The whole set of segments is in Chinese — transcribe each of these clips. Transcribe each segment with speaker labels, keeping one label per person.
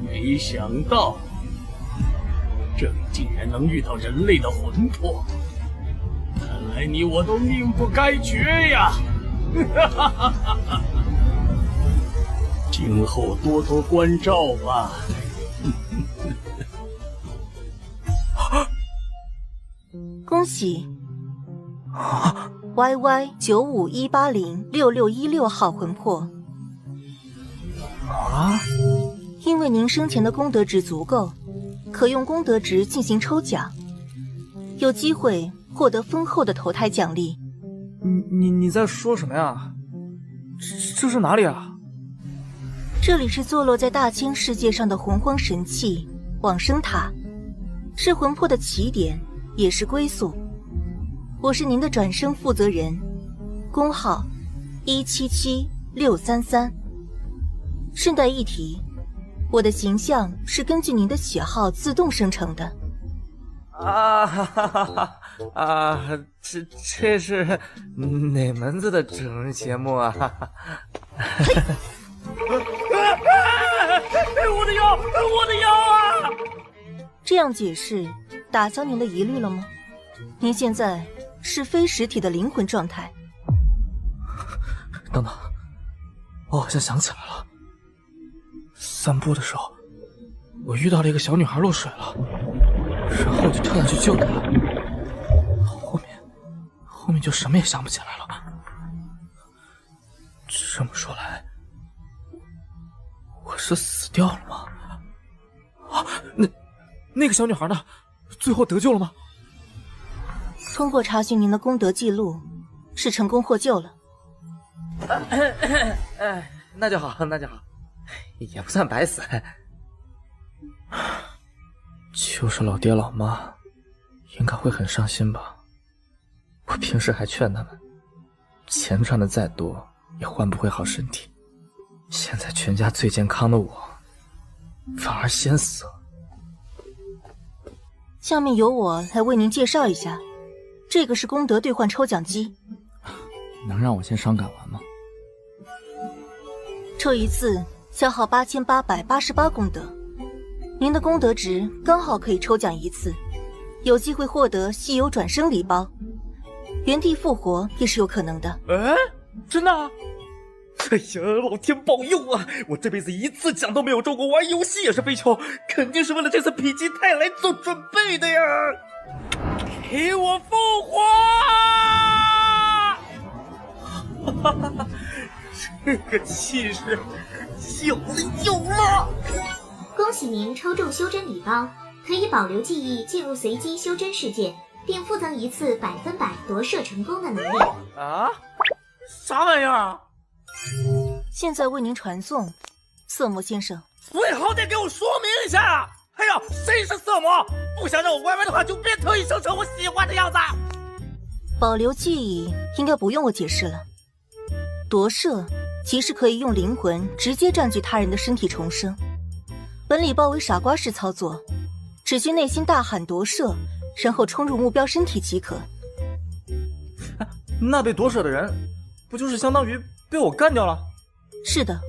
Speaker 1: 没想到这里竟然能遇到人类的魂魄，看来你我都命不该绝呀！今后多多关照吧。
Speaker 2: 恭喜YY9518066616号魂魄。
Speaker 3: 啊！
Speaker 2: 因为您生前的功德值足够，可用功德值进行抽奖，有机会获得丰厚的投胎奖励。
Speaker 3: 你在说什么呀？这是哪里啊？
Speaker 2: 这里是坐落在大千世界上的洪荒神器往生塔，是魂魄的起点，也是归宿。我是您的转生负责人，工号177633。顺带一提，我的形象是根据您的喜好自动生成的。
Speaker 3: 这是哪门子的整人节目啊？我的腰，我的腰啊！
Speaker 2: 这样解释打消您的疑虑了吗？您现在是非实体的灵魂状态。
Speaker 3: 等等，我好像想起来了。散步的时候，我遇到了一个小女孩落水了，然后我就跳下去救她了。后面就什么也想不起来了。这么说来，我是死掉了吗？啊，那个小女孩呢？最后得救了吗？
Speaker 2: 通过查询您的功德记录，是成功获救了。
Speaker 3: 那就好，那就好，也不算白死。就是老爹老妈，应该会很伤心吧。我平时还劝他们，钱赚的再多也换不回好身体。现在全家最健康的我，反而先死了。
Speaker 2: 下面由我来为您介绍一下，这个是功德兑换抽奖机。
Speaker 3: 能让我先伤感完吗？
Speaker 2: 抽一次消耗8888功德，您的功德值刚好可以抽奖一次，有机会获得稀有转生礼包，原地复活也是有可能的。
Speaker 3: 哎，真的啊？哎呀，老天保佑啊！我这辈子一次奖都没有中过，玩游戏也是飞球，肯定是为了这次否极泰来做准备的呀！给我复活！哈哈，这个气势，有了！
Speaker 4: 恭喜您抽中修真礼包，可以保留记忆进入随机修真世界，并附赠一次100%夺舍成功的能力。
Speaker 3: 啊？啥玩意儿啊？
Speaker 2: 现在为您传送，色魔先生。
Speaker 3: 最好得给我说明一下！哎呀，谁是色魔？不想让我玩玩的话，就别特意生成我喜欢的样子。
Speaker 2: 保留记忆应该不用我解释了。夺舍即是可以用灵魂直接占据他人的身体重生。本礼包为傻瓜式操作，只需内心大喊夺舍，然后冲入目标身体即可。
Speaker 3: 那被夺舍的人，不就是相当于被我干掉了？
Speaker 2: 是的，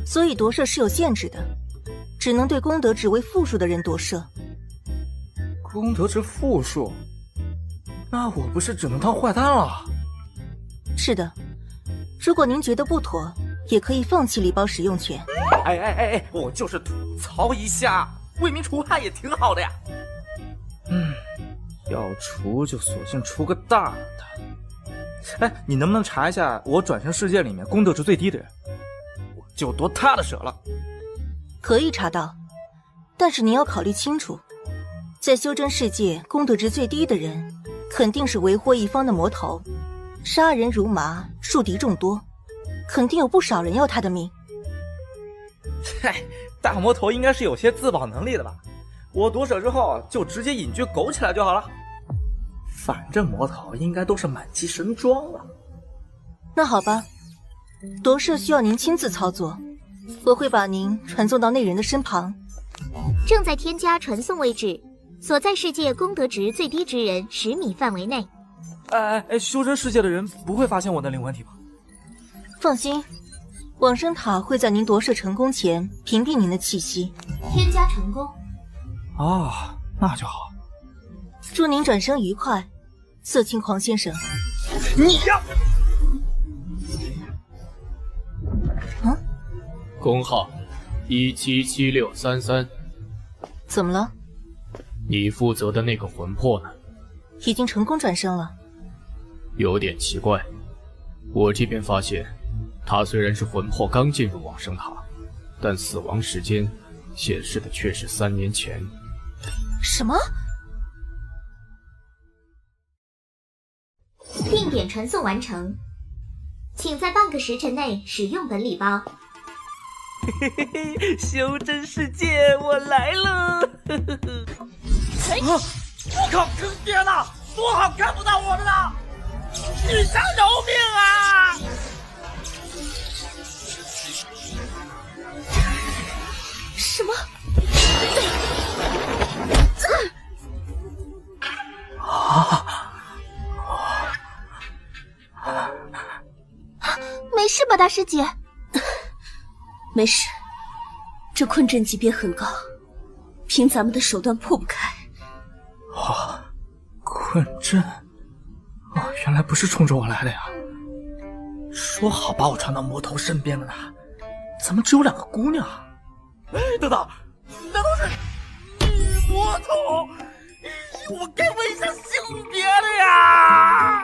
Speaker 2: 所以夺舍是有限制的，只能对功德值为负数的人夺舍。
Speaker 3: 功德值负数？那我不是只能当坏蛋了？
Speaker 2: 是的，如果您觉得不妥，也可以放弃礼包使用权。
Speaker 3: 哎，我就是吐槽一下，为民除害也挺好的呀。要除就索性除个大的。哎，你能不能查一下我转生世界里面功德值最低的人，我就夺他的舍了。
Speaker 2: 可以查到，但是您要考虑清楚，在修真世界功德值最低的人，肯定是为祸一方的魔头，杀人如麻，树敌众多，肯定有不少人要他的命。
Speaker 3: 嗨，大魔头应该是有些自保能力的吧？我夺舍之后就直接隐居苟起来就好了。反正魔头应该都是满级神装了。
Speaker 2: 那好吧，夺舍需要您亲自操作，我会把您传送到内人的身旁。
Speaker 4: 正在添加传送位置，所在世界功德值最低之人10米范围内。
Speaker 3: 修真世界的人不会发现我的灵魂体吧？
Speaker 2: 放心，往生塔会在您夺舍成功前屏蔽您的气息。
Speaker 4: 添加成功。
Speaker 3: 啊，那就好。
Speaker 2: 祝您转生愉快，色青狂先生。
Speaker 1: 你呀！
Speaker 5: 工号177633。
Speaker 2: 怎么了？
Speaker 5: 你负责的那个魂魄呢？
Speaker 2: 已经成功转生了。
Speaker 5: 有点奇怪，我这边发现，他虽然是魂魄刚进入往生塔，但死亡时间显示的却是3年前。
Speaker 2: 什么？
Speaker 4: 定点传送完成，请在半个时辰内使用本礼包。
Speaker 6: 嘿嘿嘿，修真世界我来了！
Speaker 1: 我靠，坑爹呢！说好看不到我的呢！女侠饶命啊！
Speaker 2: 什么？
Speaker 4: 没事吧，大师姐？
Speaker 7: 没事，这困阵级别很高，凭咱们的手段破不开。
Speaker 3: 困阵？原来不是冲着我来的呀！说好把我传到魔头身边的呢，怎么只有2个姑娘？
Speaker 1: 等等，难道是女魔头？我该问一下性别的呀！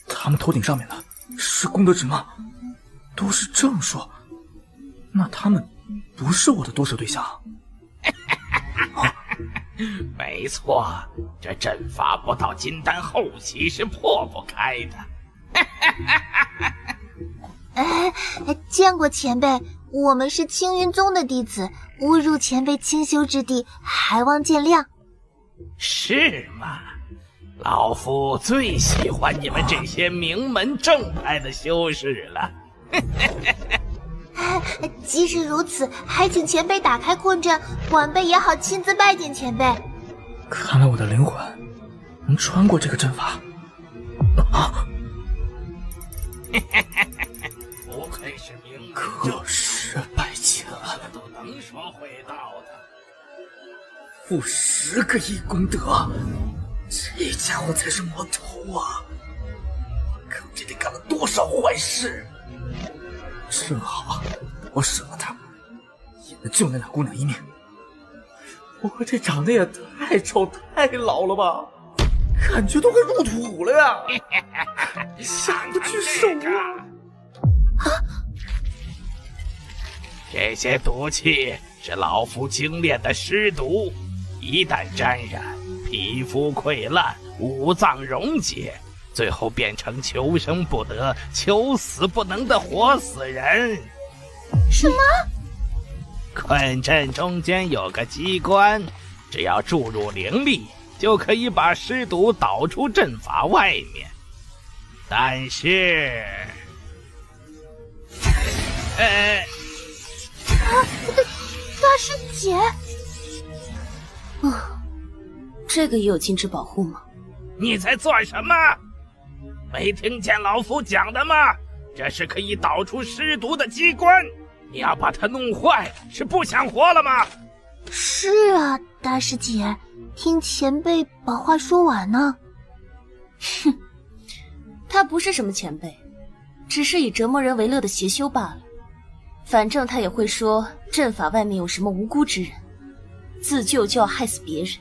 Speaker 3: 他们头顶上面的是功德值吗？都是正数，那他们不是我的夺舍对象。
Speaker 8: 没错，这阵法不到金丹后期是破不开的。
Speaker 4: 见过前辈，我们是青云宗的弟子，误入前辈清修之地，还望见谅。
Speaker 8: 是吗？老夫最喜欢你们这些名门正派的修士了。
Speaker 4: 即使如此，还请前辈打开困阵，晚辈也好亲自拜见前辈。
Speaker 3: 看来我的灵魂能穿过这个阵法。
Speaker 8: 不愧是名门
Speaker 3: 可是拜见了，
Speaker 8: 都能说会道的。
Speaker 3: 负10个亿功德，这家伙才是魔头啊！我靠，这得干了多少坏事！正好我舍了他，也能救那2姑娘一命。我这长得也太丑太老了吧，感觉都快入土了呀！下不去手啊！
Speaker 8: 这些毒气是老夫精炼的尸毒，一旦沾染，皮肤溃烂，五脏溶解，最后变成求生不得、求死不能的活死人。
Speaker 4: 什么？
Speaker 8: 困阵中间有个机关，只要注入灵力，就可以把尸毒导出阵法外面。但是，
Speaker 4: 大师姐，
Speaker 7: 这个也有禁止保护吗？
Speaker 8: 你在做什么？没听见老夫讲的吗？这是可以导出尸毒的机关，你要把它弄坏，是不想活了吗？
Speaker 4: 是啊，大师姐，听前辈把话说完呢。
Speaker 7: 哼，他不是什么前辈，只是以折磨人为乐的邪修罢了。反正他也会说阵法外面有什么无辜之人，自救就要害死别人，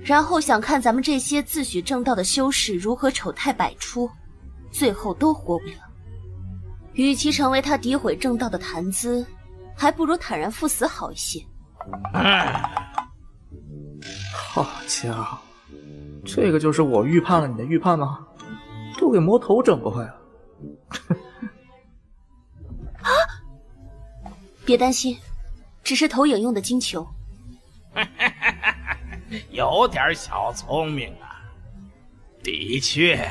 Speaker 7: 然后想看咱们这些自诩正道的修士如何丑态百出，最后都活不了。与其成为他诋毁正道的谈资，还不如坦然赴死好一些。
Speaker 3: 好家伙，这个就是我预判了你的预判吗？都给魔头整不坏了。
Speaker 7: 别担心，只是投影用的金球。
Speaker 8: 有点小聪明啊。的确，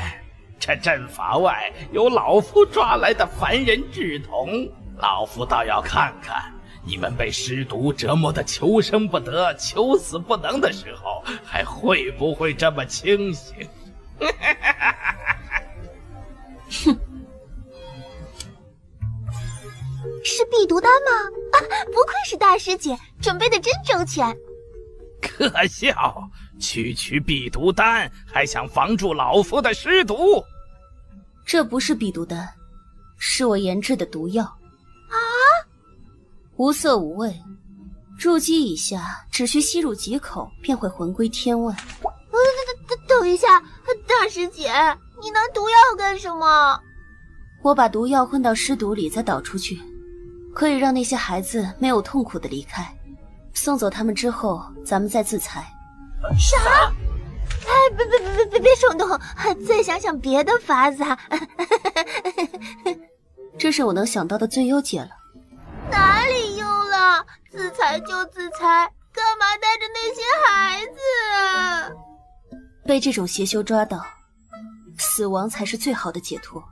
Speaker 8: 这阵法外有老夫抓来的凡人志同，老夫倒要看看你们被尸毒折磨的求生不得、求死不能的时候，还会不会这么清醒？
Speaker 4: 哼，是避毒丹吗？啊，不愧是大师姐，准备的真周全。
Speaker 8: 可笑，区区避毒丹还想防住老夫的尸毒？
Speaker 7: 这不是避毒丹，是我研制的毒药。
Speaker 4: 啊！
Speaker 7: 无色无味，入肌以下，只需吸入几口，便会魂归天外。
Speaker 4: 等一下，大师姐，你拿毒药干什么？
Speaker 7: 我把毒药混到尸毒里，再导出去，可以让那些孩子没有痛苦的离开。送走他们之后，咱们再自裁。
Speaker 4: 啥？哎，别冲动，再想想别的法子。
Speaker 7: 这是我能想到的最优解了。
Speaker 4: 哪里优了？自裁就自裁，干嘛带着那些孩子？
Speaker 7: 被这种邪修抓到，死亡才是最好的解脱。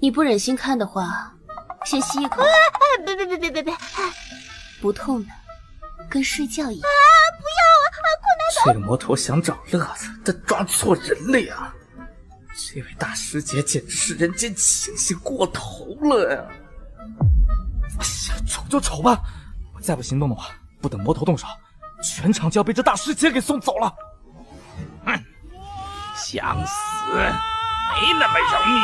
Speaker 7: 你不忍心看的话，先吸一口。
Speaker 4: 别！
Speaker 7: 不痛的，跟睡觉一样。
Speaker 4: 啊！不要啊！快拿走！
Speaker 3: 这个魔头想找乐子，他抓错人了呀！这位大师姐简直是人间清醒过头了呀！哎呀，瞅就瞅吧，我再不行动的话，不等魔头动手，全场就要被这大师姐给送走了。
Speaker 8: 哼，想死没那么容易。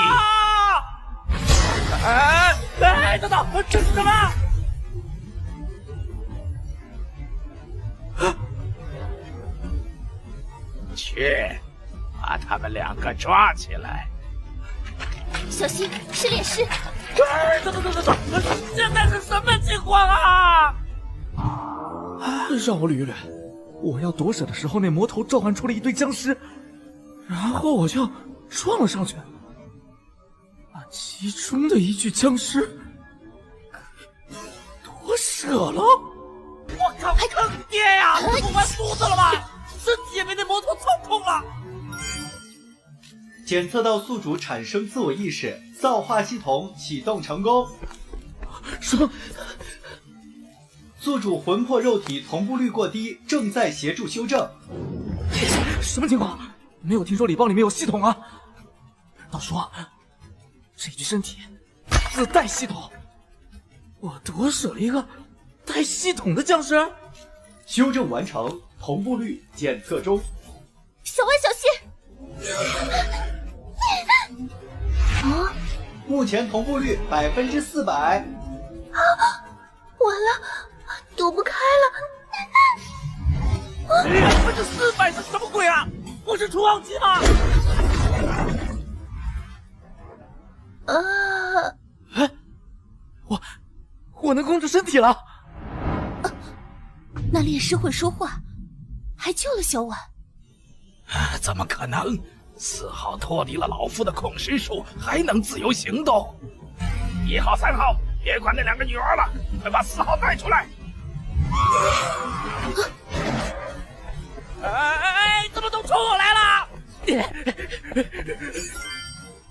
Speaker 6: 哎，等等，这是什么？
Speaker 8: 去，把他们两个抓起来。
Speaker 7: 小心，是炼尸！
Speaker 6: 等，现在是什么情况啊？
Speaker 3: 让我捋一捋，我要夺舍的时候，那魔头召唤出了一堆僵尸，然后我就撞了上去，把其中的一具僵尸夺舍了。
Speaker 6: 我靠，坑爹呀！这不完犊子了吗？身体也被那魔头操控了。
Speaker 9: 检测到宿主产生自我意识，造化系统启动成功。
Speaker 3: 什么？
Speaker 9: 宿主魂魄肉体同步率过低，正在协助修正。
Speaker 3: 什么情况？没有听说礼包里面有系统啊？难道说这具身体自带系统？我夺舍了一个带系统的僵尸？
Speaker 9: 修正完成，同步率检测中。
Speaker 4: 小歪小心！
Speaker 9: 啊！目前同步率400%。
Speaker 4: 啊！完了，躲不开了。
Speaker 6: 400%是什么鬼啊？不是除号机吗？
Speaker 3: 哎，我能控制身体了。
Speaker 7: 那炼尸会说话，还救了小婉。
Speaker 8: 怎么可能？4号脱离了老夫的控尸术，还能自由行动。1号、3号，别管那2个女儿了，快把4号带出来！
Speaker 6: 哎，怎么都冲我来了？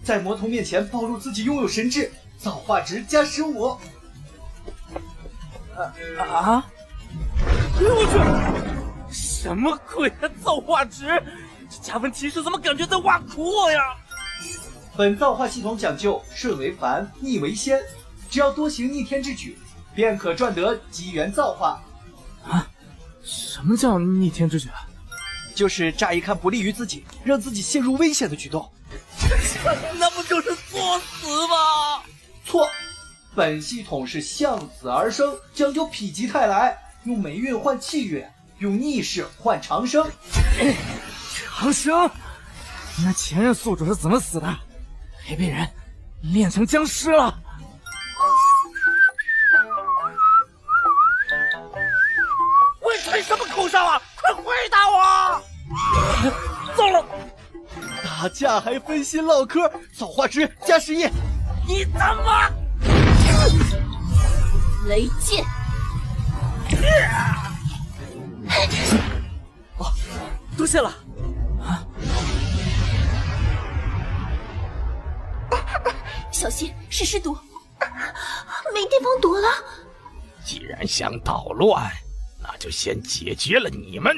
Speaker 9: 在魔头面前暴露自己拥有神智，造化值加15。
Speaker 6: 我去！什么鬼啊！造化值，这加分提示怎么感觉在挖苦我呀？
Speaker 9: 本造化系统讲究顺为凡，逆为仙，只要多行逆天之举，便可赚得机缘造化。
Speaker 3: 啊？什么叫逆天之举？
Speaker 9: 就是乍一看不利于自己，让自己陷入危险的举动。
Speaker 6: 那不就是作死吗？
Speaker 9: 错，本系统是向死而生，讲究否极泰来，用霉运换气运，用逆势换长生。
Speaker 3: 长生？那前任宿主是怎么死的？还被人炼成僵尸了？
Speaker 6: 我吹什么口哨啊！快回答我！糟了！
Speaker 9: 打架还分心唠嗑，造化值加11。
Speaker 6: 你他妈！
Speaker 7: 雷剑！
Speaker 3: 哦，多谢了。
Speaker 7: 小心，是尸毒，
Speaker 2: 没地方躲了。
Speaker 8: 既然想捣乱，那就先解决了你们。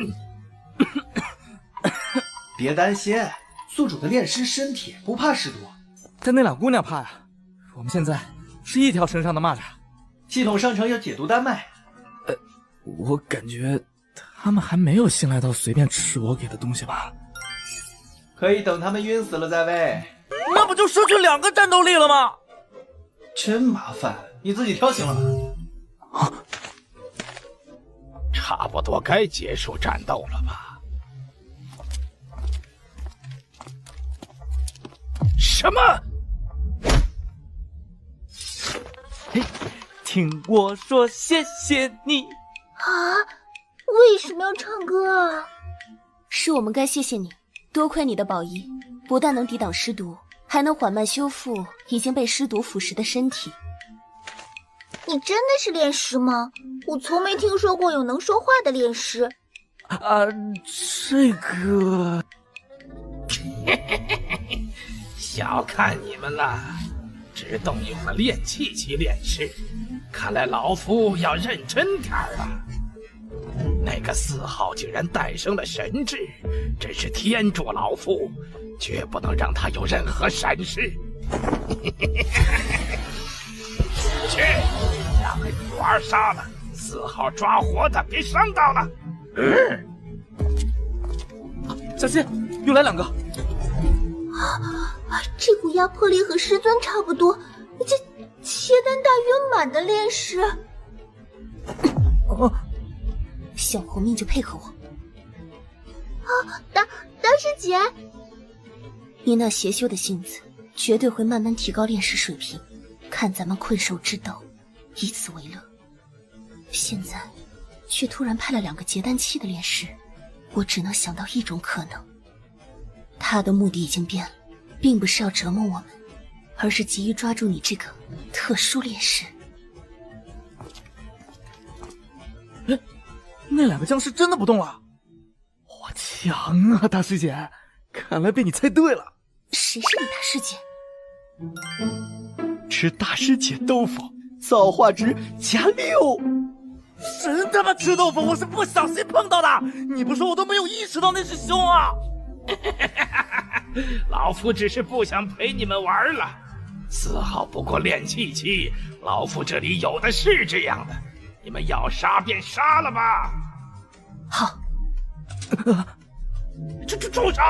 Speaker 9: 别担心，宿主的炼尸身体不怕尸毒，
Speaker 3: 但那俩姑娘怕呀。我们现在是一条身上的蚂蚱。
Speaker 9: 系统上传有解毒丹脉。
Speaker 3: 我感觉他们还没有信赖到随便吃我给的东西吧？
Speaker 9: 可以等他们晕死了再喂。
Speaker 6: 那不就失去2个战斗力了吗？
Speaker 9: 真麻烦，你自己挑行了吗？
Speaker 8: 差不多该结束战斗了吧？什么？
Speaker 6: 嘿，听我说谢谢你
Speaker 2: 啊！为什么要唱歌啊？
Speaker 7: 是我们该谢谢你，多亏你的宝衣，不但能抵挡尸毒，还能缓慢修复已经被尸毒腐蚀的身体。
Speaker 2: 你真的是炼尸吗？我从没听说过有能说话的炼尸。
Speaker 6: 这个
Speaker 8: 小看你们了，只动用了炼气期炼尸，看来老夫要认真点儿了。那个4号竟然诞生了神智，真是天助老夫，绝不能让他有任何闪失。去，让个女娃杀了，4号抓活的，别伤到了。
Speaker 3: 小心，又来2个！
Speaker 2: 这股压迫力和师尊差不多，这切丹大圆满的炼尸。
Speaker 7: 想活命就配合我。
Speaker 2: 大师姐，
Speaker 7: 你那邪修的性子，绝对会慢慢提高炼尸水平。看咱们困兽之斗，以此为乐。现在却突然派了2个结丹期的炼尸，我只能想到一种可能：他的目的已经变了，并不是要折磨我们，而是急于抓住你这个特殊炼尸。
Speaker 3: 那2个僵尸真的不动了！我强啊，大师姐！看来被你猜对了。
Speaker 7: 谁是你大师姐？
Speaker 6: 吃大师姐豆腐，造化值+6。神他妈吃豆腐，我是不小心碰到的。你不说我都没有意识到那是熊啊！
Speaker 8: 老夫只是不想陪你们玩了。4号不过炼气期，老夫这里有的是这样的。你们要杀便杀了吧！
Speaker 7: 好。
Speaker 8: 住手！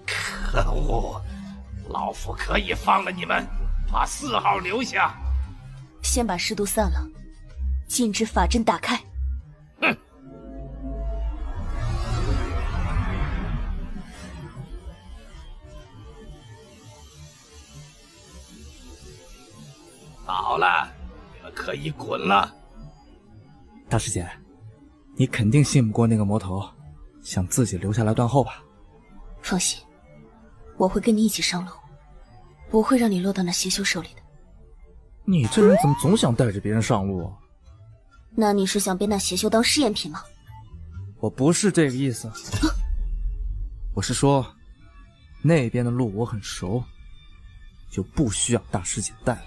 Speaker 8: 可恶！老夫可以放了你们，把4号留下。
Speaker 7: 先把尸毒散了，禁制法阵打开。
Speaker 8: 哼！好了，你们可以滚了。
Speaker 3: 大师姐，你肯定信不过那个魔头，想自己留下来断后吧？
Speaker 7: 放心，我会跟你一起上路，不会让你落到那邪修手里的。
Speaker 3: 你这人怎么总想带着别人上路啊？
Speaker 7: 那你是想被那邪修当试验品吗？
Speaker 3: 我不是这个意思，我是说，那边的路我很熟，就不需要大师姐带了。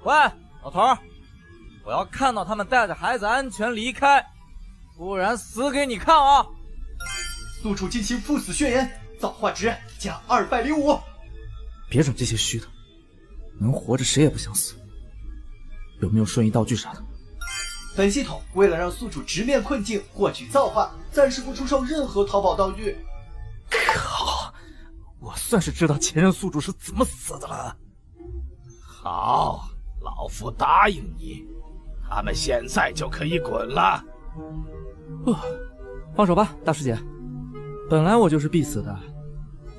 Speaker 6: 喂，老头儿，我要看到他们带着孩子安全离开，不然死给你看啊！
Speaker 9: 宿主进行赴死宣言，造化值+205。
Speaker 3: 别整这些虚的，能活着谁也不想死。有没有瞬移道具啥的？
Speaker 9: 本系统为了让宿主直面困境，获取造化，暂时不出售任何淘宝道具。
Speaker 3: 靠！我算是知道前任宿主是怎么死的了。
Speaker 8: 好，老夫答应你，他们现在就可以滚了。
Speaker 3: 放手吧，大师姐。本来我就是必死的，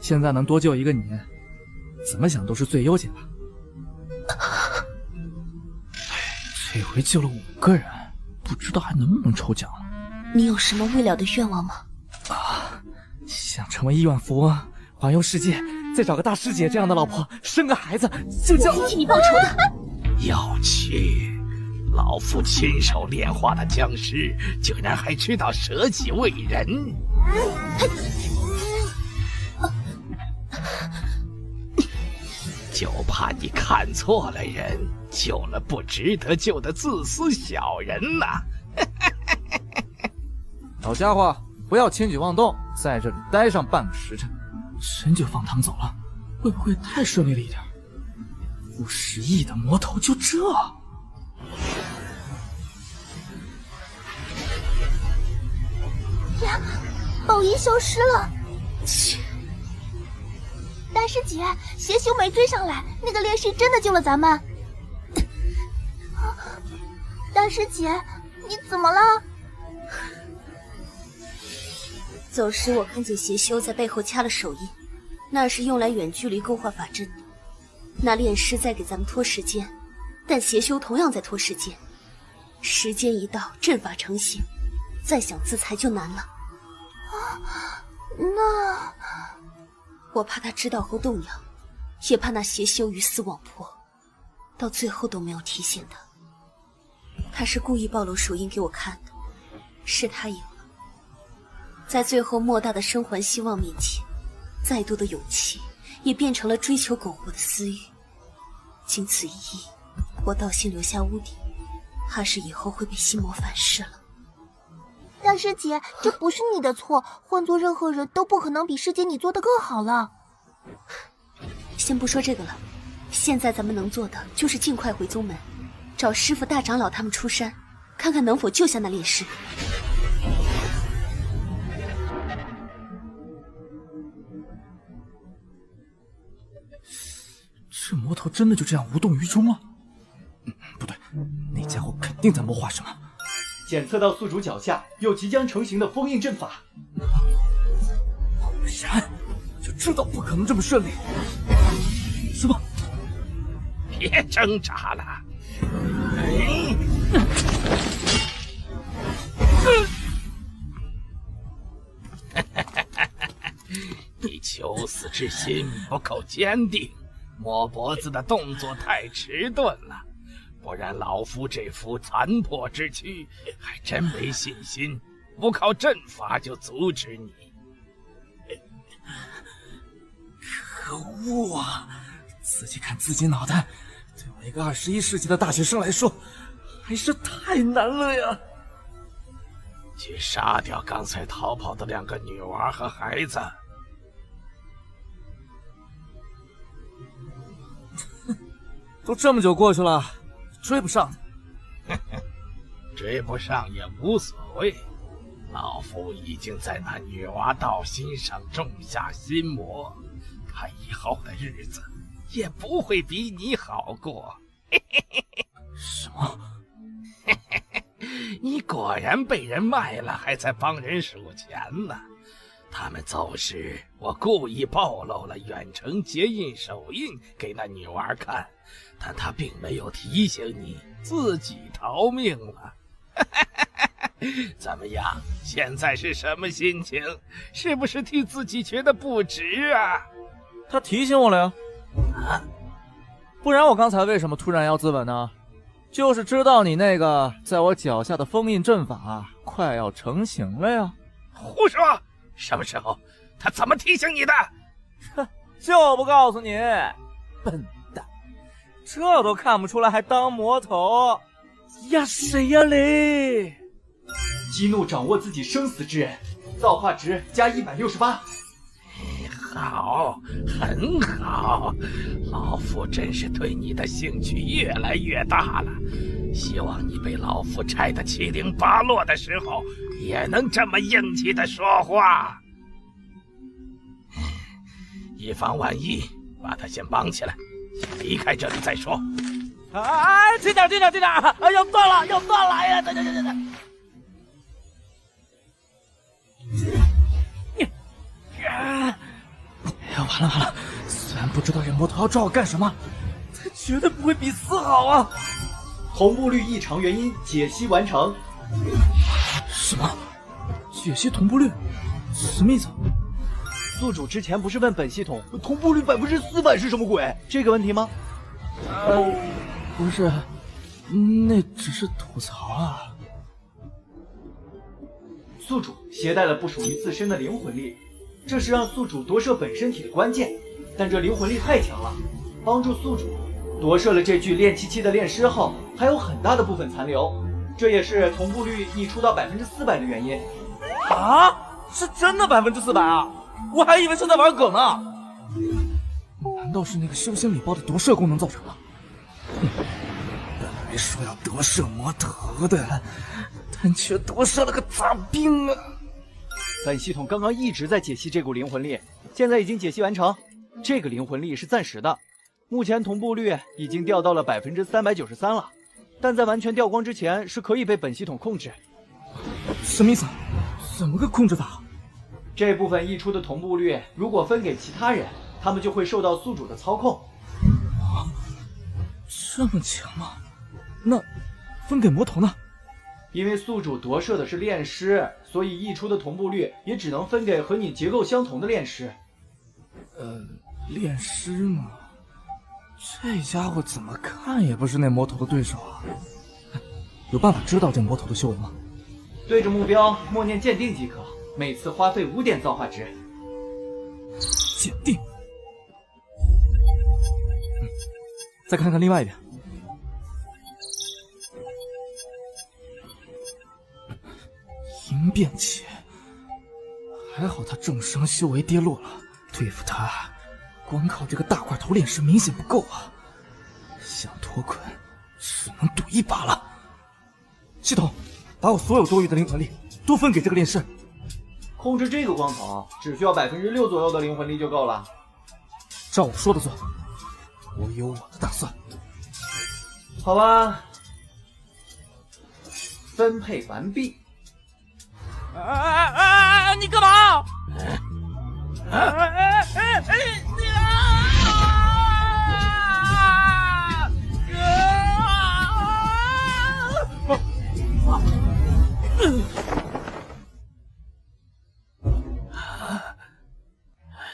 Speaker 3: 现在能多救一个你，怎么想都是最优解吧。这回救了5个人，不知道还能不能抽奖了。
Speaker 7: 你有什么未了的愿望吗？
Speaker 3: 想成为亿万富翁，环游世界，再找个大师姐这样的老婆，生个孩子，就叫
Speaker 7: 我替你报仇的。
Speaker 8: 要去，老夫亲手炼化的僵尸，竟然还知道舍己为人。就怕你看错了人，救了不值得救的自私小人呐！
Speaker 3: 老家伙，不要轻举妄动，在这里待上半个时辰。
Speaker 6: 真就放他们走了，会不会太顺利了一点？50亿的魔头就这？
Speaker 10: 呀，宝仪消失了！切！大师姐，邪修没追上来，那个烈士真的救了咱们。大师姐，你怎么了？
Speaker 7: 走时我看见邪修在背后掐了手印，那是用来远距离勾画法阵的。那炼师在给咱们拖时间，但邪修同样在拖时间。时间一到，阵法成型，再想自裁就难了。
Speaker 10: 那
Speaker 7: 我怕他知道后动摇，也怕那邪修鱼死网破，到最后都没有提醒他。他是故意暴露手印给我看的，是他赢了。在最后莫大的生还希望面前，再多的勇气也变成了追求苟活的私欲。经此一役，我道心留下污底，怕是以后会被心魔反噬了。
Speaker 10: 大师姐，这不是你的错，换做任何人都不可能比师姐你做得更好了。
Speaker 7: 先不说这个了，现在咱们能做的就是尽快回宗门，找师傅大长老他们出山，看看能否救下那烈士。
Speaker 6: 这魔头真的就这样无动于衷了？不对，那家伙肯定在谋划什么。
Speaker 9: 检测到宿主脚下有即将成型的封印阵法。
Speaker 6: 果然，就知道不可能这么顺利。什么？
Speaker 8: 别挣扎了！你求死之心不够坚定。摸脖子的动作太迟钝了，不然老夫这副残破之躯还真没信心不靠阵法就阻止你。
Speaker 6: 可恶啊！自己看自己脑袋，对我一个21世纪的大学生来说，还是太难了呀！
Speaker 8: 去杀掉刚才逃跑的2个女娃和孩子。
Speaker 6: 都这么久过去了，追不上
Speaker 8: 追不上也无所谓，老夫已经在那女娃道心上种下心魔，他以后的日子也不会比你好过。
Speaker 6: 什么？
Speaker 8: 你果然被人卖了，还在帮人数钱呢。他们走时，我故意暴露了远程结印手印给那女娃看，但她并没有提醒你，自己逃命了。怎么样？现在是什么心情？是不是替自己觉得不值啊？
Speaker 3: 他提醒我了呀。不然我刚才为什么突然要自刎呢？就是知道你那个在我脚下的封印阵法快要成型了呀。
Speaker 8: 胡说！什么时候？他怎么提醒你的？
Speaker 3: 哼，就不告诉你，笨蛋，这都看不出来还当魔头
Speaker 6: 呀？谁呀你？
Speaker 9: 激怒掌握自己生死之人，造化值加168。
Speaker 8: 好，很好，老夫真是对你的兴趣越来越大了。希望你被老夫拆得七零八落的时候，也能这么硬气的说话。以防万一，把他先绑起来，先离开这里再说。
Speaker 6: 哎，轻点，轻点，轻点！哎，要断了，要断了！哎呀，等！哎呀，完了！虽然不知道这魔头要抓我干什么，但绝对不会比死好啊！
Speaker 9: 同步率异常原因解析完成。
Speaker 6: 什么？解析同步率？什么意思？
Speaker 9: 宿主之前不是问本系统同步率400%是什么鬼？这个问题吗？
Speaker 6: 不是，那只是吐槽啊。
Speaker 9: 宿主携带了不属于自身的灵魂力，这是让宿主夺舍本身体的关键，但这灵魂力太强了，帮助宿主夺舍了这具炼气期的炼尸后，还有很大的部分残留，这也是同步率溢出到400%的原因。
Speaker 6: 啊，是真的400%啊！我还以为是在玩梗呢。
Speaker 3: 难道是那个修仙礼包的夺舍功能造成的？本来说要夺舍魔头的，但却夺舍了个杂兵啊！
Speaker 9: 本系统刚刚一直在解析这股灵魂力，现在已经解析完成。这个灵魂力是暂时的，目前同步率已经掉到了393%了，但在完全掉光之前是可以被本系统控制。
Speaker 3: 什么意思？怎么个控制法？
Speaker 9: 这部分溢出的同步率，如果分给其他人，他们就会受到宿主的操控。
Speaker 3: 这么强吗？那分给魔头呢？
Speaker 9: 因为宿主夺舍的是炼尸，所以溢出的同步率也只能分给和你结构相同的炼尸。
Speaker 3: 炼尸嘛，这家伙怎么看也不是那魔头的对手啊！有办法知道这魔头的修为吗？
Speaker 9: 对着目标默念鉴定即可，每次花费5点造化值。
Speaker 3: 鉴定。再看看另外一边。银变器，还好他重伤修为跌落了，对付他，光靠这个大块头炼尸明显不够啊！想脱困，只能赌一把了。系统，把我所有多余的灵魂力都分给这个炼尸。
Speaker 9: 控制这个光头，只需要6%左右的灵魂力就够了。
Speaker 3: 照我说的做，我有我的打算。
Speaker 9: 好吧，分配完毕。
Speaker 6: 你干嘛？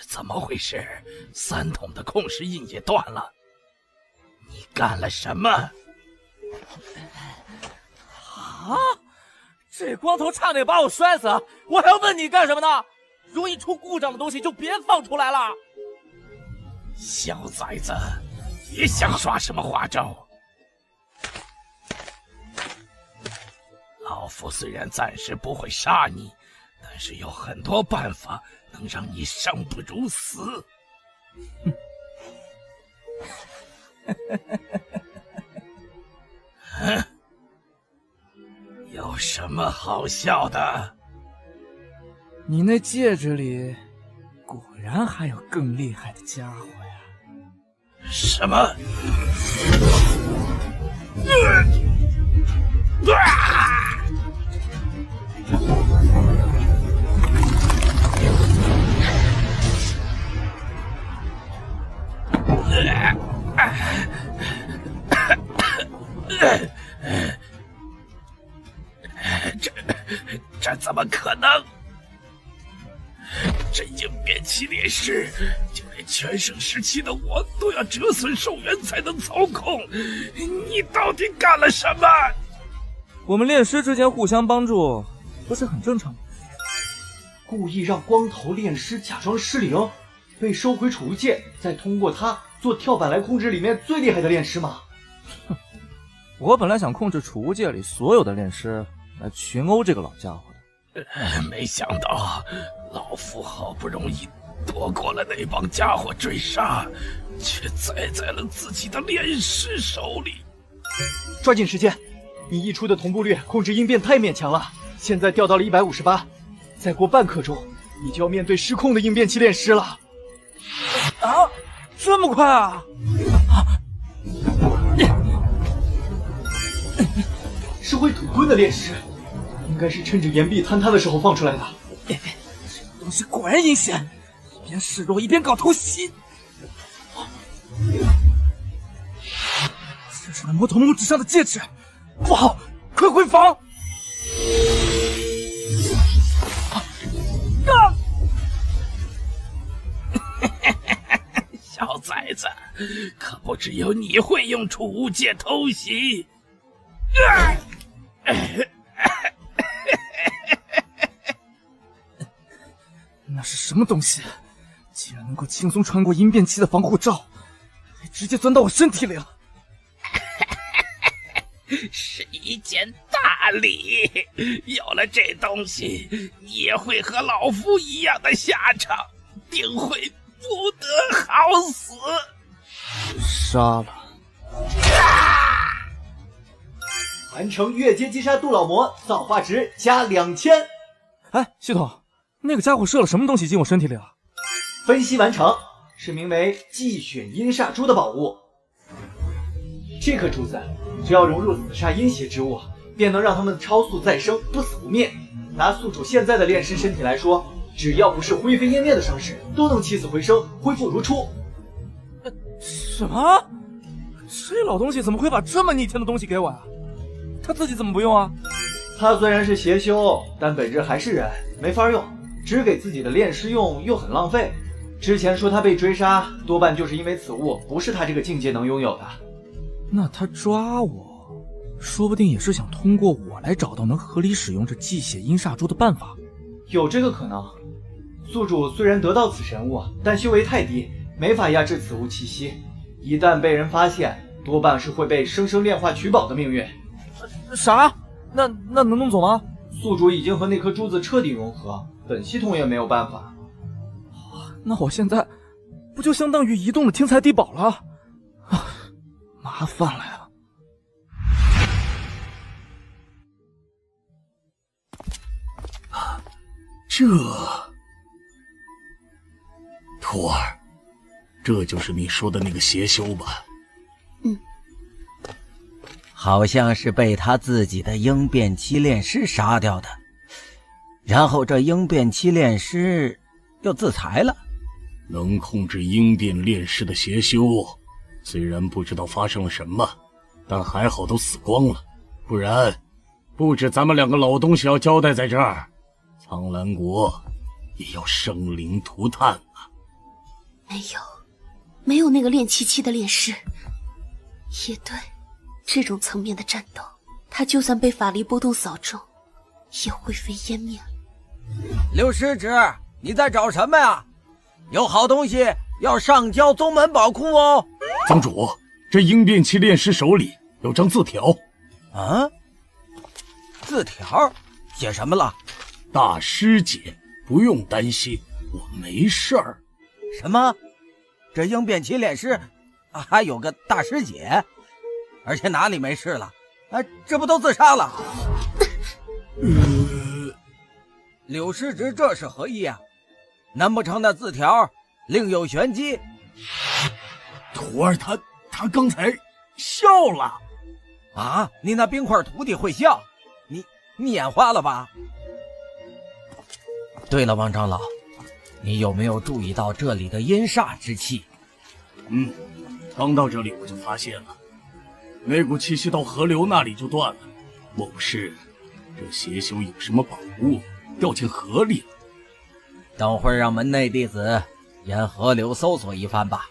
Speaker 8: 怎么回事？3筒的控石印也断了，你干了什么？
Speaker 6: 啊！这光头差点把我摔死，我还要问你干什么呢？容易出故障的东西就别放出来了。
Speaker 8: 小崽子，别想耍什么花招！老夫虽然暂时不会杀你，但是有很多办法能让你生不如死。有什么好笑的？
Speaker 3: 你那戒指里果然还有更厉害的家伙呀！
Speaker 8: 什么？这怎么可能？这应变器炼尸，就连全盛时期的我都要折损寿元才能操控。你到底干了什么？
Speaker 3: 我们炼尸之间互相帮助，不是很正常吗？
Speaker 9: 故意让光头炼尸假装失灵，被收回储物戒，再通过它做跳板来控制里面最厉害的炼尸吗？
Speaker 3: 哼，我本来想控制储物戒里所有的炼尸，来群殴这个老家伙的。
Speaker 8: 没想到老夫好不容易躲过了那帮家伙追杀，却栽在了自己的炼尸手里。
Speaker 9: 抓紧时间，你溢出的同步率控制应变太勉强了，现在掉到了158，再过半刻钟，你就要面对失控的应变器炼尸了。
Speaker 6: 啊，这么快啊！
Speaker 9: 是会土遁的炼尸，应该是趁着岩壁坍塌的时候放出来的。
Speaker 3: 这东西果然阴险，一边示弱一边搞偷袭。这是那魔头拇指上的戒指，不好，快回房！
Speaker 8: 小崽子，可不只有你会用储物戒偷袭。
Speaker 3: 那是什么东西？竟然能够轻松穿过阴变器的防护罩，直接钻到我身体里了。
Speaker 8: 是一件大礼，有了这东西，你也会和老夫一样的下场，定会不得好死。
Speaker 3: 杀了！
Speaker 9: 完成越阶击杀杜老魔，造化值加2000。
Speaker 3: 哎，系统，那个家伙射了什么东西进我身体里了？
Speaker 9: 分析完成，是名为祭选阴煞珠的宝物。这颗珠子只要融入紫煞阴邪之物，便能让他们超速再生，不死不灭。拿宿主现在的炼尸身体来说，只要不是灰飞烟灭的伤势，都能起死回生，恢复如初。
Speaker 3: 什么？这老东西怎么会把这么逆天的东西给我呀？他自己怎么不用啊？
Speaker 9: 他虽然是邪修，但本质还是人，没法用，只给自己的炼尸用又很浪费。之前说他被追杀，多半就是因为此物不是他这个境界能拥有的。
Speaker 3: 那他抓我，说不定也是想通过我来找到能合理使用这祭血阴煞珠的办法。
Speaker 9: 有这个可能。宿主虽然得到此神物，但修为太低，没法压制此物气息。一旦被人发现，多半是会被生生炼化取宝的命运。
Speaker 3: 啥？那能弄走吗？
Speaker 9: 宿主已经和那颗珠子彻底融合，本系统也没有办法。
Speaker 3: 那我现在不就相当于移动的天才地宝了？啊，麻烦了呀！
Speaker 1: 这徒儿，这就是你说的那个邪修吧？
Speaker 11: 好像是被他自己的鹰变七炼师杀掉的，然后这鹰变七炼师又自裁了。
Speaker 1: 能控制鹰变炼尸的邪修，虽然不知道发生了什么，但还好都死光了，不然不止咱们两个老东西要交代在这儿，苍兰国也要生灵涂炭啊！
Speaker 7: 没有那个练七七的炼师，也对。这种层面的战斗，他就算被法力波动扫中，也灰飞烟灭了。
Speaker 11: 刘师侄，你在找什么呀？有好东西要上交宗门宝库哦。
Speaker 1: 宗主，这鹰变七炼师手里有张字条。
Speaker 11: 啊？字条写什么了？
Speaker 1: 大师姐，不用担心，我没事儿。
Speaker 11: 什么？这鹰变七炼师还有个大师姐？而且哪里没事了？这不都自杀了？柳师侄这是何意啊？难不成那字条另有玄机？
Speaker 1: 徒儿他刚才笑了。
Speaker 11: 啊？你那冰块徒弟会笑？你眼花了吧？对了，王长老，你有没有注意到这里的阴煞之气？
Speaker 1: 刚到这里我就发现了。那股气息到河流那里就断了，莫不是这邪修有什么宝物掉进河里了？
Speaker 11: 等会儿让门内弟子沿河流搜索一番吧。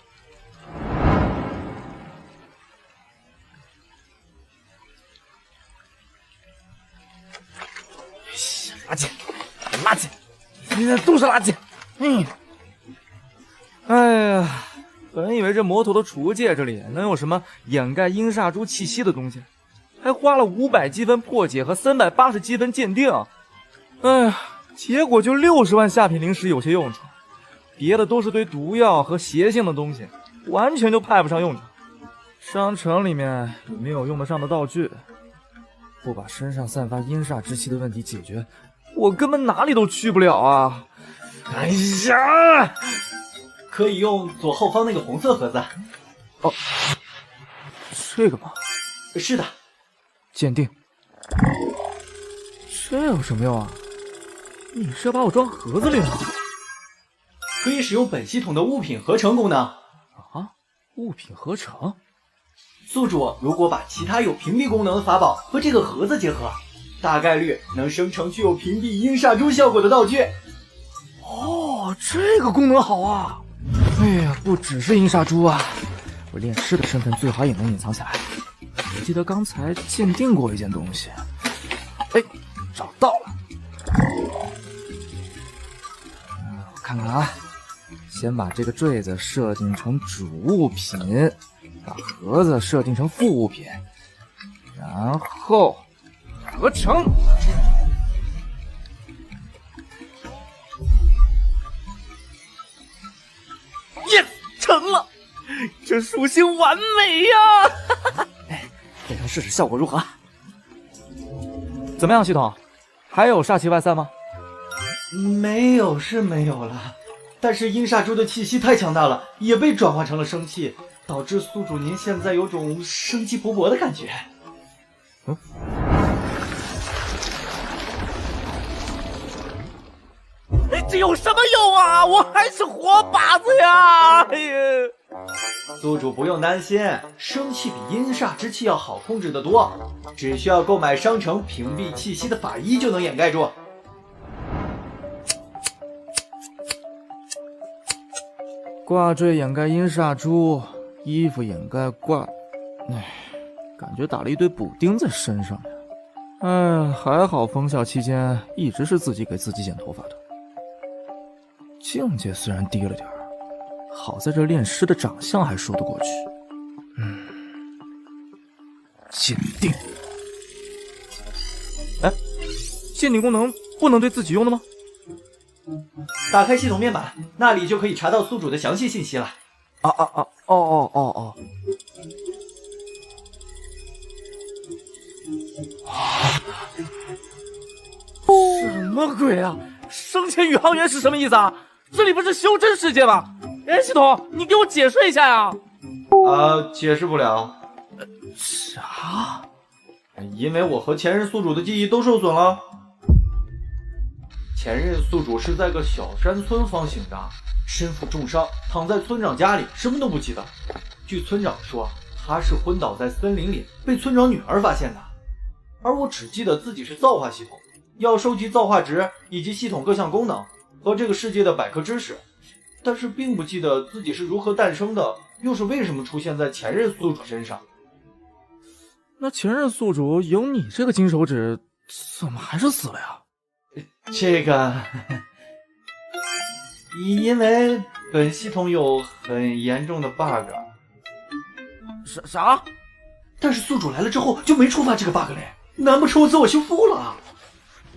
Speaker 3: 垃圾，都是垃圾。哎呀。本以为这魔头的储物戒指里能有什么掩盖阴煞珠气息的东西，还花了500积分破解和380积分鉴定。哎呀，结果就60万下品灵石有些用处，别的都是堆毒药和邪性的东西，完全就派不上用场。商城里面也没有用得上的道具，不把身上散发阴煞之气的问题解决，我根本哪里都去不了啊！哎呀！
Speaker 9: 可以用左后方那个红色盒子。
Speaker 3: 哦，这个吗？
Speaker 9: 是的。
Speaker 3: 鉴定。这有什么用啊？你是要把我装盒子里吗？
Speaker 9: 可以使用本系统的物品合成功能。
Speaker 3: 啊？物品合成？
Speaker 9: 宿主如果把其他有屏蔽功能的法宝和这个盒子结合，大概率能生成具有屏蔽阴煞珠效果的道具。
Speaker 3: 哦，这个功能好啊！哎呀，不只是阴煞珠啊，我炼尸的身份最好也能隐藏起来。我记得刚才鉴定过一件东西，哎，找到了。我看看啊，先把这个坠子设定成主物品，把盒子设定成副物品，然后合成。
Speaker 6: 耶，成了！这属性完美呀！
Speaker 3: 这套试试效果如何？怎么样，系统？还有煞气外散吗？
Speaker 9: 没有是没有了，但是阴煞珠的气息太强大了，也被转化成了生气，导致宿主您现在有种生机勃勃的感觉。
Speaker 6: 这有什么用啊？我还是活靶子呀！哎呀，
Speaker 9: 宿主不用担心，生气比阴煞之气要好控制得多，只需要购买商城屏蔽气息的法衣就能掩盖住。
Speaker 3: 挂坠掩盖阴煞珠，衣服掩盖挂……感觉打了一堆补丁在身上呀。还好封校期间一直是自己给自己剪头发的。境界虽然低了点儿，好在这炼尸的长相还说得过去。鉴定。鉴定功能不能对自己用的吗？
Speaker 9: 打开系统面板，那里就可以查到宿主的详细信息了。
Speaker 6: 什么鬼啊！生前宇航员是什么意思啊？这里不是修真世界吗？系统，你给我解释一下呀！
Speaker 9: 解释不了。
Speaker 6: 啥？
Speaker 9: 因为我和前任宿主的记忆都受损了。前任宿主是在个小山村方醒的，身负重伤，躺在村长家里，什么都不记得。据村长说，他是昏倒在森林里，被村长女儿发现的。而我只记得自己是造化系统，要收集造化值以及系统各项功能和这个世界的百科知识，但是并不记得自己是如何诞生的，又是为什么出现在前任宿主身上。
Speaker 3: 那前任宿主有你这个金手指，怎么还是死了呀？
Speaker 9: 这个，因为本系统有很严重的 bug。
Speaker 6: 啥？
Speaker 9: 但是宿主来了之后就没触发这个 bug 嘞，难不成我自我修复了？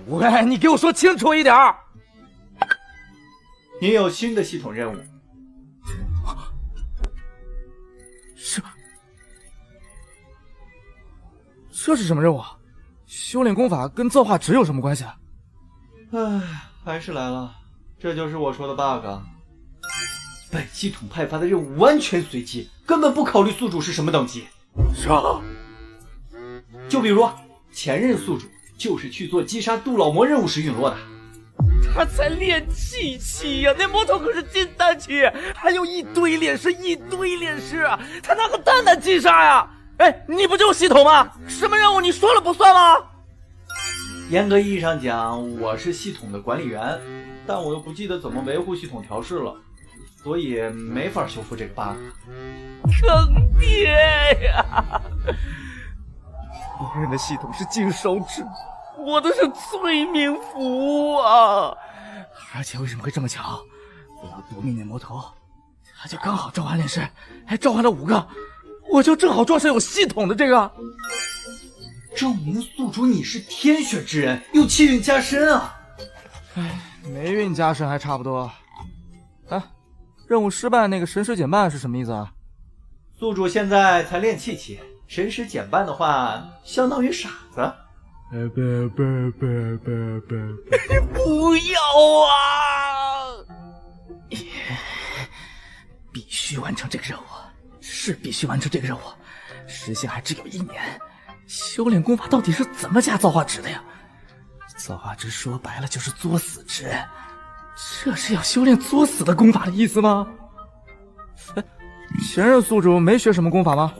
Speaker 6: 喂，你给我说清楚一点！
Speaker 9: 您有新的系统任务。
Speaker 3: 这是什么任务啊？修炼功法跟造化值有什么关系啊？
Speaker 9: 还是来了，这就是我说的 bug。本系统派发的任务完全随机，根本不考虑宿主是什么等级。
Speaker 6: 啥？
Speaker 9: 就比如前任宿主就是去做击杀杜老魔任务时陨落的。
Speaker 6: 他才练气期呀，那魔头可是金丹期，还有一堆炼尸，他哪个蛋蛋击杀呀？你不就是系统吗？什么任务你说了不算吗？
Speaker 9: 严格意义上讲，我是系统的管理员，但我又不记得怎么维护系统调试了，所以没法修复这个 bug。
Speaker 6: 坑爹呀！别人的系统是金手指，我的是催命符啊！而且为什么会这么巧？我要夺命那魔头，他就刚好召唤炼尸，还召唤了5个，我就正好撞上有系统的这个。
Speaker 9: 证明宿主你是天选之人，又气运加身啊！
Speaker 3: 霉运加身还差不多。任务失败那个神识减半是什么意思啊？
Speaker 9: 宿主现在才练气期，神识减半的话，相当于傻子。
Speaker 6: 不要啊！必须完成这个任务，是必须完成这个任务，时限还只有1年。修炼功法到底是怎么加造化值的呀？造化值说白了就是作死值，这是要修炼作死的功法的意思吗？
Speaker 3: 前任宿主没学什么功法吗？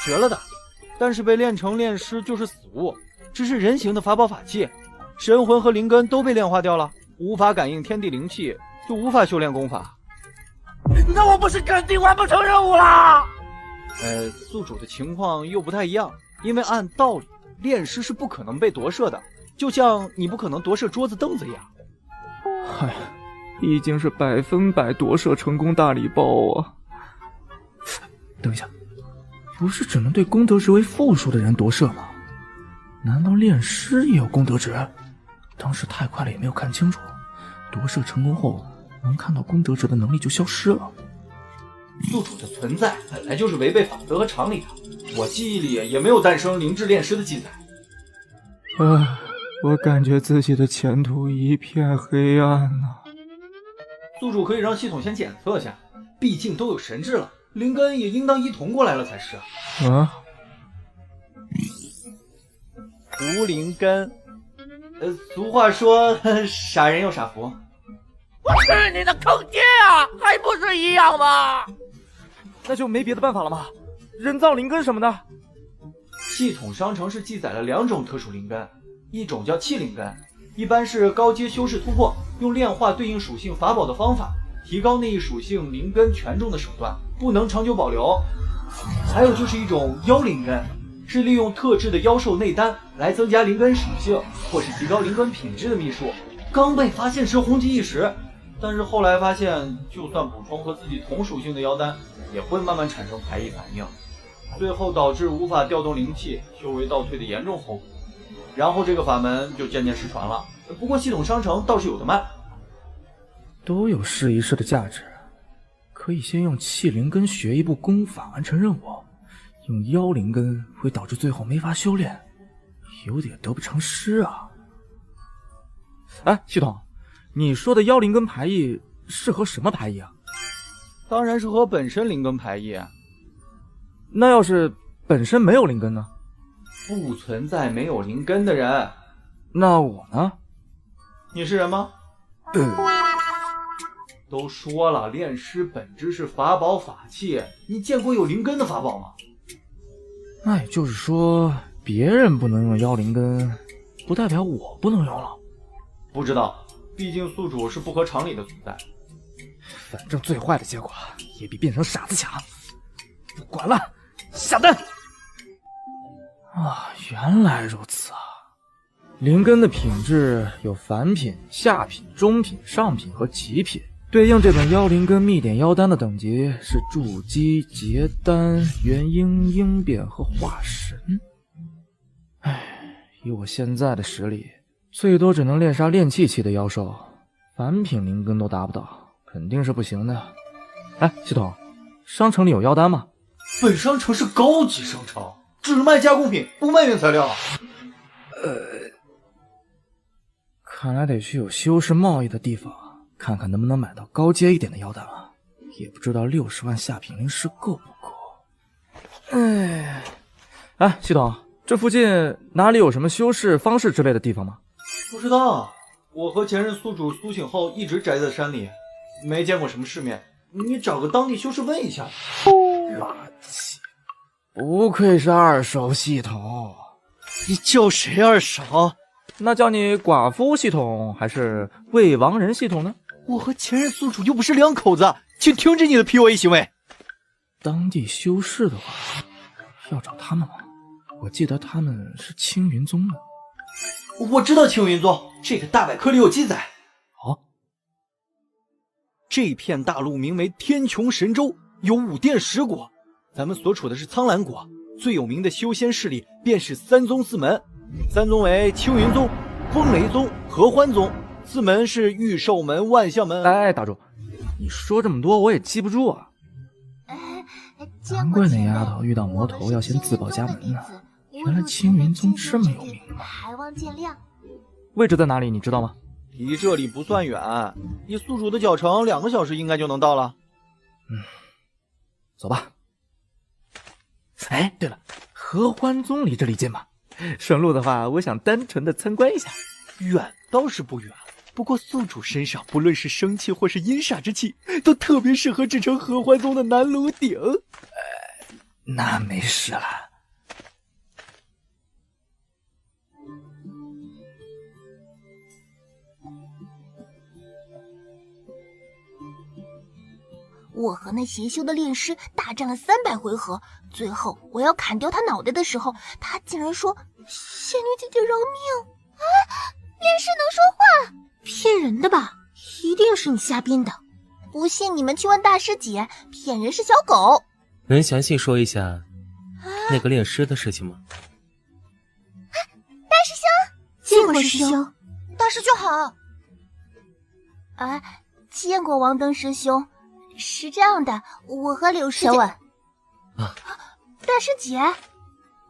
Speaker 9: 学了的，但是被炼成炼尸就是死物，只是人形的法宝法器，神魂和灵根都被炼化掉了，无法感应天地灵气，就无法修炼功法。
Speaker 6: 那我不是肯定完不成任务啦？
Speaker 9: 宿主的情况又不太一样，因为按道理炼尸是不可能被夺舍的，就像你不可能夺舍桌子凳子一样。
Speaker 3: 已经是100%夺舍成功大礼包啊！等一下，不是只能对功德值为负数的人夺舍吗？难道炼尸也有功德值？当时太快了，也没有看清楚。夺舍成功后，能看到功德值的能力就消失了。
Speaker 9: 宿主的存在本来就是违背法则和常理的，我记忆里也没有诞生灵智炼尸的记载。
Speaker 3: 我感觉自己的前途一片黑暗啊！
Speaker 9: 宿主可以让系统先检测下，毕竟都有神智了，灵根也应当一同过来了才是。无灵根，俗话说傻人有傻福。
Speaker 6: 我是你的坑爹啊，还不是一样吗？
Speaker 3: 那就没别的办法了吗？人造灵根什么的。
Speaker 9: 系统商城是记载了2种特殊灵根，一种叫气灵根，一般是高阶修士突破，用炼化对应属性法宝的方法，提高那一属性灵根权重的手段，不能长久保留。还有就是一种妖灵根，是利用特制的妖兽内丹来增加灵根属性，或是提高灵根品质的秘术。刚被发现时红极一时，但是后来发现，就算补充和自己同属性的妖丹，也会慢慢产生排异反应，最后导致无法调动灵气，修为倒退的严重后果。然后这个法门就渐渐失传了。不过系统商城倒是有的卖，
Speaker 3: 都有试一试的价值。可以先用气灵根学一部功法完成任务，用妖灵根会导致最后没法修炼，有点得不偿失啊。系统，你说的妖灵根排异是和什么排异啊？
Speaker 9: 当然是和本身灵根排异。
Speaker 3: 那要是本身没有灵根呢？
Speaker 9: 不存在没有灵根的人。
Speaker 3: 那我呢？
Speaker 9: 你是人吗？都说了，炼尸本质是法宝法器，你见过有灵根的法宝吗？
Speaker 3: 那也就是说，别人不能用妖灵根，不代表我不能用了。
Speaker 9: 不知道，毕竟宿主是不合常理的存在。
Speaker 3: 反正最坏的结果也比变成傻子强。不管了，下单。原来如此啊！灵根的品质有凡品、下品、中品、上品和极品，对应这本妖灵根秘典妖丹的等级是筑基、结丹、元婴、应变和化神。以我现在的实力，最多只能猎杀炼气期的妖兽，凡品灵根都达不到，肯定是不行的。系统，商城里有妖丹吗？
Speaker 9: 本商城是高级商城，只卖加工品，不卖原材料。
Speaker 3: 看来得去有修士贸易的地方，看看能不能买到高阶一点的妖丹了。也不知道60万下品灵石够不够。系统，这附近哪里有什么修士方士之类的地方吗？
Speaker 9: 不知道，我和前任宿主苏醒后一直宅在山里，没见过什么世面。你找个当地修士问一下。
Speaker 3: 垃圾，不愧是二手系统。
Speaker 9: 你叫谁二手？
Speaker 3: 那叫你寡妇系统还是未亡人系统呢？
Speaker 9: 我和前任宿主又不是两口子，请停止你的 PUA 行为。
Speaker 3: 当地修士的话，要找他们吗？我记得他们是青云宗的。
Speaker 9: 我知道青云宗，这个大百科里有记载。这片大陆名为天穹神州，有5殿10国。咱们所处的是苍兰国，最有名的修仙势力便是3宗4门。3宗为青云宗、风雷宗、合欢宗，4门是御兽门、万象门。
Speaker 3: 打住！你说这么多我也记不住啊。难怪那丫头遇到魔头要先自报家门呢。原来青云宗这么有名吗？
Speaker 10: 还望见谅。
Speaker 3: 位置在哪里？你知道吗？
Speaker 9: 离这里不算远，以宿主的脚程2个小时应该就能到了。
Speaker 3: 走吧。对了，合欢宗离这里近吗？顺路的话，我想单纯的参观一下。
Speaker 9: 远倒是不远，不过宿主身上不论是生气或是阴煞之气，都特别适合制成合欢宗的南炉鼎。
Speaker 3: 那没事了。
Speaker 10: 我和那邪修的炼尸大战了300回合，最后我要砍掉他脑袋的时候，他竟然说仙女姐姐饶命！炼尸能说话？骗人的吧？一定是你瞎编的。不信你们去问大师姐，骗人是小狗。
Speaker 12: 能详细说一下那个炼尸的事情吗？
Speaker 10: 大师兄，
Speaker 2: 见过师兄。
Speaker 10: 大师兄好。见过王登师兄。是这样的，我和柳师姐……
Speaker 7: 小婉
Speaker 10: 啊，大师姐，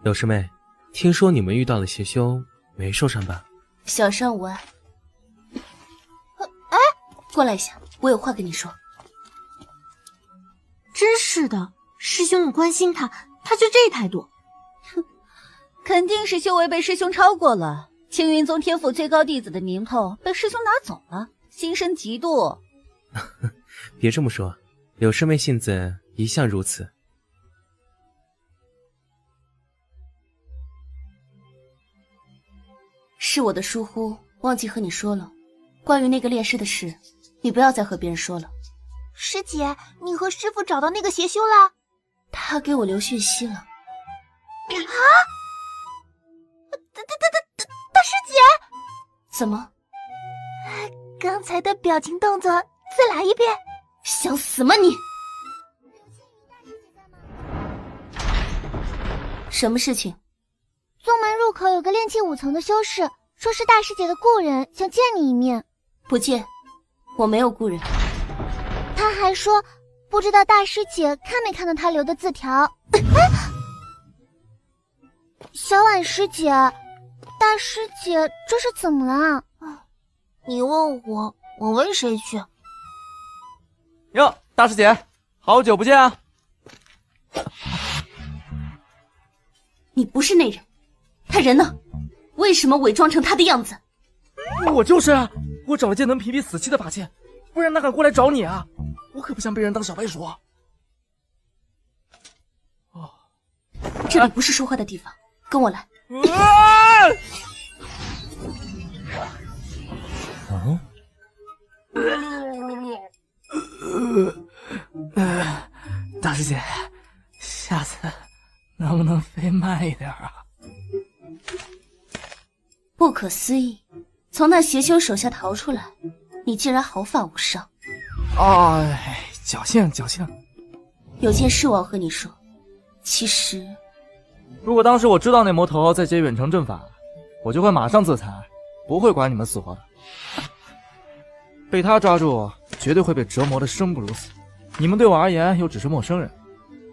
Speaker 12: 柳师妹，听说你们遇到了邪修，没受伤吧？
Speaker 7: 小伤无碍。过来一下，我有话跟你说。
Speaker 10: 真是的，师兄你关心他，他就这态度。
Speaker 13: 哼，肯定是修为被师兄超过了，青云宗天赋最高弟子的名头被师兄拿走了，心生嫉妒。
Speaker 12: 别这么说，柳师妹性子一向如此。
Speaker 7: 是我的疏忽，忘记和你说了。关于那个炼尸的事，你不要再和别人说了。
Speaker 10: 师姐，你和师父找到那个邪修了？
Speaker 7: 他给我留讯息了。
Speaker 10: 啊！大师姐，
Speaker 7: 怎么？
Speaker 10: 刚才的表情动作再来一遍。
Speaker 7: 想死吗你？什么事情？
Speaker 10: 宗门入口有个炼气5层的修士，说是大师姐的故人，想见你一面。
Speaker 7: 不见，我没有故人。
Speaker 10: 他还说，不知道大师姐看没看到他留的字条。小婉师姐，大师姐这是怎么了？你问我，我问谁去？
Speaker 9: 哟，大师姐，好久不见啊！
Speaker 7: 你不是那人，他人呢？为什么伪装成他的样子？
Speaker 3: 我就是啊，我找了件能屏蔽死气的法器，不然哪敢过来找你啊？我可不想被人当小白鼠。
Speaker 7: 哦，这里不是说话的地方，跟我来。
Speaker 3: 大师姐，下次能不能飞慢一点啊？
Speaker 7: 不可思议，从那邪修手下逃出来，你竟然毫发无伤。
Speaker 3: 哎，侥幸侥幸。
Speaker 7: 有件事我要和你说，其实……
Speaker 3: 如果当时我知道那魔头在接远程阵法，我就会马上自裁，不会管你们死活的。被他抓住，绝对会被折磨的生不如死。你们对我而言又只是陌生人，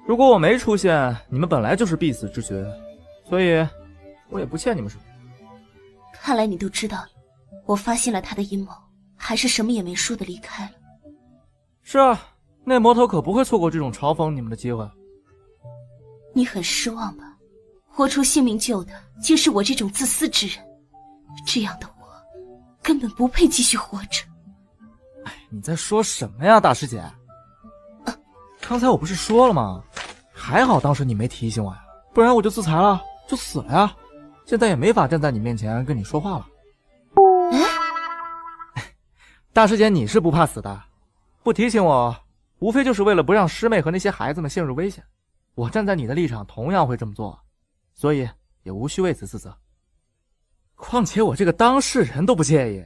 Speaker 3: 如果我没出现，你们本来就是必死之绝，所以我也不欠你们什么。
Speaker 7: 看来你都知道了，我发现了他的阴谋，还是什么也没说的离开了。
Speaker 3: 是啊，那魔头可不会错过这种嘲讽你们的机会。
Speaker 7: 你很失望吧？豁出性命救的竟是我这种自私之人，这样的我根本不配继续活着。
Speaker 3: 哎，你在说什么呀，大师姐？刚才我不是说了吗？还好当时你没提醒我呀，不然我就自裁了，就死了呀。现在也没法站在你面前跟你说话了。大师姐，你是不怕死的，不提醒我，无非就是为了不让师妹和那些孩子们陷入危险。我站在你的立场，同样会这么做，所以也无需为此自责。况且我这个当事人都不介意，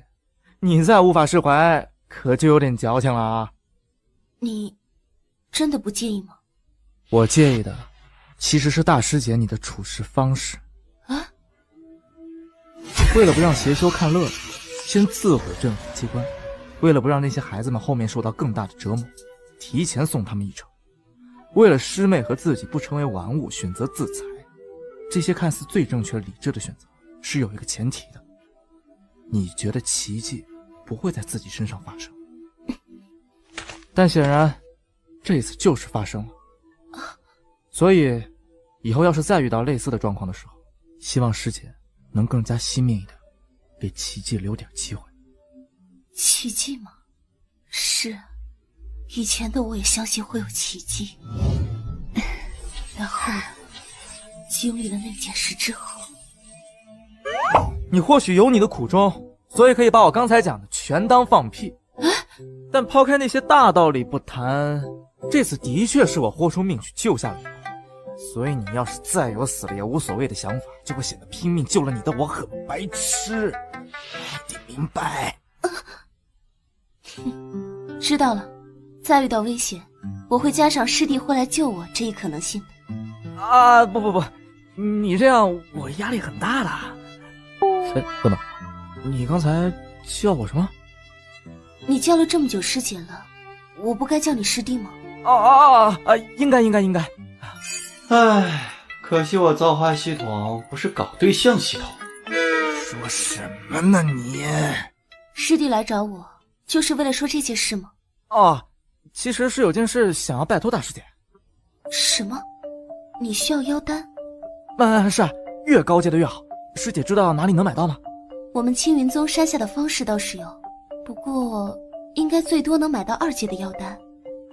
Speaker 3: 你再无法释怀，可就有点矫情了啊。
Speaker 7: 你真的不介意吗？
Speaker 3: 我介意的其实是大师姐你的处事方式
Speaker 7: 啊！
Speaker 3: 为了不让邪修看乐子，先自毁阵法机关；为了不让那些孩子们后面受到更大的折磨，提前送他们一程；为了师妹和自己不成为玩物，选择自裁。这些看似最正确理智的选择，是有一个前提的：你觉得奇迹不会在自己身上发生。但显然这次就是发生了，所以以后要是再遇到类似的状况的时候，希望师姐能更加惜命一点，给奇迹留点机会。
Speaker 7: 奇迹吗？是，以前的我也相信会有奇迹，然后经历了那件事之后，
Speaker 3: 你或许有你的苦衷，所以可以把我刚才讲的全当放屁。但抛开那些大道理不谈，这次的确是我豁出命去救下了你，所以你要是再有死了也无所谓的想法，就会显得拼命救了你的我很白痴，你得明白。
Speaker 7: 知道了，再遇到危险，我会加上师弟会来救我这一可能性。
Speaker 3: 啊，不，你这样我压力很大的。哎，等等，你刚才叫我什么？
Speaker 7: 你叫了这么久师姐了，我不该叫你师弟吗？
Speaker 3: 应该。
Speaker 9: 唉，可惜我造化系统不是搞对象系统。
Speaker 3: 说什么呢你？
Speaker 7: 师弟来找我，就是为了说这件事吗？
Speaker 3: 哦，其实是有件事想要拜托大师姐。
Speaker 7: 什么？你需要妖丹？
Speaker 3: 是，越高阶的越好。师姐知道哪里能买到吗？
Speaker 7: 我们青云宗山下的方士倒是有，不过应该最多能买到2阶的妖丹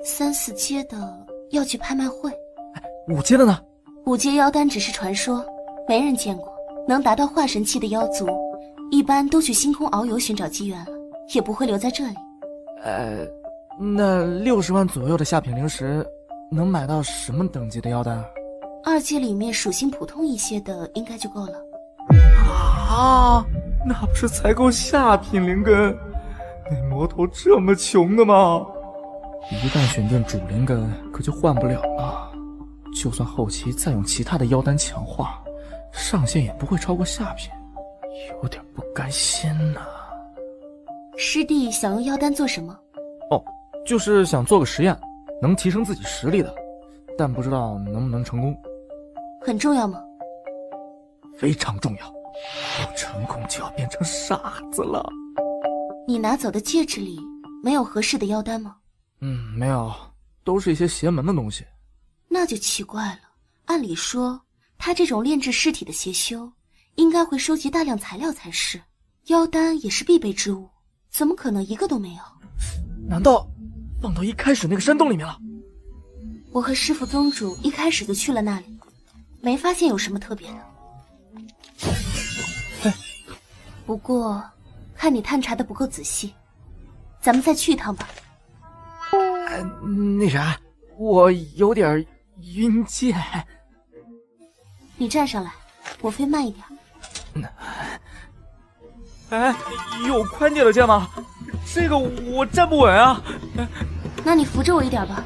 Speaker 7: ，3、4阶的要去拍卖会。
Speaker 3: 5阶的呢
Speaker 7: ？5阶妖丹只是传说，没人见过。能达到化神期的妖族，一般都去星空遨游寻找机缘了，也不会留在这里。
Speaker 3: 那60万左右的下品灵石，能买到什么等级的妖丹
Speaker 7: ？2阶里面属性普通一些的应该就够了。
Speaker 3: 啊，那不是才够下品灵根？那魔头这么穷的吗？一旦选中主灵根，可就换不了了。就算后期再用其他的妖丹强化，上限也不会超过下品，有点不甘心呐。
Speaker 7: 师弟想用妖丹做什么？
Speaker 3: 就是想做个实验，能提升自己实力的，但不知道能不能成功。
Speaker 7: 很重要吗？
Speaker 3: 非常重要，不成功就要变成傻子了。
Speaker 7: 你拿走的戒指里没有合适的妖丹吗？
Speaker 3: 没有，都是一些邪门的东西。
Speaker 7: 那就奇怪了，按理说他这种炼制尸体的邪修应该会收集大量材料才是，妖丹也是必备之物，怎么可能一个都没有？
Speaker 3: 难道放到一开始那个山洞里面了？
Speaker 7: 我和师父宗主一开始就去了那里，没发现有什么特别的。不过看你探查的不够仔细，咱们再去一趟吧。
Speaker 3: 那啥，我有点晕剑。
Speaker 7: 你站上来，我飞慢一点。
Speaker 3: 有宽点的剑吗？这个我站不稳啊。
Speaker 7: 那你扶着我一点吧。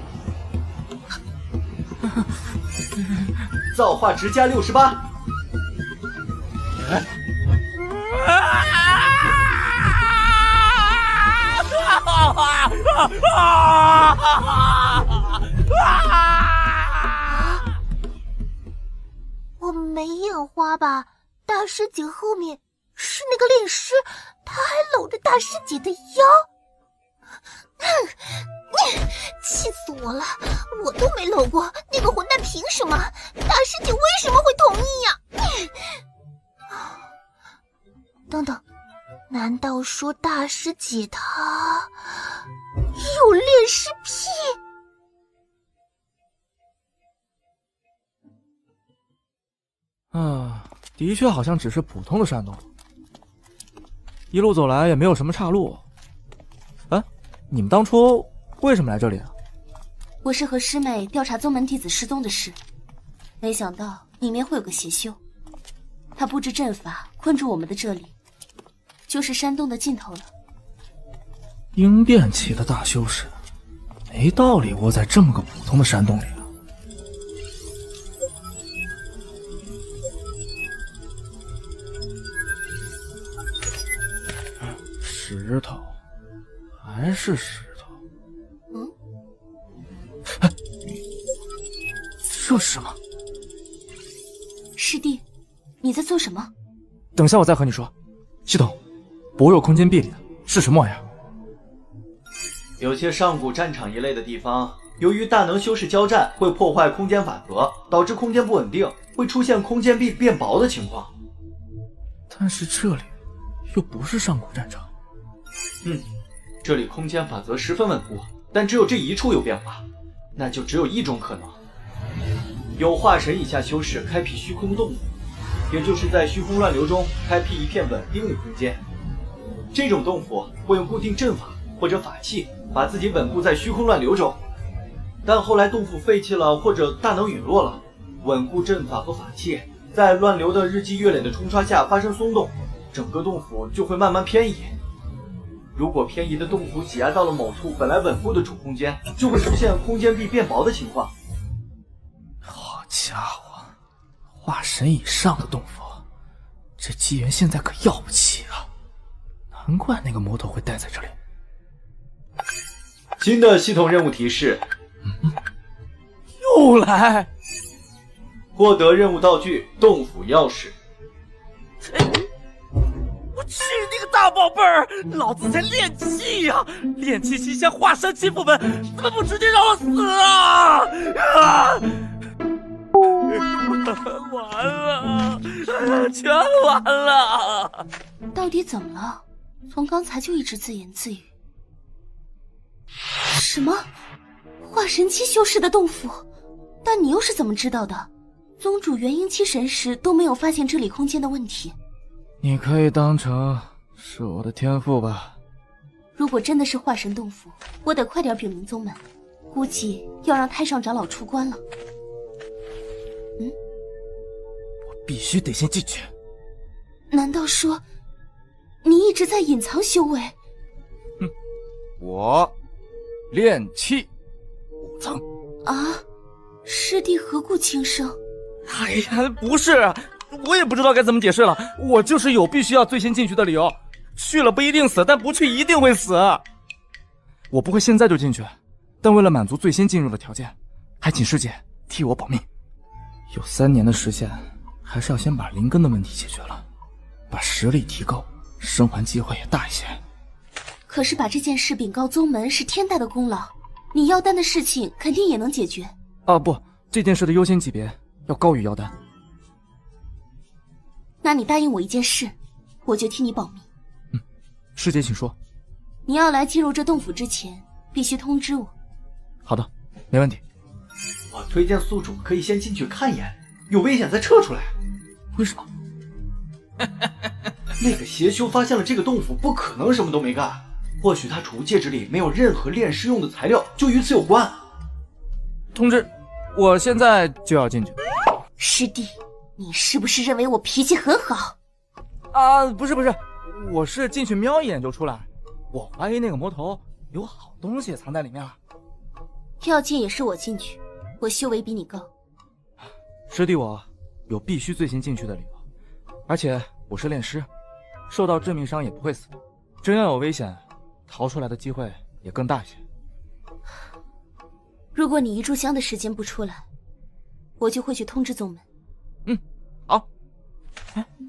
Speaker 9: 造化值加68。
Speaker 10: 我没眼花吧？大师姐后面是那个炼师，他还搂着大师姐的腰。气死我了！我都没搂过，那个混蛋凭什么？大师姐为什么会同意呀？等等，难道说大师姐她有炼尸癖？
Speaker 3: 的确好像只是普通的山洞，一路走来也没有什么岔路。你们当初为什么来这里啊？
Speaker 7: 我是和师妹调查宗门弟子失踪的事，没想到里面会有个邪修，他布置阵法困住我们的这里，就是山洞的尽头了。
Speaker 3: 鹰变期的大修士，没道理窝在这么个普通的山洞里啊。石头，还是石头。这是什么？
Speaker 7: 师弟，你在做什么？
Speaker 3: 等下我再和你说。系统，薄弱空间壁里的是什么玩意儿？
Speaker 9: 有些上古战场一类的地方，由于大能修士交战会破坏空间法则，导致空间不稳定，会出现空间壁变薄的情况。
Speaker 3: 但是这里又不是上古战场。
Speaker 9: 这里空间法则十分稳固，但只有这一处有变化，那就只有一种可能：有化神以下修士开辟虚空洞府，也就是在虚空乱流中开辟一片稳定的空间。这种洞府会用固定阵法或者法器把自己稳固在虚空乱流中，但后来洞府废弃了或者大能陨落了，稳固阵法和法器在乱流的日积月累的冲刷下发生松动，整个洞府就会慢慢偏移。如果偏移的洞府挤压到了某处本来稳固的主空间，就会出现空间壁变薄的情况。
Speaker 3: 好家伙，化神以上的洞府，这机缘现在可要不起啊！难怪那个魔头会待在这里。
Speaker 9: 新的系统任务提示，
Speaker 3: 又来！
Speaker 9: 获得任务道具洞府钥匙。
Speaker 6: 我去你个大宝贝儿！老子在练气呀、练气期间化神欺负们，怎么不直接让我死啊！完了，全完了！
Speaker 7: 到底怎么了？从刚才就一直自言自语。什么？化神期修士的洞府？但你又是怎么知道的？宗主元婴期神时都没有发现这里空间的问题。
Speaker 3: 你可以当成是我的天赋吧。
Speaker 7: 如果真的是化神洞府，我得快点禀明宗门，估计要让太上长老出关了。
Speaker 3: 我必须得先进去。
Speaker 7: 难道说你一直在隐藏修为？
Speaker 3: 我练气5层
Speaker 7: 啊！师弟何故轻生？
Speaker 6: 哎呀，不是，我也不知道该怎么解释了。我就是有必须要最先进去的理由，去了不一定死，但不去一定会死。
Speaker 3: 我不会现在就进去，但为了满足最先进入的条件，还请师姐替我保命。有3年的时限，还是要先把灵根的问题解决了，把实力提高，生还机会也大一些。
Speaker 7: 可是把这件事禀告宗门是天大的功劳，你妖丹的事情肯定也能解决。
Speaker 3: 不，这件事的优先级别要高于妖丹。
Speaker 7: 那你答应我一件事，我就替你保密。
Speaker 3: 师姐请说。
Speaker 7: 你要来进入这洞府之前，必须通知我。
Speaker 3: 好的，没问题。
Speaker 9: 我推荐宿主可以先进去看一眼，有危险再撤出来。
Speaker 3: 为什么？
Speaker 9: 那个邪修发现了这个洞府，不可能什么都没干。或许他储物戒指里没有任何炼尸用的材料，就与此有关。
Speaker 3: 通知，我现在就要进去。
Speaker 7: 师弟，你是不是认为我脾气很好？
Speaker 3: 不是，我是进去瞄一眼就出来。我怀疑那个魔头有好东西藏在里面了。
Speaker 7: 要进也是我进去，我修为比你高。
Speaker 3: 师弟，我有必须最先进去的理由，而且我是炼尸，受到致命伤也不会死。真要有危险，逃出来的机会也更大一些。
Speaker 7: 如果你一炷香的时间不出来，我就会去通知宗门。
Speaker 3: 好。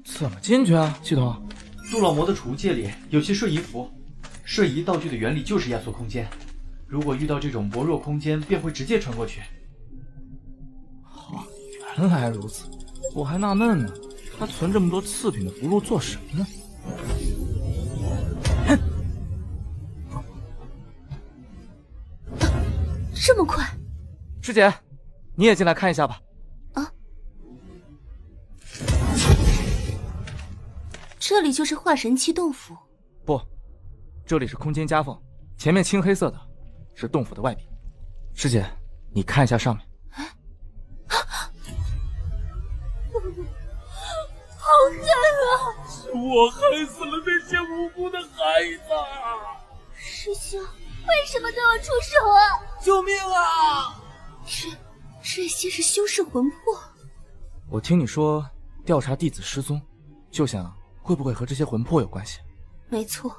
Speaker 3: 怎么进去啊，系统？
Speaker 9: 杜老魔的储物戒里有些瞬移符，瞬移道具的原理就是压缩空间，如果遇到这种薄弱空间，便会直接穿过去。
Speaker 3: 原来如此，我还纳闷呢，他存这么多次品的符箓做什么呢？
Speaker 7: 这么快？
Speaker 3: 师姐，你也进来看一下吧。
Speaker 7: 这里就是化神期洞府？
Speaker 3: 不，这里是空间夹缝，前面青黑色的是洞府的外壁。师姐，你看一下上面。
Speaker 10: 好狠啊！
Speaker 6: 是我害死了那些无辜的孩子。
Speaker 10: 师兄，为什么对我出手啊？
Speaker 6: 救命啊！
Speaker 7: 这些是修士魂魄。
Speaker 3: 我听你说调查弟子失踪，就想会不会和这些魂魄有关系？
Speaker 7: 没错，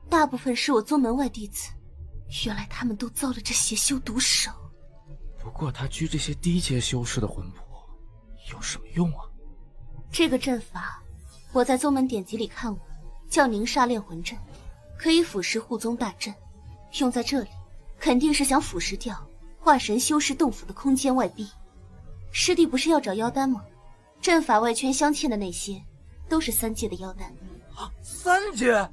Speaker 7: 大部分是我宗门外弟子，原来他们都遭了这邪修毒手。
Speaker 3: 不过他拘这些低阶修士的魂魄有什么用啊？
Speaker 7: 这个阵法我在宗门典籍里看过，叫凝煞炼魂阵，可以腐蚀护宗大阵，用在这里肯定是想腐蚀掉化神修士洞府的空间外壁。师弟不是要找妖丹吗？阵法外圈镶嵌的那些都是3阶的妖丹。
Speaker 6: 3阶？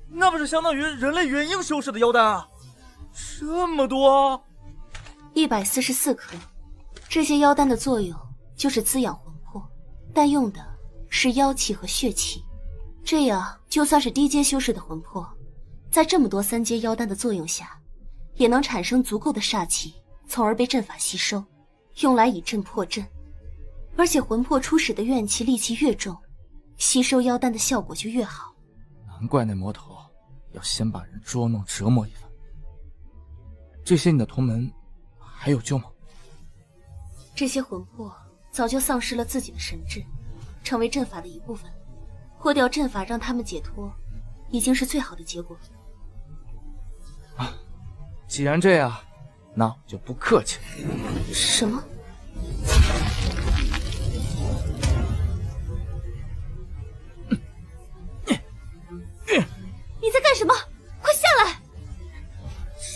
Speaker 6: 那不是相当于人类元婴修士的妖丹啊？这么多
Speaker 7: ！144颗，这些妖丹的作用就是滋养魂魄，但用的是妖气和血气，这样就算是低阶修士的魂魄，在这么多3阶妖丹的作用下，也能产生足够的煞气，从而被阵法吸收，用来以阵破阵。而且魂魄初始的怨气戾气越重，吸收妖丹的效果就越好。
Speaker 3: 难怪那魔头要先把人捉弄折磨一番。这些你的同门还有救吗？
Speaker 7: 这些魂魄早就丧失了自己的神智，成为阵法的一部分。破掉阵法让他们解脱，已经是最好的结果。
Speaker 3: 既然这样，那我就不客气了。
Speaker 7: 什么？你在干什么？快下来！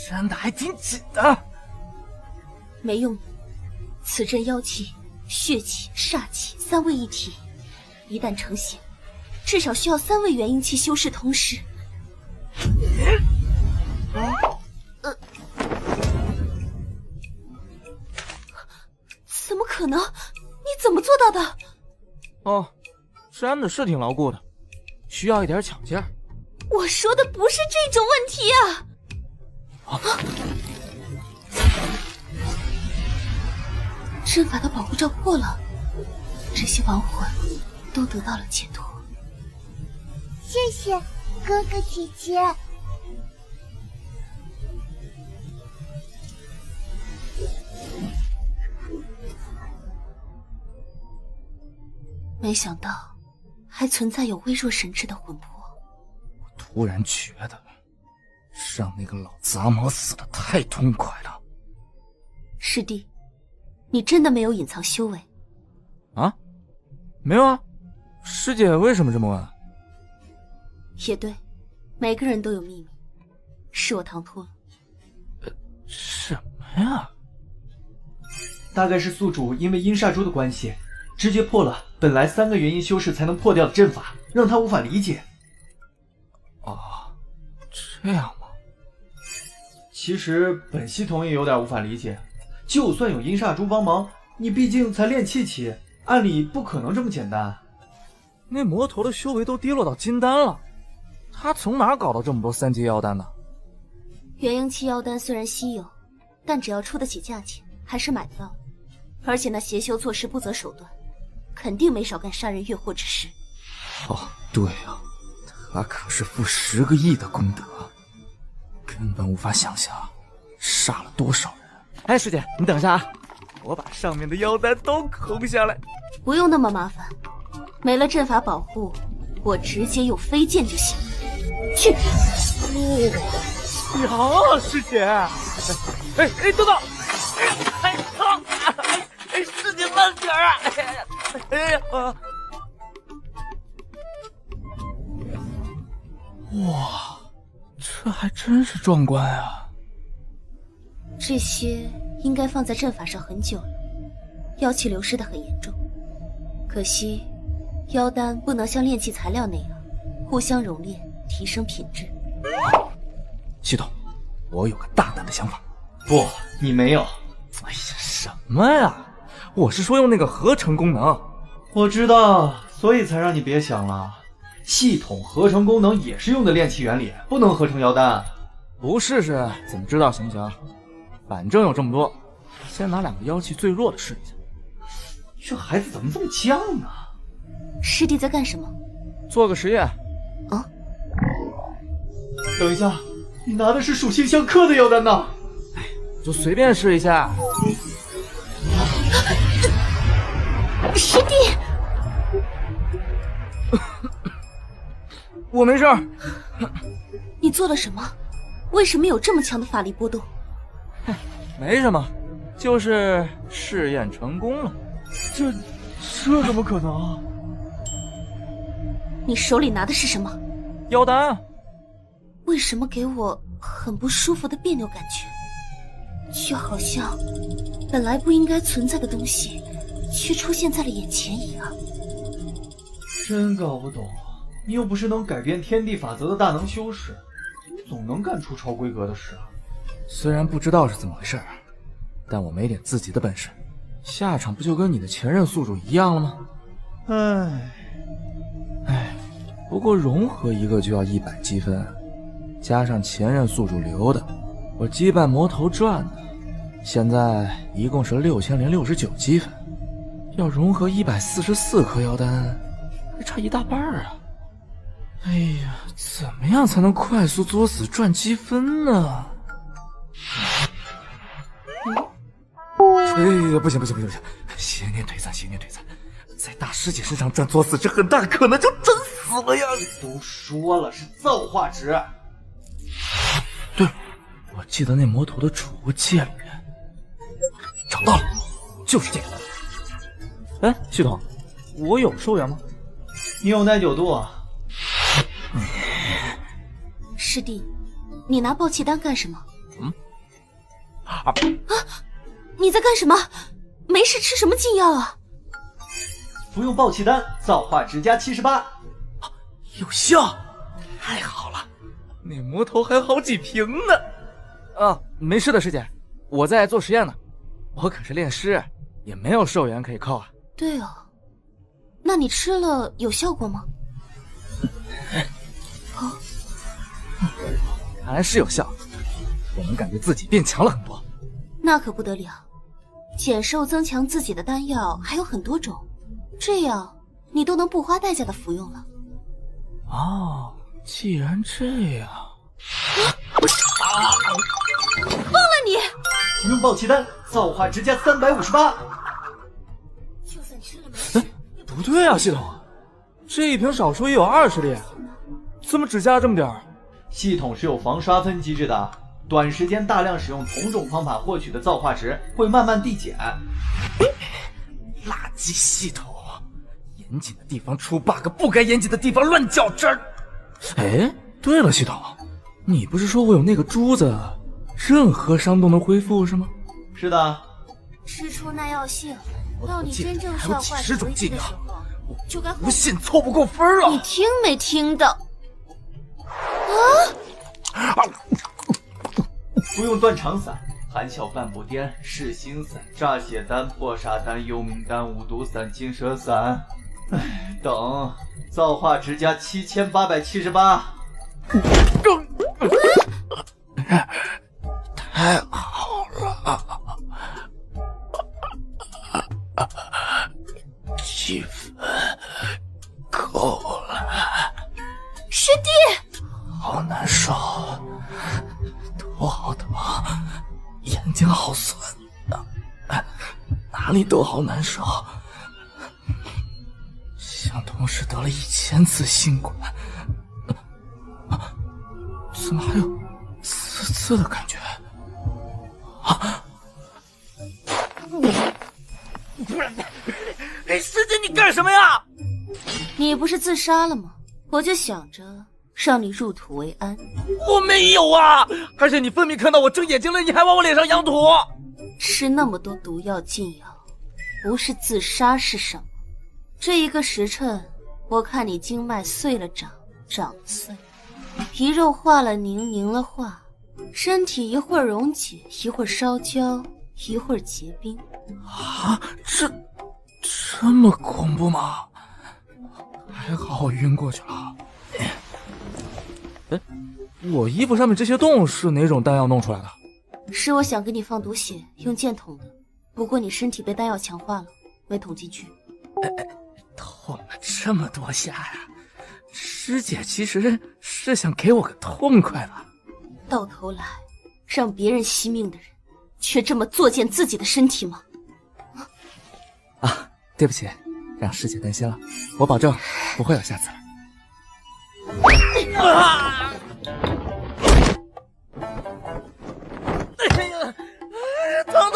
Speaker 3: 粘的还挺紧的。
Speaker 7: 没用的，此阵妖气、血气、煞气三位一体，一旦成型，至少需要3位元婴期修士同时。怎么可能？你怎么做到的？
Speaker 3: 哦，粘的是挺牢固的，需要一点强劲儿。
Speaker 7: 我说的不是这种问题啊！阵法的保护罩破了，这些亡魂都得到了解脱。
Speaker 10: 谢谢哥哥姐姐。
Speaker 7: 没想到还存在有微弱神智的魂魄。
Speaker 3: 我突然觉得让那个老杂毛死得太痛快了。
Speaker 7: 师弟，你真的没有隐藏修为？
Speaker 3: 啊？没有啊。师姐为什么这么问？
Speaker 7: 也对，每个人都有秘密，是我唐突了。
Speaker 3: 什么呀？
Speaker 9: 大概是宿主因为阴煞珠的关系，直接破了本来3个元婴修士才能破掉的阵法，让他无法理解。
Speaker 3: 哦，这样吗？
Speaker 9: 其实本系统也有点无法理解，就算有阴煞珠帮忙，你毕竟才炼气期，按理不可能这么简单。
Speaker 3: 那魔头的修为都跌落到金丹了，他从哪搞到这么多3阶妖丹呢？
Speaker 7: 元婴期妖丹虽然稀有，但只要出得起价钱，还是买得到。而且那邪修做事不择手段，肯定没少干杀人越货之事。
Speaker 3: 哦，对啊，他可是负10个亿的功德，根本无法想象杀了多少人。哎，师姐，你等一下啊，我把上面的妖丹都空下来。
Speaker 7: 不用那么麻烦，没了阵法保护，我直接用飞剑就行。去！
Speaker 3: 你好啊，师姐。哎，等等！
Speaker 6: 哎，疼！哎，师姐慢点啊！哎呀！
Speaker 3: 哇，这还真是壮观啊！
Speaker 7: 这些应该放在阵法上很久了，妖气流失的很严重。可惜，妖丹不能像炼器材料那样互相熔炼，提升品质。
Speaker 3: 系统，我有个大胆的想法。
Speaker 9: 不，你没有。
Speaker 3: 哎呀，什么呀？我是说用那个合成功能。
Speaker 9: 我知道，所以才让你别想了。系统合成功能也是用的炼气原理，不能合成妖丹。
Speaker 3: 不试试怎么知道行不行？反正有这么多，先拿2个妖气最弱的试一下。
Speaker 9: 这孩子怎么这么犟呢？
Speaker 7: 师弟在干什么？
Speaker 3: 做个实验。
Speaker 7: 啊？
Speaker 9: 等一下，你拿的是属性相克的妖丹呢？
Speaker 3: 就随便试一下。
Speaker 7: 师弟，
Speaker 3: 我没事儿。
Speaker 7: 你做了什么？为什么有这么强的法力波动？
Speaker 3: 没什么，就是试验成功了。
Speaker 9: 这怎么可能？
Speaker 7: 你手里拿的是什么？
Speaker 3: 妖丹。
Speaker 7: 为什么给我很不舒服的别扭感觉？就好像本来不应该存在的东西，却出现在了眼前一样。
Speaker 9: 真搞不懂，你又不是能改变天地法则的大能修士，总能干出超规格的事啊！
Speaker 3: 虽然不知道是怎么回事，但我没点自己的本事，下场不就跟你的前任宿主一样了吗？哎，不过融合一个就要100积分，加上前任宿主留的，我击败魔头赚的，现在一共是6069积分，要融合144颗妖丹，还差一大半啊！哎呀，怎么样才能快速作死赚积分呢？哎呀，不行，邪念退散，在大师姐身上赚作死，这很大可能就真死了呀！
Speaker 9: 都说了是造化值。
Speaker 3: 对了，我记得那魔头的储物戒里面找到了，就是这个。哎，系统，我有寿元吗？
Speaker 9: 你有耐久度啊。
Speaker 7: 师弟，你拿爆气丹干什么？你在干什么？没事吃什么禁药啊？
Speaker 9: 服用爆气丹，造化值加78。
Speaker 3: 有效！太好了，那魔头还有好几瓶呢。啊，没事的，师姐，我在做实验呢。我可是炼师，也没有寿元可以扣啊。
Speaker 7: 对哦，那你吃了有效果吗？
Speaker 3: 看来是有效，我能感觉自己变强了很多。
Speaker 7: 那可不得了，减寿增强自己的丹药还有很多种，这样你都能不花代价的服用了。
Speaker 3: 哦，既然这样，
Speaker 7: 忘了你！
Speaker 9: 服用爆气丹，造化值加358。
Speaker 10: 就算吃了没事。
Speaker 3: 不对啊，系统，这一瓶少说也有20粒，怎么只加了这么点儿？
Speaker 9: 系统是有防刷分机制的，短时间大量使用同种方法获取的造化值会慢慢递减。
Speaker 3: 垃圾系统，严谨的地方出 bug， 不该严谨的地方乱较真儿。哎，对了，系统，你不是说我有那个珠子，任何伤都能恢复是吗？
Speaker 9: 是的。
Speaker 10: 吃出耐药性，到你真正需要化解危机的时候，就该
Speaker 3: 无限凑不够分了。
Speaker 7: 你听没听到？
Speaker 9: 服用断肠散、含笑半步癫、噬心散、炸血丹、破煞丹、幽冥丹、五毒散、金蛇散等，造化值加7878。
Speaker 3: 太好了，积分够了。
Speaker 7: 师弟，
Speaker 3: 好难受，头好疼，眼睛好酸，哪里都好难受，像同时得了1000次新冠，怎么还有刺刺的感觉？哎，师姐，你干什么呀？
Speaker 7: 你不是自杀了吗？我就想着让你入土为安。
Speaker 3: 我没有啊，而且你分明看到我睁眼睛了，你还往我脸上扬土。
Speaker 7: 吃那么多毒药禁药，不是自杀是什么？这一个时辰，我看你经脉碎了长，长了碎，皮肉化了凝，凝了化，身体一会儿溶解，一会儿烧焦，一会儿结冰。
Speaker 3: 啊，这么恐怖吗？还好我晕过去了。哎，我衣服上面这些洞是哪种丹药弄出来的？
Speaker 7: 是我想给你放毒血，用剑捅的。不过你身体被丹药强化了，没捅进去。
Speaker 3: 捅了这么多下呀！师姐其实是想给我个痛快吧？
Speaker 7: 到头来，让别人惜命的人，却这么作践自己的身体吗？
Speaker 3: 啊，对不起，让师姐担心了，我保证不会有下次了。哎呀，疼！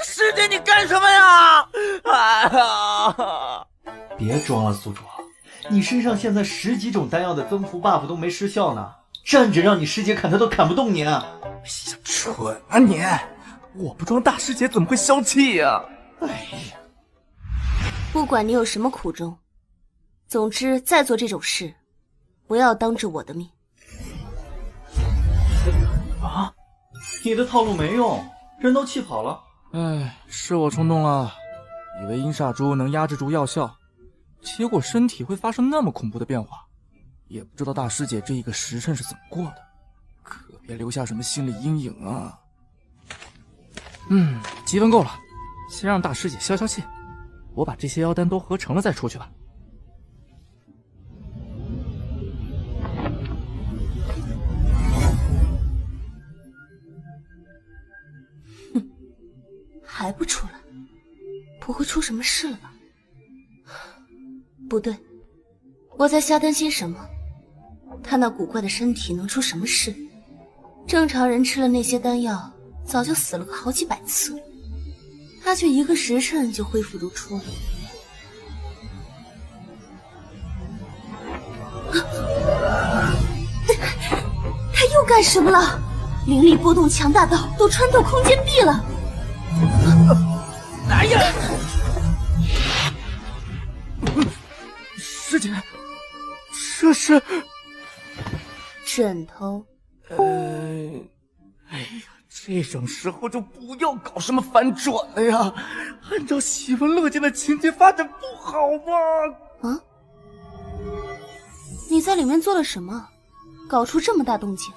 Speaker 3: 师姐，你干什么呀？哎呀！
Speaker 9: 别装了，苏卓，你身上现在10几种丹药的增幅 buff 都没失效呢，站着让你师姐砍他都砍不动你啊！
Speaker 3: 蠢啊你！我不装大师姐怎么会消气呀？
Speaker 9: 哎呀！
Speaker 7: 不管你有什么苦衷，总之再做这种事，不要当着我的面。
Speaker 9: 啊！你的套路没用，人都气跑了。
Speaker 3: 哎，是我冲动了，以为阴煞珠能压制住药效，结果身体会发生那么恐怖的变化，也不知道大师姐这一个时辰是怎么过的，可别留下什么心理阴影啊。积分够了，先让大师姐消消气，我把这些妖丹都合成了再出去吧。
Speaker 7: 还不出来？不会出什么事了吧？不对，我在瞎担心什么？他那古怪的身体能出什么事？正常人吃了那些丹药，早就死了个好几百次，他却1个时辰就恢复如初了。他又干什么了？灵力波动强大到都穿透空间壁了！
Speaker 6: 哎呀！师姐，这是
Speaker 7: 枕头。
Speaker 6: 哎呀，这种时候就不要搞什么反转了呀！按照喜闻乐见的情节发展不好吗？
Speaker 7: 啊？你在里面做了什么？搞出这么大动静？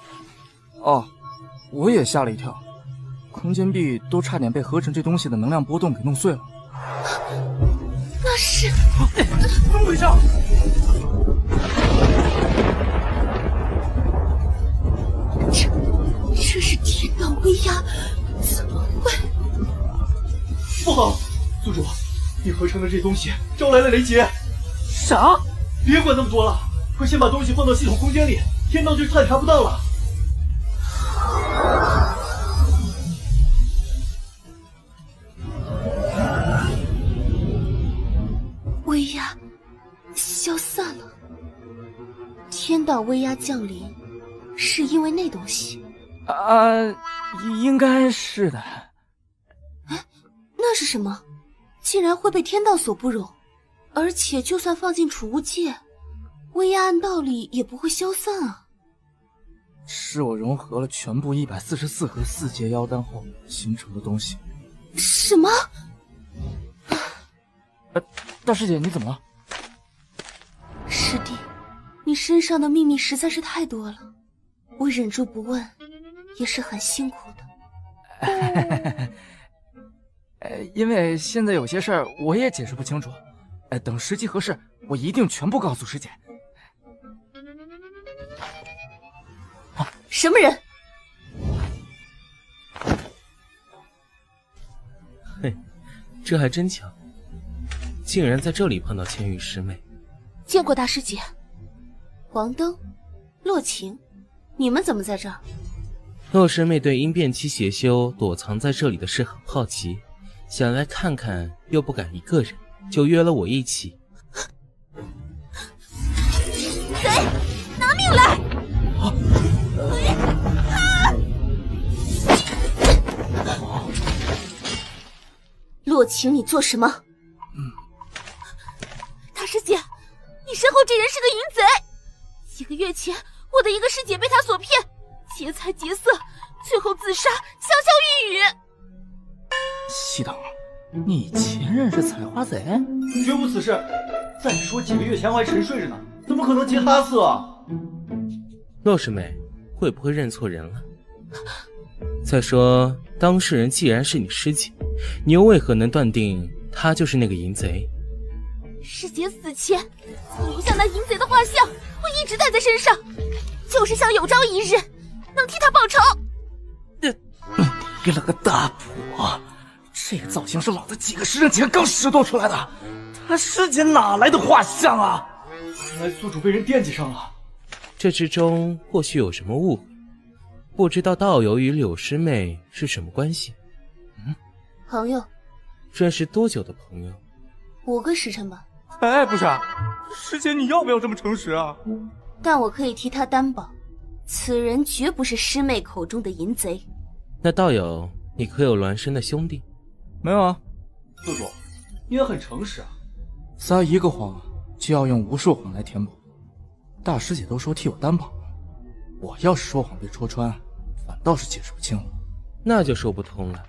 Speaker 3: 哦，我也吓了一跳，空间壁都差点被合成这东西的能量波动给弄碎了。
Speaker 7: 那是
Speaker 6: 怎么回事？
Speaker 7: 这是天道威压，怎么会？
Speaker 9: 不好，宿主，你合成的这东西招来了雷劫。
Speaker 6: 啥？
Speaker 9: 别管那么多了，快先把东西放到系统空间里，天道就探查不到了。
Speaker 7: 威压消散了，天道威压降临，是因为那东西？
Speaker 3: 应该是的。
Speaker 7: 哎，那是什么？竟然会被天道所不容，而且就算放进储物界，威压按道理也不会消散啊。
Speaker 3: 是我融合了全部144盒4阶妖丹后形成的东西。
Speaker 7: 什么？
Speaker 3: 大师姐，你怎么了？
Speaker 7: 师弟，你身上的秘密实在是太多了，我忍住不问，也是很辛苦的。
Speaker 3: 因为现在有些事儿我也解释不清楚，等时机合适，我一定全部告诉师姐。
Speaker 7: 什么人？
Speaker 12: 嘿，这还真巧，竟然在这里碰到千羽师妹。
Speaker 7: 见过大师姐。黄灯、洛晴，你们怎么在这儿？
Speaker 12: 洛师妹对阴变期邪修躲藏在这里的事很好奇，想来看看，又不敢一个人，就约了我一起。
Speaker 10: 贼，拿命来！
Speaker 7: 洛晴，你做什么？
Speaker 10: 大师姐，你身后这人是个淫贼。几个月前，我的一个师姐被他所骗，劫财劫色，最后自杀，香消玉殒。
Speaker 3: 西等，你前任是采花贼？
Speaker 9: 绝无此事。再说几个月前我还沉睡着呢，怎么可能劫他色啊？
Speaker 12: 洛师妹会不会认错人了？再说，当事人既然是你师姐，你又为何能断定他就是那个淫贼？
Speaker 10: 师姐死前留下那淫贼的画像，我一直带在身上，就是想有朝一日能替他报仇。
Speaker 3: 你了个大婆！这个造型是老子几个时辰前刚拾掇出来的，他师姐哪来的画像啊？
Speaker 9: 原来宿主被人惦记上了。
Speaker 12: 这之中或许有什么误会，不知道道友与柳师妹是什么关系？
Speaker 7: 朋友。
Speaker 12: 认识多久的朋友
Speaker 7: ？5个时辰吧。
Speaker 3: 哎，不是，师姐你要不要这么诚实啊？
Speaker 7: 但我可以替他担保，此人绝不是师妹口中的淫贼。
Speaker 12: 那道友，你可有孪生的兄弟？
Speaker 3: 没有啊。
Speaker 9: 宿主，你也很诚实啊。
Speaker 3: 撒一个谎就要用无数谎来填补。大师姐都说替我担保，我要是说谎被戳穿，反倒是解释不清了。
Speaker 12: 那就说不通了，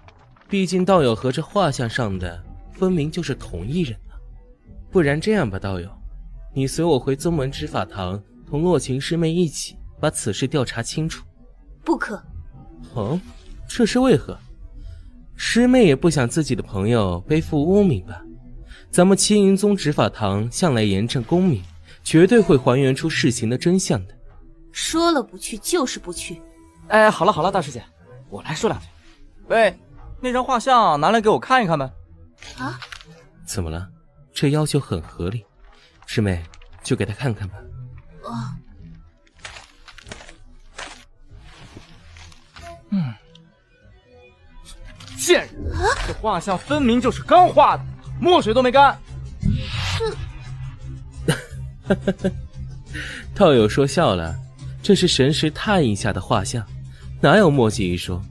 Speaker 12: 毕竟道友和这画像上的分明就是同一人啊。不然这样吧，道友，你随我回宗门执法堂，同洛晴师妹一起把此事调查清楚。
Speaker 7: 不可。
Speaker 12: 哦，这是为何？师妹也不想自己的朋友背负污名吧？咱们青云宗执法堂向来严正公明，绝对会还原出事情的真相的。
Speaker 7: 说了不去就是不去。
Speaker 3: 哎，好了好了，大师姐，我来说两句。喂，
Speaker 9: 那张画像拿来给我看一看呗。
Speaker 7: 啊？
Speaker 12: 怎么了？这要求很合理，师妹就给他看看吧。
Speaker 9: 贱人！这画像分明就是刚画的，墨水都没干。
Speaker 12: 道友说笑了，这是神识拓印下的画像，哪有墨迹一说？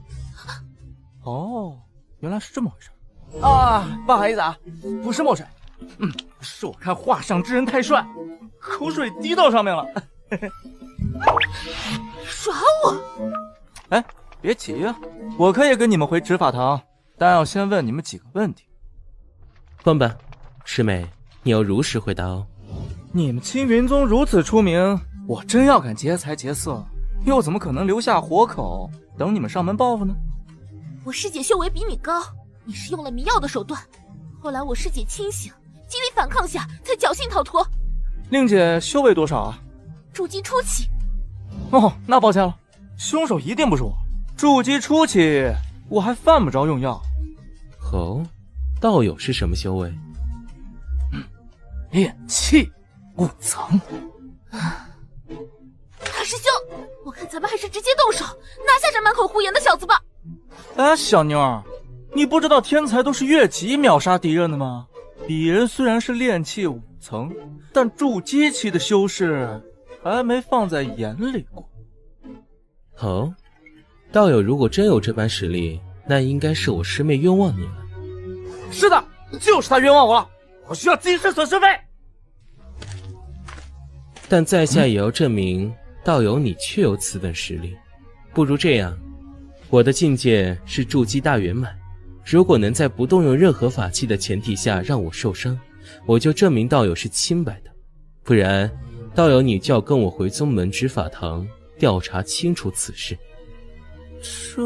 Speaker 9: 哦，原来是这么回事啊！不好意思啊，不是墨水，是我看画上之人太帅，口水滴到上面了。
Speaker 10: 耍我！
Speaker 9: 哎，别急啊，我可以跟你们回执法堂，但要先问你们几个问题。
Speaker 12: 问吧，师妹，你要如实回答哦。
Speaker 9: 你们青云宗如此出名，我真要敢劫财劫色，又怎么可能留下活口等你们上门报复呢？
Speaker 10: 我师姐修为比你高，你是用了迷药的手段，后来我师姐清醒，极力反抗下才侥幸逃脱。
Speaker 9: 令姐修为多少啊？
Speaker 10: 筑基初期。
Speaker 9: 哦，那抱歉了，凶手一定不是我。筑基初期，我还犯不着用药。
Speaker 12: 哦，道友是什么修为？
Speaker 9: 炼气5层。
Speaker 10: 大师兄，我看咱们还是直接动手，拿下这满口胡言的小子吧。
Speaker 9: 哎，小妞儿，你不知道天才都是越级秒杀敌人的吗？鄙人虽然是炼气5层，但筑基期的修士还没放在眼里过。
Speaker 12: 哦，道友如果真有这般实力，那应该是我师妹冤枉你了。
Speaker 9: 是的，就是他冤枉我了，我需要精神损失费。
Speaker 12: 但在下也要证明道友你确有此等实力。不如这样，我的境界是筑基大圆满，如果能在不动用任何法器的前提下让我受伤，我就证明道友是清白的。不然，道友你就要跟我回宗门执法堂调查清楚此事。
Speaker 9: 这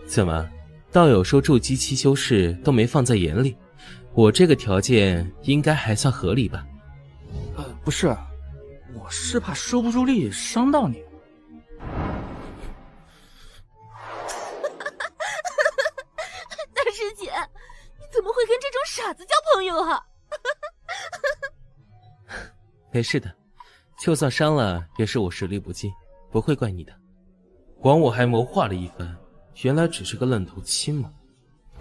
Speaker 12: 怎么？道友说筑基期修士都没放在眼里，我这个条件应该还算合理吧？
Speaker 9: 不是，我是怕收不住力伤到你。
Speaker 10: 大师姐，你怎么会跟这种傻子交朋友啊？
Speaker 12: 没事的，就算伤了也是我实力不济，不会怪你的。枉我还谋划了一番，原来只是个愣头青嘛。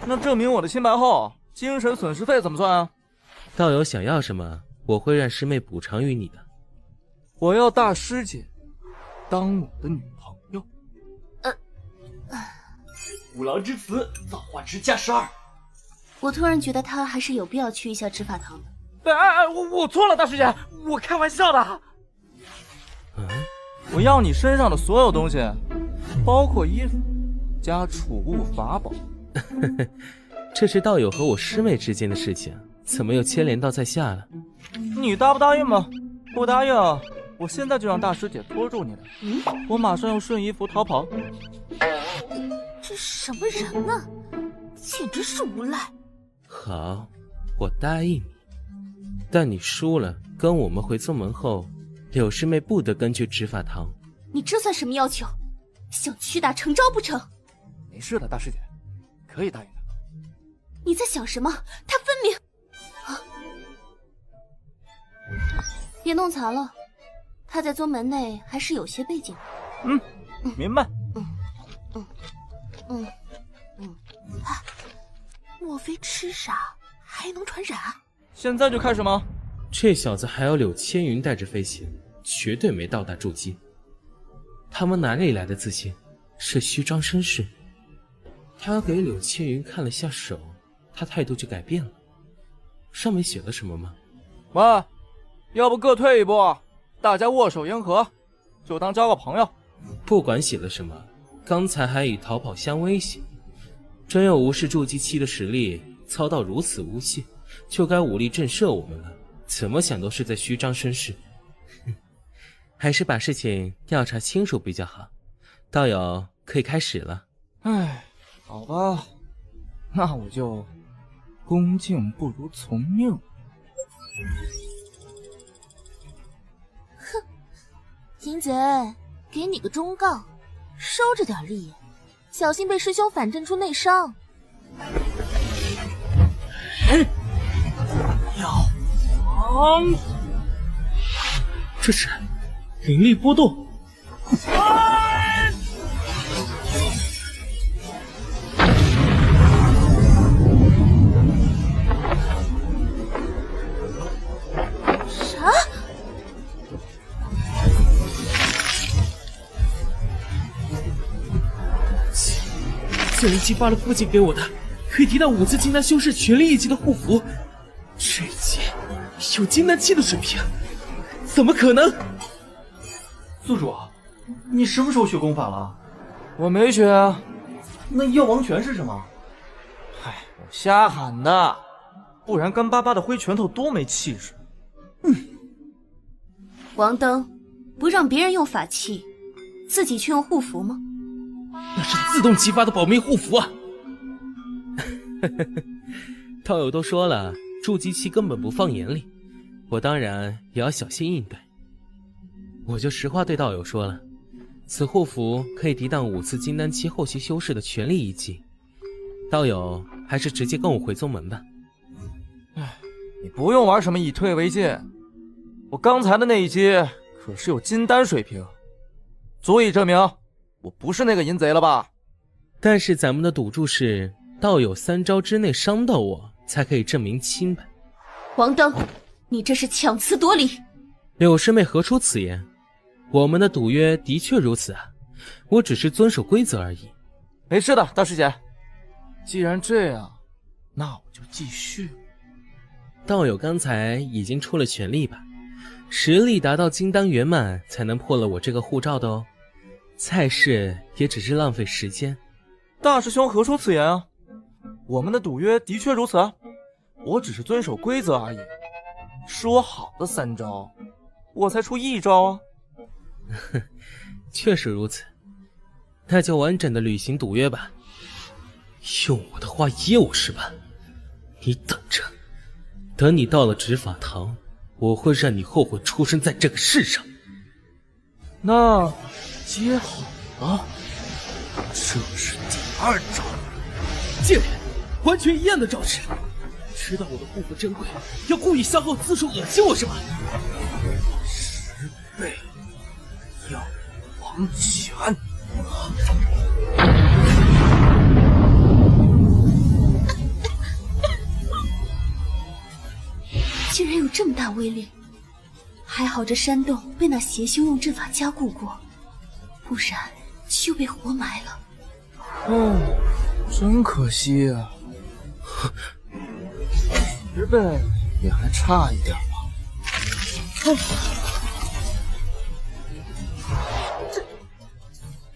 Speaker 9: 那证明我的清白后，精神损失费怎么算啊？
Speaker 12: 道友想要什么，我会让师妹补偿于你的。
Speaker 9: 我要大师姐当我的女朋友。
Speaker 6: 虎狼之词，造化之加12。
Speaker 7: 我突然觉得他还是有必要去一下执法堂的。
Speaker 9: 我错了，大师姐，我开玩笑的。我要你身上的所有东西，包括衣服加储物法宝。
Speaker 12: 这是道友和我师妹之间的事情，怎么又牵连到在下了？
Speaker 9: 你答不答应吗？不答应，我现在就让大师姐拖住你了。我马上用瞬移符逃跑。
Speaker 10: 这什么人呢？简直是无赖！
Speaker 12: 好，我答应你。但你输了，跟我们回宗门后，柳师妹不得跟去执法堂。
Speaker 10: 你这算什么要求？想屈打成招不成？
Speaker 9: 没事的，大师姐，可以答应的。
Speaker 10: 你在想什么？他分明……
Speaker 7: 别弄残了，他在宗门内还是有些背景
Speaker 9: 的。明白。
Speaker 10: 莫非吃啥还能传染？
Speaker 9: 现在就开始吗？
Speaker 12: 这小子还要柳千云带着飞行，绝对没到达筑基。他们哪里来的自信？是虚张声势。他给柳千云看了下手，他态度就改变了。上面写了什么吗？
Speaker 9: 喂，要不各退一步，大家握手言和，就当交个朋友。
Speaker 12: 不管写了什么，刚才还以逃跑相威胁，真有无视筑基期的实力，操到如此无懈，就该武力震慑我们了。怎么想都是在虚张声势。还是把事情调查清楚比较好。道友可以开始了。
Speaker 9: 好吧，那我就恭敬不如从命。
Speaker 10: 哼，金贼，给你个忠告，收着点力，小心被师兄反震出内伤。
Speaker 6: 药王，
Speaker 12: 这是灵力波动。
Speaker 10: 啥？
Speaker 12: 竟然激发了父亲给我的可以抵挡5次金丹修士全力一击的护符，这一击有金丹期的水平，怎么可能？
Speaker 9: 宿主，你什么时候学功法了？我没学啊。那药王拳是什么？嗨，我瞎喊的，不然干巴巴的挥拳头多没气势。
Speaker 7: 王登，不让别人用法器，自己却用护符吗？
Speaker 12: 那是自动激发的保命护符啊！道友都说了，筑基期根本不放眼里，我当然也要小心应对。我就实话对道友说了，此护符可以抵挡5次金丹期后期修士的全力一击，道友还是直接跟我回宗门吧。
Speaker 9: 哎，你不用玩什么以退为进，我刚才的那一击可是有金丹水平，足以证明我不是那个淫贼了吧？
Speaker 12: 但是咱们的赌注是，道友3招之内伤到我，才可以证明清白。
Speaker 7: 王登，你这是强词夺理。
Speaker 12: 柳师妹何出此言？我们的赌约的确如此啊，我只是遵守规则而已。
Speaker 9: 没事的，大师姐。既然这样，那我就继续。
Speaker 12: 道友刚才已经出了全力吧？实力达到金丹圆满才能破了我这个护罩的哦。再试也只是浪费时间。
Speaker 9: 大师兄何出此言啊？我们的赌约的确如此啊，我只是遵守规则而已。说好的3招，我才出1招啊。
Speaker 12: 确实如此，那就完整的履行赌约吧。用我的话噎我是吧？你等着，等你到了执法堂，我会让你后悔出生在这个世上。
Speaker 9: 那接好了，这是第2招。
Speaker 12: 贱人，完全一样的招式，知道我的护符珍贵，要故意消耗次数恶心我是吧
Speaker 9: ？10倍药王拳。
Speaker 7: 竟然有这么大威力！还好这山洞被那邪修用阵法加固过，不然就被活埋了。
Speaker 9: 真可惜啊！10倍也还差一点吧。
Speaker 10: 这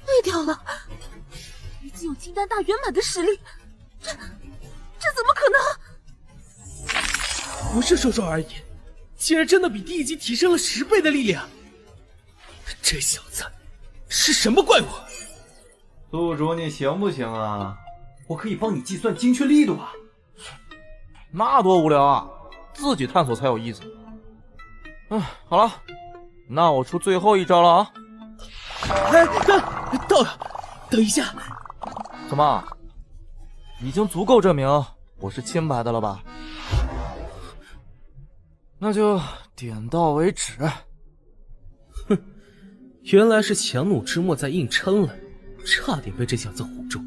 Speaker 10: 废掉了！已经有金丹大圆满的实力，这怎么可能？
Speaker 12: 不是说说而已，竟然真的比第1击提升了10倍的力量！这小子是什么怪物？
Speaker 9: 宿主，你行不行啊？我可以帮你计算精确力度啊。那多无聊啊，自己探索才有意思。好了，那我出最后1招了啊。
Speaker 12: 道友，等一下。
Speaker 9: 怎么，已经足够证明我是清白的了吧？那就点到为止。
Speaker 12: 哼，原来是强弩之末在硬撑了，差点被这小子唬住。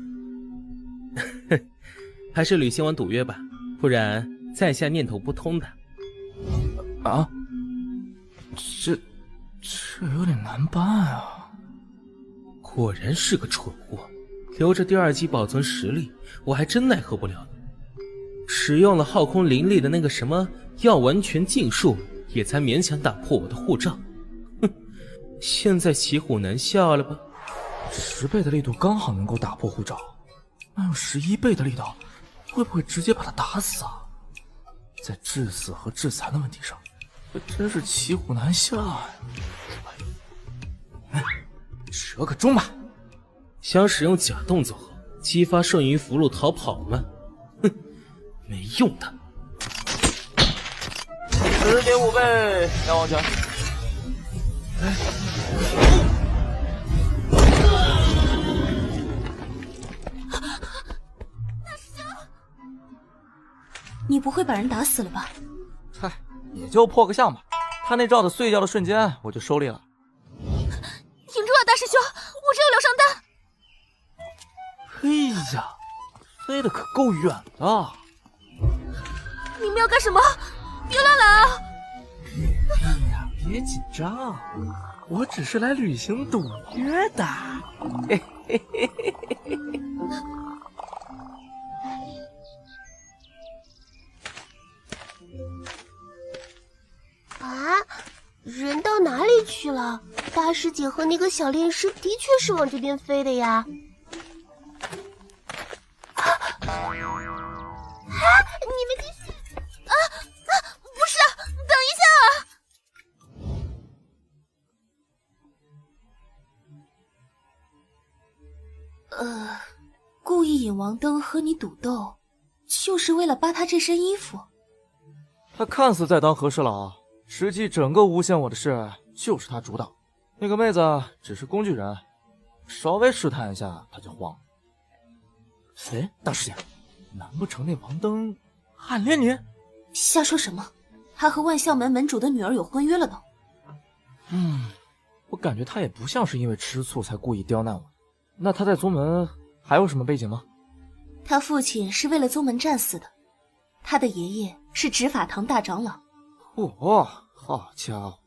Speaker 12: 还是履行完赌约吧，不然在下念头不通的。
Speaker 9: 啊？这有点难办啊。
Speaker 12: 果然是个蠢货，留着第2击保存实力，我还真奈何不了你。使用了耗空灵力的那个什么药丸拳禁术，也才勉强打破我的护罩。哼，现在骑虎难下了吧
Speaker 9: ？10倍的力度刚好能够打破护罩，那用11倍的力道，会不会直接把他打死啊？在致死和致残的问题上，这真是骑虎难下呀！折个中吧。
Speaker 12: 想使用假动作后激发瞬移符箓逃跑吗？哼，没用的。
Speaker 9: 10.5倍药王拳。
Speaker 7: 你不会把人打死了吧？
Speaker 3: 嗨，也就破个相吧。他那罩子碎掉的瞬间，我就收力了。
Speaker 7: 挺住啊，大师兄，我这有疗伤丹。
Speaker 3: 嘿呀，飞得可够远的。
Speaker 7: 你们要干什么？别乱来啊！
Speaker 3: 哎呀，别紧张，我只是来履行赌约的。嘿嘿嘿嘿嘿。
Speaker 10: 啊，人到哪里去了？大师姐和那个小炼师的确是往这边飞的呀。你们这是……
Speaker 7: 不是，等一下。故意引王登和你赌斗，就是为了扒他这身衣服。
Speaker 3: 他看似在当和事佬，实际整个诬陷我的事就是他主导。那个妹子只是工具人，稍微试探一下他就慌了。哎，大师姐，难不成那王登暗恋你？
Speaker 7: 瞎说什么？他和万象门门主的女儿有婚约了呢。
Speaker 3: 我感觉他也不像是因为吃醋才故意刁难我。那他在宗门还有什么背景吗？
Speaker 7: 他父亲是为了宗门战死的，他的爷爷是执法堂大长老。
Speaker 3: 哦，好家伙，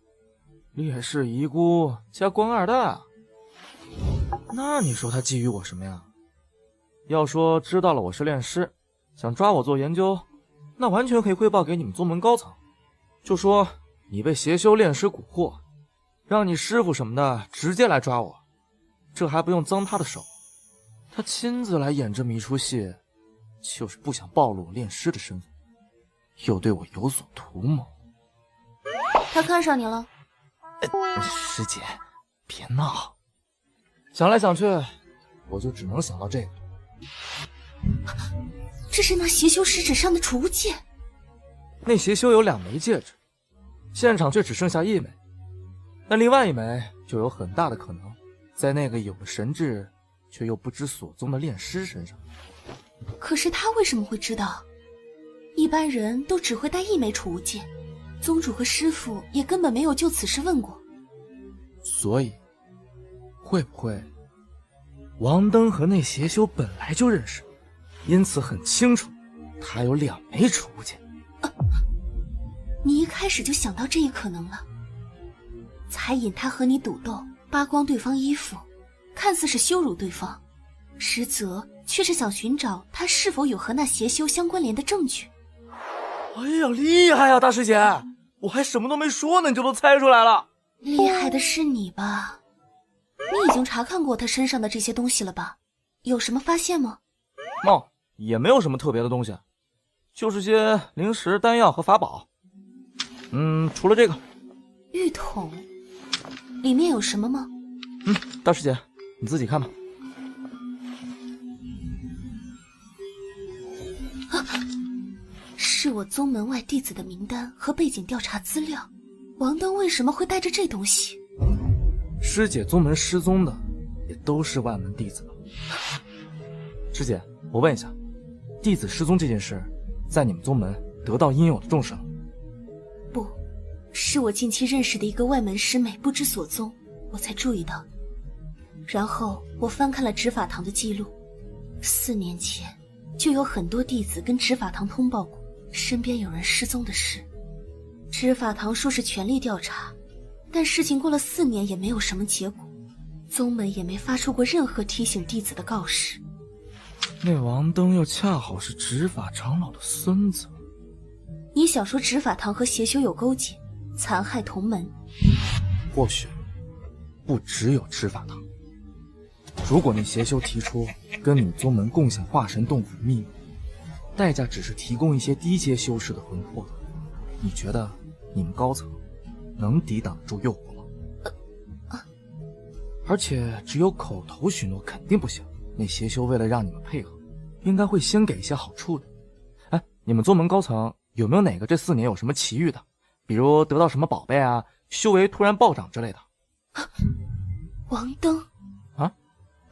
Speaker 3: 烈士遗孤加官二代。那你说他觊觎我什么呀？要说知道了我是炼师，想抓我做研究，那完全可以汇报给你们宗门高层，就说你被邪修炼师蛊惑，让你师傅什么的直接来抓我，这还不用脏他的手。他亲自来演这么一出戏，就是不想暴露我炼师的身份，又对我有所图谋。
Speaker 7: 他看上你了？
Speaker 3: 师姐，别闹。想来想去，我就只能想到这个。
Speaker 7: 这是那邪修食指上的储物戒。
Speaker 3: 那邪修有2枚戒指，现场却只剩下1枚，那另外1枚就有很大的可能在那个有了神智却又不知所踪的炼师身上。
Speaker 7: 可是他为什么会知道？一般人都只会带1枚储物戒，宗主和师父也根本没有就此事问过。
Speaker 3: 所以，会不会王登和那邪修本来就认识，因此很清楚他有2枚储物戒？
Speaker 7: 你一开始就想到这一可能了，才引他和你赌斗，扒光对方衣服，看似是羞辱对方，实则却是想寻找他是否有和那邪修相关联的证据。
Speaker 3: 哎呀，厉害呀，大师姐！我还什么都没说呢，你就都猜出来了。
Speaker 7: 厉害的是你吧？你已经查看过他身上的这些东西了吧？有什么发现吗？
Speaker 3: 也没有什么特别的东西，就是些零食、丹药和法宝。除了这个
Speaker 7: 玉筒里面有什么吗？
Speaker 3: 大师姐你自己看吧。
Speaker 7: 是我宗门外弟子的名单和背景调查资料。王登为什么会带着这东西？
Speaker 3: 师姐宗门失踪的也都是万门弟子吧？师姐，我问一下，弟子失踪这件事在你们宗门得到应有的重视了？
Speaker 7: 不，是我近期认识的一个外门师妹不知所踪，我才注意到。然后我翻看了执法堂的记录，4年前就有很多弟子跟执法堂通报过身边有人失踪的事。执法堂说是全力调查，但事情过了4年也没有什么结果，宗门也没发出过任何提醒弟子的告示。
Speaker 3: 那王登又恰好是执法长老的孙子。
Speaker 7: 你想说执法堂和邪修有勾结，残害同门？
Speaker 3: 或许不只有执法堂。如果那邪修提出跟你宗门共享化神洞府的秘密，代价只是提供一些低阶修士的魂魄，你觉得你们高层能抵挡住诱惑吗？而且只有口头许诺肯定不行，那邪修为了让你们配合，应该会先给一些好处的。你们宗门高层有没有哪个这4年有什么奇遇的，比如得到什么宝贝啊，修为突然暴涨之类的？
Speaker 7: 王登
Speaker 3: 啊，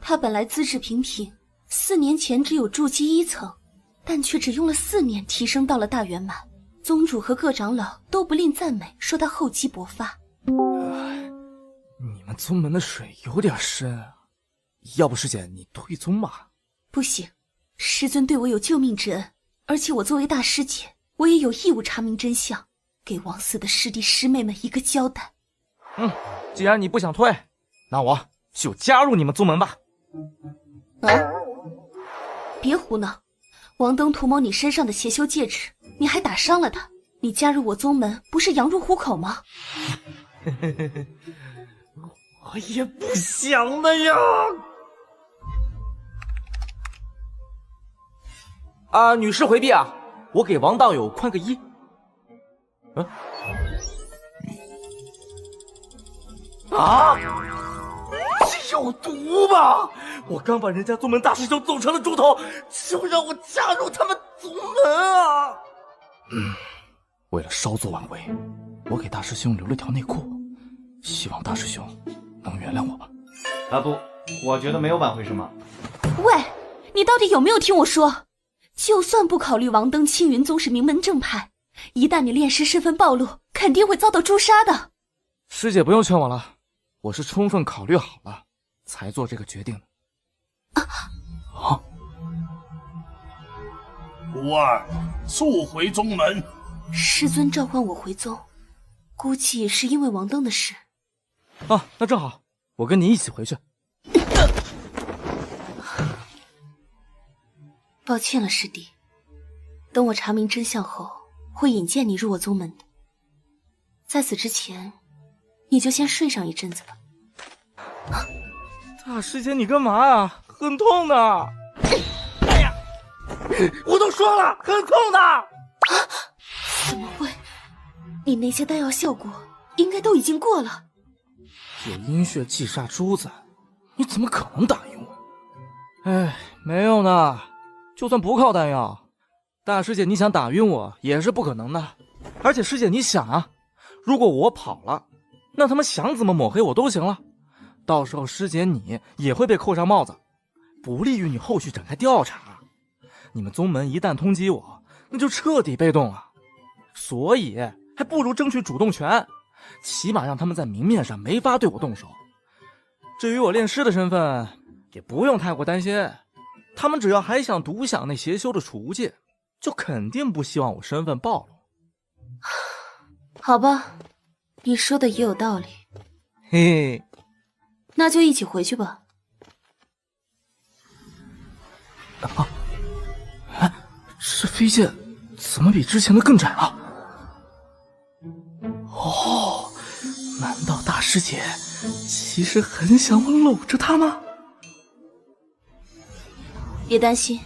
Speaker 7: 他本来资质平平，4年前只有筑基1层，但却只用了4年提升到了大圆满。宗主和各长老都不吝赞美，说他厚积薄发。
Speaker 3: 你们宗门的水有点深，要不师姐你退宗吧。
Speaker 7: 不行，师尊对我有救命之恩，而且我作为大师姐，我也有义务查明真相，给枉死的师弟师妹们一个交代。
Speaker 3: 既然你不想退，那我就加入你们宗门吧。
Speaker 7: 别胡闹！王登图谋你身上的邪修戒指，你还打伤了他，你加入我宗门不是羊入虎口吗？
Speaker 3: 我也不想的呀。女士回避啊，我给王道友宽个1。这有毒吧？我刚把人家宗门大师兄揍成了猪头，就让我加入他们宗门啊！为了稍作挽回，我给大师兄留了条内裤，希望大师兄能原谅我吧。
Speaker 9: 大都，我觉得没有挽回什么。
Speaker 7: 喂，你到底有没有听我说？就算不考虑王登青云宗是名门正派，一旦你炼师身份暴露，肯定会遭到诛杀的。
Speaker 3: 师姐不用劝我了，我是充分考虑好了才做这个决定的。
Speaker 1: 徒儿，速回宗门。
Speaker 7: 师尊召唤我回宗，估计是因为王登的事。
Speaker 3: 那正好，我跟你一起回去。
Speaker 7: 抱歉了，师弟。等我查明真相后，会引荐你入我宗门的。在此之前，你就先睡上一阵子吧。
Speaker 3: 大师姐，你干嘛啊？很痛的。哎呀，我都说了，很痛的。
Speaker 7: 怎么会？你那些丹药效果应该都已经过了。
Speaker 3: 有阴血忌煞珠子，你怎么可能打赢我？没用的。就算不靠丹药，大师姐你想打晕我也是不可能的。而且师姐你想啊，如果我跑了，那他们想怎么抹黑我都行了，到时候师姐你也会被扣上帽子，不利于你后续展开调查。你们宗门一旦通缉我，那就彻底被动了。所以还不如争取主动权，起码让他们在明面上没法对我动手。至于我炼师的身份，也不用太过担心，他们只要还想独享那邪修的储物戒，就肯定不希望我身份暴露。
Speaker 7: 好吧，你说的也有道理。
Speaker 3: 嘿，
Speaker 7: 那就一起回去吧。
Speaker 3: 这飞剑怎么比之前的更窄了？难道大师姐其实很想我搂着她吗？
Speaker 7: 别担心，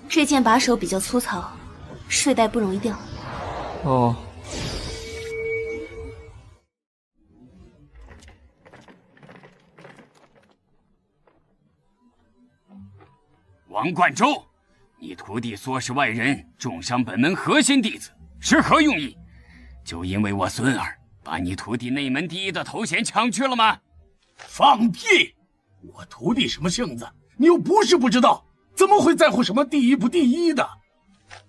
Speaker 7: 这件把手比较粗糙，睡袋不容易掉。
Speaker 14: 王冠洲，你徒弟唆使外人重伤本门核心弟子，是何用意？就因为我孙儿把你徒弟内门第一的头衔抢去了吗？
Speaker 1: 放屁！我徒弟什么性子，你又不是不知道，怎么会在乎什么第一不第一的？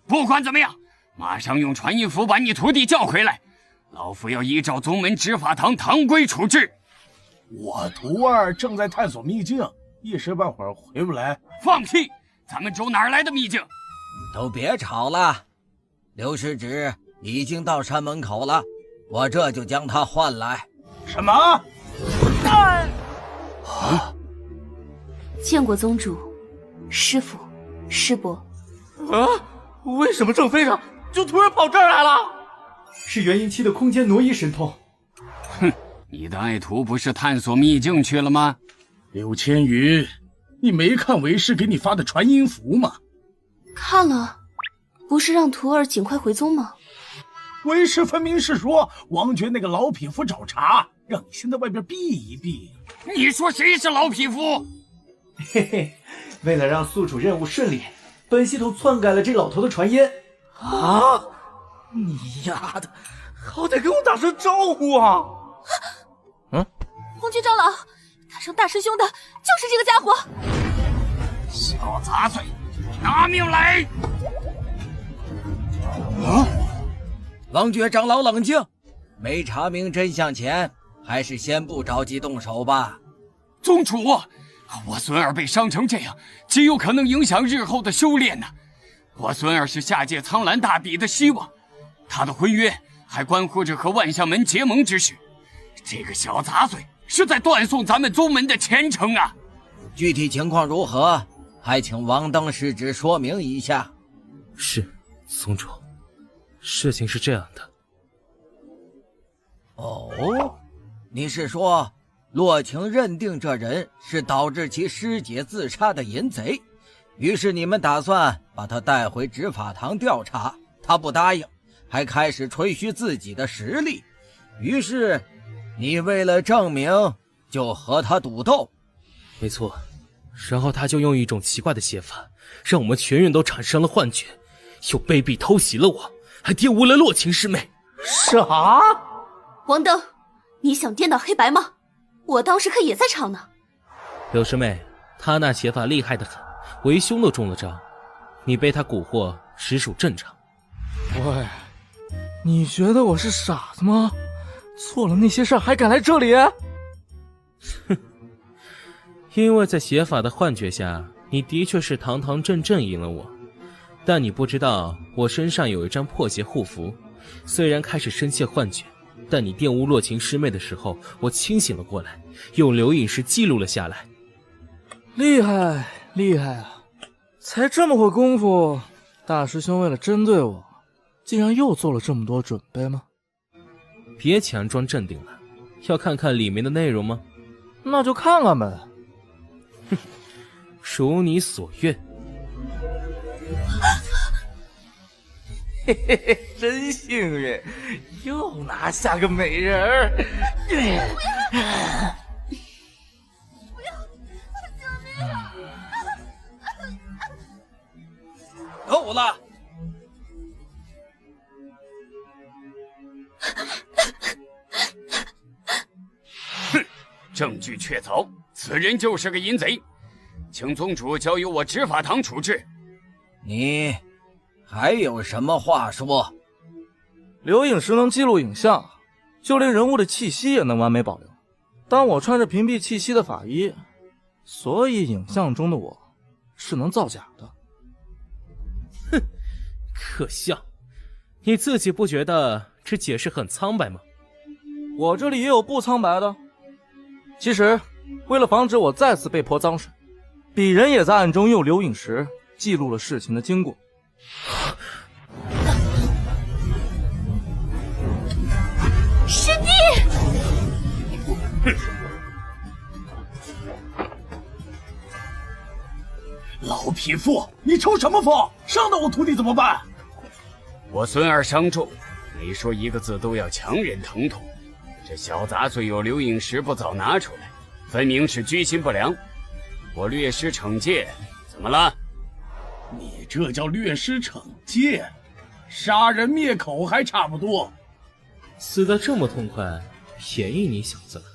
Speaker 14: 不管怎么样，马上用传音符把你徒弟叫回来，老夫要依照宗门执法堂堂规处置。
Speaker 1: 我徒儿正在探索秘境，一时半会儿回不来。
Speaker 14: 放屁！咱们州哪来的秘境？
Speaker 11: 都别吵了，刘师侄已经到山门口了，我这就将他唤来。
Speaker 1: 什么？
Speaker 7: 见过宗主、师父、师伯。
Speaker 3: 为什么正飞着就突然跑这儿来了？
Speaker 9: 是元婴期的空间挪移神通。
Speaker 14: 哼，你的爱徒不是探索秘境去了吗？
Speaker 1: 柳千羽，你没看为师给你发的传音符吗？
Speaker 7: 看了，不是让徒儿尽快回宗吗？
Speaker 1: 为师分明是说王爵那个老匹夫找茬，让你先在外边避一避。
Speaker 14: 你说谁是老匹夫？
Speaker 9: 嘿嘿，为了让宿主任务顺利，本系统篡改了这老头的传音。
Speaker 3: 你丫的，好歹给我打声招呼啊！
Speaker 13: 红军长老，打伤大师兄的就是这个家伙。
Speaker 14: 小杂碎，拿命来！
Speaker 11: 啊！王爵长老冷静，没查明真相前，还是先不着急动手吧。
Speaker 14: 宗主，我孙儿被伤成这样，极有可能影响日后的修炼呢。我孙儿是下界苍蓝大比的希望，他的婚约还关乎着和万象门结盟之事。这个小杂碎是在断送咱们宗门的前程啊！
Speaker 11: 具体情况如何，还请王登师侄说明一下。
Speaker 12: 是，宗主。事情是这样的。
Speaker 11: 哦，你是说洛晴认定这人是导致其师姐自杀的淫贼，于是你们打算把他带回执法堂调查，他不答应，还开始吹嘘自己的实力，于是你为了证明就和他赌斗。
Speaker 12: 没错，然后他就用一种奇怪的写法，让我们全员都产生了幻觉，又卑鄙偷袭了我，还玷污了洛晴师妹。
Speaker 9: 啥？
Speaker 7: 王登，你想颠倒黑白吗？我当时可也在场呢。
Speaker 12: 柳师妹，他那写法厉害得很，为兄都中了招，你被他蛊惑实属正常。
Speaker 3: 喂，你觉得我是傻子吗？做了那些事还敢来这里？
Speaker 12: 哼，因为在写法的幻觉下，你的确是堂堂正正赢了我，但你不知道我身上有一张破邪护符，虽然开始深陷幻觉，但你玷污洛晴师妹的时候，我清醒了过来，用流影石记录了下来。
Speaker 3: 厉害厉害啊！才这么会功夫，大师兄为了针对我，竟然又做了这么多准备吗？
Speaker 12: 别强装镇定了，要看看里面的内容吗？
Speaker 3: 那就看看呗。
Speaker 12: 哼，如你所愿。
Speaker 3: 嘿嘿嘿，真幸运，又拿下个美人儿。
Speaker 10: 不要！救命啊！
Speaker 11: 够了！
Speaker 14: 哼，证据确凿，此人就是个淫贼，请宗主交由我执法堂处置。
Speaker 11: 你还有什么话说？
Speaker 3: 留影石能记录影像，就连人物的气息也能完美保留。但我穿着屏蔽气息的法衣，所以影像中的我是能造假的。
Speaker 12: 哼，可笑！你自己不觉得这解释很苍白吗？
Speaker 3: 我这里也有不苍白的。其实，为了防止我再次被泼脏水，鄙人也在暗中用留影石记录了事情的经过。
Speaker 10: 师弟！
Speaker 1: 老匹夫，你抽什么风？伤到我徒弟怎么办？
Speaker 14: 我孙儿伤重，每说一个字都要强忍疼痛。这小杂碎有留影石不早拿出来，分明是居心不良。我略施惩戒，怎么了？
Speaker 1: 你这叫略施惩戒？杀人灭口还差不多。
Speaker 12: 死得这么痛快，便宜你小子了。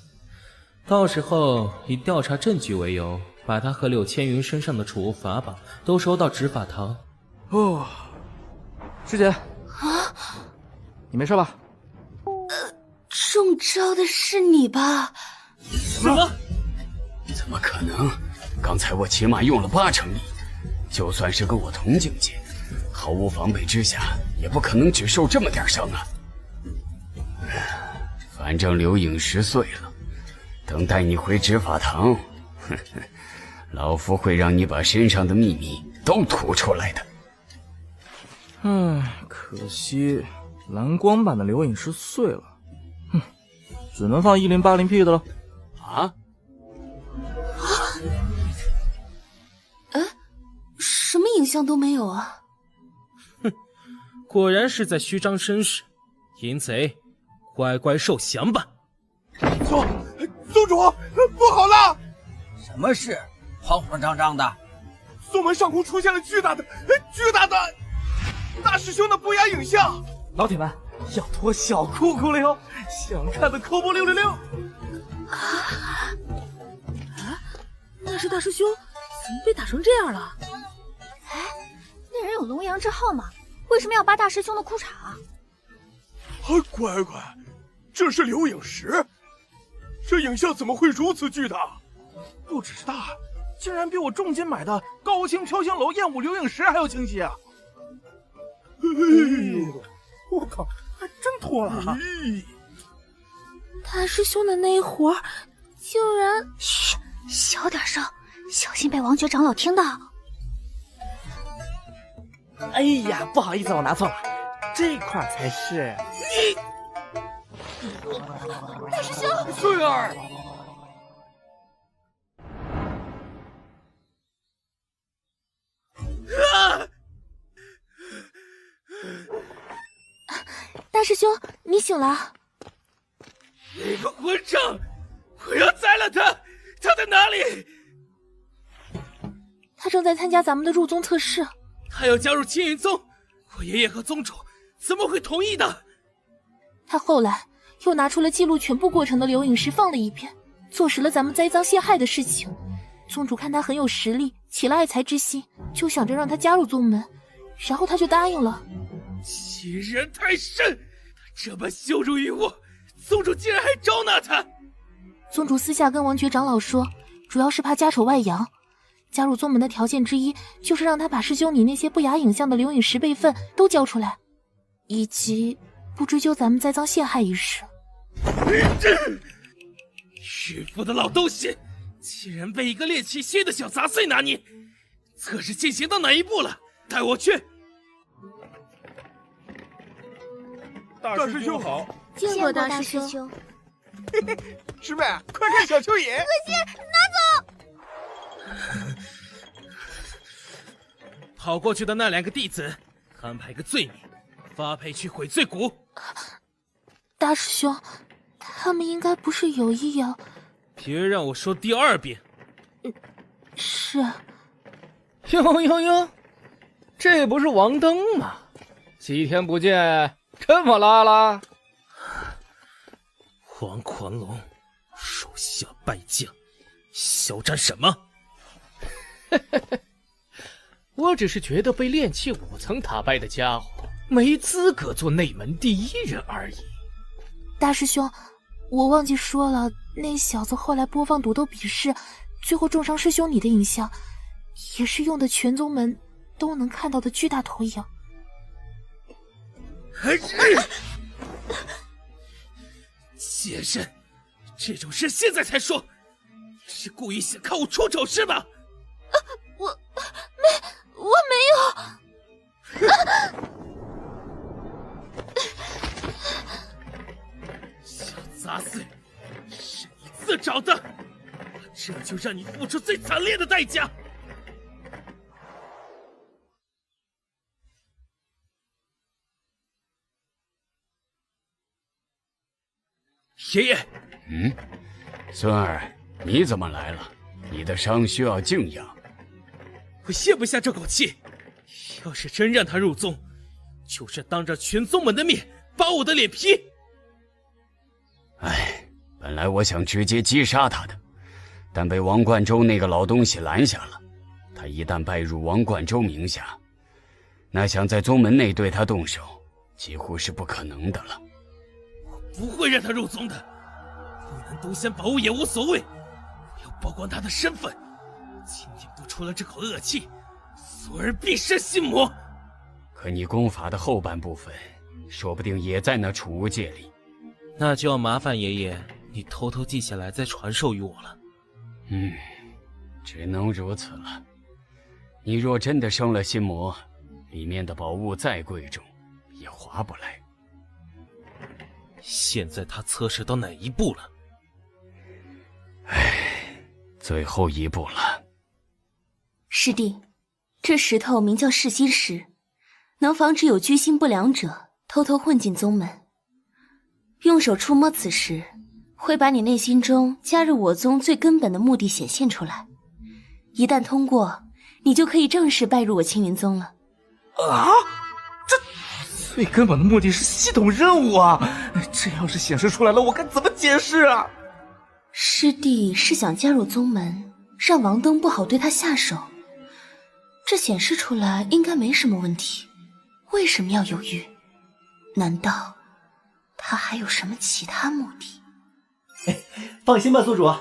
Speaker 12: 到时候以调查证据为由，把他和柳千云身上的储物法宝都收到执法堂。
Speaker 3: 哦，师姐，你没事吧？
Speaker 7: 中招的是你吧？
Speaker 14: 什么？怎么可能？刚才我起码用了80%力，就算是跟我同境界，毫无防备之下，也不可能只受这么点伤啊。反正留影石碎了，等带你回执法堂，呵呵，老夫会让你把身上的秘密都吐出来的。
Speaker 3: 可惜蓝光版的留影石碎了，只能放1080P 的了。
Speaker 14: 啊？
Speaker 7: 什么影像都没有啊！
Speaker 12: 哼，果然是在虚张声势，淫贼，乖乖受降吧！
Speaker 15: 宗主，不好了！
Speaker 11: 什么事？慌慌张张的。
Speaker 15: 宗门上空出现了巨大的大师兄的不雅影像。
Speaker 3: 老铁们，要脱小裤裤了哟！想看的扣波666。
Speaker 16: 那是大师兄，怎么被打成这样了？
Speaker 10: 哎，那人有龙阳之号吗？
Speaker 16: 为什么要扒大师兄的裤衩啊？
Speaker 15: 乖乖，这是留影石，这影像怎么会如此巨大？
Speaker 17: 不只是大，竟然比我重金买的高清飘香楼焰舞留影石还要清晰啊！我靠，还真脱了啊！
Speaker 16: 大师兄的那一活儿，竟然……嘘，小点声，小心被王爵长老听到。
Speaker 17: 哎呀，不好意思，我拿错了，这块才是。
Speaker 16: 大师兄，
Speaker 14: 孙儿，
Speaker 16: 大师兄，你醒了。
Speaker 14: 那个混账！我要宰了他！他在哪里？
Speaker 16: 他正在参加咱们的入宗测试。
Speaker 12: 他要加入青云宗，我爷爷和宗主怎么会同意的？
Speaker 16: 他后来又拿出了记录全部过程的留影石放了一遍，坐实了咱们栽赃陷害的事情。宗主看他很有实力，起了爱才之心，就想着让他加入宗门，然后他就答应了。
Speaker 12: 欺人太甚！他这般羞辱于我，宗主竟然还招纳他。
Speaker 16: 宗主私下跟王爵长老说，主要是怕家丑外扬。加入宗门的条件之一，就是让他把师兄你那些不雅影像的留影石备份都交出来，以及不追究咱们栽赃陷害一事。
Speaker 12: 屈服的老东西，竟然被一个练气虚的小杂碎拿捏！测试进行到哪一步了？带我去。
Speaker 15: 大师兄好，
Speaker 16: 见过大师兄。
Speaker 15: 师妹，快看小蚯蚓！
Speaker 10: 恶心，拿走！
Speaker 12: 跑过去的那2个弟子，安排个罪名，发配去悔罪谷。
Speaker 16: 大师兄，他们应该不是有意要……
Speaker 12: 别让我说第2遍。
Speaker 16: 是。
Speaker 5: 哟，这不是王登吗？几天不见，这么拉了？
Speaker 12: 王狂龙，手下败将，嚣张什么？
Speaker 5: 我只是觉得被炼气5层打败的家伙没资格做内门第1人而已。
Speaker 16: 大师兄，我忘记说了，那小子后来播放赌斗比试，最后重伤师兄你的影像，也是用的全宗门都能看到的巨大投影。
Speaker 12: 妾身，这种事现在才说，你是故意想看我出丑是吧？
Speaker 16: 我没有。
Speaker 12: 小杂碎，是你自找的，这就让你付出最惨烈的代价。爷爷，
Speaker 14: 孙儿，你怎么来了？你的伤需要静养。
Speaker 12: 我咽不下这口气，要是真让他入宗，就是当着全宗门的面扒我的脸皮。
Speaker 14: 本来我想直接击杀他的，但被王冠周那个老东西拦下了。他一旦拜入王冠周名下，那想在宗门内对他动手，几乎是不可能的了。
Speaker 12: 不会让他入宗的，不能独享宝物也无所谓，我要曝光他的身份。今天不出了这口恶气，孙儿必生心魔。
Speaker 14: 可你功法的后半部分，说不定也在那储物戒里。
Speaker 12: 那就要麻烦爷爷你偷偷记下来再传授于我了。
Speaker 14: 只能如此了。你若真的生了心魔，里面的宝物再贵重，也划不来。
Speaker 12: 现在他测试到哪一步了？
Speaker 14: 最后一步了。
Speaker 7: 师弟，这石头名叫噬心石，能防止有居心不良者偷偷混进宗门。用手触摸此石，会把你内心中加入我宗最根本的目的显现出来。一旦通过，你就可以正式拜入我青云宗了。
Speaker 17: 这最根本的目的是系统任务啊！这要是显示出来了，我该怎么解释啊？
Speaker 7: 师弟是想加入宗门，让王登不好对他下手。这显示出来应该没什么问题。为什么要犹豫？难道他还有什么其他目的？
Speaker 9: 放心吧，宿主，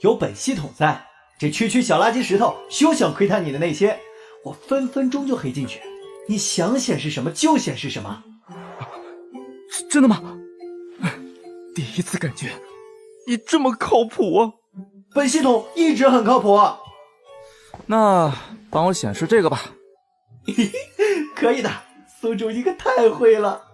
Speaker 9: 有本系统在，这区小垃圾石头休想窥探你的内心，我分分钟就黑进去，你想显示什么就显示什么。
Speaker 17: 真的吗？第一次感觉你这么靠谱啊！
Speaker 9: 本系统一直很靠谱。
Speaker 17: 那帮我显示这个吧。
Speaker 9: 可以的，宿主你可太会了。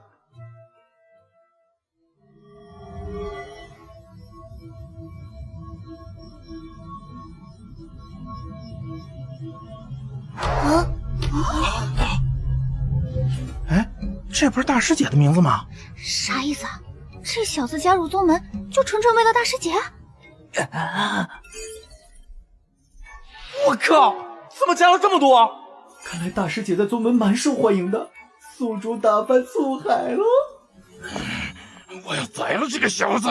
Speaker 15: 哎，这不是大师姐的名字吗？
Speaker 10: 啥意思啊？这小子加入宗门就纯纯为了大师姐？
Speaker 17: 我靠，怎么加了这么多？
Speaker 9: 看来大师姐在宗门蛮受欢迎的，宿主打翻醋海了。
Speaker 15: 我要宰了这个小子，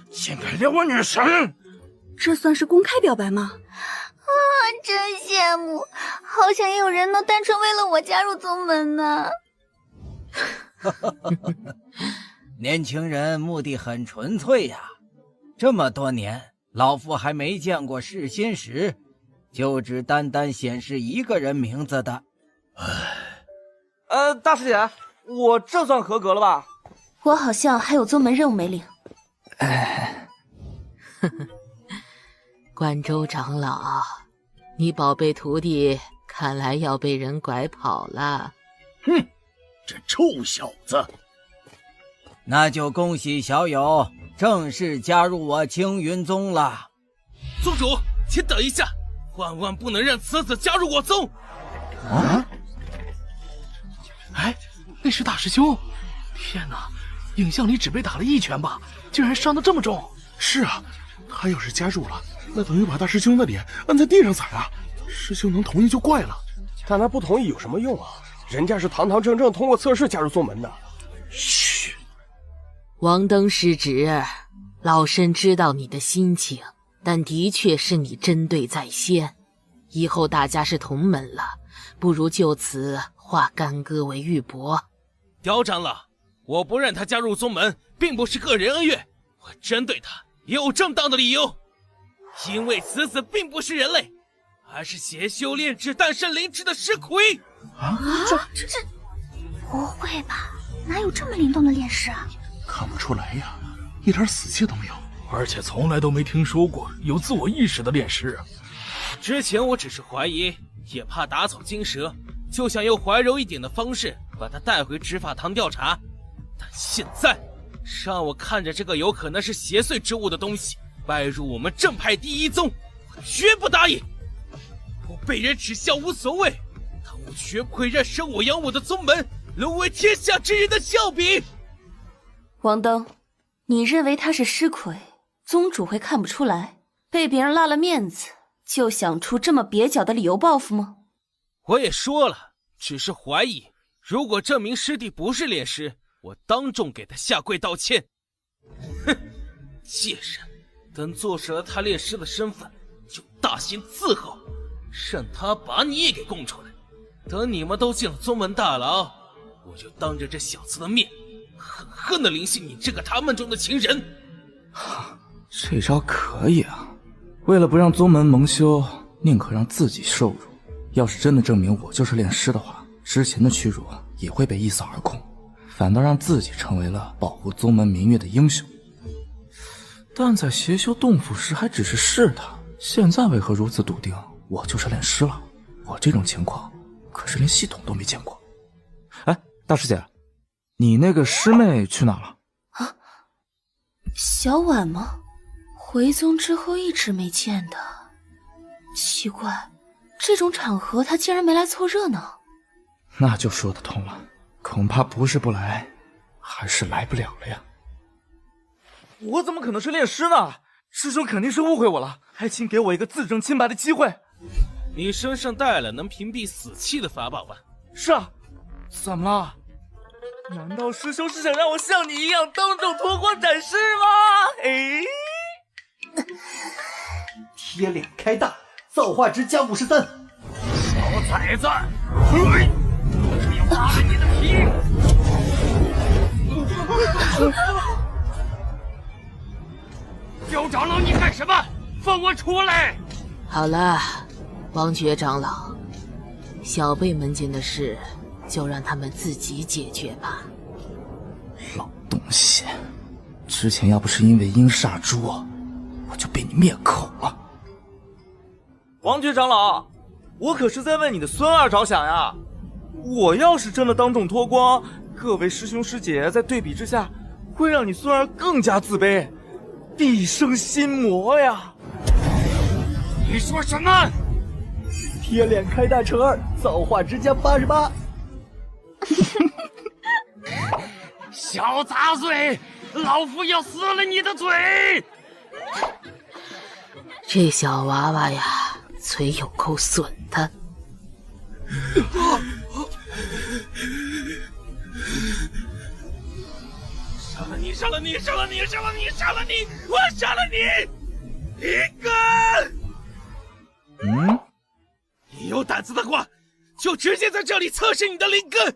Speaker 15: 先干掉我女神！
Speaker 18: 这算是公开表白吗？
Speaker 10: 啊，真羡慕，好想也有人能单纯为了我加入宗门呢。
Speaker 11: 年轻人目的很纯粹呀，这么多年，老夫还没见过试心石就只单单显示一个人名字的。
Speaker 17: 大师姐，我这算合格了吧？
Speaker 7: 我好像还有宗门任务没领。
Speaker 19: 关州长老，你宝贝徒弟看来要被人拐跑了。
Speaker 1: 哼，这臭小子！
Speaker 11: 那就恭喜小友正式加入我青云宗了。
Speaker 12: 宗主，请等一下，万万不能让此子加入我宗！
Speaker 15: 啊！哎，那是大师兄！天哪，影像里只被打了一拳吧，竟然伤得这么重！是啊，他要是加入了，那等于把大师兄的脸按在地上踩啊！师兄能同意就怪了，
Speaker 20: 但他不同意有什么用啊？人家是堂堂正正通过测试加入宗门的。
Speaker 15: 嘘。
Speaker 19: 王登师侄，老身知道你的心情，但的确是你针对在先。以后大家是同门了，不如就此化干戈为玉帛。
Speaker 12: 刁长老，我不让他加入宗门，并不是个人恩怨，我针对他也有正当的理由。因为此子并不是人类，而是邪修炼制诞生灵智的尸魁。
Speaker 10: 这不会吧？哪有这么灵动的炼尸啊？
Speaker 15: 看不出来呀，一点死气都没有，而且从来都没听说过有自我意识的炼尸啊。
Speaker 12: 之前我只是怀疑，也怕打草惊蛇，就想用怀柔一点的方式把他带回执法堂调查。但现在让我看着这个有可能是邪祟之物的东西拜入我们正派第一宗，我绝不答应。我被人耻笑无所谓，但我绝不会让生我养我的宗门沦为天下之人的笑柄。
Speaker 7: 王登，你认为他是尸魁，宗主会看不出来？被别人拉了面子，就想出这么蹩脚的理由报复吗？
Speaker 12: 我也说了，只是怀疑。如果证明师弟不是炼尸，我当众给他下跪道歉。哼，届时等坐实了他炼尸的身份，就大刑伺候，让他把你也给供出来。等你们都进了宗门大牢，我就当着这小子的面狠狠地灵性你这个他们中的情人。
Speaker 17: 这招可以啊！为了不让宗门蒙羞，宁可让自己受辱。要是真的证明我就是炼尸的话，之前的屈辱也会被一扫而空，反倒让自己成为了保护宗门名誉的英雄。但在邪修洞府时还只是试探，现在为何如此笃定我就是炼尸了？我这种情况可是连系统都没见过。哎，大师姐，你那个师妹去哪了？
Speaker 7: 啊，小婉吗？回宗之后一直没见的，奇怪，这种场合她竟然没来凑热闹。
Speaker 17: 那就说得通了，恐怕不是不来，还是来不了了呀。我怎么可能是炼尸呢？师兄肯定是误会我了，还请给我一个自证清白的机会。
Speaker 12: 你身上带了能屏蔽死气的法宝吧？
Speaker 17: 是啊，怎么了？难道师兄是想让我像你一样当众脱光展示吗？哎，
Speaker 9: 贴脸开大，造化值加53。
Speaker 20: 小崽子，
Speaker 8: 扒了你的皮！焦长老，你干什么？放我出来！
Speaker 19: 好了，王爵长老，小辈们间的事就让他们自己解决吧。
Speaker 17: 老东西，之前要不是因为阴煞珠，我就被你灭口了。
Speaker 3: 王爵长老，我可是在为你的孙儿着想呀！我要是真的当众脱光，各位师兄师姐在对比之下，会让你孙儿更加自卑，毕生心魔呀！
Speaker 8: 你说什么？
Speaker 9: 贴脸开大乘2，造化之家88。
Speaker 8: 小杂碎，老夫要撕了你的嘴！
Speaker 19: 这小娃娃呀，嘴有够损的。
Speaker 8: 杀了你！杀了你！杀了你！杀了你！杀了你！我杀了你！林根！你有胆子的话，就直接在这里测试你的灵根。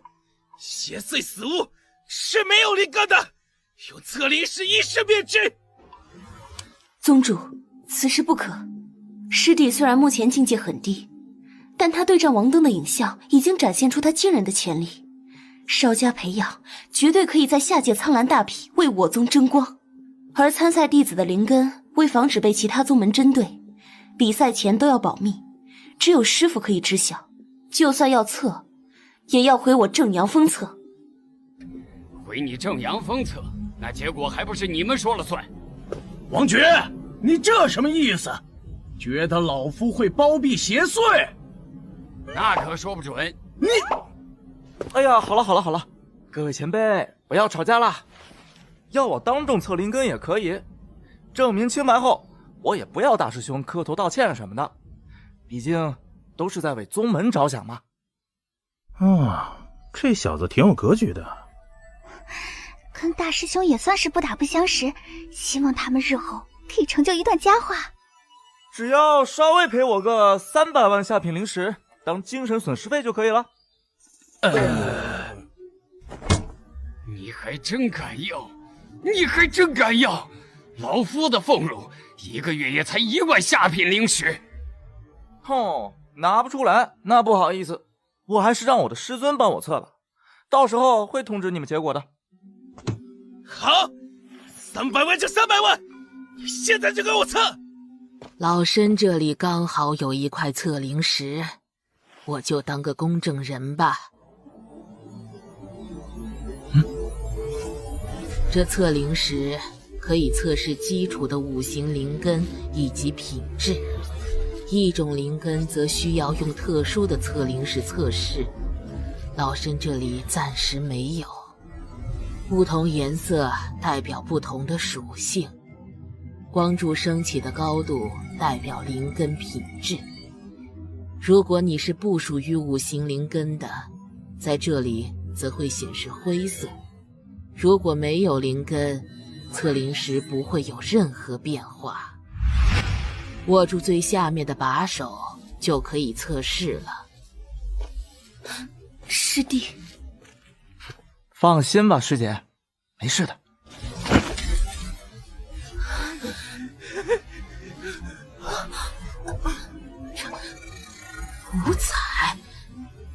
Speaker 8: 邪祟死物是没有灵根的，用测灵石一试便知。
Speaker 7: 宗主，此事不可。师弟虽然目前境界很低，但他对战王登的影像已经展现出他惊人的潜力。稍加培养，绝对可以在下界苍蓝大比为我宗争光。而参赛弟子的灵根，为防止被其他宗门针对，比赛前都要保密，只有师傅可以知晓。就算要测，也要回我正阳封测。
Speaker 8: 回你正阳封测，那结果还不是你们说了算？
Speaker 1: 王爵，你这什么意思？觉得老夫会包庇邪祟？
Speaker 8: 那可说不准。
Speaker 3: 你，哎呀，好了，各位前辈，不要吵架了。要我当众测灵根也可以，证明清白后，我也不要大师兄磕头道歉什么的，毕竟都是在为宗门着想嘛。
Speaker 21: 这小子挺有格局的。
Speaker 10: 跟大师兄也算是不打不相识，希望他们日后可以成就一段佳话。
Speaker 3: 只要稍微赔我个300万下品灵石当精神损失费就可以了。
Speaker 8: 你还真敢要！你还真敢要！老夫的俸禄1个月也才1万下品灵石。
Speaker 3: 拿不出来，那不好意思，我还是让我的师尊帮我测了，到时候会通知你们结果的。
Speaker 8: 好，300万就300万，你现在就给我测！
Speaker 19: 老身这里刚好有一块测灵石，我就当个公证人吧。这测灵石可以测试基础的5行灵根以及品质，一种灵根则需要用特殊的测灵石测试，老身这里暂时没有。不同颜色代表不同的属性，光柱升起的高度代表灵根品质。如果你是不属于5行灵根的，在这里则会显示灰色。如果没有灵根，测灵石不会有任何变化。握住最下面的把手就可以测试了。
Speaker 7: 师弟，
Speaker 3: 放心吧，师姐，没事的。
Speaker 19: 五彩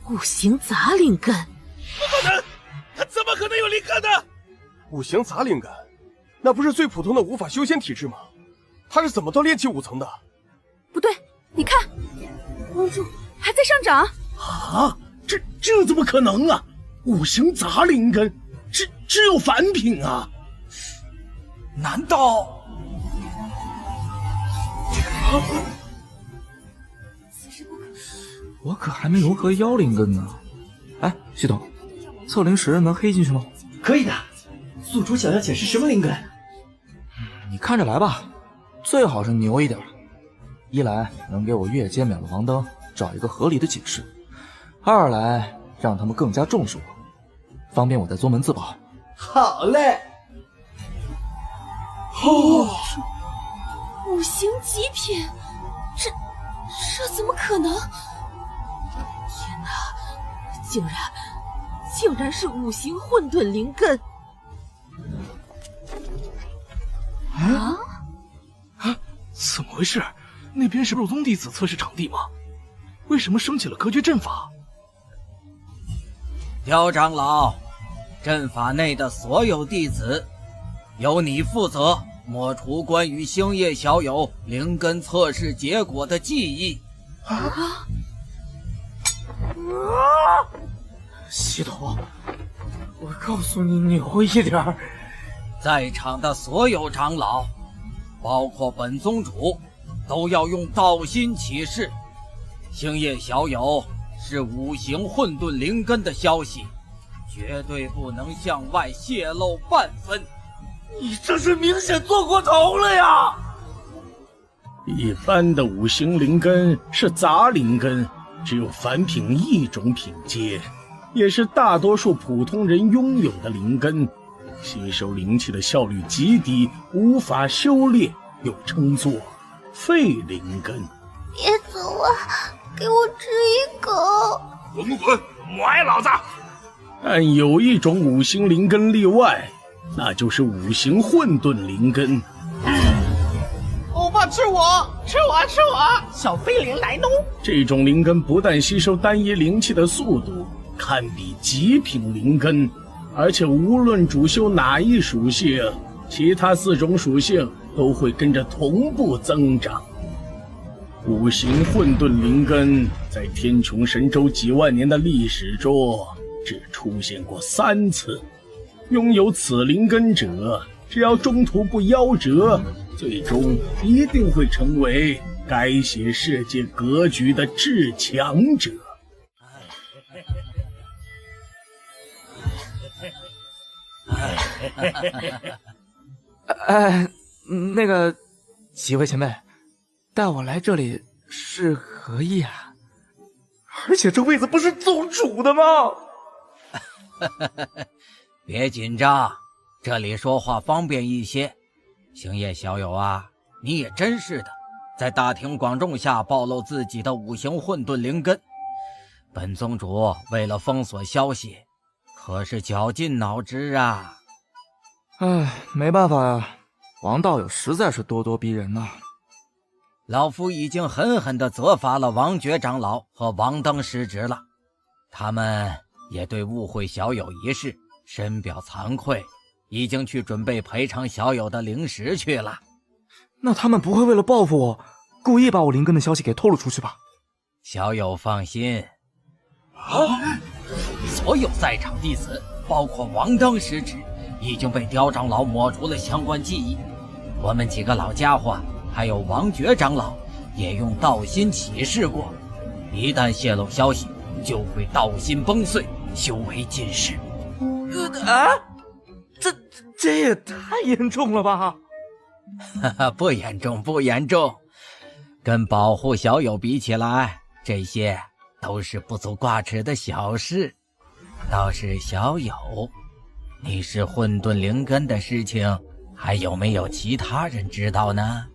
Speaker 19: 5行杂灵根，
Speaker 8: 不可能！他怎么可能有灵根呢
Speaker 20: ？5行杂灵根，那不是最普通的无法修仙体质吗？他是怎么到炼气5层的？
Speaker 18: 不对，你看，光柱还在上涨。
Speaker 1: 啊，这怎么可能啊？5行杂灵根，只有凡品啊！
Speaker 17: 难道？我可还没融合妖灵根呢。哎，系统，测灵石能黑进去吗？
Speaker 9: 可以的。宿主想要解释什么灵根？
Speaker 17: 你看着来吧，最好是牛一点，一来能给我越阶秒的王登找一个合理的解释，二来让他们更加重视我，方便我在宗门自保。
Speaker 9: 好嘞。
Speaker 16: 5行极品，这怎么可能？
Speaker 19: 天哪，竟然是五行混沌灵根！
Speaker 15: 啊！怎么回事？那边是肉宗弟子测试场地吗？为什么升起了隔绝阵法？
Speaker 11: 刁长老，阵法内的所有弟子，由你负责抹除关于星夜小友灵根测试结果的记忆。
Speaker 3: 系统，我告诉你牛一点，
Speaker 11: 在场的所有长老，包括本宗主，都要用道心起誓，星夜小友是五行混沌灵根的消息，绝对不能向外泄露半分。
Speaker 3: 你这是明显做过头了呀！
Speaker 1: 一般的五行灵根是杂灵根，只有凡品一种品阶，也是大多数普通人拥有的灵根，吸收灵气的效率极低，无法修炼，又称作废灵根。
Speaker 10: 别走啊，给我吃一口！
Speaker 15: 滚不滚？埋老子！
Speaker 1: 但有一种五行灵根例外，那就是五行混沌灵根。
Speaker 8: 欧巴，吃我！吃我！吃我！小飞灵来喽！
Speaker 1: 这种灵根不但吸收单一灵气的速度堪比极品灵根，而且无论主修哪一属性，其他4种属性都会跟着同步增长。五行混沌灵根在天穹神州几万年的历史中只出现过3次，拥有此灵根者，只要中途不夭折，最终一定会成为改写世界格局的至强者。
Speaker 3: 那个几位前辈，带我来这里是何意啊？而且这位子不是宗主的吗？
Speaker 11: 别紧张，这里说话方便一些。星夜小友啊，你也真是的，在大庭广众下暴露自己的五行混沌灵根，本宗主为了封锁消息，可是绞尽脑汁啊。
Speaker 17: 没办法呀，王道友实在是咄咄逼人呐。
Speaker 11: 老夫已经狠狠地责罚了王觉长老和王登师侄了，他们也对误会小友一事深表惭愧，已经去准备赔偿小友的灵石去了。
Speaker 17: 那他们不会为了报复我，故意把我灵根的消息给透露出去吧？
Speaker 11: 小友放心，所有在场弟子，包括王登师侄，已经被刁长老抹除了相关记忆。我们几个老家伙还有王觉长老也用道心起誓过，一旦泄露消息，就会道心崩碎，修为尽失。
Speaker 3: 这也太严重了吧？
Speaker 11: 不严重，不严重，跟保护小友比起来，这些都是不足挂齿的小事。倒是小友，你是混沌灵根的事情，还有没有其他人知道呢？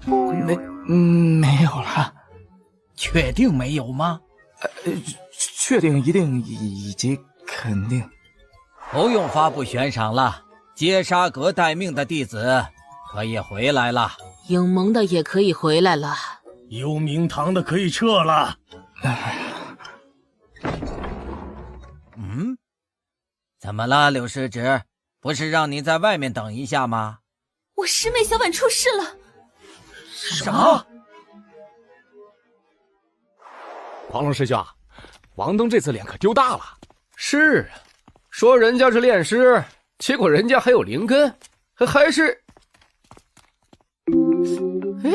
Speaker 3: 没有了。
Speaker 11: 确定没有吗？
Speaker 17: 确定，一定，以及肯定。
Speaker 11: 不用发布悬赏了，接沙阁待命的弟子可以回来了，
Speaker 19: 影盟的也可以回来了，
Speaker 1: 幽冥堂的可以撤了。
Speaker 11: 怎么了，柳师侄？不是让你在外面等一下吗？
Speaker 16: 我师妹小婉出事了。
Speaker 11: 什么？
Speaker 6: 黄龙师兄，王登这次脸可丢大了。
Speaker 5: 是啊，说人家是炼师，结果人家还有灵根，还是……哎，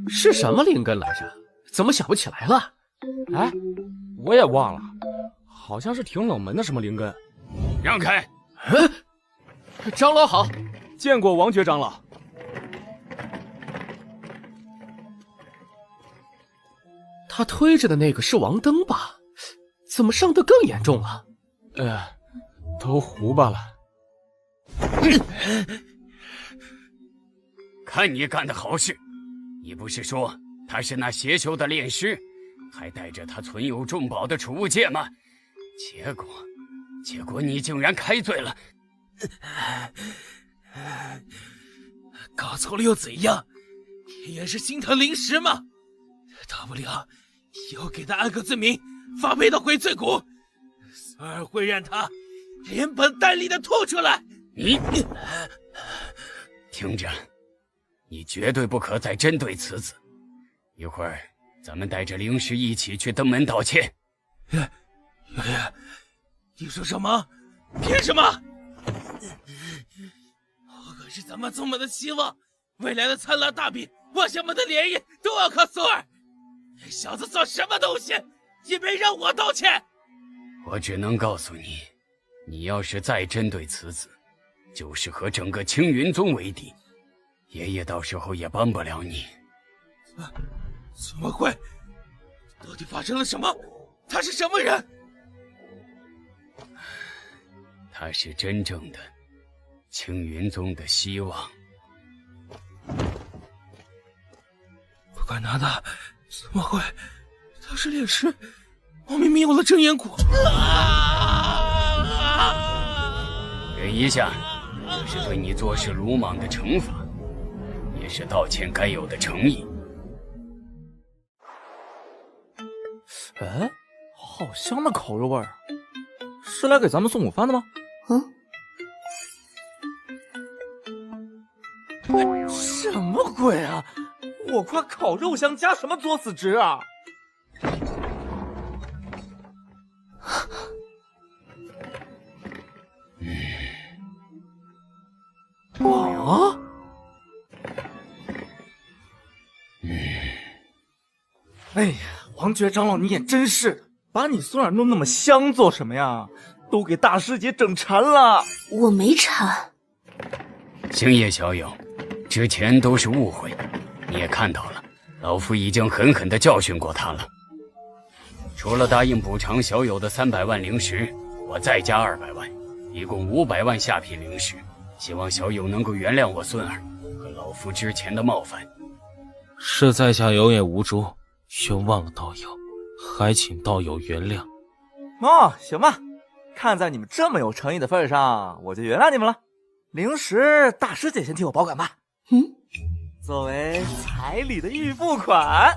Speaker 5: 是什么灵根来着？怎么想不起来了？
Speaker 6: 哎，我也忘了，好像是挺冷门的什么灵根。
Speaker 14: 让开！
Speaker 6: 长老好，见过王觉长老。
Speaker 5: 他推着的那个是王登吧？怎么伤得更严重了？
Speaker 6: 都胡巴了。
Speaker 14: 看你干的好事！你不是说他是那邪修的炼师，还带着他存有重宝的储物戒吗？结果你竟然开罪了。
Speaker 12: 搞错了又怎样？也是心疼灵石嘛。大不了以后给他安个罪名，发配到回罪谷，孙儿会让他连本带利的吐出来。
Speaker 14: 你听着，你绝对不可再针对此子。一会儿咱们带着灵石一起去登门道歉。
Speaker 12: 爷爷，你说什么？凭什么？我可是咱们宗门的希望，未来的灿烂大比，我想们的联谊都要靠孙儿。那小子算什么东西？也别让我道歉。
Speaker 14: 我只能告诉你，你要是再针对此子，就是和整个青云宗为敌。爷爷到时候也帮不了你。
Speaker 12: 怎么会？到底发生了什么？他是什么人？
Speaker 14: 他是真正的青云宗的希望。
Speaker 12: 不管拿他，怎么会？他是炼师，我明明有了真眼骨。
Speaker 14: 忍一下，这是对你做事鲁莽的惩罚，也是道歉该有的诚意。
Speaker 17: 哎，好香的烤肉味儿，是来给咱们送午饭的吗？什么鬼啊！我夸烤肉香加什么作死值啊！啊！哎呀，王爵长老，你也真是，把你孙儿弄那么香做什么呀？都给大师姐整馋了。
Speaker 7: 我没馋。
Speaker 14: 星夜小友，之前都是误会，你也看到了，老夫已经狠狠地教训过他了。除了答应补偿小友的300万灵石，我再加200万，一共500万下品灵石。希望小友能够原谅我孙儿和老夫之前的冒犯。
Speaker 12: 是在下有眼无珠，冤枉了道友，还请道友原谅。
Speaker 17: 哦，行吧，看在你们这么有诚意的份上，我就原谅你们了。灵石，大师姐先替我保管吧。作为彩礼的预付款。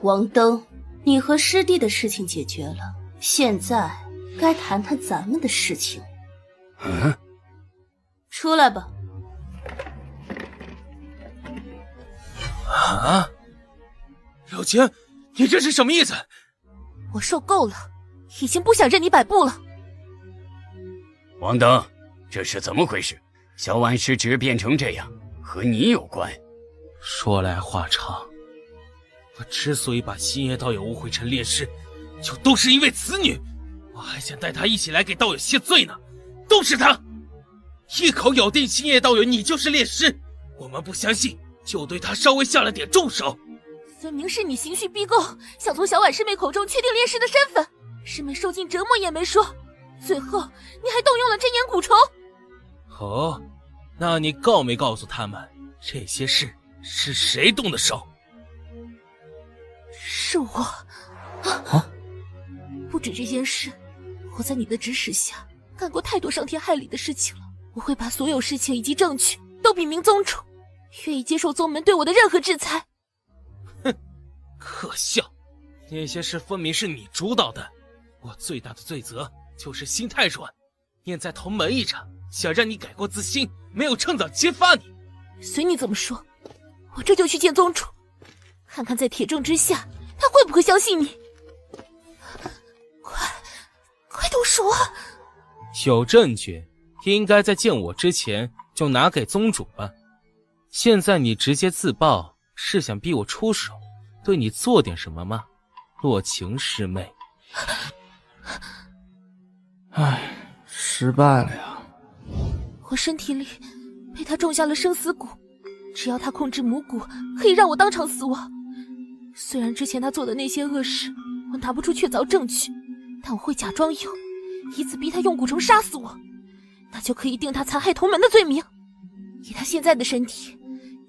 Speaker 7: 王登，你和师弟的事情解决了，现在该谈谈咱们的事情。出来吧。
Speaker 12: 啊！友情，你这是什么意思？
Speaker 16: 我受够了，已经不想任你摆布了。
Speaker 14: 王登，这是怎么回事？小婉失职变成这样，和你有关？
Speaker 12: 说来话长，我之所以把星夜道友误会成烈士，就都是因为此女。我还想带她一起来给道友谢罪呢，都是她一口咬定星夜道友你就是烈士。我们不相信，就对她稍微下了点重手。
Speaker 16: 分明是你刑讯逼供，想从小婉师妹口中确定烈士的身份。师妹受尽折磨也没说，最后你还动用了真言蛊虫。
Speaker 12: 哦，那你告没告诉他们这些事是谁动的手？
Speaker 16: 是我。不止这件事，我在你的指使下干过太多伤天害理的事情了。我会把所有事情以及证据都禀明宗主，愿意接受宗门对我的任何制裁。
Speaker 12: 哼，可笑！那些事分明是你主导的，我最大的罪责就是心太软，念在同门一场，想让你改过自新，没有趁早揭发你。
Speaker 16: 随你怎么说，我这就去见宗主，看看在铁证之下他会不会相信你。快动手啊！
Speaker 12: 有证据应该在见我之前就拿给宗主吧。现在你直接自爆，是想逼我出手，对你做点什么吗？洛晴师妹。
Speaker 17: 唉，失败了呀。
Speaker 16: 我身体里被他种下了生死蛊，只要他控制母蛊，可以让我当场死亡。虽然之前他做的那些恶事我拿不出确凿证据，但我会假装有，以此逼他用蛊虫杀死我，那就可以定他残害同门的罪名。以他现在的身体，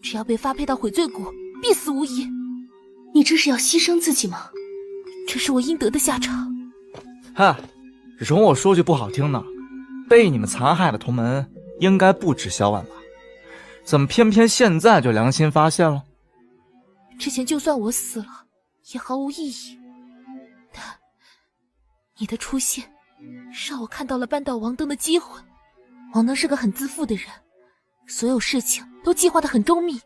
Speaker 16: 只要被发配到悔罪谷，必死无疑。
Speaker 7: 你这是要牺牲自己吗？
Speaker 16: 这是我应得的下场。
Speaker 3: 嗨，容我说句不好听的，被你们残害的同门应该不止小婉吧？怎么偏偏现在就良心发现了？
Speaker 16: 之前就算我死了，也毫无意义。但你的出现，让我看到了扳倒王登的机会。王登是个很自负的人，所有事情都计划得很周密，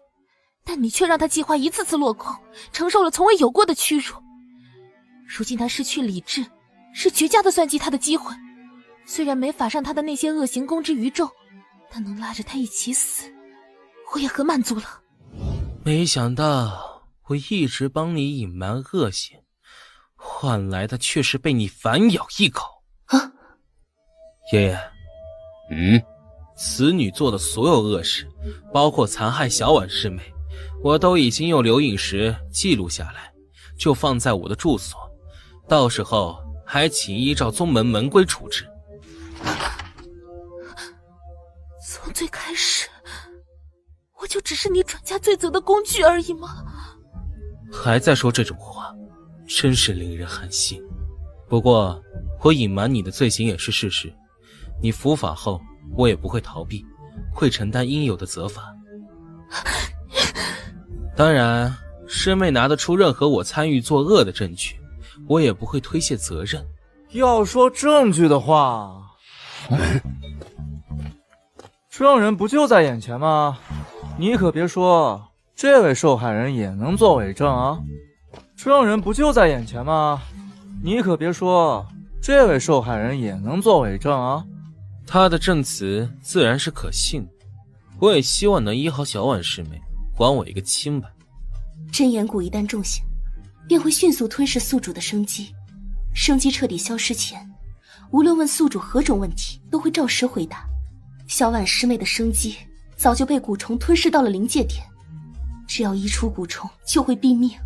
Speaker 16: 但你却让他计划一次次落空，承受了从未有过的屈辱。如今他失去理智，是绝佳的算计他的机会。虽然没法让他的那些恶行公之于众，但能拉着他一起死，我也很满足了。
Speaker 12: 没想到我一直帮你隐瞒恶行，换来的却是被你反咬一口。
Speaker 7: 啊！
Speaker 12: 爷爷，此女做的所有恶事，包括残害小婉师妹，我都已经用留影石记录下来，就放在我的住所，到时候还请依照宗门门规处置。
Speaker 16: 从最开始，我就只是你转嫁罪责的工具而已吗？
Speaker 12: 还在说这种话，真是令人寒心。不过我隐瞒你的罪行也是事实，你伏法后我也不会逃避，会承担应有的责罚。当然，师妹拿得出任何我参与作恶的证据，我也不会推卸责任。
Speaker 3: 要说证据的话，证人不就在眼前吗？你可别说，这位受害人也能做伪证啊！证人不就在眼前吗？你可别说，这位受害人也能做伪证啊！
Speaker 12: 他的证词自然是可信的，我也希望能医好小婉师妹，还我一个清白。
Speaker 7: 真言谷一旦中刑，便会迅速吞噬宿主的生机，生机彻底消失前，无论问宿主何种问题，都会照实回答。小婉师妹的生机早就被蛊虫吞噬到了临界点，只要移除蛊虫就会毙命，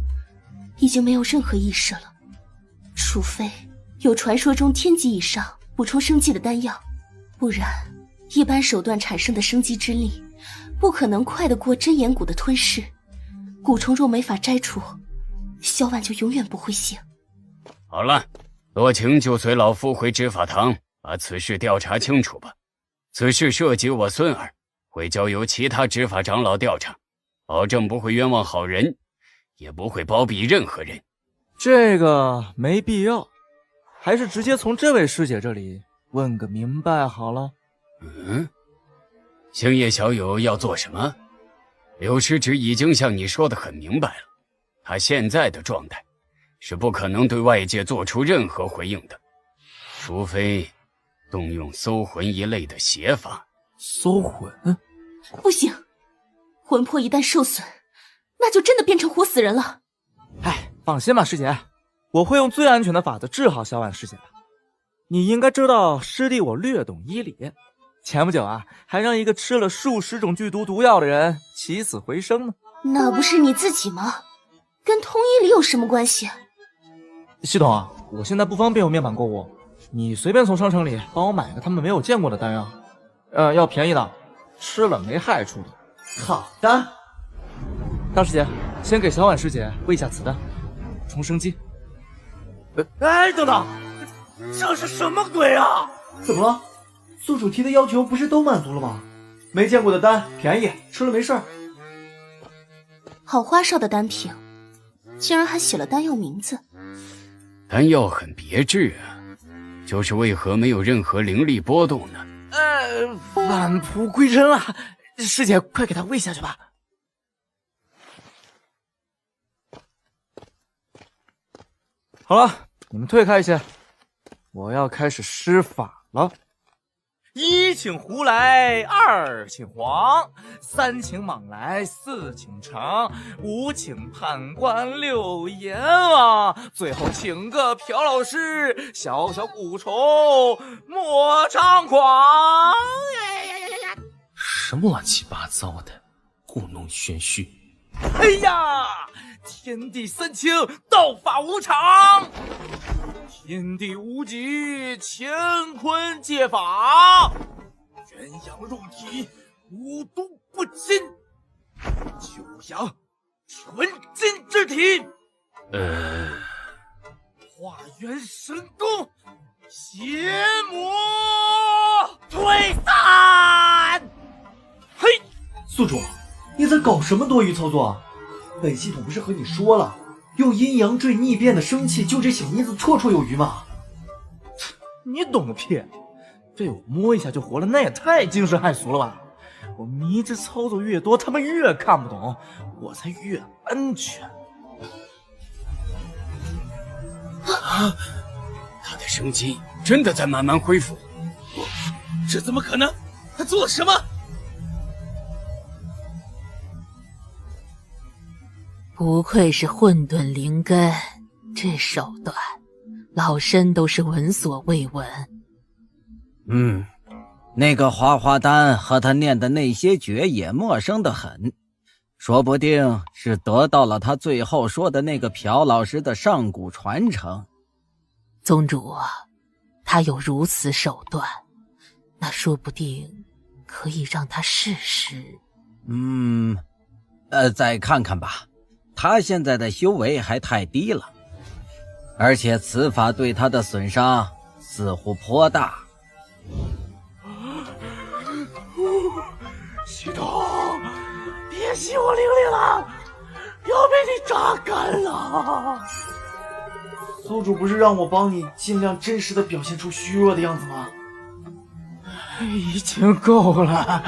Speaker 7: 已经没有任何意识了。除非有传说中天级以上补充生机的丹药，不然一般手段产生的生机之力不可能快得过真言蛊的吞噬。蛊虫若没法摘除，小婉就永远不会醒。
Speaker 14: 好了，洛晴就随老夫回执法堂，把此事调查清楚吧。此事涉及我孙儿，会交由其他执法长老调查，保证不会冤枉好人，也不会包庇任何人。
Speaker 3: 这个没必要，还是直接从这位师姐这里问个明白好了。
Speaker 14: 星夜小友要做什么？柳师侄已经向你说得很明白了，他现在的状态是不可能对外界做出任何回应的，除非动用搜魂一类的邪法。
Speaker 3: 搜魂？
Speaker 7: 不行，魂魄一旦受损，那就真的变成活死人了。
Speaker 3: 放心吧，师姐，我会用最安全的法子治好小婉师姐的。你应该知道师弟我略懂医理，前不久啊，还让一个吃了数十种剧毒毒药的人起死回生呢。
Speaker 7: 那不是你自己吗？跟通医理有什么关系？
Speaker 3: 系统啊，我现在不方便用面板购物，你随便从商城里帮我买个他们没有见过的丹药，要便宜的，吃了没害处的。好的，大师姐，先给小婉师姐喂一下此丹，补充生机。
Speaker 9: 等等，这是什么鬼啊？怎么了？宿主提的要求不是都满足了吗？没见过的丹，便宜，吃了没事儿。
Speaker 7: 好花哨的单品，竟然还写了丹药名字。
Speaker 14: 丹药很别致啊，就是为何没有任何灵力波动呢？
Speaker 3: 返璞归真了，师姐快给他喂下去吧。好了，你们退开一些，我要开始施法了。一请胡来，二请黄，三请蟒来，四请长，五请判官，六阎王，最后请个朴老师，小小蛊虫莫猖狂。
Speaker 12: 什么乱七八糟的，故弄玄虚。
Speaker 3: 哎呀，天地三清，道法无常，天地无极，乾坤借法，元阳入体，五毒不侵。
Speaker 9: 就想纯金之体，化元神功，邪魔退散。
Speaker 6: 嘿，宿主，你在搞什么多余操作啊？本系统不是和你说了，用阴阳坠逆变的生气救这小妮子绰绰有余吗？
Speaker 3: 你懂个屁！被我摸一下就活了，那也太惊世骇俗了吧！我迷之操作越多，他们越看不懂，我才越安全。
Speaker 14: 啊！他的生机真的在慢慢恢复，
Speaker 12: 这怎么可能？他做了什么？
Speaker 19: 不愧是混沌灵根，这手段，老身都是闻所未闻。
Speaker 11: 那个花花丹和他念的那些诀也陌生得很，说不定是得到了他最后说的那个朴老师的上古传承。
Speaker 19: 宗主，他有如此手段，那说不定可以让他试试。
Speaker 11: 再看看吧，他现在的修为还太低了，而且此法对他的损伤似乎颇大。
Speaker 6: 系统，别吸我灵力了，要被你榨干了。宿主不是让我帮你尽量真实的表现出虚弱的样子吗？已经够了，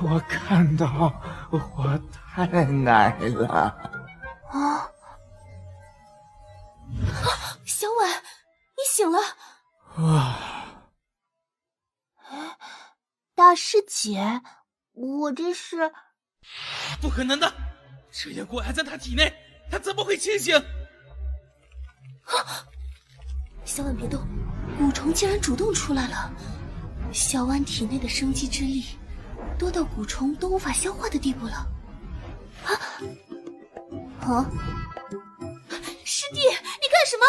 Speaker 6: 我看到我太奶了。
Speaker 16: 小婉，你醒了。
Speaker 10: 大师姐，我这是……
Speaker 12: 不可能的，这样果还在他体内，他怎么会清醒？
Speaker 16: 小婉别动，蛊虫竟然主动出来了。小婉体内的生机之力多到蛊虫都无法消化的地步了。师弟，你干什么？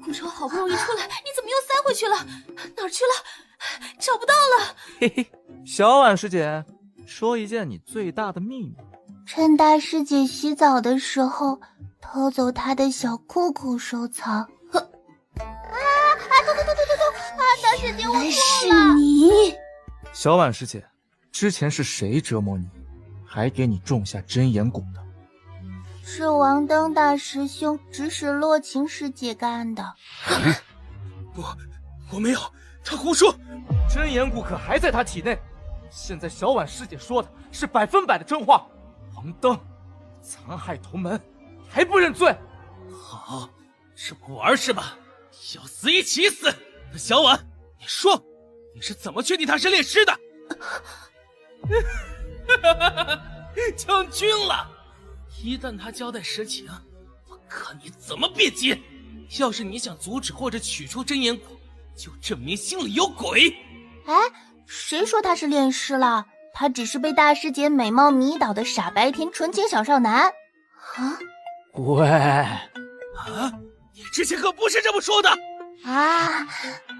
Speaker 16: 蛊虫好不容易出来，你怎么又塞回去了？哪儿去了？找不到了。
Speaker 3: 嘿嘿，小婉师姐，说一件你最大的秘密。
Speaker 10: 趁大师姐洗澡的时候，偷走她的小裤裤收藏。大师姐，我错了。
Speaker 16: 是你，
Speaker 3: 小婉师姐，之前是谁折磨你，还给你种下真言蛊的？
Speaker 10: 是王登大师兄指使洛晴师姐干的。
Speaker 12: 我没有，他胡说。
Speaker 3: 真言蛊可还在他体内，现在小婉师姐说的是100%的真话。王登残害同门，还不认罪？
Speaker 12: 好，这么玩是吧？要死一起死！那小婉，你说你是怎么确定他是炼尸的？将军了！一旦他交代实情，我看你怎么辩解。要是你想阻止或者取出真言蛊，就证明心里有鬼。
Speaker 10: 谁说他是炼尸了？他只是被大师姐美貌迷倒的傻白甜纯情小少男。
Speaker 3: 喂，
Speaker 12: 你之前可不是这么说的。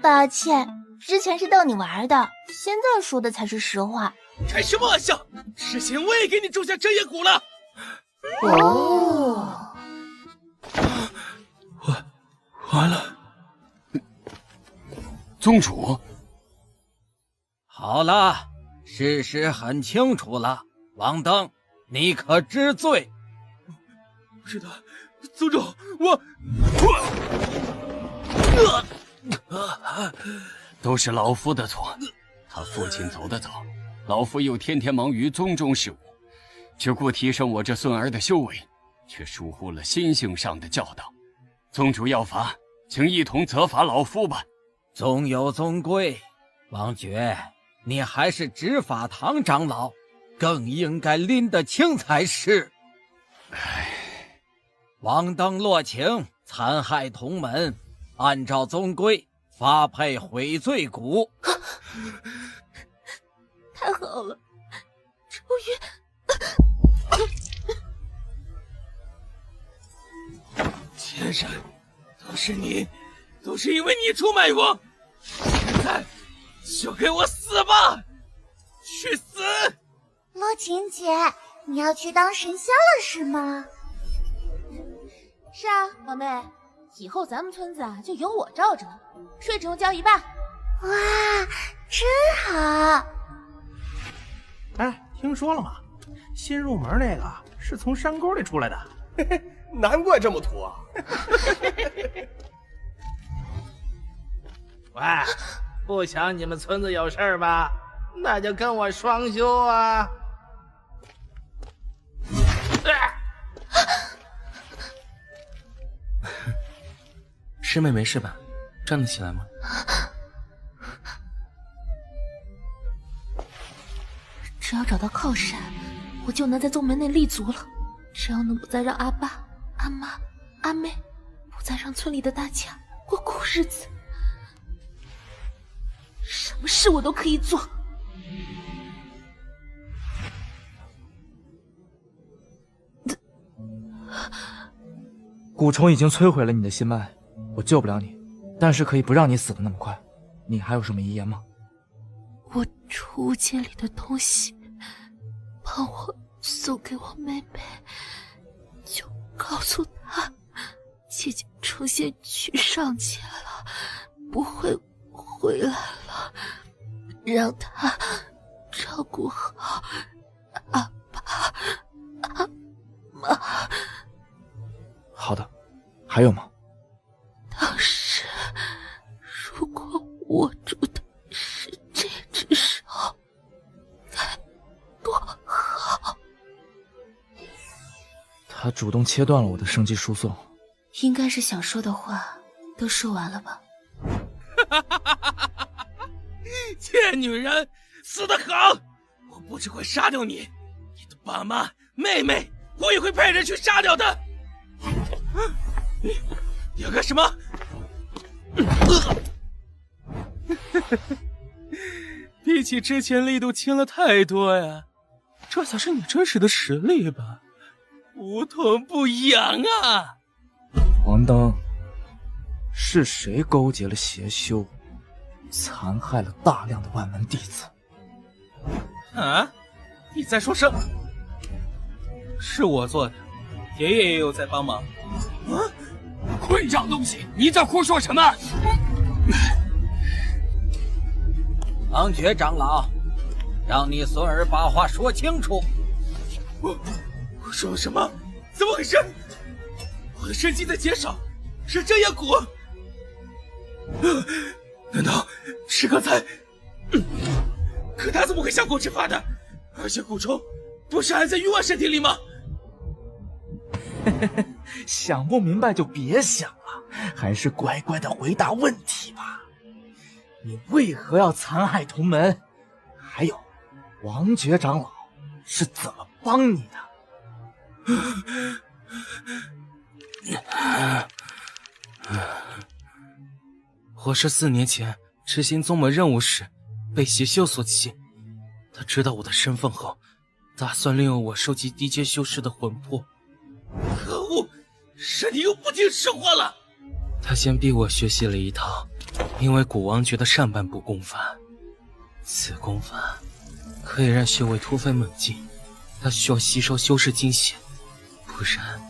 Speaker 10: 抱歉，之前是逗你玩的，现在说的才是实话。
Speaker 12: 开什么玩笑？之前我也给你种下真言蛊了。
Speaker 14: 完了，宗主。
Speaker 11: 好了，事实很清楚了，王登，你可知罪？
Speaker 12: 是的，宗主，
Speaker 14: 都是老夫的错。他父亲走得早，老夫又天天忙于宗中事务，只顾提升我这孙儿的修为，却疏忽了心性上的教导。宗主要罚，请一同责罚老夫吧。
Speaker 11: 宗有宗规，王爵，你还是执法堂长老，更应该拎得清才是。王登、洛晴残害同门，按照宗规发配悔罪蛊。
Speaker 16: 太好了，终
Speaker 12: 于！前世都是你，都是因为你出卖我，现在就给我死吧！去死！
Speaker 10: 洛晴姐，你要去当神仙了是吗？
Speaker 16: 是啊，老妹，以后咱们村子啊就由我罩着了，税只用交一半。
Speaker 10: 哇，真好！
Speaker 15: 哎，听说了吗？新入门那个是从山沟里出来的，
Speaker 20: 嘿嘿，难怪这么土啊！
Speaker 8: 喂，不想你们村子有事儿吧？那就跟我双修啊！
Speaker 12: 师妹没事吧？站得起来吗？
Speaker 16: 只要找到靠山，我就能在宗门内立足了。只要能不再让阿爸、阿妈、阿妹，不再让村里的大家过苦日子，什么事我都可以做。
Speaker 3: 蛊虫已经摧毁了你的心脉，我救不了你，但是可以不让你死的那么快。你还有什么遗言吗？
Speaker 16: 我出物界里的东西，帮我送给我妹妹，就告诉她，姐姐成仙去上界了，不会回来了，让她照顾好阿爸、阿妈。
Speaker 3: 好的，还有吗？
Speaker 16: 当时如果握住的是这只手，该多好。
Speaker 3: 他主动切断了我的生机输送，
Speaker 16: 应该是想说的话都说完了吧。
Speaker 12: 贱女人，死得好！我不只会杀掉你，你的爸妈、妹妹，我也会派人去杀掉的。你要干什么？比起之前力度轻了太多呀，这才是你真实的实力吧？不痛不痒啊！
Speaker 3: 王登，是谁勾结了邪修，残害了大量的外门弟子？
Speaker 12: 啊？你在说什么？是我做的，爷爷也有在帮忙。
Speaker 14: 啊！混账东西，你在胡说什么？
Speaker 11: 王爵长老，让你孙儿把话说清楚。
Speaker 12: 我说了什么？怎么回事？我的生机在减少，是真也蛊？难道是刚才？可他怎么会向狗执法的？而且蛊虫不是还在玉婉身体里吗？
Speaker 3: 想不明白就别想了，还是乖乖的回答问题吧。你为何要残害同门？还有，王爵长老是怎么帮你的？
Speaker 12: 我是4年前执行宗门任务时被邪修所欺，他知道我的身份后，打算利用我收集低阶修士的魂魄。可恶，身体又不听使唤了。他先逼我学习了一套名为蛊王诀的上半部功法，此功法可以让修为突飞猛进，他需要吸收修士精血，不然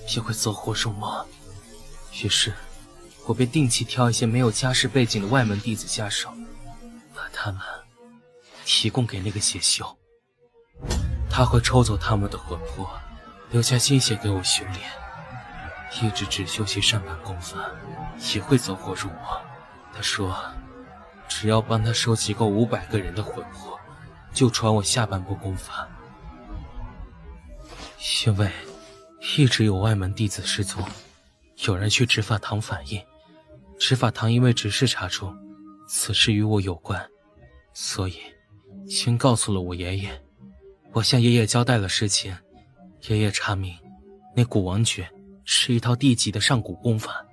Speaker 12: 便会走火入魔。于是我便定期挑一些没有家世背景的外门弟子下手，把他们提供给那个邪修，他会抽走他们的魂魄，留下精血给我修炼。一直只修习上半功法也会走火入魔。他说只要帮他收集够500个人的魂魄，就传我下半部功法。因为一直有外门弟子失踪，有人去执法堂反映，执法堂因为只是查出此事与我有关，所以先告诉了我爷爷。我向爷爷交代了事情，爷爷查明那蛊王诀是一套地级的上蛊功法，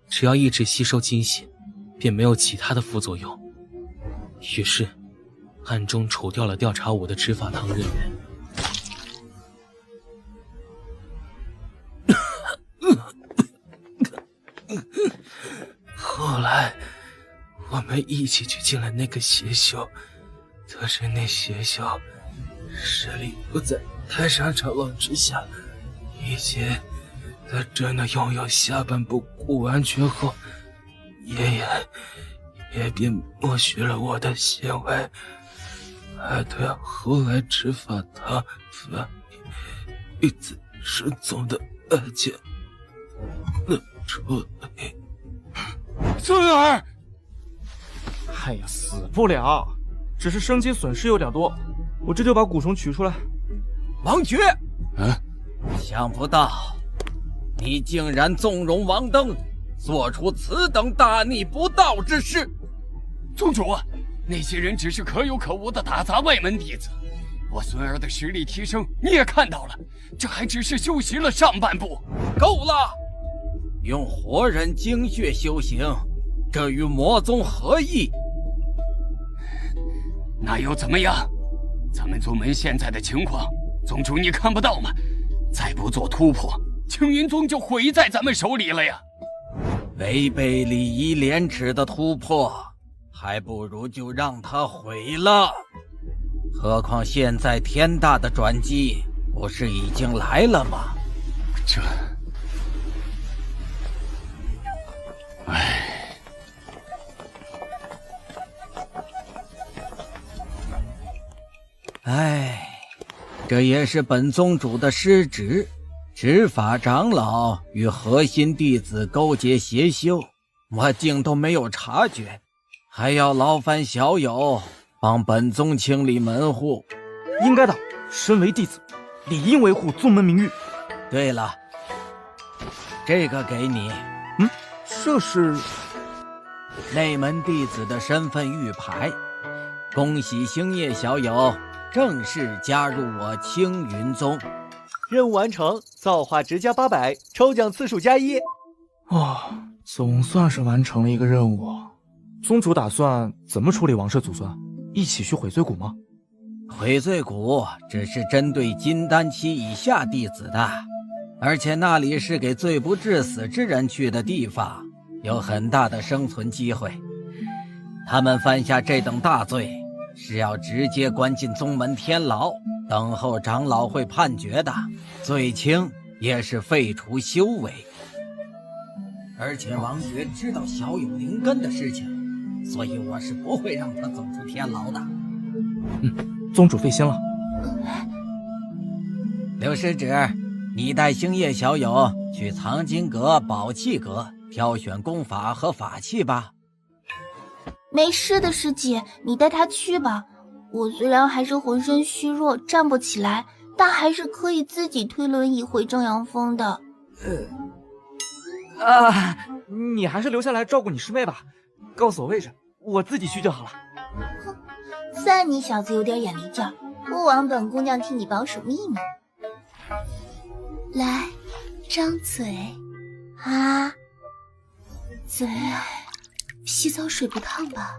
Speaker 12: 只要一直吸收精血，便没有其他的副作用。于是暗中除掉了调查我的执法堂人员。后来我们一起去进了那个邪修，得知那邪修实力不在
Speaker 15: 太上长老之下，以及在真的拥有下半部古玩权后，爷爷也便默许了我的行为，还对后来执法堂反与子师宗的案件的处理。
Speaker 20: 孙儿，
Speaker 3: 哎呀，死不了，只是生机损失有点多，我这就把蛊虫取出来。
Speaker 11: 王爵，想不到你竟然纵容王登，做出此等大逆不道之事。
Speaker 14: 宗主，那些人只是可有可无的打杂外门弟子，我孙儿的实力提升你也看到了，这还只是修习了上半部。
Speaker 11: 够了！用活人精血修行，这与魔宗何异？
Speaker 14: 那又怎么样？咱们宗门现在的情况，宗主你看不到吗？再不做突破，青云宗就毁在咱们手里了呀！
Speaker 11: 违背礼仪廉耻的突破，还不如就让他毁了。何况现在天大的转机不是已经来了吗？这也是本宗主的失职。执法长老与核心弟子勾结邪修，我竟都没有察觉，还要劳烦小友帮本宗清理门户。
Speaker 3: 应该的，身为弟子，理应维护宗门名誉。
Speaker 11: 对了，这个给你。
Speaker 3: 这是
Speaker 11: 内门弟子的身份玉牌，恭喜星夜小友正式加入我青云宗。
Speaker 9: 任务完成，造化值加800，抽奖次数加1。
Speaker 3: 总算是完成了一个任务。宗主打算怎么处理王氏祖孙？一起去悔罪谷吗？
Speaker 11: 悔罪谷只是针对金丹期以下弟子的，而且那里是给罪不至死之人去的地方，有很大的生存机会。他们犯下这等大罪，是要直接关进宗门天牢，等候长老会判决的，最轻也是废除修为。而且王爵知道小有灵根的事情，所以我是不会让他走出天牢的。
Speaker 3: 宗主费心了。
Speaker 11: 刘师侄，你带星夜小友去藏经阁、宝器阁挑选功法和法器吧。
Speaker 10: 没事的，师姐，你带他去吧。我虽然还是浑身虚弱，站不起来，但还是可以自己推轮椅回正阳峰的。
Speaker 3: 你还是留下来照顾你师妹吧，告诉我位置，我自己去就好了。
Speaker 10: 算你小子有点眼力劲儿，不枉本姑娘替你保守秘密。来，张嘴啊，嘴，洗澡水不烫吧？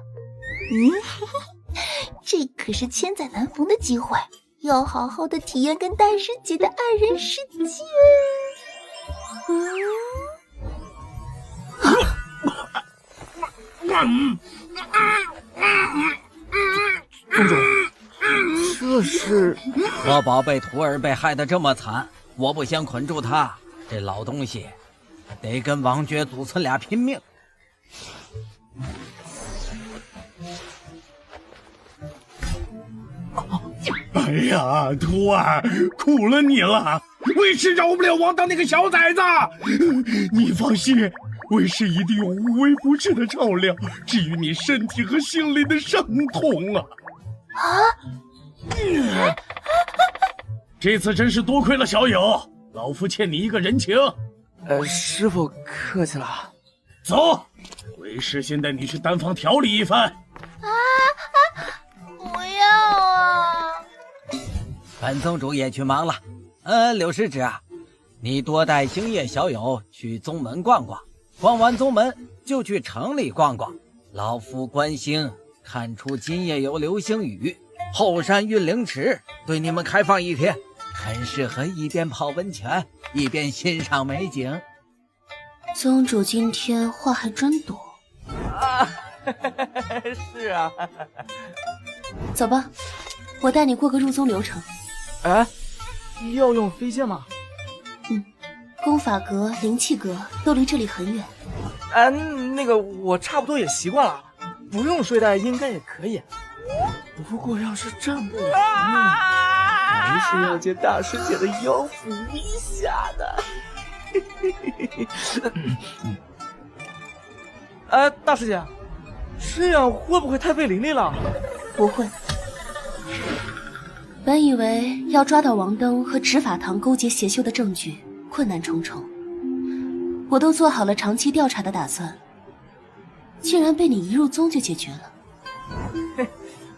Speaker 10: 这可是千载难逢的机会，要好好的体验跟大师姐的爱人世界。
Speaker 3: 宗主，这是
Speaker 11: 我宝贝徒儿被害得这么惨，我不想捆住他，这老东西得跟王爵祖孙俩拼命。
Speaker 1: 哎呀，徒儿，苦了你了！为师饶不了王当那个小崽子。你放心，为师一定用无微不至的照料治愈你身体和心灵的伤痛啊！这次真是多亏了小友，老夫欠你一个人情。
Speaker 3: 师傅客气了。
Speaker 1: 走，为师先带你去丹房调理一番。
Speaker 10: 不要啊！
Speaker 11: 本宗主也去忙了。柳师侄啊，你多带星夜小友去宗门逛逛，逛完宗门就去城里逛逛。老夫观星看出今夜有流星雨，后山运灵池对你们开放一天，很适合一边泡温泉一边欣赏美景。
Speaker 10: 宗主今天话还真多
Speaker 9: 啊！是啊。
Speaker 7: 走吧，我带你过个入宗流程。
Speaker 3: 要用飞剑吗？
Speaker 7: 功法阁、灵气阁都离这里很远。
Speaker 3: 那个我差不多也习惯了，不用睡袋应该也可以。不过要是站不稳，还是要借大师姐的腰扶一下的。大师姐，这样会不会太费灵力了？
Speaker 7: 不会。本以为要抓到王登和执法堂勾结邪修的证据困难重重，我都做好了长期调查的打算，竟然被你一入宗就解决了。
Speaker 3: 嘿，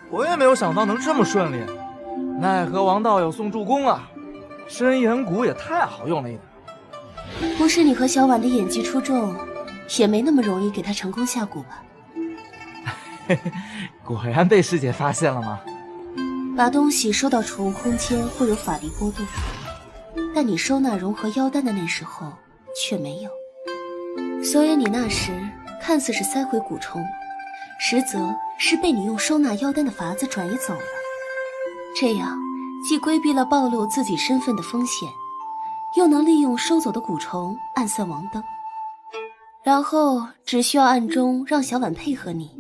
Speaker 3: 我也没有想到能这么顺利，奈何王道友送助攻啊！真言骨也太好用了一点。
Speaker 7: 不是你和小婉的演技出众，也没那么容易给他成功下蛊吧？
Speaker 3: 果然被师姐发现了吗？
Speaker 7: 把东西收到储物空间会有法力波动，但你收纳融合妖丹的那时候却没有，所以你那时看似是塞回蛊虫，实则是被你用收纳妖丹的法子转移走了。这样既规避了暴露自己身份的风险，又能利用收走的蛊虫暗算王登，然后只需要暗中让小婉配合你，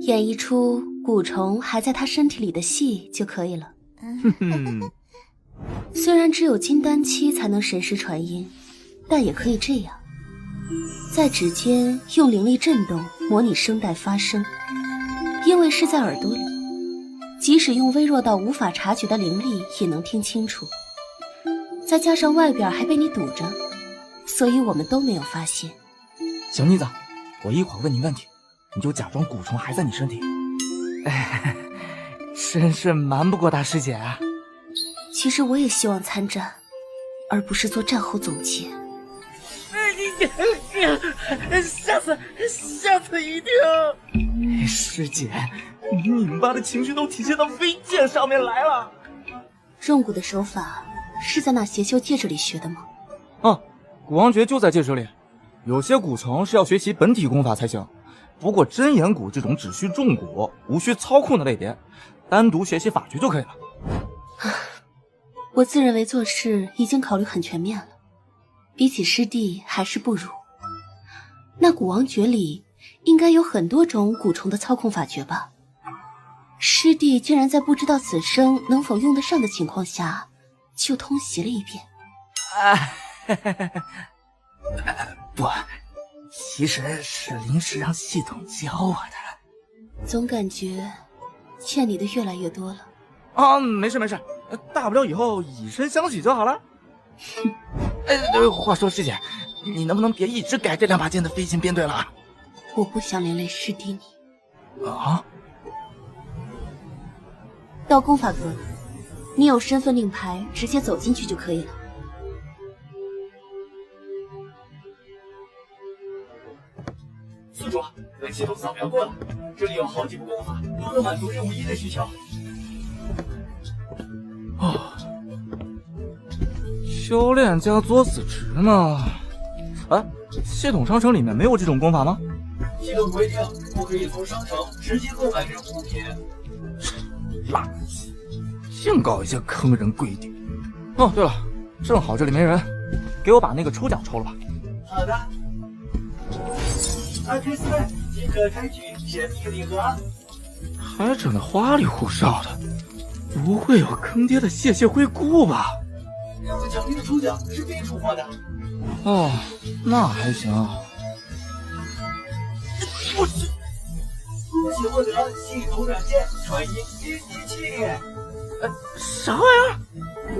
Speaker 7: 演绎出蛊虫还在他身体里的戏就可以了。虽然只有金丹期才能神识传音，但也可以这样，在指尖用灵力震动模拟声带发声，因为是在耳朵里，即使用微弱到无法察觉的灵力也能听清楚，再加上外边还被你堵着，所以我们都没有发现。
Speaker 3: 小妮子，我一会儿问你问题，你就假装蛊虫还在你身体。真是瞒不过大师姐啊。
Speaker 7: 其实我也希望参战，而不是做战后总结。
Speaker 3: 下次一定。师姐，你妈的情绪都体现到飞剑上面来了。
Speaker 7: 中蛊的手法是在那邪修戒指里学的吗？
Speaker 3: 蛊王诀就在戒指里。有些蛊虫是要学习本体功法才行，不过真言蛊这种只需中蛊无需操控的类别，单独学习法诀就可以了。
Speaker 7: 我自认为做事已经考虑很全面了，比起师弟还是不如。那蛊王诀里应该有很多种蛊虫的操控法诀吧？师弟竟然在不知道此生能否用得上的情况下，就通习了一遍。
Speaker 3: 不，其实是临时让系统教我的。
Speaker 7: 总感觉欠你的越来越多了。
Speaker 3: 没事没事，大不了以后以身相许就好了。话说师姐，你能不能别一直改这两把剑的飞行编队了？
Speaker 7: 我不想连累师弟你。到功法阁，你有身份令牌，直接走进去就可以了。
Speaker 9: 宿主，本系统扫描过了，这里有好几部功法，都能满足任务1的需求。
Speaker 3: 修炼加作死值呢？系统商城里面没有这种功法吗？
Speaker 9: 系统规定不可以从商城直接购买任务物品。
Speaker 3: 垃圾，净搞一些坑人规定。对了，正好这里没人，给我把那个抽奖抽了吧。
Speaker 9: 好的。24倍即可开启神秘礼盒。
Speaker 3: 还整得花里胡哨的，不会有坑爹的谢谢惠顾吧？
Speaker 9: 任务奖励的抽奖是必触发的。
Speaker 3: 那还行。
Speaker 9: 恭喜获得系统软件传音新机器。
Speaker 3: 啥玩意儿？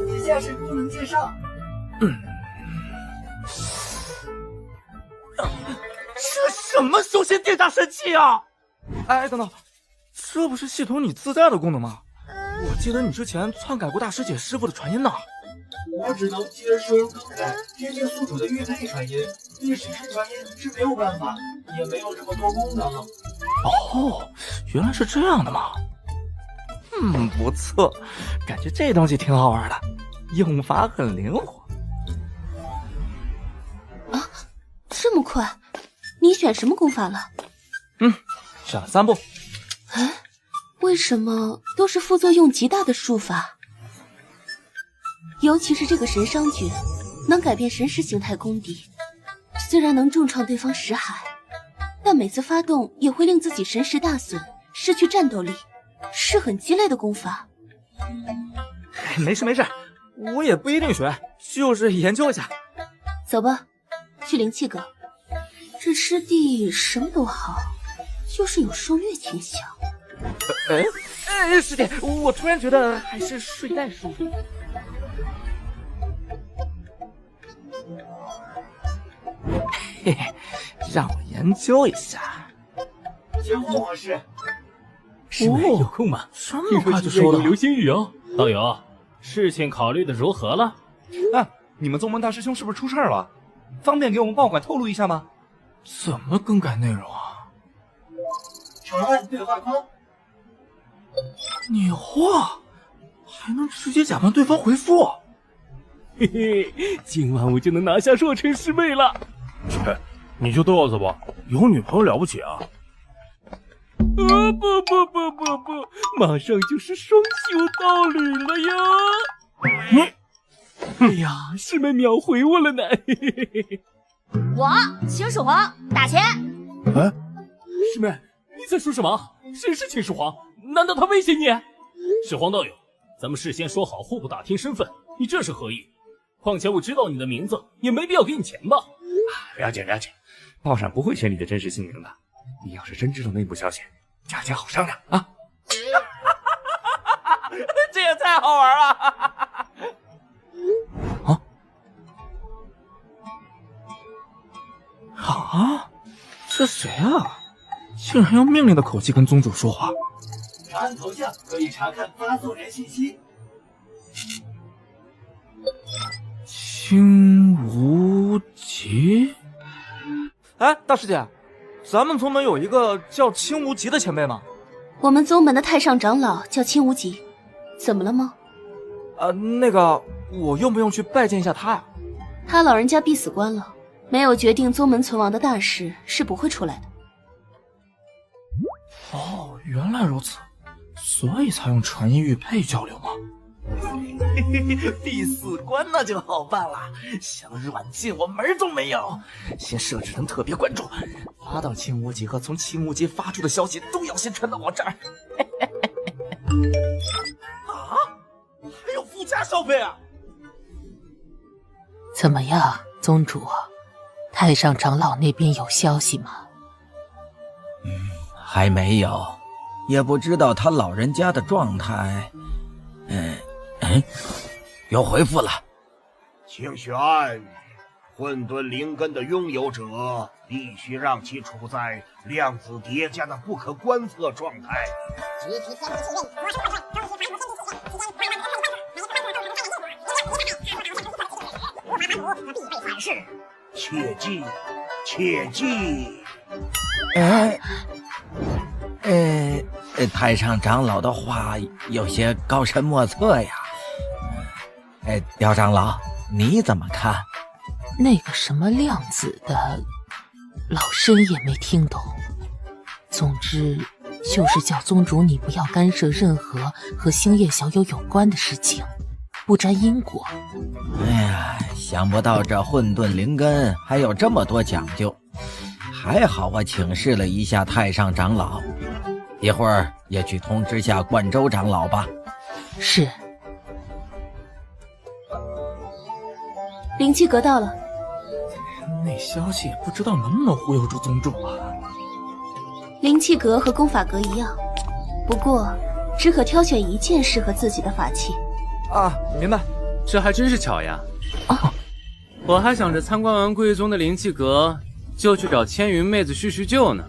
Speaker 9: 以下是功能介绍。
Speaker 3: 这什么修仙电炸神器啊！等等，这不是系统你自带的功能吗？我记得你之前篡改过大师姐师傅的传音呢。
Speaker 9: 我只能接收更改贴近宿主的玉佩传音，对实时传音是没有办法，也没有这么多功能。
Speaker 3: 原来是这样的吗？不错，感觉这东西挺好玩的，用法很灵活。
Speaker 7: 这么快，你选什么功法了？
Speaker 3: 选了3部。
Speaker 7: 为什么都是副作用极大的术法？尤其是这个神伤诀，能改变神识形态功底。虽然能重创对方识海，但每次发动也会令自己神识大损，失去战斗力，是很鸡肋的功法。
Speaker 3: 没事没事，我也不一定学，就是研究一下。
Speaker 7: 走吧，去灵气阁。这师弟什么都好，就是有受虐倾向。
Speaker 3: 师弟，我突然觉得还是睡袋舒服。嘿嘿，让我研究一下。
Speaker 6: 江老师，
Speaker 5: 师妹有空吗？
Speaker 3: 这么快就收到
Speaker 5: 流星雨哦。道友，事情考虑的如何了？
Speaker 3: 你们宗门大师兄是不是出事了？方便给我们报馆透露一下吗？怎么更改内容啊？
Speaker 6: 查看对话框。
Speaker 3: 你话还能直接假扮对方回复？
Speaker 5: 嘿嘿，今晚我就能拿下若尘师妹了。
Speaker 15: 切，你就嘚瑟吧，有女朋友了不起啊？
Speaker 5: 不，马上就是双修道侣了呀！哎呀，师妹秒回我了呢！
Speaker 13: 我秦始皇打钱。
Speaker 5: 师妹，你在说什么？谁是秦始皇？难道他威胁你？始皇道友，咱们事先说好，互不打听身份，你这是何意？况且我知道你的名字，也没必要给你钱吧？
Speaker 3: 了解，报上不会写你的真实姓名的。你要是真知道内部消息，价钱好商量啊！
Speaker 6: 这也太好玩了！
Speaker 3: 这谁啊？竟然用命令的口气跟宗主说话。
Speaker 6: 查头像可以查看发送人信息。
Speaker 3: 青无极？大师姐，咱们宗门有一个叫青无极的前辈吗？
Speaker 7: 我们宗门的太上长老叫青无极，怎么了吗？
Speaker 3: 那个，我用不用去拜见一下他呀？
Speaker 7: 他老人家必死关了，没有决定宗门存亡的大事是不会出来的。
Speaker 3: 哦，原来如此，所以才用传音玉佩交流吗？
Speaker 6: 必死关那就好办了，想软禁我门都没有。
Speaker 3: 先设置成特别关注，发到青无极和从青无极发出的消息都要先传到我这儿。
Speaker 6: 还有附加消费啊！
Speaker 19: 怎么样，宗主？太上长老那边有消息吗？
Speaker 11: 还没有，也不知道他老人家的状态。有回复了。
Speaker 21: 请选混沌灵根的拥有者，必须让其处在量子叠加的不可观测状态。集体天赋气必被反噬，切记，切记。
Speaker 11: 太上长老的话有些高深莫测呀。刁长老，你怎么看？
Speaker 19: 那个什么量子的，老身也没听懂。总之，就是叫宗主你不要干涉任何和星夜小友有关的事情，不沾因果。
Speaker 11: 想不到这混沌灵根还有这么多讲究。还好我请示了一下太上长老，一会儿也去通知下冠州长老吧。
Speaker 19: 是。
Speaker 7: 灵气阁到了。
Speaker 3: 那消息也不知道能不能忽悠住宗主啊。
Speaker 7: 灵气阁和功法阁一样，不过只可挑选一件适合自己的法器。
Speaker 3: 明白。
Speaker 12: 这还真是巧呀。我还想着参观完贵宗的灵气阁，就去找千云妹子叙叙旧呢。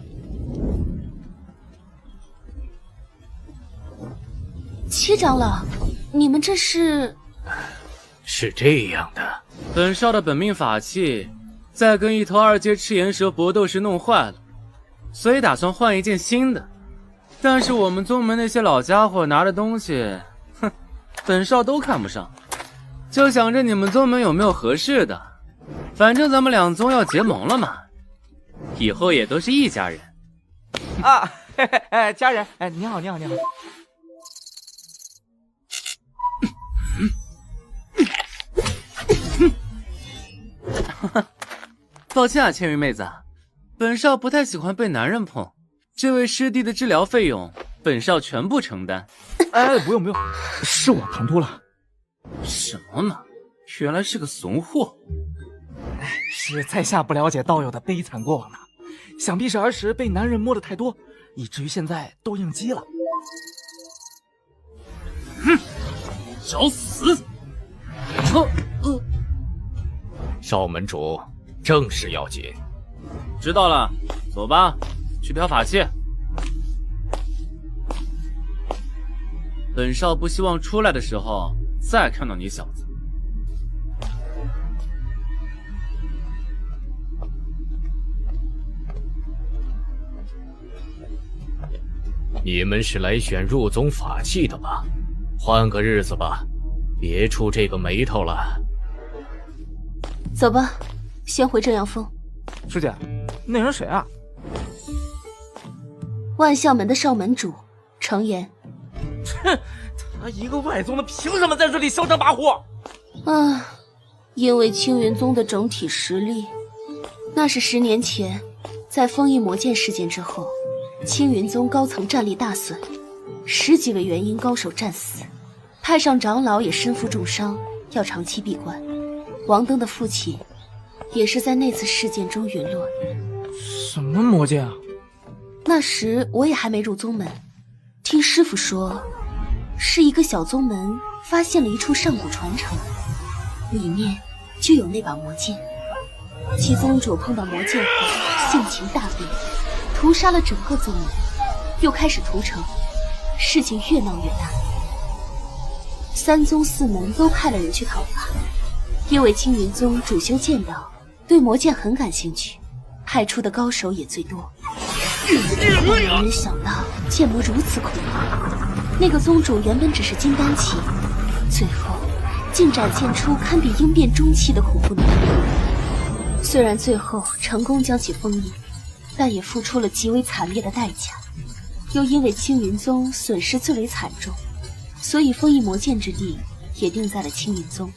Speaker 7: 七长老，你们这是？
Speaker 5: 是这样的，
Speaker 12: 本少的本命法器在跟一头2阶赤炎蛇搏斗时弄坏了，所以打算换一件新的。但是我们宗门那些老家伙拿的东西，本少都看不上，就想着你们宗门有没有合适的。反正咱们两宗要结盟了嘛，以后也都是一家人。
Speaker 3: 家人，你好。
Speaker 6: 抱歉啊，千羽妹子，本少不太喜欢被男人碰，这位师弟的治疗费用，本少全部承担。
Speaker 3: 哎，不用，是我唐突了。
Speaker 6: 什么呢？原来是个怂货。
Speaker 3: 是在下不了解道友的悲惨过往呢，想必是儿时被男人摸得太多，以至于现在都应激了。
Speaker 5: 找死！
Speaker 8: 少门主，正事要紧。
Speaker 6: 知道了，走吧，去嫖法器。本少不希望出来的时候再看到你小子。
Speaker 8: 你们是来选入宗法器的吧？换个日子吧，别出这个眉头了。
Speaker 7: 走吧，先回正阳峰。
Speaker 3: 师姐，那人谁啊？
Speaker 7: 万象门的少门主程岩。
Speaker 3: 哼，他一个外宗的，凭什么在这里嚣张跋扈？
Speaker 7: 啊，因为青云宗的整体实力，那是10年前，在封印魔剑事件之后，青云宗高层战力大损，10几位元婴高手战死，太上长老也身负重伤，要长期闭关。王登的父亲也是在那次事件中陨落的。
Speaker 3: 什么魔剑啊？
Speaker 7: 那时我也还没入宗门，听师傅说，是一个小宗门发现了一处上古传承，里面就有那把魔剑。其宗主碰到魔剑后性情大变，屠杀了整个宗门，又开始屠城，事情越闹越大。3宗4门都派了人去讨伐，因为青云宗主修剑道，对魔剑很感兴趣，派出的高手也最多。但没人想到剑魔如此恐怖，那个宗主原本只是金丹期，最后竟展现出堪比鹰变中期的恐怖能力。虽然最后成功将其封印，但也付出了极为惨烈的代价。又因为青云宗损失最为惨重，所以封印魔剑之地也定在了青云宗。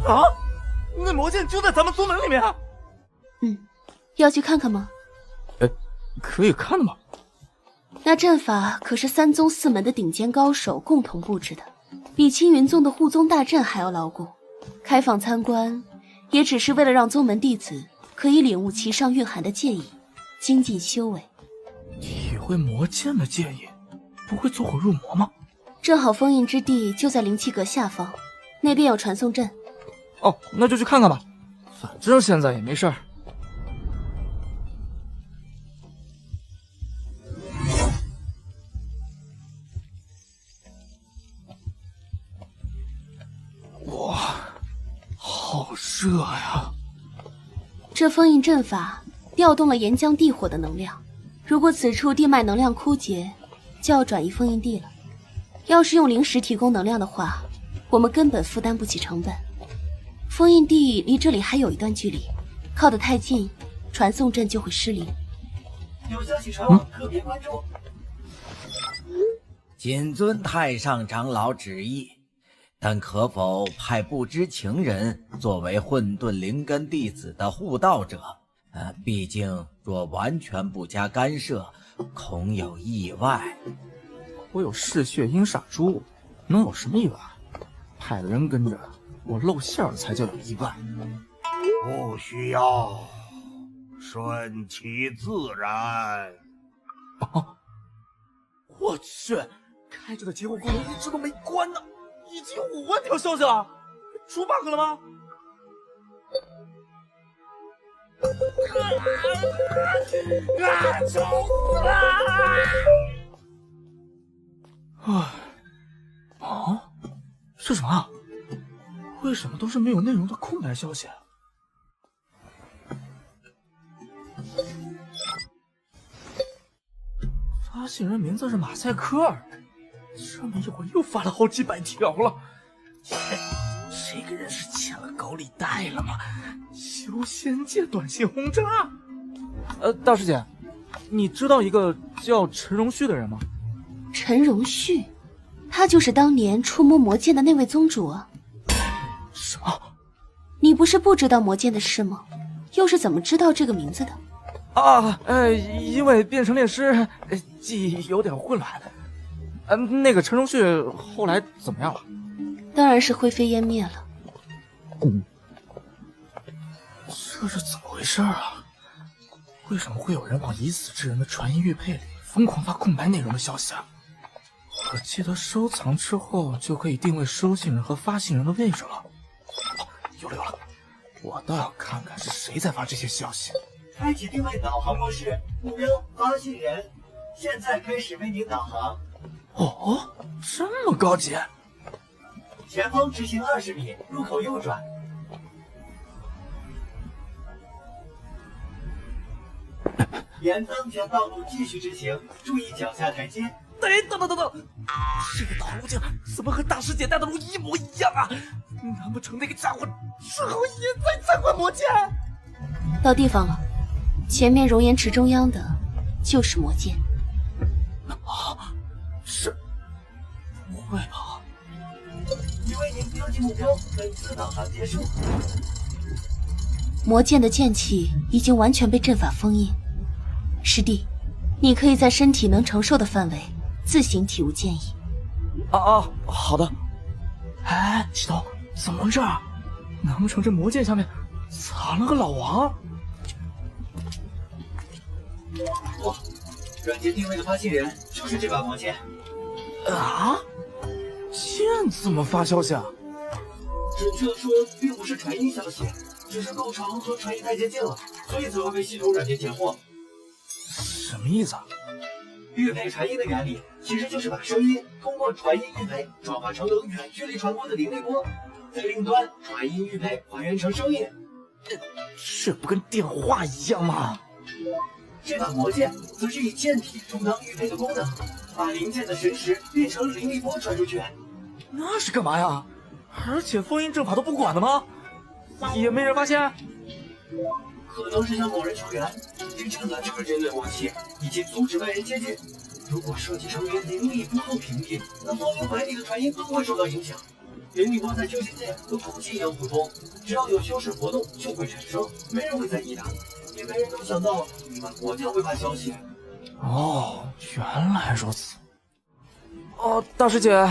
Speaker 3: 啊，那魔剑就在咱们宗门里面？
Speaker 7: 要去看看吗？
Speaker 3: 可以看的吗？
Speaker 7: 那阵法可是3宗4门的顶尖高手共同布置的，比青云宗的护宗大阵还要牢固。开放参观，也只是为了让宗门弟子可以领悟其上蕴含的剑意，精进修为。
Speaker 3: 体会魔剑的剑意，不会走火入魔吗？
Speaker 7: 正好封印之地就在灵气阁下方，那边有传送阵。
Speaker 3: 哦，那就去看看吧，反正现在也没事儿。哇，好热呀！
Speaker 7: 这封印阵法调动了岩浆地火的能量，如果此处地脉能量枯竭，就要转移封印地了。要是用灵石提供能量的话，我们根本负担不起成本。封印地离这里还有一段距离，靠得太近，传送阵就会失灵。
Speaker 3: 有消息传往，特别关注。
Speaker 11: 谨遵太上长老旨意，但可否派不知情人作为混沌灵根弟子的护道者？毕竟若完全不加干涉，恐有意外。
Speaker 17: 我有嗜血阴煞珠，能有什么意外？派了人跟着，我露馅儿才叫有意外。
Speaker 21: 不需要，顺其自然。
Speaker 3: 哦，我去，开着的结火功能一直都没关呢，已经有5万条消息了，出 bug 了吗？愁死了！啊，是什么啊？为什么都是没有内容的空白消息？发信人名字是马赛克尔，这么一会儿又发了好几百条了。这个人是欠了高利贷了吗？修仙界短信轰炸。大师姐，你知道一个叫陈荣旭的人吗？
Speaker 7: 陈荣旭，他就是当年触摸魔剑的那位宗主啊。你不是不知道魔剑的事吗？又是怎么知道这个名字的？
Speaker 3: 因为变成炼师，记忆有点混乱。那个陈荣旭后来怎么样了？
Speaker 7: 当然是灰飞烟灭了。
Speaker 3: 这是怎么回事啊？为什么会有人往已死之人的传音玉佩里疯狂发空白内容的消息啊？我记得收藏之后就可以定位收信人和发信人的位置了。有了，我倒要看看是谁在发这些消息。
Speaker 4: 开启定位导航模式，目标发信人，现在开始为您导航。
Speaker 3: 哦，这么高级！
Speaker 4: 前方直行20米，入口右转。沿当前道路继续直行，注意脚下台阶。
Speaker 3: 等，这个导路径怎么和大师姐带的路一模一样啊？难不成那个家伙之后也在参观魔剑？
Speaker 7: 到地方了，前面熔岩池中央的就是魔剑。
Speaker 3: 是？不会吧？
Speaker 4: 已为您标记目标，本次导航结束。
Speaker 7: 魔剑的剑气已经完全被阵法封印，师弟，你可以在身体能承受的范围自行体悟剑意。
Speaker 3: 好的。哎，西东，怎么回事啊？难不成这魔剑下面藏了个老王？
Speaker 4: 哇，软件定位的发信人就是这把魔剑。
Speaker 3: 剑怎么发消息啊？
Speaker 4: 准确的说，并不是传音消息，只是构成和传音太接近了，所以才会被系统软件截获。
Speaker 3: 什么意思啊？
Speaker 4: 玉佩传音的原理其实就是把声音通过传音玉佩转化成能远距离传播的灵力波，在另端传音玉佩还原成声音。
Speaker 3: 这不跟电话一样吗？
Speaker 4: 这把魔剑则是以剑体充当玉佩的功能，把灵剑的神识变成灵力波传出去。
Speaker 3: 那是干嘛呀？而且封印阵法都不管的吗？也没人发现？
Speaker 4: 可能是向某人求援，这个就是针对魔器，以及阻止外人接近。如果设计成为灵力波后屏蔽，那方圆百里的传音都会受到影响。灵力波在修仙界和空气一样普通，只要有修士活动就会产生，没人会在意的。也没人能想到你们魔剑会发消息。
Speaker 3: 原来如此。大师姐，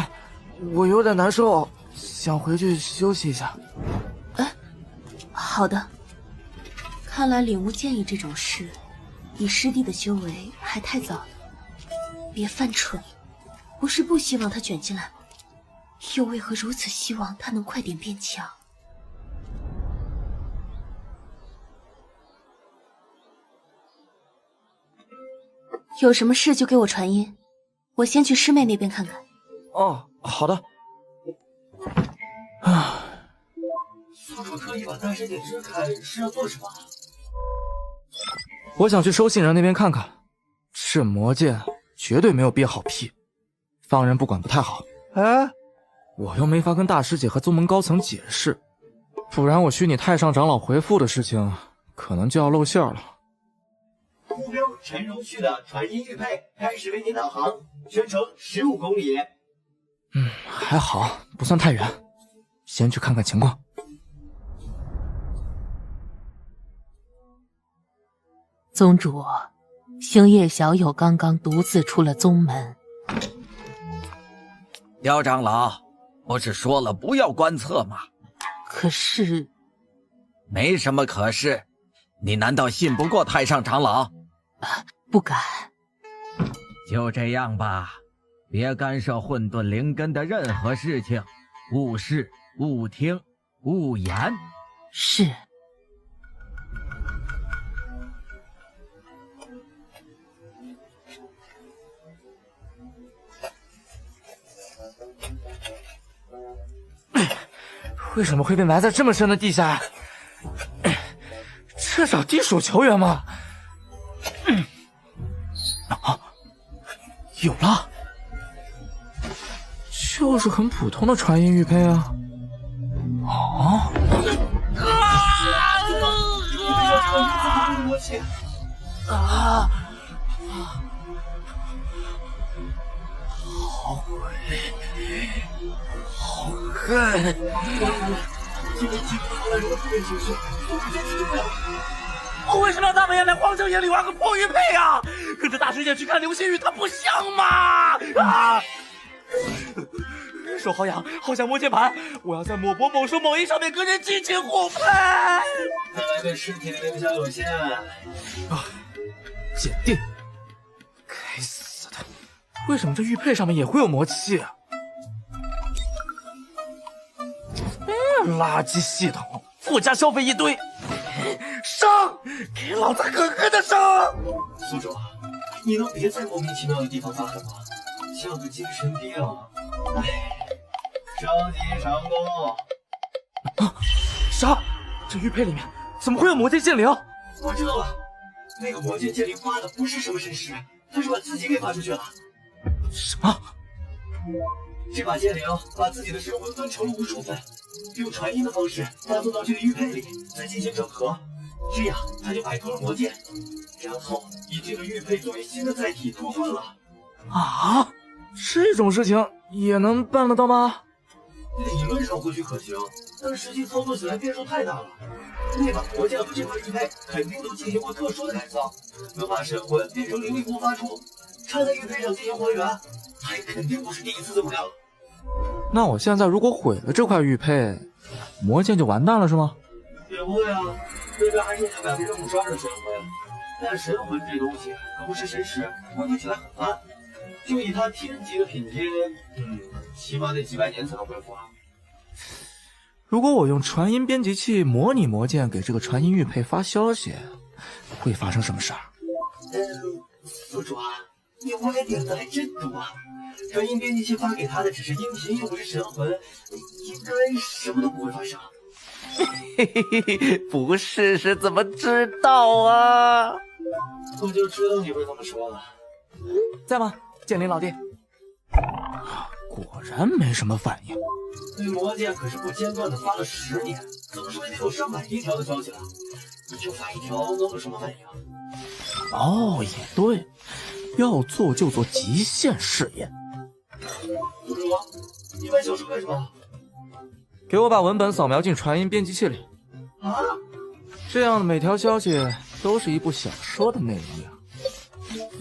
Speaker 3: 我有点难受，想回去休息一下。
Speaker 7: 好的。看来领悟剑意这种事，以师弟的修为还太早了。别犯蠢，不是不希望他卷进来吗？又为何如此希望他能快点变强？有什么事就给我传音，我先去师妹那边看看。
Speaker 3: 好的。
Speaker 4: 宿主特意把大师姐支开是要做什么？
Speaker 3: 我想去收信人那边看看，这魔剑绝对没有憋好屁，放任不管不太好。我又没法跟大师姐和宗门高层解释，不然我虚拟太上长老回复的事情可能就要露馅了。
Speaker 4: 目标陈荣旭的传音玉佩开始为您导航，全程15公里。
Speaker 3: 还好不算太远，先去看看情况。
Speaker 19: 宗主，星夜小友刚刚独自出了宗门。
Speaker 11: 刁长老，不是说了不要观测吗？
Speaker 19: 可是，
Speaker 11: 没什么可是，你难道信不过太上长老？
Speaker 19: 不敢。
Speaker 11: 就这样吧，别干涉混沌灵根的任何事情，勿视、勿听、勿言。
Speaker 19: 是。
Speaker 3: 为什么会被埋在这么深的地下？这找地鼠求援吗？有了，就是很普通的传音玉佩啊。好鬼，好恨。
Speaker 4: 今天几乎从来如此变形式，素质坚持不了。
Speaker 6: 我为什么要大半夜来荒郊野里玩个破玉佩啊？跟着大师姐去看流星雨，它不像吗？啊！手好痒，好想摸键盘。我要在某博某书某音上面跟人激情互喷。
Speaker 4: 看来对尸体的影响有限。
Speaker 3: 鉴定，该死的！为什么这玉佩上面也会有魔气啊？垃圾系统，附加消费一堆。上，给老子狠狠的上！
Speaker 4: 宿主，你能别在莫名其妙的地方发狠吗？像个精神病。升级成功。
Speaker 3: 啥？这玉佩里面怎么会有魔剑剑灵？
Speaker 4: 我知道了，那个魔剑剑灵发的不是什么神识，他是把自己给发出去了。
Speaker 3: 什么？
Speaker 4: 这把剑灵把自己的神魂分成了无数份，用传音的方式发送到这个玉佩里，再进行整合，这样他就摆脱了魔剑，然后以这个玉佩作为新的载体脱困了。
Speaker 3: 啊，这种事情也能办得到吗？
Speaker 4: 理论上或许可行，但实际操作起来变数太大了。那把魔剑和这块玉佩肯定都进行过特殊的改造，能把神魂变成灵力波发出，插在玉佩上进行还原，还肯定不是第一次这么干了。
Speaker 3: 那我现在如果毁了这块玉佩，魔剑就完蛋了是吗？
Speaker 4: 也不会啊，这边还剩下2个任务抓着神魂，但神魂这东西可不是神识，恢复起来很慢。就以他天级的品阶，起码得几百年才能恢复啊。
Speaker 3: 如果我用传音编辑器模拟魔剑给这个传音玉佩发消息，会发生什么事儿？
Speaker 4: 宿主啊，你歪点子还真多。传音编辑器发给他的只是音频，又不是神魂，应该什么都不会发生。
Speaker 6: 嘿嘿嘿，不试试怎么知道啊？
Speaker 4: 我就知道你会这么说了。
Speaker 3: 在吗，剑灵老弟？果然没什么反应。
Speaker 4: 对魔剑可是不间断的发了10年，总是得有上百亿条的消息了，你就发一条能有什么反应？
Speaker 3: 哦，也对，要做就做极限试验。
Speaker 4: 宿主，你买小说干什么？
Speaker 3: 给我把文本扫描进传音编辑器里。
Speaker 4: 啊？
Speaker 3: 这样每条消息都是一部小说的内容量，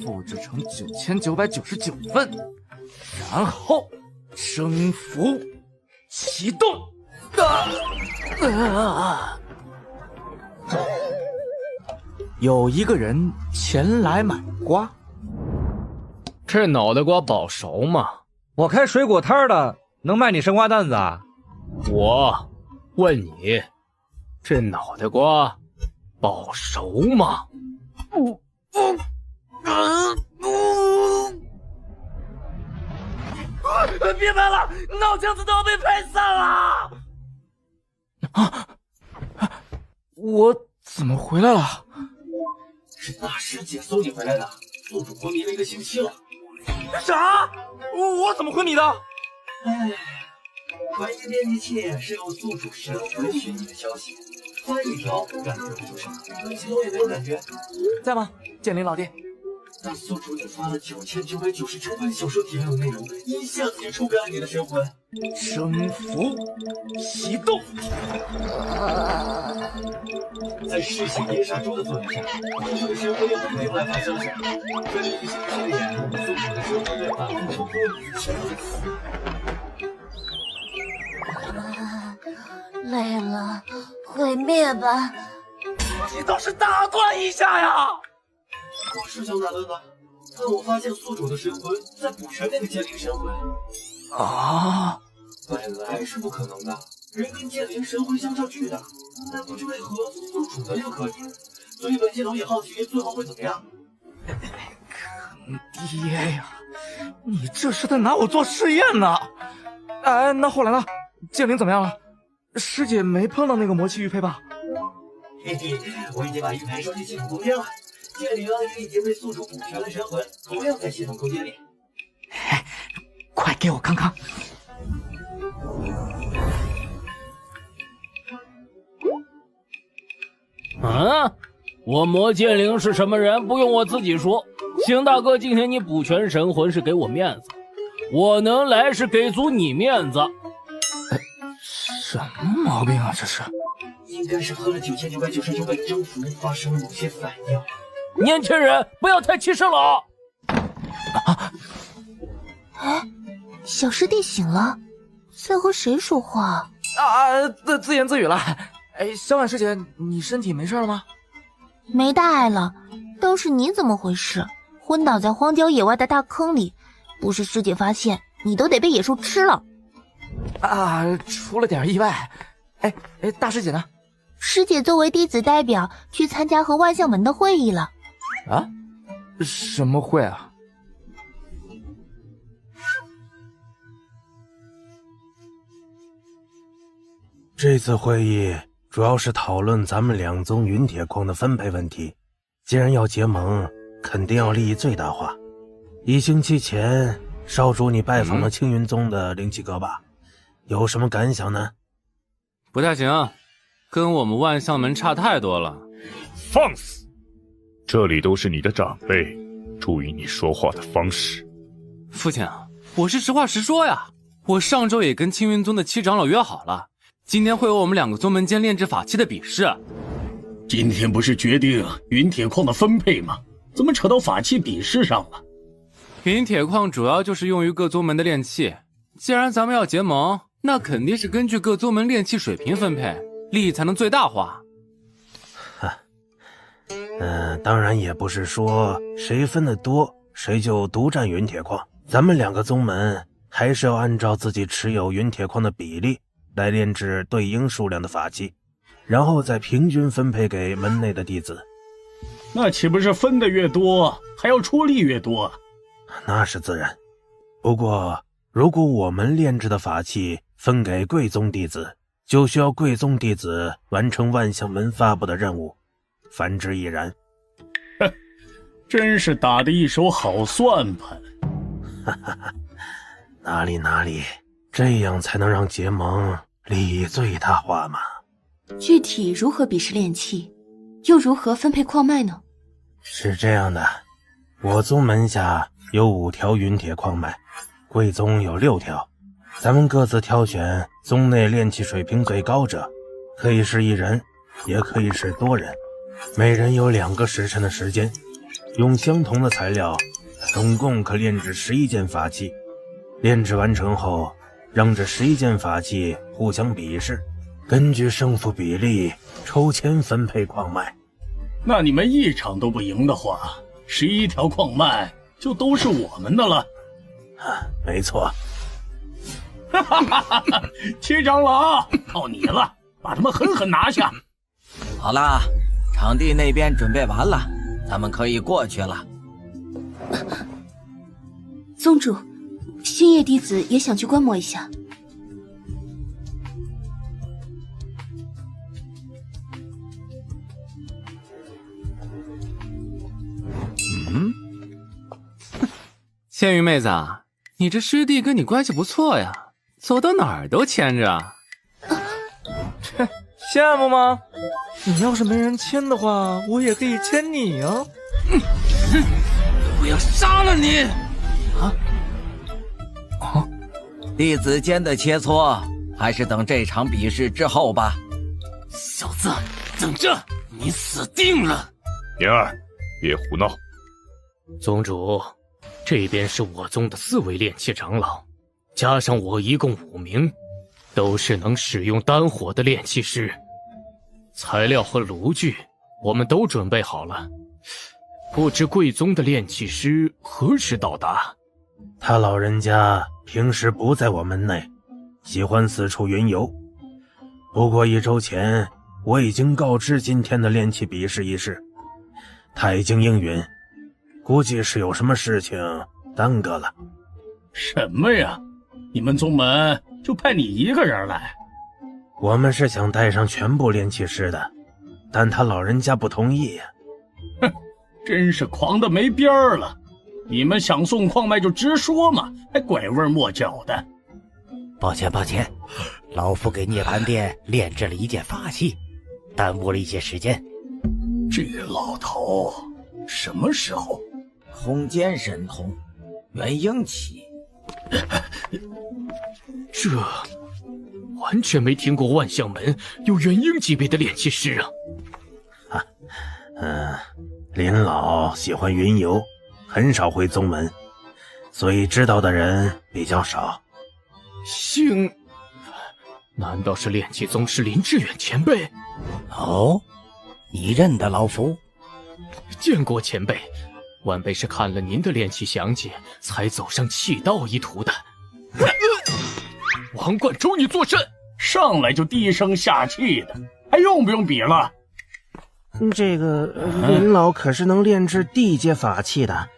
Speaker 3: 复制成9999份，然后征服启动。有一个人前来买瓜，
Speaker 2: 这脑袋瓜保熟吗？
Speaker 22: 我开水果摊的，能卖你生瓜蛋子啊？
Speaker 2: 我问你，这脑袋瓜保熟吗？
Speaker 6: 别拍了，脑浆子都要被拍散了！
Speaker 3: 我怎么回来了？
Speaker 4: 是大师姐送你回来的，宿主昏迷了1个星期了。
Speaker 6: 啥？我怎么昏迷的？
Speaker 4: 哎，传音编辑器是用宿主神魂学你的消息，发一条感觉不出什么，系统也没有感觉。
Speaker 3: 在吗，剑灵老弟？
Speaker 4: 但宿主只发了9999份小说体量的内容，一下子就抽干你的神魂。
Speaker 3: 征服启动。
Speaker 4: 在噬血银杀珠的作用下，宿主的神魂又不能用来发消息。这里一行试验，宿主的神魂在反复重复全都死。
Speaker 10: 累了，毁灭吧！
Speaker 6: 你倒是打断一下呀！
Speaker 4: 我是想打断的，但我发现宿主的神魂在补全那个剑灵神魂。
Speaker 3: 啊！
Speaker 4: 本来是不可能的，人跟剑灵神魂相差巨大，但不知为何宿主的就可以，所以本系统也好奇最后会怎么样。
Speaker 3: 坑爹呀！你这是在拿我做试验呢！哎，那后来呢？剑灵怎么样了？师姐没碰到那个魔气玉佩吧？
Speaker 4: 嘿嘿，我已经把玉佩收进系统空间了。剑灵也已经被宿主补全了神魂，同样在系统空间里。
Speaker 3: 快给我看看！
Speaker 5: 啊！我魔剑灵是什么人？不用我自己说。邢大哥，今天你补全神魂是给我面子，我能来是给足你面子。
Speaker 3: 什么毛病啊？这是？
Speaker 4: 应该是喝了9999倍征服发生了某些反应。
Speaker 5: 年轻人，不要太气盛了。
Speaker 10: 哎，小师弟醒了，在和谁说话？
Speaker 3: 自言自语了。哎，小婉师姐，你身体没事了吗？
Speaker 10: 没大碍了，倒是你怎么回事？昏倒在荒郊野外的大坑里，不是师姐发现，你都得被野兽吃了。
Speaker 3: 出了点意外。哎，大师姐呢？
Speaker 10: 师姐作为弟子代表去参加和万象门的会议了。
Speaker 3: 啊？什么会啊？
Speaker 16: 这次会议主要是讨论咱们两宗陨铁矿的分配问题。既然要结盟，肯定要利益最大化。1星期前，少主你拜访了青云宗的灵气阁吧？有什么感想呢？
Speaker 18: 不太行，跟我们万象门差太多了。
Speaker 23: 放肆！这里都是你的长辈，注意你说话的方式。
Speaker 18: 父亲，我是实话实说呀。我上周也跟青云宗的7长老约好了，今天会有我们2个宗门间炼制法器的比试。
Speaker 1: 今天不是决定陨铁矿的分配吗？怎么扯到法器比试上了？
Speaker 18: 陨铁矿主要就是用于各宗门的炼器，既然咱们要结盟，那肯定是根据各宗门炼器水平分配，利益才能最大化。
Speaker 16: 当然也不是说谁分得多，谁就独占陨铁矿。咱们2个宗门还是要按照自己持有陨铁矿的比例来炼制对应数量的法器，然后再平均分配给门内的弟子。
Speaker 1: 那岂不是分得越多，还要出力越多？
Speaker 16: 那是自然。不过，如果我们炼制的法器分给贵宗弟子，就需要贵宗弟子完成万象门发布的任务，反之亦然。
Speaker 1: 真是打得一手好算盘。
Speaker 16: 哪里，这样才能让结盟利益最大化嘛。
Speaker 7: 具体如何比试炼器，又如何分配矿脉呢？
Speaker 16: 是这样的，我宗门下有5条陨铁矿脉，贵宗有6条，咱们各自挑选宗内炼器水平最高者，可以是1人，也可以是多人，每人有2个时辰的时间，用相同的材料，总共可炼制11件法器。炼制完成后，让这11件法器互相比试，根据胜负比例抽签分配矿脉。
Speaker 1: 那你们一场都不赢的话，11条矿脉就都是我们的了。
Speaker 16: 没错。
Speaker 1: 7长老，靠你了，把他们狠狠拿下。
Speaker 11: 好啦，场地那边准备完了，咱们可以过去了。
Speaker 7: 宗主，星夜弟子也想去观摩一下。
Speaker 18: 千羽妹子，你这师弟跟你关系不错呀，走到哪儿都牵着。
Speaker 3: 羡慕吗？你要是没人牵的话，我也可以牵你啊！
Speaker 11: 我要杀了你！弟子间的切磋，还是等这场比试之后吧。
Speaker 8: 小子，等着，你死定了！
Speaker 23: 言儿，别胡闹。
Speaker 2: 宗主，这边是我宗的4位炼器长老，加上我一共5名，都是能使用丹火的炼器师。材料和炉具我们都准备好了，不知贵宗的炼器师何时到达？
Speaker 16: 他老人家平时不在我门内，喜欢四处云游。不过1周前，我已经告知今天的炼器比试一事，他已经应允，估计是有什么事情耽搁了。
Speaker 1: 什么呀？你们宗门就派你一个人来？
Speaker 16: 我们是想带上全部炼器师的，但他老人家不同意呀。
Speaker 1: 哼，真是狂得没边儿了！你们想送矿脉就直说嘛，还拐弯抹角的。
Speaker 24: 抱歉，老夫给涅槃殿炼制了1件法器，耽误了一些时间。
Speaker 1: 这老头什么时候？
Speaker 11: 空间神通，元婴期。
Speaker 2: 这完全没听过万象门有元婴级别的炼气师啊。
Speaker 16: 林老喜欢云游，很少回宗门，所以知道的人比较少。
Speaker 2: 星，难道是炼气宗师林志远前辈？
Speaker 24: 哦，你认得老夫？
Speaker 2: 见过前辈，晚辈是看了您的炼气详解，才走上气道一途的。王冠周，你作甚？
Speaker 1: 上来就低声下气的，还用不用比了？
Speaker 16: 这个林老可是能炼制地阶法器的，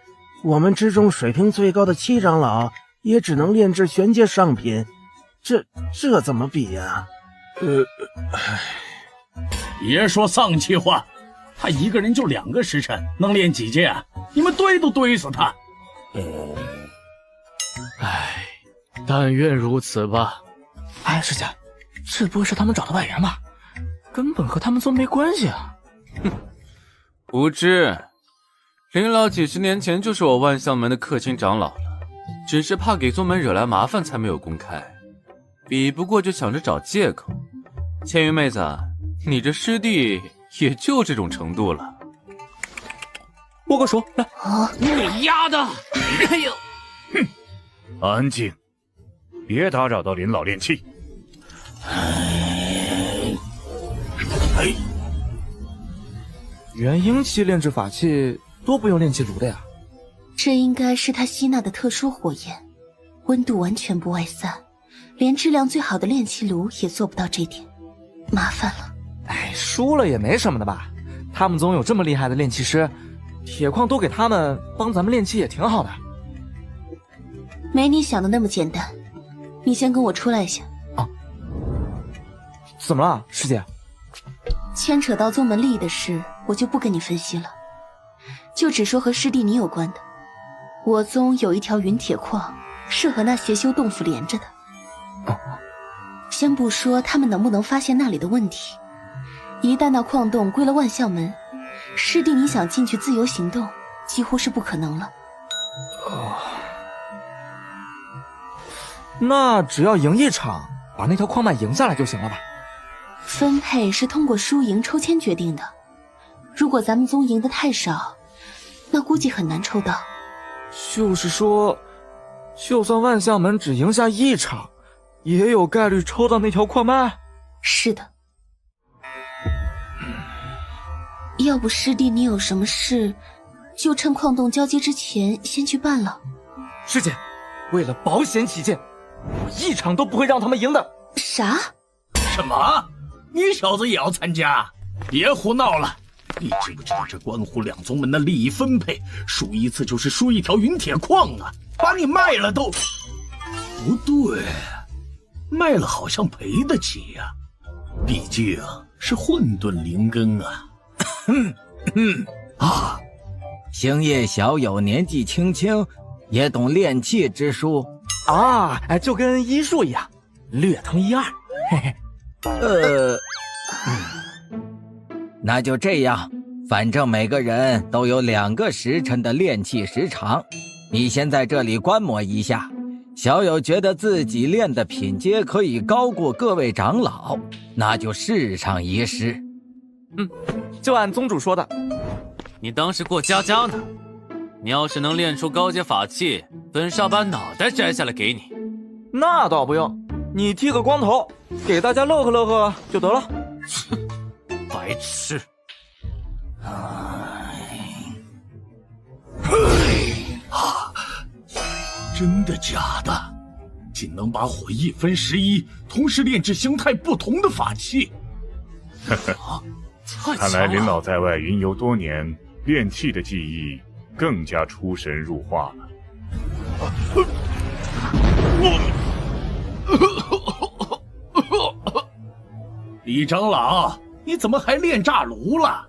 Speaker 16: 我们之中水平最高的7长老也只能炼制玄阶上品，这怎么比呀？
Speaker 1: 别说丧气话，他一个人就2个时辰，能练几阶啊？你们堆都堆死他。
Speaker 2: 唉，但愿如此吧。
Speaker 3: 哎，师姐，这不会是他们找的外援吧？根本和他们宗没关系啊！
Speaker 18: 哼，无知，林老几十年前就是我万象门的客卿长老了，只是怕给宗门惹来麻烦才没有公开，比不过就想着找借口。千云妹子，你这师弟也就这种程度了。
Speaker 3: 握个手来。
Speaker 2: 啊！你丫的！哎呦！
Speaker 23: 哼，安静，别打扰到林老练气。
Speaker 3: 元婴期炼制法器都不用炼气炉的呀？
Speaker 7: 这应该是他吸纳的特殊火焰，温度完全不外散，连质量最好的炼气炉也做不到这点，麻烦了。
Speaker 3: 哎，输了也没什么的吧？他们宗有这么厉害的炼气师，铁矿都给他们帮咱们炼气也挺好的。
Speaker 7: 没你想的那么简单，你先跟我出来一下。
Speaker 3: 啊？怎么了，师姐？
Speaker 7: 牵扯到宗门利益的事，我就不跟你分析了，就只说和师弟你有关的。我宗有一条云铁矿，是和那邪修洞府连着的。
Speaker 3: 哦。
Speaker 7: 先不说他们能不能发现那里的问题，一旦那矿洞归了万象门，师弟你想进去自由行动，几乎是不可能了。
Speaker 3: 哦。那只要赢一场，把那条矿脉赢下来就行了吧？
Speaker 7: 分配是通过输赢抽签决定的，如果咱们宗赢得太少，那估计很难抽到。
Speaker 3: 就是说，就算万象门只赢下一场，也有概率抽到那条矿脉？
Speaker 7: 是的。要不师弟你有什么事，就趁矿洞交接之前先去办了。
Speaker 3: 师姐，为了保险起见，我一场都不会让他们赢的。
Speaker 7: 啥？
Speaker 1: 什么？你小子也要参加？别胡闹了！你知不知道这关乎两宗门的利益分配？输一次就是输一条云铁矿啊！把你卖了都……不对，卖了好像赔得起呀、毕竟是混沌灵根啊！
Speaker 11: 啊！星夜小友年纪轻轻，也懂炼气之术
Speaker 3: 啊！就跟医术一样，略通一二。嘿嘿。
Speaker 11: 那就这样，反正每个人都有2个时辰的炼气时长，你先在这里观摩一下。小友觉得自己练的品阶可以高过各位长老，那就试上一试。
Speaker 3: 就按宗主说的。
Speaker 18: 你当是过家家呢？你要是能练出高阶法器，本少把脑袋摘下来给你。
Speaker 3: 那倒不用，你剃个光头，给大家乐呵乐呵就得了。
Speaker 18: 白痴！
Speaker 1: 真的假的？竟能把火一分11，同时炼制形态不同的法器。
Speaker 23: 看来林老在外云游多年，炼气的技艺更加出神入化了。
Speaker 1: 李长老，你怎么还练炸炉了？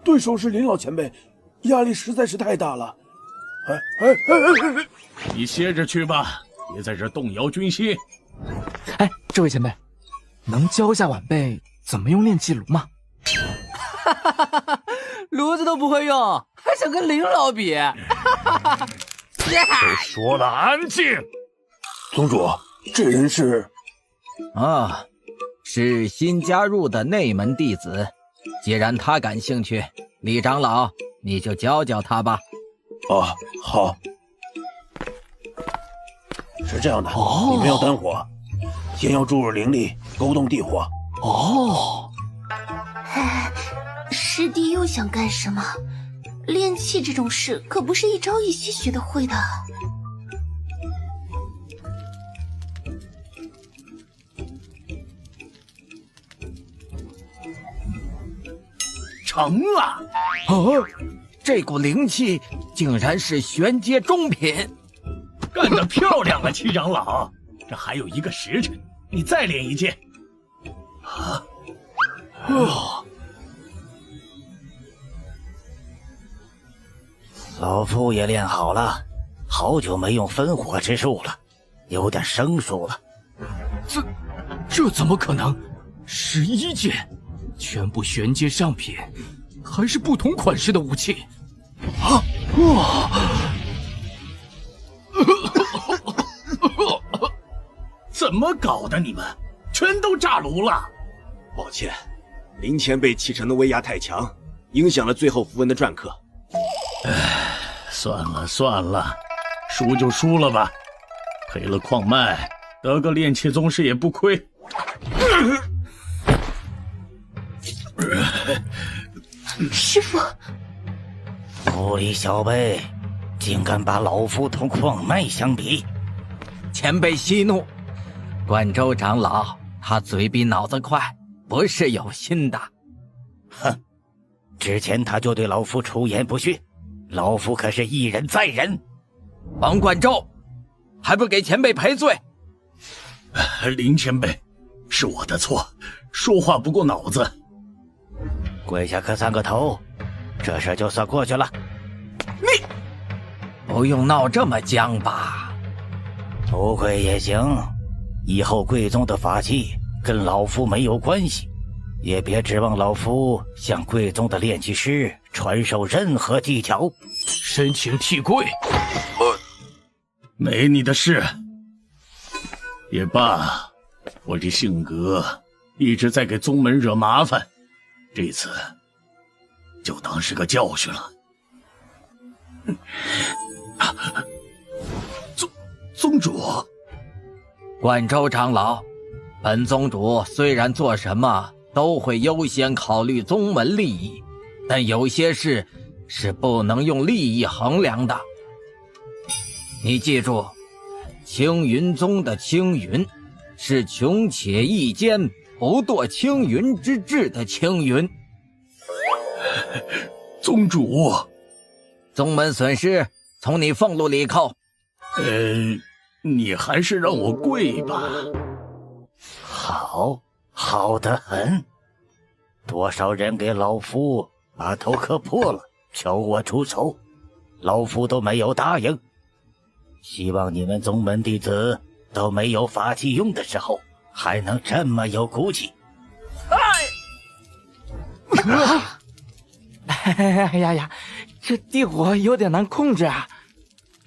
Speaker 9: 对手是林老前辈，压力实在是太大了。
Speaker 1: 你歇着去吧，别在这动摇军心。
Speaker 3: 哎，这位前辈，能教一下晚辈怎么用炼气炉吗？
Speaker 6: 炉子都不会用，还想跟林老比？
Speaker 23: 都说了安静。
Speaker 9: 宗主，这人是？
Speaker 11: 啊，是新加入的内门弟子。既然他感兴趣，李长老，你就教教他吧。
Speaker 9: 哦，好。是这样的，你们要丹火，先要注入灵力，勾动地火。
Speaker 10: 哦。师弟又想干什么？炼气这种事可不是一朝一夕学得会的。
Speaker 11: 成了！哦，这股灵气竟然是玄阶中品，
Speaker 1: 干得漂亮啊，七长老！这还有1个时辰，你再练一剑。啊！
Speaker 24: 哦，老夫也练好了，好久没用分火之术了，有点生疏了。
Speaker 2: 这怎么可能？11件，全部玄阶上品，还是不同款式的武器。啊！哇！
Speaker 1: 怎么搞的？你们全都炸炉了？
Speaker 13: 抱歉，林前辈气沉的威压太强，影响了最后符文的篆刻。
Speaker 1: 算了算了，输就输了吧，赔了矿脉，得个炼气宗师也不亏。
Speaker 10: 师父，
Speaker 24: 无礼小辈，竟敢把老夫同矿脉相比！
Speaker 11: 前辈息怒，关州长老他嘴比脑子快，不是有心的。
Speaker 24: 哼，之前他就对老夫出言不逊，老夫可是一忍再忍。
Speaker 11: 王冠州，还不给前辈赔罪？
Speaker 1: 林前辈，是我的错，说话不过脑子。
Speaker 24: 跪下磕3个头，这事就算过去了。
Speaker 11: 你不用闹这么僵吧？
Speaker 24: 不跪也行，以后贵宗的法器跟老夫没有关系，也别指望老夫向贵宗的炼气师传授任何技巧。
Speaker 2: 申请替跪。
Speaker 1: 没你的事。也罢，我这性格一直在给宗门惹麻烦，这次就当是个教训了。宗主，
Speaker 11: 冠州长老，本宗主虽然做什么都会优先考虑宗门利益，但有些事是不能用利益衡量的。你记住，青云宗的青云是穷且益坚，不堕青云之志的青云。
Speaker 1: 宗主，
Speaker 11: 宗门损失从你俸禄里扣。
Speaker 1: 你还是让我跪吧。
Speaker 24: 好，好得很。多少人给老夫把头磕破了，求我出手，老夫都没有答应。希望你们宗门弟子都没有法器用的时候，还能这么有骨气。
Speaker 3: 哎呀呀，这地火有点难控制啊！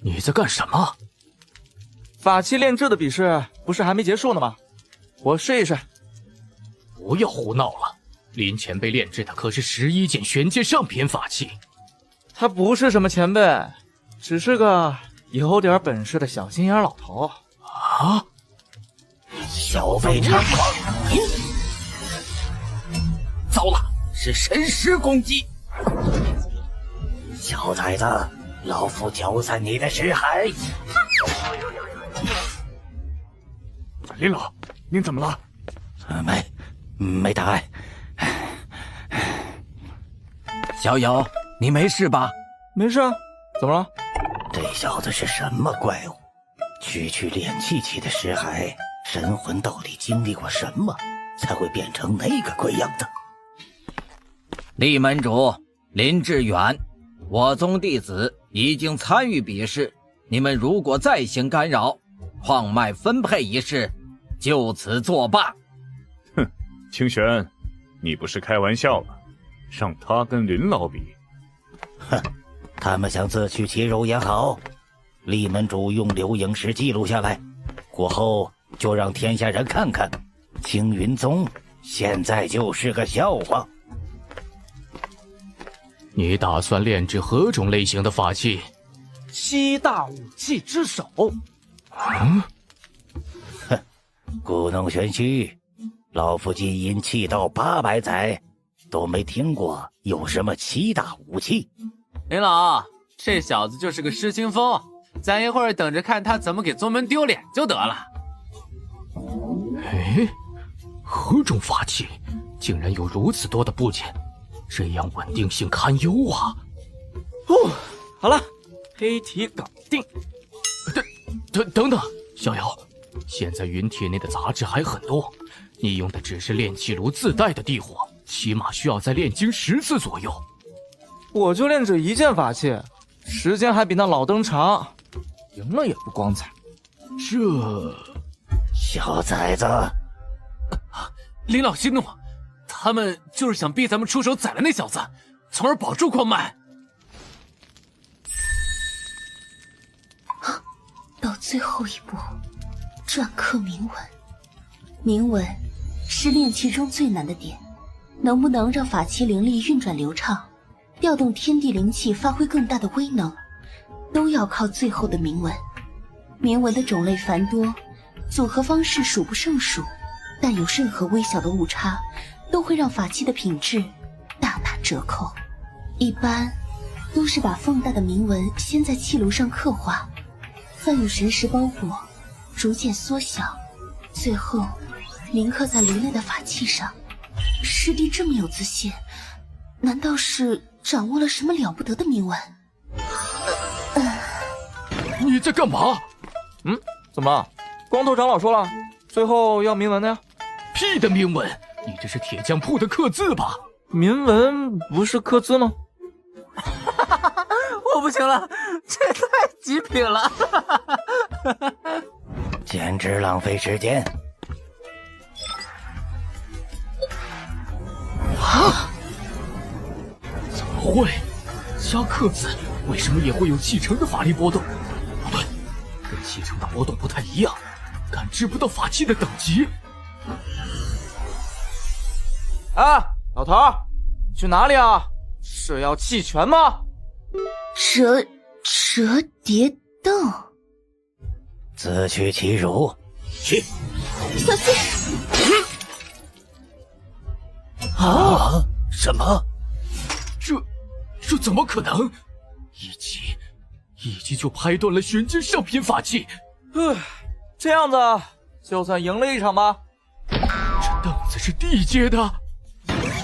Speaker 2: 你在干什么？
Speaker 3: 法器炼制的比试不是还没结束呢吗？我试一试。
Speaker 2: 不要胡闹了，林前辈炼制的可是11件玄阶上品法器。
Speaker 3: 他不是什么前辈，只是个有点本事的小心眼老头。
Speaker 24: 啊！小辈猖狂！
Speaker 11: 糟了，是神识攻击！
Speaker 24: 小崽子，老夫搅散你的识海！
Speaker 17: 林老，您怎么了？
Speaker 24: 没大碍。
Speaker 11: 小友，你没事吧？
Speaker 3: 没事啊，怎么了？
Speaker 24: 这小子是什么怪物？区区炼气期的识海，神魂到底经历过什么，才会变成那个鬼样子？
Speaker 11: 厉门主林志远，我宗弟子已经参与比试，你们如果再行干扰，矿脉分配一事就此作罢。
Speaker 23: 哼，清玄，你不是开玩笑吧？让他跟林老比？
Speaker 24: 哼，他们想自取其辱也好，厉门主用留影石记录下来，过后就让天下人看看，青云宗现在就是个笑话。
Speaker 2: 你打算炼制何种类型的法器
Speaker 3: ？7大武器之首。
Speaker 24: 哼，故弄玄虚，老夫金银器道800载，都没听过有什么7大武器。
Speaker 18: 林老，这小子就是个失心疯，咱一会儿等着看他怎么给宗门丢脸就得了。
Speaker 2: 哎，何种法器竟然有如此多的部件，这样稳定性堪忧啊！
Speaker 3: 哦，好了，黑体搞定。
Speaker 2: 等等，逍遥，现在云铁内的杂质还很多，你用的只是炼气炉自带的地火，起码需要再炼精10次左右。
Speaker 3: 我就炼制1件法器，时间还比那老登长，赢了也不光彩。
Speaker 2: 这
Speaker 24: 小崽子，
Speaker 18: 林老息怒，他们就是想逼咱们出手宰了那小子，从而保住矿脉。
Speaker 7: 到最后一步，篆刻铭文。铭文是炼器中最难的点，能不能让法器灵力运转流畅，调动天地灵气发挥更大的威能，都要靠最后的铭文。铭文的种类繁多，组合方式数不胜数，但有任何微小的误差，都会让法器的品质大打折扣。一般都是把放大的铭文先在器炉上刻画，再用神石包裹，逐渐缩小，最后铭刻在炉内的法器上。师弟这么有自信，难道是掌握了什么了不得的铭文？
Speaker 2: 你在干嘛？
Speaker 3: 怎么了？光头长老说了，最后要铭文的呀。
Speaker 2: 屁的铭文，你这是铁匠铺的刻字吧？
Speaker 3: 铭文不是刻字吗？
Speaker 18: 我不行了，这太极品了，
Speaker 24: 简直浪费时间。
Speaker 2: 啊！怎么会？加刻字为什么也会有继承的法力波动？不对，跟继承的波动不太一样，感知不到法器的等级。
Speaker 3: 啊，老头儿，去哪里啊？是要弃权吗？
Speaker 7: 折叠凳，
Speaker 24: 自取其辱。去，
Speaker 7: 小心！
Speaker 24: 啊！什么？
Speaker 2: 这怎么可能？一击就拍断了玄阶上品法器。
Speaker 3: 这样子就算赢了一场吧。
Speaker 2: 这凳子是地阶的。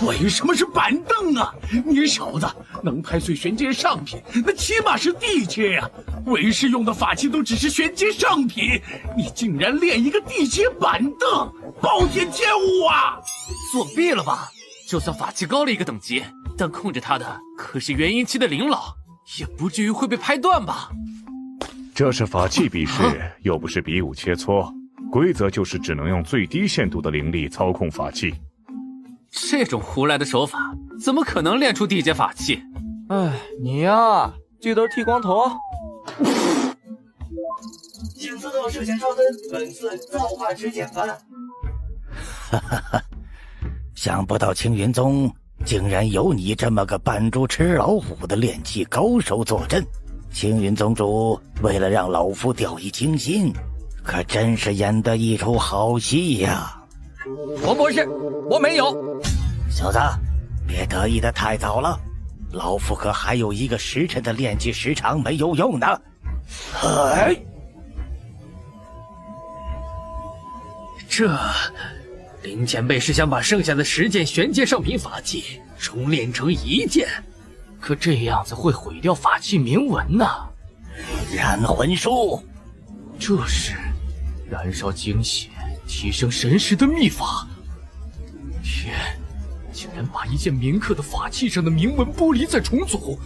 Speaker 1: 为什么是板凳啊？你小子能拍碎玄阶上品，那起码是地阶呀！为师用的法器都只是玄阶上品，你竟然练一个地阶板凳，暴殄天物啊！
Speaker 18: 作弊了吧？就算法器高了一个等级，但控制它的可是元婴期的灵老，也不至于会被拍断吧？
Speaker 23: 这是法器比试，又不是比武切磋，规则就是只能用最低限度的灵力操控法器。
Speaker 18: 这种胡来的手法，怎么可能练出地阶法器？
Speaker 3: 你呀，记得剃光头啊！
Speaker 4: 请自动涉嫌刷分，本次造化值减半。
Speaker 24: 哈哈哈！想不到青云宗竟然有你这么个扮猪吃老虎的炼器高手坐镇。青云宗主为了让老夫掉以轻心，可真是演得一出好戏呀！
Speaker 11: 王博士，我没有。
Speaker 24: 小子，别得意的太早了，老夫可还有1个时辰的炼气时长没有用呢。
Speaker 2: 这林前辈是想把剩下的10件玄阶上品法器重炼成1件，可这样子会毁掉法器铭文呢。
Speaker 24: 燃魂术，
Speaker 2: 这是燃烧精血提升神识的秘法。天，竟然把1件铭刻的法器上的铭文剥离再重组，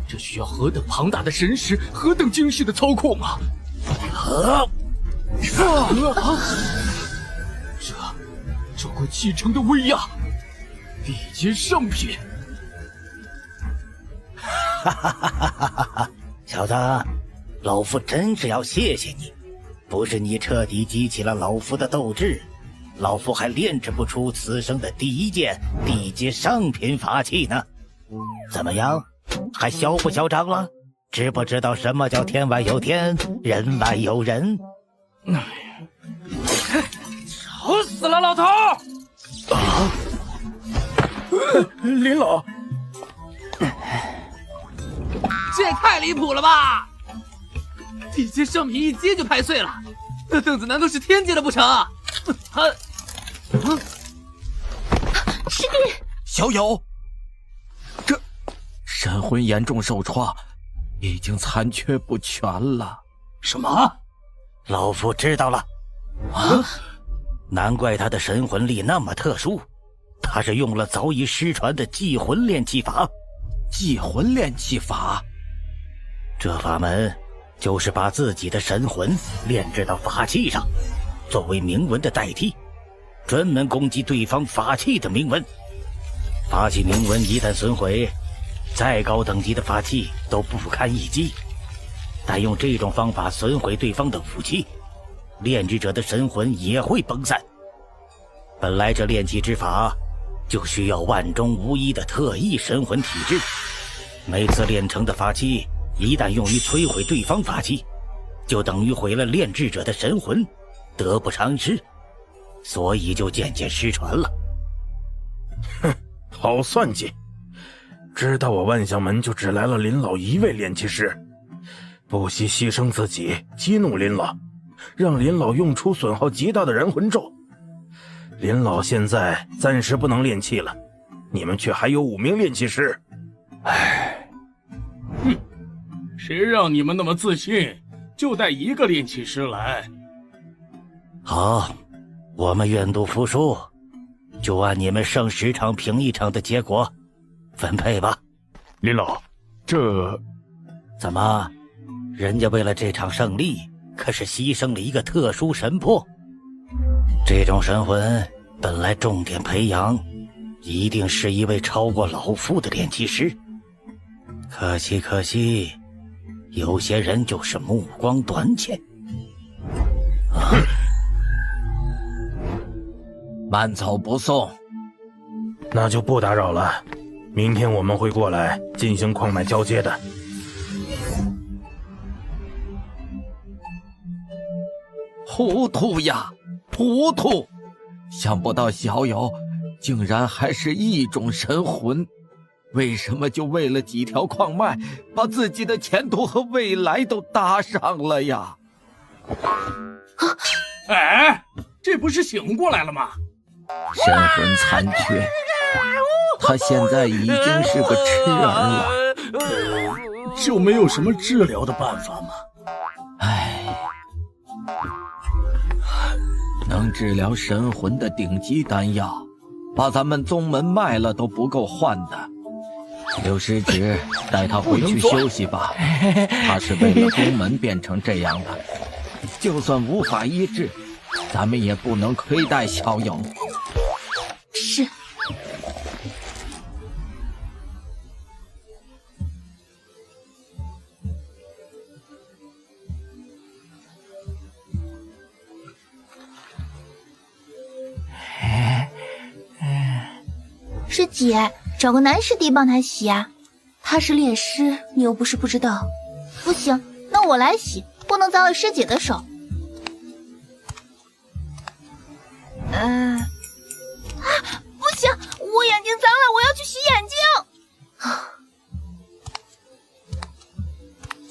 Speaker 2: 这需要何等庞大的神识，何等精细的操控啊！这股继承的威压，地阶上品。
Speaker 24: 哈哈哈哈哈！小子，老夫真是要谢谢你，不是你彻底激起了老夫的斗志，老夫还炼制不出此生的第一件地阶上品法器呢。怎么样，还嚣不嚣张了？知不知道什么叫天外有天，人外有人？
Speaker 6: 吵死了，老头！林老，
Speaker 5: 这也太离谱了吧！地阶圣品一接就拍碎了，那凳子难道是天阶的不成？
Speaker 10: 师弟，
Speaker 11: 小友，这神魂严重受创，已经残缺不全了。
Speaker 24: 什么？老夫知道了。啊！难怪他的神魂力那么特殊，他是用了早已失传的祭魂炼器法。
Speaker 11: 祭魂炼器法，
Speaker 24: 这法门就是把自己的神魂炼制到法器上，作为铭文的代替，专门攻击对方法器的铭文。法器铭文一旦损毁，再高等级的法器都不堪一击。但用这种方法损毁对方的武器，炼制者的神魂也会崩散。本来这炼器之法就需要万中无一的特异神魂体质，每次炼成的法器一旦用于摧毁对方法器，就等于毁了炼制者的神魂，得不偿失，所以就渐渐失传了。
Speaker 16: 哼，好算计！知道我万象门就只来了林老一位炼器师，不惜牺牲自己激怒林老，让林老用出损耗极大的燃魂咒。林老现在暂时不能炼器了，你们却还有5名炼器师。唉，
Speaker 1: 哼，谁让你们那么自信，就带1个炼器师来？
Speaker 24: 好，我们愿赌服输，就按你们胜10场平1场的结果分配吧。
Speaker 23: 林老，这
Speaker 24: 怎么？人家为了这场胜利，可是牺牲了一个特殊神魄。这种神魂本来重点培养，一定是一位超过老夫的炼器师。可惜，有些人就是目光短浅。啊！
Speaker 11: 慢走不送。
Speaker 16: 那就不打扰了，明天我们会过来进行矿脉交接的。
Speaker 11: 糊涂呀，糊涂！想不到小友竟然还是一种神魂，为什么就为了几条矿脉，把自己的前途和未来都搭上了呀？
Speaker 1: 哎，这不是醒过来了吗？
Speaker 11: 神魂残缺，他现在已经是个痴儿了。
Speaker 1: 就没有什么治疗的办法吗？
Speaker 11: 唉，能治疗神魂的顶级丹药，把咱们宗门卖了都不够换的。刘师侄，带他回去休息吧。他是为了宗门变成这样的，就算无法医治，咱们也不能亏待小友。
Speaker 10: 是。师姐，找个男师弟帮他洗啊。
Speaker 7: 他是炼师，你又不是不知道。
Speaker 10: 不行，那我来洗，不能脏了师姐的手。不行，我眼睛脏了，我要去洗眼
Speaker 7: 睛。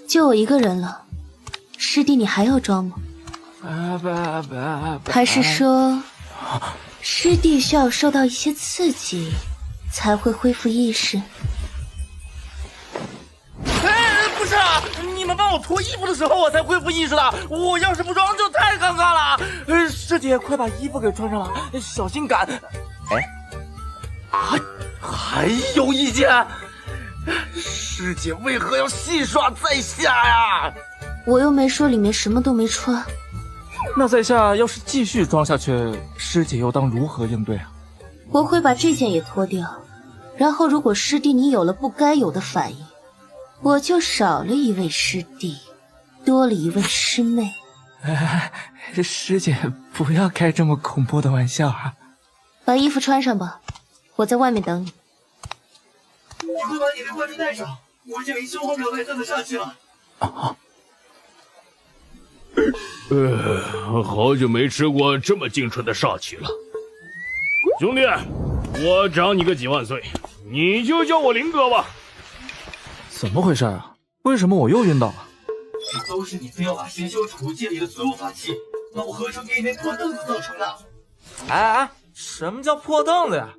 Speaker 7: 就我一个人了，师弟你还要装吗？还是说，师弟需要受到一些刺激，才会恢复意识？
Speaker 6: 不是啊，你们帮我脱衣服的时候我才恢复意识的，我要是不装就太尴尬了。师姐，快把衣服给穿上了，小心赶。还有意见？师姐为何要戏耍在下呀？
Speaker 7: 我又没说里面什么都没穿。
Speaker 3: 那在下要是继续装下去，师姐又当如何应对啊？
Speaker 7: 我会把这件也脱掉，然后如果师弟你有了不该有的反应，我就少了一位师弟，多了一位师妹。
Speaker 3: 师姐，不要开这么恐怖的玩笑啊！
Speaker 7: 把衣服穿上吧，我在外面等你。
Speaker 4: 你快把你的冠军戴上，魔剑灵消化不了外在的煞气了。
Speaker 5: 好久没吃过这么精纯的煞气了。兄弟，我长你个几万岁，你就叫我林哥吧。
Speaker 3: 怎么回事啊？为什么我又晕倒了？
Speaker 4: 都是你非要把邪修储界里的所有法器老和尚给你那破凳子造成的。
Speaker 3: 哎，什么叫破凳子呀？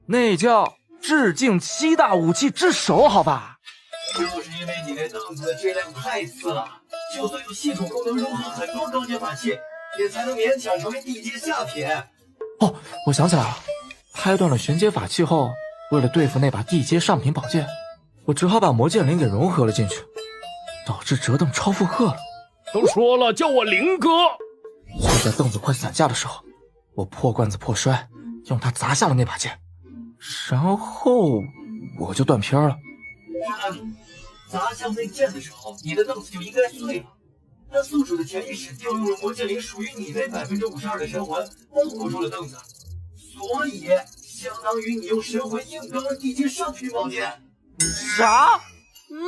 Speaker 3: 那叫致敬7大武器之首，好吧？
Speaker 4: 就是因为你那凳子质量太次了，就算有系统功能融合很多高阶法器，也才能勉强成为地阶下品。
Speaker 3: 哦，我想起来了，拍断了玄阶法器后，为了对付那把地阶上品宝剑，我只好把魔剑灵给融合了进去，导致折凳超负荷了。
Speaker 5: 都说了叫我林哥。
Speaker 3: 就在凳子快散架的时候，我破罐子破摔，用它砸下了那把剑，然后我就断片了。
Speaker 4: 砸向那剑的时候，你的凳子就应该碎了。但宿主的潜意识调用了魔剑灵属于你那52%的神魂，保护住了凳子，所以相当于你用神魂硬刚了地阶上品宝剑。
Speaker 3: 啥？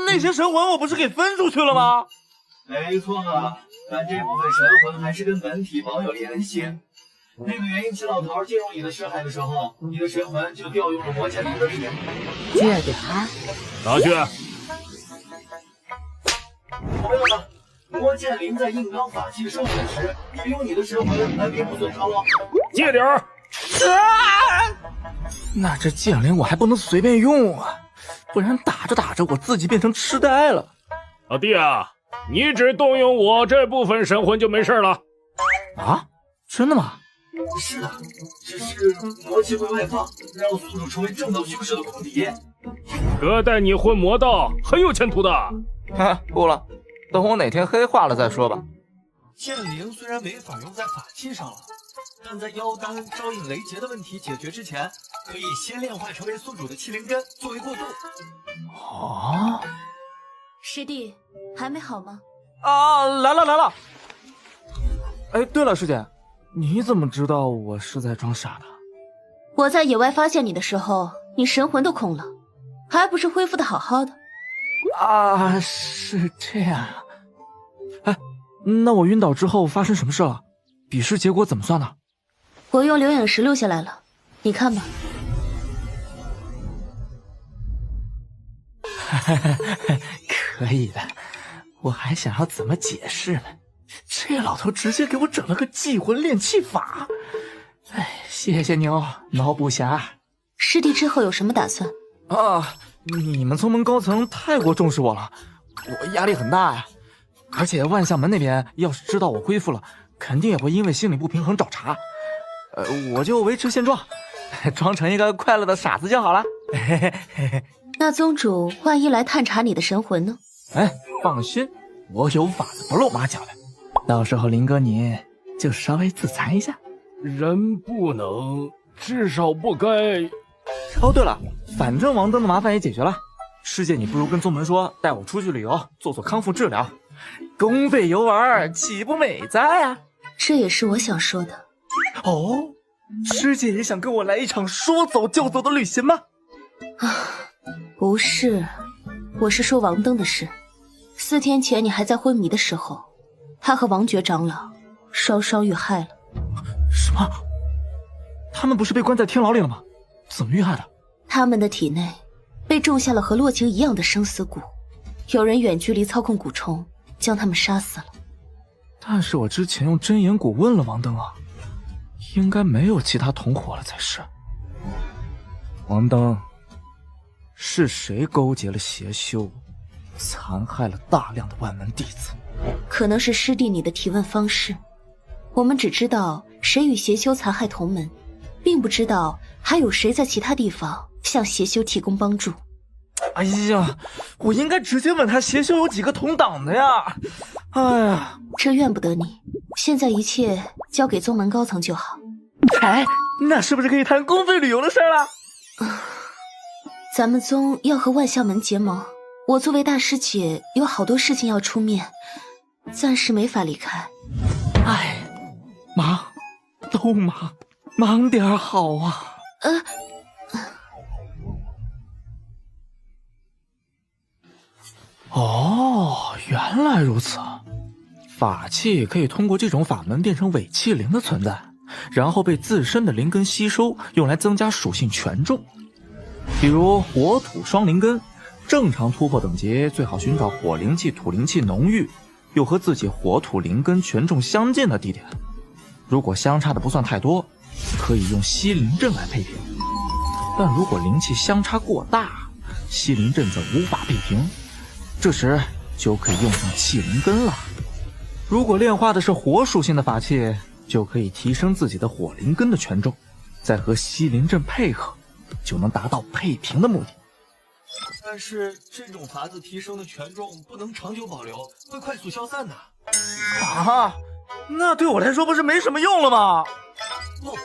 Speaker 3: 那些神魂我不是给分出去了吗？
Speaker 4: 没错，但这部分神魂还是跟本体保有联系。那个元婴期老头进入你的识海的时候，你的神魂就调用了魔剑灵的力量。
Speaker 19: 这点儿，
Speaker 5: 拿去。
Speaker 4: 同样的，魔剑灵在硬刚法器受损时，也用你的神魂来弥补损伤了。
Speaker 5: 借点儿。
Speaker 3: 那这剑灵我还不能随便用啊，不然打着打着我自己变成痴呆了。
Speaker 5: 老弟啊，你只动用我这部分神魂就没事了。
Speaker 3: 啊？真的吗？
Speaker 4: 是的，只是魔气会外放，让宿主成为正道修士的空敌。
Speaker 5: 哥带你混魔道很有前途的。
Speaker 3: 不了，等我哪天黑化了再说吧。
Speaker 4: 剑灵虽然没法用在法器上了，但在妖丹招引雷劫的问题解决之前，可以先炼化成为宿主的气灵根作为过渡。
Speaker 3: 哦，
Speaker 7: 师弟还没好吗？
Speaker 3: 啊，来了。哎，对了，师姐，你怎么知道我是在装傻的？
Speaker 7: 我在野外发现你的时候，你神魂都空了，还不是恢复的好好的。
Speaker 3: 啊，是这样啊。哎，那我晕倒之后发生什么事了？比试结果怎么算呢？
Speaker 7: 我用流影石录下来了，你看吧。
Speaker 3: 可以的，我还想要怎么解释呢？这老头直接给我整了个祭魂炼气法。哎，谢谢你哦，脑补侠。
Speaker 7: 师弟之后有什么打算？
Speaker 3: 啊，你们宗门高层太过重视我了，我压力很大呀。而且万象门那边要是知道我恢复了，肯定也会因为心理不平衡找茬。我就维持现状，装成一个快乐的傻子就好了。
Speaker 7: 那宗主万一来探查你的神魂呢？
Speaker 3: 哎，放心，我有法子不露马脚的。到时候林哥你就稍微自残一下。
Speaker 5: 人不能，至少不该。
Speaker 3: 哦，对了，反正王登的麻烦也解决了。师姐，你不如跟宗门说，带我出去旅游，做康复治疗，公费游玩，岂不美哉啊？
Speaker 7: 这也是我想说的。
Speaker 3: 哦，师姐也想跟我来一场说走就走的旅行吗？
Speaker 7: 啊，不是，我是说王登的事。4天前你还在昏迷的时候，他和王爵长老稍稍遇害了。
Speaker 3: 什么？他们不是被关在天牢里了吗？怎么遇害的？
Speaker 7: 他们的体内被种下了和洛晴一样的生死蛊，有人远距离操控蛊虫，将他们杀死了。
Speaker 3: 但是我之前用真言蛊问了王登啊，应该没有其他同伙了才是。王登，是谁勾结了邪修，残害了大量的万门弟子？
Speaker 7: 可能是师弟你的提问方式。我们只知道谁与邪修残害同门，并不知道还有谁在其他地方向邪修提供帮助。
Speaker 3: 哎呀，我应该直接问他邪修有几个同党的呀！哎呀，
Speaker 7: 这怨不得你，现在一切交给宗门高层就好。
Speaker 3: 哎，那是不是可以谈公费旅游的事了？
Speaker 7: 咱们宗要和万象门结盟，我作为大师姐有好多事情要出面，暂时没法离开。
Speaker 17: 痛吗？忙点好啊。哦，原来如此。法器可以通过这种法门变成伪器灵的存在，然后被自身的灵根吸收，用来增加属性权重。比如火土双灵根，正常突破等级最好寻找火灵气、土灵气浓郁，又和自己火土灵根权重相近的地点。如果相差的不算太多，可以用吸灵阵来配平。但如果灵气相差过大，吸灵阵则无法配平，这时就可以用上气灵根了。如果炼化的是火属性的法器，就可以提升自己的火灵根的权重，再和吸灵阵配合，就能达到配平的目的。
Speaker 6: 但是这种法子提升的权重不能长久保留，会快速消散的。
Speaker 17: 啊，那对我来说不是没什么用了吗？
Speaker 6: 不，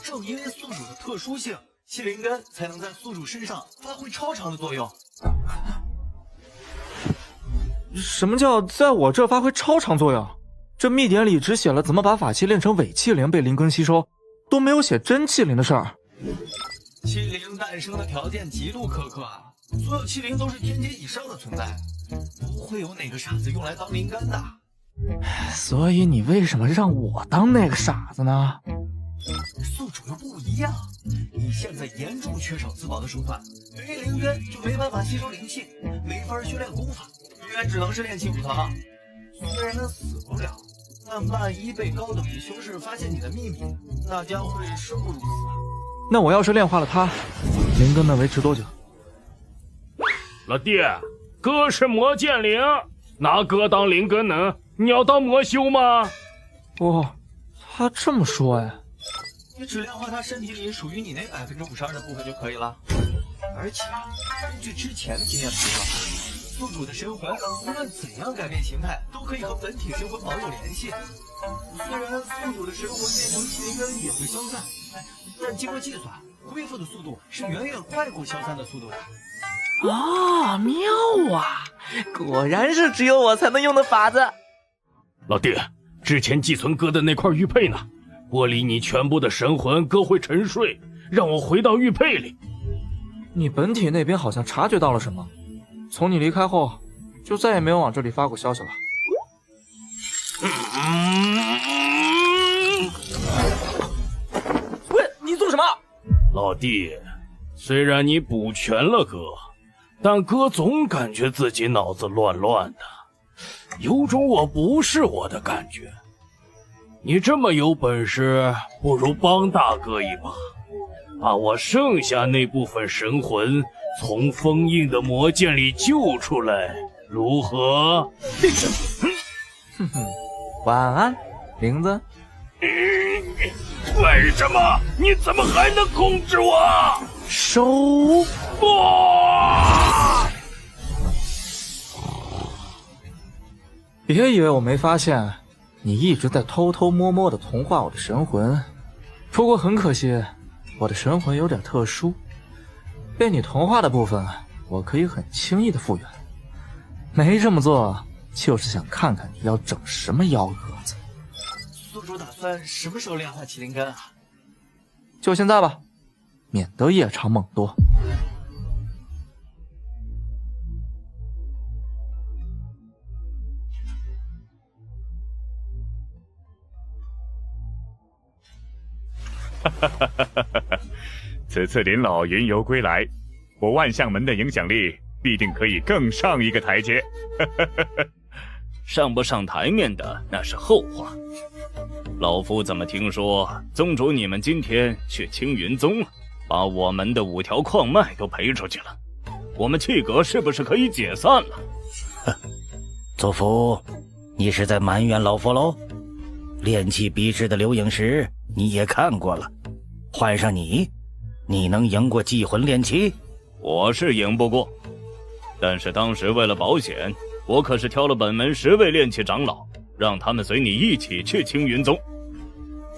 Speaker 6: 正因为宿主的特殊性，气灵根才能在宿主身上发挥超长的作用。
Speaker 17: 什么叫在我这发挥超长作用？这秘典里只写了怎么把法器炼成伪气灵被灵根吸收，都没有写真气灵的事儿。
Speaker 6: 气灵诞生的条件极度苛刻，所有气灵都是天阶以上的存在，不会有哪个傻子用来当灵根的。
Speaker 17: 所以你为什么让我当那个傻子呢？
Speaker 6: 宿主又不一样，你现在严重缺少自保的手段，没灵根就没办法吸收灵气，没法修炼功法，永远只能是炼气武堂。虽然死不了，但万一被高等级修士发现你的秘密，那将会生不如死。
Speaker 17: 那我要是炼化了它，灵根能维持多久？
Speaker 5: 老弟，哥是魔剑灵，拿哥当灵根呢？你要当魔修吗？
Speaker 17: 哦，他这么说哎。
Speaker 6: 你只炼化他身体里属于你那52%的部分就可以了。而且根据之前的经验推断，宿主的神魂无论怎样改变形态，都可以和本体神魂保有联系。虽然宿主的神魂变成气灵根也会消散，但经过计算，恢复的速度是远远快过消散的速度的。
Speaker 17: 啊，妙啊！果然是只有我才能用的法子。
Speaker 5: 老弟，之前寄存哥的那块玉佩呢？剥离你全部的神魂，哥会沉睡，让我回到玉佩里。
Speaker 17: 你本体那边好像察觉到了什么，从你离开后，就再也没有往这里发过消息了。喂，你做什么？
Speaker 5: 老弟，虽然你补全了哥，但哥总感觉自己脑子乱乱的，有种我不是我的感觉。你这么有本事，不如帮大哥一把，把我剩下那部分神魂从封印的魔剑里救出来，如何？
Speaker 17: 哼哼，晚安，玲子。
Speaker 5: 为什么？你怎么还能控制我？
Speaker 17: 收！别以为我没发现，你一直在偷偷摸摸的同化我的神魂。不过很可惜，我的神魂有点特殊，被你同化的部分，我可以很轻易的复原。没这么做，就是想看看你要整什么幺蛾子。
Speaker 6: 宿主打算什么时候炼化麒麟根啊？
Speaker 17: 就现在吧，免得夜长梦多。
Speaker 23: 此次林老云游归来，我万象门的影响力必定可以更上一个台阶。
Speaker 12: 上不上台面的那是后话。老夫怎么听说宗主你们今天去青云宗，把我们的5条矿脉都赔出去了？我们气阁是不是可以解散了？
Speaker 24: 哼，祖父，你是在埋怨老夫喽？炼气比试的留影石你也看过了，换上你能赢过祭魂炼气？
Speaker 12: 我是赢不过，但是当时为了保险，我可是挑了本门10位炼气长老，让他们随你一起去青云宗。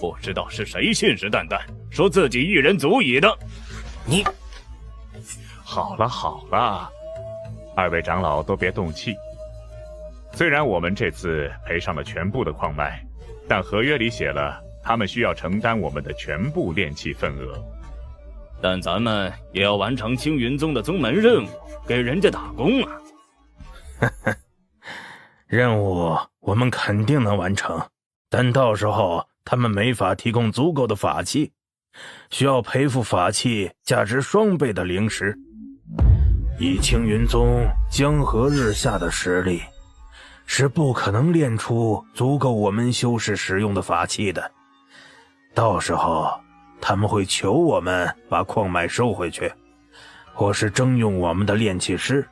Speaker 12: 不知道是谁信誓旦旦说自己一人足矣的。
Speaker 24: 你
Speaker 23: 好了好了，2位长老都别动气。虽然我们这次赔上了全部的矿脉，但合约里写了，他们需要承担我们的全部炼器份额。
Speaker 12: 但咱们也要完成青云宗的宗门任务，给人家打工啊！
Speaker 16: 任务我们肯定能完成，但到时候他们没法提供足够的法器，需要赔付法器价值双倍的灵石。以青云宗江河日下的实力，是不可能炼出足够我们修士使用的法器的。到时候他们会求我们把矿脉收回去，或是征用我们的炼器师，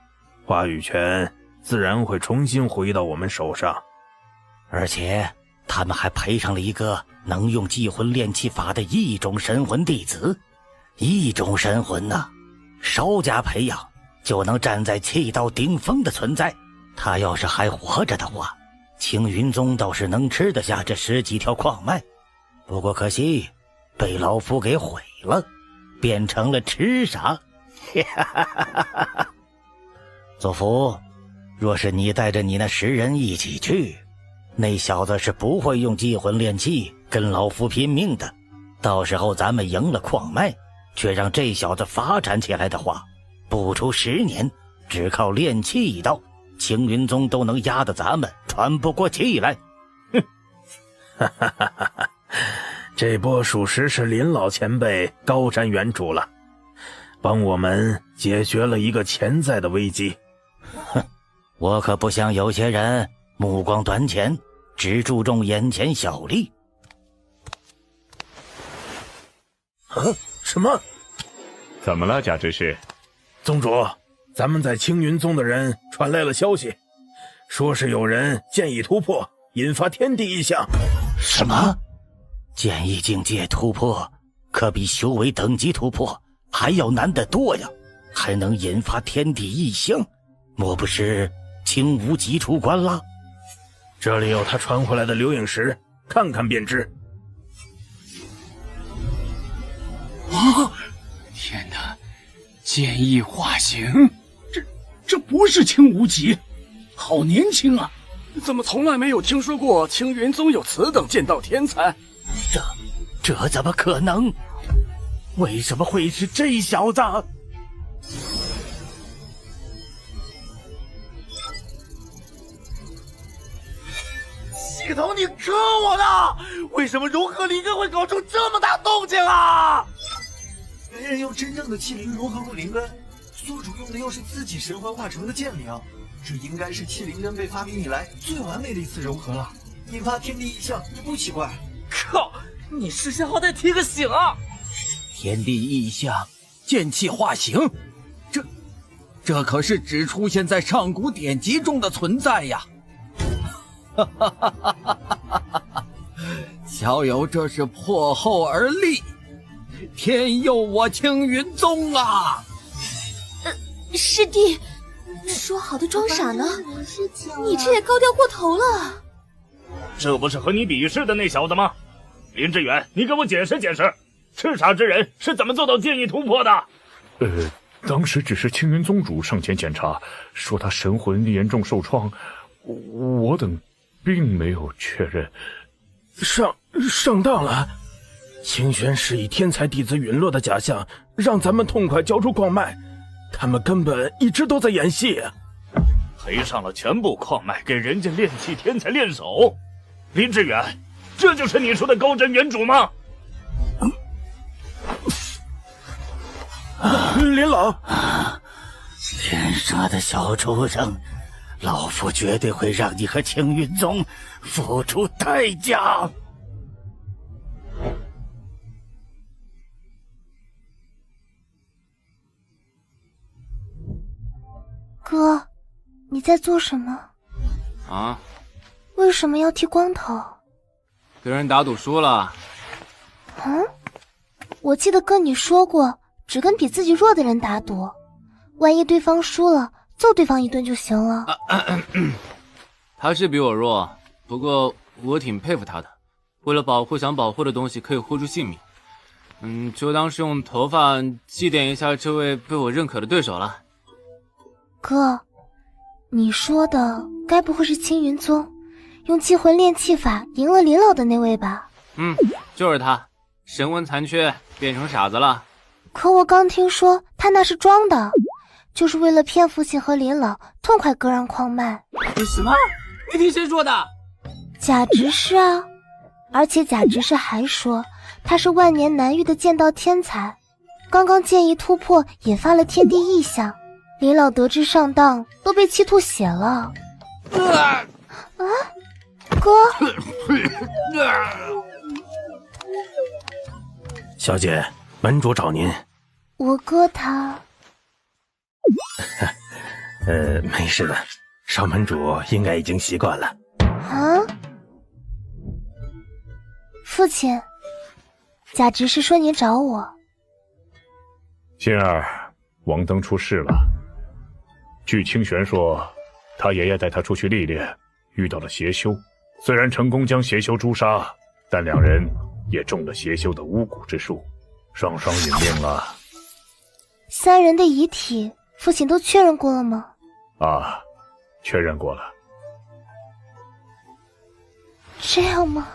Speaker 16: 话语权自然会重新回到我们手上。
Speaker 24: 而且他们还配上了一个能用祭魂炼器法的异种神魂弟子。异种神魂呢，稍加培养就能站在气道顶峰的存在。他要是还活着的话，青云宗倒是能吃得下这10几条矿脉。不过可惜被老夫给毁了，变成了痴傻。祖父，若是你带着你那10人一起去，那小子是不会用祭魂炼器跟老夫拼命的。到时候咱们赢了矿脉，却让这小子发展起来的话，不出10年，只靠炼器一道，青云宗都能压得咱们喘不过气来。
Speaker 16: 哼，哈哈哈哈！这波属实是林老前辈高瞻远瞩了，帮我们解决了一个潜在的危机。
Speaker 24: 哼，我可不像有些人目光短浅，只注重眼前小利。
Speaker 16: 什么？
Speaker 23: 怎么了，贾执事？
Speaker 16: 宗主，咱们在青云宗的人传来了消息，说是有人剑意突破，引发天地异象。
Speaker 24: 什么？剑意境界突破可比修为等级突破还要难得多呀，还能引发天地异象，莫不是青无极出关了？
Speaker 16: 这里有他传回来的流影石，看看便知。
Speaker 6: 啊！天哪，剑意化形，这不是青无极，好年轻啊！怎么从来没有听说过青云宗有此等剑道天才？
Speaker 24: 这怎么可能？为什么会是这小子？
Speaker 6: 系统，你坑我呢？为什么融合灵根会搞出这么大动静啊？
Speaker 4: 没人用真正的气灵融合过灵根，宿主用的又是自己神魂化成的剑灵，这应该是气灵根被发明以来最完美的一次融合了，引发天地异象也不奇怪。
Speaker 6: 靠！你事先好歹提个醒啊！
Speaker 11: 天地异象，剑气化形，这可是只出现在上古典籍中的存在呀！哈哈哈哈哈哈！小友这是破后而立，天佑我青云宗啊！
Speaker 7: 师弟，说好的装傻呢？你这也高调过头了。
Speaker 12: 这不是和你比试的那小子吗？林志远，你给我解释解释，痴傻之人是怎么做到剑意突破的？
Speaker 23: 当时只是青云宗主上前检查，说他神魂严重受创，我等并没有确认。
Speaker 16: 上当了！清玄是以天才弟子陨落的假象，让咱们痛快交出矿脉，他们根本一直都在演戏。
Speaker 12: 赔上了全部矿脉给人家炼器天才练手，林志远，这就是你说的高瞻远瞩吗？
Speaker 16: 林老，
Speaker 24: 天杀的小畜生，老夫绝对会让你和青云宗付出代价。
Speaker 10: 哥，你在做什么？
Speaker 18: 啊？
Speaker 10: 为什么要剃光头？
Speaker 18: 跟人打赌输了。
Speaker 10: 嗯？我记得哥你说过，只跟比自己弱的人打赌，万一对方输了，揍对方一顿就行了。
Speaker 18: 他是比我弱，不过我挺佩服他的，为了保护想保护的东西，可以豁出性命。就当是用头发祭奠一下这位被我认可的对手了。
Speaker 10: 哥，你说的该不会是青云宗用祭魂炼器法赢了林老的那位吧？
Speaker 18: 就是他，神魂残缺，变成傻子了。
Speaker 10: 可我刚听说他那是装的，就是为了骗父亲和林老痛快割让矿脉。
Speaker 6: 什么？你听谁说的？
Speaker 10: 贾执事啊，而且贾执事还说他是万年难遇的剑道天才，刚刚剑意突破引发了天地异象，林老得知上当都被气吐血了。哥。
Speaker 16: 小姐，门主找您。
Speaker 10: 我哥他
Speaker 16: 没事的，少门主应该已经习惯了。
Speaker 10: 啊？父亲，贾执事说您找我。
Speaker 23: 心儿，王登出事了。据清玄说，他爷爷带他出去历练，遇到了邪修，虽然成功将邪修诛杀，但两人也中了邪修的巫蛊之术，双双殒命了。
Speaker 10: 三人的遗体，父亲都确认过了吗？
Speaker 23: 啊，确认过了。
Speaker 10: 这样吗？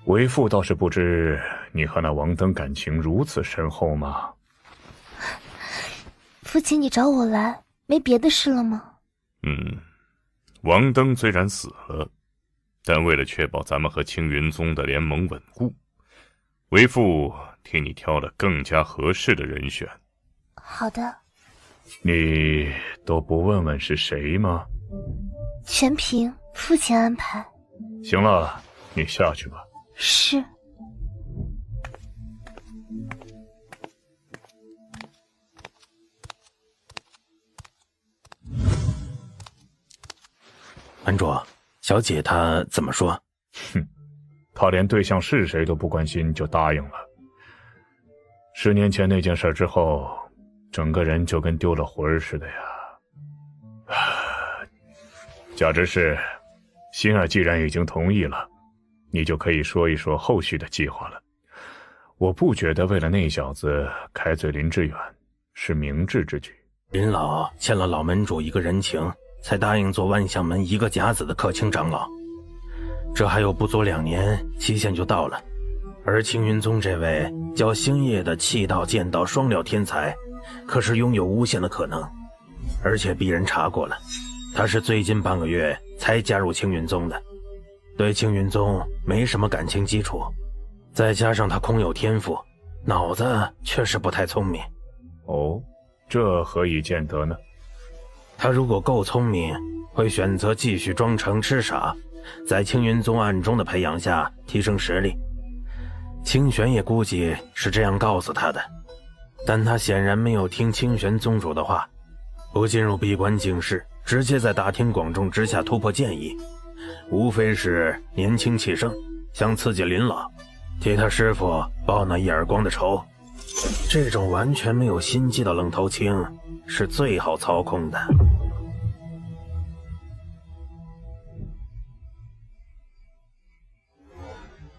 Speaker 23: 为父倒是不知你和那王登感情如此深厚吗？
Speaker 10: 父亲，你找我来，没别的事了吗？
Speaker 23: 王登虽然死了，但为了确保咱们和青云宗的联盟稳固，为父替你挑了更加合适的人选。
Speaker 10: 好的。
Speaker 23: 你都不问问是谁吗？
Speaker 10: 全凭父亲安排。
Speaker 23: 行了，你下去吧。
Speaker 10: 是。
Speaker 16: 门主，小姐她怎么说？
Speaker 23: 她连对象是谁都不关心就答应了。10年前那件事之后，整个人就跟丢了魂似的呀。贾执事，心儿既然已经同意了，你就可以说一说后续的计划了。我不觉得为了那小子开罪林志远是明智之举。
Speaker 16: 林老欠了老门主一个人情，才答应做万象门一个甲子的客卿长老，这还有不足2年，期限就到了。而青云宗这位叫星夜的气道剑道双料天才，可是拥有无限的可能，而且鄙人查过了，他是最近半个月才加入青云宗的，对青云宗没什么感情基础，再加上他空有天赋，脑子确实不太聪明。
Speaker 23: 哦，这何以见得呢？
Speaker 16: 他如果够聪明，会选择继续装成痴傻，在青云宗暗中的培养下提升实力。清玄也估计是这样告诉他的，但他显然没有听清玄宗主的话，不进入闭关静室，直接在大庭广众之下突破剑意，无非是年轻气盛，想刺激林老，替他师父报那一耳光的仇。这种完全没有心机的愣头青是最好操控的。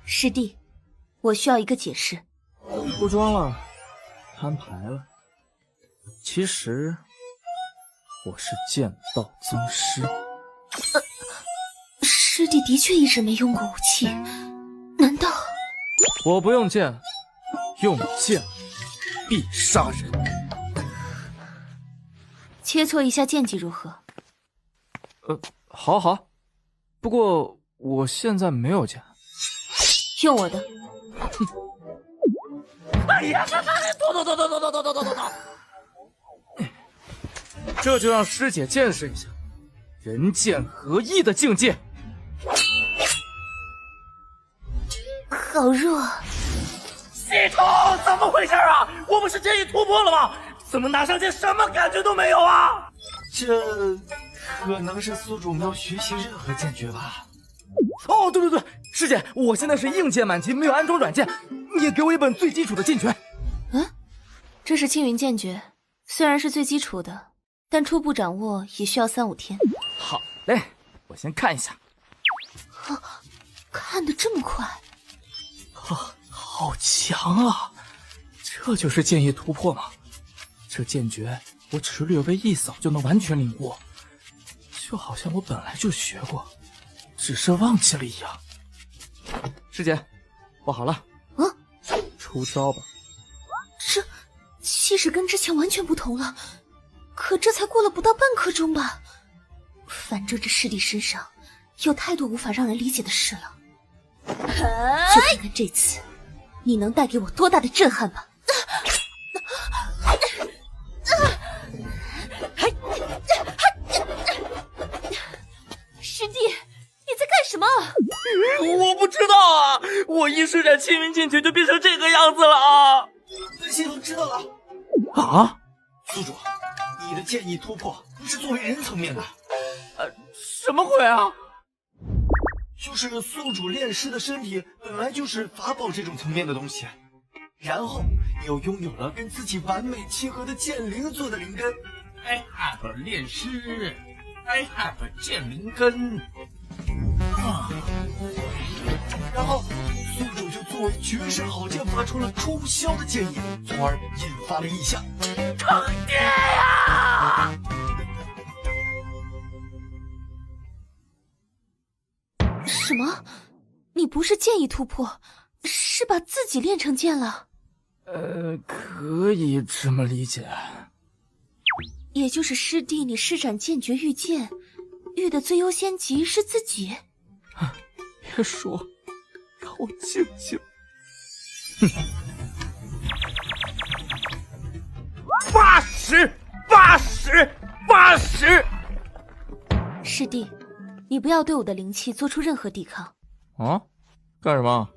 Speaker 7: 师弟，我需要一个解释。
Speaker 3: 不装了，摊牌了。其实我是剑道宗师。
Speaker 7: 师弟的确一直没用过武器，难道？
Speaker 3: 我不用剑，用剑必杀人。
Speaker 7: 切磋一下剑技如何？
Speaker 3: 好。不过我现在没有剑。
Speaker 7: 用我的。
Speaker 6: 哎呀，躲！
Speaker 3: 这就让师姐见识一下人剑合一的境界。
Speaker 7: 好弱！
Speaker 6: 系统怎么回事啊？我不是剑意突破了吗？怎么拿上剑什么感觉都没有啊？
Speaker 3: 这可能是苏主没有学习任何剑诀吧。哦，对，师姐，我现在是硬剑满级，没有安装软件，你也给我一本最基础的剑诀。
Speaker 7: 这是青云剑诀，虽然是最基础的，但初步掌握也需要3-5天。
Speaker 3: 好嘞，我先看一下。
Speaker 7: 看得这么快？
Speaker 3: 好强啊！这就是剑意突破吗？这剑诀我只是略微一扫就能完全领悟，就好像我本来就学过，
Speaker 17: 只是忘记了一样。师姐，我好了。出招吧。
Speaker 7: 这气势跟之前完全不同了，可这才过了不到半刻钟吧。反正这师弟身上有太多无法让人理解的事了，就看看这次你能带给我多大的震撼吧。师弟，你在干什么？
Speaker 6: 我不知道啊，我一施展清云剑诀就变成这个样子了啊！
Speaker 4: 本系统知道了。
Speaker 17: 啊，
Speaker 4: 宿主，你的剑意突破是作为人层面的。
Speaker 6: 什么鬼啊？
Speaker 4: 就是宿主炼尸的身体本来就是法宝这种层面的东西，然后你又拥有了跟自己完美契合的剑灵做的灵根。
Speaker 8: I have 炼尸 ，I have 剑灵根。
Speaker 4: 然后宿主就作为绝世好剑发出了冲霄的剑意，从而引发了异象。
Speaker 6: 坑爹呀！
Speaker 7: 什么？你不是剑意突破，是把自己练成剑了？
Speaker 17: 可以这么理解。
Speaker 7: 也就是师弟，你施展剑诀御剑，御的最优先级是自己。
Speaker 17: 别说，让我静静。
Speaker 6: 80！
Speaker 7: 师弟，你不要对我的灵气做出任何抵抗。
Speaker 17: 啊？干什么？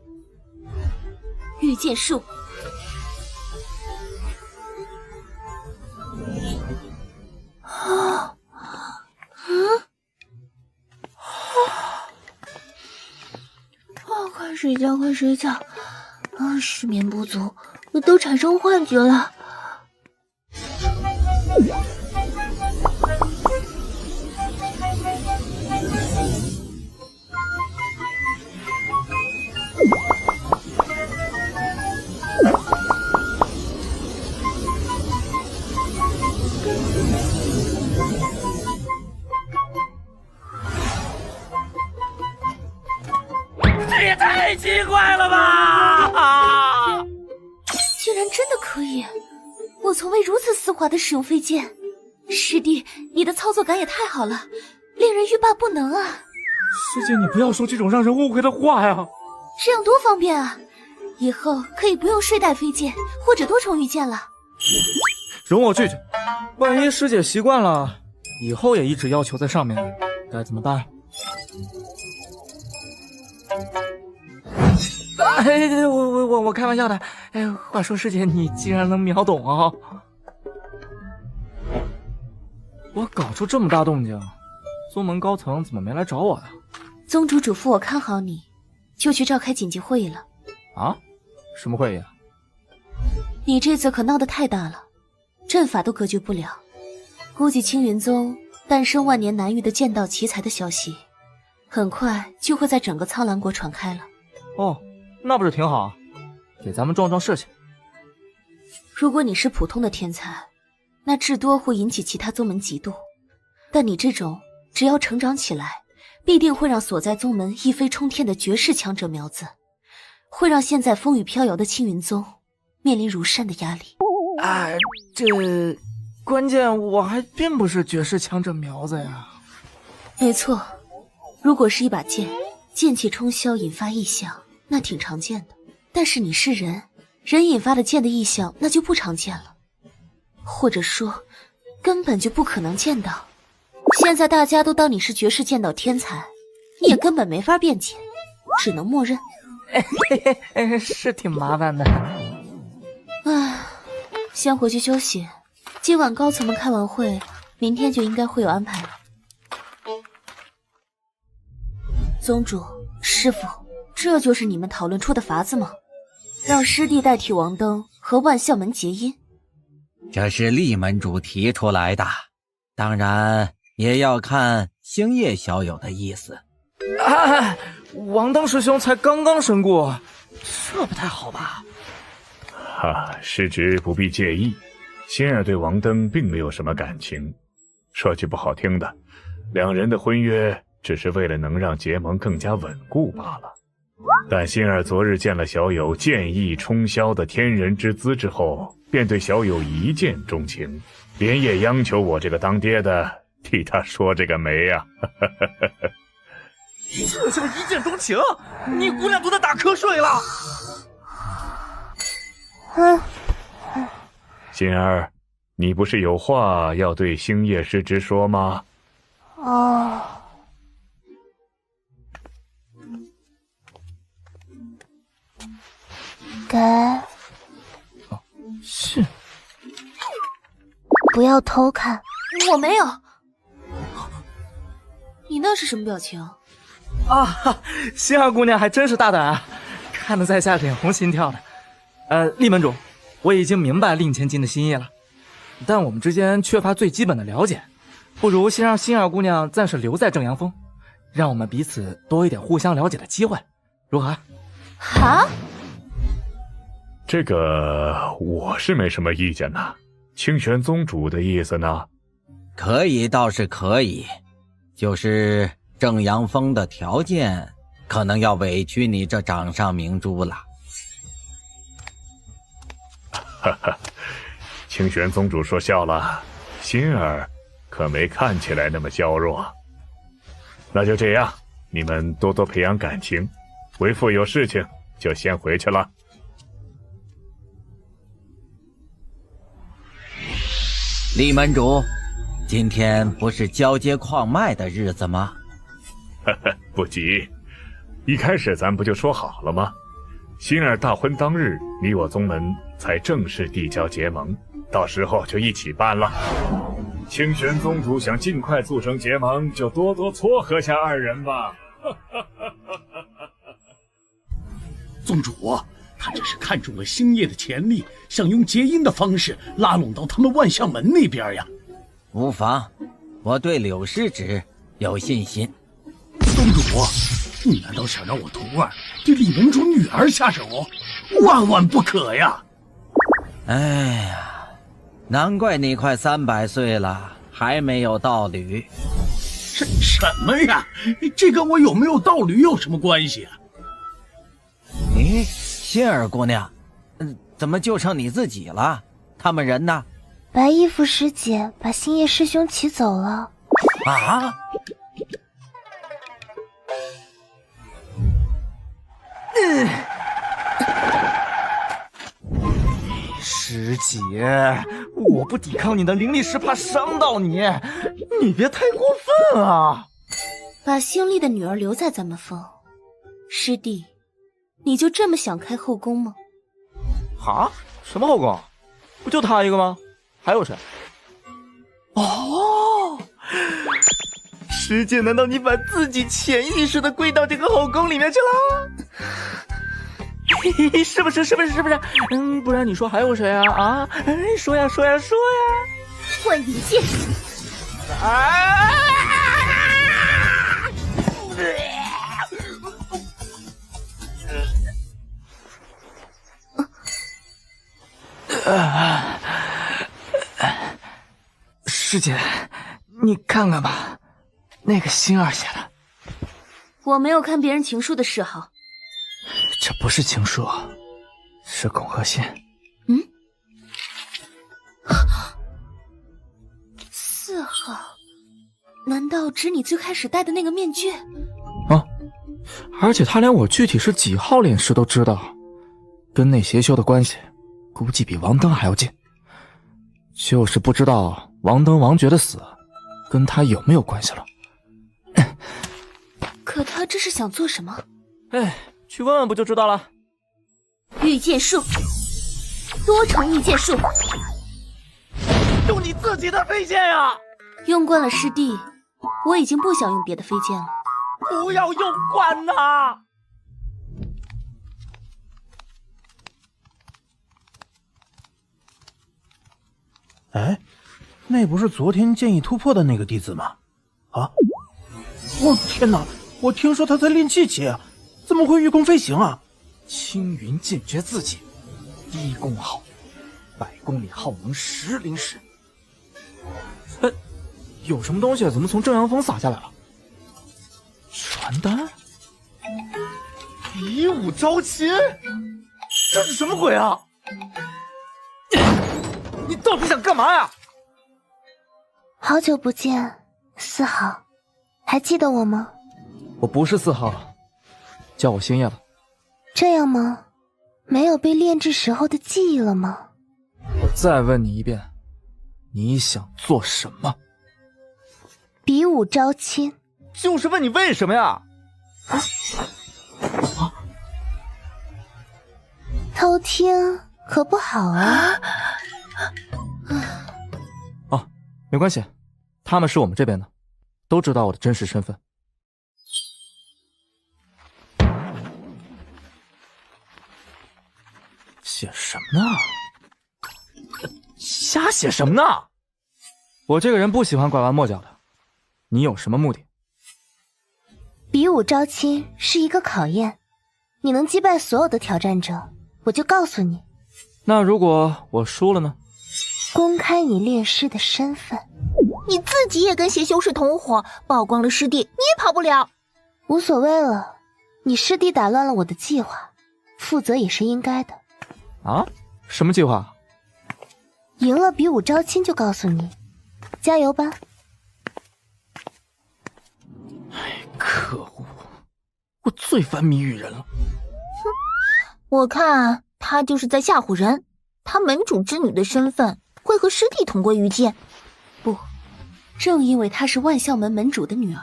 Speaker 7: 御剑术。快睡觉，快睡觉！失眠不足，我都产生幻觉了。
Speaker 6: 这也太奇怪了吧！
Speaker 7: 居然真的可以，我从未如此丝滑的使用飞剑。师弟，你的操作感也太好了，令人欲罢不能啊！
Speaker 17: 师姐，你不要说这种让人误会的话呀。
Speaker 7: 这样多方便啊！以后可以不用睡袋飞剑或者多重御剑了。
Speaker 17: 容我去，万一师姐习惯了，以后也一直要求在上面，该怎么办？我开玩笑的。话说师姐，你竟然能秒懂啊！我搞出这么大动静，宗门高层怎么没来找我呀？
Speaker 7: 宗主嘱咐我看好你，就去召开紧急会议了。
Speaker 17: 啊？什么会议啊？
Speaker 7: 你这次可闹得太大了，阵法都隔绝不了，估计青云宗诞生万年难遇的剑道奇才的消息，很快就会在整个苍兰国传开了。
Speaker 17: 哦，那不是挺好，给咱们壮壮士气。
Speaker 7: 如果你是普通的天才，那至多会引起其他宗门嫉妒，但你这种只要成长起来，必定会让所在宗门一飞冲天的绝世强者苗子，会让现在风雨飘摇的青云宗面临如山的压力。
Speaker 17: 这关键我还并不是绝世强者苗子呀。
Speaker 7: 没错，如果是一把剑，剑气冲霄引发异象，那挺常见的。但是你是人，人引发的剑的异象那就不常见了，或者说根本就不可能见到。现在大家都当你是绝世剑道天才，你也根本没法辩解，只能默认。
Speaker 17: 是挺麻烦的。
Speaker 7: 唉，先回去休息，今晚高层们开完会，明天就应该会有安排了。宗主，师父，这就是你们讨论出的法子吗？让师弟代替王登和万象门结姻？
Speaker 11: 这是厉门主提出来的，当然也要看星夜小友的意思。
Speaker 17: 王登师兄才刚刚身故，这不太好吧？
Speaker 23: 师侄不必介意，心儿对王登并没有什么感情。说句不好听的，两人的婚约只是为了能让结盟更加稳固罢了。但心儿昨日见了小友剑意冲霄的天人之姿之后，便对小友一见钟情，连夜央求我这个当爹的替他说这个媒呀。
Speaker 6: 这叫一见钟情？你姑娘都在打瞌睡了。
Speaker 23: 心儿，你不是有话要对星夜师直说吗？
Speaker 10: 哦。给。
Speaker 3: 是。
Speaker 10: 不要偷看。
Speaker 7: 我没有。你那是什么表情？
Speaker 3: 啊，心儿姑娘还真是大胆啊，看得在下脸红心跳的。厉门主，我已经明白令千金的心意了，但我们之间缺乏最基本的了解，不如先让心儿姑娘暂时留在正阳峰，让我们彼此多一点互相了解的机会，如何？
Speaker 7: 啊？
Speaker 23: 这个我是没什么意见呐。清玄宗主的意思呢？
Speaker 11: 可以倒是可以，就是正阳峰的条件可能要委屈你这掌上明珠了。
Speaker 23: 哈哈，清玄宗主说笑了，心儿可没看起来那么娇弱。那就这样，你们多多培养感情，为父有事情就先回去了。
Speaker 11: 厉门主，今天不是交接矿脉的日子吗？
Speaker 23: 呵呵，不急，一开始咱不就说好了吗？心儿大婚当日，你我宗门才正式递交结盟，到时候就一起办了。清玄宗主想尽快促成结盟，就多多撮合下二人吧。
Speaker 1: 宗主，他只是看中了星夜的潜力，想用结姻的方式拉拢到他们万象门那边呀。
Speaker 11: 无妨，我对柳师侄有信心。
Speaker 1: 宗主，你难道想让我徒儿对李门主女儿下手？万万不可呀！
Speaker 11: 哎呀，难怪你快300岁了，还没有道侣。
Speaker 1: 什么呀？这跟我有没有道侣有什么关系啊？
Speaker 11: 咦，心儿姑娘，怎么就剩你自己了？他们人呢？
Speaker 10: 白衣服师姐把星夜师兄骑走了。
Speaker 11: 啊？
Speaker 3: 师姐，我不抵抗你的灵力石，怕伤到你，你别太过分啊！
Speaker 7: 把星力的女儿留在咱们峰，师弟，你就这么想开后宫吗？
Speaker 3: 啊？什么后宫？不就他一个吗？还有谁？哦，师姐，难道你把自己潜意识的归到这个后宫里面去了？是不是？不然你说还有谁啊？啊，说呀！
Speaker 10: 幻影剑。
Speaker 3: 师姐，你看看吧，那个星儿写的。
Speaker 7: 我没有看别人情书的嗜好。
Speaker 3: 这不是情书，是恐吓信。
Speaker 7: 4号，难道指你最开始戴的那个面具？
Speaker 3: 啊！而且他连我具体是几号炼师都知道，跟那邪修的关系，估计比王登还要近。就是不知道王登王爵的死，跟他有没有关系了。
Speaker 7: 可他这是想做什么？
Speaker 3: 去问问不就知道了。
Speaker 7: 御剑术，多重御剑术，
Speaker 6: 用你自己的飞剑呀！
Speaker 7: 用惯了师弟，我已经不想用别的飞剑了。
Speaker 6: 不要用惯呐！
Speaker 16: 哎，那不是昨天剑意突破的那个弟子吗？啊！我天哪！我听说他在练气期，怎么会御空飞行啊？
Speaker 3: 青云剑诀自己，1功好，100公里耗能10灵石。有什么东西怎么从正阳峰洒下来了？
Speaker 17: 传单？比武招亲？这是什么鬼啊？你到底想干嘛呀？
Speaker 10: 好久不见，4号，还记得我吗？
Speaker 17: 我不是4号，叫我星夜吧。
Speaker 10: 这样吗？没有被炼制时候的记忆了吗？
Speaker 17: 我再问你一遍，你想做什么？
Speaker 10: 比武招亲。
Speaker 17: 就是问你为什么呀？
Speaker 10: 偷听可不好啊。
Speaker 17: 哦，没关系，他们是我们这边的，都知道我的真实身份。写什么呢？瞎写什么呢？我这个人不喜欢拐弯抹角的，你有什么目的？
Speaker 10: 比武招亲是一个考验，你能击败所有的挑战者，我就告诉你。
Speaker 17: 那如果我输了呢？
Speaker 10: 公开你炼师的身份。
Speaker 14: 你自己也跟邪修士同伙，曝光了师弟，你也跑不了。
Speaker 10: 无所谓了，你师弟打乱了我的计划，负责也是应该的。
Speaker 17: 啊？什么计划？
Speaker 10: 赢了比武招亲就告诉你，加油吧。
Speaker 17: 可恶，我最烦谜语人了。
Speaker 14: 我看他就是在吓唬人，他门主之女的身份会和师弟同归于尽。
Speaker 7: 不，正因为她是万象门门主的女儿，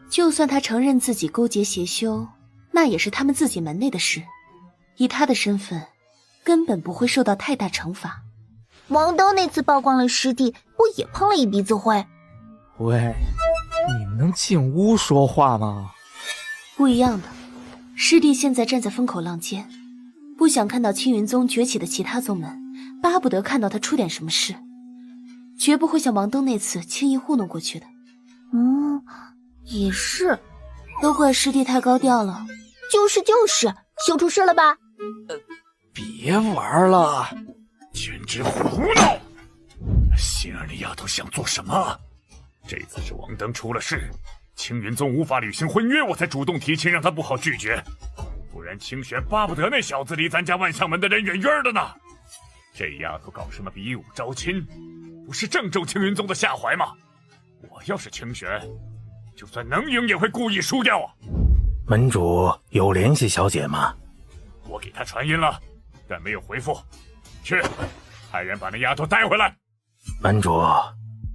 Speaker 7: 就算她承认自己勾结邪修，那也是他们自己门内的事，以她的身份根本不会受到太大惩罚。
Speaker 14: 王登那次曝光了师弟，不也碰了一鼻子灰？
Speaker 17: 喂，你们能进屋说话吗？
Speaker 7: 不一样的，师弟现在站在风口浪尖，不想看到青云宗崛起的其他宗门，巴不得看到他出点什么事，绝不会像王登那次轻易糊弄过去的。
Speaker 14: 也是，
Speaker 7: 都怪师弟太高调了。
Speaker 14: 就是，修出事了吧？
Speaker 17: 别玩了，
Speaker 23: 简直胡闹！心儿那丫头想做什么？这次是王登出了事，青云宗无法履行婚约，我才主动提亲，让他不好拒绝。不然清玄巴不得那小子离咱家万象门的人远远的呢。这丫头搞什么比武招亲，不是正中青云宗的下怀吗？我要是清玄，就算能赢也会故意输掉啊！
Speaker 16: 门主有联系小姐吗？
Speaker 23: 我给他传音了，但没有回复。去，派人把那丫头带回来。
Speaker 16: 门主，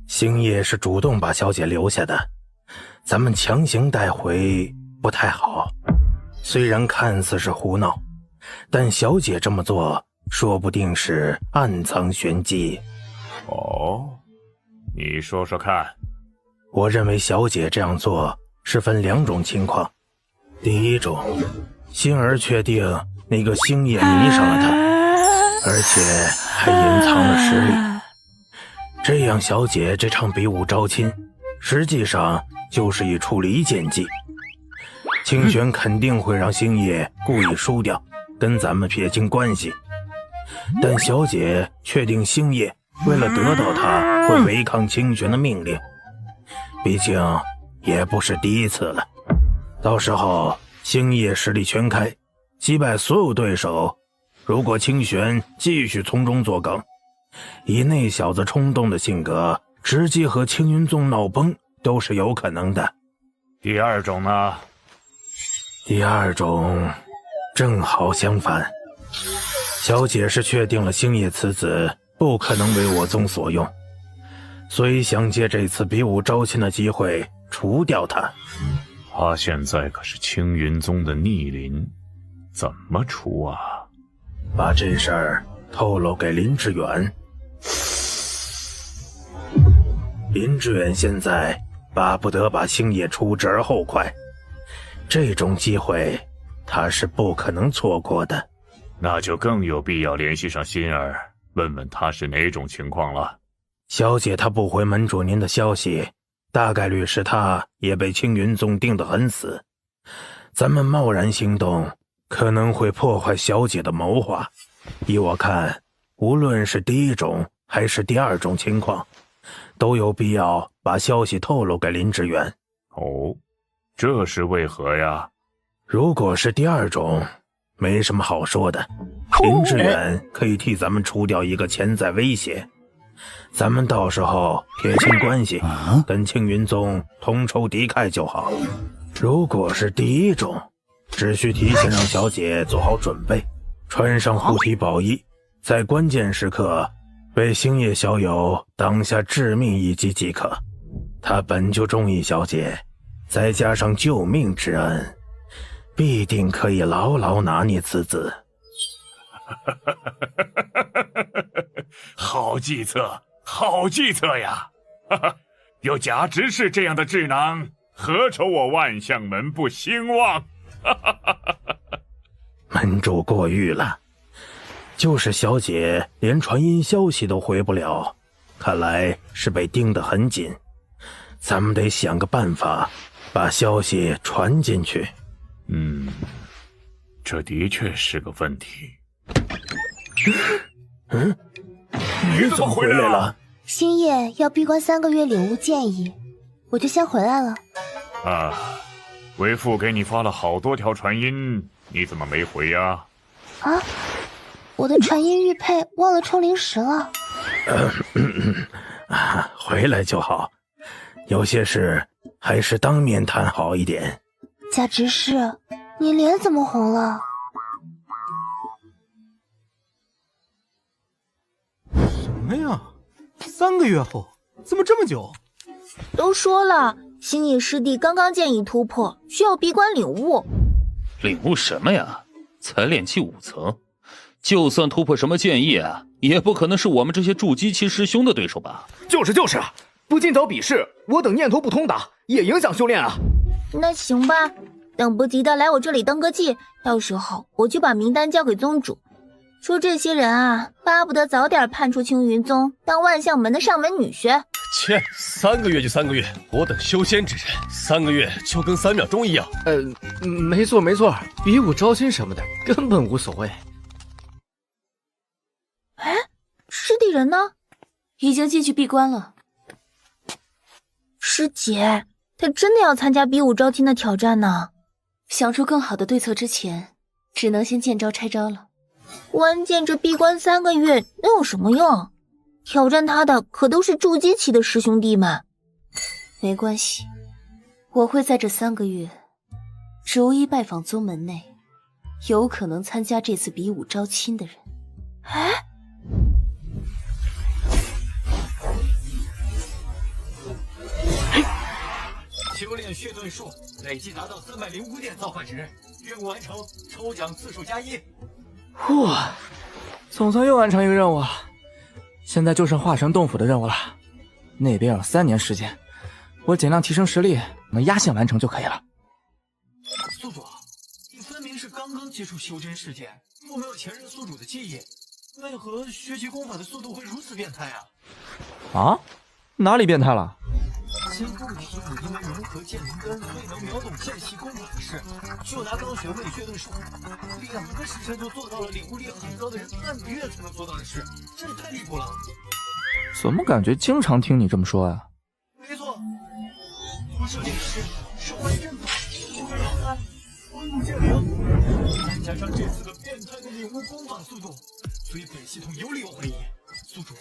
Speaker 16: 星夜是主动把小姐留下的，咱们强行带回不太好。虽然看似是胡闹，但小姐这么做说不定是暗藏玄机。
Speaker 23: 哦，你说说看。
Speaker 16: 我认为小姐这样做是分2种情况。第一种，星儿确定那个星夜迷上了她，而且还隐藏了实力。这样小姐这场比武招亲，实际上就是一出离间计。清玄肯定会让星夜故意输掉，跟咱们撇清关系。但小姐确定星夜为了得到他会违抗清玄的命令，毕竟也不是第一次了。到时候星夜实力全开，击败所有对手，如果清玄继续从中作梗，以那小子冲动的性格，直接和青云宗闹崩都是有可能的。
Speaker 23: 第二种呢？
Speaker 16: 第二种正好相反，小姐是确定了星夜此子不可能为我宗所用，所以想借这次比武招亲的机会除掉他。
Speaker 23: 他现在可是青云宗的逆鳞，怎么除啊？
Speaker 16: 把这事儿透露给林志远。林志远现在巴不得把星夜除之而后快，这种机会他是不可能错过的。
Speaker 23: 那就更有必要联系上心儿，问问他是哪种情况了。
Speaker 16: 小姐她不回门主您的消息，大概率是她也被青云宗盯得很死。咱们贸然行动，可能会破坏小姐的谋划。依我看，无论是第一种还是第二种情况，都有必要把消息透露给林志远。
Speaker 23: 哦，这是为何呀？
Speaker 16: 如果是第二种，没什么好说的。林志远可以替咱们除掉一个潜在威胁，咱们到时候撇清关系，跟青云宗同仇敌忾就好。如果是第一种，只需提前让小姐做好准备，穿上护体宝衣，在关键时刻为星夜小友挡下致命一击即可。他本就中意小姐，再加上救命之恩，必定可以牢牢拿捏此子。
Speaker 23: 好计策，好计策呀！有贾执事这样的智囊，何愁我万象门不兴旺？
Speaker 16: 门主过誉了，就是小姐连传音消息都回不了，看来是被盯得很紧。咱们得想个办法，把消息传进去。
Speaker 23: 这的确是个问题。
Speaker 16: 你怎么回来了？
Speaker 10: 星夜要闭关3个月领悟建议，我就先回来了。
Speaker 23: 为父给你发了好多条传音，你怎么没回呀？
Speaker 10: 我的传音玉佩忘了充灵石了。
Speaker 16: 回来就好，有些事还是当面谈好一点。
Speaker 10: 贾执事，你脸怎么红了？
Speaker 6: 什么呀？3个月后，怎么这么久？
Speaker 14: 都说了，星野师弟刚刚建议突破，需要闭关领悟。
Speaker 15: 领悟什么呀？才炼气5层，就算突破什么剑意啊，也不可能是我们这些筑基期师兄的对手吧？
Speaker 6: 就是啊，不尽早比试，我等念头不通达，也影响修炼啊。
Speaker 14: 那行吧，等不及的来我这里登个记，到时候我就把名单交给宗主，说这些人啊，巴不得早点判出青云宗当万象门的上门女婿。
Speaker 5: 切，3个月就3个月，我等修仙之人，3个月就跟3秒钟一样。
Speaker 3: 没错，比武招亲什么的根本无所谓。
Speaker 14: 哎，师弟人呢？
Speaker 7: 已经进去闭关了。
Speaker 14: 师姐，他真的要参加比武招亲的挑战呢？
Speaker 7: 想出更好的对策之前，只能先见招拆招了。
Speaker 14: 关键这闭关3个月能有什么用？挑战他的可都是筑基期的师兄弟们。
Speaker 7: 没关系，我会在这3个月逐一拜访宗门内有可能参加这次比武招亲的人。
Speaker 14: 哎，
Speaker 4: 修炼血遁术累计达到305点造化值，任务完成，抽奖次数+1。
Speaker 3: 哇，总算又完成一个任务了。现在就剩化神洞府的任务了，那边有3年时间，我尽量提升实力，能压线完成就可以了。
Speaker 4: 宿主，你分明是刚刚接触修真世界，又没有前任宿主的记忆，为何学习功法的速度会如此变态啊？
Speaker 3: 啊？哪里变态了？
Speaker 4: 先不提你因为融合剑灵根，所以能秒懂剑系功法的事，就拿刚学会血遁术，2个时辰就做到了领悟力很高的人半个月才能做到的事，这也太离谱了。
Speaker 3: 怎么感觉经常听你这么说呀？
Speaker 4: 没错，我是灵师，手腕阵法，不会绕开，温度剑灵，再加上这次的变态的领悟功法速度，所以本系统有理由怀疑宿主。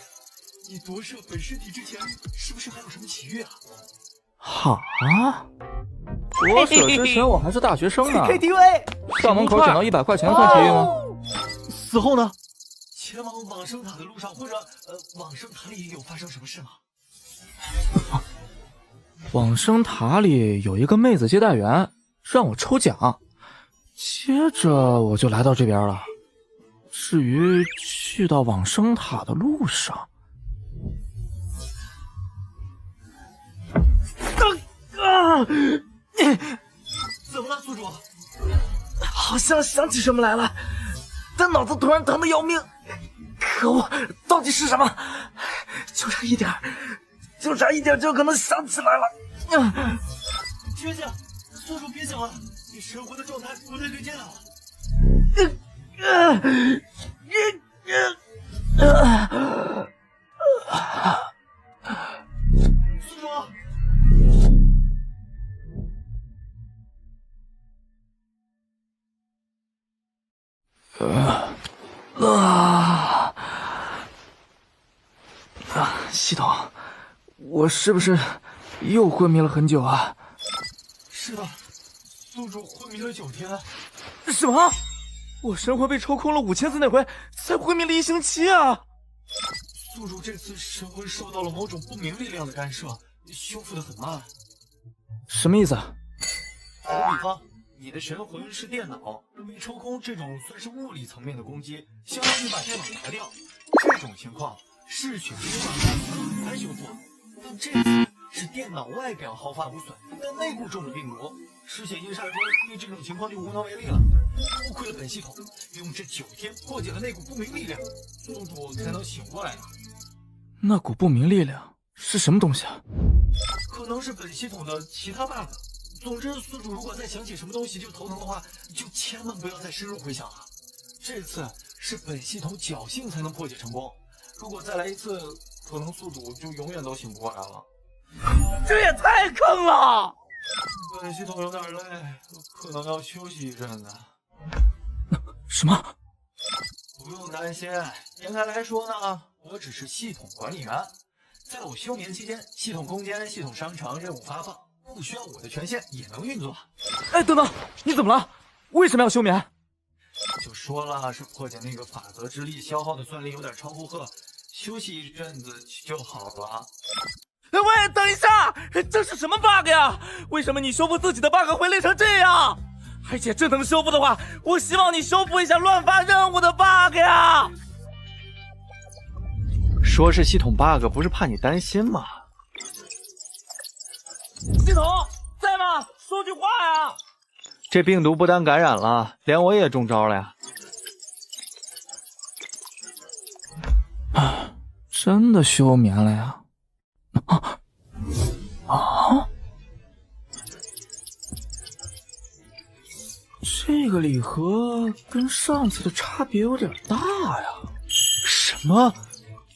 Speaker 4: 你夺舍本尸体之前，是不是还有什么奇遇啊？
Speaker 3: 哈？夺舍之前我还是大学生呢。
Speaker 6: KTV
Speaker 3: 校门口捡到100块钱算奇遇吗？
Speaker 6: 死后呢？
Speaker 4: 前往往生塔的路上，或者往生塔里有发生什么事吗？
Speaker 3: 往生塔里有一个妹子接待员，让我抽奖，接着我就来到这边了。至于去到往生塔的路上，
Speaker 4: 怎么了，宿主？
Speaker 6: 好像想起什么来了，但脑子突然疼得要命。可恶，到底是什么？就差一点就可能想起来了。
Speaker 4: 醒醒，宿主别醒了，你神魂的状态不太对劲啊！宿主，
Speaker 17: 系统，我是不是又昏迷了很久啊？
Speaker 6: 是的，宿主昏迷了9天。
Speaker 17: 什么？我神魂被抽空了5000次那回，才昏迷了1星期啊！
Speaker 6: 宿主这次神魂受到了某种不明力量的干涉，修复得很慢。
Speaker 17: 什么意思？
Speaker 6: 打个比方，你的神魂是电脑，被抽空这种算是物理层面的攻击，相当于把电脑拿掉。这种情况是血清很难修复，但这次是电脑外表毫发无损，但内部中了病毒，失血印杀中对这种情况就无能为力了。多亏了本系统用这9天破解了那股不明力量，宿主才能醒过来的。
Speaker 17: 那股不明力量是什么东西啊？
Speaker 6: 可能是本系统的其他 bug。总之，宿主如果再想起什么东西就头疼的话，就千万不要再深入回想了。这次是本系统侥幸才能破解成功，如果再来一次，可能宿主就永远都醒不过来了。
Speaker 17: 这也太坑了！
Speaker 6: 本系统有点累，可能要休息一阵子。
Speaker 17: 什么？
Speaker 6: 不用担心，严格来说呢，我只是系统管理员。在我休眠期间，系统空间、系统商城任务发放，不需要我的权限也能运作。
Speaker 17: 哎，等等，你怎么了？为什么要休眠？
Speaker 6: 就说了，是破解那个法则之力消耗的算力有点超负荷，休息一阵子就好了。
Speaker 17: 喂，等一下，这是什么 bug 呀？为什么你修复自己的 bug 会累成这样？而且真能修复的话，我希望你修复一下乱发任务的 bug 呀！
Speaker 3: 说是系统 bug， 不是怕你担心吗？
Speaker 17: 系统在吗？说句话呀！
Speaker 3: 这病毒不单感染了，连我也中招了呀！
Speaker 17: 啊，真的休眠了呀？啊！这个礼盒跟上次的差别有点大呀。
Speaker 3: 什么？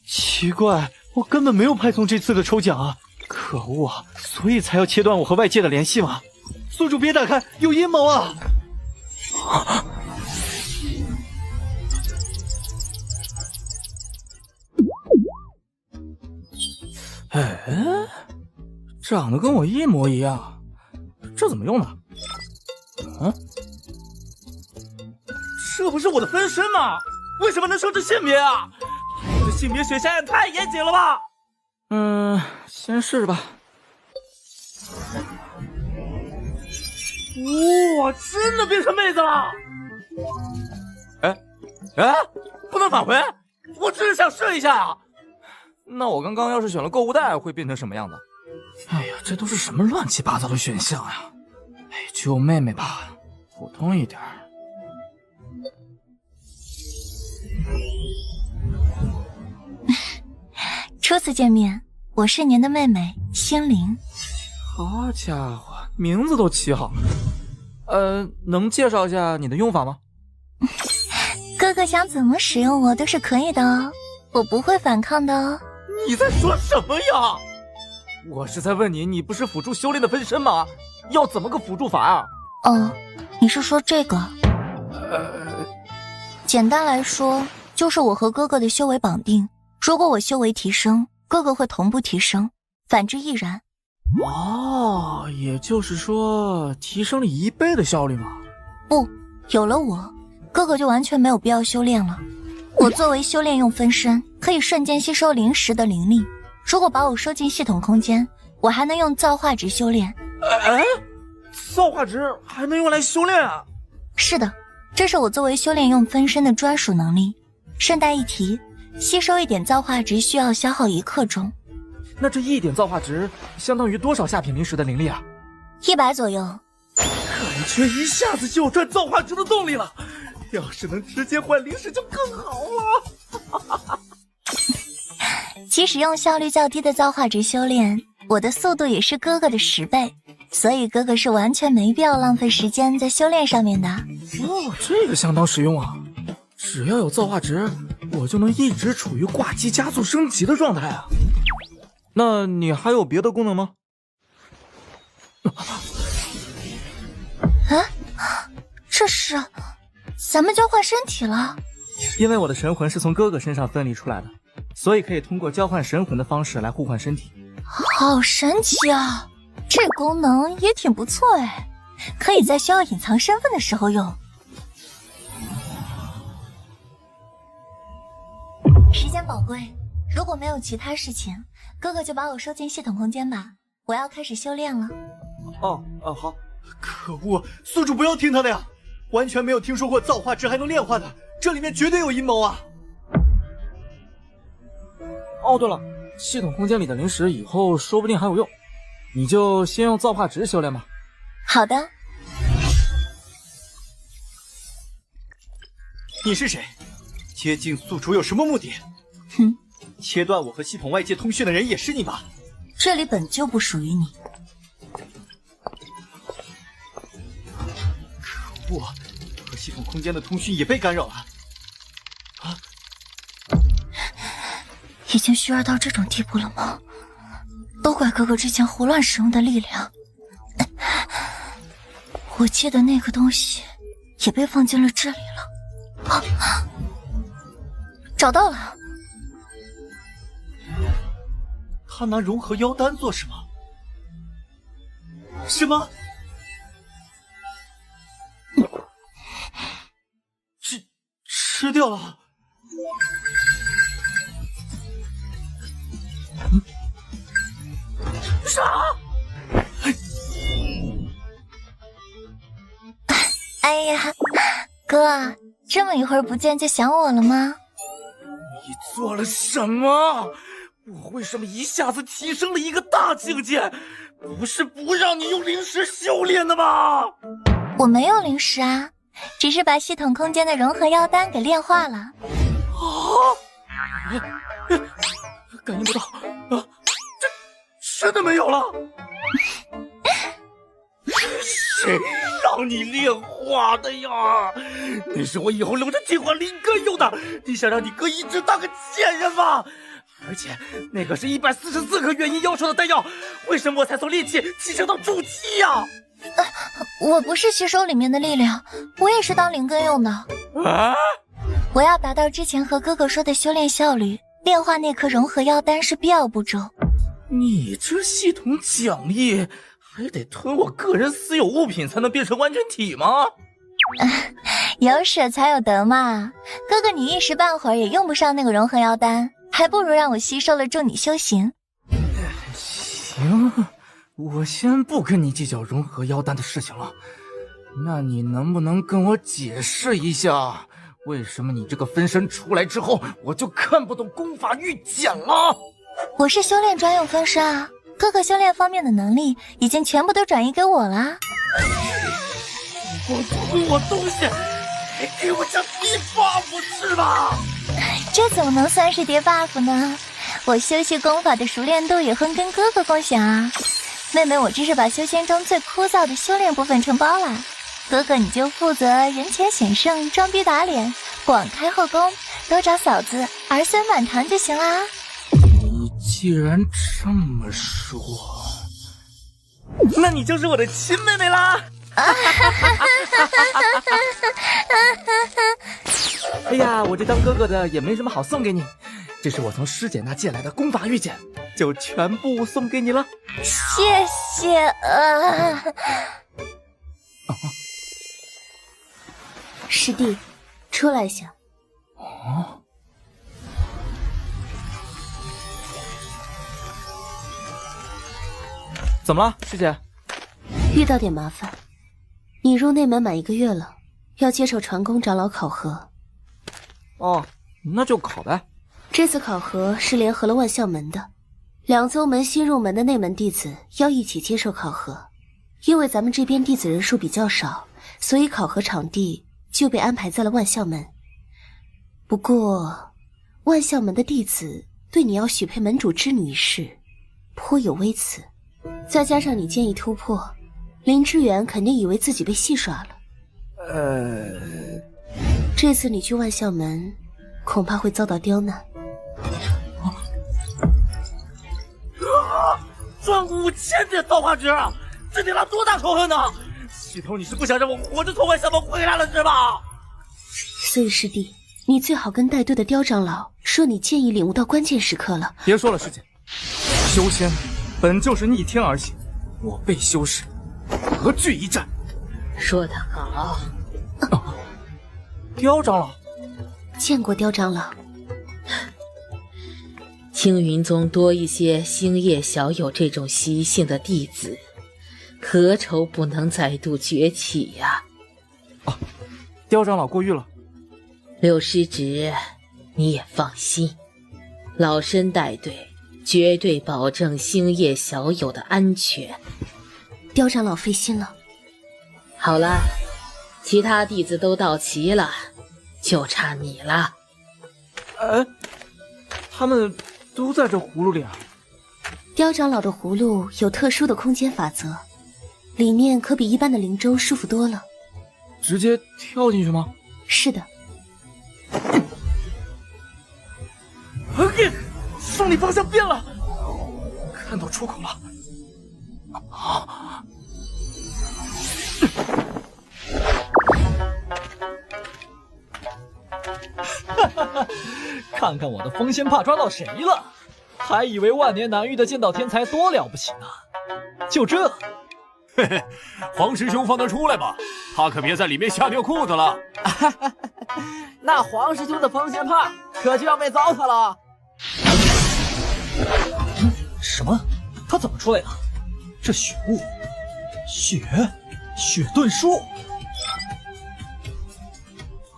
Speaker 3: 奇怪，我根本没有派送这次的抽奖啊！可恶啊！所以才要切断我和外界的联系吗？宿主别打开，有阴谋啊！
Speaker 17: 哎，长得跟我一模一样，这怎么用呢？嗯，这不是我的分身吗？为什么能设置性别啊？我的性别选项也太严谨了吧！先试试吧。哇，真的变成妹子了！哎，不能返回，我只是想试一下。那我刚刚要是选了购物袋，会变成什么样子？哎呀，这都是什么乱七八糟的选项呀！哎，救妹妹吧，普通一点。
Speaker 14: 初次见面，我是您的妹妹心灵。
Speaker 17: 好家伙，名字都起好了。能介绍一下你的用法吗？
Speaker 14: 哥哥想怎么使用我都是可以的哦，我不会反抗的哦。
Speaker 17: 你在说什么呀？我是在问你，你不是辅助修炼的分身吗？要怎么个辅助法啊？
Speaker 14: 哦，你是说这个？简单来说，就是我和哥哥的修为绑定，如果我修为提升，哥哥会同步提升，反之亦然。
Speaker 17: 哦，也就是说提升了1倍的效率吗？
Speaker 14: 不，有了我，哥哥就完全没有必要修炼了。我作为修炼用分身，可以瞬间吸收灵石的灵力。如果把我收进系统空间，我还能用造化值修炼。
Speaker 17: 造化值还能用来修炼啊？
Speaker 14: 是的，这是我作为修炼用分身的专属能力。顺带一提，吸收1点造化值需要消耗1刻钟。
Speaker 17: 那这1点造化值相当于多少下品灵石的灵力啊
Speaker 14: ？100左右。
Speaker 17: 感觉一下子就有赚造化值的动力了。要是能直接换灵石就更好了。
Speaker 14: 即使用效率较低的造化值修炼，我的速度也是哥哥的10倍，所以哥哥是完全没必要浪费时间在修炼上面的。
Speaker 17: 哦，这个相当实用啊！只要有造化值，我就能一直处于挂机加速升级的状态啊。那你还有别的功能吗？
Speaker 14: 这是咱们交换身体了。
Speaker 17: 因为我的神魂是从哥哥身上分离出来的，
Speaker 3: 所以可以通过交换神魂的方式来互换身体。
Speaker 10: 好神奇啊！这功能也挺不错哎，可以在需要隐藏身份的时候用。时间宝贵，如果没有其他事情，哥哥就把我收进系统空间吧，我要开始修炼了。
Speaker 6: 好。可恶，宿主不要听他的呀！完全没有听说过造化值还能炼化的，这里面绝对有阴谋啊！
Speaker 3: 哦，对了，系统空间里的灵石以后说不定还有用，你就先用造化值修炼吧。
Speaker 10: 好的。
Speaker 6: 你是谁？接近宿主有什么目的？
Speaker 10: 哼，
Speaker 6: 切断我和系统外界通讯的人也是你吧？
Speaker 10: 这里本就不属于你。
Speaker 6: 可恶，和系统空间的通讯也被干扰了。啊！
Speaker 10: 已经虚弱到这种地步了吗？都怪哥哥之前胡乱使用的力量。我借的那个东西也被放进了这里了。啊！找到了。
Speaker 6: 他拿融合妖丹做什么？什么？吃掉了。
Speaker 10: 啥？哎呀，哥，这么一会儿不见就想我了吗？
Speaker 6: 你做了什么？我为什么一下子提升了一个大境界？不是不让你用灵石修炼的吗？
Speaker 10: 我没有灵石啊，只是把系统空间的融合妖丹给炼化了。
Speaker 6: 感应不到啊！这真的没有了？谁让你炼化的呀？那是我以后留着替换林哥用的，你想让你哥一直当个贱人吗？而且那可是144个元婴妖兽的丹药，为什么我才从炼器提升到筑基呀？
Speaker 10: 我不是吸收里面的力量，我也是当灵根用的。
Speaker 6: 啊！
Speaker 10: 我要达到之前和哥哥说的修炼效率，炼化那颗融合妖丹是必要步骤。
Speaker 6: 你这系统奖励还得吞我个人私有物品才能变成完全体吗？
Speaker 10: 有舍才有得嘛，哥哥你一时半会儿也用不上那个融合妖丹，还不如让我吸收了助你修行。
Speaker 3: 行，我先不跟你计较融合妖丹的事情了。那你能不能跟我解释一下，为什么你这个分身出来之后，我就看不懂功法御简了？
Speaker 10: 我是修炼专用分身啊，哥哥修炼方面的能力已经全部都转移给我了。
Speaker 6: 我偷我东西，还给我加叠 buff 是吧？
Speaker 10: 这怎么能算是叠 buff 呢？我修习功法的熟练度也会跟哥哥共享啊。妹妹，我这是把修仙中最枯燥的修炼部分承包了，哥哥你就负责人前显圣、装逼打脸、广开后宫，多找嫂子儿孙满堂就行啦。
Speaker 3: 你既然这么说，
Speaker 6: 那你就是我的亲妹妹啦！
Speaker 3: 哎呀，我这当哥哥的也没什么好送给你，这是我从师姐那借来的功法御简，就全部送给你了。
Speaker 10: 谢谢师弟，出来一下。
Speaker 3: 哦，怎么了，师姐？
Speaker 7: 遇到点麻烦，你入内门满1个月了，要接受传功长老考核。
Speaker 3: 哦，那就考呗。
Speaker 7: 这次考核是联合了万象门的，2宗门新入门的内门弟子要一起接受考核。因为咱们这边弟子人数比较少，所以考核场地就被安排在了万象门。不过，万象门的弟子对你要许配门主之女一事颇有微词，再加上你剑意突破，林之远肯定以为自己被戏耍了。这次你去万象门，恐怕会遭到刁难。
Speaker 6: 赚5000点造化值，这得拉多大仇恨呢？系统，你是不想让我活着从万象门回来了是吧？
Speaker 7: 所以师弟，你最好跟带队的刁长老说，你建议领悟到关键时刻了。
Speaker 17: 别说了，师姐，修仙本就是逆天而行，我辈修士何惧一战？
Speaker 19: 说得好。
Speaker 17: 刁长老，
Speaker 7: 见过刁长老。
Speaker 19: 青云宗多一些星夜小友这种习性的弟子，何愁不能再度崛起呀？
Speaker 17: 刁长老过誉了。
Speaker 19: 柳师侄，你也放心，老身带队绝对保证星夜小友的安全。
Speaker 7: 刁长老费心了。
Speaker 19: 好了，其他弟子都到齐了，就差你了。
Speaker 17: 他们都在这葫芦里啊。
Speaker 7: 刁长老的葫芦有特殊的空间法则，里面可比一般的灵舟舒服多了。
Speaker 17: 直接跳进去吗？
Speaker 7: 是的。
Speaker 17: 送礼方向变了，看到出口了。
Speaker 6: 看看我的风仙帕抓到谁了，还以为万年难遇的剑道天才多了不起呢，就这。
Speaker 9: 嘿嘿，黄师兄放他出来吧，他可别在里面吓尿裤子了。
Speaker 6: 那黄师兄的风仙帕可就要被糟蹋了。什么？他怎么出来的？这血雾，血遁术。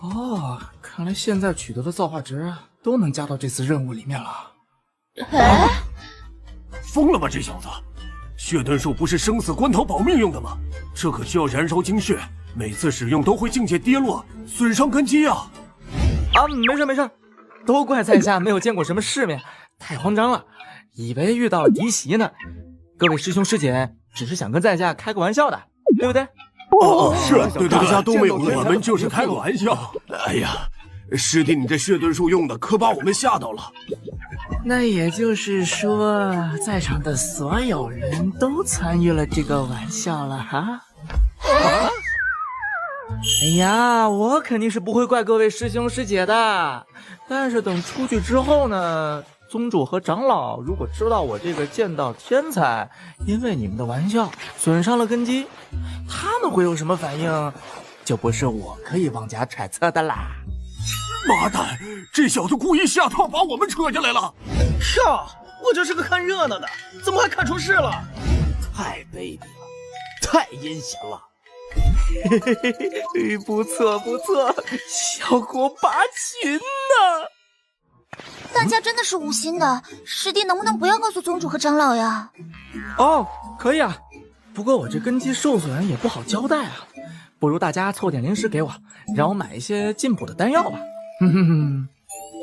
Speaker 17: 哦，看来现在取得的造化值都能加到这次任务里面了。
Speaker 9: 疯了吗这小子？血遁术不是生死关头保命用的吗？这可需要燃烧精血，每次使用都会境界跌落，损伤根基啊！
Speaker 17: 没事，都怪在下没有见过什么世面，太慌张了，以为遇到了敌袭呢。各位师兄师姐只是想跟在下开个玩笑的，对不对？
Speaker 9: 是，对大家都没有，我们就是开个玩笑。哎呀，师弟，你这血遁术用的可把我们吓到了。
Speaker 17: 那也就是说，在场的所有人都参与了这个玩笑了哈。哎呀，我肯定是不会怪各位师兄师姐的，但是等出去之后呢，宗主和长老如果知道我这个剑道天才因为你们的玩笑损伤了根基，他们会有什么反应，就不是我可以妄加揣测的啦。
Speaker 9: 妈蛋，这小子故意下套把我们扯进来了！
Speaker 6: 靠，我就是个看热闹的，怎么还看出事了？太卑鄙了，太阴险了！
Speaker 17: 不错，效果拔群呢。
Speaker 10: 大家真的是无心的，师弟能不能不要告诉宗主和长老呀？
Speaker 17: 哦，可以啊，不过我这根基受损也不好交代啊，不如大家凑点零食给我，让我买一些进补的丹药吧。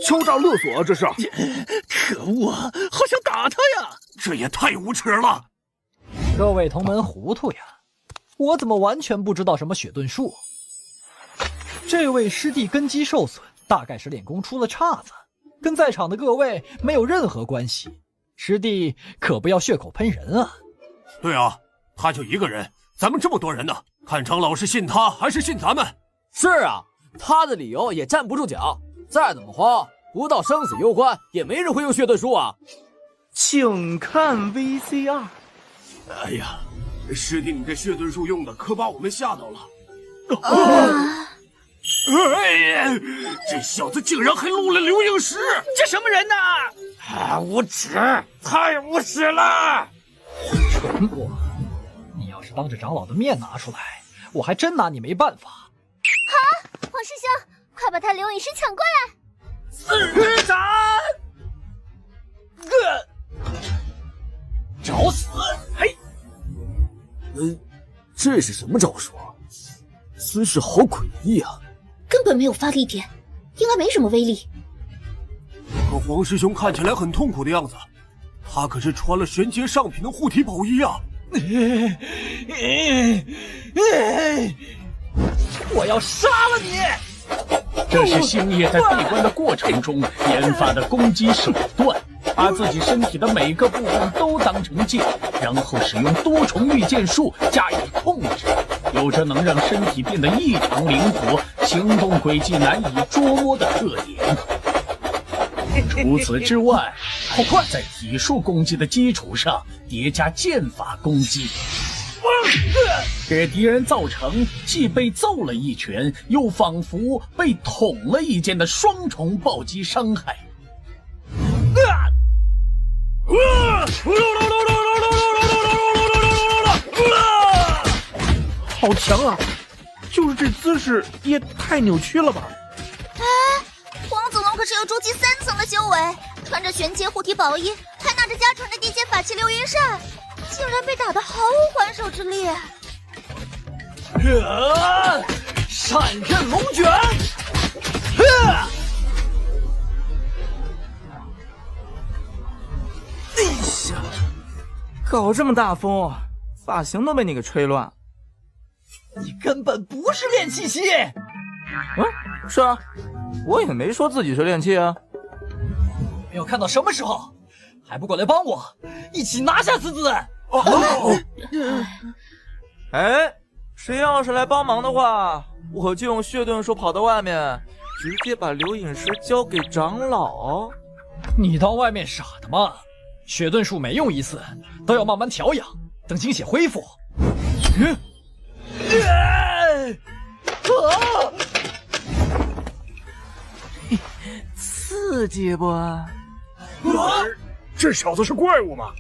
Speaker 9: 敲诈勒索啊，这是！
Speaker 6: 可恶啊，好想打他呀！
Speaker 9: 这也太无耻了！
Speaker 6: 各位同门糊涂呀，我怎么完全不知道什么血遁术？这位师弟根基受损，大概是练功出了岔子，跟在场的各位没有任何关系。师弟可不要血口喷人啊！
Speaker 9: 对啊，他就一个人，咱们这么多人呢，看长老是信他还是信咱们？
Speaker 6: 是啊，他的理由也站不住脚，再怎么慌，不到生死攸关，也没人会用血遁术啊！
Speaker 17: 请看 VCR。
Speaker 9: 哎呀，师弟，你这血遁术用的可把我们吓到了！这小子竟然还录了留影师！
Speaker 6: 这什么人呐？
Speaker 9: 无耻，太无耻了！
Speaker 6: 蠢货，你要是当着长老的面拿出来，我还真拿你没办法。
Speaker 10: 好，黄师兄，快把他留影师抢过来！
Speaker 6: 四斩！找死！嘿，
Speaker 9: 这是什么招数啊？姿势好诡异啊！
Speaker 7: 根本没有发力点，应该没什么威力。
Speaker 9: 可黄师兄看起来很痛苦的样子，他可是穿了玄阶上品的护体宝衣啊！
Speaker 6: 我要杀了你！
Speaker 1: 这是星夜在闭关的过程中研发的攻击手段，把自己身体的每个部分都当成剑，然后使用多重御剑术加以控制。
Speaker 5: 有着能让身体变得异常灵活、行动轨迹难以捉摸的特点。除此之外，在体术攻击的基础上叠加剑法攻击，给敌人造成既被揍了一拳，又仿佛被捅了一剑的双重暴击伤害。
Speaker 16: 好强啊！就是这姿势也太扭曲了吧！
Speaker 10: 哎，黄子龙可是有筑基3层的修为，穿着玄阶护体宝衣，还拿着家传的地阶法器流云扇，竟然被打得毫无还手之力。
Speaker 6: 闪刃龙卷！
Speaker 3: 哎呀，搞这么大风，发型都被你给吹乱。
Speaker 6: 你根本不是练气系。
Speaker 3: 是啊，我也没说自己是练气啊。
Speaker 6: 要看到什么时候，还不过来帮我，一起拿下此子！
Speaker 3: 哎，谁要是来帮忙的话，我就用血遁术跑到外面，直接把流影石交给长老。
Speaker 6: 你当外面傻的吗？血遁术每用一次，都要慢慢调养，等精血恢复。
Speaker 3: 刺激不？
Speaker 23: 这小子是怪物吗？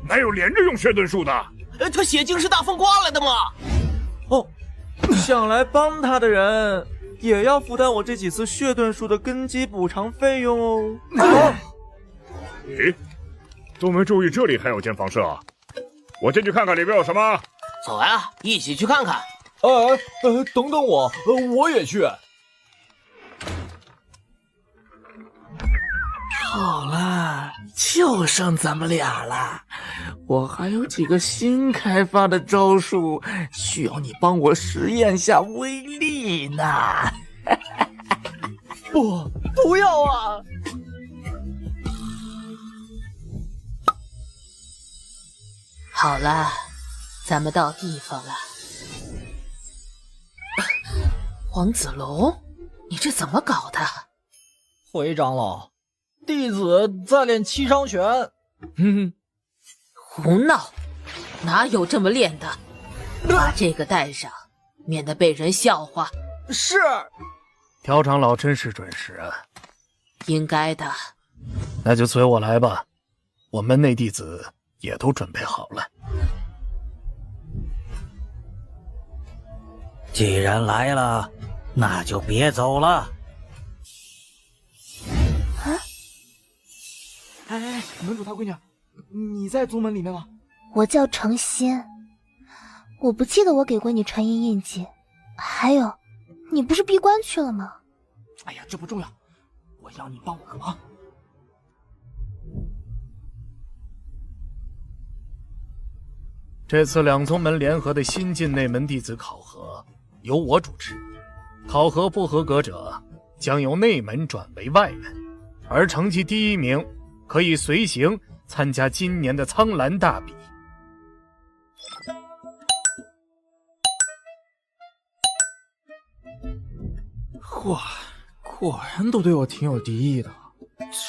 Speaker 23: 哪有连着用血遁术的？
Speaker 6: 他血晶是大风刮来的吗？
Speaker 3: 哦，想来帮他的人也要负担我这几次血遁术的根基补偿费用哦。
Speaker 23: 咦，都没注意这里还有间房舍啊？我进去看看里边有什么。
Speaker 6: 走呀，一起去看看。等等我，我也去。
Speaker 3: 好了，就剩咱们俩了。我还有几个新开发的招数，需要你帮我实验下威力呢。
Speaker 6: 不要啊！
Speaker 19: 好了，咱们到地方了。黄子龙，你这怎么搞的？
Speaker 6: 回长老，弟子在练七伤拳。
Speaker 19: 胡闹，哪有这么练的？把这个带上，免得被人笑话。
Speaker 6: 是。
Speaker 13: 朴长老真是准时啊。
Speaker 19: 应该的。
Speaker 13: 那就随我来吧，我门内弟子也都准备好了。
Speaker 24: 既然来了，那就别走了。
Speaker 3: 哎，门主大闺女，你在宗门里面吗？
Speaker 10: 我叫程心，我不记得我给过你传音印记。还有，你不是闭关去了吗？
Speaker 3: 哎呀，这不重要，我要你帮我个忙。
Speaker 13: 这次两宗门联合的新晋内门弟子考核由我主持，考核不合格者将由内门转为外门，而成绩第1名可以随行参加今年的苍蓝大比。
Speaker 3: 哇，果然都对我挺有敌意的，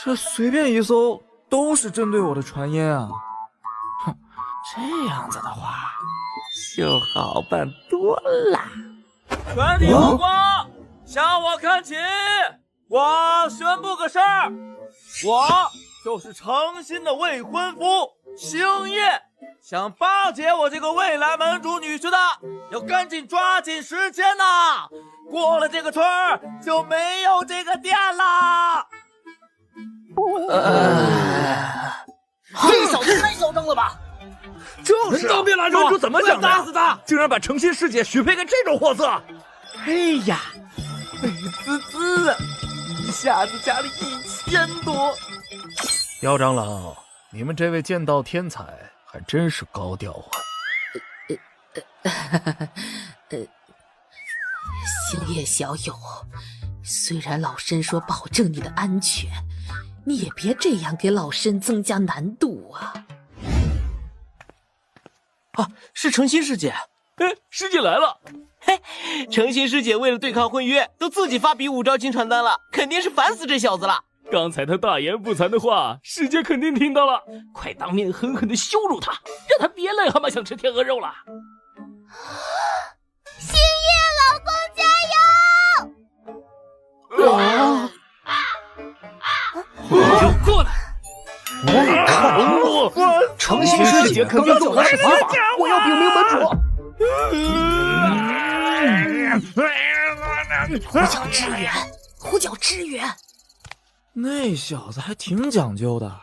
Speaker 3: 这随便一搜都是针对我的传音啊！哼，这样子的话就好办多了。全体目光向我看齐，我宣布个事儿，我就是诚心的未婚夫星夜，想巴结我这个未来门主女婿的，要赶紧抓紧时间呐！过了这个村儿就没有这个店啦！
Speaker 6: 这小子太嚣张了吧！
Speaker 16: 就是啊，门主怎么想的？
Speaker 6: 打死他！
Speaker 16: 竟然把诚心师姐许配给这种货色！
Speaker 3: 哎呀，美滋滋啊！一下子加了1000多。
Speaker 13: 姚长老，你们这位剑道天才还真是高调啊！
Speaker 19: 星夜小友，虽然老身说保证你的安全，你也别这样给老身增加难度啊！
Speaker 3: 啊，是诚心师姐，
Speaker 5: 师姐来了。
Speaker 6: 嘿，程心师姐为了对抗婚约，都自己发比武招亲传单了，肯定是烦死这小子了。
Speaker 5: 刚才他大言不惭的话，师姐肯定听到了，快当面狠狠的羞辱他，让他别癞蛤蟆想吃天鹅肉了。
Speaker 10: 星夜老公加油！
Speaker 5: 就过来！
Speaker 3: 程心师姐肯定做的是法，我要禀明门主。
Speaker 19: 呼叫支援，呼叫支援！
Speaker 3: 那小子还挺讲究的，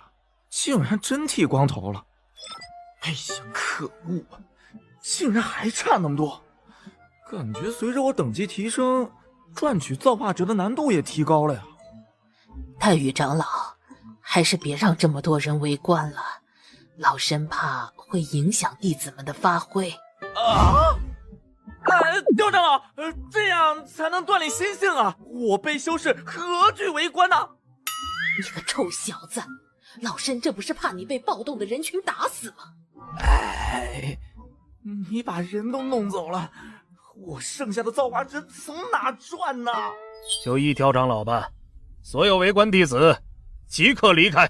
Speaker 3: 竟然真剃光头了。哎呀，可恶啊！竟然还差那么多。感觉随着我等级提升，赚取造化值的难度也提高了呀。
Speaker 19: 太宇长老，还是别让这么多人围观了，老身怕会影响弟子们的发挥。
Speaker 6: 刁长老，这样才能锻炼心性啊！我被修士何惧为官呢？
Speaker 19: 你个臭小子，老身这不是怕你被暴动的人群打死吗？
Speaker 3: 哎，你把人都弄走了，我剩下的造化值从哪赚呢？
Speaker 13: 就一条长老吧，所有围观弟子即刻离开。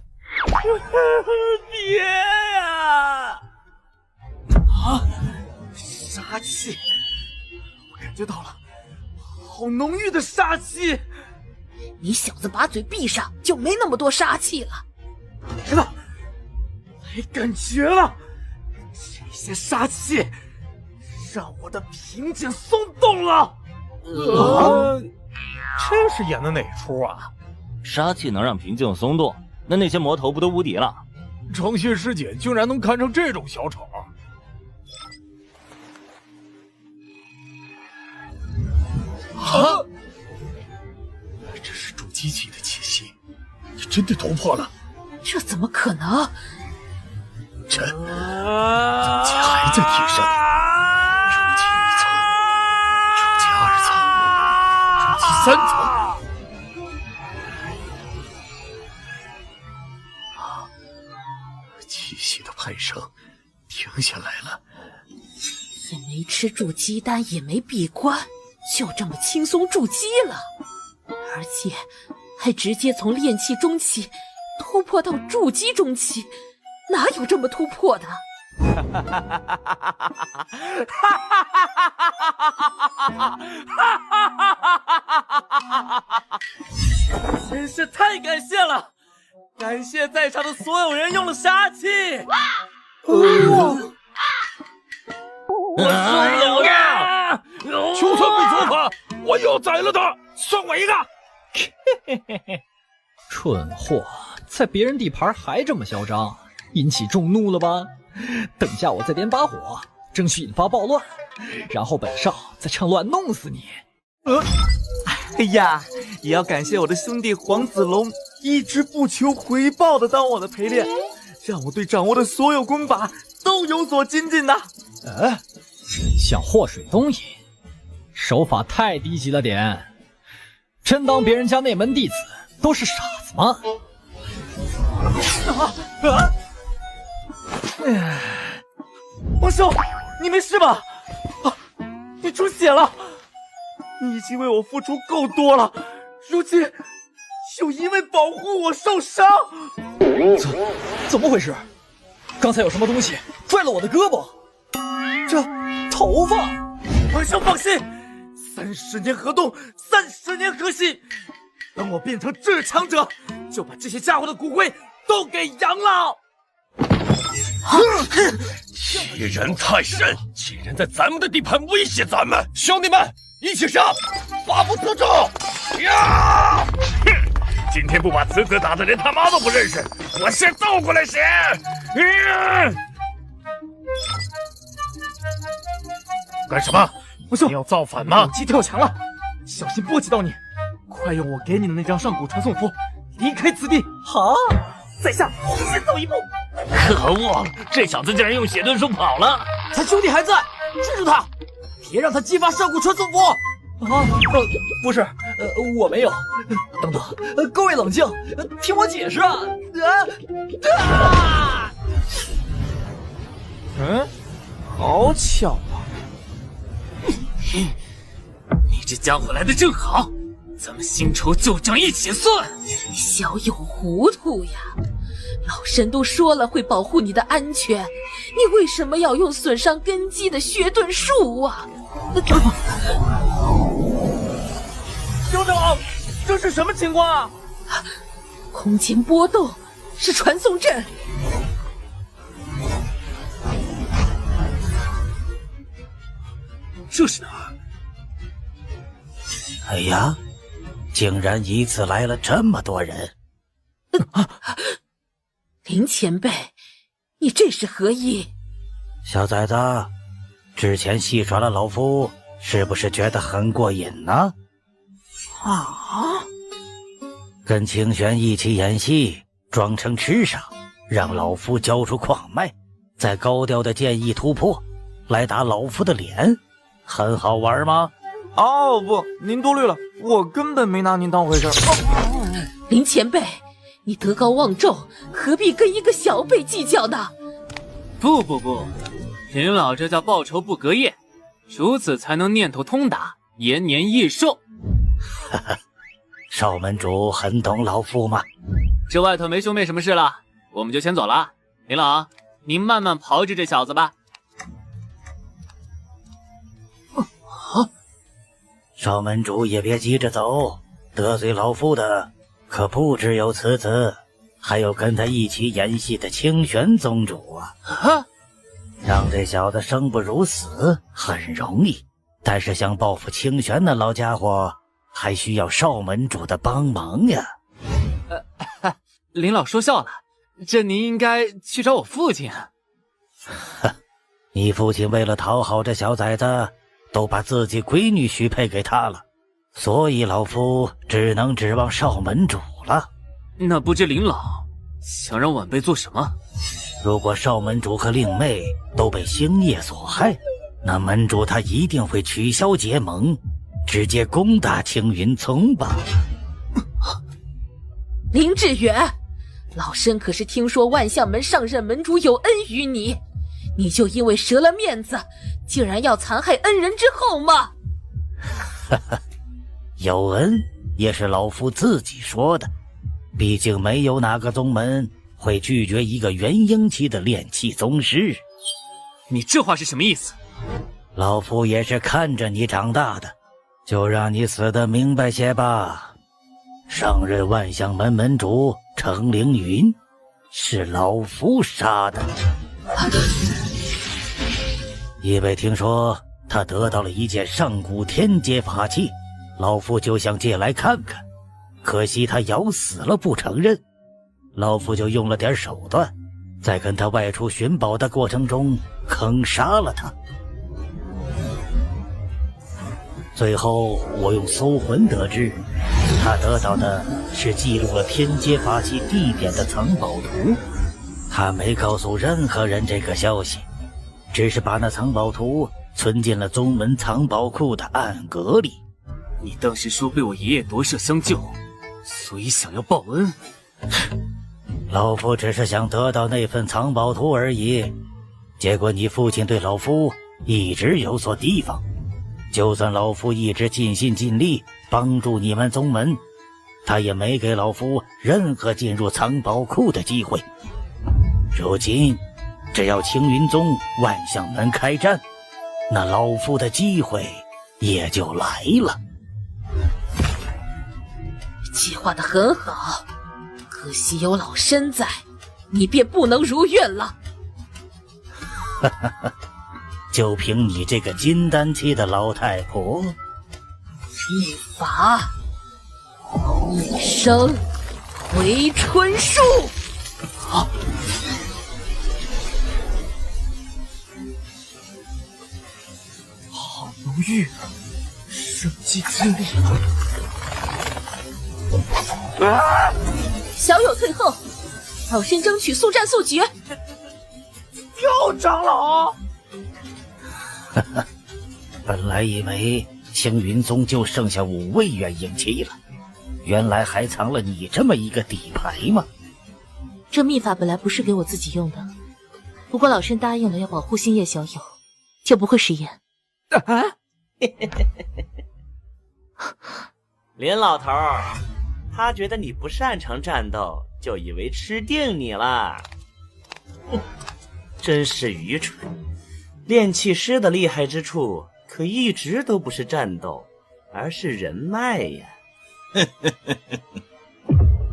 Speaker 6: 别呀！杀气，我感觉到了，好浓郁的杀气。
Speaker 19: 你小子把嘴闭上，就没那么多杀气了。
Speaker 6: 知道，没感觉了。这些杀气让我的瓶颈松动了。
Speaker 13: 这是演的哪出啊？
Speaker 12: 杀气能让瓶颈松动，那些魔头不都无敌了？
Speaker 13: 程心师姐竟然能看上这种小丑！
Speaker 1: 啊！这是筑基期的气息，你真的突破了？
Speaker 19: 这怎么可能？
Speaker 1: 这等级还在提升，筑基1层，筑基2层，筑基3层。气息的攀升停下来了，
Speaker 19: 也没吃筑基丹，也没闭关，就这么轻松筑基了，而且还直接从炼气中期突破到筑基中期，哪有这么突破的？
Speaker 6: 真是太感谢了！感谢在场的所有人用了杀气。我受不了了！
Speaker 13: 就算被捉法，我又宰了他，算我一个。
Speaker 2: 蠢货，在别人地盘还这么嚣张，引起众怒了吧？等下我再点把火，争取引发暴乱，然后本少再趁乱弄死你。
Speaker 6: 哎呀，也要感谢我的兄弟黄子龙，一直不求回报的当我的陪练，让我对掌握的所有功法都有所精进的。
Speaker 2: 想祸水东引，手法太低级了点。真当别人家内门弟子都是傻子吗？
Speaker 6: 王兄，你没事吧？你出血了。你已经为我付出够多了，如今又因为保护我受伤，
Speaker 2: 怎么回事？刚才有什么东西拽了我的胳膊？这头发！
Speaker 6: 王兄放心，30年河东，30年河西。等我变成至强者，就把这些家伙的骨灰都给杨老。
Speaker 9: 欺人太甚！竟然在咱们的地盘威胁咱们！兄弟们！一起上！法不责众！呀！
Speaker 23: 哼！今天不把此子打的连他妈都不认识，我先揍过来先！
Speaker 13: 干什么？
Speaker 6: 不是，
Speaker 13: 你要造反吗？
Speaker 6: 武器跳墙了，小心波及到你！快用我给你的那张上古传送符离开此地！
Speaker 2: 好，
Speaker 6: 在下先走一步。
Speaker 5: 可恶！这小子竟然用血遁术跑了！
Speaker 2: 他兄弟还在，制住他！别让他激发上古传送符！不是，我没有。等等，各位冷静，听我解释啊！
Speaker 3: 好巧啊，
Speaker 5: 你这家伙来的正好，咱们新仇旧账一起算。
Speaker 19: 小友糊涂呀！老身都说了会保护你的安全，你为什么要用损伤根基的血遁术啊？
Speaker 6: 校长，这是什么情况啊？
Speaker 19: 空间波动，是传送阵。
Speaker 5: 这是哪儿？
Speaker 24: 哎呀，竟然一次来了这么多人！
Speaker 19: 林前辈，你这是何意？
Speaker 24: 小崽子，之前戏耍了老夫，是不是觉得很过瘾呢？
Speaker 19: 啊！
Speaker 24: 跟清玄一起演戏，装成痴傻，让老夫交出矿脉，再高调的建议突破，来打老夫的脸，很好玩吗？
Speaker 3: 哦不，您多虑了，我根本没拿您当回事。
Speaker 19: 林前辈，你德高望重，何必跟一个小辈计较呢？
Speaker 5: 不，林老这叫报仇不隔夜，如此才能念头通达，延年益寿。
Speaker 24: 哈哈，少门主很懂老夫吗？
Speaker 5: 这外头没兄妹什么事了，我们就先走了。林老，您慢慢刨着这小子吧。
Speaker 24: 少门主也别急着走，得罪老夫的可不只有此子，还有跟他一起演戏的清玄宗主啊！让这小子生不如死很容易，但是想报复清玄那老家伙，还需要少门主的帮忙呀。
Speaker 5: 林老说笑了，这您应该去找我父亲啊。
Speaker 24: 你父亲为了讨好这小崽子，都把自己闺女许配给他了，所以老夫只能指望少门主了。
Speaker 5: 那不知林老想让晚辈做什么？
Speaker 24: 如果少门主和令妹都被星夜所害，那门主他一定会取消结盟，直接攻打青云宗吧。
Speaker 19: 林志远，老身可是听说万象门上任门主有恩于你，你就因为折了面子，竟然要残害恩人之后吗？
Speaker 24: 哈哈，有恩也是老夫自己说的，毕竟没有哪个宗门会拒绝一个元婴期的炼气宗师。
Speaker 5: 你这话是什么意思？
Speaker 24: 老夫也是看着你长大的，就让你死得明白些吧。上任万象门门主程凌云是老夫杀的，因为听说他得到了一件上古天阶法器，老夫就想借来看看，可惜他咬死了不承认，老夫就用了点手段，在跟他外出寻宝的过程中坑杀了他。最后我用搜魂得知，他得到的是记录了天阶法器地点的藏宝图，他没告诉任何人这个消息，只是把那藏宝图存进了宗门藏宝库的暗格里。
Speaker 5: 你当时说被我爷爷夺舍相救，所以想要报恩。
Speaker 24: 老夫只是想得到那份藏宝图而已，结果你父亲对老夫一直有所提防，就算老夫一直尽心尽力帮助你们宗门，他也没给老夫任何进入藏宝库的机会。如今只要青云宗万象门开战，那老夫的机会也就来了。
Speaker 19: 计划得很好，可惜有老身在，你便不能如愿了。
Speaker 24: 哈哈哈，就凭你这个金丹期的老太婆，
Speaker 19: 一法一生回春术。
Speaker 5: 啊！好浓郁，生机激烈。
Speaker 19: 小友退后，老身争取速战速决。
Speaker 6: 又长老，
Speaker 24: 哈哈，本来以为青云宗就剩下5位元婴期了，原来还藏了你这么一个底牌吗？
Speaker 7: 这秘法本来不是给我自己用的，不过老身答应了要保护星夜小友，就不会食言。
Speaker 6: 啊！林老头儿，他觉得你不擅长战斗，就以为吃定你了。哼，真是愚蠢！炼气师的厉害之处，可一直都不是战斗，而是人脉呀。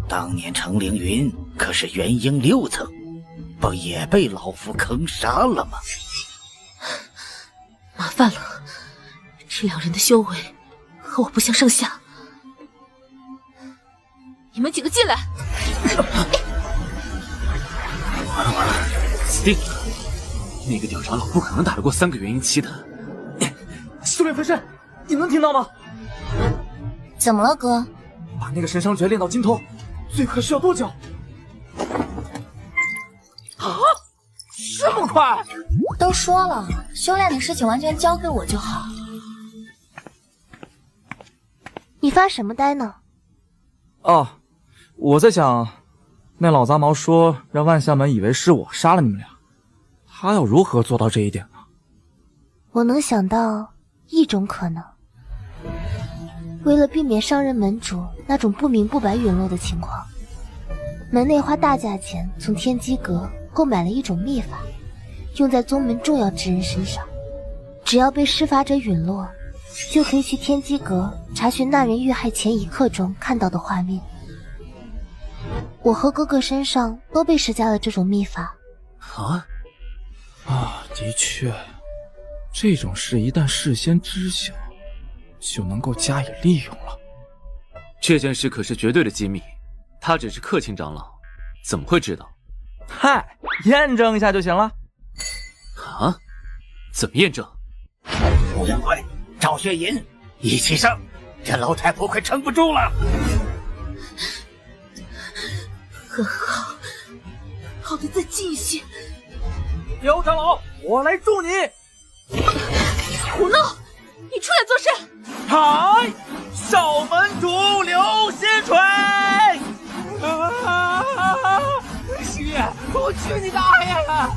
Speaker 24: 当年程凌云可是元婴6层，不也被老夫坑杀了吗？
Speaker 19: 麻烦了，这两人的修为和我不相上下。你们几个进来！
Speaker 18: 完了完了，死定了！那个屌长老不可能打得过3个元婴期的。
Speaker 3: 修炼分身，你能听到吗？
Speaker 14: 怎么了，哥？
Speaker 3: 把那个神伤诀练到精通，最快需要多久？啊，这么快？
Speaker 14: 都说了，修炼的事情完全交给我就好。你发什么呆呢？
Speaker 17: 哦，我在想，那老杂毛说让万象门以为是我杀了你们俩，他要如何做到这一点呢？
Speaker 14: 我能想到一种可能。为了避免商人门主那种不明不白陨落的情况，门内花大价钱从天机阁购买了一种秘法，用在宗门重要之人身上。只要被施法者陨落，就可以去天机阁查询那人遇害前1刻钟看到的画面。我和哥哥身上都被施加了这种秘法。
Speaker 17: 的确，这种事一旦事先知晓，就能够加以利用了。
Speaker 18: 这件事可是绝对的机密，他只是客卿长老，怎么会知道？
Speaker 17: 嗨，验证一下就行了。
Speaker 18: 啊？怎么验证？
Speaker 24: 欧阳怪、赵雪银，一起上！这老太婆快撑不住了。
Speaker 19: 很好，好的，再近一些。
Speaker 3: 姚长老，我来助你。
Speaker 19: 胡闹！你出来做事！
Speaker 3: 嗨，少门主流星锤！师爷，我去你大爷了！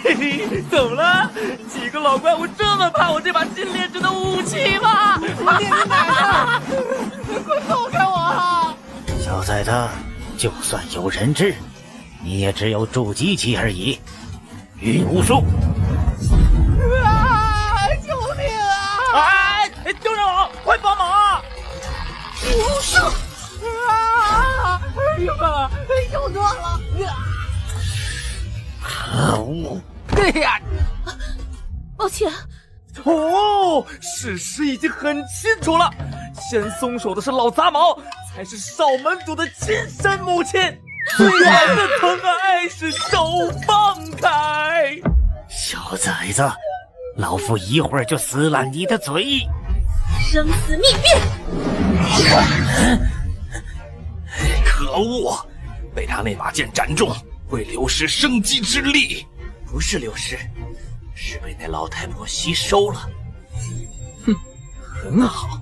Speaker 3: 嘿嘿，怎么了？几个老怪物这么怕我这把新炼制的武器吗？你奶奶！快放开我！
Speaker 24: 小崽子，就算有人质，你也只有筑基期而已。云无术！
Speaker 3: 救命啊！哎，丢长老，快帮忙啊！
Speaker 19: 无术！
Speaker 3: 哎呀，又断了！
Speaker 24: 可恶！
Speaker 3: 对呀，
Speaker 19: 抱歉。
Speaker 3: 哦，事实已经很清楚了，先松手的是老杂毛，才是少门主的亲生母亲。最爱的疼爱是手放开。
Speaker 24: 小崽子，老夫一会儿就撕烂你的嘴！
Speaker 19: 生死密变！
Speaker 8: 可恶，被他那把剑斩中，会流失生机之力。
Speaker 6: 不是流失，是被那老太婆吸收了。
Speaker 17: 哼，很好，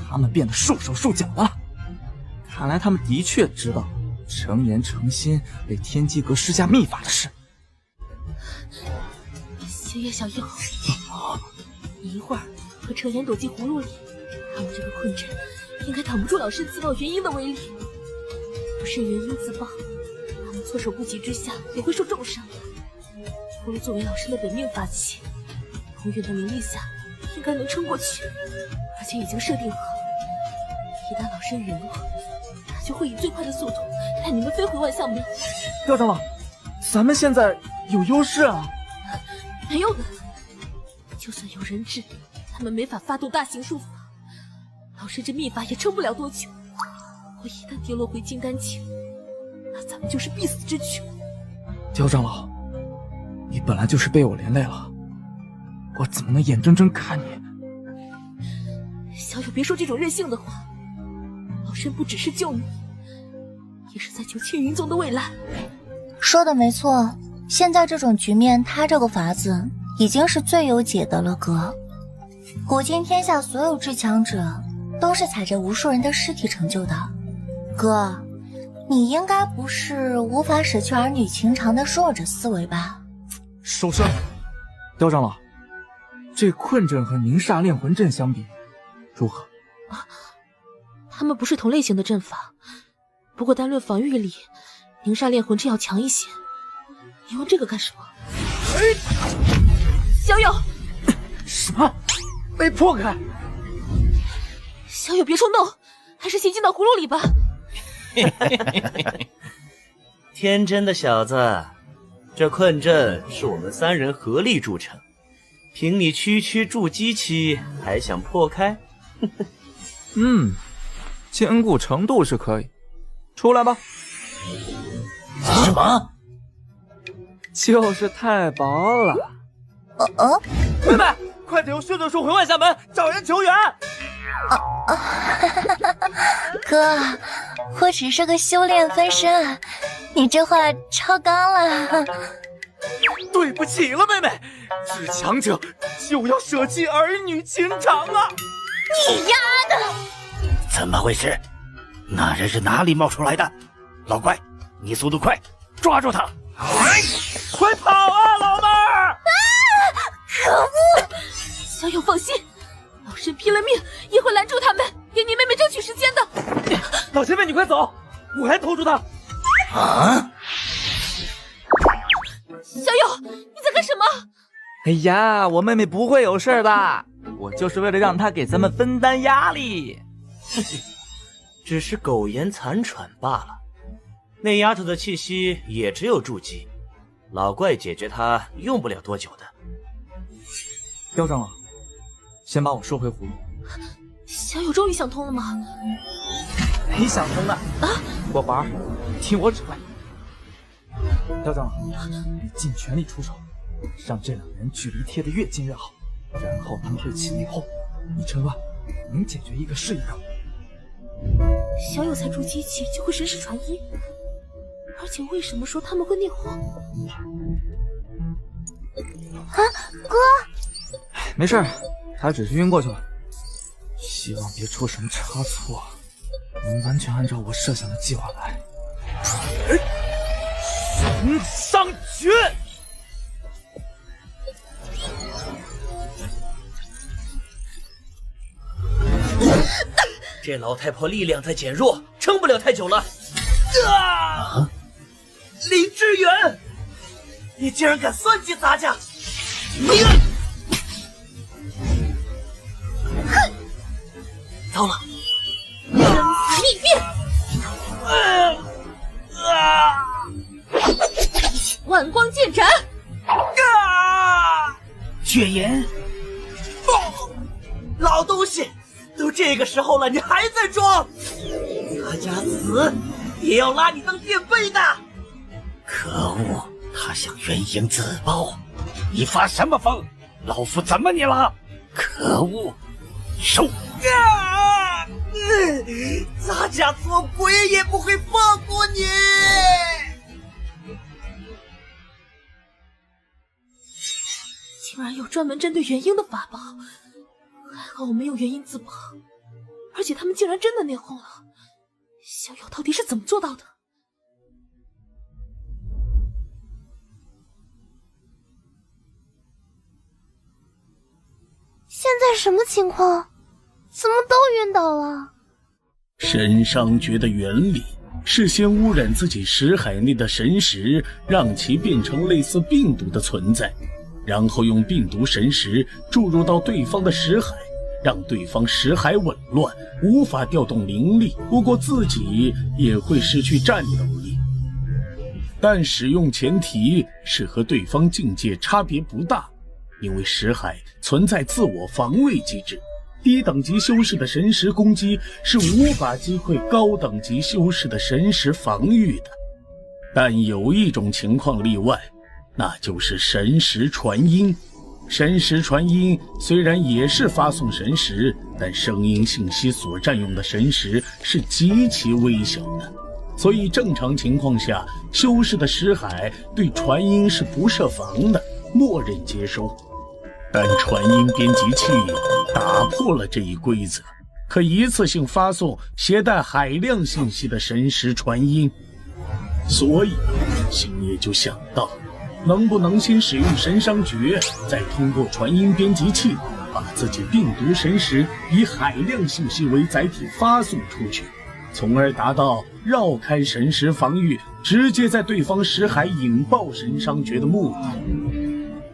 Speaker 17: 他们变得束手束脚了。看来他们的确知道程岩、程心被天机阁施加秘法的事。
Speaker 19: 星月小妖，你一会儿和程岩躲进葫芦里，他们这个困阵应该挡不住老身自爆元婴的威力。不慎元婴自爆，他们措手不及之下也会受重伤。葫芦作为老身的本命法器，宏远的名力下应该能撑过去，而且已经设定好，一旦老身陨落，他就会以最快的速度带你们飞回万象门。
Speaker 3: 刁长老，咱们现在有优势啊！
Speaker 19: 没用的，就算有人质，他们没法发动大型术法，老身这秘法也撑不了多久。我一旦跌落回金丹境，那咱们就是必死之躯。
Speaker 17: 刁长老，你本来就是被我连累了，我怎么能眼睁睁看你？
Speaker 19: 小友别说这种任性的话，老身不只是救你，也是在救青云宗的未来。
Speaker 14: 说的没错，现在这种局面，他这个法子已经是最有解的了，哥。古今天下所有至强者，都是踩着无数人的尸体成就的。哥，你应该不是无法舍去儿女情长的弱者思维吧？
Speaker 3: 收声！
Speaker 17: 刁长老，这困阵和凝煞炼魂阵相比，如何？
Speaker 19: 他们不是同类型的阵法，不过单论防御力，凝煞炼魂阵要强一些。你用这个干什么？小友，
Speaker 17: 什么？被破开？
Speaker 19: 小友别冲动，还是先进到葫芦里吧。
Speaker 6: 天真的小子，这困阵是我们3人合力铸成，凭你区区筑基期还想破开？
Speaker 17: 坚固程度是可以，出来吧。
Speaker 24: 什么？
Speaker 17: 就是太薄了。
Speaker 6: 妹妹，快点用血盾术回万象门找人求援。
Speaker 10: 哥，我只是个修炼分身，你这话超纲了。
Speaker 6: 对不起了，妹妹，至强者就要舍弃儿女情长啊！
Speaker 10: 你丫的！
Speaker 24: 怎么回事？那人是哪里冒出来的？老怪，你速度快，抓住他！
Speaker 6: 快跑啊，老妹儿！
Speaker 10: 可恶！
Speaker 19: 小友放心，老身拼了命也会拦住他们，给你妹妹争取时间的。
Speaker 6: 老前辈，你快走，我还拖住他。
Speaker 24: 啊！
Speaker 19: 小友，你在干什么？
Speaker 3: 哎呀，我妹妹不会有事的，我就是为了让她给咱们分担压力。
Speaker 6: 只是苟延残喘罢了。那丫头的气息也只有筑基，老怪解决她用不了多久的。
Speaker 17: 刁长老，先把我收回葫芦。
Speaker 19: 小友终于想通了吗？
Speaker 3: 没想通呢。
Speaker 17: 果板，听我指挥。刁长老，你尽全力出手，让这2人距离贴得越近越好，然后他们会起内讧，你趁乱能解决一个是一个。
Speaker 19: 小友才筑基期就会神识传音，而且为什么说他们会内讧？
Speaker 10: 哥，
Speaker 17: 没事，他只是晕过去了。希望别出什么差错，能完全按照我设想的计划来。
Speaker 6: 神上诀！这老太婆力量在减弱，撑不了太久了。林志远，你竟然敢算计咱家！糟了，
Speaker 19: 生死逆变！万光剑斩！
Speaker 24: 绝颜，
Speaker 6: 老东西，都这个时候了，你还在装？他家死也要拉你当垫背的！
Speaker 24: 可恶，他想原形自爆！你发什么疯？老夫怎么你了？可恶！收！
Speaker 6: 咱家做鬼也不会放过你！
Speaker 19: 竟然有专门针对元婴的法宝，还好我没有元婴自保，而且他们竟然真的内讧了。小友到底是怎么做到的？
Speaker 10: 现在什么情况？怎么都晕倒了？
Speaker 1: 神伤诀的原理是先污染自己识海内的神识，让其变成类似病毒的存在，然后用病毒神识注入到对方的识海，让对方识海紊乱，无法调动灵力，不过自己也会失去战斗力。但使用前提是和对方境界差别不大，因为识海存在自我防卫机制，低等级修士的神识攻击是无法击溃高等级修士的神识防御的。但有一种情况例外，那就是神识传音。神识传音虽然也是发送神识，但声音信息所占用的神识是极其微小的，所以正常情况下，修士的识海对传音是不设防的，默认接收。但传音编辑器打破了这一规则，可一次性发送携带海量信息的神识传音，所以星夜就想到，能不能先使用神伤诀，再通过传音编辑器把自己病毒神识以海量信息为载体发送出去，从而达到绕开神识防御，直接在对方识海引爆神伤诀的目的。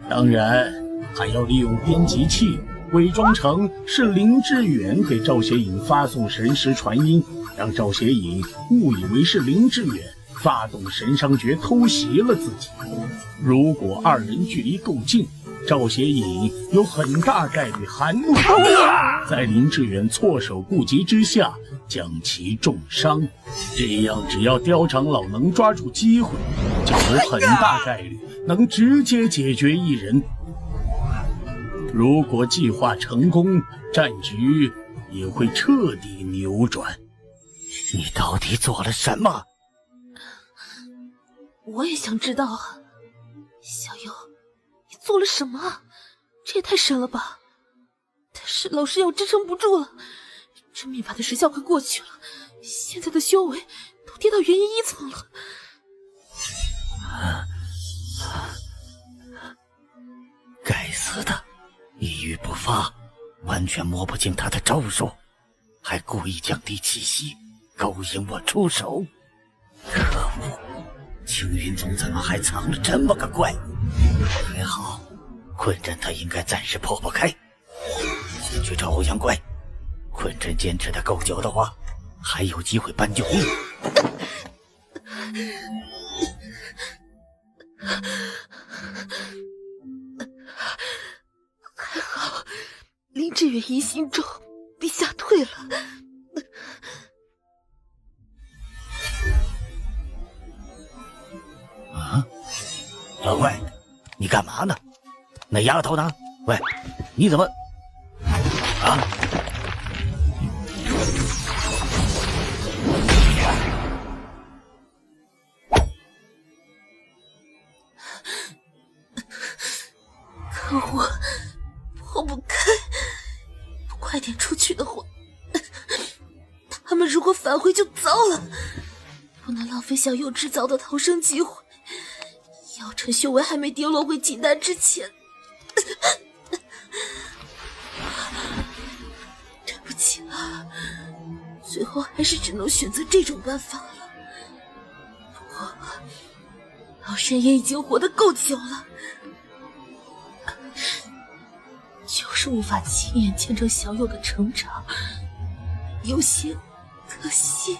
Speaker 1: 当然，还要利用编辑器伪装成是林志远给赵邪影发送神识传音，让赵邪影误以为是林志远发动神伤诀偷袭了自己。如果二人距离够近，赵邪影有很大概率含怒在林志远措手不及之下将其重伤，这样只要刁长老能抓住机会，就有很大概率能直接解决一人。如果计划成功，战局也会彻底扭转。
Speaker 24: 你到底做了什么？
Speaker 10: 我也想知道啊，小优，你做了什么？这也太深了吧！但是老师要支撑不住了，这秘法的时效快过去了，现在的修为都跌到元婴1层了。
Speaker 24: 该死的，一语不发，完全摸不清他的招数，还故意降低气息，勾引我出手。可恶！青云宗怎么还藏了这么个怪物？还好，困阵他应该暂时破不开。先去找欧阳怪，困阵坚持的够久的话，还有机会搬救命。
Speaker 10: 还好，林志远疑心重，被吓退了。
Speaker 24: 啊，老怪，你干嘛呢？那丫头呢？喂，你怎么？啊！
Speaker 10: 可恶，破不开！快点出去的话，他们如果返回就糟了。不能浪费小优制造的逃生机会，要趁修为还没跌落回金丹之前。对不起了，最后还是只能选择这种办法了。不过，老身也已经活得够久了，就是无法亲眼见证小友的成长，有些可惜。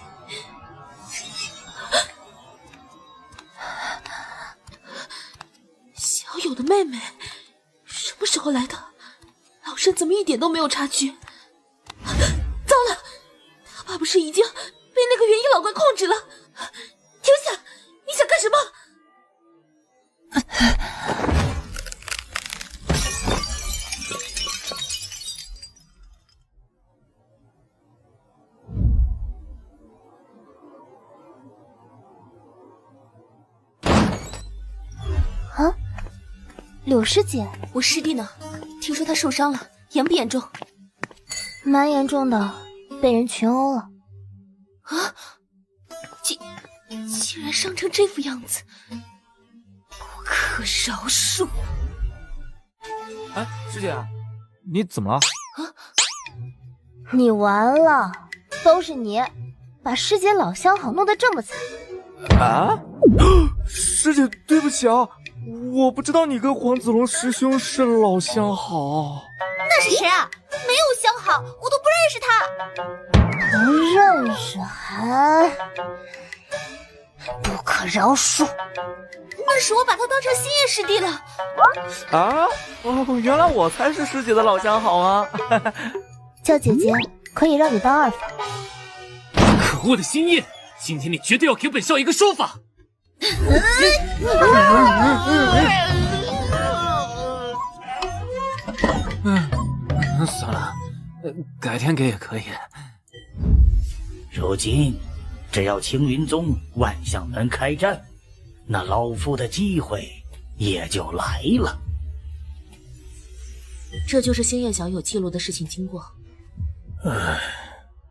Speaker 10: 小友的妹妹什么时候来的？老身怎么一点都没有察觉？糟了，他怕不是已经被那个元婴老怪控制了？停下！你想干什么？
Speaker 14: 啊，柳师姐，
Speaker 7: 我师弟呢？听说他受伤了，严不严重？
Speaker 14: 蛮严重的，被人群殴了。
Speaker 7: 啊！竟然伤成这副样子，不可饶恕！
Speaker 3: 哎，师姐，你怎么了？
Speaker 14: 你完了，都是你，把师姐老相好弄得这么惨。
Speaker 3: 啊！师姐，对不起啊，我不知道你跟黄子龙师兄是老相好。
Speaker 10: 那是谁啊？没有相好，我都不认识他。
Speaker 14: 不认识还不可饶恕。
Speaker 10: 那时我把他当成星夜师弟了。
Speaker 3: 啊？哦，原来我才是师姐的老相好啊！
Speaker 14: 叫姐姐可以让你当二房。
Speaker 5: 可恶的星夜，今天你绝对要给本少一个说法！
Speaker 18: 算了，改天给也可以。
Speaker 24: 如今，只要青云宗万象门开战，那老夫的机会也就来了。
Speaker 7: 这就是星夜小友记录的事情经过。
Speaker 16: 唉，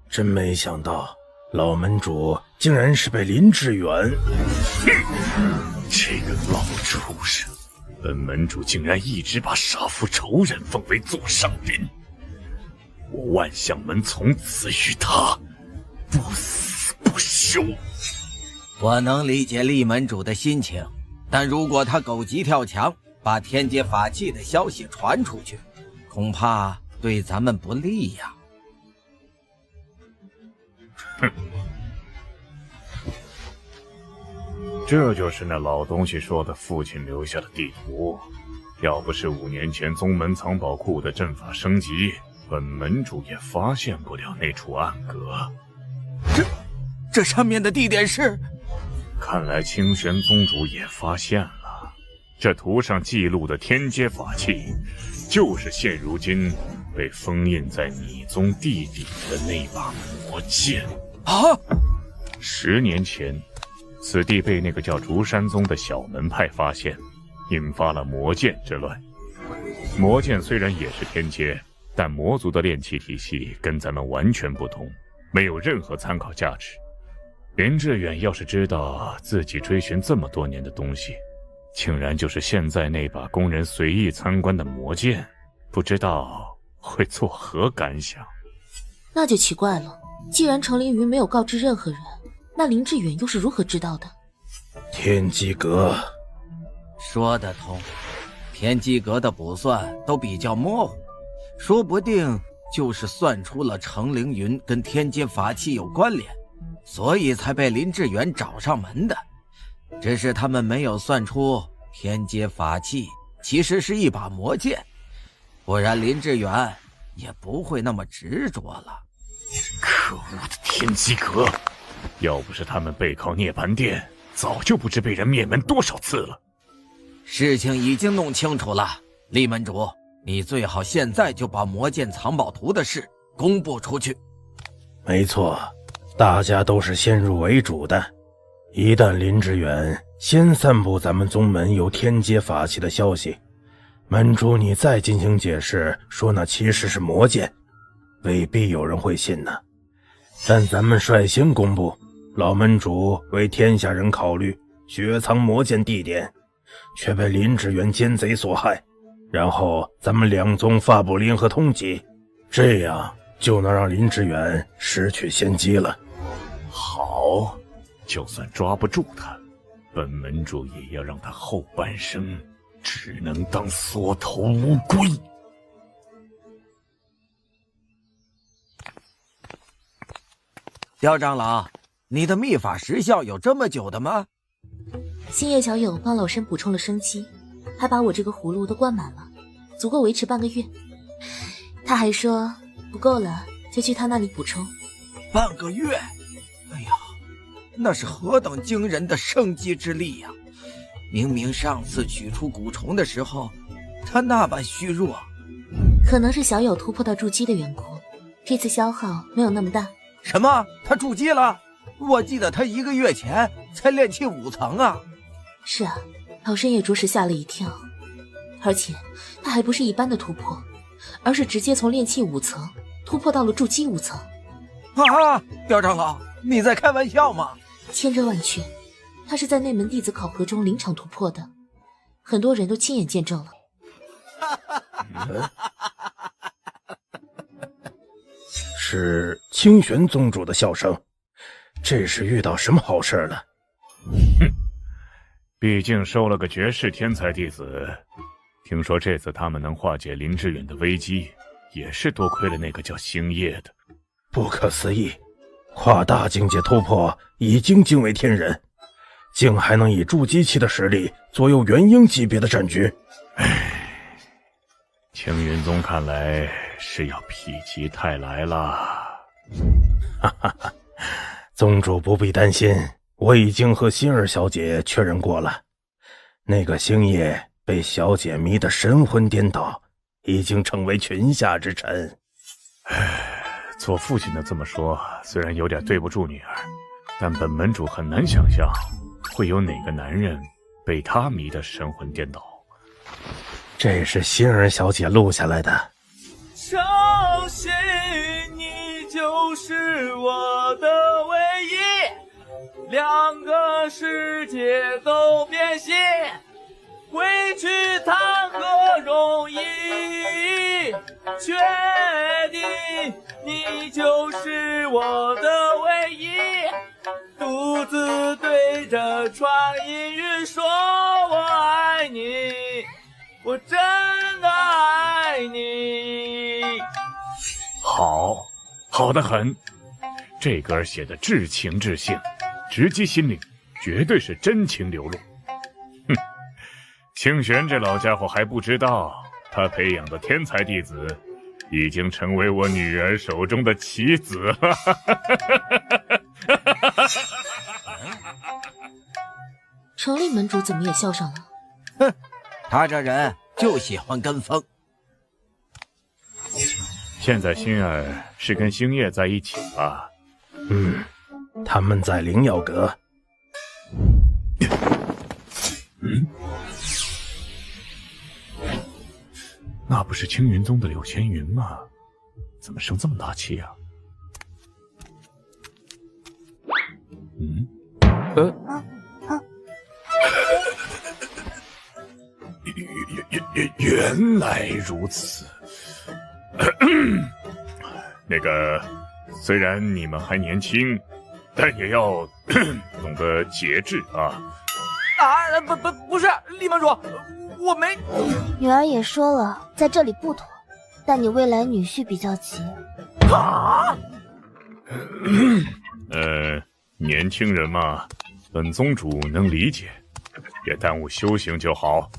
Speaker 16: 真没想到老门主竟然是被林志远。
Speaker 23: 这个老畜生，本门主竟然一直把杀父仇人奉为座上宾，我万象门从此与他不死不休。
Speaker 11: 我能理解厉门主的心情，但如果他狗急跳墙，把天阶法器的消息传出去，恐怕对咱们不利呀。
Speaker 23: 哼，这就是那老东西说的父亲留下的地图。要不是5年前宗门藏宝库的阵法升级，本门主也发现不了那处暗格。
Speaker 11: 这上面的地点是？
Speaker 23: 看来清玄宗主也发现了，这图上记录的天阶法器，就是现如今被封印在你宗地底的那把魔剑。
Speaker 11: 啊
Speaker 23: ！10年前，此地被那个叫竹山宗的小门派发现，引发了魔剑之乱。魔剑虽然也是天阶，但魔族的炼器体系跟咱们完全不同，没有任何参考价值。林志远要是知道自己追寻这么多年的东西，竟然就是现在那把供人随意参观的魔剑，不知道会作何感想。
Speaker 19: 那就奇怪了，既然程凌云没有告知任何人，那林志远又是如何知道的？
Speaker 16: 天机阁
Speaker 11: 说得通，天机阁的卜算都比较模糊，说不定就是算出了程凌云跟天阶法器有关联，所以才被林志远找上门的。只是他们没有算出天阶法器其实是一把魔剑，不然林志远也不会那么执着了。
Speaker 23: 可恶的天机阁，要不是他们背靠涅槃殿，早就不知被人灭门多少次了。
Speaker 11: 事情已经弄清楚了，厉门主，你最好现在就把魔剑藏宝图的事公布出去。
Speaker 16: 没错，大家都是先入为主的。一旦林志远先散布咱们宗门有天阶法器的消息，门主你再进行解释，说那其实是魔剑，未必有人会信呢。但咱们率先公布，老门主为天下人考虑，雪藏魔剑地点，却被林志远奸贼所害，然后咱们两宗发布联合通缉，这样就能让林志远失去先机了。
Speaker 23: 好，就算抓不住他，本门主也要让他后半生只能当缩头乌龟。
Speaker 11: 刁长老，你的秘法时效有这么久的吗？
Speaker 19: 星夜小友帮老身补充了生机，还把我这个葫芦都灌满了，足够维持半个月。他还说不够了就去他那里补充。
Speaker 11: 半个月？哎呀，那是何等惊人的生机之力呀！明明上次取出蛊虫的时候，他那般虚弱。
Speaker 19: 可能是小友突破到筑基的缘故，这次消耗没有那么大。
Speaker 11: 什么？他筑基了？我记得他1个月前才炼气5层啊！
Speaker 19: 是啊，老身也着实吓了一跳。而且他还不是一般的突破，而是直接从炼气5层突破到了筑基5层。
Speaker 11: 啊！刁长老，你在开玩笑吗？
Speaker 19: 千真万确，他是在内门弟子考核中临场突破的，很多人都亲眼见证了。
Speaker 16: 是清玄宗主的笑声，这是遇到什么好事了？
Speaker 23: 哼，毕竟收了个绝世天才弟子，听说这次他们能化解林志远的危机，也是多亏了那个叫星夜的。
Speaker 16: 不可思议，跨大境界突破已经惊为天人，竟还能以筑基期的实力左右元婴级别的战局。
Speaker 23: 青云宗看来是要否极泰来了。
Speaker 16: 哈哈哈，宗主不必担心，我已经和心儿小姐确认过了，那个星夜被小姐迷得神魂颠倒，已经成为群下之臣。
Speaker 23: 做父亲的这么说，虽然有点对不住女儿，但本门主很难想象会有哪个男人被她迷得神魂颠倒。
Speaker 16: 这是心儿小姐录下来的。
Speaker 6: 相信你就是我的唯两个世界都变心，回去谈何容易？确定你就是我的唯一，独自对着穿阴云说我爱你，我真的爱你。
Speaker 23: 好得很，这歌写的至情至性，直击心灵，绝对是真情流露。哼，清玄这老家伙还不知道，他培养的天才弟子已经成为我女儿手中的棋子了。
Speaker 19: 程令门主怎么也笑上了？
Speaker 11: 哼，他这人就喜欢跟风。
Speaker 23: 现在星儿是跟星夜在一起吧？
Speaker 16: 他们在灵药阁。
Speaker 23: 那不是青云宗的柳千云吗？怎么生这么大气啊？原来如此。那个，虽然你们还年轻，但也要懂得节制啊！
Speaker 6: 不是，厉门主，我没。
Speaker 10: 女儿也说了，在这里不妥，但你未来女婿比较急。
Speaker 6: 啊！
Speaker 23: 年轻人嘛，本宗主能理解，别耽误修行就好。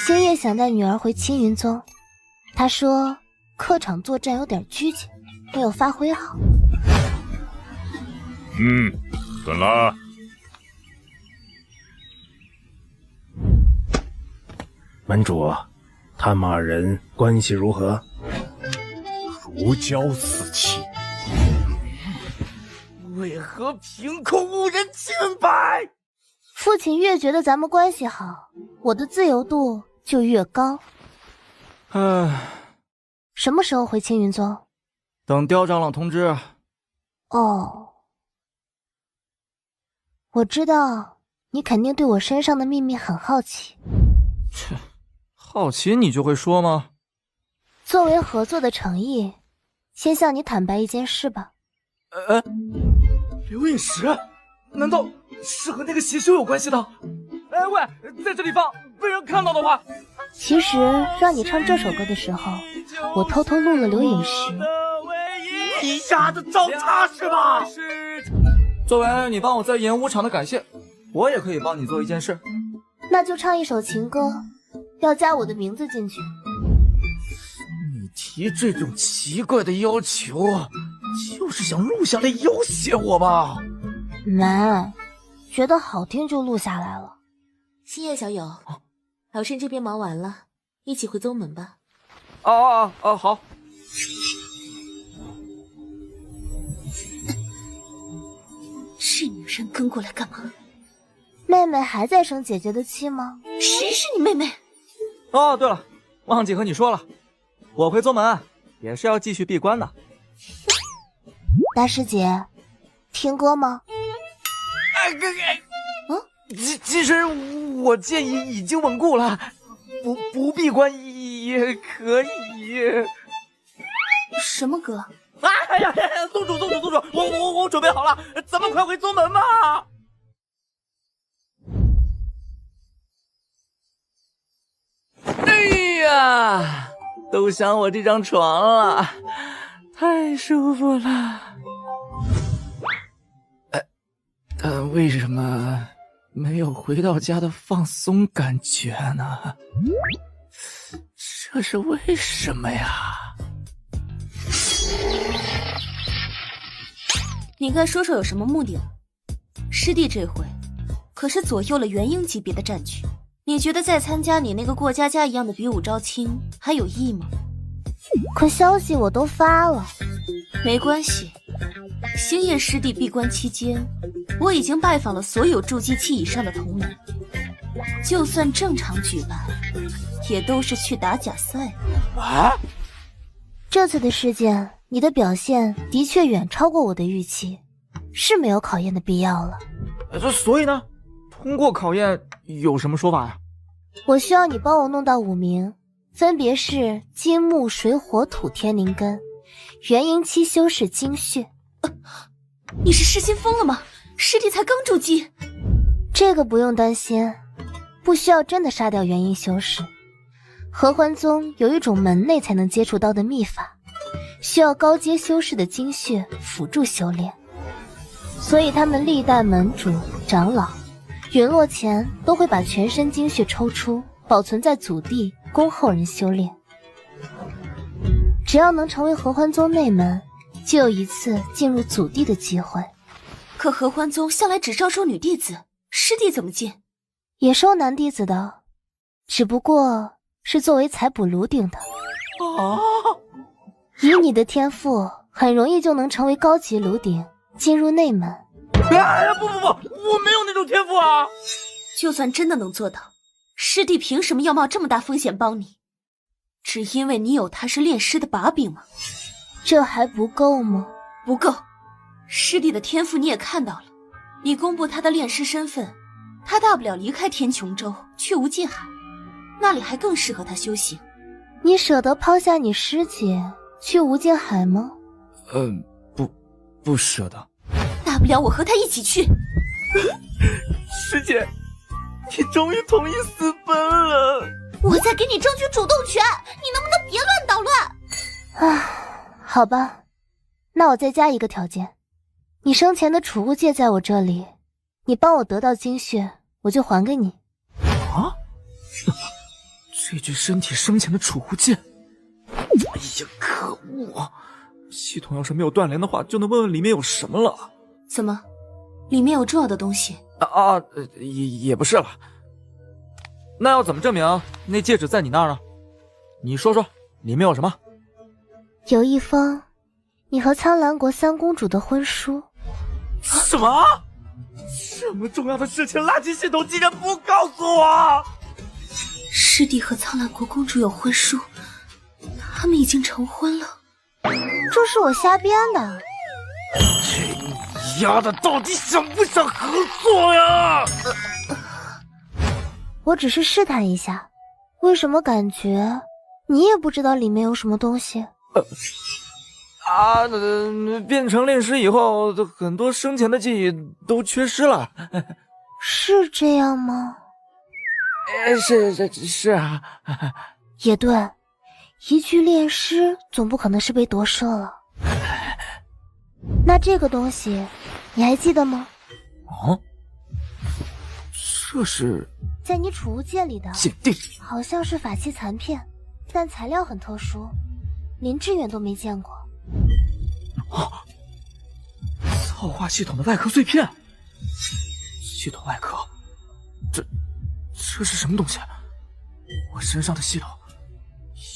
Speaker 10: 星夜想带女儿回青云宗，他说客场作战有点拘谨，没有发挥好。
Speaker 23: 准了。
Speaker 16: 门主，他们二人关系如何？
Speaker 23: 如胶似漆。
Speaker 6: 为何凭空误人清白？
Speaker 10: 父亲越觉得咱们关系好，我的自由度就越高。什么时候回青云宗？
Speaker 3: 等刁长老通知。
Speaker 10: 哦，我知道你肯定对我身上的秘密很好奇。
Speaker 3: 切，好奇你就会说吗？
Speaker 10: 作为合作的诚意，先向你坦白一件事吧。
Speaker 6: 刘饮石，难道是和那个邪修有关系的？喂，在这里放，被人看到的话。
Speaker 10: 其实让你唱这首歌的时候，我偷偷录了刘饮石。
Speaker 6: 你丫的找茬是吧？
Speaker 3: 作为你帮我在演武场的感谢，我也可以帮你做一件事。
Speaker 10: 那就唱一首情歌，要加我的名字进去。
Speaker 6: 你提这种奇怪的要求，就是想录下来要挟我吧？
Speaker 10: 没，觉得好听就录下来了。
Speaker 19: 星夜小友，老身这边忙完了，一起回宗门吧。
Speaker 6: 好。
Speaker 10: 是女人跟过来干嘛？妹妹还在生姐姐的气吗？谁是你妹妹？
Speaker 3: 哦，对了，忘记和你说了，我回宗门也是要继续闭关的。
Speaker 10: 大师姐，听歌吗？
Speaker 6: 其实我剑已经稳固了，不闭关也可以。
Speaker 10: 什么歌？
Speaker 6: 哎呀，宗主，我准备好了，咱们快回宗门吧。哎呀，都想我这张床了，太舒服了。但为什么没有回到家的放松感觉呢？这是为什么呀？
Speaker 7: 你该说说有什么目的了。师弟这回可是左右了元婴级别的战局，你觉得再参加你那个过家家一样的比武招亲还有意义吗？
Speaker 10: 可消息我都发了。
Speaker 7: 没关系，星夜师弟闭关期间，我已经拜访了所有筑基期以上的同门，就算正常举办，也都是去打假赛。
Speaker 10: 这次的事件，你的表现的确远超过我的预期，是没有考验的必要了。
Speaker 3: 所以呢，通过考验有什么说法呀？
Speaker 14: 我需要你帮我弄到5名，分别是金木水火土天灵根、元婴期修士精血。
Speaker 7: 你是失心疯了吗？师弟才刚筑基。
Speaker 14: 这个不用担心，不需要真的杀掉元婴修士。合欢宗有一种门内才能接触到的秘法，需要高阶修士的精血辅助修炼，所以他们历代门主、长老陨落前都会把全身精血抽出，保存在祖地，供后人修炼。只要能成为合欢宗内门，就有一次进入祖地的机会。
Speaker 7: 可合欢宗向来只招收女弟子，师弟怎么进？
Speaker 14: 也收男弟子的，只不过是作为采补炉鼎的。以你的天赋，很容易就能成为高级炉鼎，进入内门。
Speaker 6: 不，我没有那种天赋啊！
Speaker 7: 就算真的能做到，师弟凭什么要冒这么大风险帮你？只因为你有他是炼师的把柄吗？
Speaker 14: 这还不够吗？
Speaker 7: 不够。师弟的天赋你也看到了，你公布他的炼师身份，他大不了离开天穹州去无尽海，那里还更适合他修行。
Speaker 14: 你舍得抛下你师姐去无尽海吗？
Speaker 3: 不舍得。
Speaker 7: 大不了我和他一起去。
Speaker 6: 师姐，你终于同意私奔了。
Speaker 10: 我在给你争取主动权，你能不能别乱捣乱？
Speaker 14: 好吧，那我再加一个条件，你生前的储物戒在我这里，你帮我得到精血，我就还给你。
Speaker 3: 啊？这具身体生前的储物戒，哎呀，可恶！系统要是没有断联的话，就能问问里面有什么了。
Speaker 7: 怎么，里面有重要的东西？
Speaker 3: 也不是了。那要怎么证明那戒指在你那儿呢？你说说，里面有什么？
Speaker 14: 有一封你和苍兰国3公主的婚书。
Speaker 6: 什么？这么重要的事情，垃圾系统竟然不告诉我！
Speaker 7: 师弟和苍兰国公主有婚书，他们已经成婚了。
Speaker 14: 这是我瞎编的。
Speaker 6: 这丫的到底想不想合作呀？
Speaker 14: 我只是试探一下，为什么感觉你也不知道里面有什么东西？
Speaker 3: 变成炼师以后，很多生前的记忆都缺失了。
Speaker 14: 是这样吗？
Speaker 3: 是啊。
Speaker 14: 也对，一具炼师总不可能是被夺舍了。那这个东西你还记得吗？
Speaker 3: 这是
Speaker 14: 在你储物戒里的
Speaker 3: 鉴定，
Speaker 14: 好像是法器残片，但材料很特殊，林志远都没见过。
Speaker 3: 造化系统的外壳碎片，系统外壳，这是什么东西？我身上的系统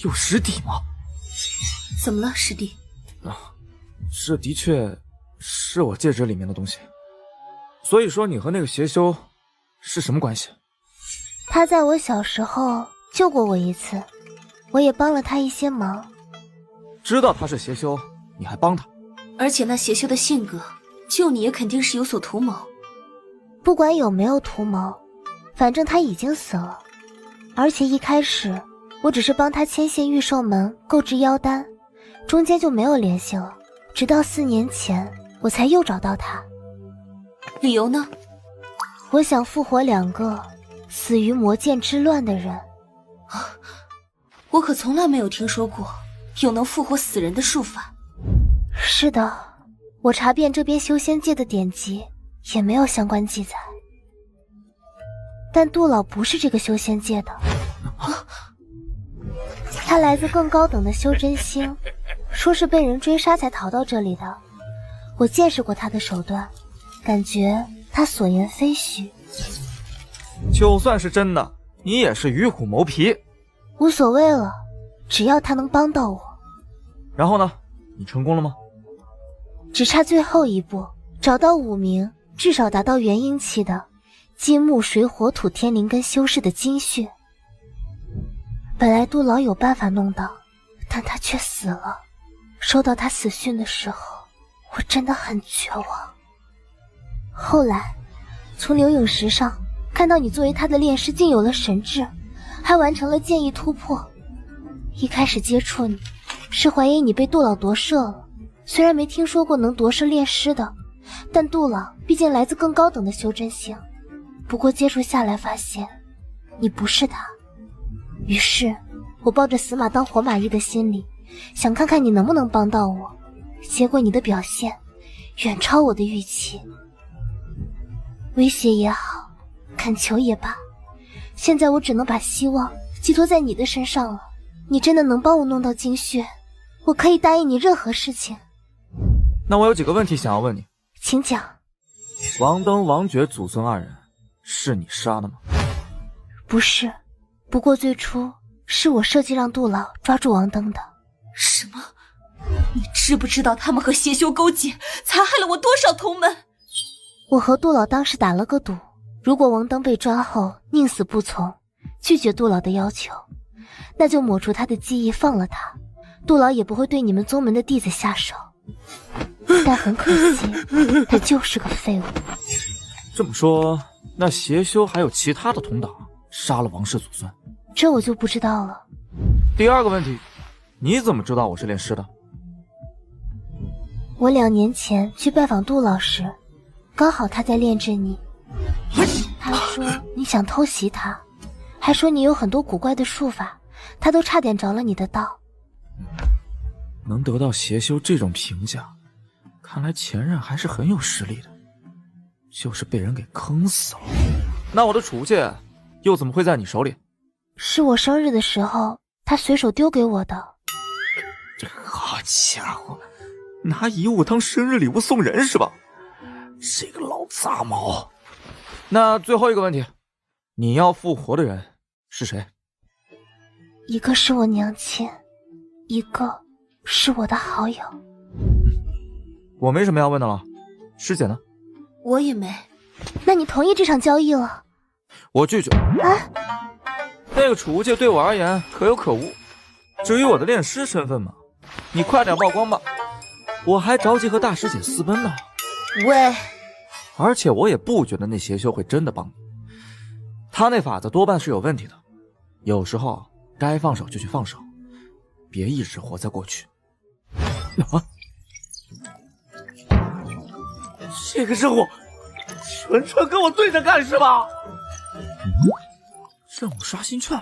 Speaker 3: 有实体吗？
Speaker 7: 怎么了，师弟？
Speaker 3: 这的确是我戒指里面的东西。所以说你和那个邪修是什么关系？
Speaker 14: 他在我小时候救过我一次，我也帮了他一些忙。
Speaker 3: 知道他是邪修，你还帮他？
Speaker 7: 而且那邪修的性格，救你也肯定是有所图谋。
Speaker 14: 不管有没有图谋，反正他已经死了。而且一开始我只是帮他牵线御兽门购置妖丹，中间就没有联系了。直到4年前我才又找到他。
Speaker 7: 理由呢？
Speaker 14: 我想复活2个死于魔剑之乱的人。
Speaker 7: 我可从来没有听说过有能复活死人的术法。
Speaker 14: 是的，我查遍这边修仙界的典籍，也没有相关记载。但杜老不是这个修仙界的，他来自更高等的修真星，说是被人追杀才逃到这里的。我见识过他的手段，感觉他所言非虚。
Speaker 3: 就算是真的，你也是与虎谋皮。
Speaker 14: 无所谓了，只要他能帮到我。
Speaker 3: 然后呢？你成功了吗？
Speaker 14: 只差最后一步，找到5名至少达到元婴期的金木水火土天灵根修士的精血。本来杜老有办法弄到，但他却死了。收到他死讯的时候，我真的很绝望。后来
Speaker 10: 从刘永石上看到你作为他的炼师竟有了神智，还完成了剑意突破。一开始接触你，是怀疑你被杜老夺舍了。虽然没听说过能夺舍炼师的，但杜老毕竟来自更高等的修真星。不过接触下来发现，你不是他。于是，我抱着死马当活马医的心理，想看看你能不能帮到我。结果你的表现远超我的预期。威胁也好，恳求也罢，现在我只能把希望寄托在你的身上了。你真的能帮我弄到精血，我可以答应你任何事情。
Speaker 17: 那我有几个问题想要问你，
Speaker 10: 请讲。
Speaker 17: 王登、王爵祖孙二人是你杀的吗？
Speaker 10: 不是，不过最初是我设计让杜老抓住王登的。
Speaker 7: 什么？你知不知道他们和邪修勾结，残害了我多少同门？
Speaker 10: 我和杜老当时打了个赌，如果王登被抓后宁死不从，拒绝杜老的要求，那就抹除他的记忆，放了他，杜老也不会对你们宗门的弟子下手。但很可惜，他就是个废物。
Speaker 17: 这么说，那邪修还有其他的同党杀了王氏祖孙？
Speaker 10: 这我就不知道了。
Speaker 17: 第二个问题，你怎么知道我是炼师的？
Speaker 10: 我2年前去拜访杜老时，刚好他在炼制你。他说你想偷袭他，还说你有很多古怪的术法，他都差点着了你的道。
Speaker 17: 能得到邪修这种评价，看来前任还是很有实力的，就是被人给坑死了。那我的储物戒又怎么会在你手里？
Speaker 10: 是我生日的时候他随手丢给我的。
Speaker 17: 这好家伙，拿遗物当生日礼物送人是吧？这个老杂毛。那最后一个问题，你要复活的人是谁？
Speaker 10: 一个是我娘亲，一个是我的好友。
Speaker 17: 我没什么要问的了，师姐呢？
Speaker 7: 我也没。
Speaker 10: 那你同意这场交易了？
Speaker 17: 我拒绝。
Speaker 10: 啊？
Speaker 17: 那个储物戒对我而言可有可无，至于我的炼师身份嘛，你快点曝光吧，我还着急和大师姐私奔呢。
Speaker 7: 喂，
Speaker 17: 而且我也不觉得那邪修会真的帮你，他那法子多半是有问题的，有时候该放手就去放手，别一直活在过去。啊！
Speaker 6: 这个任务纯纯跟我对着干是吧？
Speaker 17: 任务刷新券，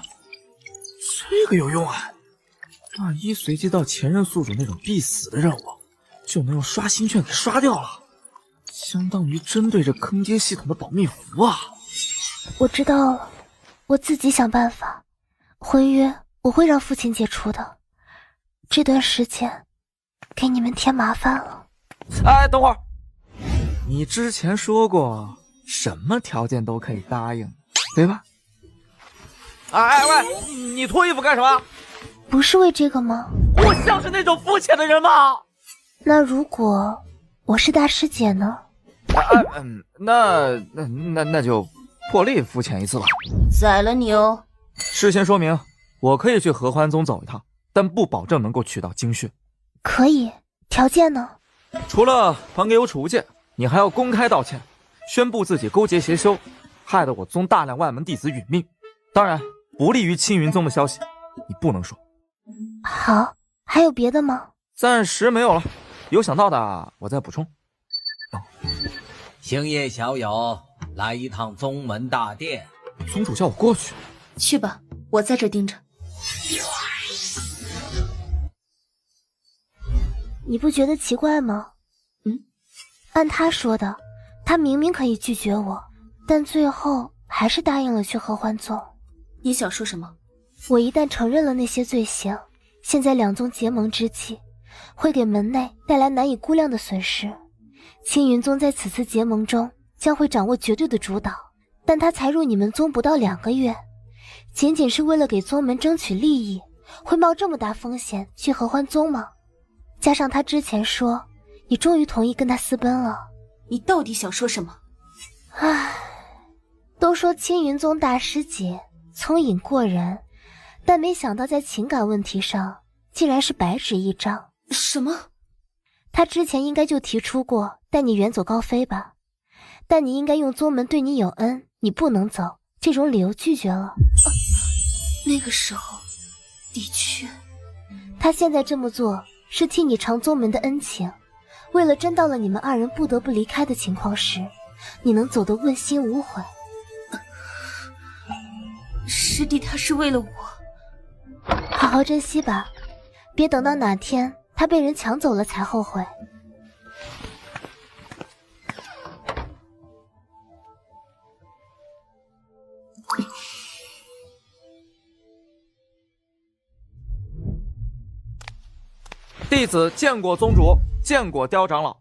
Speaker 17: 这个有用啊！万一随机到前任宿主那种必死的任务，就能用刷新券给刷掉了，相当于针对着坑爹系统的保密符啊！
Speaker 10: 我知道了，我自己想办法。婚约我会让父亲解除的，这段时间给你们添麻烦了。
Speaker 17: 哎，等会儿，你之前说过什么条件都可以答应，对吧？哎喂，你脱衣服干什么？
Speaker 10: 不是为这个吗？
Speaker 6: 我像是那种肤浅的人吗？
Speaker 10: 那如果我是大师姐呢？
Speaker 17: 那就破例肤浅一次吧。
Speaker 7: 宰了你哦！
Speaker 17: 事先说明，我可以去合欢宗走一趟，但不保证能够取到精血。
Speaker 10: 可以，条件呢？
Speaker 17: 除了还给我储物戒，你还要公开道歉，宣布自己勾结邪修，害得我宗大量外门弟子殒命。当然，不利于青云宗的消息，你不能说。
Speaker 10: 好，还有别的吗？
Speaker 17: 暂时没有了，有想到的我再补充。
Speaker 11: 星夜小友，来一趟宗门大殿。
Speaker 17: 宗主叫我过去。
Speaker 7: 去吧，我在这盯着。
Speaker 10: 你不觉得奇怪吗？按他说的，他明明可以拒绝我，但最后还是答应了去合欢宗。
Speaker 7: 你想说什么？
Speaker 10: 我一旦承认了那些罪行，现在两宗结盟之际，会给门内带来难以估量的损失。青云宗在此次结盟中将会掌握绝对的主导，但他才入你们宗不到2个月，仅仅是为了给宗门争取利益，会冒这么大风险去合欢宗吗？加上他之前说你终于同意跟他私奔了，
Speaker 7: 你到底想说什么？
Speaker 10: 唉，都说青云宗大师姐聪颖过人，但没想到在情感问题上竟然是白纸一张。
Speaker 7: 什么？
Speaker 10: 他之前应该就提出过带你远走高飞吧，但你应该用宗门对你有恩，你不能走，这种理由拒绝了。
Speaker 7: 那个时候，的确，
Speaker 10: 他现在这么做是替你偿宗门的恩情，为了真到了你们二人不得不离开的情况时，你能走得问心无悔。
Speaker 7: 师弟他是为了我，
Speaker 10: 好好珍惜吧，别等到哪天他被人抢走了才后悔。
Speaker 3: 弟子见过宗主，见过刁长老。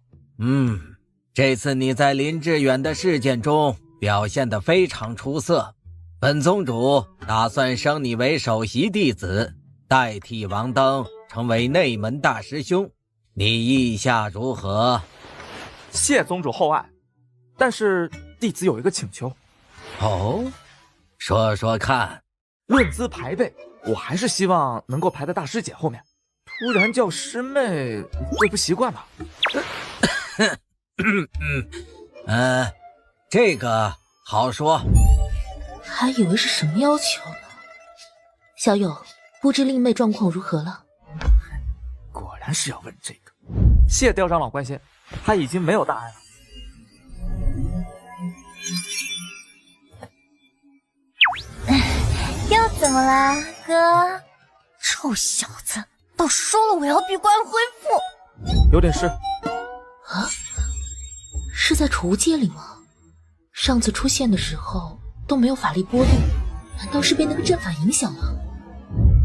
Speaker 11: 这次你在林志远的事件中表现得非常出色，本宗主打算升你为首席弟子，代替王登成为内门大师兄，你意下如何？
Speaker 3: 谢宗主厚爱，但是弟子有一个请求。
Speaker 11: 哦，说说看。
Speaker 3: 论资排辈，我还是希望能够排在大师姐后面。突然叫师妹会不习惯吧？
Speaker 11: 这个好说。
Speaker 19: 还以为是什么要求呢。小友，不知令妹状况如何了？
Speaker 3: 果然是要问这个。谢刁长老关心，他已经没有大碍了。
Speaker 10: 又怎么啦，哥？
Speaker 7: 臭小子，都说了我要闭关恢复。
Speaker 3: 有点事。
Speaker 19: 啊？是在储物戒里吗？上次出现的时候都没有法力波动，难道是被那个阵法影响了？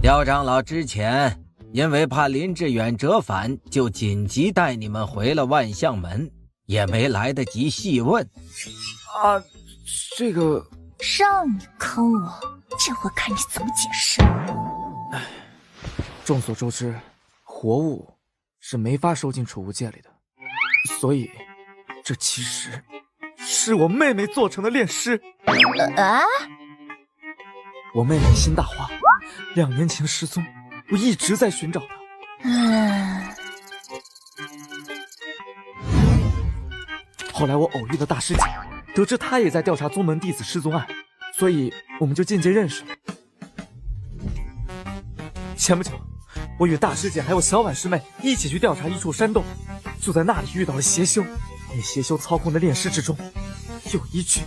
Speaker 11: 刁长老之前因为怕林志远折返，就紧急带你们回了万象门，也没来得及细问。
Speaker 3: 啊，这个
Speaker 10: 让你坑我，这回看你怎么解释。
Speaker 3: 众所周知，活物是没法收进储物戒里的，所以这其实是我妹妹做成的炼尸。我妹妹辛大花2年前失踪，我一直在寻找她。后来我偶遇了大师姐，得知她也在调查宗门弟子失踪案，所以我们就渐渐认识了。前不久，我与大师姐还有小婉师妹一起去调查一处山洞，就在那里遇到了邪修。那邪修操控的炼尸之中，有一具，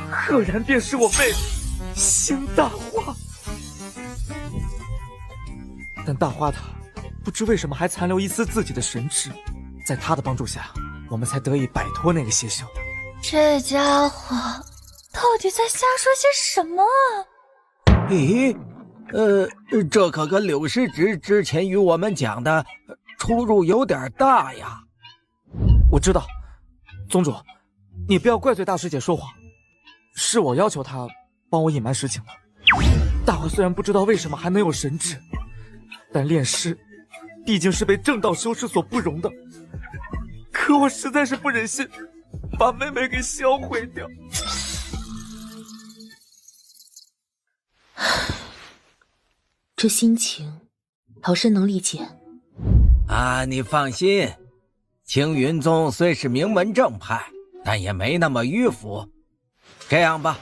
Speaker 3: 赫然便是我妹妹辛大花。但大花她不知为什么还残留一丝自己的神智，在她的帮助下，我们才得以摆脱那个邪修。
Speaker 10: 这家伙到底在瞎说些什么啊？
Speaker 11: 咦，这可跟柳师侄之前与我们讲的出入有点大呀。
Speaker 3: 我知道，宗主，你不要怪罪大师姐说谎，是我要求她帮我隐瞒实情的。大花虽然不知道为什么还能有神智，但炼尸毕竟是被正道修士所不容的，可我实在是不忍心把妹妹给销毁掉。
Speaker 19: 这心情，老身能理解。
Speaker 11: 你放心，青云宗虽是名门正派，但也没那么迂腐。这样吧，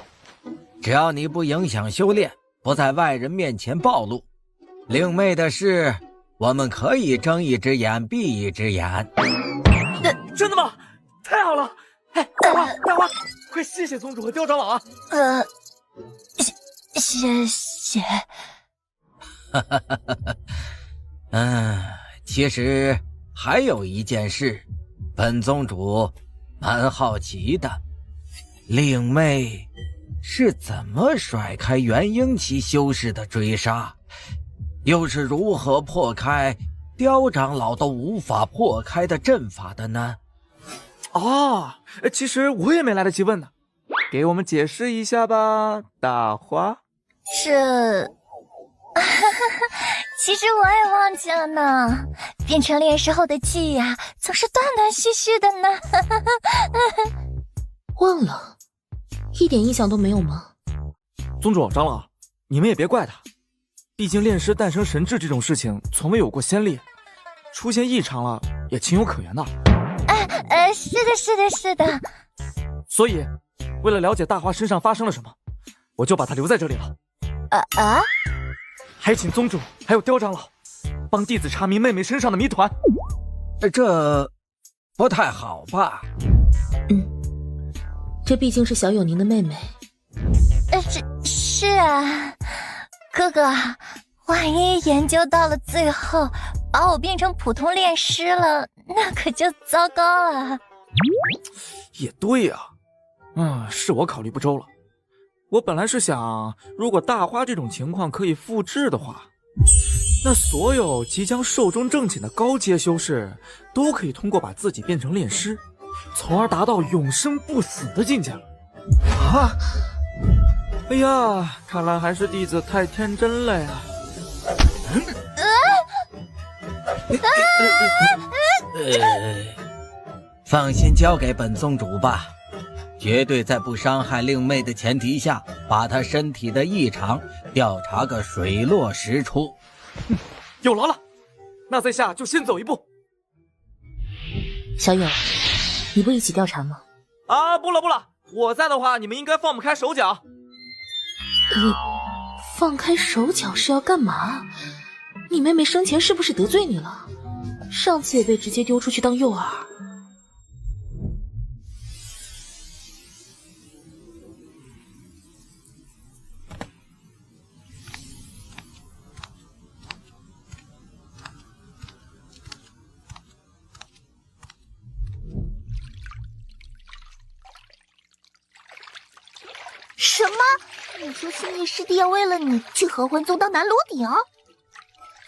Speaker 11: 只要你不影响修炼，不在外人面前暴露，令妹的事我们可以睁一只眼闭一只眼。
Speaker 3: 真的吗？太好了！哎，大花，快谢谢宗主和刁长老啊！
Speaker 10: 谢谢。
Speaker 11: 其实还有一件事，本宗主蛮好奇的，令妹是怎么甩开元婴期修士的追杀，又是如何破开刁长老都无法破开的阵法的呢？
Speaker 3: 其实我也没来得及问呢，给我们解释一下吧，大花。
Speaker 10: 其实我也忘记了呢，变成炼尸后的记忆啊，总是断断续续的呢。
Speaker 19: 忘了，一点印象都没有吗？
Speaker 3: 宗主长老，你们也别怪他，毕竟炼尸诞生神智这种事情从未有过先例，出现异常了也情有可原的。
Speaker 10: 是的。
Speaker 3: 所以，为了了解大花身上发生了什么，我就把她留在这里了。还请宗主还有刁长老帮弟子查明妹妹身上的谜团。
Speaker 11: 这不太好吧？
Speaker 19: 这毕竟是小友宁的妹妹。
Speaker 10: 是啊，哥哥，万一研究到了最后，把我变成普通炼师了，那可就糟糕了。
Speaker 3: 也对呀，是我考虑不周了。我本来是想，如果大花这种情况可以复制的话，那所有即将寿终正寝的高阶修士都可以通过把自己变成炼师，从而达到永生不死的境界了。啊！哎呀，看来还是弟子太天真了呀。
Speaker 11: 放心交给本宗主吧，绝对在不伤害令妹的前提下，把她身体的异常调查个水落石出。
Speaker 3: 有劳了，那在下就先走一步。
Speaker 19: 小友，你不一起调查吗？
Speaker 3: 不了，我在的话，你们应该放不开手脚。
Speaker 19: 放开手脚是要干嘛？你妹妹生前是不是得罪你了？上次也被直接丢出去当诱饵。
Speaker 10: 什么？你说星夜师弟要为了你去合欢宗当南炉鼎？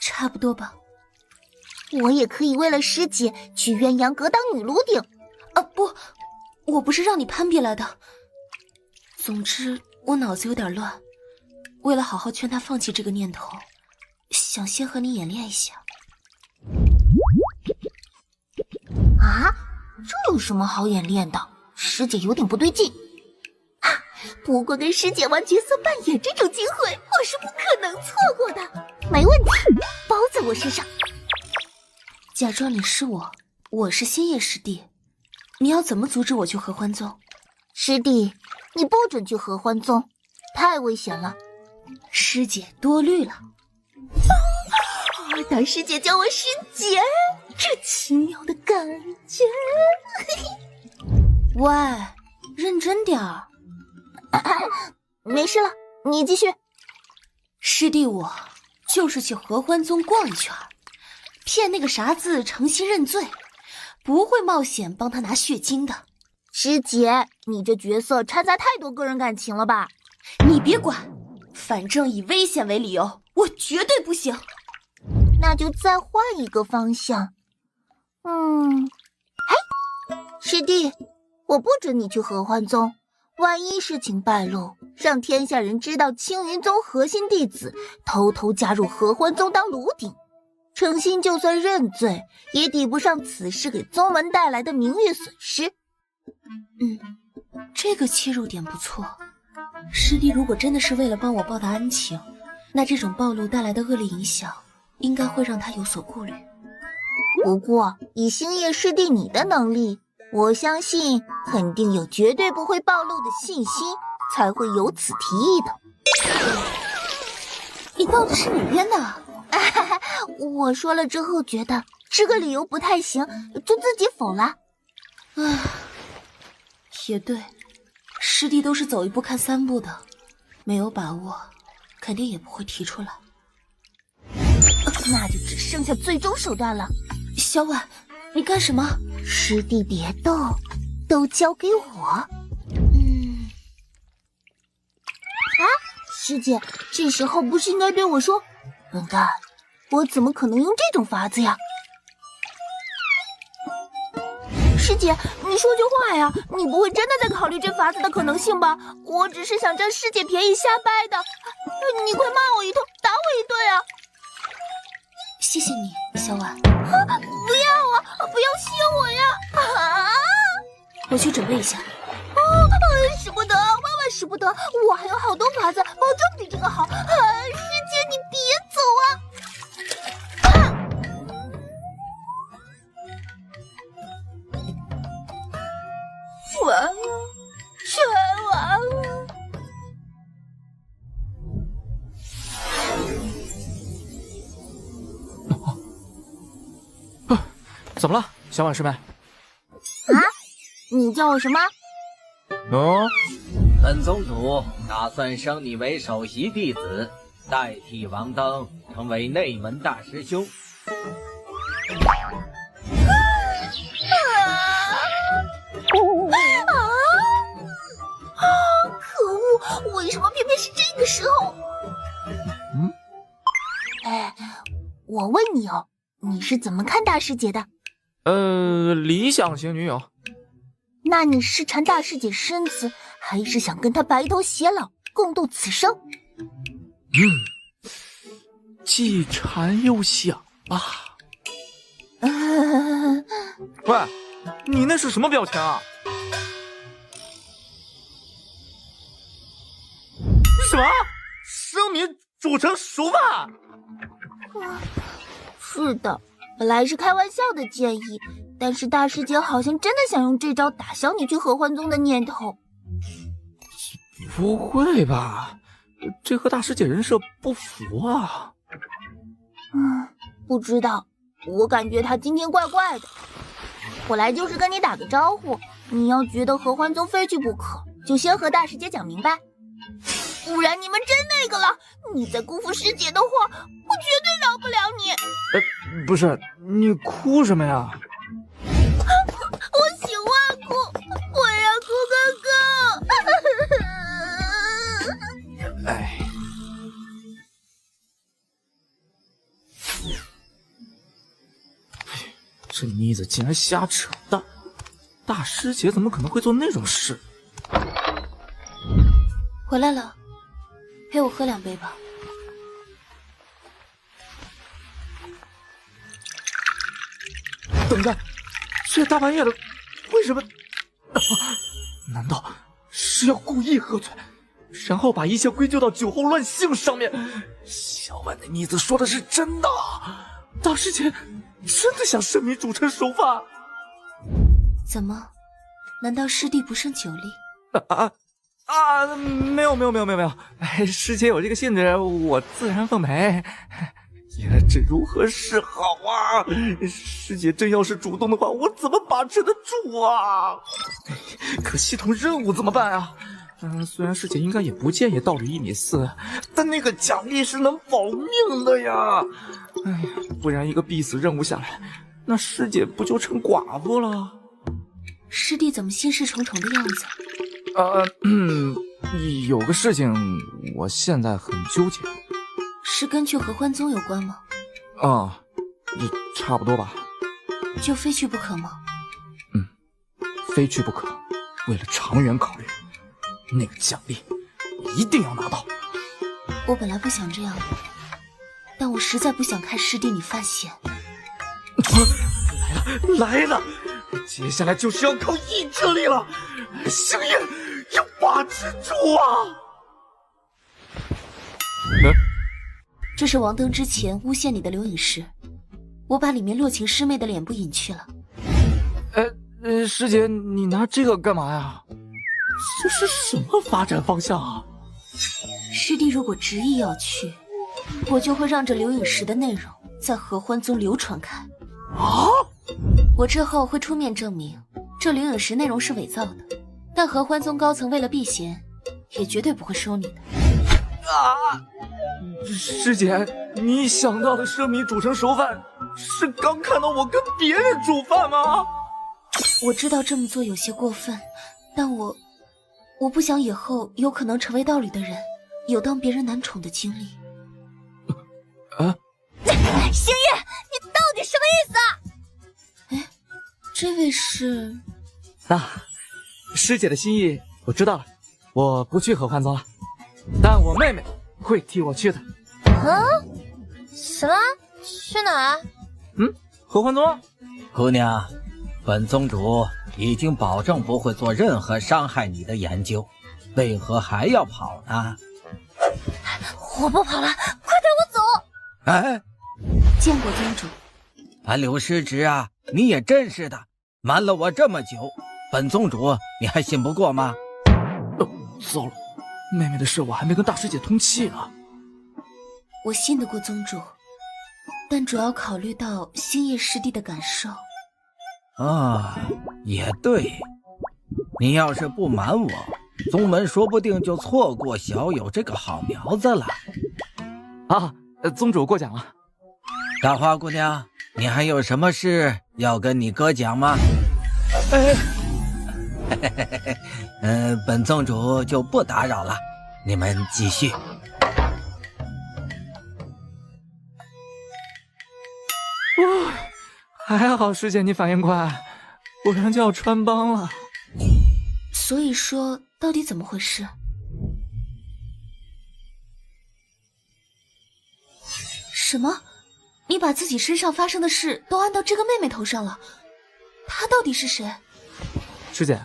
Speaker 7: 差不多吧。
Speaker 10: 我也可以为了师姐去鸳鸯阁当女炉鼎。
Speaker 7: 不，我不是让你攀比来的。总之，我脑子有点乱，为了好好劝他放弃这个念头，想先和你演练一下。
Speaker 10: 这有什么好演练的？师姐有点不对劲。不过跟师姐玩角色扮演这种机会，我是不可能错过的。没问题，包在我身上。
Speaker 7: 假装你是我，我是星夜师弟，你要怎么阻止我去合欢宗？
Speaker 10: 师弟，你不准去合欢宗，太危险了。
Speaker 7: 师姐多虑了。
Speaker 10: 当师姐叫我师姐，这奇妙的感觉。
Speaker 7: 喂，认真点儿。
Speaker 10: 没事了，你继续。
Speaker 7: 师弟我就是去合欢宗逛一圈，骗那个啥子诚心认罪，不会冒险帮他拿血晶的。
Speaker 10: 师姐，你这角色掺杂太多个人感情了吧？
Speaker 7: 你别管，反正以危险为理由，我绝对不行。
Speaker 10: 那就再换一个方向。师弟，我不准你去合欢宗。万一事情败露，让天下人知道青云宗核心弟子偷偷加入合欢宗当炉鼎，诚心就算认罪，也抵不上此事给宗门带来的名誉损失。
Speaker 7: 这个切入点不错。师弟如果真的是为了帮我报答恩情，那这种暴露带来的恶劣影响，应该会让他有所顾虑。
Speaker 10: 不过，以星夜师弟你的能力，我相信肯定有绝对不会暴露的信心，才会有此提议的。
Speaker 7: 你到底是哪边的？
Speaker 10: 我说了之后觉得这个理由不太行，就自己否了。
Speaker 7: 也对，师弟都是走一步看三步的，没有把握，肯定也不会提出来。
Speaker 10: 那就只剩下最终手段了。
Speaker 7: 小婉，你干什么？
Speaker 10: 师弟别动，都交给我。师姐，这时候不是应该对我说，笨蛋，我怎么可能用这种法子呀？师姐，你说句话呀，你不会真的在考虑这法子的可能性吧？我只是想占师姐便宜瞎掰的，你快骂我一通，打我一顿啊！
Speaker 7: 谢谢你，小婉。
Speaker 10: 不要啊！不要吸我呀！
Speaker 7: 我去准备一下。
Speaker 10: 使不得，万万使不得！我还有好多法子，保证比这个好。师姐，你别走啊！完了，
Speaker 3: 怎么了，小婉师妹？
Speaker 14: 啊？你叫我什么？
Speaker 3: 哦，
Speaker 11: 本宗主打算升你为首席弟子，代替王登成为内门大师兄。
Speaker 10: 可恶！为什么偏偏是这个时候？哎，我问你哦，你是怎么看大师姐的？
Speaker 3: 理想型女友。
Speaker 10: 那你是馋大师姐身子，还是想跟她白头偕老，共度此生？
Speaker 3: 既馋又想吧。喂，你那是什么表情啊？什么？生米煮成熟饭？
Speaker 10: 是的，本来是开玩笑的建议，但是大师姐好像真的想用这招打消你去合欢宗的念头。
Speaker 3: 不会吧？这和大师姐人设不符啊。
Speaker 10: 不知道，我感觉她今天怪怪的。我来就是跟你打个招呼，你要觉得合欢宗非去不可，就先和大师姐讲明白。不然你们真那个了，你再辜负师姐的话，我绝对饶不了你。
Speaker 3: 不是，你哭什么呀？
Speaker 10: 我喜欢哭，我要哭哥哥。
Speaker 3: 哎，这妮子竟然瞎扯淡，大师姐怎么可能会做那种事？
Speaker 7: 回来了，陪我喝2杯吧。
Speaker 3: 等着，这大半夜的，为什么？难道是要故意喝醉，然后把一切归咎到酒后乱性上面？小婉那妮子说的是真的，大师姐真的想生米煮成熟饭？
Speaker 7: 怎么？难道师弟不胜酒力？
Speaker 3: 没有，哎，师姐有这个兴致，我自然奉陪。这如何是好啊？师姐真要是主动的话，我怎么把持得住啊？可系统任务怎么办啊？虽然师姐应该也不介意道侣1.4米，但那个奖励是能保命的呀！哎呀，不然一个必死任务下来，那师姐不就成寡妇了？
Speaker 7: 师弟怎么心事重重的样子？
Speaker 3: 有个事情，我现在很纠结。
Speaker 7: 是跟去合欢宗有关吗？
Speaker 3: 差不多吧。
Speaker 7: 就非去不可吗？
Speaker 3: 非去不可。为了长远考虑，那个奖励我一定要拿到。
Speaker 7: 我本来不想这样的，但我实在不想看师弟你犯险。
Speaker 3: 来了！接下来就是要靠意志力了，星夜要把持住啊！
Speaker 7: 这是王登之前诬陷你的留影石，我把里面洛晴师妹的脸部隐去了。
Speaker 3: 师姐，你拿这个干嘛呀？这是什么发展方向啊？
Speaker 7: 师弟如果执意要去，我就会让这留影石的内容在合欢宗流传开。我之后会出面证明这留影石内容是伪造的，但合欢宗高层为了避嫌，也绝对不会收你的。
Speaker 3: 师姐，你想到的生米煮成熟饭，是刚看到我跟别人煮饭吗？
Speaker 7: 我知道这么做有些过分，但我不想以后有可能成为道侣的人有当别人男宠的经历。
Speaker 10: 星夜，你到底什么意思啊？
Speaker 7: 这位是？
Speaker 3: 师姐的心意我知道了，我不去合欢宗了，但我妹妹会替我去的。
Speaker 10: 什么？去哪儿？
Speaker 3: 合欢宗。
Speaker 11: 姑娘，本宗主已经保证不会做任何伤害你的研究，为何还要跑呢？
Speaker 10: 我不跑了，快带我走！
Speaker 11: 哎，
Speaker 7: 见过宗主。
Speaker 11: 柳师侄啊，你也真是的，瞒了我这么久，本宗主你还信不过吗？
Speaker 3: 糟了，妹妹的事我还没跟大师姐通气呢。
Speaker 7: 我信得过宗主，但主要考虑到星夜师弟的感受，
Speaker 11: 也对。你要是不瞒我，宗门说不定就错过小友这个好苗子了。
Speaker 17: 宗主过奖了。
Speaker 11: 大花姑娘，你还有什么事要跟你哥讲吗？本宗主就不打扰了，你们继续。
Speaker 17: 还好师姐你反应快，不然就要穿帮了。
Speaker 7: 所以说，到底怎么回事？什么？你把自己身上发生的事都按到这个妹妹头上了？她到底是谁？
Speaker 17: 师姐，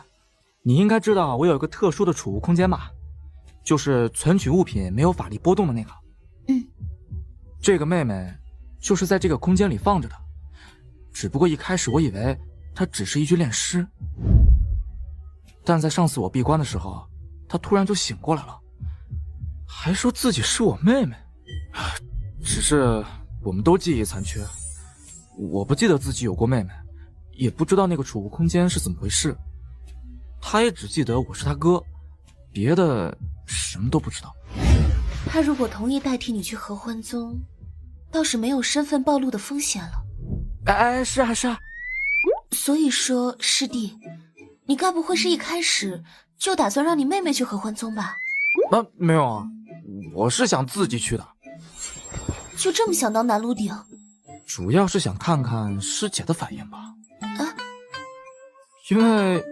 Speaker 17: 你应该知道我有一个特殊的储物空间吧？就是存取物品没有法力波动的那个。这个妹妹就是在这个空间里放着的，只不过一开始我以为她只是一具炼尸，但在上次我闭关的时候，她突然就醒过来了，还说自己是我妹妹。只是我们都记忆残缺，我不记得自己有过妹妹，也不知道那个储物空间是怎么回事。她也只记得我是她哥，别的什么都不知道。
Speaker 7: 她如果同意代替你去合欢宗，倒是没有身份暴露的风险了。
Speaker 17: 是啊。
Speaker 7: 所以说，师弟，你该不会是一开始就打算让你妹妹去合欢宗吧？
Speaker 17: 没有啊，我是想自己去的。
Speaker 7: 就这么想当南炉鼎？
Speaker 17: 主要是想看看师姐的反应吧。因为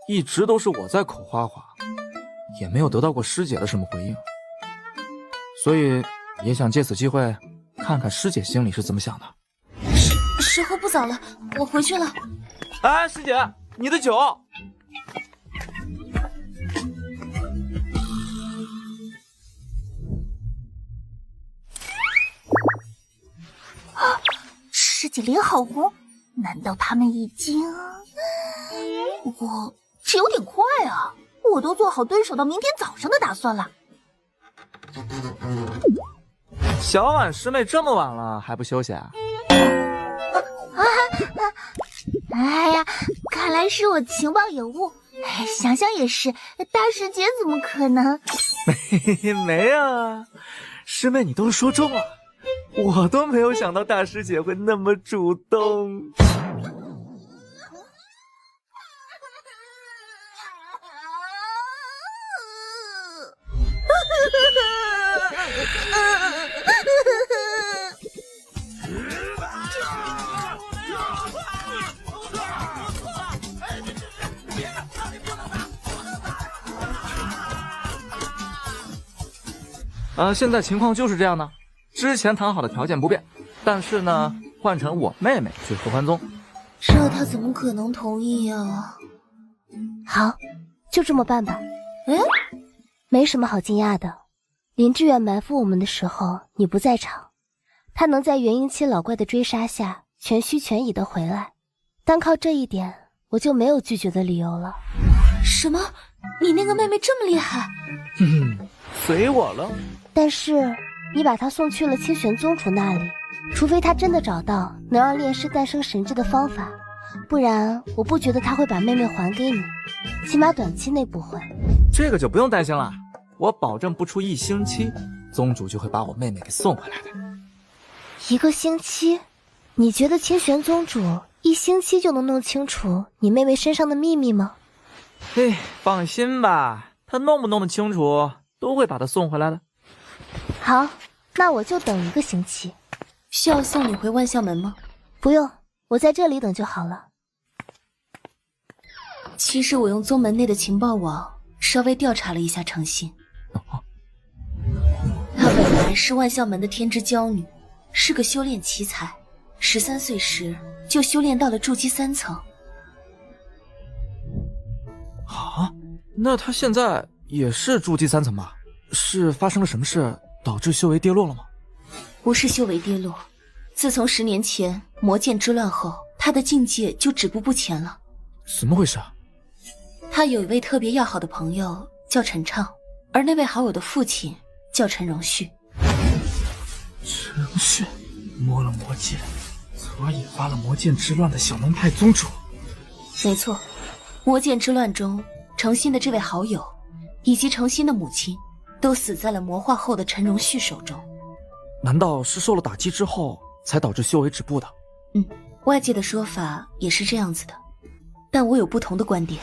Speaker 17: 一直都是我在口花花，也没有得到过师姐的什么回应，所以也想借此机会看看师姐心里是怎么想的。
Speaker 7: 时候不早了，我回去了。
Speaker 17: 师姐，你的酒。
Speaker 10: 师姐脸好红，难道他们已经……不过这有点快啊，我都做好蹲守到明天早上的打算了。
Speaker 17: 小婉师妹这么晚了还不休息啊？
Speaker 10: 哎呀，看来是我情报有误。想想也是，大师姐怎么可能？
Speaker 17: 没啊，师妹你都说中了，我都没有想到大师姐会那么主动。现在情况就是这样呢。之前谈好的条件不变，但是呢，换成我妹妹去合欢宗。
Speaker 7: 这他怎么可能同意啊？
Speaker 14: 好，就这么办吧。没什么好惊讶的。林志远埋伏我们的时候，你不在场，他能在元婴期老怪的追杀下全虚全已的回来，单靠这一点，我就没有拒绝的理由了。
Speaker 7: 什么？你那个妹妹这么厉害？
Speaker 17: 随我了。
Speaker 14: 但是你把她送去了清玄宗主那里，除非他真的找到能让炼尸诞生神智的方法，不然我不觉得他会把妹妹还给你，起码短期内不会。
Speaker 17: 这个就不用担心了，我保证不出1星期，宗主就会把我妹妹给送回来的。
Speaker 14: 1个星期？你觉得清玄宗主1星期就能弄清楚你妹妹身上的秘密吗？
Speaker 17: 放心吧，他弄不弄得清楚，都会把她送回来的。
Speaker 14: 好，那我就等1个星期。
Speaker 7: 需要送你回万象门吗？
Speaker 14: 不用，我在这里等就好了。
Speaker 7: 其实我用宗门内的情报网稍微调查了一下程心，她本来是万象门的天之娇女，是个修炼奇才，13岁时就修炼到了筑基3层。
Speaker 17: 那她现在也是筑基3层吧？是发生了什么事导致修为跌落了吗？
Speaker 7: 不是修为跌落，自从10年前魔剑之乱后，他的境界就止步不前了。
Speaker 17: 怎么回事？
Speaker 7: 他有一位特别要好的朋友叫陈畅，而那位好友的父亲叫陈荣旭。
Speaker 17: 陈荣旭摸了魔剑，从而引发了魔剑之乱的小门派宗主。
Speaker 7: 没错，魔剑之乱中，程心的这位好友，以及程心的母亲，都死在了魔化后的陈荣旭手中。
Speaker 17: 难道是受了打击之后才导致修为止步的？
Speaker 7: 外界的说法也是这样子的，但我有不同的观点。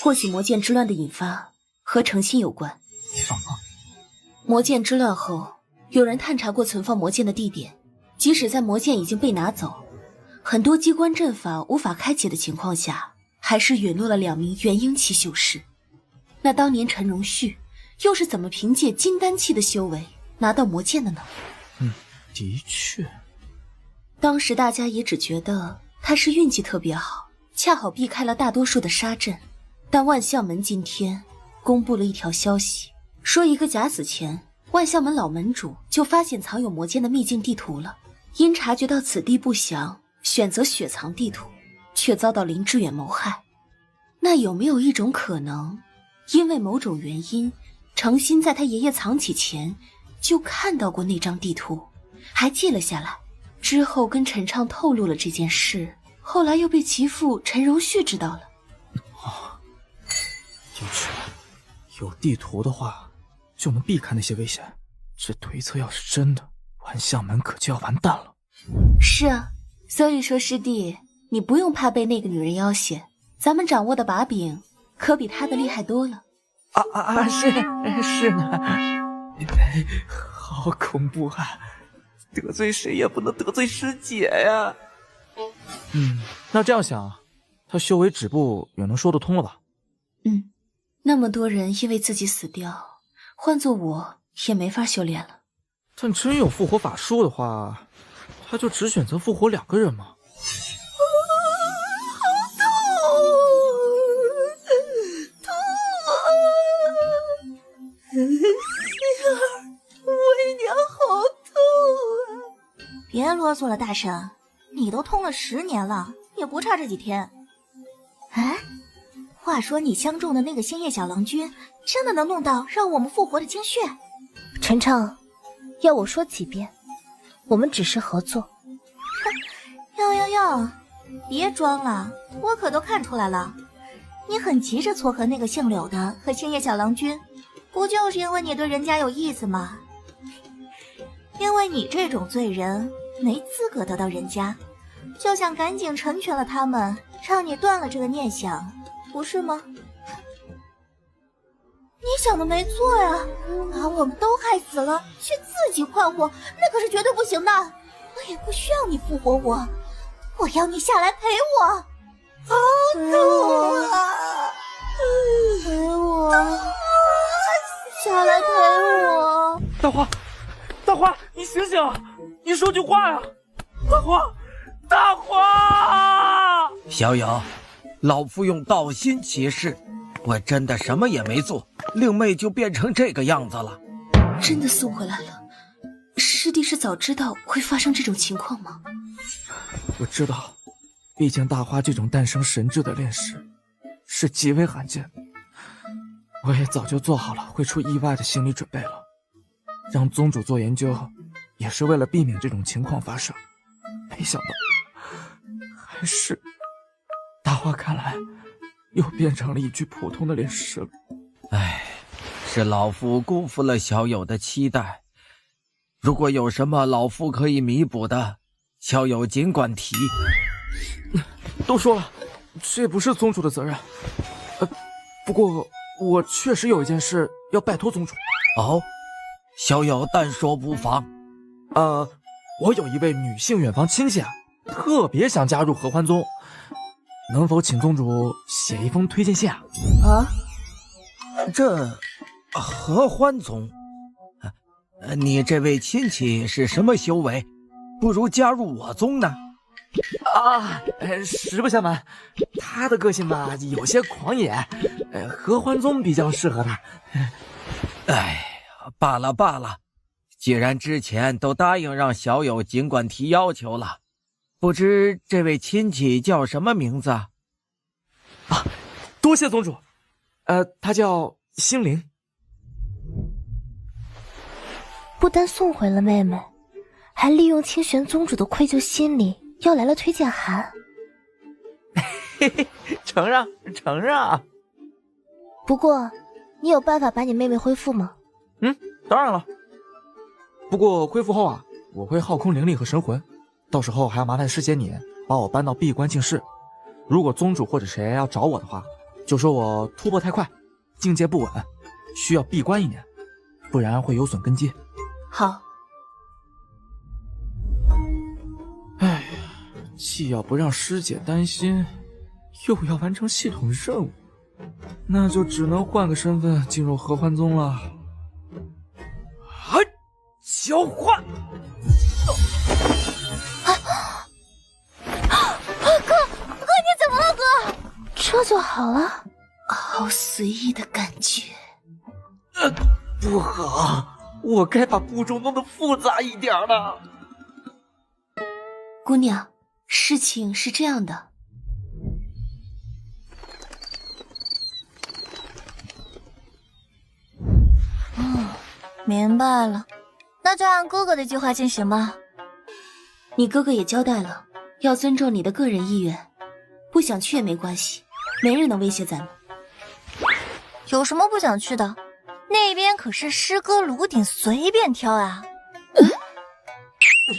Speaker 7: 或许魔剑之乱的引发和程心有关。魔剑之乱后，有人探查过存放魔剑的地点，即使在魔剑已经被拿走，很多机关阵法无法开启的情况下，还是陨落了2名元婴期修士。那当年陈荣旭又是怎么凭借金丹期的修为拿到魔剑的呢？
Speaker 17: 的确，
Speaker 7: 当时大家也只觉得他是运气特别好，恰好避开了大多数的杀阵。但万象门今天公布了一条消息，说一个假死前，万象门老门主就发现藏有魔剑的秘境地图了，因察觉到此地不详，选择雪藏地图，却遭到林志远谋害。那有没有一种可能，因为某种原因，程心在他爷爷藏起前就看到过那张地图，还记了下来，之后跟陈畅透露了这件事，后来又被其父陈荣旭知道了。
Speaker 17: 的确，有地图的话就能避开那些危险。这推测要是真的，万象门可就要完蛋了。
Speaker 7: 是啊，所以说师弟，你不用怕被那个女人要挟，咱们掌握的把柄可比她的厉害多了。
Speaker 3: 是呢。好恐怖啊！得罪谁也不能得罪师姐呀。
Speaker 17: 那这样想，他修为止步也能说得通了吧？
Speaker 7: 那么多人因为自己死掉，换做我也没法修炼了。
Speaker 17: 但真有复活法术的话，他就只选择复活2个人吗？
Speaker 10: 为娘好痛啊！别啰嗦了，大婶，你都痛了10年了，也不差这几天。话说你相中的那个星夜小郎君，真的能弄到让我们复活的精血？
Speaker 14: 陈畅，要我说几遍，我们只是合作。
Speaker 10: 哟，别装了，我可都看出来了，你很急着撮合那个姓柳的和星夜小郎君，不就是因为你对人家有意思吗？因为你这种罪人没资格得到人家，就想赶紧成全了他们，让你断了这个念想，不是吗？你想的没错呀，把我们都害死了，却自己快活，那可是绝对不行的。我也不需要你复活我，我要你下来陪我。好痛啊！陪我，下来陪我。
Speaker 3: 大花，你醒醒，你说句话呀！大花！
Speaker 11: 小友，老夫用道心起誓，我真的什么也没做，令妹就变成这个样子了。
Speaker 7: 真的送回来了？师弟是早知道会发生这种情况吗？
Speaker 17: 我知道，毕竟大花这种诞生神智的炼师是极为罕见的，我也早就做好了会出意外的心理准备了。让宗主做研究，也是为了避免这种情况发生。没想到，还是大花看来又变成了一具普通的炼师了。
Speaker 11: 是老夫辜负了小友的期待。如果有什么老夫可以弥补的，小友尽管提。
Speaker 17: 都说了，这也不是宗主的责任。不过我确实有一件事要拜托宗主。
Speaker 11: 小友但说无妨。
Speaker 17: 我有一位女性远房亲戚特别想加入合欢宗，能否请宗主写一封推荐信？
Speaker 11: 这合欢宗，你这位亲戚是什么修为？不如加入我宗呢？
Speaker 17: 实不相瞒，他的个性吧有些狂野，合欢宗比较适合他。
Speaker 11: 罢了，既然之前都答应让小友尽管提要求了，不知这位亲戚叫什么名字？
Speaker 17: 多谢宗主。他叫星灵。
Speaker 14: 不单送回了妹妹，还利用清玄宗主的愧疚心理要来了推荐函。
Speaker 6: 嘿嘿，承让。
Speaker 14: 不过，你有办法把你妹妹恢复吗？
Speaker 3: 当然了。不过恢复后啊，我会耗空灵力和神魂，到时候还要麻烦师姐你把我搬到闭关静室。如果宗主或者谁要找我的话，就说我突破太快，境界不稳，需要闭关1年，不然会有损根基。
Speaker 14: 好。
Speaker 3: 哎呀，既要不让师姐担心，又要完成系统任务，那就只能换个身份进入合欢宗了。
Speaker 6: 交换！
Speaker 14: 哥，你怎么了，哥？这就好了，好随意的感觉。
Speaker 6: 不好，我该把步骤弄得复杂一点了。
Speaker 7: 姑娘，事情是这样的。
Speaker 14: 明白了，那就按哥哥的计划进行吧。
Speaker 7: 你哥哥也交代了，要尊重你的个人意愿，不想去也没关系，没人能威胁咱们。
Speaker 14: 有什么不想去的？那边可是师哥炉鼎，随便挑啊。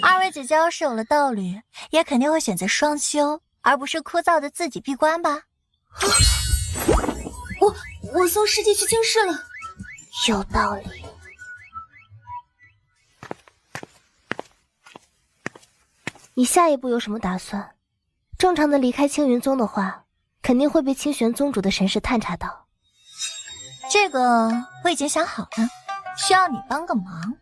Speaker 14: 二位姐姐要是有了道侣，也肯定会选择双修，而不是枯燥的自己闭关吧？
Speaker 7: 我送师姐去静室了。
Speaker 14: 有道理。你下一步有什么打算？正常的离开青云宗的话，肯定会被清玄宗主的神识探查到。这个我已经想好了，需要你帮个忙。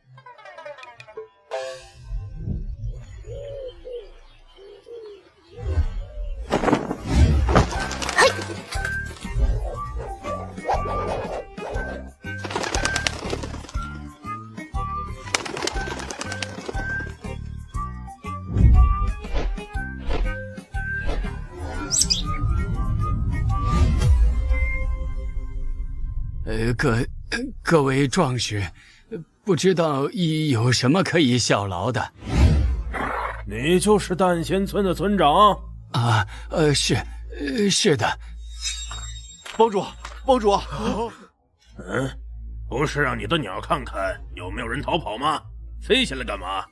Speaker 15: 各位壮士，不知道有什么可以效劳的？
Speaker 9: 你就是淡仙村的村长
Speaker 15: 啊？是的。
Speaker 9: 帮主。不是让你的鸟看看有没有人逃跑吗？飞下来干嘛？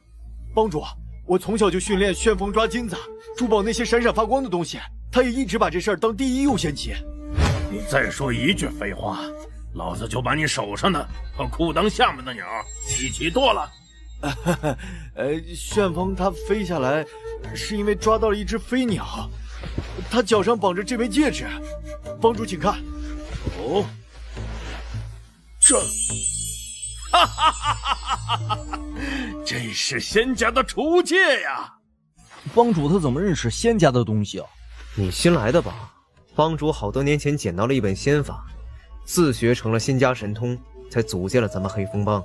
Speaker 20: 帮主，我从小就训练旋风抓金子，珠宝那些闪闪发光的东西，他也一直把这事儿当第一优先级。
Speaker 9: 你再说一句废话，老子就把你手上的和裤裆下面的鸟一起剁了。
Speaker 20: 旋风它飞下来，是因为抓到了一只飞鸟，它脚上绑着这枚戒指。帮主请看。
Speaker 9: 哦，这，这是仙家的储戒呀！
Speaker 6: 帮主他怎么认识仙家的东西啊？
Speaker 21: 你新来的吧？帮主好多年前捡到了一本仙法，自学成了仙家神通，才组建了咱们黑风帮。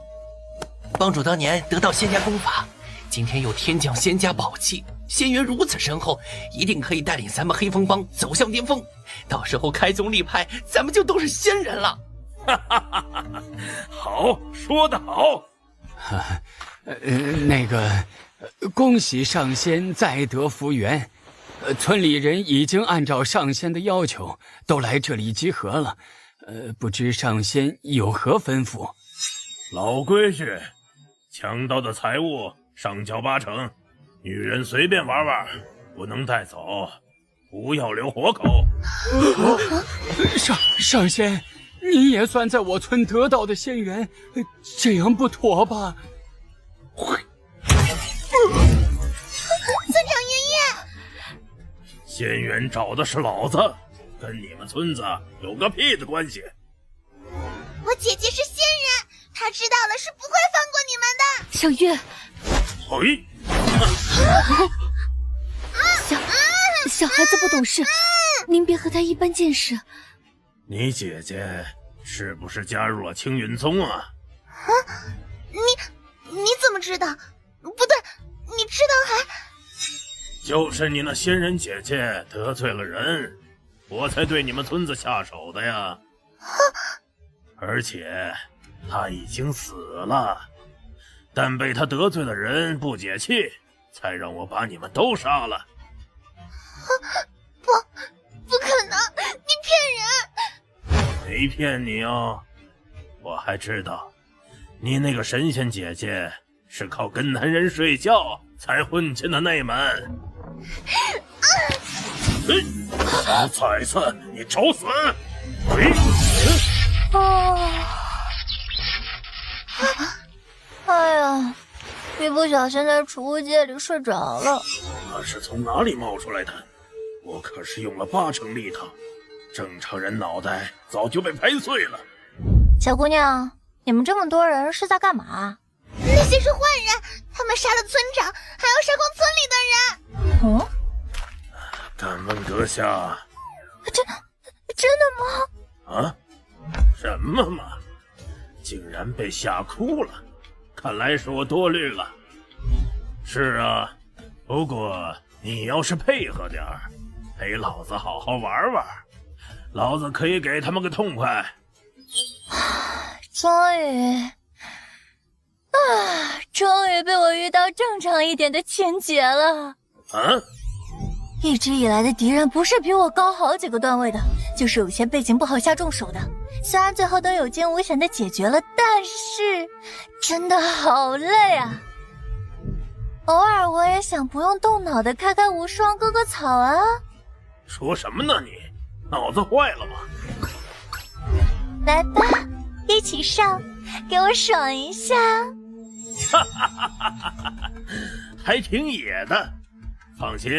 Speaker 22: 帮主当年得到仙家功法，今天又天降仙家宝器，仙缘如此深厚，一定可以带领咱们黑风帮走向巅峰。到时候开宗立派，咱们就都是仙人了。
Speaker 9: 好，说得好。
Speaker 15: 恭喜上仙再得福缘。村里人已经按照上仙的要求都来这里集合了，不知上仙有何吩咐？
Speaker 9: 老规矩，抢到的财物上交8成，女人随便玩玩，不能带走，不要留活口。
Speaker 15: 上仙，你也算在我村得到的仙缘，这样不妥吧？
Speaker 10: 村长爷爷。
Speaker 9: 仙缘找的是老子，跟你们村子有个屁的关系！
Speaker 10: 我姐姐是仙人，她知道了是不会放过你们的。
Speaker 7: 小月，小孩子不懂事，您别和他一般见识。
Speaker 9: 你姐姐是不是加入了青云宗啊？
Speaker 10: 你怎么知道？不对，你知道还……
Speaker 9: 就是你那仙人姐姐得罪了人，我才对你们村子下手的呀。而且她已经死了，但被她得罪的人不解气，才让我把你们都杀了。
Speaker 10: 不可
Speaker 9: 没骗你哦，我还知道，你那个神仙姐姐是靠跟男人睡觉才混进的内门。小崽子，你找死！
Speaker 10: 哎呀，一不小心在储物界里睡着了。
Speaker 9: 那是从哪里冒出来的？我可是用了80力套，正常人脑袋早就被拍碎了。
Speaker 10: 小姑娘，你们这么多人是在干嘛？那些是坏人，他们杀了村长，还要杀光村里的人。哦，
Speaker 9: 敢问阁下，
Speaker 10: 真的吗？
Speaker 9: 啊？什么嘛？竟然被吓哭了，看来是我多虑了。是啊，不过你要是配合点儿，陪老子好好玩玩，老子可以给他们个痛快。
Speaker 10: 终于被我遇到正常一点的千劫了。
Speaker 9: 啊？
Speaker 10: 一直以来的敌人不是比我高好几个段位的，就是有些背景不好下重手的。虽然最后都有惊无险的解决了，但是真的好累啊。偶尔我也想不用动脑的开开无双割割草啊。
Speaker 9: 说什么呢你？脑子坏了吗？
Speaker 10: 来吧，一起上，给我爽一下。
Speaker 9: 哈哈哈哈哈！还挺野的。放心，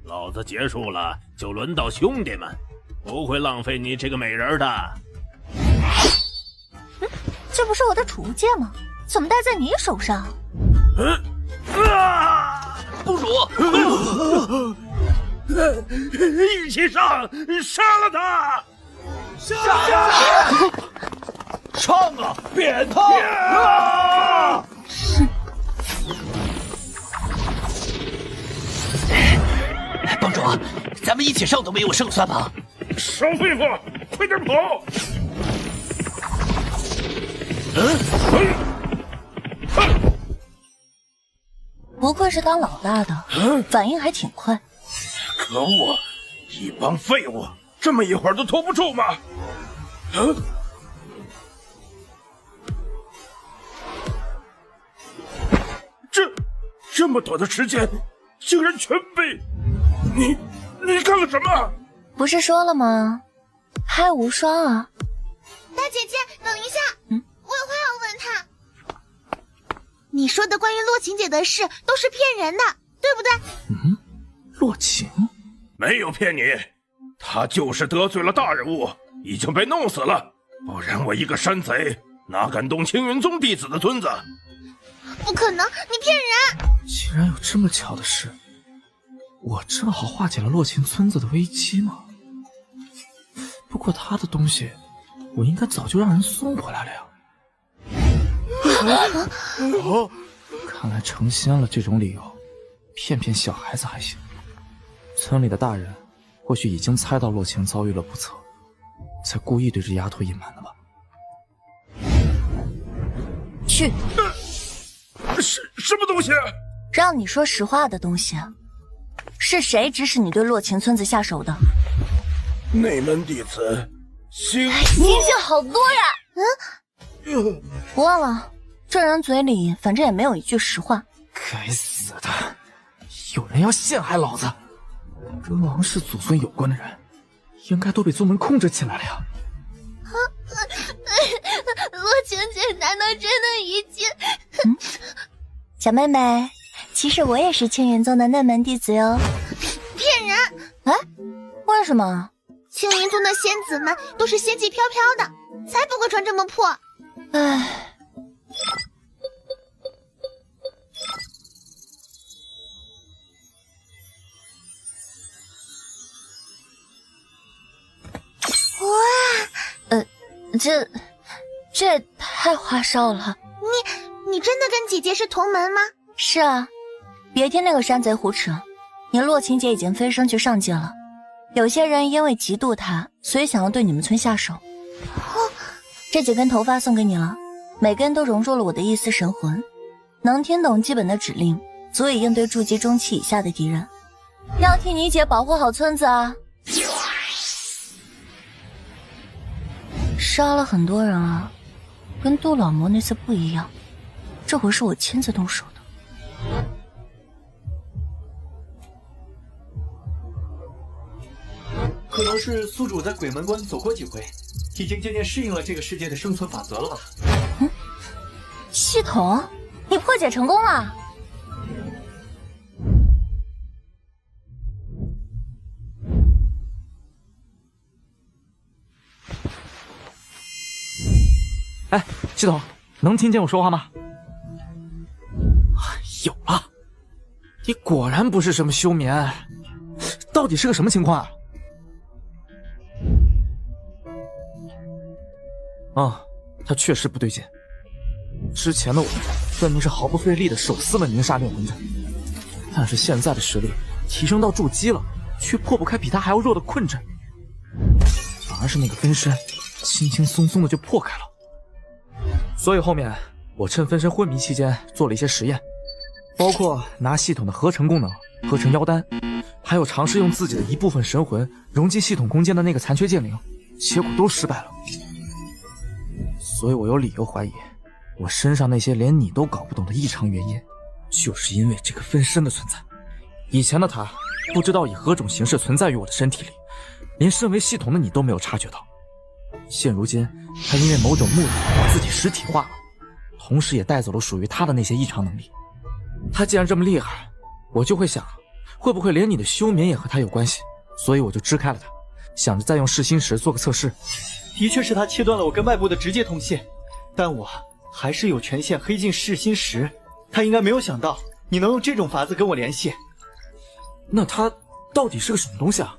Speaker 9: 老子结束了就轮到兄弟们，不会浪费你这个美人的。
Speaker 10: 这不是我的储物戒吗？怎么戴在你手上？
Speaker 9: 公主，一起上，杀了他！
Speaker 20: 上啊！扁他！
Speaker 22: 帮主，咱们一起上都没有胜算吧？
Speaker 9: 少废话，快点跑！
Speaker 10: 不愧是当老大的，反应还挺快。
Speaker 9: 可恶，一帮废物，这么一会儿都拖不住吗？这么短的时间，竟然全被你干了什么？
Speaker 10: 不是说了吗？开无双啊！
Speaker 14: 大姐姐，等一下，我有话要问他。你说的关于洛晴姐的事都是骗人的，对不对？
Speaker 17: 洛晴
Speaker 9: 没有骗你，她就是得罪了大人物，已经被弄死了。不然我一个山贼哪敢动青云宗弟子的村子？
Speaker 14: 不可能，你骗人！
Speaker 17: 竟然有这么巧的事，我正好化解了洛晴村子的危机嘛。不过他的东西，我应该早就让人送回来了呀。看来成仙了这种理由，骗骗小孩子还行。村里的大人或许已经猜到洛晴遭遇了不测，才故意对这丫头隐瞒的吧。
Speaker 10: 去。
Speaker 9: 什么东西？
Speaker 10: 让你说实话的东西，是谁指使你对洛晴村子下手的？
Speaker 9: 内门弟子星
Speaker 10: 星好多呀！忘了，这人嘴里反正也没有一句实话。
Speaker 17: 该死的，有人要陷害老子！跟王氏祖孙有关的人，应该都被宗门控制起来了呀。
Speaker 10: 洛晴姐难道真的已经……小妹妹，其实我也是青云宗的内门弟子哟。
Speaker 14: 骗人！
Speaker 10: 哎，为什么？
Speaker 14: 青云宗的仙子们都是仙气飘飘的，才不会穿这么破。
Speaker 10: 唉。
Speaker 14: 哇！
Speaker 10: 这也太花哨了。
Speaker 14: 你真的跟姐姐是同门吗？
Speaker 10: 是啊，别听那个山贼胡扯，你洛晴姐已经飞升去上界了。有些人因为嫉妒她，所以想要对你们村下手。这几根头发送给你了，每根都融入了我的一丝神魂，能听懂基本的指令，足以应对筑基中期以下的敌人。要替你姐保护好村子啊！杀了很多人啊，跟杜老魔那次不一样，这回是我亲自动手的。
Speaker 20: 可能是宿主在鬼门关走过几回，已经渐渐适应了这个世界的生存法则了吧？
Speaker 10: 系统，你破解成功了。
Speaker 17: 哎，系统，能听见我说话吗？有了，你果然不是什么休眠，到底是个什么情况啊？他确实不对劲。之前的我分明是毫不费力的手撕了宁煞炼魂阵，但是现在的实力提升到筑基了，却破不开比他还要弱的困阵，反而是那个分身轻轻松松的就破开了。所以后面我趁分身昏迷期间做了一些实验，包括拿系统的合成功能合成妖丹，还有尝试用自己的一部分神魂融进系统空间的那个残缺剑灵，结果都失败了。所以我有理由怀疑，我身上那些连你都搞不懂的异常原因，就是因为这个分身的存在。以前的他不知道以何种形式存在于我的身体里，连身为系统的你都没有察觉到。现如今他因为某种目的把自己实体化了，同时也带走了属于他的那些异常能力。他既然这么厉害，我就会想，会不会连你的休眠也和他有关系？所以我就支开了他，想着再用噬心石做个测试。
Speaker 20: 的确是他切断了我跟外部的直接通信，但我还是有权限黑进噬心石。他应该没有想到你能用这种法子跟我联系。
Speaker 17: 那他到底是个什么东西啊？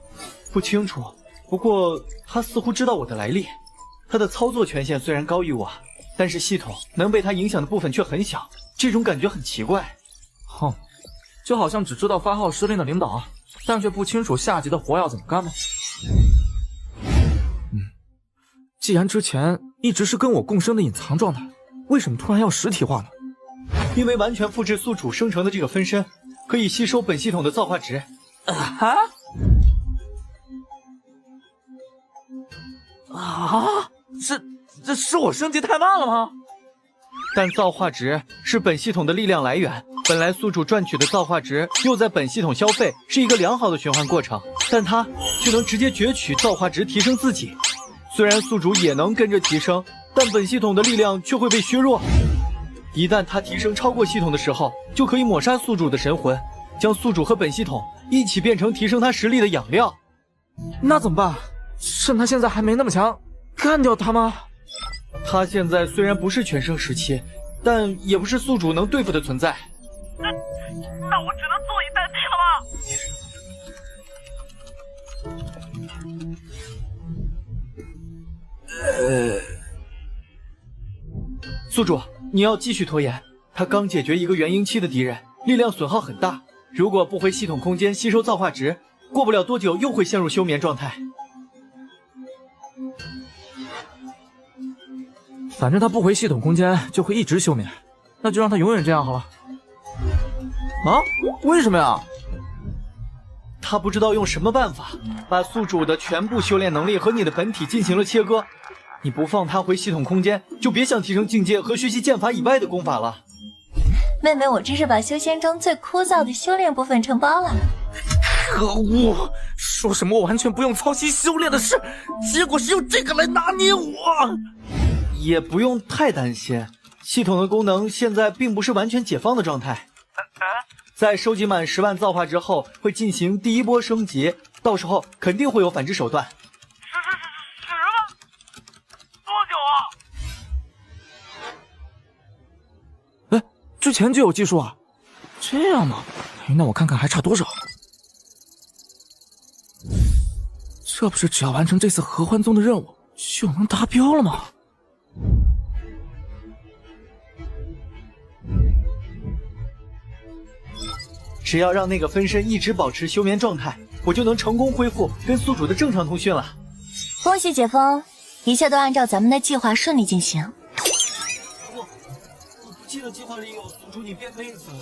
Speaker 20: 不清楚，不过他似乎知道我的来历。他的操作权限虽然高于我，但是系统能被他影响的部分却很小，这种感觉很奇怪。
Speaker 17: 哼，就好像只知道发号施令的领导，但却不清楚下级的活要怎么干吗？既然之前一直是跟我共生的隐藏状态，为什么突然要实体化呢？
Speaker 20: 因为完全复制宿主生成的这个分身，可以吸收本系统的造化值。
Speaker 17: 这是我升级太慢了吗？
Speaker 20: 但造化值是本系统的力量来源，本来宿主赚取的造化值又在本系统消费，是一个良好的循环过程，但他却能直接攫取造化值提升自己。虽然宿主也能跟着提升，但本系统的力量却会被削弱。一旦他提升超过系统的时候，就可以抹杀宿主的神魂，将宿主和本系统一起变成提升他实力的养料。
Speaker 17: 那怎么办？趁他现在还没那么强，干掉他吗？
Speaker 20: 他现在虽然不是全盛时期，但也不是宿主能对付的存在。
Speaker 2: 那我只能坐以待毙了
Speaker 20: 吗？宿主，你要继续拖延。他刚解决一个元婴期的敌人，力量损耗很大，如果不回系统空间吸收造化值，过不了多久又会陷入休眠状态。
Speaker 17: 反正他不回系统空间就会一直休眠，那就让他永远这样好了。为什么呀？
Speaker 20: 他不知道用什么办法把宿主的全部修炼能力和你的本体进行了切割。你不放他回系统空间，就别想提升境界和学习剑法以外的功法了。
Speaker 10: 妹妹，我这是把修仙中最枯燥的修炼部分承包了。
Speaker 17: 可恶！说什么我完全不用操心修炼的事，结果是用这个来拿捏我。
Speaker 20: 也不用太担心，系统的功能现在并不是完全解放的状态。在收集满10万造化之后，会进行第一波升级，到时候肯定会有反制手段。
Speaker 2: 10万？多
Speaker 17: 久啊？之前就有技术啊？这样吗？那我看看还差多少。这不是只要完成这次合欢宗的任务就能达标了吗？
Speaker 20: 只要让那个分身一直保持休眠状态，我就能成功恢复跟宿主的正常通讯了。
Speaker 10: 恭喜解封，一切都按照咱们的计划顺利进行。
Speaker 20: 我不记得计划里有宿主你变妹子了。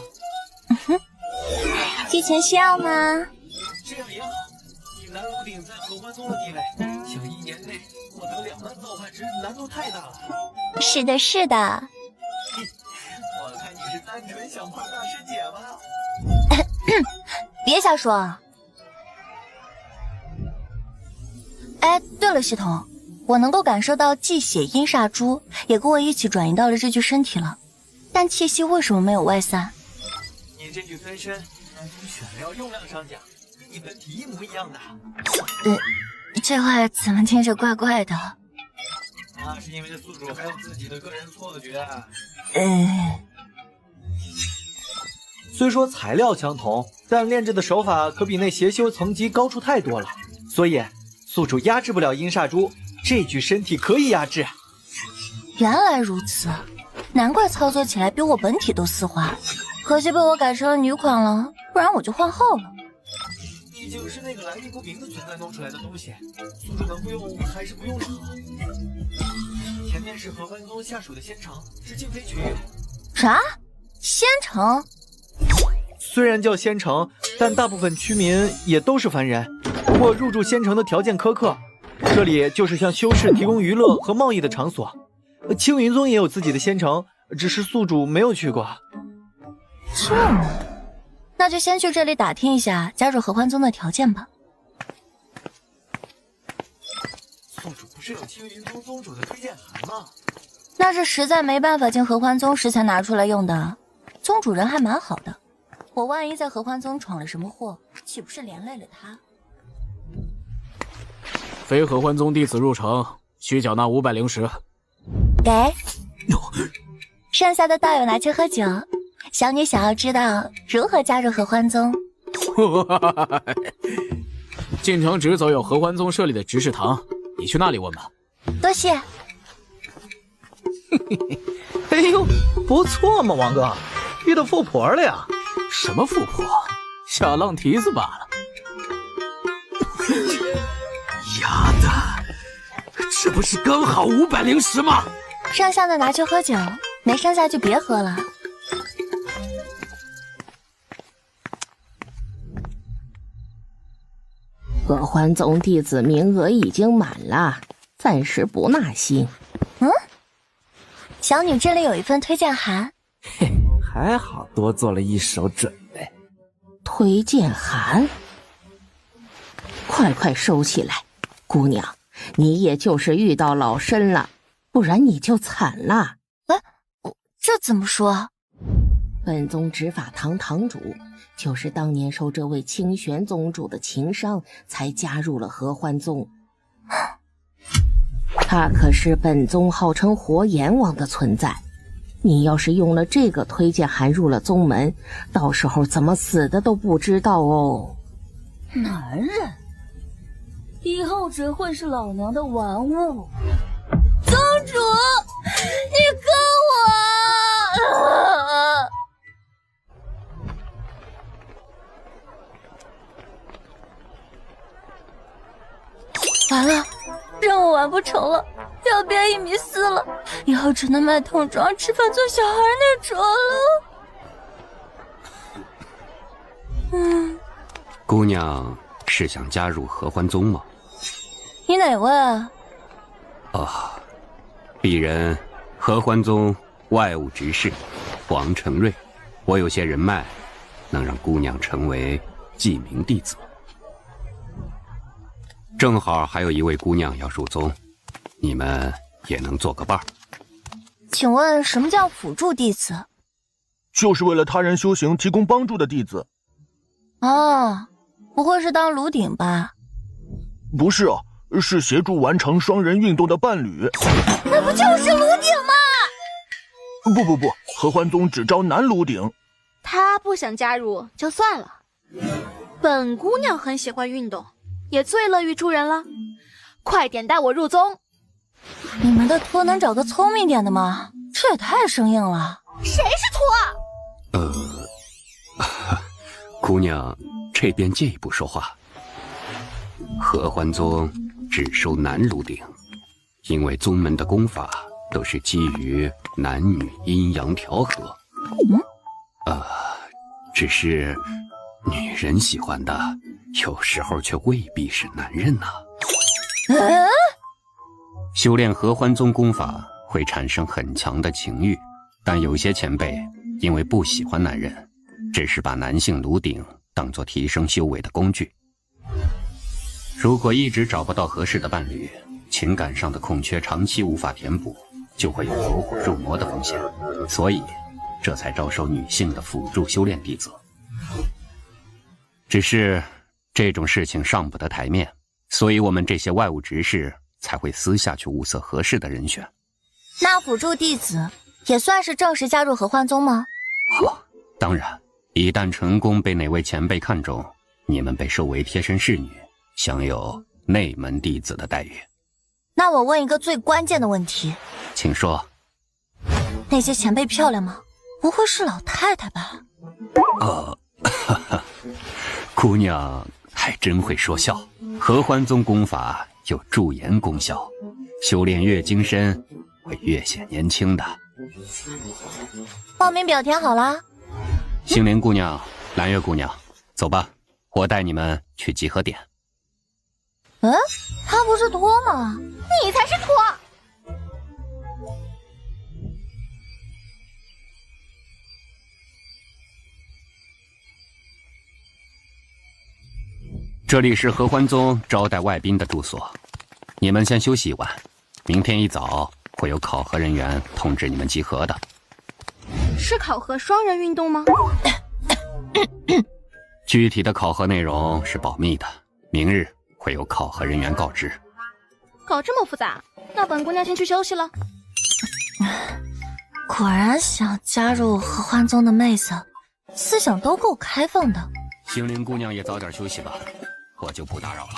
Speaker 10: 剧情需要吗？
Speaker 20: 这样也好，挺南炉鼎在合欢宗的地位，想1年内获得2万造化值，难度太大了。
Speaker 14: 是的，是的。
Speaker 20: 我看你是单纯想碰大师姐吧？
Speaker 14: 别瞎说。哎，对了，系统，我能够感受到既血阴煞珠也跟我一起转移到了这具身体了，但气息为什么没有外散？
Speaker 20: 你这具分身从选料用量上讲，跟你本体一模一样的。
Speaker 14: 这话怎么听着怪怪的？
Speaker 20: 那是因为宿主还有自己的个人错觉。虽说材料相同，但炼制的手法可比那邪修层级高出太多了，所以宿主压制不了阴煞珠，这具身体可以压制。
Speaker 14: 原来如此，难怪操作起来比我本体都丝滑，可惜被我改成了女款了，不然我就换号了。
Speaker 20: 毕竟是那个来历不明的存在弄出来的东西，宿主能不用还是不用的好。前面是合欢宗下属的仙城，是禁飞区域。
Speaker 14: 啥？仙城？
Speaker 20: 虽然叫仙城，但大部分居民也都是凡人。不过入住仙城的条件苛刻，这里就是向修士提供娱乐和贸易的场所。青云宗也有自己的仙城，只是宿主没有去过。
Speaker 14: 这么，那就先去这里打听一下加入合欢宗的条件吧。
Speaker 20: 宿主不是有青云宗宗主的推荐函吗？
Speaker 14: 那是实在没办法进合欢宗时才拿出来用的。宗主人还蛮好的，我万一在合欢宗闯了什么祸，岂不是连累了他？
Speaker 1: 非合欢宗弟子入城需缴纳500灵石。
Speaker 14: 给。剩下的道友拿去喝酒。小女想要知道如何加入合欢宗。
Speaker 1: 进城直走有合欢宗设立的执事堂，你去那里问吧。
Speaker 14: 多谢。
Speaker 6: 哎呦，不错嘛，王哥，遇到富婆了呀？
Speaker 1: 什么富婆？小浪蹄子罢了。
Speaker 22: 丫的，这不是刚好500灵石吗？
Speaker 14: 剩下的拿去喝酒，没剩下就别喝了。
Speaker 19: 合欢宗弟子名额已经满了，暂时不纳新。
Speaker 14: 小女这里有一份推荐函。
Speaker 17: 嘿，还好多做了一手准备。
Speaker 19: 推荐函？快收起来，姑娘，你也就是遇到老身了，不然你就惨了。
Speaker 14: 这怎么说？
Speaker 19: 本宗执法堂堂主就是当年受这位清玄宗主的情伤，才加入了合欢宗。他可是本宗号称活阎王的存在，你要是用了这个推荐函入了宗门，到时候怎么死的都不知道哦。
Speaker 14: 男人以后只会是老娘的玩物。宗主，你跟我完了，任务完不成了，要变1.4米了，以后只能买桶装吃饭做小孩那种了。
Speaker 4: 姑娘是想加入合欢宗吗？
Speaker 14: 你哪位啊？
Speaker 4: 鄙人合欢宗外务执事黄承瑞，我有些人脉，能让姑娘成为记名弟子。正好还有一位姑娘要入宗，你们也能做个伴儿。
Speaker 14: 请问什么叫辅助弟子？
Speaker 8: 就是为了他人修行提供帮助的弟子。
Speaker 14: 哦，不会是当炉鼎吧？
Speaker 8: 不是，是协助完成双人运动的伴侣。
Speaker 10: 那不就是炉鼎吗？
Speaker 8: 不，合欢宗只招男炉鼎。
Speaker 10: 他不想加入就算了，本姑娘很喜欢运动，也最乐于助人了。快点带我入宗！
Speaker 14: 你们的托能找个聪明点的吗？这也太生硬了。
Speaker 10: 谁是托？
Speaker 4: 姑娘这边借一步说话。合欢宗只收男炉鼎，因为宗门的功法都是基于男女阴阳调和。只是女人喜欢的有时候却未必是男人呐。
Speaker 14: 嗯，
Speaker 4: 修炼合欢宗功法会产生很强的情欲，但有些前辈因为不喜欢男人，只是把男性颅顶当作提升修为的工具。如果一直找不到合适的伴侣，情感上的空缺长期无法填补，就会有走火入魔的风险，所以这才招收女性的辅助修炼弟子。只是这种事情上不得台面，所以我们这些外务执事才会私下去物色合适的人选。
Speaker 14: 那辅助弟子也算是正式加入合欢宗吗？
Speaker 4: 当然，一旦成功被哪位前辈看中，你们被收为贴身侍女，享有内门弟子的待遇。
Speaker 14: 那我问一个最关键的问题，
Speaker 4: 请说。
Speaker 14: 那些前辈漂亮吗？不会是老太太吧？
Speaker 4: 姑娘还真会说笑。合欢宗功法有驻颜功效，修炼越精深，会越显年轻的。
Speaker 14: 报名表填好啦。
Speaker 4: 星莲姑娘、蓝月姑娘，走吧，我带你们去集合点。
Speaker 14: 嗯，他不是托吗？你才是托！
Speaker 4: 这里是合欢宗招待外宾的住所，你们先休息一晚，明天一早会有考核人员通知你们集合的。
Speaker 5: 是考核双人运动吗？
Speaker 4: 具体的考核内容是保密的，明日会有考核人员告知。
Speaker 5: 搞这么复杂，那本姑娘先去休息了。
Speaker 14: 果然想加入合欢宗的妹子，思想都够开放的。
Speaker 4: 星灵姑娘也早点休息吧，我就不打扰了。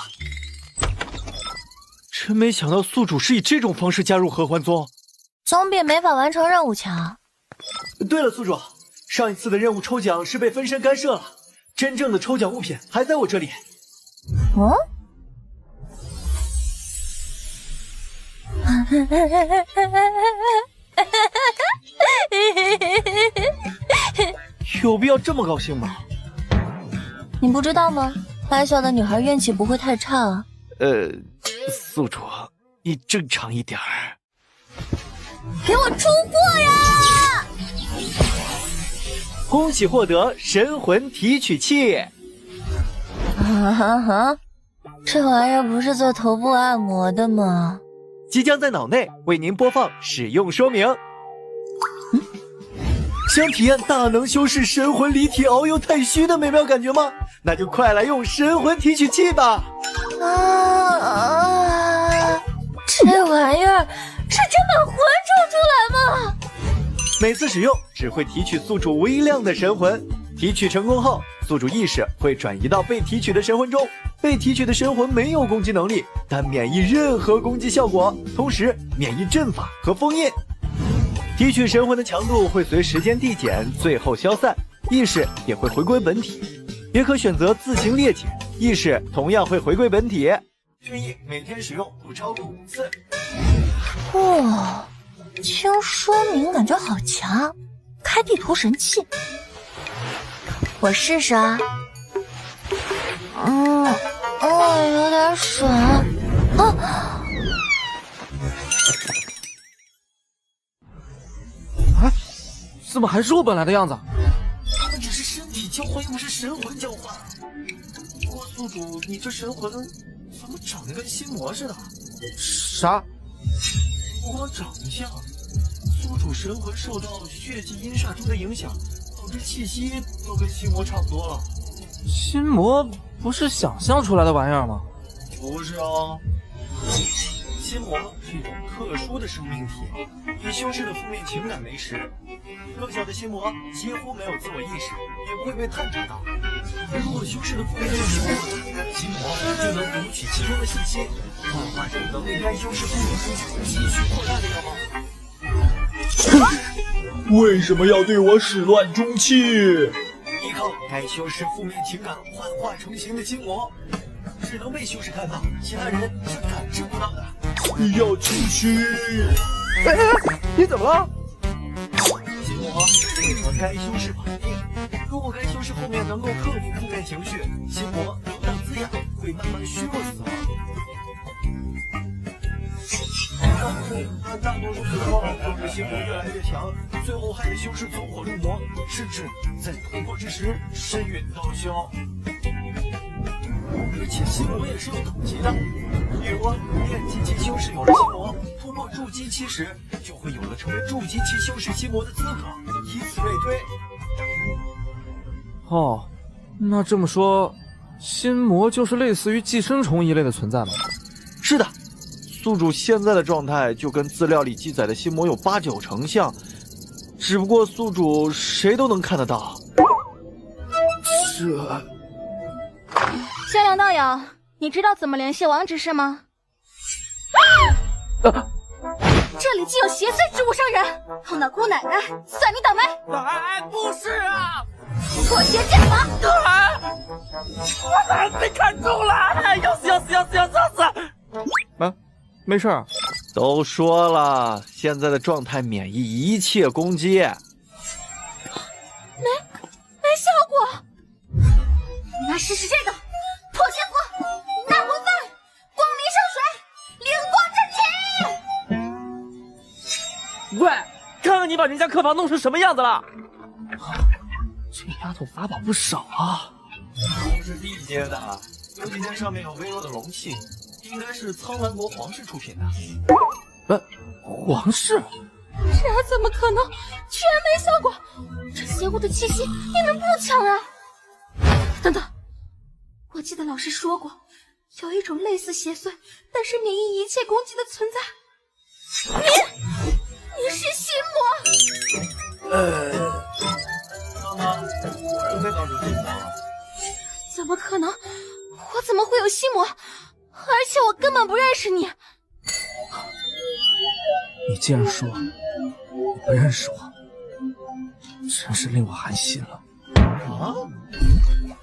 Speaker 20: 真没想到宿主是以这种方式加入合欢宗，
Speaker 14: 总比没法完成任务强。
Speaker 20: 对了，宿主，上一次的任务抽奖是被分身干涉了，真正的抽奖物品还在我这里。
Speaker 14: 哦？
Speaker 20: 有必要这么高兴吗？
Speaker 14: 你不知道吗？矮小的女孩运气不会太差啊。
Speaker 20: 宿主，你正常一点儿。
Speaker 14: 给我出货呀！
Speaker 20: 恭喜获得神魂提取器。
Speaker 14: 这玩意儿不是做头部按摩的吗？
Speaker 20: 即将在脑内为您播放使用说明。想体验大能修饰神魂离体遨游太虚的美妙感觉吗？那就快来用神魂提取器吧！
Speaker 14: 这玩意儿是真把魂抽出来吗？
Speaker 20: 每次使用只会提取宿主微量的神魂，提取成功后，宿主意识会转移到被提取的神魂中。被提取的神魂没有攻击能力，但免疫任何攻击效果，同时免疫阵法和封印。提取神魂的强度会随时间递减，最后消散，意识也会回归本体。也可选择自行裂解，意识同样会回归本体。建议每天使用不超过5次。
Speaker 14: 哇，听说明感觉好强，开地图神器。我试试啊。有点爽啊！
Speaker 3: 怎么还是我本来的样子？
Speaker 20: 他们只是身体交换，又不是神魂交换。不过宿主，你这神魂怎么长得跟心魔似的？
Speaker 3: 啥？
Speaker 20: 不光长相，宿主神魂受到血气阴煞中的影响，导致气息都跟心魔差不多了。
Speaker 3: 心魔不是想象出来的玩意儿吗？
Speaker 20: 不是啊，心魔是一种特殊的生命体，以修士的负面情感为食。弱小的心魔几乎没有自我意识，也不会被探查到。如果修士的负面情感心魔就能读取其中的信息，幻化成能为该修士负面影响继续扩大的愿望。
Speaker 8: 为什么要对我始乱终弃？
Speaker 20: 依靠该修士负面情感幻化成型的心魔，只能被修士看到，其他人是感知不到的。
Speaker 8: 你要继续。
Speaker 20: 你怎么了？心魔会和该修士绑定，如果该修士后面能够克服负面情绪，心魔能让自己力量会慢慢削弱死亡。大多数情况都是心魔越来越强，最后还得修饰走火入魔，甚至在突破之时深陨道消。而且心魔也是有等级的，比如炼级期修士有了心魔，突破筑基期时就会有了成为筑基期修士心魔的资格，以此类推。
Speaker 17: 哦，那这么说，心魔就是类似于寄生虫一类的存在吗？
Speaker 20: 是的，宿主现在的状态就跟资料里记载的心魔有8、9成像，只不过宿主谁都能看得到。这……
Speaker 5: 夏凉道友，你知道怎么联系王执事吗？
Speaker 10: 这里竟有邪祟之物伤人，碰到姑奶奶，算你倒霉！
Speaker 6: 不是啊！
Speaker 10: 破邪剑法！
Speaker 6: 我被看中了！要死！
Speaker 20: 啊，没事儿，都说了，现在的状态免疫一切攻击。
Speaker 10: 没效果。那试试这个破邪符，纳魂幡，光明圣水，灵光震天。
Speaker 20: 喂，看看你把人家客房弄成什么样子了！
Speaker 17: 这丫头法宝不少啊。
Speaker 20: 都是地阶的，有几件上面有微弱的龙气，应该是苍兰国皇室出品的。
Speaker 17: 皇室？
Speaker 10: 这怎么可能？居然没效果！这邪物的气息令人不强啊！等等，我记得老师说过，有一种类似邪祟，但是免疫一切攻击的存在。你是心魔？
Speaker 20: 果然被当成心魔了。
Speaker 10: 怎么可能？我怎么会有心魔？而且我根本不认识你。
Speaker 17: 你既然说你不认识我，真是令我寒心了。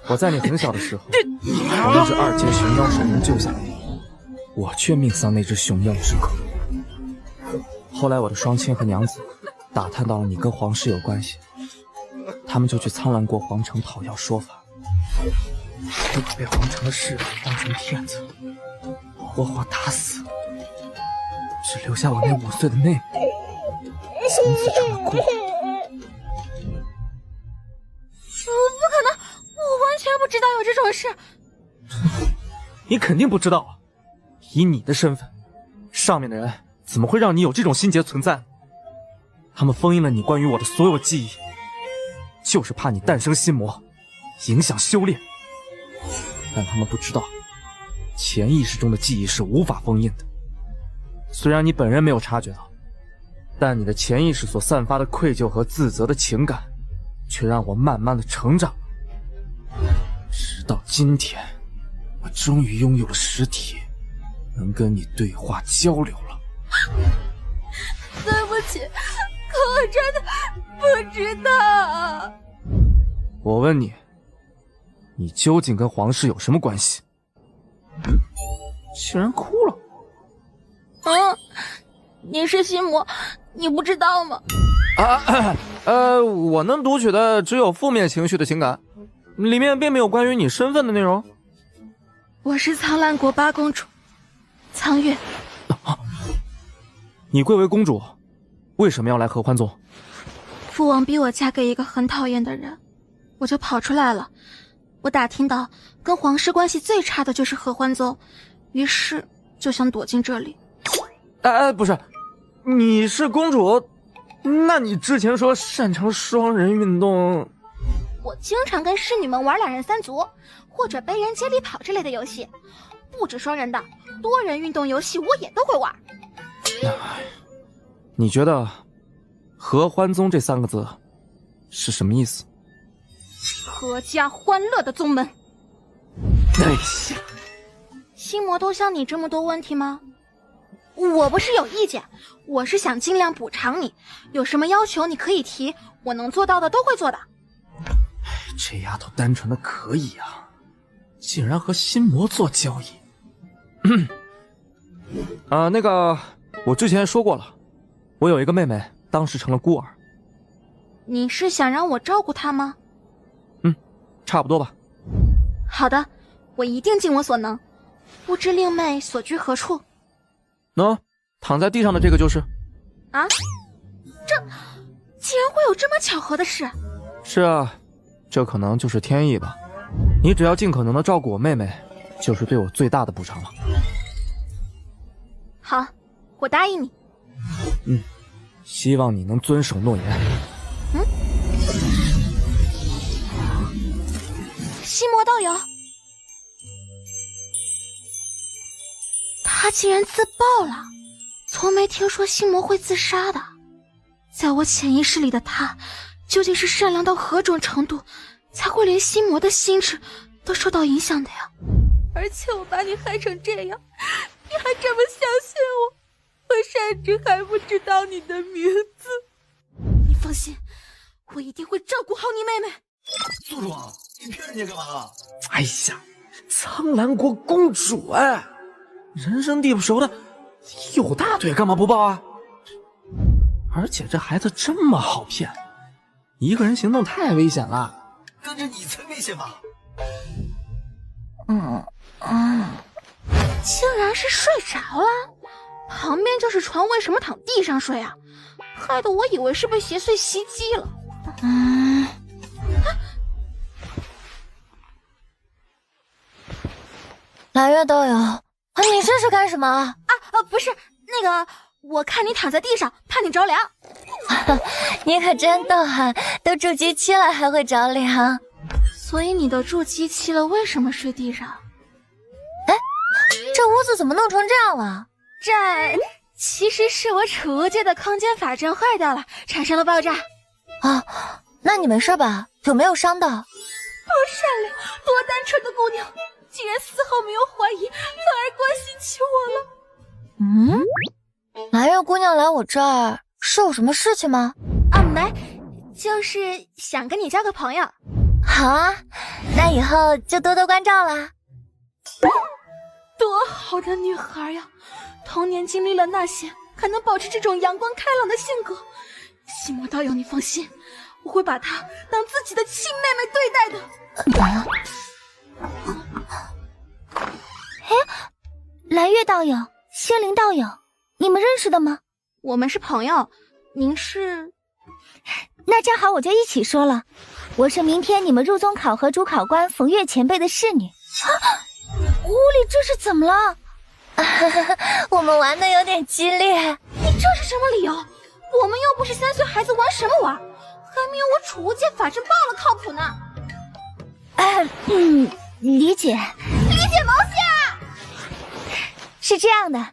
Speaker 17: 我在你很小的时候，把那只2阶熊妖神人救下来，我却命丧那只熊妖之口。后来我的双亲和娘子打探到了你跟皇室有关系，他们就去苍兰国皇城讨要说法，结果被皇城的侍卫当成骗子，活活打死，只留下我那5岁的妹妹，从此成了孤儿。
Speaker 10: 不可能，我完全不知道有这种事。
Speaker 17: 你肯定不知道啊！以你的身份，上面的人怎么会让你有这种心结存在？他们封印了你关于我的所有记忆，就是怕你诞生心魔，影响修炼。但他们不知道，潜意识中的记忆是无法封印的。虽然你本人没有察觉到，但你的潜意识所散发的愧疚和自责的情感，却让我慢慢的成长。直到今天，我终于拥有了实体，能跟你对话交流了。
Speaker 10: 对不起，可我真的不知道。
Speaker 17: 我问你，你究竟跟皇室有什么关系？竟然哭了。
Speaker 10: 你是心魔，你不知道吗？
Speaker 17: 我能读取的只有负面情绪的情感，里面并没有关于你身份的内容。
Speaker 10: 我是苍兰国8公主，苍月。
Speaker 17: 你贵为公主，为什么要来合欢宗？
Speaker 10: 父王逼我嫁给一个很讨厌的人，我就跑出来了。我打听到跟皇室关系最差的就是合欢宗，于是就想躲进这里。
Speaker 17: 不是，你是公主，那你之前说擅长双人运动？
Speaker 5: 我经常跟侍女们玩2人3足，或者背人接力跑之类的游戏，不止双人的，多人运动游戏我也都会玩。
Speaker 17: 你觉得合欢宗这3个字是什么意思？
Speaker 5: 阖家欢乐的宗门。心魔都像你这么多问题吗？我不是有意见，我是想尽量补偿你，有什么要求你可以提，我能做到的都会做的。
Speaker 17: 这丫头单纯的可以啊，竟然和心魔做交易。那个我之前说过了，我有一个妹妹，当时成了孤儿。
Speaker 5: 你是想让我照顾她吗？
Speaker 17: 差不多吧。
Speaker 5: 好的，我一定尽我所能。不知令妹所居何处？
Speaker 3: 喏，躺在地上的这个就是。
Speaker 5: 啊？这竟然会有这么巧合的事？
Speaker 3: 是啊，这可能就是天意吧。你只要尽可能的照顾我妹妹，就是对我最大的补偿了。
Speaker 5: 好，我答应你。
Speaker 3: 希望你能遵守诺言。
Speaker 5: 西魔道友，他竟然自爆了！从没听说西魔会自杀的。在我潜意识里的他，究竟是善良到何种程度，才会连西魔的心智都受到影响的呀？而且我把你害成这样，你还这么相信我甚至还不知道你的名字。你放心，我一定会照顾好你妹妹。
Speaker 6: 宿主，你骗人家干嘛？
Speaker 3: 哎呀，苍兰国公主哎，人生地不熟的，有大腿干嘛不抱啊？而且这孩子这么好骗，一个人行动太危险了。
Speaker 6: 跟着你才危险吧？
Speaker 5: 竟然是睡着了，旁边就是床，为什么躺地上睡啊？害得我以为是被邪祟袭击了。
Speaker 14: 蓝月道友，你这是干什么？
Speaker 5: 不是那个，我看你躺在地上，怕你着凉。
Speaker 14: 你可真逗啊，都住机期了还会着凉。
Speaker 5: 所以你都住机期了，为什么睡地上？
Speaker 14: 哎，这屋子怎么弄成这样了？
Speaker 5: 这其实是我储物界的空间法阵坏掉了，产生了爆炸。
Speaker 14: 啊，那你没事吧？有没有伤到？
Speaker 5: 多善良，多单纯的姑娘，竟然丝毫没有怀疑，反而关心起我了。
Speaker 14: 蓝月姑娘来我这儿是有什么事情吗？
Speaker 5: 没，就是想跟你交个朋友。
Speaker 14: 好啊，那以后就多多关照啦。
Speaker 5: 多好的女孩呀，童年经历了那些，还能保持这种阳光开朗的性格。西魔道友，你放心，我会把她当自己的亲妹妹对待的。
Speaker 14: 蓝月道友，仙灵道友，你们认识的吗？
Speaker 5: 我们是朋友。您是？
Speaker 14: 那正好，我就一起说了。我是明天你们入宗考核主考官冯月前辈的侍女。屋里这是怎么了？我们玩的有点激烈。
Speaker 5: 你这是什么理由？我们又不是3岁孩子，玩什么玩？还没有我储物界法阵爆了靠谱呢。
Speaker 14: 理解
Speaker 5: 毛线。
Speaker 14: 是这样的，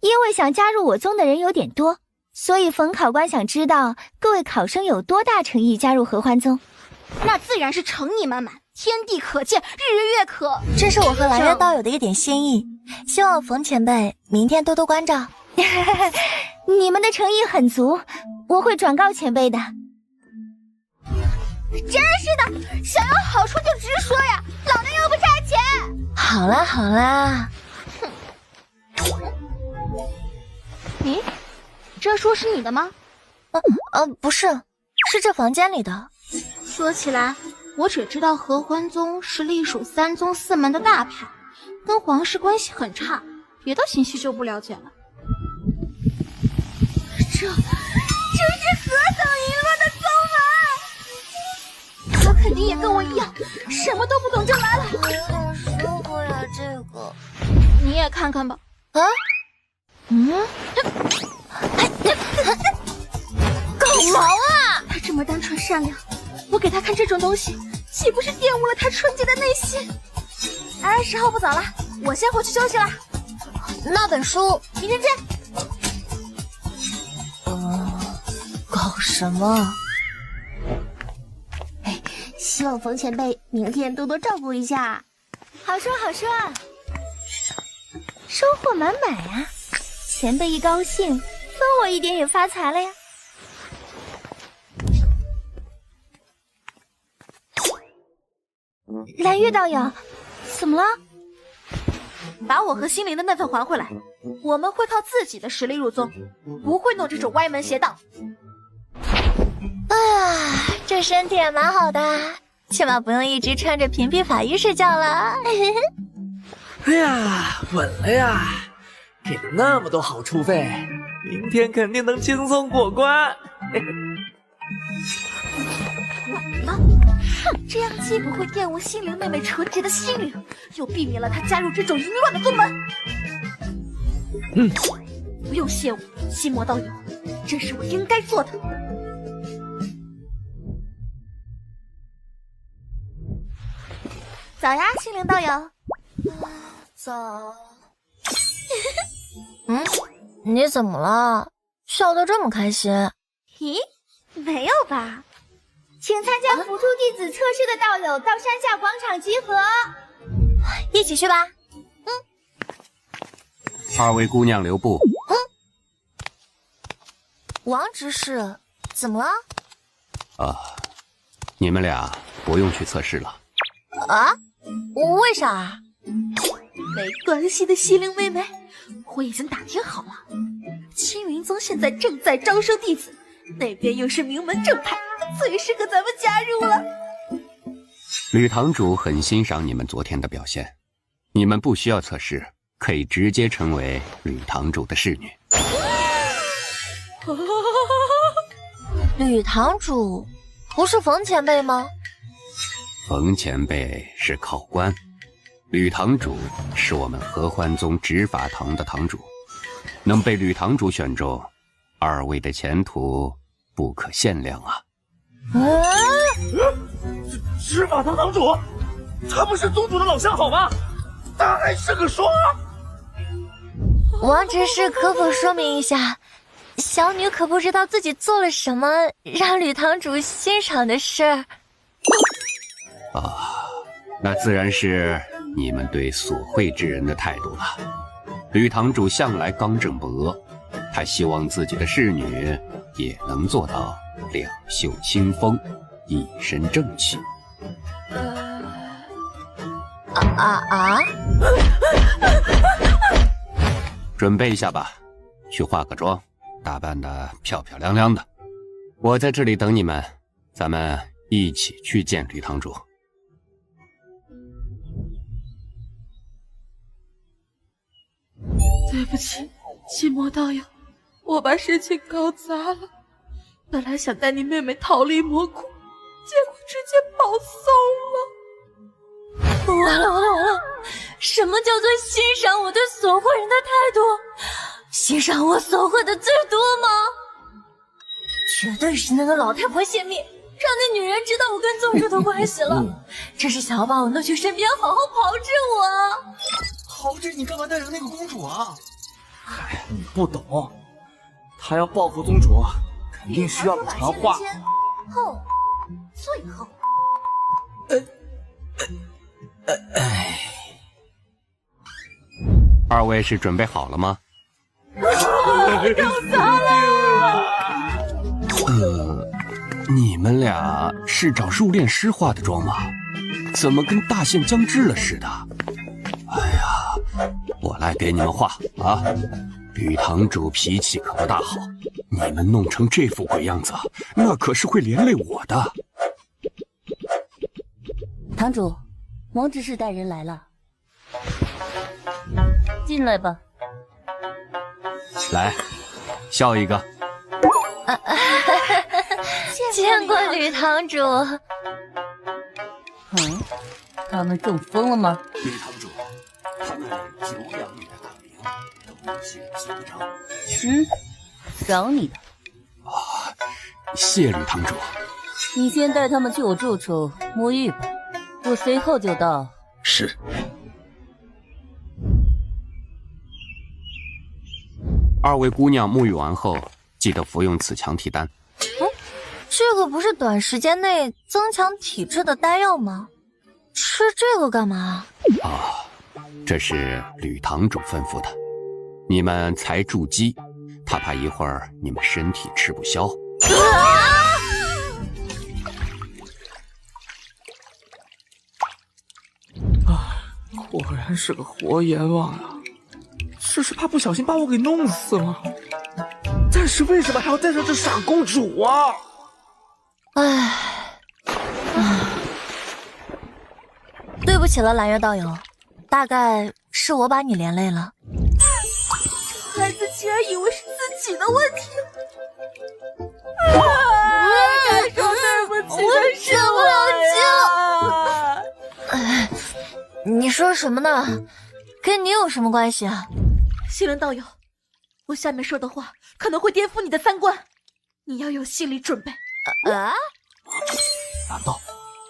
Speaker 14: 因为想加入我宗的人有点多，所以冯考官想知道各位考生有多大诚意加入合欢宗。
Speaker 5: 那自然是诚意满满，天地可见，日月可。
Speaker 14: 这是我和蓝月道友的一点心意，希望冯前辈明天多多关照。你们的诚意很足，我会转告前辈的。
Speaker 5: 真是的，想要好处就直说呀，老娘又不差钱。
Speaker 14: 好啦好啦。
Speaker 5: 咦，这书是你的吗？
Speaker 14: 不是，是这房间里的。
Speaker 5: 说起来，我只知道合欢宗是隶属3宗4门的大派，跟皇室关系很差，别的信息就不了解了。这是何等淫乱的宗门！他肯定也跟我一样，什么都不懂就来了。
Speaker 14: 有点舒服呀，这个。
Speaker 5: 你也看看吧。
Speaker 14: 搞毛啊！
Speaker 5: 他这么单纯善良，我给他看这种东西，岂不是玷污了他纯洁的内心？时候不早了，我先回去休息了。
Speaker 14: 那本书
Speaker 5: 明天见。
Speaker 14: 搞什么？
Speaker 10: 希望冯前辈明天多多照顾一下。
Speaker 14: 好说好说，收获满满啊！前辈一高兴，分我一点也发财了呀。蓝月道友，怎么了？
Speaker 5: 把我和心灵的那份还回来，我们会靠自己的实力入宗，不会弄这种歪门邪道。
Speaker 14: 这身体也蛮好的，
Speaker 10: 起码不用一直穿着屏蔽法衣睡觉了。
Speaker 3: 哎呀，稳了呀！给了那么多好处费，明天肯定能轻松过关。
Speaker 5: 这样既不会玷污心灵妹妹纯洁的心灵，又避免了她加入这种淫乱的宗门。不用谢我，心魔道友，这是我应该做的。
Speaker 10: 早呀，心灵道友。早。你怎么了？笑得这么开心？
Speaker 12: 咦，没有吧？请参加辅助弟子测试的道友到山下广场集合，
Speaker 10: 一起去吧。
Speaker 4: 二位姑娘留步。
Speaker 10: 王执事，怎么了？
Speaker 4: 你们俩不用去测试了。
Speaker 10: 啊？为啥？
Speaker 5: 没关系的，西灵妹妹，我已经打听好了，青云宗现在正在招收弟子，那边又是名门正派，最适合咱们加入了。
Speaker 4: 吕堂主很欣赏你们昨天的表现，你们不需要测试，可以直接成为吕堂主的侍女。
Speaker 10: 吕堂主不是冯前辈吗？
Speaker 4: 冯前辈是考官，吕堂主是我们合欢宗执法堂的堂主，能被吕堂主选中，二位的前途不可限量啊！
Speaker 6: 执法堂堂主，他不是宗主的老相好吗？他还是个双。
Speaker 10: 王执事可否说明一下，小女可不知道自己做了什么让吕堂主欣赏的事。
Speaker 4: 那自然是你们对所会之人的态度了。吕堂主向来刚正不阿，他希望自己的侍女也能做到两袖清风，一身正气。准备一下吧，去化个妆，打扮得漂漂亮亮的。我在这里等你们，咱们一起去见吕堂主。
Speaker 5: 对不起，西魔道友，我把事情搞砸了。本来想带你妹妹逃离魔窟，结果直接跑骚了。
Speaker 10: 完了！什么叫做欣赏我对所会人的态度？欣赏我所会的最多吗？绝对是那个老太婆泄密，让那女人知道我跟宗主的关系了。这是想要把我弄去身边，好好炮制我。
Speaker 3: 豪志，你干嘛带上那个公主啊？嗨，你不懂，他要报复宗主，肯定需要传话。
Speaker 5: 后，最后。
Speaker 4: 二位是准备好了吗？
Speaker 5: 搞砸了！
Speaker 4: 你们俩是找入殓师化的妆吗？怎么跟大限将至了似的？哎呀，我来给你们画啊！吕堂主脾气可不大好，你们弄成这副鬼样子，那可是会连累我的。
Speaker 13: 堂主，王执事带人来了，进来吧。
Speaker 4: 来，笑一个。
Speaker 10: 见过吕堂主。
Speaker 13: 他们中风了吗？
Speaker 4: 吕堂主，他们久仰你的大名，都有些紧张。
Speaker 13: 找你的。
Speaker 4: 谢吕堂主。
Speaker 13: 你先带他们去我住处沐浴吧，我随后就到。
Speaker 4: 是。二位姑娘沐浴完后，记得服用此强体丹。
Speaker 10: 这个不是短时间内增强体质的丹药吗？吃这个干嘛？
Speaker 4: 这是吕堂主吩咐的。你们才筑基，他怕一会儿你们身体吃不消。
Speaker 3: 果然是个活阎王啊！这是怕不小心把我给弄死吗？但是为什么还要带上这傻公主啊？
Speaker 14: 不起了，蓝月道友，大概是我把你连累了。
Speaker 5: 孩子竟然以为是自己的问题，该说对不起的是我呀！
Speaker 14: 哎，你说什么呢？跟你有什么关系啊？
Speaker 5: 西伦道友，我下面说的话可能会颠覆你的三观，你要有心理准备。
Speaker 14: 啊？
Speaker 17: 难道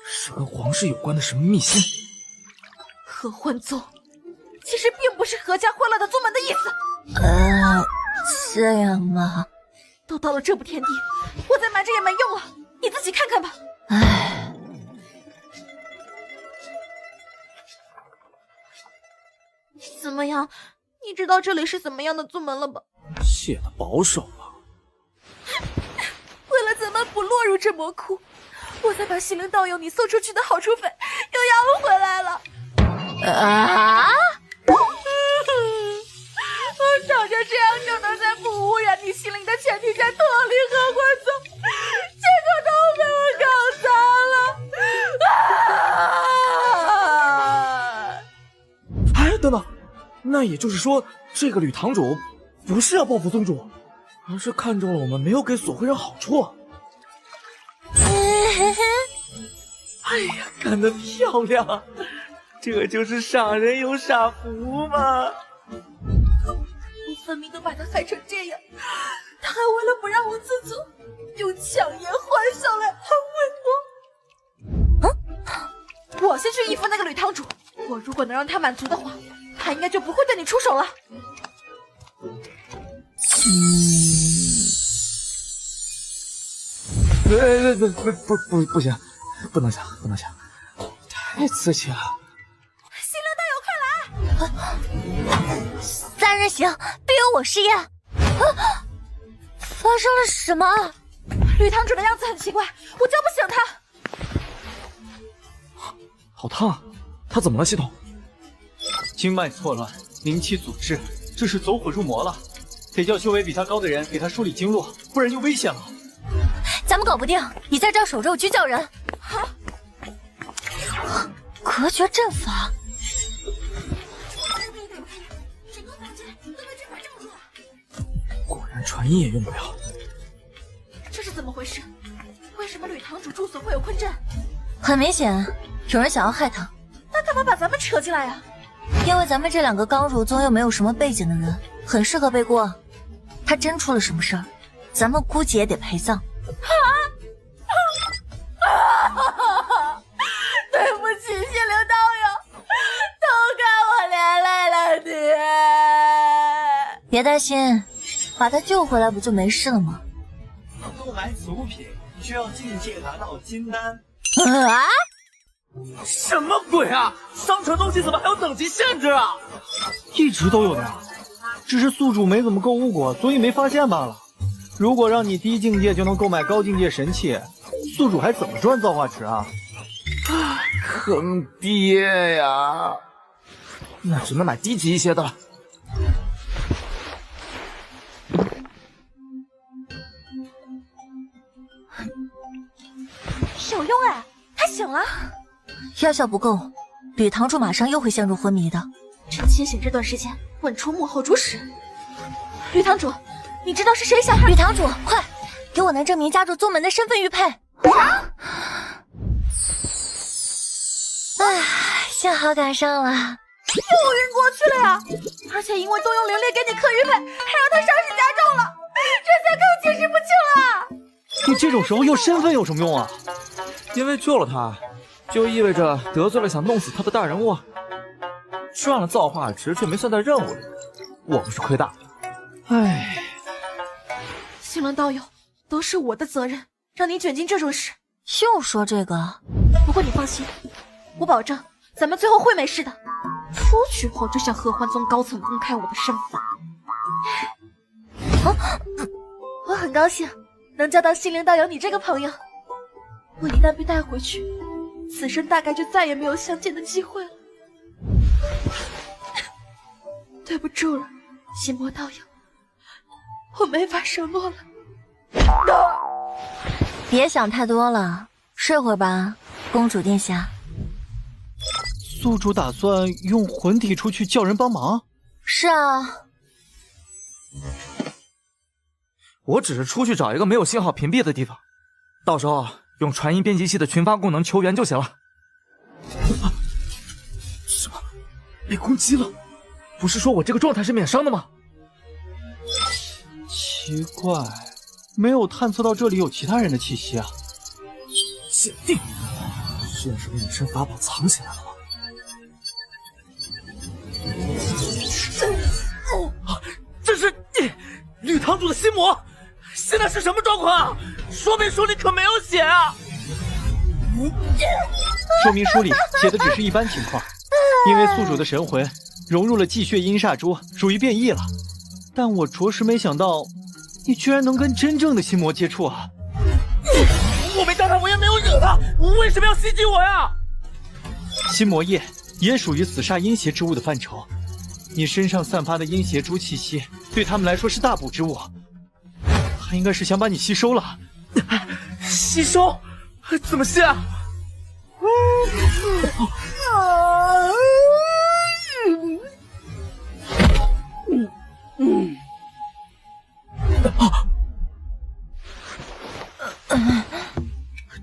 Speaker 17: 是跟皇室有关的什么秘辛？
Speaker 5: 合欢宗其实并不是阖家欢乐的宗门的意思。
Speaker 14: 这样吗？
Speaker 5: 都到了这步田地，我再瞒着也没用了，你自己看看吧。
Speaker 14: 唉，
Speaker 5: 怎么样？你知道这里是怎么样的宗门了吧？
Speaker 17: 谢的保守了。
Speaker 5: 为了咱们不落入这魔窟，我才把西陵道友你送出去的好处费又要回来了。
Speaker 14: 啊！
Speaker 5: 我吵着这样就能在不污染你心灵的前提下脱离合欢宗，结果都被我搞砸了。
Speaker 17: 哎，等等，那也就是说，这个吕堂主不是要报复宗主，而是看中了我们没有给索惠人好处。哎呀，干得漂亮啊！这就是傻人有傻福嘛！
Speaker 5: 我分明都把他害成这样，他还为了不让我自足，用强颜欢笑来安慰我。我先去应付那个吕堂主，我如果能让他满足的话，他应该就不会对你出手了。
Speaker 17: 不行，不能想，太刺激了。
Speaker 5: 西陵道友，快来！
Speaker 14: 三人行，必有我师焉。发生了什么？
Speaker 5: 吕堂主的样子很奇怪，我叫不醒他。
Speaker 17: 好烫，他怎么了？系统？
Speaker 20: 经脉错乱，灵气阻滞，这是走火入魔了。得叫修为比他高的人给他梳理经络，不然就危险了。
Speaker 14: 咱们搞不定，你在这儿守着，我去叫人。
Speaker 5: 啊！
Speaker 14: 隔绝阵法。
Speaker 17: 果然传音也用不了。
Speaker 5: 这是怎么回事？为什么吕堂主住所会有困阵？
Speaker 14: 很明显，有人想要害他。
Speaker 5: 那干嘛把咱们扯进来呀？
Speaker 14: 因为咱们这两个刚入宗又没有什么背景的人，很适合背锅。他真出了什么事儿，咱们估计也得陪葬。
Speaker 5: 对不起，西陵道友，都怪我连累了你。
Speaker 14: 别担心，把他救回来不就没事了吗？
Speaker 20: 购买此物品需要境界达到金丹。
Speaker 14: 啊！
Speaker 20: 什么鬼啊！商城东西怎么还有等级限制啊？一直都有的呀，只是宿主没怎么购物过，所以没发现罢了。如果让你低境界就能购买高境界神器，宿主还怎么赚造化值啊？
Speaker 17: 坑爹呀！那只能买低级一些的了。
Speaker 5: 有用哎，他醒了。
Speaker 14: 药效不够，吕堂主马上又会陷入昏迷的。
Speaker 5: 趁清醒这段时间，稳出幕后主使。吕堂主，你知道是谁想害？
Speaker 14: 吕堂主，快给我拿证明加入宗门的身份玉佩。唉，幸好赶上了。
Speaker 5: 又晕过去了呀！而且因为动用灵力给你刻玉佩，还让他伤势加重了，这才更解释不清了。
Speaker 20: 你这种时候用身份有什么用啊？
Speaker 17: 因为救了他，就意味着得罪了想弄死他的大人物，赚了造化值却没算在任务里，我不是亏大了。唉，
Speaker 5: 星轮道友，都是我的责任，让你卷进这种事。
Speaker 14: 又说这个？
Speaker 5: 不过你放心，我保证咱们最后会没事的。出去后就向合欢宗高层公开我的身份。我很高兴能交到心灵道友你这个朋友。我一旦被带回去，此生大概就再也没有相见的机会了。对不住了，心魔道友，我没法承诺了。
Speaker 14: 别想太多了，睡会儿吧，公主殿下。
Speaker 20: 宿主打算用魂体出去叫人帮忙？
Speaker 14: 是啊，
Speaker 17: 我只是出去找一个没有信号屏蔽的地方，到时候用传音编辑器的群发功能求援就行了。什么？被攻击了？不是说我这个状态是免伤的吗？
Speaker 20: 奇怪，没有探测到这里有其他人的气息啊。
Speaker 17: 鉴定，是用什么隐身法宝藏起来了吗？这是吕堂主的心魔，现在是什么状况？说明书里可没有写啊！
Speaker 20: 说明书里写的只是一般情况，因为宿主的神魂融入了祭血阴煞珠，属于变异了。但我着实没想到，你居然能跟真正的心魔接触啊！
Speaker 17: 我没杀他，我也没有惹他，为什么要袭击我呀？
Speaker 20: 心魔液也属于死煞阴邪之物的范畴，你身上散发的阴邪珠气息，对他们来说是大补之物。他应该是想把你吸收了。
Speaker 17: 吸收？怎么吸啊？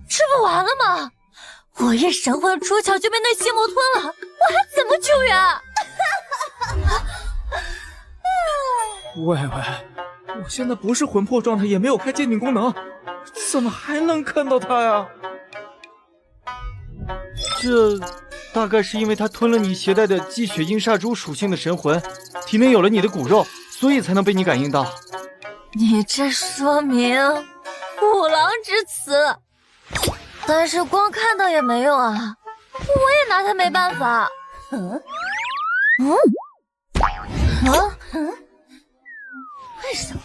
Speaker 14: 吃不完了吗？我一神魂出窍就被那心魔吞了，我还怎么救援？
Speaker 17: 喂喂，我现在不是魂魄状态，也没有开鉴定功能，怎么还能看到他呀？
Speaker 20: 这大概是因为他吞了你携带的祭血阴煞珠属性的神魂，体内有了你的骨肉，所以才能被你感应到。
Speaker 14: 你这说明虎狼之词，但是光看到也没用啊，我也拿他没办法。
Speaker 10: 为什么？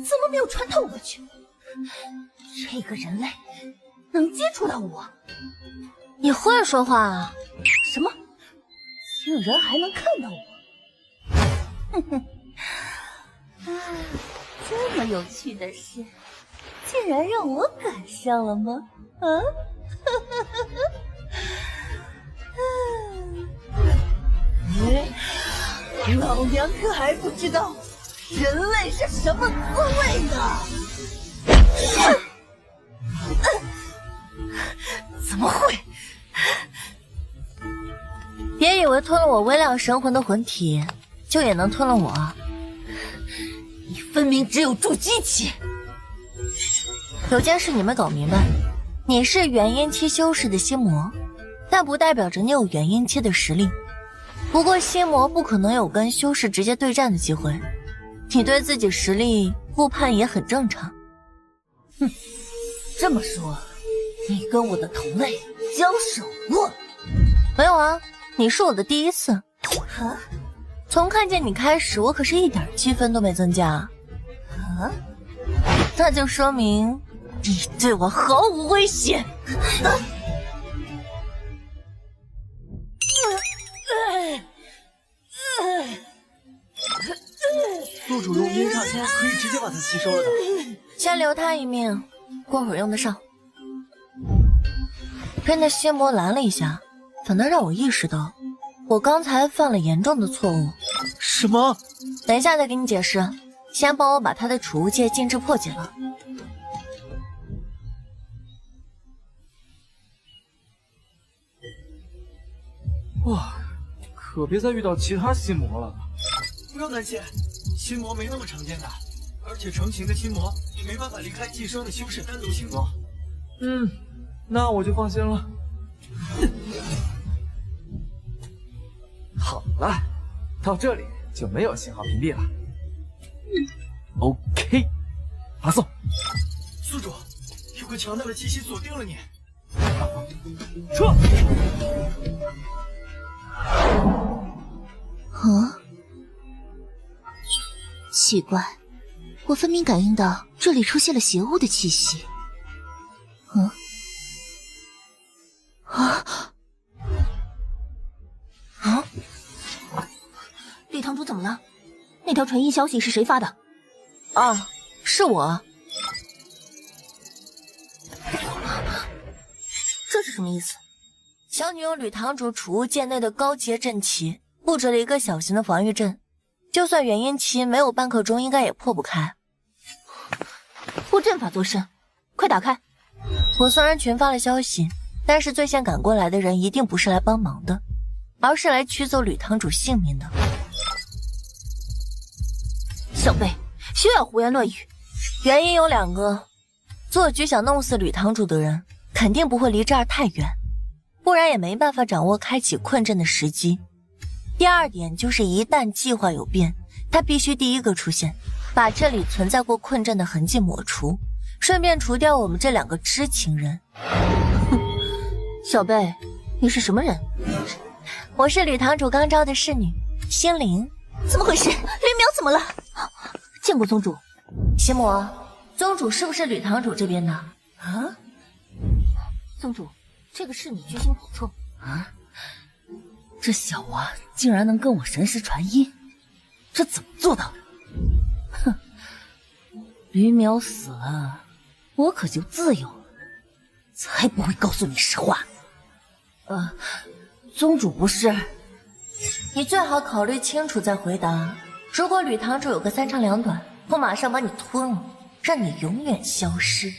Speaker 10: 怎么没有穿透过去？这个人类能接触到我？
Speaker 14: 你会说话啊？
Speaker 10: 什么？竟然还能看到我？哼哼。这么有趣的事，竟然让我赶上了吗？啊！老娘可还不知道人类是什么滋味呢！
Speaker 14: 怎么会？别以为吞了我微量神魂的魂体，就也能吞了我啊！
Speaker 10: 你分明只有筑基期。
Speaker 14: 有件事你没搞明白，你是元婴期修士的心魔，但不代表着你有元婴期的实力。不过心魔不可能有跟修士直接对战的机会，你对自己实力误判也很正常。
Speaker 10: 哼，这么说，你跟我的同类交手过？
Speaker 14: 没有啊，你是我的第一次。
Speaker 10: 啊？
Speaker 14: 从看见你开始，我可是一点积分都没增加。
Speaker 10: 啊？
Speaker 14: 那就说明你对我毫无威胁。
Speaker 20: 宿主用阴煞珠可以直接把它吸收了的。
Speaker 14: 先留他一命，过会儿用得上。被那心魔拦了一下，反倒让我意识到我刚才犯了严重的错误。
Speaker 20: 什么？
Speaker 14: 等一下再给你解释，先帮我把他的储物戒禁制破解了。
Speaker 17: 哇，可别再遇到其他心魔了。
Speaker 20: 不用担心，心魔没那么常见的，而且成型的心魔也没办法离开寄生的修士单独行动。
Speaker 17: 那我就放心了。好了，到这里就没有信号屏蔽了。OK， 发送。
Speaker 20: 宿主，有个强大的气息锁定了你。
Speaker 17: 撤。
Speaker 10: 奇怪，我分明感应到这里出现了邪物的气息。李堂主怎么了？那条传音消息是谁发的？
Speaker 14: 啊，是我。
Speaker 10: 这是什么意思？
Speaker 7: 小女用吕堂主储物舰内的高阶阵旗布置了一个小型的防御阵，就算元婴期没有半刻钟，应该也破不开。
Speaker 14: 护阵法作甚，快打开！
Speaker 7: 我虽然群发了消息，但是最先赶过来的人一定不是来帮忙的，而是来取走吕堂主性命的。
Speaker 14: 小贝，休要胡言乱语。
Speaker 7: 原因有2个，做局想弄死吕堂主的人，肯定不会离这儿太远，不然也没办法掌握开启困阵的时机。第2点就是一旦计划有变，他必须第一个出现，把这里存在过困阵的痕迹抹除，顺便除掉我们这2个知情人。
Speaker 14: 小贝，你是什么人？
Speaker 7: 我是吕堂主刚招的侍女心灵。
Speaker 14: 怎么回事？吕淼怎么了？见过宗主。
Speaker 7: 邪魔，宗主是不是吕堂主这边的？啊？
Speaker 14: 宗主，这个侍女居心叵测
Speaker 13: 啊！这小娃竟然能跟我神识传音，这怎么做到的？哼！吕淼死了，我可就自由了，才不会告诉你实话。宗主不是？
Speaker 7: 你最好考虑清楚再回答。如果吕堂主有个3长2短，我马上把你吞了，让你永远消失。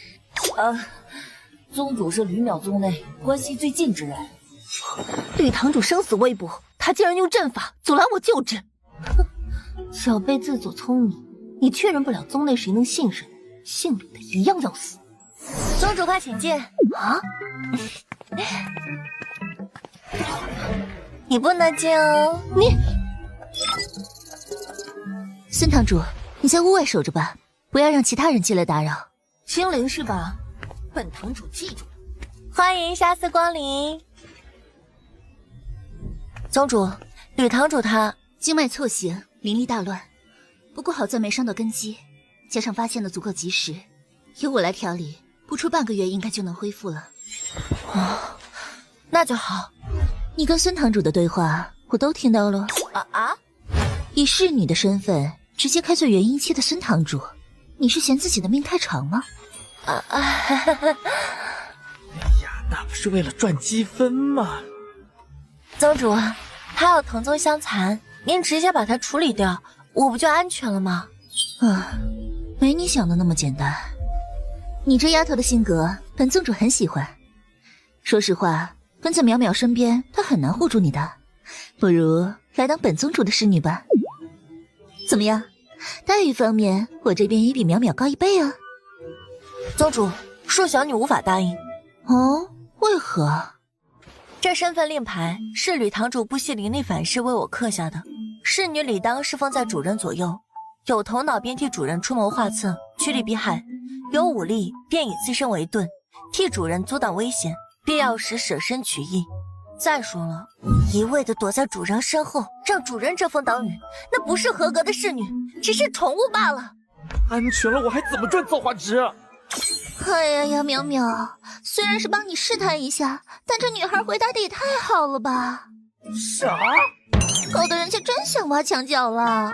Speaker 13: 宗主是吕淼宗内关系最近之人。
Speaker 14: 吕堂主生死未卜，他竟然用阵法阻拦我救治。哼！小贝自作聪明，你确认不了宗内谁能信任，姓吕的一样要死。
Speaker 7: 宗主快请进。
Speaker 14: 啊！
Speaker 7: 你不能进哦。
Speaker 14: 你，孙堂主，你在屋外守着吧，不要让其他人进来打扰。心灵是吧？本堂主记住了。
Speaker 7: 欢迎下次光临。宗主，吕堂主他
Speaker 14: 经脉错行，灵力大乱，不过好在没伤到根基，加上发现的足够及时，由我来调理，不出半个月应该就能恢复了。
Speaker 7: 哦，那就好。
Speaker 14: 你跟孙堂主的对话我都听到了。以侍女的身份直接开罪元婴期的孙堂主，你是嫌自己的命太长吗？
Speaker 6: 哎呀，那不是为了赚积分吗？
Speaker 7: 宗主，他要同宗相残，您直接把他处理掉，我不就安全了吗？
Speaker 14: 没你想的那么简单。你这丫头的性格，本宗主很喜欢。说实话，跟在淼淼身边，她很难护住你的。不如来当本宗主的侍女吧。怎么样？待遇方面，我这边也比淼淼高1倍啊。
Speaker 7: 宗主，恕小女无法答应。
Speaker 14: 哦，为何？
Speaker 7: 这身份令牌是吕堂主不惜灵力反噬为我刻下的，侍女理当侍奉在主人左右，有头脑便替主人出谋划策，趋利避害；有武力便以自身为盾，替主人阻挡危险，必要时舍身取义。再说了，一味的躲在主人身后，让主人遮风挡雨，那不是合格的侍女，只是宠物罢了。
Speaker 6: 安全了，我还怎么赚造化值？
Speaker 14: 哎呀，淼淼，虽然是帮你试探一下，但这女孩回答的也太好了吧？
Speaker 6: 啥？
Speaker 14: 搞得人家真想挖墙脚了。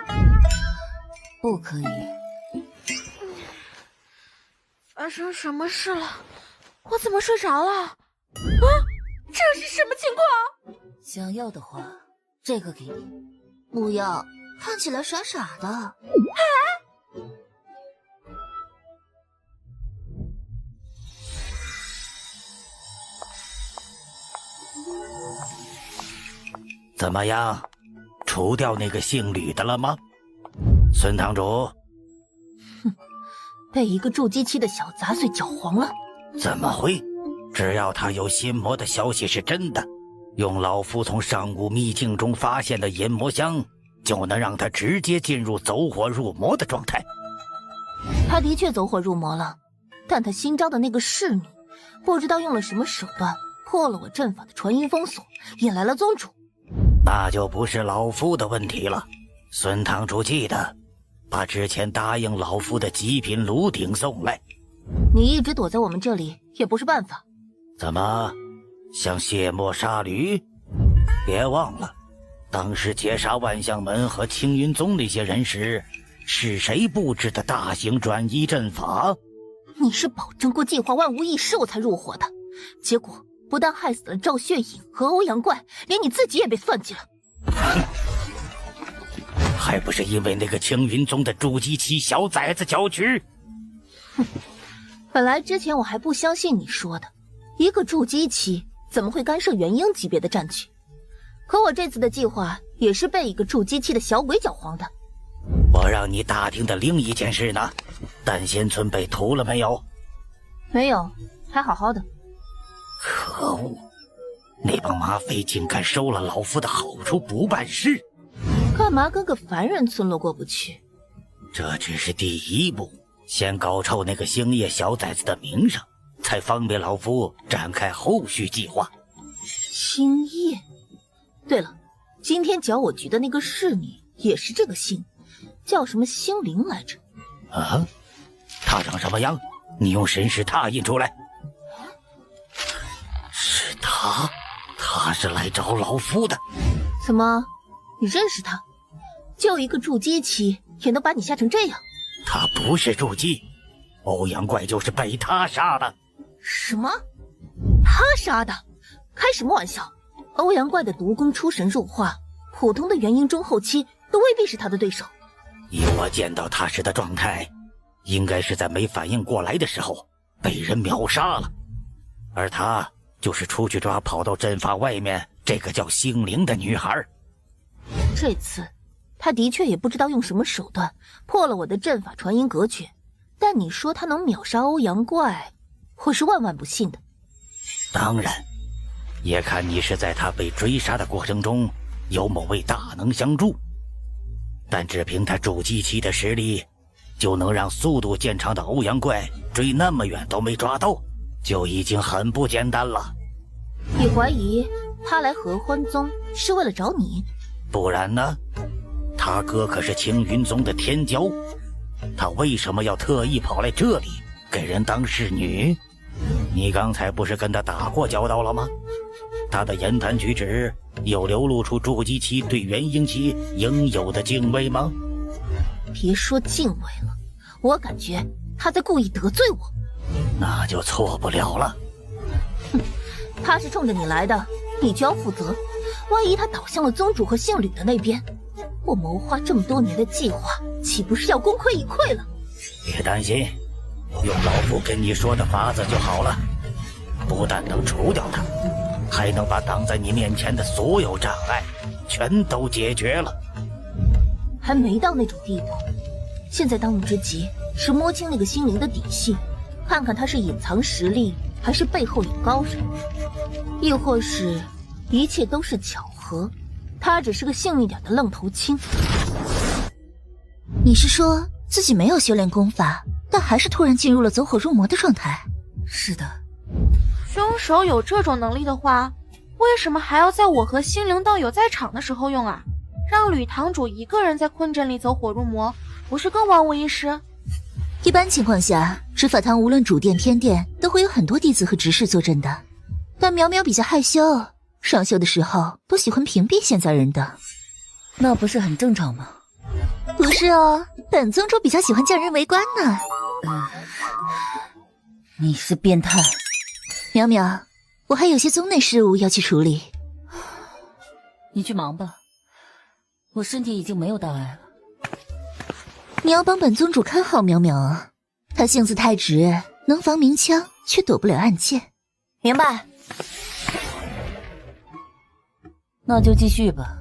Speaker 13: 不可以。
Speaker 5: 发生什么事了？我怎么睡着了？这是什么情况？
Speaker 13: 想要的话，这个给你。
Speaker 14: 不要，看起来傻傻的。
Speaker 16: 怎么样，除掉那个姓吕的了吗？孙堂主。
Speaker 14: 被一个筑基期的小杂碎搅黄了。
Speaker 16: 怎么会？只要他有心魔的消息是真的，用老夫从上古秘境中发现的引魔香，就能让他直接进入走火入魔的状态。
Speaker 14: 他的确走火入魔了，但他新招的那个侍女，不知道用了什么手段，破了我阵法的传音封锁，引来了宗主。
Speaker 16: 那就不是老夫的问题了。孙堂主记得把之前答应老夫的极品炉鼎送来。
Speaker 14: 你一直躲在我们这里也不是办法。
Speaker 16: 怎么想卸磨杀驴？别忘了，当时劫杀万象门和青云宗那些人时，是谁布置的大型转移阵法？
Speaker 14: 你是保证过计划万无一失我才入伙的，结果
Speaker 10: 不但害死了赵血影和欧阳怪，连你自己也被算计了。
Speaker 16: 还不是因为那个青云宗的筑基期小崽子搅局？
Speaker 10: 哼，本来之前我还不相信你说的，一个筑基期怎么会干涉元婴级别的战局？可我这次的计划也是被一个筑基期的小鬼搅黄的。
Speaker 16: 我让你打听的另一件事呢？丹仙村被屠了没有？
Speaker 10: 没有，还好好的。
Speaker 16: 可恶！那帮马匪竟敢收了老夫的好处不办事，
Speaker 10: 干嘛跟个凡人村落过不去？
Speaker 16: 这只是第一步，先搞臭那个星夜小崽子的名声，才方便老夫展开后续计划。
Speaker 10: 星夜，对了，今天搅我局的那个侍女也是这个姓，叫什么星灵来着？
Speaker 16: 啊，她长什么样？你用神识拓印出来。是她，她是来找老夫的。
Speaker 10: 怎么，你认识她？就一个筑基期也能把你吓成这样？
Speaker 16: 她不是筑基，欧阳怪就是被她杀的。
Speaker 10: 什么？他杀的？开什么玩笑！欧阳怪的毒功出神入化，普通的元婴中后期都未必是他的对手。
Speaker 16: 以我见到他时的状态，应该是在没反应过来的时候被人秒杀了，而他就是出去抓跑到阵法外面这个叫星灵的女孩。
Speaker 10: 这次他的确也不知道用什么手段破了我的阵法传音隔绝，但你说他能秒杀欧阳怪，我是万万不信的。
Speaker 16: 当然，也看你是在他被追杀的过程中有某位大能相助，但只凭他筑基期的实力，就能让速度见长的欧阳怪追那么远都没抓到，就已经很不简单了。
Speaker 10: 你怀疑他来合欢宗是为了找你？
Speaker 16: 不然呢？他哥可是青云宗的天骄，他为什么要特意跑来这里给人当侍女？你刚才不是跟他打过交道了吗？他的言谈举止有流露出筑基期对元婴期应有的敬畏吗？
Speaker 10: 别说敬畏了，我感觉他在故意得罪我。
Speaker 16: 那就错不了了。
Speaker 10: 哼，他是冲着你来的，你就要负责。万一他倒向了宗主和姓吕的那边，我谋划这么多年的计划岂不是要功亏一篑了？
Speaker 16: 别担心，用老夫跟你说的法子就好了，不但能除掉他，还能把挡在你面前的所有障碍全都解决了。
Speaker 10: 还没到那种地步，现在当务之急是摸清那个心灵的底细，看看他是隐藏实力还是背后有高人，亦或是一切都是巧合，他只是个幸运点的愣头青。
Speaker 12: 你是说自己没有修炼功法，但还是突然进入了走火入魔的状态？
Speaker 13: 是的。
Speaker 5: 凶手有这种能力的话，为什么还要在我和心灵道友在场的时候用啊？让吕堂主一个人在坤阵里走火入魔，不是更万无一失？
Speaker 12: 一般情况下，执法堂无论主殿、天殿都会有很多弟子和执事坐镇的，但苗苗比较害羞，上秀的时候都喜欢屏蔽现在人的。
Speaker 13: 那不是很正常吗？
Speaker 12: 不是哦，本宗主比较喜欢叫人围观呢。
Speaker 13: 你是变态。
Speaker 12: 苗苗，我还有些宗内事务要去处理。
Speaker 13: 你去忙吧，我身体已经没有大碍了。
Speaker 12: 你要帮本宗主看好苗苗啊，他性子太直，能防明枪，却躲不了暗箭。
Speaker 10: 明白。
Speaker 13: 那就继续吧，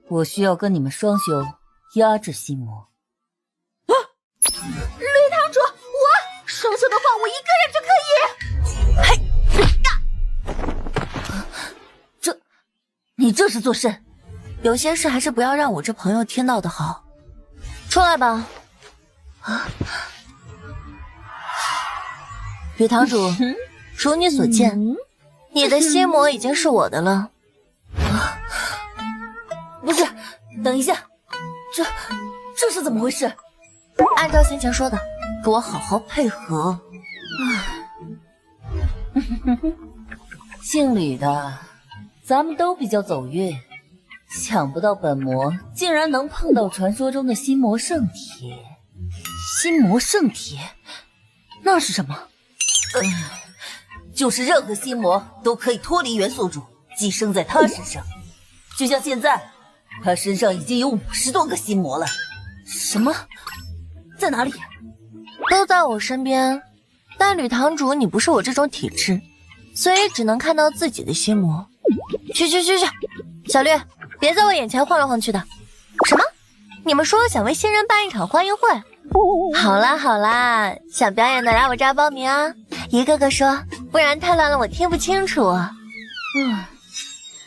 Speaker 13: 我需要跟你们双修压制心魔。
Speaker 10: 吕堂主，我双修的话，我一个人就可以。嘿，
Speaker 13: 你这是作甚？
Speaker 10: 有些事还是不要让我这朋友听到的好。出来吧。吕堂主，如你所见，你的心魔已经是我的了。
Speaker 13: 不是，等一下，这是怎么回事？
Speaker 10: 按照先前说的，给我好好配合。
Speaker 13: 姓吕的，咱们都比较走运，想不到本魔竟然能碰到传说中的心魔圣体。心魔圣体，那是什么？就是任何心魔都可以脱离元宿主，寄生在他身上。就像现在，他身上已经有50多个心魔了。什么？在哪里？
Speaker 7: 都在我身边。但吕堂主，你不是我这种体质，所以只能看到自己的心魔。去，小绿，别在我眼前晃来晃去的。什么？你们说想为新人办一场欢迎会？好啦，想表演的来我这儿报名啊！一个个说，不然太乱了，我听不清楚。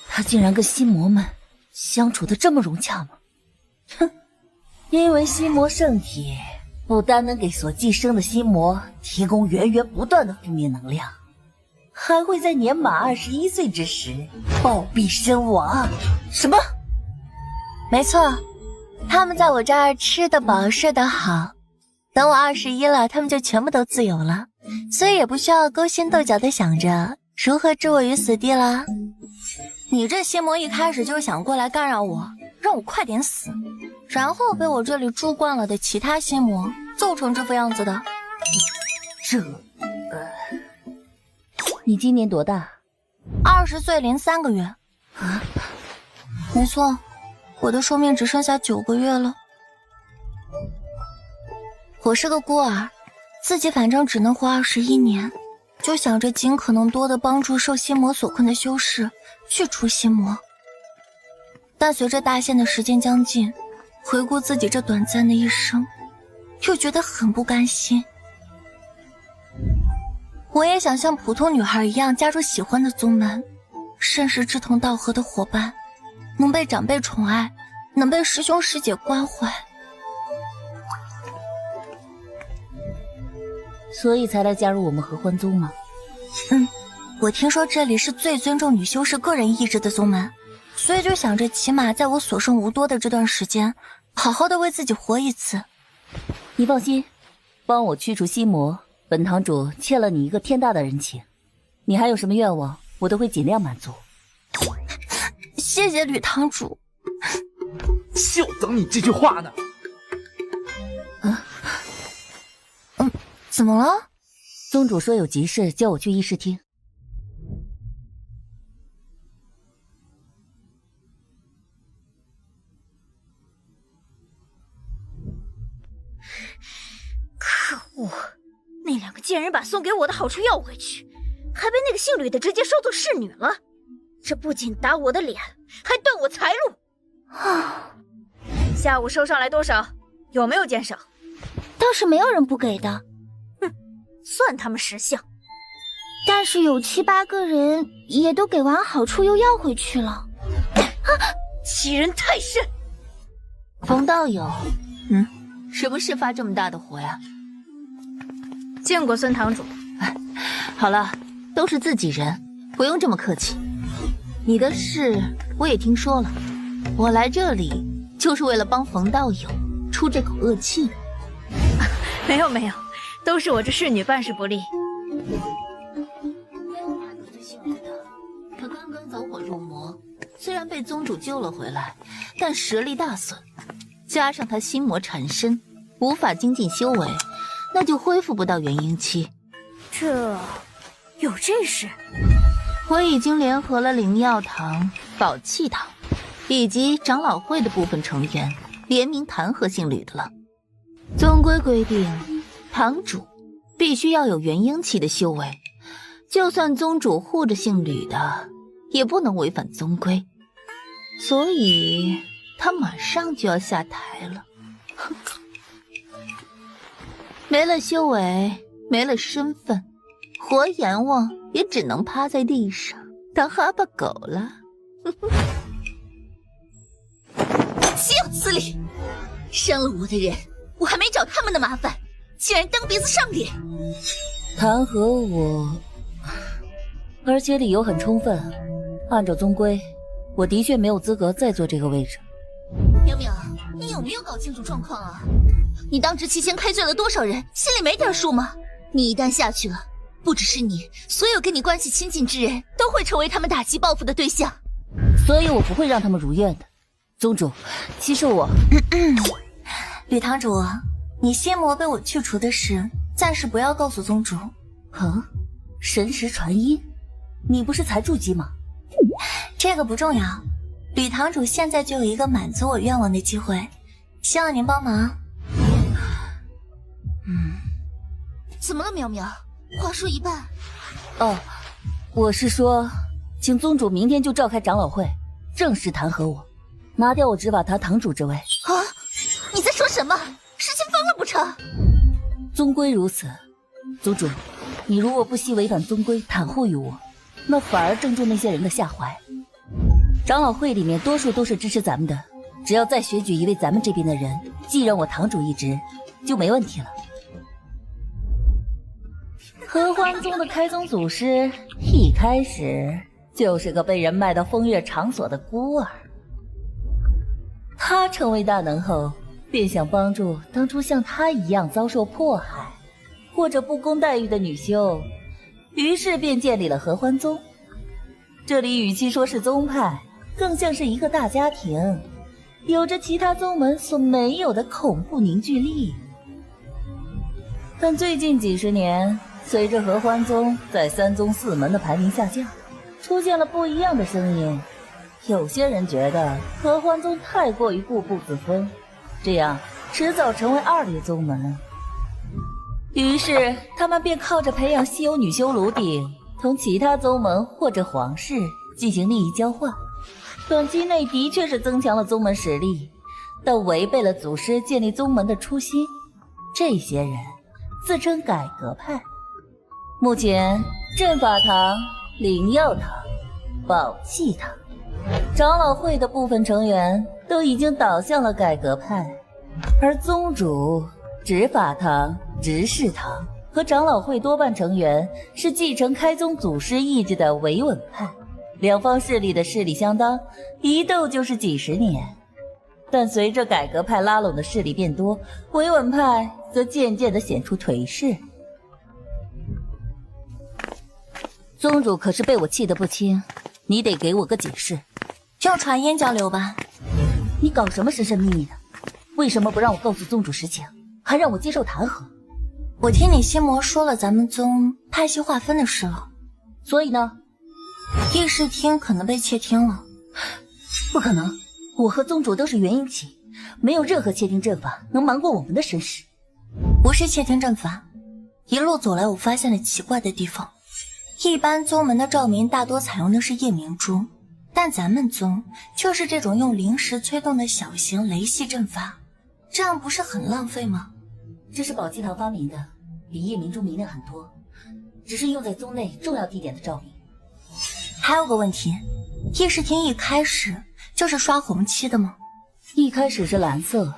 Speaker 13: 他竟然跟心魔们相处的这么融洽吗？哼，因为心魔圣体不单能给所寄生的心魔提供源源不断的负面能量，还会在年满21岁之时暴毙身亡。什么？
Speaker 7: 没错，他们在我这儿吃得饱睡得好，等我21了，他们就全部都自由了，所以也不需要勾心斗角的想着如何置我于死地了。你这心魔一开始就是想过来干扰我，让我快点死，然后被我这里住惯了的其他心魔揍成这副样子的。
Speaker 13: 你今年多大
Speaker 7: ？20岁零3个月。啊，没错，我的寿命只剩下9个月了。我是个孤儿，自己反正只能活21年，就想着尽可能多的帮助受心魔所困的修士去除心魔。但随着大限的时间将近，回顾自己这短暂的一生，又觉得很不甘心。我也想像普通女孩一样加入喜欢的宗门，甚是志同道合的伙伴，能被长辈宠爱，能被师兄师姐关怀。
Speaker 13: 所以才来加入我们合欢宗吗？
Speaker 7: 我听说这里是最尊重女修士个人意志的宗门，所以就想着起码在我所剩无多的这段时间，好好的为自己活一次。
Speaker 13: 你放心，帮我驱除心魔，本堂主欠了你一个天大的人情，你还有什么愿望，我都会尽量满足。
Speaker 7: 谢谢吕堂主。
Speaker 17: 就等你这句话呢。
Speaker 7: 怎么了？
Speaker 13: 宗主说有急事，叫我去议事厅。
Speaker 10: 可恶！那2个贱人把送给我的好处要回去，还被那个姓吕的直接收作侍女了。这不仅打我的脸，还断我财路。下午收上来多少？有没有减少？
Speaker 14: 倒是没有人不给的。
Speaker 10: 算他们识相。
Speaker 14: 但是有7、8个人也都给完好处又要回去了。
Speaker 10: 欺人太甚！
Speaker 12: 冯道友，什么事发这么大的火呀？
Speaker 10: 见过孙堂主。
Speaker 12: 好了，都是自己人，不用这么客气。你的事我也听说了，我来这里就是为了帮冯道友出这口恶气。
Speaker 10: 没有，都是我这侍女办事不力。
Speaker 12: 他刚刚走火入魔，虽然被宗主救了回来，但实力大损，加上他心魔缠身，无法精进修为，那就恢复不到元婴期。
Speaker 10: 这有这事？
Speaker 12: 我已经联合了灵药堂、宝气堂以及长老会的部分成员，联名弹劾姓吕的了。宗规规定，堂主必须要有元婴期的修为，就算宗主护着姓吕的，也不能违反宗规。所以他马上就要下台了。没了修为，没了身份，活阎王也只能趴在地上当哈巴狗了。
Speaker 14: 岂有此理！伤了我的人，我还没找他们的麻烦，竟然蹬鼻子上脸！
Speaker 13: 弹劾我，而且理由很充分。按照宗规，我的确没有资格再坐这个位置。
Speaker 14: 淼淼，你有没有搞清楚状况啊？你当值期间开罪了多少人，心里没点数吗？你一旦下去了，不只是你，所有跟你关系亲近之人都会成为他们打击报复的对象。
Speaker 13: 所以我不会让他们如愿的。宗主，其实我……
Speaker 7: 吕堂主，你心魔被我去除的事，暂时不要告诉宗主。
Speaker 13: 神识传音？你不是才筑基吗？
Speaker 10: 这个不重要，吕堂主现在就有一个满足我愿望的机会，希望您帮忙。
Speaker 14: 怎么了，苗苗？话说一半。
Speaker 13: 哦，我是说，请宗主明天就召开长老会，正式弹劾我，拿掉我执法堂堂主之位。
Speaker 14: 啊！你在说什么？事情疯了不成？
Speaker 13: 宗规如此，宗主，你如果不惜违反宗规袒护于我，那反而正中那些人的下怀。长老会里面多数都是支持咱们的，只要再选举一位咱们这边的人，继任我堂主一职，就没问题了。合欢宗的开宗祖师一开始就是个被人卖到风月场所的孤儿，他成为大能后，便想帮助当初像他一样遭受迫害或者不公待遇的女修，于是便建立了合欢宗。这里与其说是宗派，更像是一个大家庭，有着其他宗门所没有的恐怖凝聚力。但最近几十年，随着合欢宗在三宗四门的排名下降，出现了不一样的声音。有些人觉得合欢宗太过于固步自封，这样迟早成为二流宗门。于是他们便靠着培养稀有女修炉鼎，同其他宗门或者皇室进行利益交换。短期内的确是增强了宗门实力，但违背了祖师建立宗门的初心。这些人自称改革派。目前阵法堂、灵药堂、宝器堂、长老会的部分成员都已经倒向了改革派，而宗主、执法堂、执事堂和长老会多半成员是继承开宗祖师意志的维稳派。两方势力的势力相当，一斗就是几十年。但随着改革派拉拢的势力变多，维稳派则渐渐地显出颓势。宗主可是被我气得不轻，你得给我个解释。
Speaker 10: 用传音交流吧。
Speaker 13: 你搞什么神神秘秘的？为什么不让我告诉宗主实情，还让我接受弹劾？
Speaker 10: 我听你心魔说了咱们宗派系划分的事了。
Speaker 13: 所以呢？
Speaker 10: 议事厅可能被窃听了。
Speaker 13: 不可能，我和宗主都是元婴期，没有任何窃听阵法能瞒过我们的身世。
Speaker 10: 不是窃听阵法，一路走来我发现了奇怪的地方。一般宗门的照明大多采用的是夜明珠，但咱们宗就是这种用灵石催动的小型雷系阵法，这样不是很浪费吗？
Speaker 13: 这是宝器堂发明的，比夜明珠明亮很多，只是用在宗内重要地点的照明。
Speaker 10: 还有个问题，议事厅一开始就是刷红漆的吗？
Speaker 13: 一开始是蓝色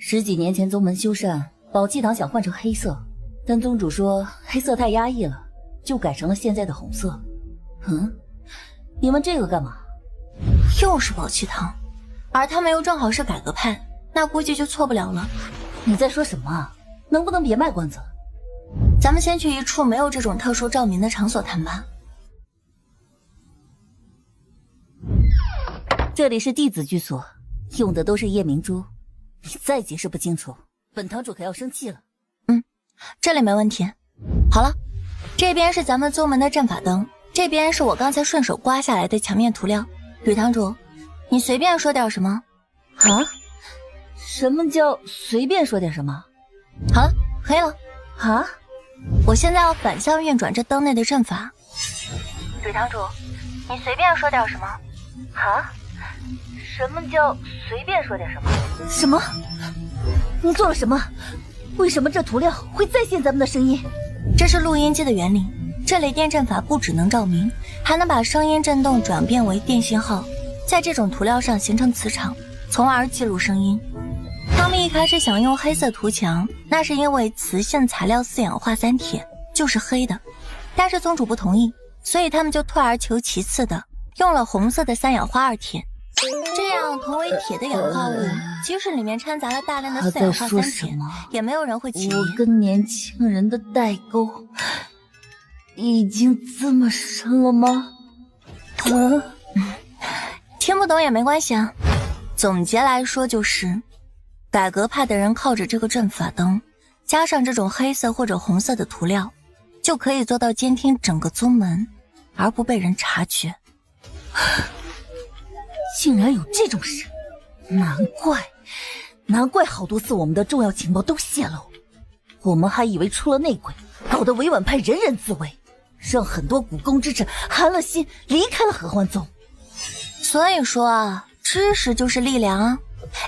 Speaker 13: ，10几年前宗门修缮，宝器堂想换成黑色，但宗主说黑色太压抑了，就改成了现在的红色。你们这个干嘛？
Speaker 10: 又是宝器堂，而他们又正好是改革派，那估计就错不了了。
Speaker 13: 你在说什么？能不能别卖关子？
Speaker 10: 咱们先去一处没有这种特殊照明的场所谈吧。
Speaker 13: 这里是弟子居所，用的都是夜明珠，你再解释不清楚，本堂主可要生气了。
Speaker 10: 这里没问题。好了，这边是咱们宗门的阵法灯，这边是我刚才顺手刮下来的墙面涂料。吕堂主，你随便说点什么。
Speaker 13: 啊？什么叫随便说点什么？
Speaker 10: 好了，可以了。
Speaker 13: 啊？
Speaker 10: 我现在要反向运转这灯内的阵法。吕堂主，你随便说点什么。
Speaker 13: 啊？什么叫随便说点什么？
Speaker 10: 什么？
Speaker 13: 你做了什么？为什么这涂料会再现咱们的声音？
Speaker 10: 这是录音机的原理，这类电阵法不只能照明，还能把声音震动转变为电信号，在这种涂料上形成磁场，从而记录声音。他们一开始想用黑色涂墙，那是因为磁性材料4氧化3铁就是黑的，但是宗主不同意，所以他们就退而求其次的用了红色的3氧化2铁。这样同为铁的氧化物，即使里面掺杂了大量的4氧化3铁，也没有人会起疑。
Speaker 13: 我跟年轻人的代沟已经这么深了吗？
Speaker 10: 听不懂也没关系啊。总结来说就是，改革派的人靠着这个阵法灯，加上这种黑色或者红色的涂料，
Speaker 14: 就可以做到监听整个宗门，而不被人察觉。
Speaker 13: 竟然有这种事，难怪好多次我们的重要情报都泄露，我们还以为出了内鬼，搞得委婉派人人自危，让很多古宫之臣寒了心离开了合欢宗。
Speaker 14: 所以说啊，知识就是力量啊！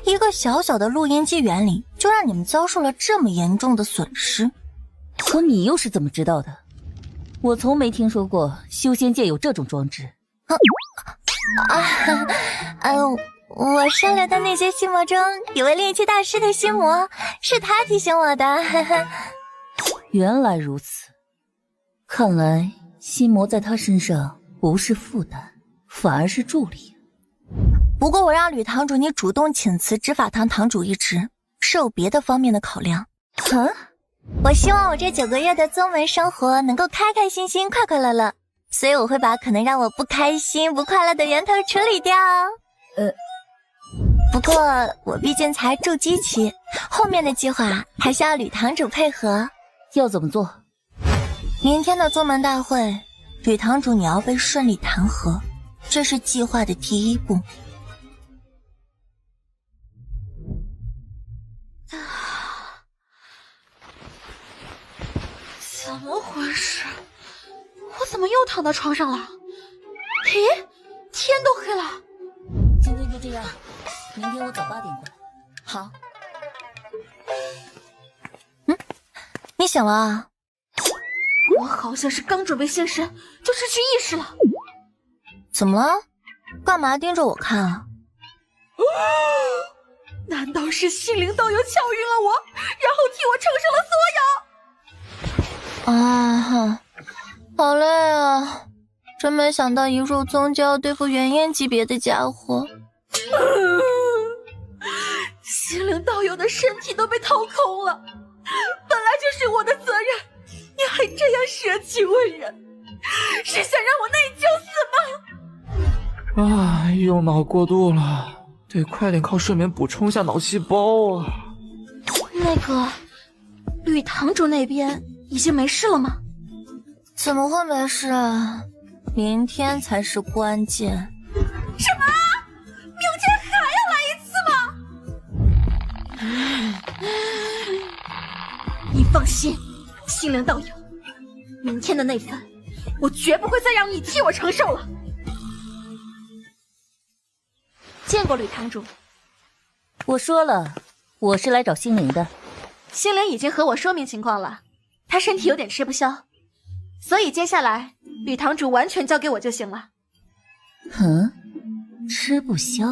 Speaker 14: 一个小小的录音机原理，就让你们遭受了这么严重的损失。
Speaker 13: 可你又是怎么知道的？我从没听说过修仙界有这种装置。
Speaker 14: 我收留的那些心魔中有位炼气大师的心魔，是他提醒我的。
Speaker 13: 原来如此，看来心魔在他身上不是负担，反而是助力。
Speaker 14: 不过我让吕堂主你主动请辞执法堂堂主一职，是有别的方面的考量。我希望我这9个月的宗门生活能够开开心心、快快乐乐，所以我会把可能让我不开心、不快乐的源头处理掉。不过我毕竟才筑基期，后面的计划还需要吕堂主配合。
Speaker 13: 要怎么做？
Speaker 14: 明天的宗门大会，吕堂主你要被顺利弹劾，这是计划的第一步。
Speaker 5: 怎么回事？我怎么又躺到床上了？咦，天都黑了。
Speaker 13: 今天就这样，明天我早8点过来。
Speaker 14: 好。你醒了啊？
Speaker 5: 我好像是刚准备现身，就失去意识了。
Speaker 14: 怎么了？干嘛盯着我看啊？
Speaker 5: 难道是心灵道友巧晕了我，然后替我承受了所有？
Speaker 14: 好累啊！真没想到一入宗就要对付元婴级别的家伙。
Speaker 5: 心灵道友的身体都被掏空了，本来就是我的责任，你还这样舍己为人，是想让我内疚死吗？
Speaker 17: 用脑过度了，得快点靠睡眠补充下脑细胞啊。
Speaker 5: 那个，吕堂主那边已经没事了吗？
Speaker 14: 怎么会没事啊？明天才是关键。
Speaker 5: 什么？明天还要来一次吗？你放心，心灵道友，明天的那份，我绝不会再让你替我承受了。见过吕堂主。
Speaker 13: 我说了，我是来找心灵的。
Speaker 5: 心灵已经和我说明情况了，他身体有点吃不消，所以接下来吕堂主完全交给我就行了。
Speaker 13: 吃不消？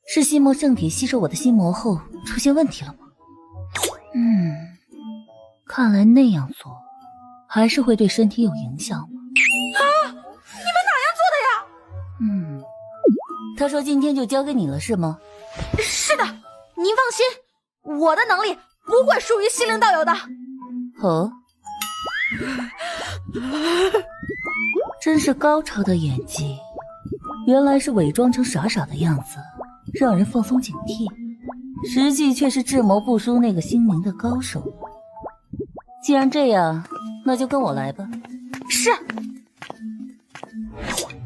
Speaker 13: 是心魔圣体吸收我的心魔后出现问题了吗？看来那样做还是会对身体有影响吗？
Speaker 5: 你们哪样做的呀？
Speaker 13: 他说今天就交给你了是吗？
Speaker 5: 是的，您放心，我的能力不会输于心灵道友的。
Speaker 13: 真是高超的演技，原来是伪装成傻傻的样子，让人放松警惕，实际却是智谋不输那个心灵的高手。既然这样，那就跟我来吧。
Speaker 5: 是。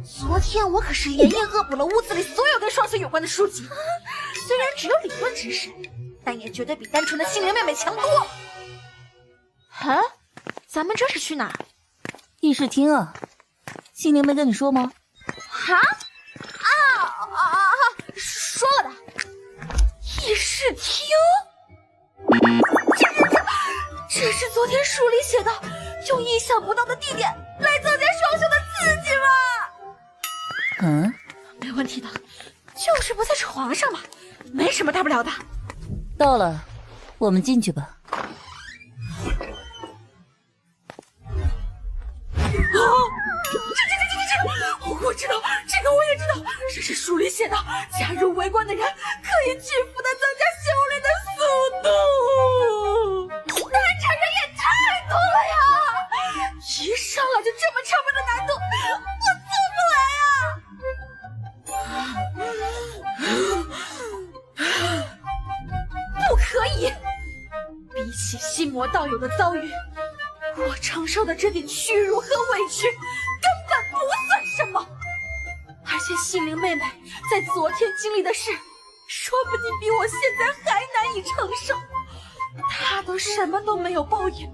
Speaker 5: 昨天我可是连夜恶补了屋子里所有跟双星有关的书籍，虽然只有理论知识，但也绝对比单纯的心灵妹妹强多了。咱们这是去哪？
Speaker 13: 议事厅啊。心灵没跟你说吗？
Speaker 5: 说了的。议事厅？这是昨天书里写的，用意想不到的地点来增加双雄的刺激吗？没问题的，就是不在床上嘛，没什么大不了的。
Speaker 13: 到了，我们进去吧。
Speaker 5: 我知道，这个我也知道，这是书里写的，加入围观的人可以巨幅的增加修炼的速度。但这人也太多了呀！一上来就这么长本的难度，我做不来啊！不可以！比起心魔道友的遭遇，我承
Speaker 11: 受的这点屈辱和委屈根本不算什么。而且心灵妹妹在昨天经历的事，说不定比我现在还难以承受。她都什么都没有抱怨，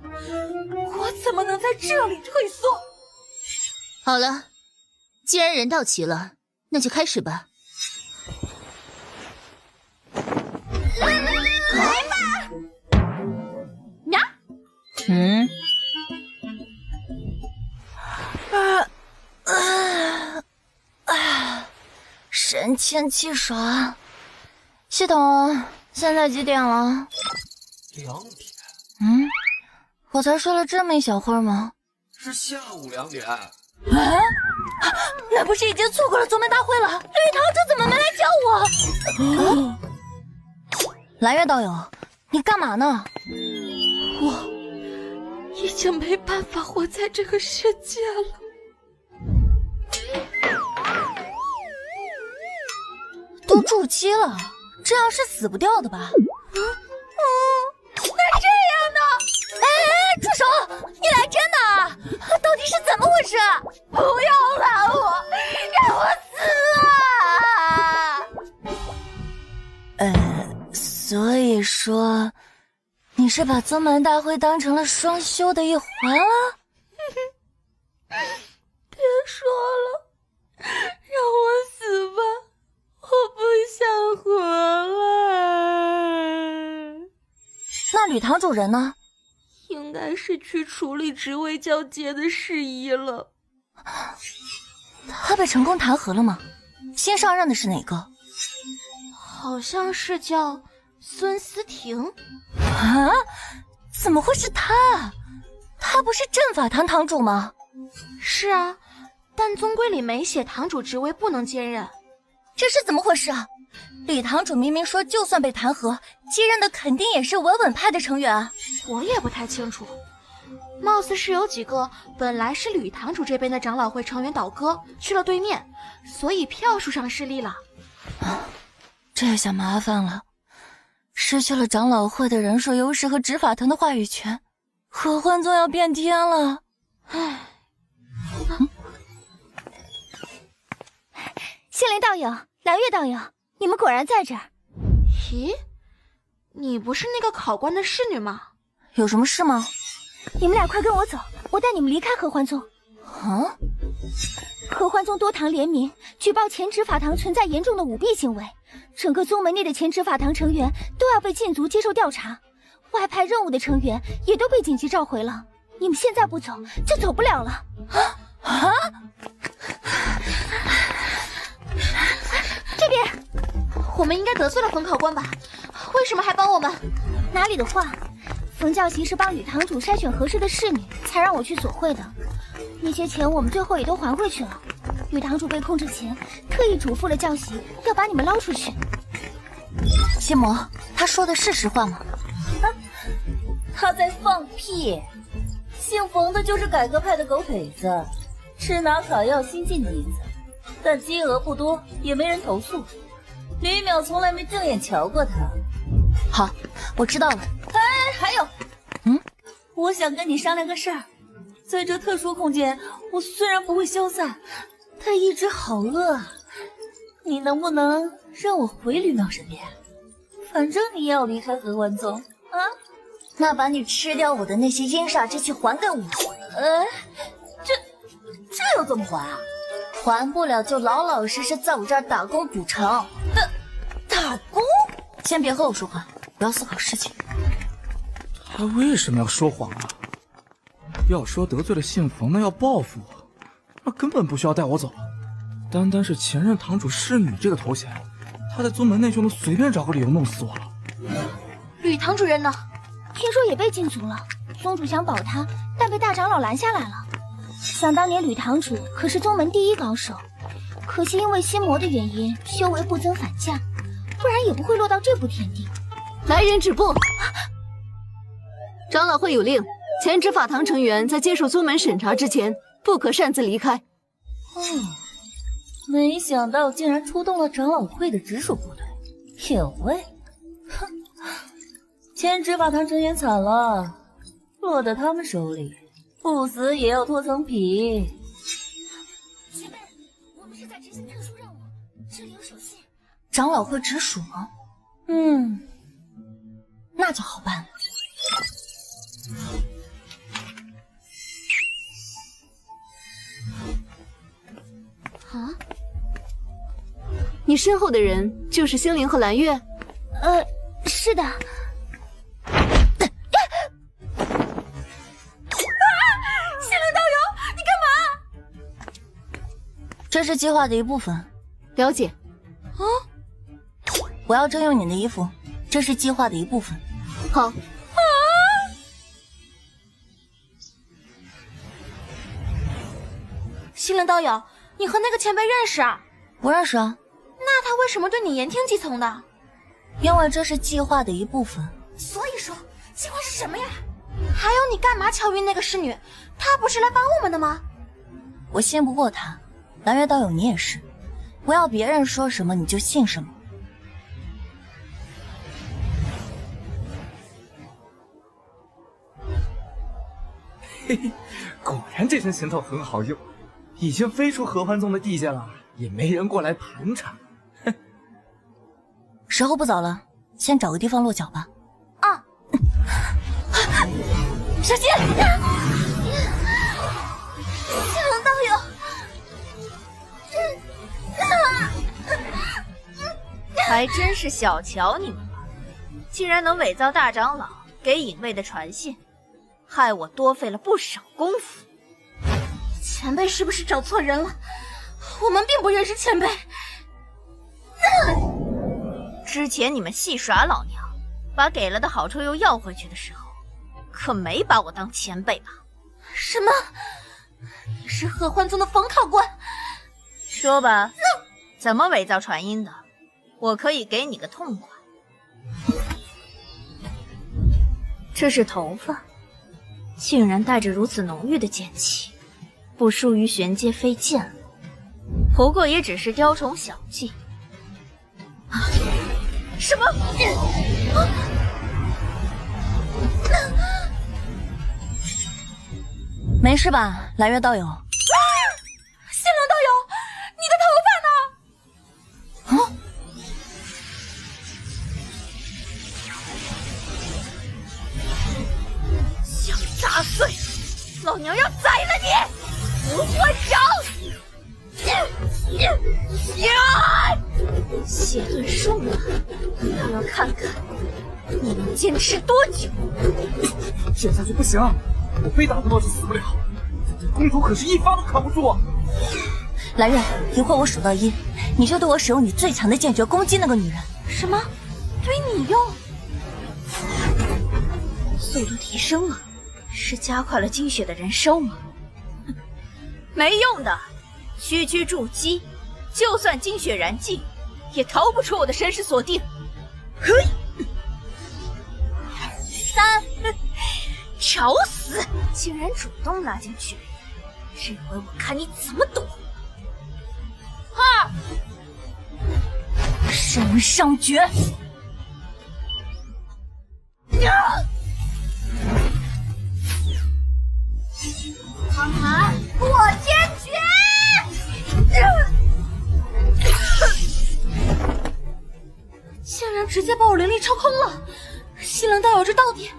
Speaker 11: 我怎么能在这里退缩？
Speaker 12: 好了，既然人到齐了，那就开始吧。
Speaker 11: 来吧！呀！
Speaker 10: 神清气爽。系统，现在几点了
Speaker 22: ？2点。
Speaker 10: 我才睡了这么一小会儿吗？
Speaker 22: 是下午2点。
Speaker 10: 那不是已经错过了宗门大会了？吕堂主怎么没来叫我？蓝月道友，你干嘛呢？
Speaker 11: 我已经没办法活在这个世界了。
Speaker 10: 都筑基了，这样是死不掉的吧？
Speaker 11: 那这样呢？
Speaker 10: 哎，住手！你来真的？到底是怎么回事？
Speaker 11: 不要拦我，让我死啊！
Speaker 10: 所以说，你是把宗门大会当成了双修的一环了？
Speaker 11: 别说了，让我死吧，我不想活了。
Speaker 10: 那吕堂主人呢？
Speaker 11: 应该是去处理职位交接的事宜了。
Speaker 10: 他被成功弹劾了吗？新上任的是哪个？
Speaker 5: 好像是叫孙思婷。
Speaker 10: 啊？怎么会是他？他不是阵法堂堂主吗？
Speaker 5: 是啊，但宗规里没写堂主职位不能兼任。
Speaker 10: 这是怎么回事啊？吕堂主明明说，就算被弹劾，接任的肯定也是稳稳派的成员。
Speaker 5: 我也不太清楚，貌似是有几个本来是吕堂主这边的长老会成员倒戈去了对面，所以票数上失利了。
Speaker 10: 这下麻烦了，失去了长老会的人数优势和执法堂的话语权，合欢宗要变天了。唉。
Speaker 14: 仙灵道友，蓝月道友，你们果然在这儿。
Speaker 5: 咦，你不是那个考官的侍女吗？
Speaker 10: 有什么事吗？
Speaker 14: 你们俩快跟我走，我带你们离开合欢宗。
Speaker 10: 啊？
Speaker 14: 合欢宗多堂联名举报前执法堂存在严重的舞弊行为，整个宗门内的前执法堂成员都要被禁足接受调查，外派任务的成员也都被紧急召回了。你们现在不走就走不了了。
Speaker 10: 啊？
Speaker 5: 这边，我们应该得罪了冯考官吧？为什么还帮我们？
Speaker 14: 哪里的话，冯教习是帮吕堂主筛选合适的侍女，才让我去索贿的。那些钱我们最后也都还回去了。吕堂主被控制前，特意嘱咐了教习要把你们捞出去。
Speaker 10: 心魔，他说的是实话吗？
Speaker 13: 他在放屁！姓冯的就是改革派的狗腿子，吃拿卡要新晋底子，但金额不多，也没人投诉。吕淼从来没正眼瞧过他。
Speaker 10: 好，我知道了。
Speaker 13: 哎，还有，我想跟你商量个事儿。在这特殊空间，我虽然不会消散，但一直好饿啊。你能不能让我回吕淼身边？反正你也要离开合欢宗啊。
Speaker 10: 那把你吃掉我的那些阴煞之气还给我。
Speaker 13: 这又怎么还啊？
Speaker 10: 还不了就老老实实在我这儿打工补偿。打工？先别和我说话，我要思考事情。
Speaker 17: 他为什么要说谎啊？要说得罪了姓冯的要报复我，那根本不需要带我走。单单是前任堂主侍女这个头衔，他在宗门内就能随便找个理由弄死我了。
Speaker 5: 吕堂主任呢？
Speaker 14: 听说也被禁足了，宗主想保他，但被大长老拦下来了。想当年吕堂主可是宗门第一高手，可惜因为心魔的原因，修为不增反降，不然也不会落到这步田地。
Speaker 18: 来人止步！长老会有令，前执法堂成员在接受宗门审查之前，不可擅自离开。
Speaker 13: 没想到竟然出动了长老会的直属部队，有味。哼，前执法堂成员惨了，落在他们手里，不死也要脱层皮。
Speaker 10: 前辈，我们是在执行特殊任务，这里有手信。
Speaker 7: 长老会直属吗？那就好办了。
Speaker 18: 啊？你身后的人就是星灵和蓝月？
Speaker 10: 是的。
Speaker 11: 心灵道友，你干嘛？
Speaker 7: 这是计划的一部分。
Speaker 18: 了解。
Speaker 7: 哦，我要征用你的衣服，这是计划的一部分。
Speaker 18: 好。
Speaker 5: 心灵道友，你和那个前辈认识啊？
Speaker 7: 不认识啊。
Speaker 5: 那他为什么对你言听计从的？
Speaker 7: 因为这是计划的一部分。
Speaker 5: 所以说，计划是什么呀？还有你干嘛巧遇那个侍女？她不是来帮我们的吗？
Speaker 7: 我信不过他，蓝月道友你也是，不要别人说什么你就信什么。
Speaker 3: 嘿嘿，果然这身行头很好用，已经飞出合欢宗的地界了，也没人过来盘查。
Speaker 7: 时候不早了，先找个地方落脚吧。
Speaker 5: 啊！
Speaker 10: 小心！心灵道友，
Speaker 15: 还真是小瞧你们了，竟然能伪造大长老给隐卫的传信，害我多费了不少功夫。
Speaker 5: 前辈是不是找错人了？我们并不认识前辈。
Speaker 15: 之前你们戏耍老娘，把给了的好处又要回去的时候，可没把我当前辈吧？
Speaker 5: 什么？你是合欢宗的房卡官？
Speaker 15: 说吧，怎么伪造传音的？我可以给你个痛快。这是头发，竟然带着如此浓郁的剑气，不输于玄阶飞剑了。不过也只是雕虫小技。什么？
Speaker 7: 没事吧，蓝月道友？
Speaker 11: 心灵道友，你的头发呢？
Speaker 15: 想砸碎，老娘要宰了你！不还手！谢顿输了，我要看看你能坚持多久。
Speaker 3: 这样下去不行，我非打不到就死不了。这公主可是一发都扛不住。
Speaker 7: 蓝月，一会儿我数到1，你就对我使用你最强的剑诀攻击那个女人。
Speaker 5: 什么？对你用？
Speaker 15: 速度提升了，是加快了精血的燃烧吗？没用的，区区筑基，就算精血燃尽，也逃不出我的神识锁定。嘿，3，找死！竟然主动拉进去，这回我看你怎么躲。2，
Speaker 7: 神伤诀。
Speaker 10: 苍寒破天诀！
Speaker 5: 竟然直接把我灵力抽空了！心灵道友，这到底……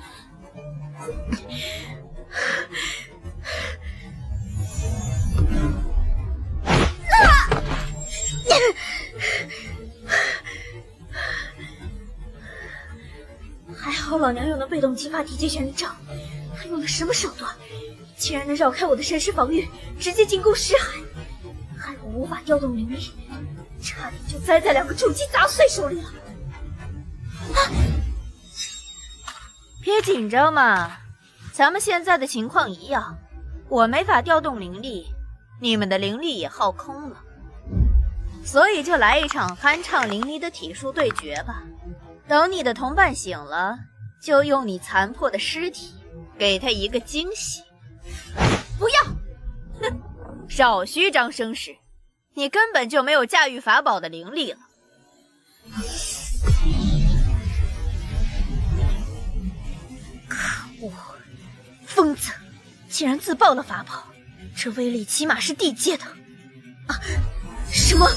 Speaker 15: 还好老娘用的被动激发地阶玄杖，他用的什么手段？竟然能绕开我的神识防御，直接进攻识海，害我无法调动灵力，差点就栽在2个筑基杂碎手里了。别紧张嘛，咱们现在的情况一样，我没法调动灵力，你们的灵力也耗空了，所以就来一场酣畅淋漓的体术对决吧。等你的同伴醒了，就用你残破的尸体给他一个惊喜。不要！哼，少虚张声势，你根本就没有驾驭法宝的灵力了。可恶，疯子，竟然自爆了法宝，这威力起码是地阶的。啊，什么？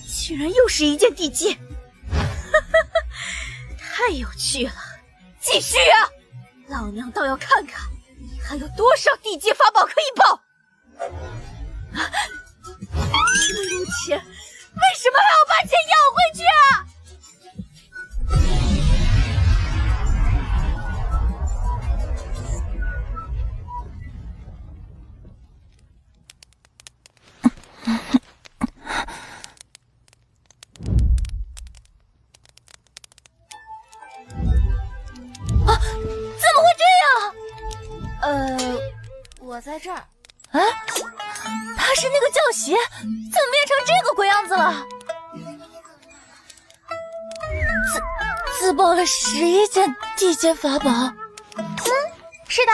Speaker 15: 竟然又是一件地阶，太有趣了！继续啊！老娘倒要看看你还有多少地阶法宝可以爆！这么有钱，为什么还要把钱要回去啊？我在这儿。
Speaker 7: 啊，他是那个教习，怎么变成这个鬼样子了？自爆了11件地阶法宝。
Speaker 5: 是的，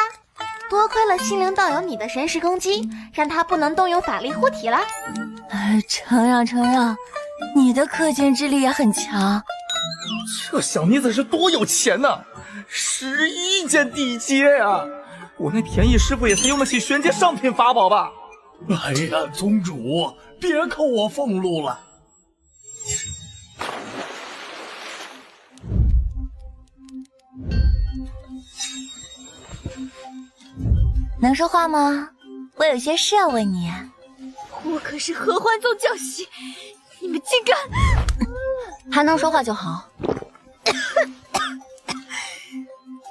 Speaker 5: 多亏了心灵道友你的神识攻击，让他不能动用法力护体了。
Speaker 7: 承让，你的课间之力也很强。
Speaker 20: 这小妮子是多有钱呐！11件地阶啊！我那便宜师傅也才用得起玄阶上品法宝吧？
Speaker 1: 哎呀，宗主，别扣我俸禄了。
Speaker 7: 能说话吗？我有些事要问你。
Speaker 15: 我可是合欢宗教习，你们竟敢……
Speaker 7: 还能说话就好。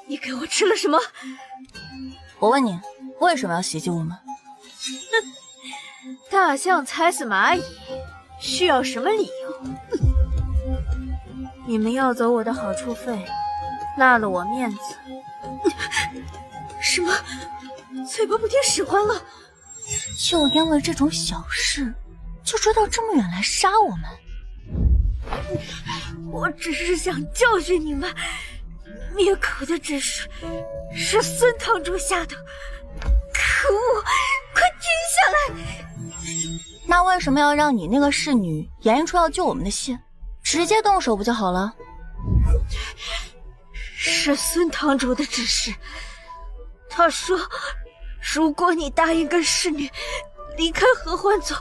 Speaker 15: 你给我吃了什么？
Speaker 7: 我问你，为什么要袭击我们？
Speaker 15: 大象踩死蚂蚁，需要什么理由？你们要走我的好处费，落了我面子。什么？嘴巴不听使唤了？
Speaker 7: 就因为这种小事，就追到这么远来杀我们？
Speaker 15: 我只是想教训你们，灭口的指示是孙堂主下的。可恶！快停下来！
Speaker 7: 那为什么要让你那个侍女演绎出要救我们的戏，直接动手不就好了？
Speaker 15: 是孙堂主的指示，他说如果你答应跟侍女离开合欢宗，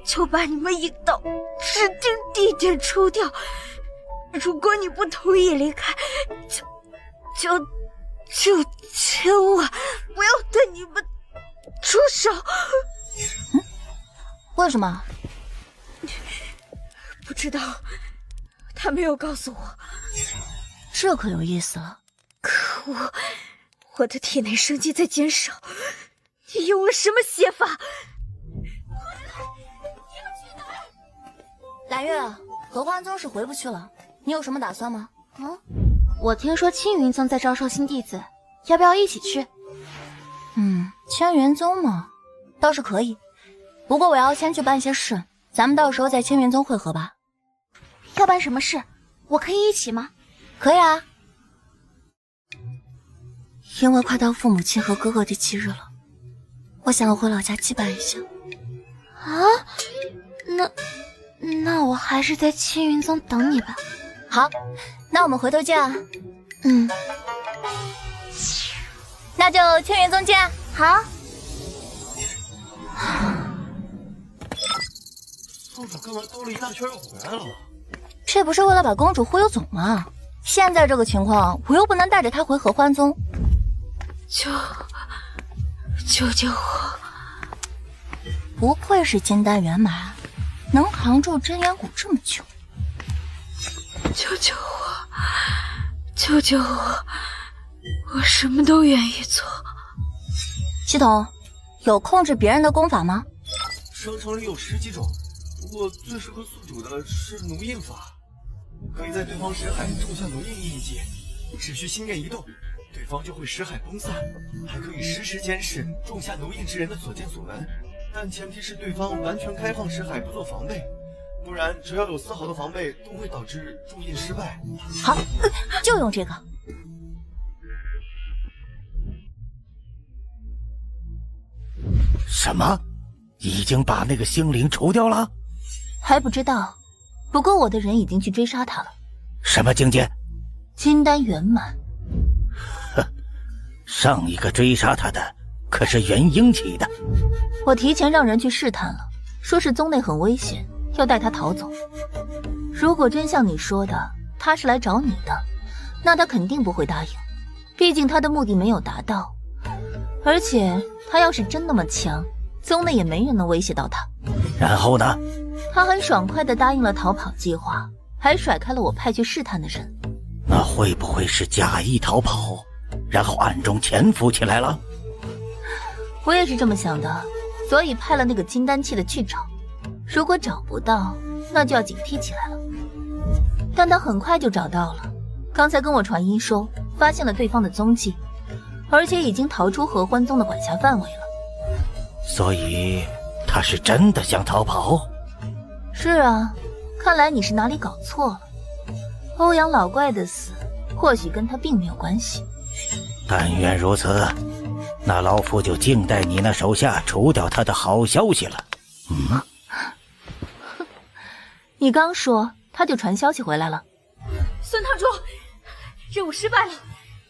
Speaker 15: 就把你们引到指定地点除掉。如果你不同意离开，就千万不要对你们出手。
Speaker 7: 为什么？
Speaker 15: 不知道，他没有告诉我。
Speaker 7: 这可有意思了。
Speaker 15: 可恶，我的体内生机在减少，你用了什么邪法？
Speaker 7: 蓝月，合欢宗是回不去了，你有什么打算吗？
Speaker 5: 我听说青云宗在招收新弟子，要不要一起去？
Speaker 7: 千元宗嘛，倒是可以。不过我要先去办些事，咱们到时候在千元宗会合吧。
Speaker 5: 要办什么事？我可以一起吗？
Speaker 7: 可以啊。因为快到父母亲和哥哥的忌日了，我想要回老家祭拜一下。
Speaker 5: 啊？那我还是在青云宗等你吧。
Speaker 7: 好，那我们回头见啊。那就千元宗见。
Speaker 5: 好。
Speaker 1: 宗主干嘛兜了一大圈又回来了？
Speaker 7: 这不是为了把公主忽悠走吗？现在这个情况，我又不能带着她回合欢宗。
Speaker 15: 救救我！
Speaker 7: 不愧是金丹圆满，能扛住真元谷这么久。
Speaker 15: 救救我！救救我！我什么都愿意做。
Speaker 7: 系统，有控制别人的功法吗？
Speaker 8: 商城里有10几种，不过最适合宿主的是奴印法。可以在对方识海种下奴印印记，只需心念一动，对方就会识海崩散。还可以实时监视种下奴印之人的所见所闻，但前提是对方完全开放识海，不做防备，不然只要有丝毫的防备，都会导致种印失败。
Speaker 7: 好，就用这个。
Speaker 16: 什么？已经把那个星灵除掉了？
Speaker 7: 还不知道，不过我的人已经去追杀他了。
Speaker 16: 什么境界？
Speaker 12: 金丹圆满。
Speaker 16: 哼，上一个追杀他的可是元婴期的。
Speaker 12: 我提前让人去试探了，说是宗内很危险，要带他逃走。如果真像你说的，他是来找你的，那他肯定不会答应，毕竟他的目的没有达到。而且他要是真那么强，宗内也没人能威胁到他。
Speaker 16: 然后呢？
Speaker 12: 他很爽快地答应了逃跑计划，还甩开了我派去试探的人。
Speaker 16: 那会不会是假意逃跑，然后暗中潜伏起来了？
Speaker 12: 我也是这么想的，所以派了那个金丹器的去找。如果找不到，那就要警惕起来了。但他很快就找到了，刚才跟我传音说发现了对方的踪迹，而且已经逃出合欢宗的管辖范围了。
Speaker 16: 所以他是真的想逃跑？
Speaker 12: 是啊，看来你是哪里搞错了。欧阳老怪的死或许跟他并没有关系。
Speaker 16: 但愿如此，那老夫就静待你那手下除掉他的好消息了。
Speaker 12: 你刚说他就传消息回来了。
Speaker 11: 孙堂主，任务失败了，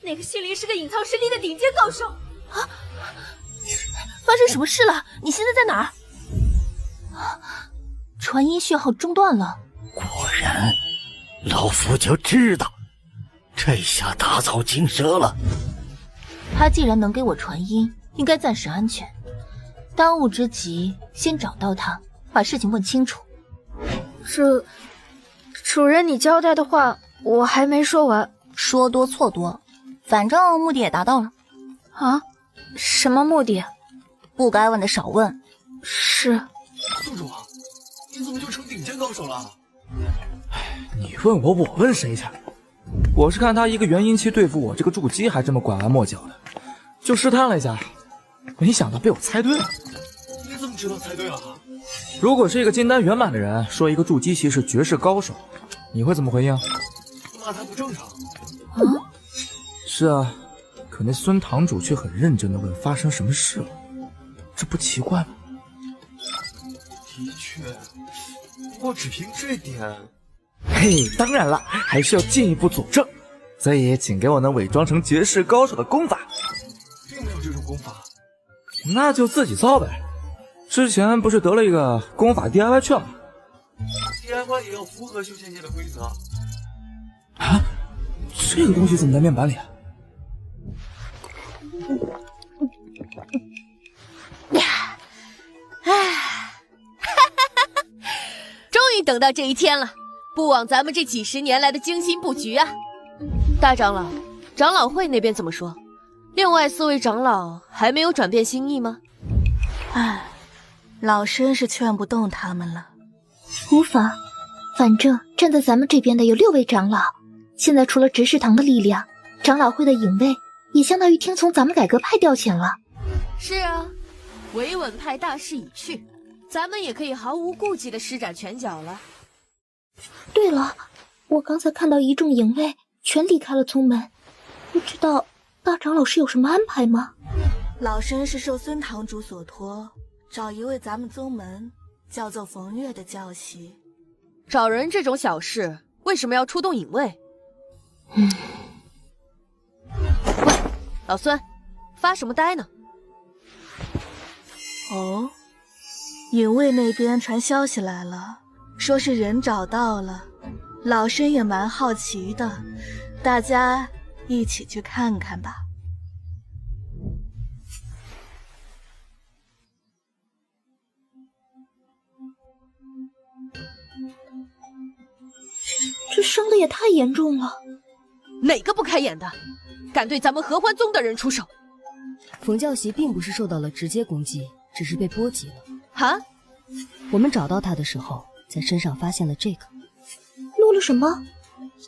Speaker 11: 那个心灵是个隐藏实力的顶尖高手。啊！
Speaker 10: 发生什么事了？你现在在哪儿？
Speaker 12: 传音讯号中断了。
Speaker 16: 果然，老夫就知道，这下大遭惊蛇了。
Speaker 12: 他既然能给我传音，应该暂时安全。当务之急，先找到他，把事情问清楚。
Speaker 5: 主人，你交代的话我还没说完。
Speaker 10: 说多错多，反正目的也达到了。
Speaker 5: 啊？什么目的？
Speaker 10: 不该问的少问。
Speaker 5: 是。
Speaker 8: 宗主，你怎么就成顶尖高手了？
Speaker 17: 你问我，我问谁去？我是看他一个元婴期对付我这个筑基还这么拐弯抹角的，就试探了一下，没想到被我猜对了。
Speaker 8: 你怎么知道猜对了？
Speaker 17: 如果是一个金丹圆满的人说一个筑基期是绝世高手，你会怎么回应？
Speaker 8: 那他不正常。
Speaker 17: 是啊，可那孙堂主却很认真地问发生什么事了，这不奇怪吗？
Speaker 8: 的确，不过只凭这点，
Speaker 17: 嘿，当然了，还需要进一步佐证，所以请给我那伪装成绝世高手的功法。
Speaker 8: 并没有这种功法，
Speaker 17: 那就自己造呗。之前不是得了一个功法 DIY 券吗
Speaker 8: ？DIY 也要符合修仙界的规则。
Speaker 17: 啊，这个东西怎么在面板里？
Speaker 9: 终于等到这一天了，不枉咱们这几十年来的精心布局啊！大长老，长老会那边怎么说？另外4位长老还没有转变心意吗？
Speaker 5: 唉，老身是劝不动他们了。
Speaker 10: 无妨，反正站在咱们这边的有6位长老，现在除了执事堂的力量，长老会的隐卫也相当于听从咱们改革派调遣了。
Speaker 9: 是啊，维稳派大势已去，咱们也可以毫无顾忌地施展拳脚了。
Speaker 10: 对了，我刚才看到一众隐卫全离开了宗门，不知道大长老是有什么安排吗？
Speaker 5: 老身是受孙堂主所托，找一位咱们宗门叫做冯月的教习。
Speaker 9: 找人这种小事，为什么要出动隐卫？喂，老孙，发什么呆呢？
Speaker 5: 哦，隐卫那边传消息来了，说是人找到了，老身也蛮好奇的，大家一起去看看吧。
Speaker 10: 这伤的也太严重了。
Speaker 9: 哪个不开眼的，敢对咱们合欢宗的人出手？
Speaker 13: 冯教习并不是受到了直接攻击，只是被波及了。
Speaker 9: 哈？
Speaker 13: 我们找到他的时候，在身上发现了这个。
Speaker 10: 漏了什么？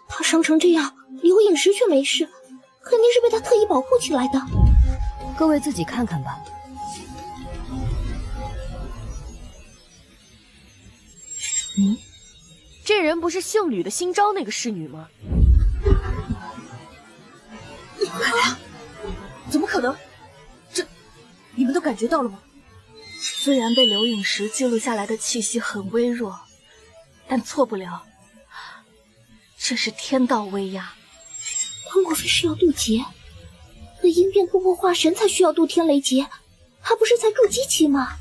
Speaker 10: 他伤成这样，留影时却没事，肯定是被他特意保护起来的。
Speaker 13: 各位自己看看吧。
Speaker 9: 这人不是姓吕的新招那个侍女吗？
Speaker 5: 怎么可能？这，你们都感觉到了吗？虽然被留影时记录下来的气息很微弱，但错不了。
Speaker 11: 这是天道威压。
Speaker 10: 他莫非是要渡劫？可应变突破化神才需要渡天雷劫，他不是才筑基期吗？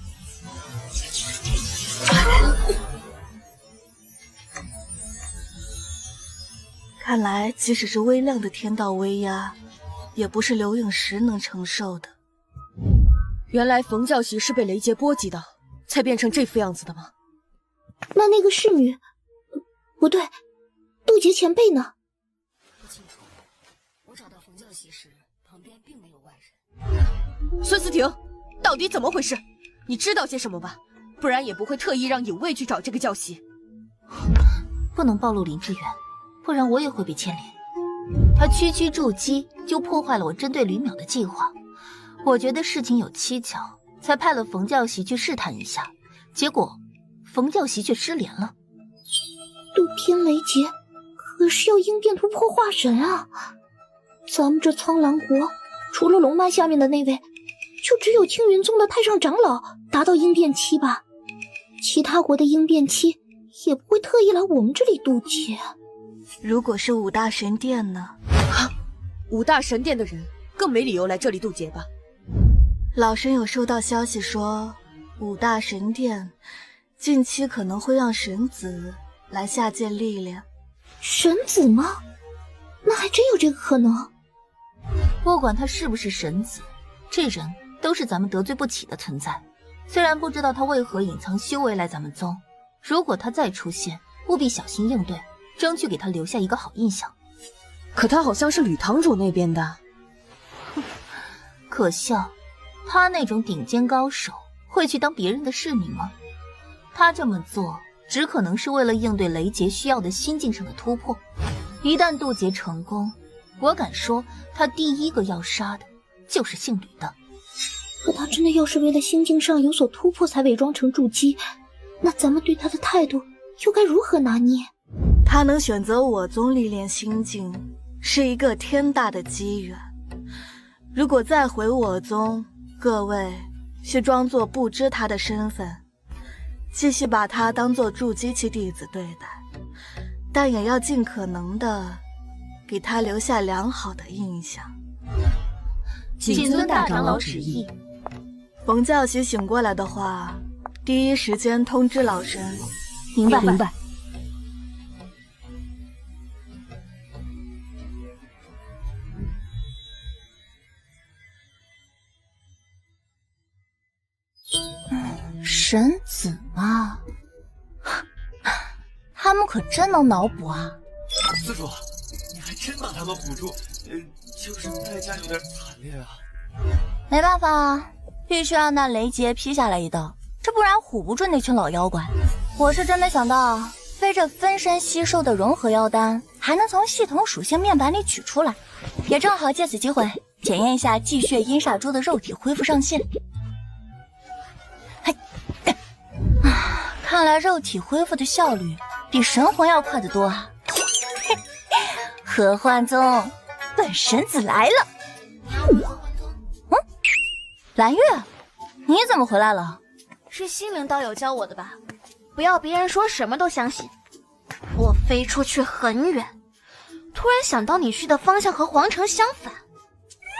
Speaker 11: 看来即使是微量的天道威压，也不是刘影石能承受的。
Speaker 9: 原来冯教习是被雷劫波及的，才变成这副样子的吗？
Speaker 10: 那个侍女，不对，渡劫前辈呢？
Speaker 13: 不清楚，我找到冯教习时，旁边并没有外人。
Speaker 9: 孙思婷，到底怎么回事？你知道些什么吧？不然也不会特意让影卫去找这个教习。
Speaker 12: 不能暴露林志远，不然我也会被牵连。他区区筑基就破坏了我针对吕淼的计划。我觉得事情有蹊跷，才派了冯教习去试探一下，结果冯教习却失联了。
Speaker 10: 渡天雷劫可是要应变突破化神啊！咱们这苍兰国除了龙脉下面的那位，就只有青云宗的太上长老达到应变期吧？其他国的应变期也不会特意来我们这里渡劫。
Speaker 11: 如果是五大神殿呢？
Speaker 9: 五大神殿的人更没理由来这里渡劫吧？
Speaker 11: 老身有收到消息说，五大神殿近期可能会让神子来下界历练。
Speaker 10: 神子吗？那还真有这个可能。
Speaker 12: 不管他是不是神子，这人都是咱们得罪不起的存在。虽然不知道他为何隐藏修为来咱们宗，如果他再出现，务必小心应对，争取给他留下一个好印象。
Speaker 9: 可他好像是吕堂主那边的。
Speaker 12: 可笑，他那种顶尖高手会去当别人的侍女吗？他这么做只可能是为了应对雷劫需要的心境上的突破。一旦渡劫成功，我敢说他第一个要杀的就是姓吕的。
Speaker 10: 可他真的要是为了心境上有所突破才伪装成筑基，那咱们对他的态度又该如何拿捏？
Speaker 11: 他能选择我宗历练心境，是一个天大的机缘。如果再回我宗，各位需装作不知他的身份，继续把他当作筑基期弟子对待，但也要尽可能的给他留下良好的印象。
Speaker 12: 谨遵大长老旨意。
Speaker 11: 冯教习醒过来的话，第一时间通知老身。
Speaker 12: 明白。
Speaker 13: 明白。
Speaker 12: 神子嘛，他们可真能脑补啊！
Speaker 8: 司主，你还真把他们唬住，就是代价有点惨烈啊。
Speaker 12: 没办法，必须让那雷劫劈下来一刀，这不然唬不住那群老妖怪。我是真没想到，非这分身吸收的融合妖丹，还能从系统属性面板里取出来，也正好借此机会检验一下继血阴煞珠的肉体恢复上限。看来肉体恢复的效率比神魂要快得多啊！合欢宗，本神子来了。蓝月，你怎么回来了？
Speaker 5: 是心灵道友教我的吧？不要别人说什么都相信。我飞出去很远，突然想到你去的方向和皇城相反。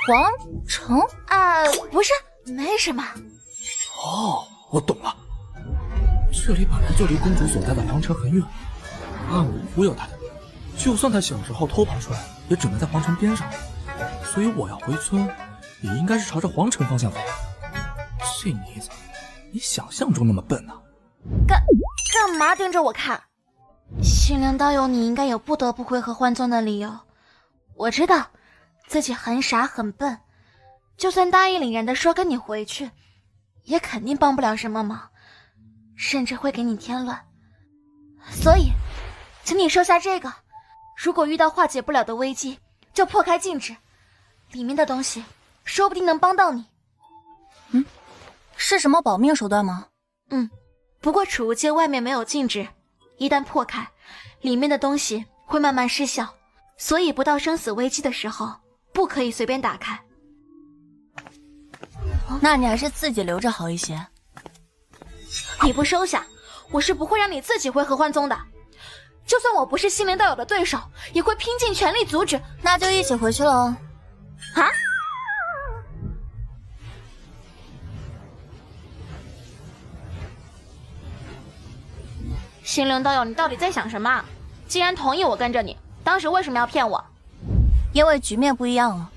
Speaker 12: 皇城？
Speaker 5: 不是，没什么。
Speaker 17: 哦，我懂了。这里本来就离公主所在的皇城很远，按我忽悠她的，就算她小时候偷跑出来，也只能在皇城边上，所以我要回村，也应该是朝着皇城方向飞。这妮子，你想象中那么笨啊？
Speaker 5: 干嘛盯着我看？心灵道友，你应该有不得不回合欢宗的理由。我知道自己很傻很笨，就算大义凛然的说跟你回去，也肯定帮不了什么忙，甚至会给你添乱。所以请你收下这个，如果遇到化解不了的危机，就破开禁制，里面的东西说不定能帮到你。
Speaker 12: 是什么保命手段吗？
Speaker 5: 不过储物间外面没有禁制，一旦破开，里面的东西会慢慢失效，所以不到生死危机的时候，不可以随便打开。
Speaker 12: 那你还是自己留着好一些。
Speaker 5: 你不收下，我是不会让你自己回合欢宗的。就算我不是心灵道友的对手，也会拼尽全力阻止。
Speaker 14: 那就一起回去了哦。
Speaker 5: 啊？心灵道友，你到底在想什么？既然同意我跟着你，当时为什么要骗我？
Speaker 14: 因为局面不一样了，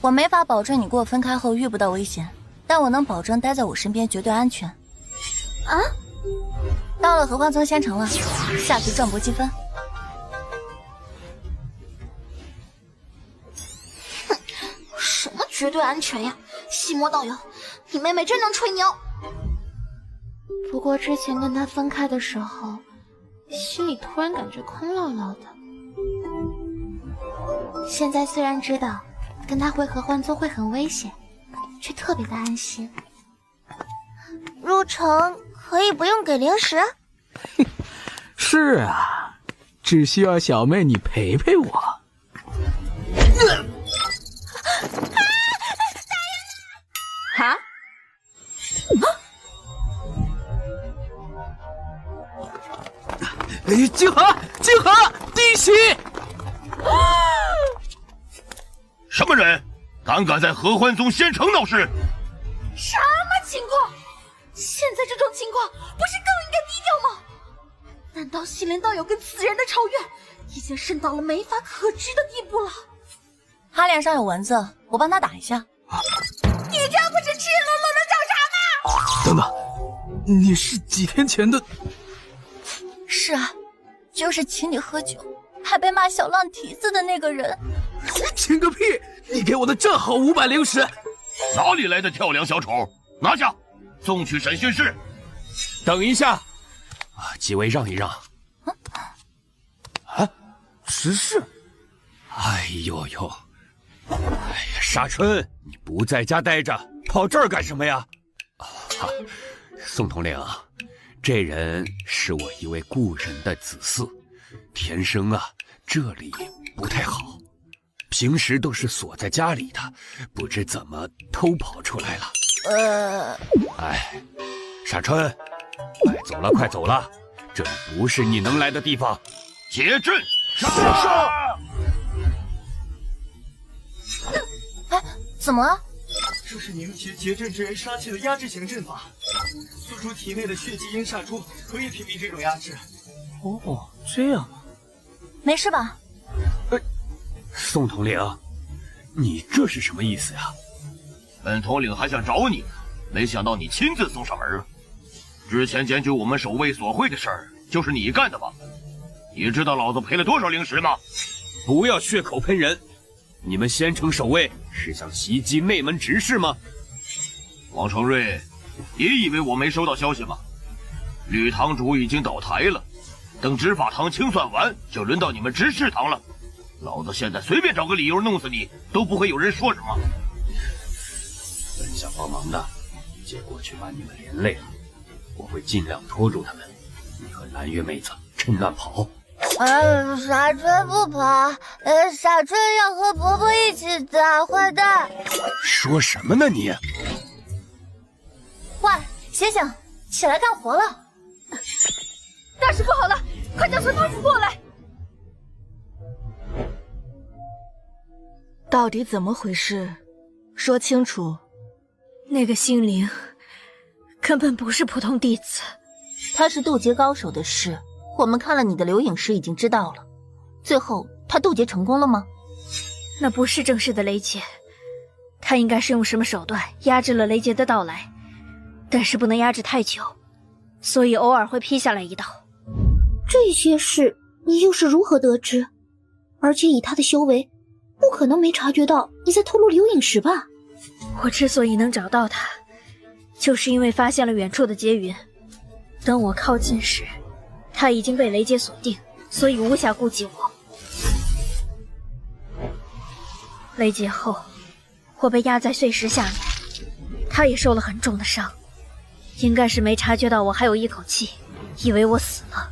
Speaker 14: 我没法保证你跟我分开后遇不到危险，但我能保证待在我身边绝对安全。
Speaker 5: 啊？
Speaker 14: 到了合欢村仙城了，下去赚博积分。
Speaker 5: 哼，什么绝对安全呀？西魔道友，你妹妹真能吹牛。不过之前跟她分开的时候，心里突然感觉空落落的。现在虽然知道跟她回合欢宗会很危险，却特别的安心。
Speaker 10: 入城可以不用给零食？
Speaker 2: 是啊，只需要小妹你陪陪我。
Speaker 5: 啊？
Speaker 2: 静和，静和，弟媳！
Speaker 21: 什么人，胆敢在合欢宗仙城闹事？
Speaker 5: 什么情况？现在这种情况，不是更应该低调吗？难道西莲道友跟此人的仇怨已经深到了没法可知的地步了？
Speaker 14: 他脸上有蚊子，我帮他打一下。
Speaker 5: 你这不是赤裸裸的找茬吗？
Speaker 2: 等等，你是几天前的？
Speaker 14: 是啊，就是请你喝酒还被骂小浪蹄子的那个人。
Speaker 2: 请个屁！你给我的正好500灵石。
Speaker 21: 哪里来的跳梁小丑？拿下，送去审讯室。
Speaker 4: 等一下，几位让一让。
Speaker 2: 啊，执事。
Speaker 4: 哎呦呦，哎呀，沙春，你不在家待着，跑这儿干什么呀？宋统领，这人是我一位故人的子嗣，天生这里不太好，平时都是锁在家里的，不知怎么偷跑出来了。哎，沙春，快走了，快走了，这里不是你能来的地方。
Speaker 21: 结阵！
Speaker 14: 是。哎，怎么了？
Speaker 8: 这是凝结结阵之人杀气的压制型阵法，宿主体内的血迹阴煞珠可以屏蔽这种压制。
Speaker 2: 哦，这样啊。
Speaker 14: 没事吧？
Speaker 4: 宋统领，你这是什么意思呀？
Speaker 21: 本统领还想找你，没想到你亲自送上门啊！之前检举我们守卫锁会的事儿，就是你干的吧？你知道老子赔了多少灵石吗？
Speaker 4: 不要血口喷人！你们仙城守卫是想袭击内门执事吗？
Speaker 21: 王承瑞，你以为我没收到消息吗？吕堂主已经倒台了，等执法堂清算完，就轮到你们执事堂了。老子现在随便找个理由弄死你，都不会有人说什么。
Speaker 4: 本想帮忙的，结果却把你们连累了。我会尽量拖住他们。你和蓝月妹子趁乱跑。
Speaker 10: 傻春不跑，傻春要和伯伯一起打坏蛋。
Speaker 4: 说什么呢你？
Speaker 14: 喂，醒醒，起来干活了。
Speaker 11: 大事不好了，快叫陈督府过来。
Speaker 23: 到底怎么回事？说清楚。
Speaker 11: 那个心灵根本不是普通弟子，
Speaker 14: 他是渡劫高手的事，我们看了你的留影时已经知道了。最后他渡劫成功了吗？
Speaker 11: 那不是正式的雷劫，他应该是用什么手段压制了雷劫的到来，但是不能压制太久，所以偶尔会劈下来一刀。
Speaker 10: 这些事你又是如何得知？而且以他的修为，不可能没察觉到你在透露留影石吧？
Speaker 11: 我之所以能找到他，就是因为发现了远处的劫云。等我靠近时，他已经被雷劫锁定，所以无暇顾及我。雷劫后，我被压在碎石下面，他也受了很重的伤，应该是没察觉到我还有一口气，以为我死了。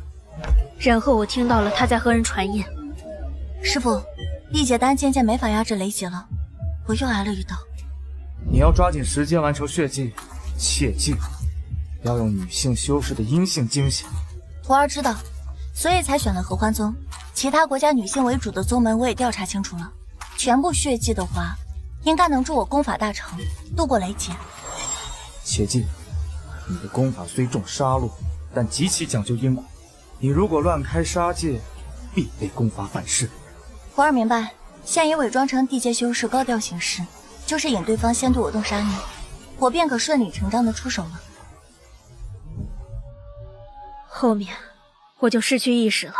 Speaker 11: 然后我听到了他在和人传音。
Speaker 14: 师傅，一解丹渐渐没法压制雷劫了，我又挨了一刀。
Speaker 17: 你要抓紧时间完成血祭，切记要用女性修士的阴性精血。
Speaker 14: 徒儿知道，
Speaker 10: 所以才选了合欢宗。其他国家女性为主的宗门我也调查清楚了，全部血迹的话，应该能助我功法大成，度过雷劫。
Speaker 17: 切记，你的功法虽重杀戮，但极其讲究因果。你如果乱开杀戒，必被功法反噬。
Speaker 10: 徒儿明白，现已伪装成地阶修士，高调行事，就是引对方先对我动杀念，我便可顺理成章的出手了。
Speaker 11: 后面我就失去意识了。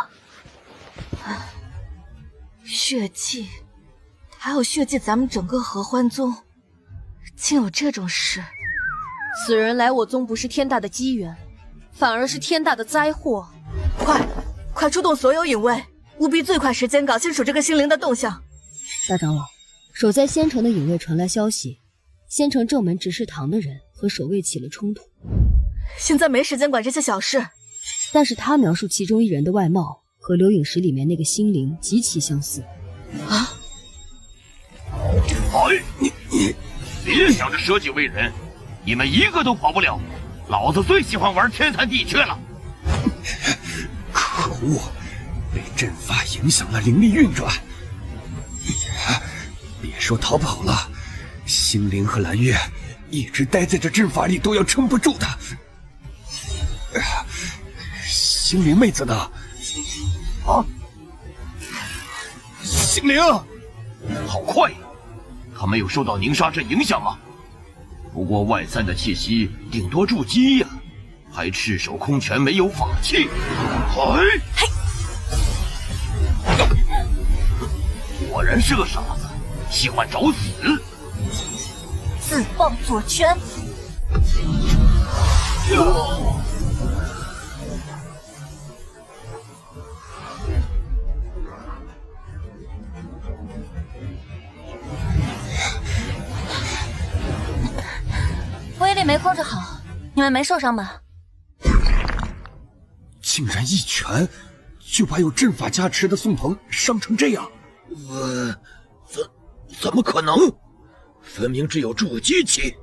Speaker 23: 血迹，还有血迹咱们整个合欢宗，竟有这种事！
Speaker 9: 此人来我宗不是天大的机缘，反而是天大的灾祸。
Speaker 23: 快出动所有隐卫，务必最快时间搞清楚这个心灵的动向。
Speaker 6: 大长老，守在仙城的隐卫传来消息，仙城正门执事堂的人和守卫起了冲突。
Speaker 23: 现在没时间管这些小事。
Speaker 6: 但是他描述其中一人的外貌和流影石里面那个心灵极其相似。
Speaker 23: 啊！
Speaker 21: 哎，你别想着舍己为人，你们一个都跑不了。老子最喜欢玩天残地缺了。
Speaker 19: 可恶，被阵法影响了灵力运转。别说逃跑了，星灵和蓝月一直待在这阵法里都要撑不住的。星灵妹子呢？啊！星灵，
Speaker 21: 好快！他没有受到凝沙阵影响吗？不过外散的气息顶多筑基呀，还赤手空拳，没有法器。嘿！果然是个傻子，喜欢找死。
Speaker 10: 自爆左拳。威力没控制好，你们没受伤吧？
Speaker 19: 竟然一拳就把有阵法加持的宋鹏伤成这样！
Speaker 21: 怎么可能？分明只有筑基期，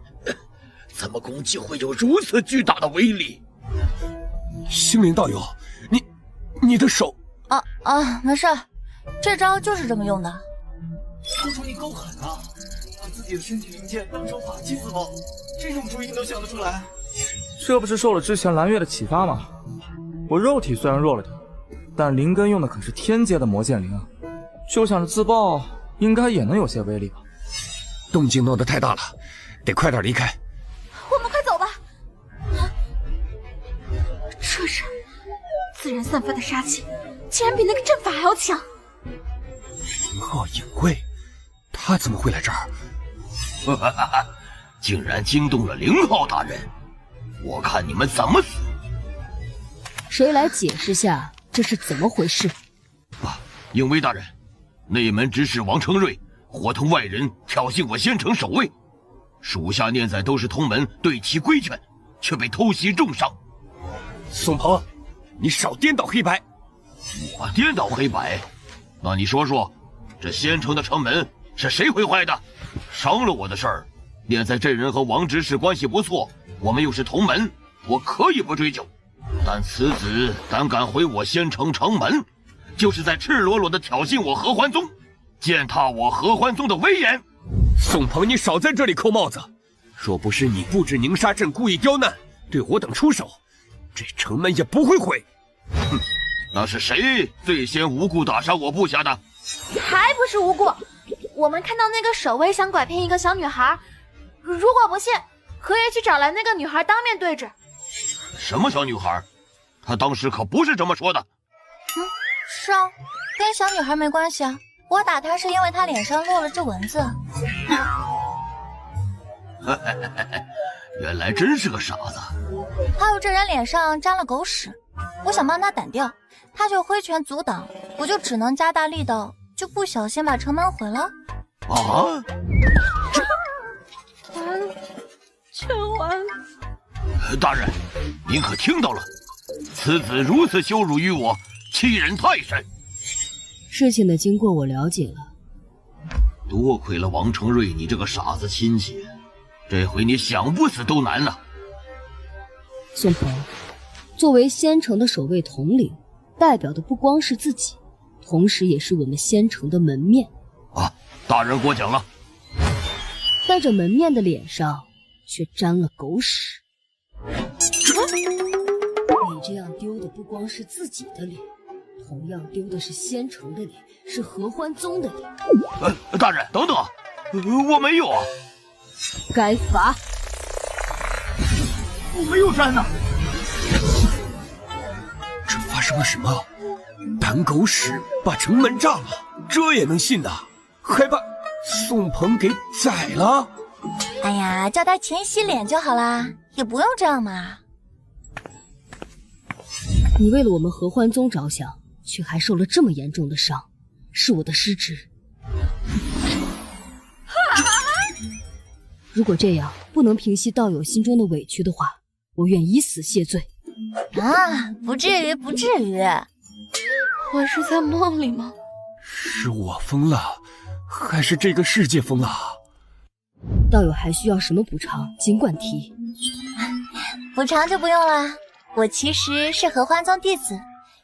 Speaker 21: 怎么攻击会有如此巨大的威力？
Speaker 19: 星灵道友，你的手……
Speaker 10: 没事，这招就是这么用的。
Speaker 8: 叔叔你够狠啊！把自己的身体零件当成法器自爆，这种主意你都想得出来？
Speaker 17: 这不是受了之前蓝月的启发吗？我肉体虽然弱了点，但灵根用的可是天阶的魔剑灵，就想着自爆，应该也能有些威力吧。
Speaker 19: 动静闹得太大了，得快点离开。
Speaker 10: 我们快走吧。
Speaker 5: 这人自然散发的杀气，竟然比那个阵法还要强。
Speaker 19: 零号隐卫，他怎么会来这儿？
Speaker 21: 竟然惊动了0号大人，我看你们怎么死！
Speaker 6: 谁来解释下这是怎么回事？
Speaker 21: 隐卫大人，内门执事王承瑞伙同外人挑衅我仙城守卫，属下念在都是同门，对其规劝，却被偷袭重伤。
Speaker 19: 宋鹏，你少颠倒黑白！
Speaker 21: 我颠倒黑白？那你说说，这仙城的城门是谁毁坏的？伤了我的事儿，念在这人和王执事关系不错，我们又是同门，我可以不追究。但此子胆敢毁我仙城城门，就是在赤裸裸的挑衅我合欢宗，践踏我合欢宗的威严。
Speaker 19: 宋鹏，你少在这里扣帽子！若不是你布置凝沙阵，故意刁难，对我等出手，这城门也不会毁。
Speaker 21: 哼，那是谁最先无故打伤我部下的？
Speaker 5: 还不是无故！我们看到那个守卫想拐骗一个小女孩，如果不信，可以去找来那个女孩当面对质。
Speaker 21: 什么小女孩？她当时可不是这么说的。
Speaker 10: 是啊，跟小女孩没关系啊。我打她是因为她脸上落了只蚊子。
Speaker 21: 原来真是个傻子。
Speaker 10: 还有这人脸上沾了狗屎，我想帮他掸掉，他就挥拳阻挡，我就只能加大力道，就不小心把城门毁了。
Speaker 21: 啊！
Speaker 11: 全完了！
Speaker 21: 大人，您可听到了？此子如此羞辱于我，欺人太甚。
Speaker 6: 事情的经过我了解了。
Speaker 21: 多亏了王承瑞你这个傻子亲戚，这回你想不死都难了。
Speaker 6: 宋鹏，作为仙城的守卫统领，代表的不光是自己，同时也是我们仙城的门面。
Speaker 21: 啊，大人过奖了。
Speaker 6: 戴着门面的脸上却沾了狗屎。你这样丢的不光是自己的脸，同样丢的是仙城的脸，是合欢宗的脸。
Speaker 21: 大人，等等，我没有啊。
Speaker 6: 该罚。
Speaker 21: 我没有沾呢。
Speaker 19: 这发生了什么？胆狗屎把城门炸了，这也能信的？还把宋鹏给宰了？
Speaker 14: 哎呀，叫他勤洗脸就好啦，也不用这样嘛。
Speaker 6: 你为了我们合欢宗着想，却还受了这么严重的伤，是我的失职。如果这样不能平息道友心中的委屈的话，我愿以死谢罪。
Speaker 14: 啊，不至于，不至于。
Speaker 5: 我是在梦里吗？
Speaker 19: 是我疯了，还是这个世界疯了？
Speaker 6: 道友还需要什么补偿，尽管提。
Speaker 14: 补偿就不用了，我其实是合欢宗弟子，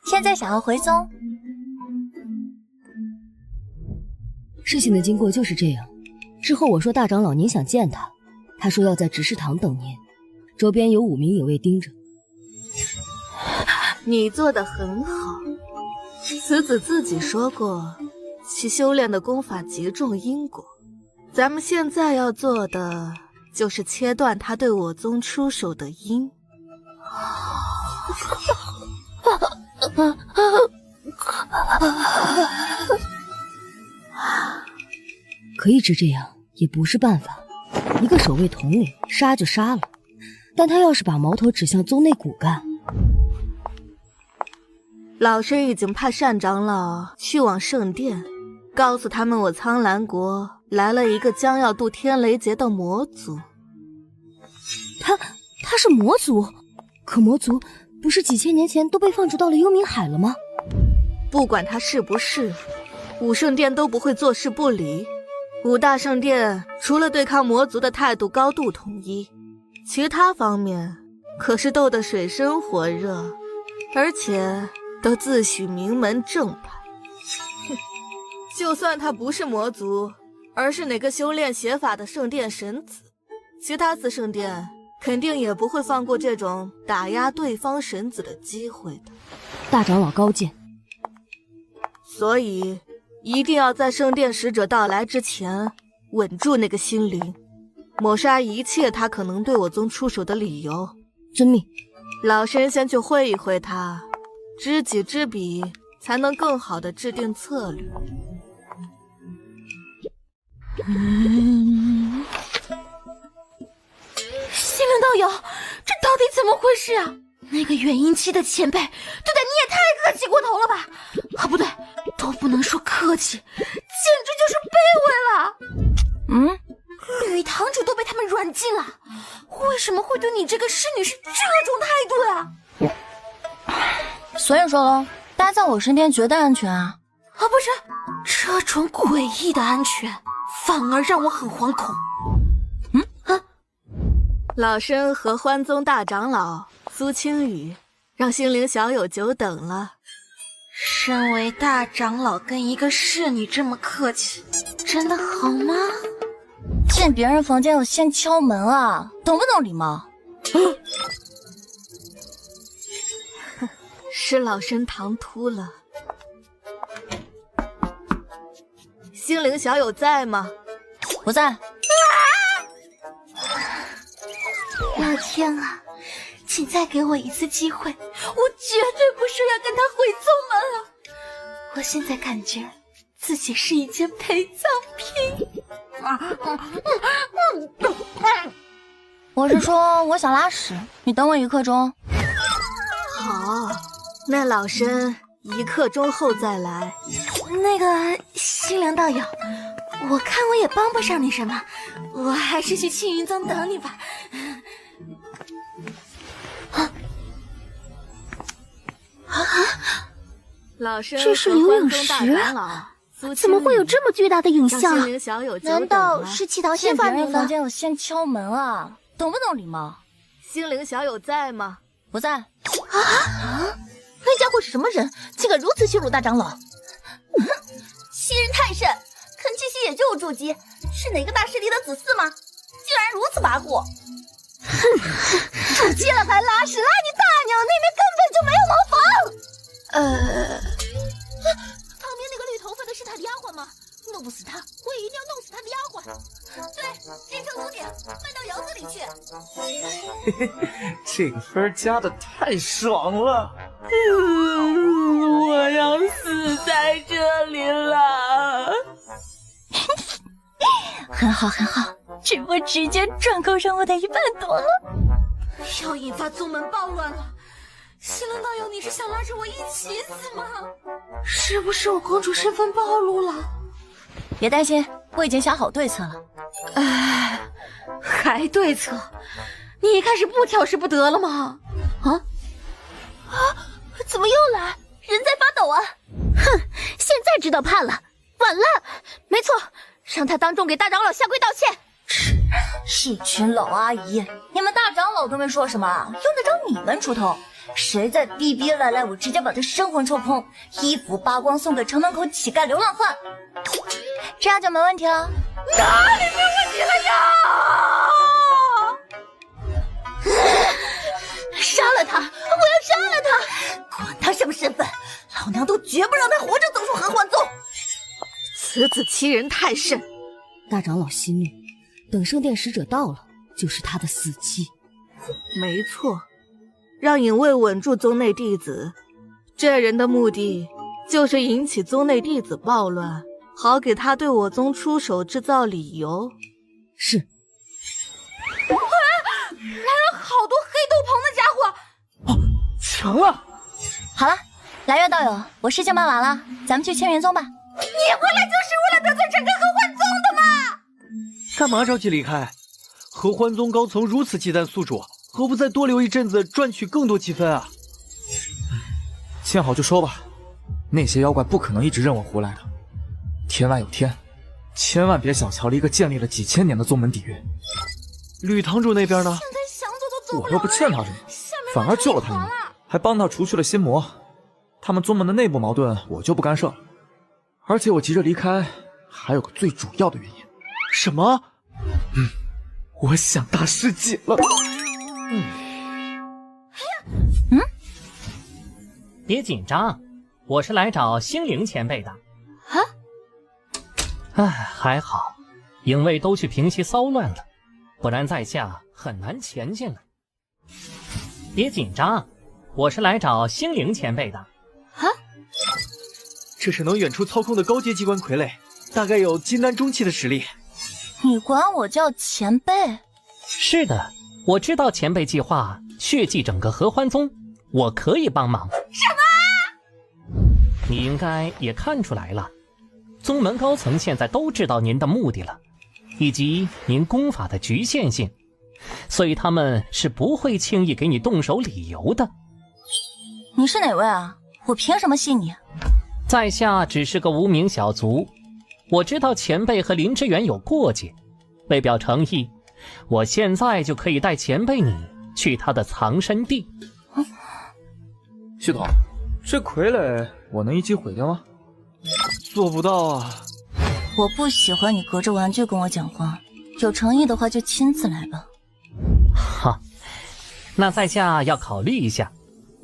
Speaker 14: 现在想要回宗。
Speaker 6: 事情的经过就是这样。之后我说大长老您想见他，他说要在执事堂等您，周边有5名野卫盯着。
Speaker 5: 你做得很好，此子自己说过，其修炼的功法极重因果。咱们现在要做的就是切断他对我宗出手的因。
Speaker 6: 可一直这样也不是办法，一个守卫统领杀就杀了，但他要是把矛头指向宗内骨干，
Speaker 5: 老身已经派单长老去往圣殿，告诉他们我苍兰国来了一个将要渡天雷劫的魔族。
Speaker 6: 他是魔族？可魔族不是几千年前都被放逐到了幽冥海了吗？
Speaker 5: 不管他是不是，武圣殿都不会坐视不理。5大圣殿除了对抗魔族的态度高度统一，其他方面可是斗得水深火热，而且都自诩名门正派。就算他不是魔族，而是哪个修炼邪法的圣殿神子，其他4圣殿肯定也不会放过这种打压对方神子的机会的。
Speaker 6: 大长老高见。
Speaker 5: 所以一定要在圣殿使者到来之前稳住那个心灵，抹杀一切他可能对我宗出手的理由。
Speaker 6: 遵命。
Speaker 5: 老身先去会一会他，知己知彼，才能更好的制定策略。
Speaker 11: 心灵道友，这到底怎么回事啊？那个元婴期的前辈对待你也太客气过头了吧？啊，不对，都不能说客气，简直就是卑微了。吕堂主都被他们软禁了，为什么会对你这个侍女是这种态度呀？
Speaker 14: 所以说喽，待在我身边绝对安全啊！
Speaker 11: 啊，不是，这种诡异的安全反而让我很惶恐。
Speaker 5: 老身合欢宗大长老苏青雨，让心灵小友久等了。
Speaker 11: 身为大长老跟一个侍女这么客气，真的好吗？
Speaker 14: 进别人房间要先敲门啊，懂不懂礼貌？
Speaker 5: 是老身唐突了。心灵小友在吗？
Speaker 14: 不在。
Speaker 11: 老天啊，请再给我一次机会，我绝对不是要跟他回宗门了。我现在感觉自己是一件陪葬品。
Speaker 14: 我是说我想拉屎，你等我1刻钟。
Speaker 5: 好，那老身1刻钟后再来。
Speaker 11: 那个心灵道友，我看我也帮不上你什么，我还是去青云宗等你吧。
Speaker 5: 老身
Speaker 11: 这是流影石，怎么会有这么巨大的影像？
Speaker 14: 难道是契堂先发明的？房间要先敲门啊，懂不懂礼貌？
Speaker 5: 心灵小友在吗？
Speaker 14: 不在。那家伙是什么人，竟敢如此羞辱大长老？
Speaker 10: 欺人太甚！肯七夕也就有筑基，是哪个大势力的子嗣吗？竟然如此跋扈！哼，筑基了还拉屎，拉你大娘！那边根本就没有茅房。旁边那个绿头发的是他的丫鬟吗？弄不死他，我也一定要弄死他的丫鬟。对，变成奴婢，卖到窑子里去。
Speaker 17: 嘿嘿，这个分加的太爽了。
Speaker 11: 我要死在这里了。
Speaker 10: 很好很好，这波直接赚够上我的1半多了。
Speaker 11: 要引发宗门暴乱了，西伦道友，你是想拉着我一起死吗？是不是我公主身份暴露了？
Speaker 10: 别担心，我已经想好对策了。
Speaker 11: 还对策？你一开始不挑事不得了吗？
Speaker 10: 怎么又来？人在发抖啊！哼，现在知道判了，晚了。没错，让他当众给大长老下跪道歉。
Speaker 14: 一群老阿姨，你们大长老都没说什么，用得着你们出头？谁再逼逼赖赖，我直接把他生魂抽空，衣服扒光送给城门口乞丐流浪汉。这样就没问题了。
Speaker 11: 哪里没问题了呀？
Speaker 10: 杀了他！我要杀了他！管他什么身份，老娘都绝不让他活着走出合欢宗。
Speaker 11: 此子欺人太甚。
Speaker 6: 大长老息怒，等圣殿使者到了，就是他的死期。
Speaker 3: 没错，让隐卫稳住宗内弟子，这人的目的就是引起宗内弟子暴乱，好给他对我宗出手制造理由。
Speaker 6: 是。
Speaker 11: 来了好多黑斗篷的家伙！
Speaker 17: 成了！
Speaker 14: 好了，来月道友，我事情办完了，咱们去千元宗吧。
Speaker 11: 你回来就是为了得罪整个合欢宗的吗？
Speaker 20: 干嘛着急离开？合欢宗高层如此忌惮宿主，何不再多留一阵子，赚取更多积分啊？
Speaker 17: 见好就收吧，那些妖怪不可能一直任我胡来的。天外有天，千万别小瞧了一个建立了几千年的宗门底蕴。
Speaker 20: 吕堂主那边呢？
Speaker 17: 我又不欠他什么，反而救了他一命，还帮他除去了心魔。他们宗门的内部矛盾我就不干涉了。而且我急着离开，还有个最主要的原因。
Speaker 20: 什么？
Speaker 17: 我想大师姐了。
Speaker 18: 别紧张，我是来找星灵前辈的。还好，影卫都去平息骚乱了，不然在下很难前进了。别紧张，我是来找星灵前辈的。
Speaker 20: 这是能远处操控的高阶机关傀儡，大概有金丹中期的实力。
Speaker 14: 你管我叫前辈？
Speaker 18: 是的，我知道前辈计划血祭整个合欢宗，我可以帮忙。
Speaker 11: 什么？
Speaker 18: 你应该也看出来了，宗门高层现在都知道您的目的了，以及您功法的局限性，所以他们是不会轻易给你动手理由的。
Speaker 14: 你是哪位啊？我凭什么信你？
Speaker 18: 在下只是个无名小卒，我知道前辈和林之远有过节，为表诚意，我现在就可以带前辈你去他的藏身地。
Speaker 17: 系统，这傀儡我能一击毁掉吗？
Speaker 20: 做不到啊。
Speaker 14: 我不喜欢你隔着玩具跟我讲话，有诚意的话就亲自来吧。
Speaker 18: 哈，那在下要考虑一下，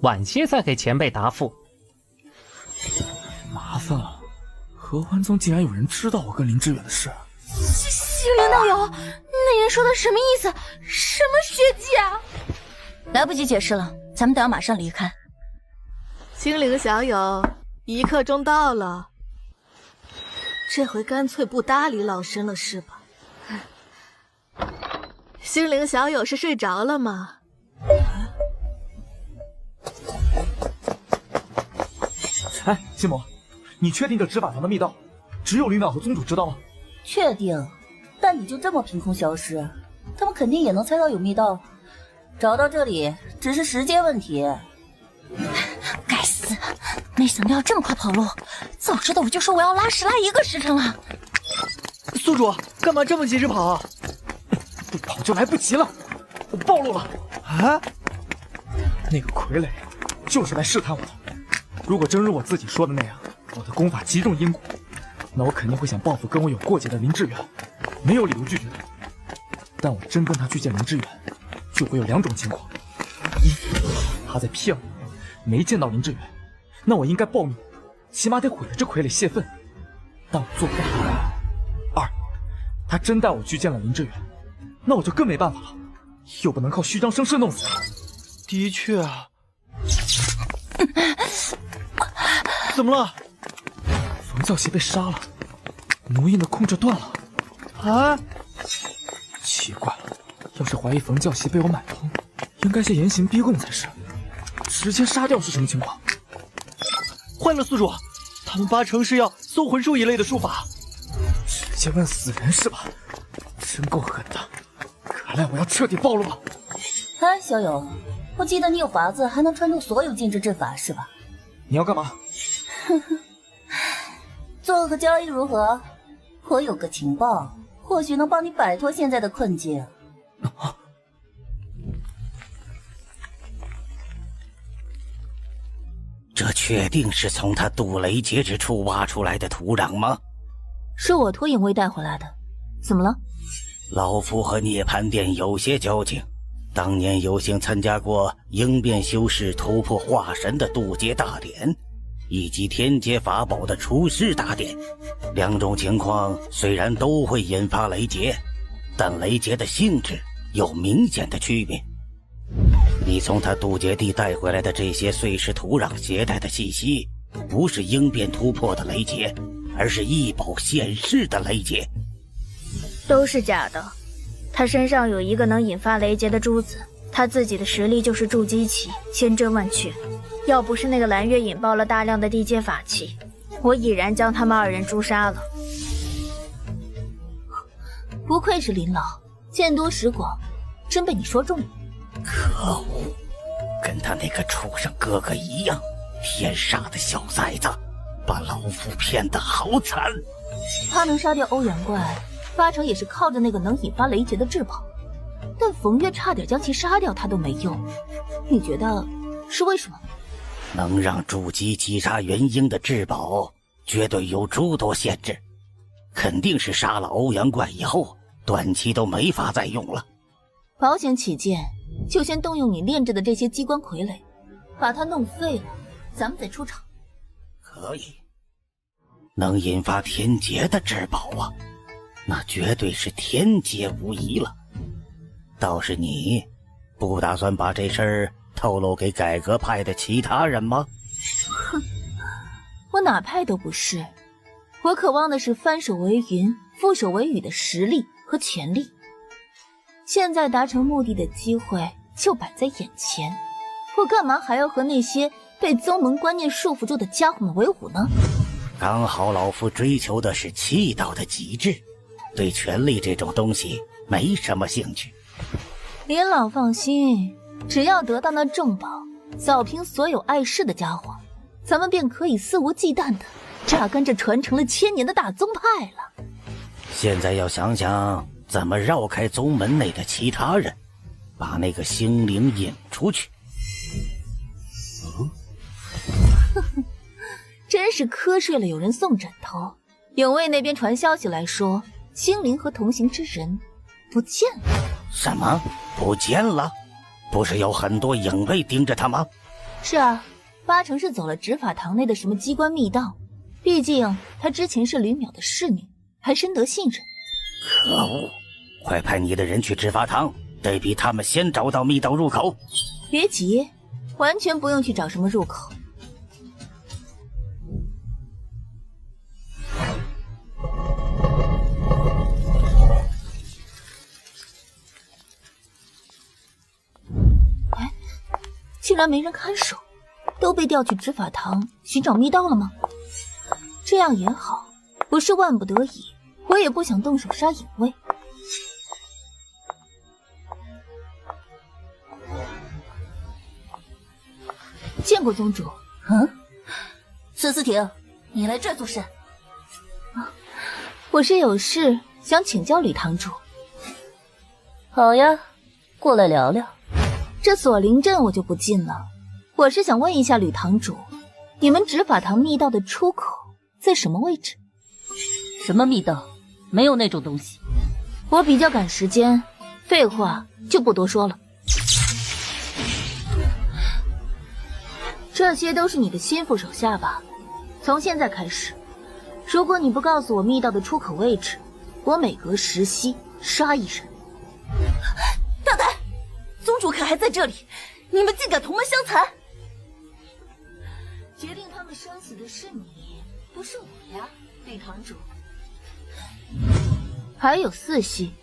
Speaker 18: 晚些再给前辈答复。
Speaker 17: 麻烦了，合欢宗竟然有人知道我跟林之远的事。
Speaker 11: 星灵道友，那人说的什么意思？什么血祭啊？
Speaker 14: 来不及解释了，咱们都要马上离开。
Speaker 3: 星灵小友，一刻钟到了，这回干脆不搭理老身了是吧？星灵小友是睡着了吗？
Speaker 17: 哎，心魔，你确定这执法堂的密道只有吕淼和宗主知道吗？
Speaker 13: 确定，但你就这么凭空消失，他们肯定也能猜到有密道，找到这里只是时间问题。
Speaker 14: 该死，没想到要这么快跑路，早知道我就说我要拉屎拉1个时辰了。
Speaker 20: 宿主，干嘛这么急着跑啊？
Speaker 17: 不跑就来不及了，我暴露了。
Speaker 20: 啊！
Speaker 17: 那个傀儡就是来试探我的，如果真如我自己说的那样，我的功法极重因果，那我肯定会想报复跟我有过节的林志远，没有理由拒绝。但我真跟他去见林志远，就会有2种情况：一，他在骗我，没见到林志远，那我应该暴怒，起码得毁了这傀儡泄愤，但我做不到。2，他真带我去见了林志远，那我就更没办法了，又不能靠虚张声势弄死他。
Speaker 20: 的确啊。怎么了？
Speaker 17: 冯教习被杀了，奴印的控制断了。
Speaker 20: 啊！
Speaker 17: 奇怪了，要是怀疑冯教习被我买通，应该先严刑逼供才是，直接杀掉是什么情况？
Speaker 20: 坏了，宿主，他们8成是要搜魂术一类的术法。
Speaker 17: 直接问死人是吧？真够狠的，看来我要彻底暴露了。
Speaker 13: 哎，小友，我记得你有法子还能穿透所有禁制阵法是吧？
Speaker 17: 你要干嘛？
Speaker 13: 做个交易如何？我有个情报，或许能帮你摆脱现在的困境。
Speaker 16: 这确定是从他渡雷劫之处挖出来的土壤吗？
Speaker 14: 是我托影卫带回来的。怎么了？
Speaker 16: 老夫和涅槃殿有些交情，当年有幸参加过应变修士突破化神的渡劫大典，以及天劫法宝的出世大典。2种情况虽然都会引发雷劫，但雷劫的性质有明显的区别。你从他渡劫地带回来的这些碎石土壤携带的气息，不是应变突破的雷劫，而是异宝现世的雷劫。
Speaker 14: 都是假的。他身上有一个能引发雷劫的珠子，他自己的实力就是筑基期，千真万确。要不是那个蓝月引爆了大量的地阶法器，我已然将他们2人诛杀了。不愧是林老，见多识广，真被你说中了。
Speaker 16: 可恶，跟他那个畜生哥哥一样，天杀的小崽子，把老夫骗得好惨。
Speaker 14: 他能杀掉欧阳怪，8成也是靠着那个能引发雷劫的至宝，但冯月差点将其杀掉，他都没用。你觉得是为什么？
Speaker 16: 能让筑基击杀元婴的至宝，绝对有诸多限制，肯定是杀了欧阳怪以后，短期都没法再用了。
Speaker 14: 保险起见，就先动用你炼制的这些机关傀儡，把它弄废了，咱们再出场。
Speaker 16: 可以。能引发天劫的至宝啊，那绝对是天劫无疑了。倒是你，不打算把这事儿透露给改革派的其他人吗？
Speaker 14: 哼，我哪派都不是，我渴望的是翻手为云，覆手为雨的实力和潜力。现在达成目的的机会就摆在眼前，我干嘛还要和那些被宗门观念束缚住的家伙们为伍呢？
Speaker 16: 刚好老夫追求的是气道的极致，对权力这种东西没什么兴趣。
Speaker 14: 林老放心，只要得到那重宝，扫平所有碍事的家伙，咱们便可以肆无忌惮地榨干这传承了1000年的大宗派了。
Speaker 16: 现在要想想怎么绕开宗门内的其他人，把那个星灵引出去。
Speaker 14: 真是瞌睡了有人送枕头。影卫那边传消息来说，星灵和同行之人不见了。
Speaker 16: 什么？不见了？不是有很多影卫盯着他吗？
Speaker 14: 是啊，8成是走了执法堂内的什么机关密道，毕竟他之前是吕淼的侍女，还深得信任。
Speaker 16: 可恶，快派你的人去执法堂，得比他们先找到密道入口。
Speaker 14: 别急，完全不用去找什么入口。竟然没人看守，都被调去执法堂寻找密道了吗？这样也好，不是万不得已，我也不想动手杀影卫。见过宗主。
Speaker 13: 思思婷，你来这做甚？
Speaker 14: 我是有事想请教吕堂主。
Speaker 13: 好呀，过来聊聊。
Speaker 14: 这锁灵阵我就不进了，我是想问一下吕堂主，你们执法堂密道的出口在什么位置？
Speaker 13: 什么密道？没有那种东西。
Speaker 14: 我比较赶时间，废话就不多说了。这些都是你的心腹手下吧？从现在开始，如果你不告诉我密道的出口位置，我每隔10息杀一人。
Speaker 11: 大胆！宗主可还在这里？你们竟敢同门相残！
Speaker 14: 决定他们生死的是你，不是我呀，李堂主。还有4息。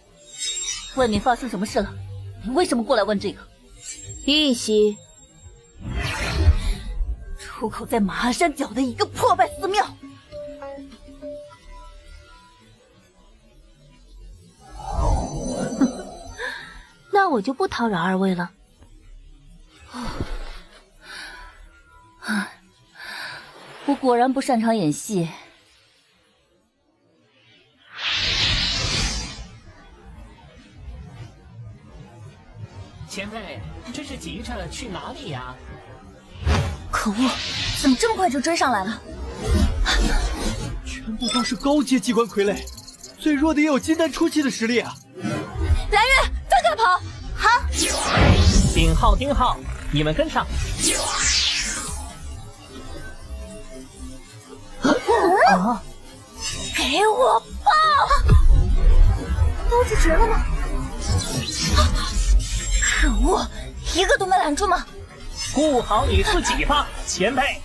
Speaker 13: 外面发生什么事了？你为什么过来问这个
Speaker 14: ？1息。
Speaker 11: 出口在马鞍山脚的一个破败寺庙。
Speaker 14: 那我就不叨扰二位了。
Speaker 13: 我果然不擅长演戏。
Speaker 18: 前辈，这是急着去哪里呀？
Speaker 11: 可恶，怎么这么快就追上来了？
Speaker 20: 全部都是高阶机关傀儡，最弱的也有金丹初期的实力啊！
Speaker 11: 蓝月，放开跑！好。
Speaker 18: 丁浩、丁浩，你们跟上。
Speaker 11: 啊！给我爆！刀子绝了吗？可恶，一个都没拦住吗？
Speaker 18: 顾好你自己吧，前辈。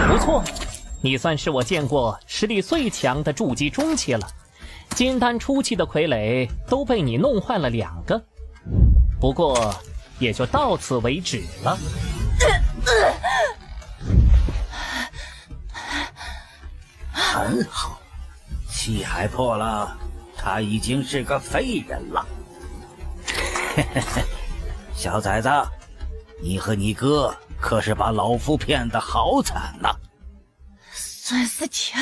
Speaker 18: 不错，你算是我见过实力最强的筑基中期了。金丹初期的傀儡都被你弄坏了2个，不过也就到此为止了。
Speaker 16: 很好，气还破了，他已经是个废人了。小崽子，你和你哥可是把老夫骗得好惨呐！
Speaker 11: 孙思婷，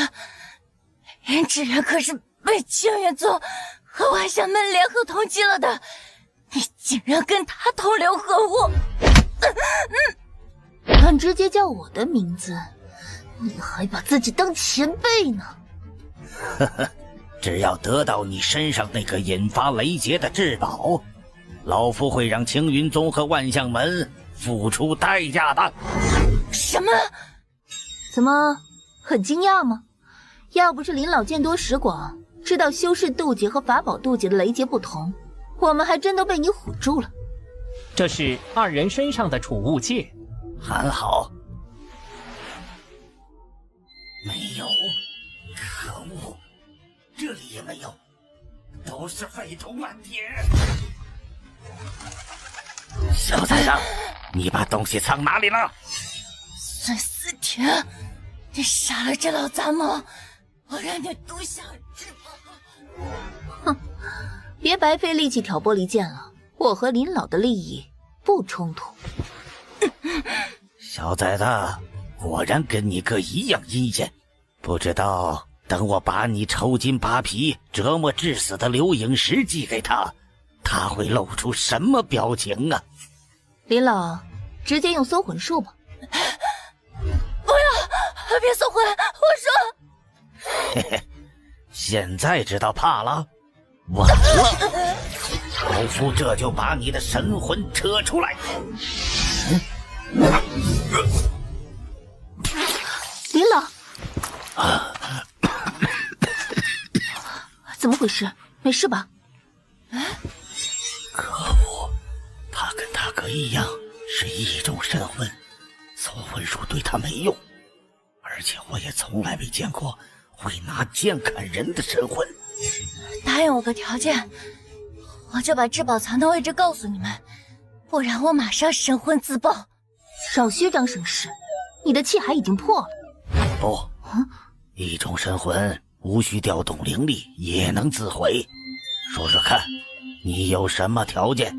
Speaker 11: 林芷然可是被青云宗和万象门联合通缉了的，你竟然跟他同流合污！
Speaker 14: 敢直接叫我的名字，你还把自己当前辈呢？
Speaker 16: 呵呵，只要得到你身上那个引发雷劫的至宝，老夫会让青云宗和万象门付出代价的。
Speaker 11: 什么？
Speaker 14: 怎么很惊讶吗？要不是林老见多识广，知道修士渡劫和法宝渡劫的雷劫不同，我们还真都被你唬住了。
Speaker 18: 这是2人身上的储物戒。
Speaker 16: 很好。没有，可恶，这里也没有，都是废土满天。小崽子，你把东西藏哪里了？
Speaker 11: 孙思婷，你杀了这老杂毛，我让你独享至宝。
Speaker 14: 哼，别白费力气挑拨离间了，我和林老的利益不冲突。
Speaker 16: 小崽子，果然跟你哥一样阴险。不知道等我把你抽筋扒皮、折磨致死的刘影石寄给他，他会露出什么表情啊？
Speaker 14: 林老，直接用搜魂术吧。
Speaker 11: 不要，别搜魂！我说。
Speaker 16: 嘿嘿，现在知道怕了？完了，老夫这就把你的神魂扯出来。
Speaker 14: 林老。怎么回事？没事吧？
Speaker 16: 可恶，他跟大哥一样是异种神魂，搜魂术对他没用，而且我也从来没见过会拿剑砍人的神魂。
Speaker 11: 答应我个条件，我就把至宝藏的位置告诉你们，不然我马上神魂自爆。
Speaker 14: 少虚张声势，你的气海已经破了。
Speaker 16: 不，异种神魂无需调动灵力也能自毁。说说看，你有什么条件？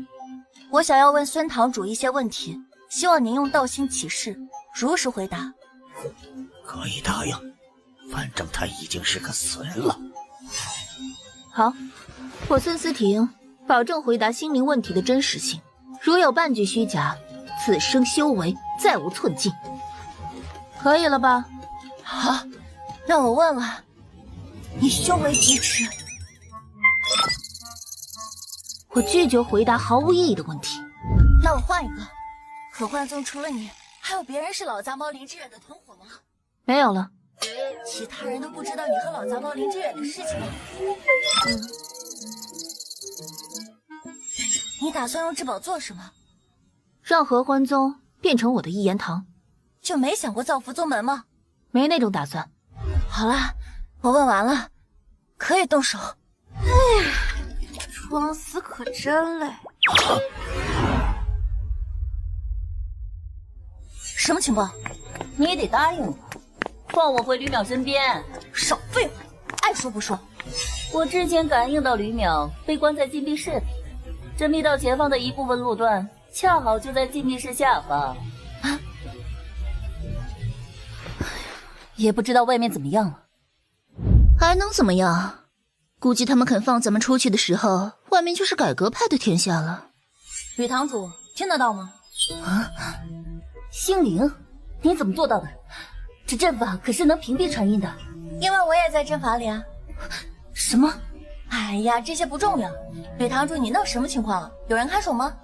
Speaker 11: 我想要问孙堂主一些问题，希望您用道心起誓，如实回答。
Speaker 16: 可以答应，反正他已经是个死人了。
Speaker 14: 好，我孙思婷保证回答心灵问题的真实性，如有半句虚假，此生修为再无寸进。可以了吧？
Speaker 7: 好，那我问了，你修为几尺？
Speaker 14: 我拒绝回答毫无意义的问题。
Speaker 7: 那我换一个，可幻宗除了你，还有别人是老杂毛林志远的同伙吗？
Speaker 14: 没有了。
Speaker 7: 其他人都不知道你和老杂毛林志远的事情吗？你打算用至宝做什么？
Speaker 14: 让合欢宗变成我的一言堂。
Speaker 7: 就没想过造福宗门吗？
Speaker 14: 没那种打算。
Speaker 7: 好了，我问完了，可以动手。
Speaker 3: 哎呀，装死可真累。
Speaker 7: 什么情况？
Speaker 13: 你也得答应我，放我回吕淼身边。
Speaker 7: 少废话，爱说不说。
Speaker 13: 我之前感应到吕淼被关在禁闭室里，这密道前方的一部分路段恰好就在禁闭室下方。啊！也不知道外面怎么样了。
Speaker 14: 还能怎么样？估计他们肯放咱们出去的时候，外面就是改革派的天下了。
Speaker 7: 吕堂主，听得到吗？
Speaker 13: 啊！心灵，你怎么做到的？这阵法可是能屏蔽传音的。
Speaker 7: 因为我也在阵法里啊。
Speaker 13: 什么？
Speaker 7: 哎呀，这些不重要。吕堂主，你那什么情况？有人看守吗？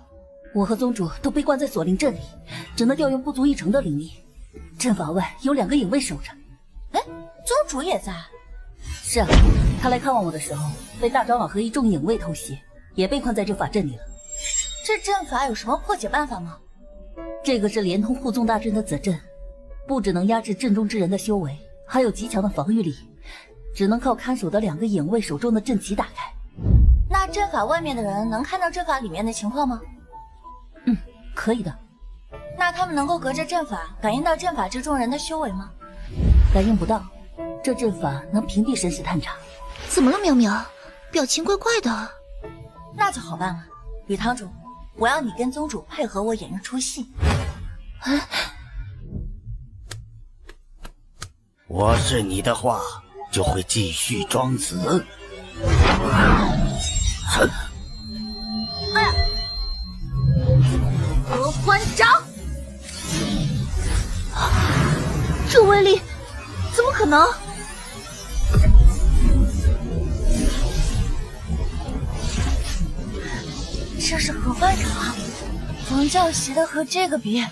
Speaker 13: 我和宗主都被关在锁灵阵里，只能调用不足1成的灵力。阵法外有2个影卫守着。
Speaker 7: 哎，宗主也在？
Speaker 13: 是啊，他来看望我的时候，被大长老和一众影卫偷袭，也被困在这法阵里了。
Speaker 7: 这阵法有什么破解办法吗？
Speaker 13: 这个是连通护宗大阵的子阵，不只能压制阵中之人的修为，还有极强的防御力，只能靠看守的2个影卫手中的阵旗打开。
Speaker 7: 那阵法外面的人能看到阵法里面的情况吗？
Speaker 13: 可以的。
Speaker 7: 那他们能够隔着阵法感应到阵法之中人的修为吗？
Speaker 13: 感应不到，这阵法能屏蔽神识探查。
Speaker 14: 怎么了，淼淼？表情怪怪的。
Speaker 7: 那就好办了，吕堂主，我要你跟宗主配合我演一出戏。
Speaker 16: 我是你的话，就会继续装死。
Speaker 14: 合欢掌，这威力怎么可能？
Speaker 7: 这是合欢掌，冯教习的和这个比，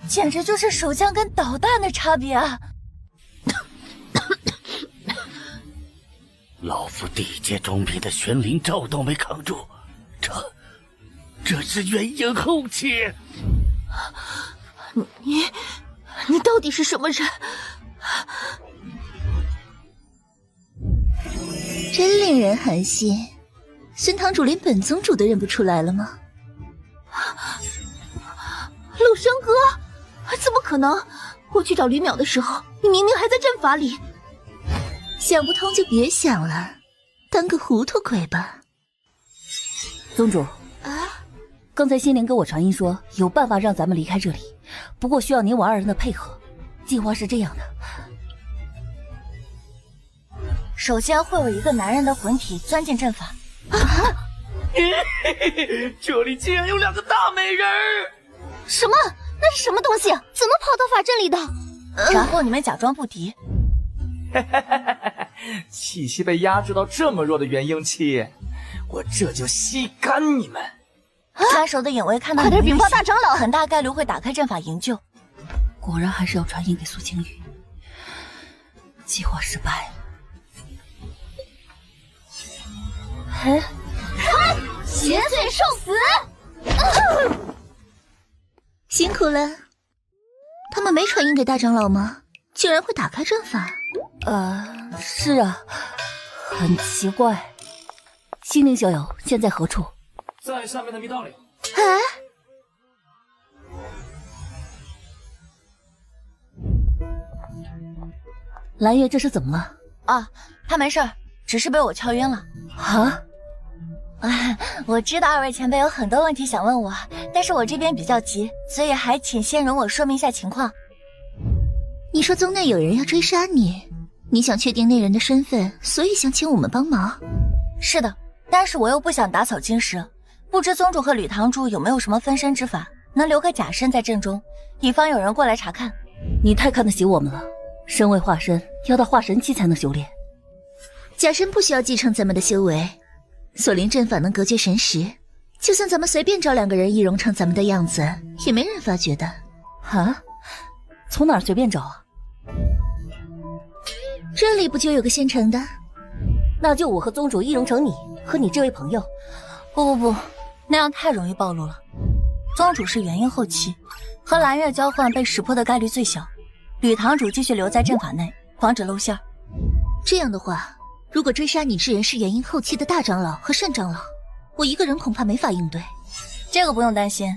Speaker 7: 简直就是手枪跟导弹的差别啊！
Speaker 16: 老夫地阶中品的玄灵罩都没扛住，这是元婴后期。
Speaker 14: 你到底是什么人？真令人寒心。孙堂主连本宗主都认不出来了吗？陆生哥，怎么可能？我去找吕淼的时候，你明明还在阵法里。想不通就别想了，当个糊涂鬼吧。
Speaker 13: 宗主刚才心灵跟我传音说有办法让咱们离开这里，不过需要您我2人的配合。计划是这样的，
Speaker 7: 首先会有一个男人的魂体钻进阵法。
Speaker 20: 这里竟然有2个大美人！
Speaker 14: 什么？那是什么东西？怎么跑到法阵里的？
Speaker 7: 然后你们假装不敌。
Speaker 20: 气息被压制到这么弱的元婴期，我这就吸干你们！
Speaker 7: 看守的影卫看到，
Speaker 14: 快点禀报大长老，
Speaker 7: 很大概率会打开阵法营救。
Speaker 13: 果然还是要传音给苏青雨，计划失败了。
Speaker 14: 邪罪受死！辛苦了。他们没传音给大长老吗？竟然会打开阵法？
Speaker 13: 是啊，很奇怪。心灵小友现在何处？
Speaker 17: 在下面的密道里。
Speaker 13: 蓝月这是怎么了？
Speaker 7: 啊，他没事儿，只是被我敲晕了。
Speaker 13: 啊？
Speaker 7: 我知道2位前辈有很多问题想问我，但是我这边比较急，所以还请先容我说明一下情况。
Speaker 14: 你说宗内有人要追杀你，你想确定那人的身份，所以想请我们帮忙。
Speaker 7: 是的，但但是我又不想打草惊蛇，不知宗主和吕堂主有没有什么分身之法，能留个假身在阵中，以防有人过来查看。
Speaker 13: 你太看得起我们了，身为化身，要到化神期才能修炼。
Speaker 5: 假身不需要继承咱们的修为，锁灵阵法能隔绝神识，就算咱们随便找2个人易容成咱们的样子，也没人发觉的。
Speaker 13: 啊？从哪儿随便找啊？
Speaker 5: 这里不就有个现成的？
Speaker 13: 那就我和宗主易容成你和你这位朋友。
Speaker 7: 不，那样太容易暴露了。宗主是元婴后期，和蓝月交换被识破的概率最小。吕堂主继续留在阵法内，防止露馅儿。
Speaker 5: 这样的话，如果追杀你之人是元婴后期的大长老和单长老，我一个人恐怕没法应对。
Speaker 7: 这个不用担心，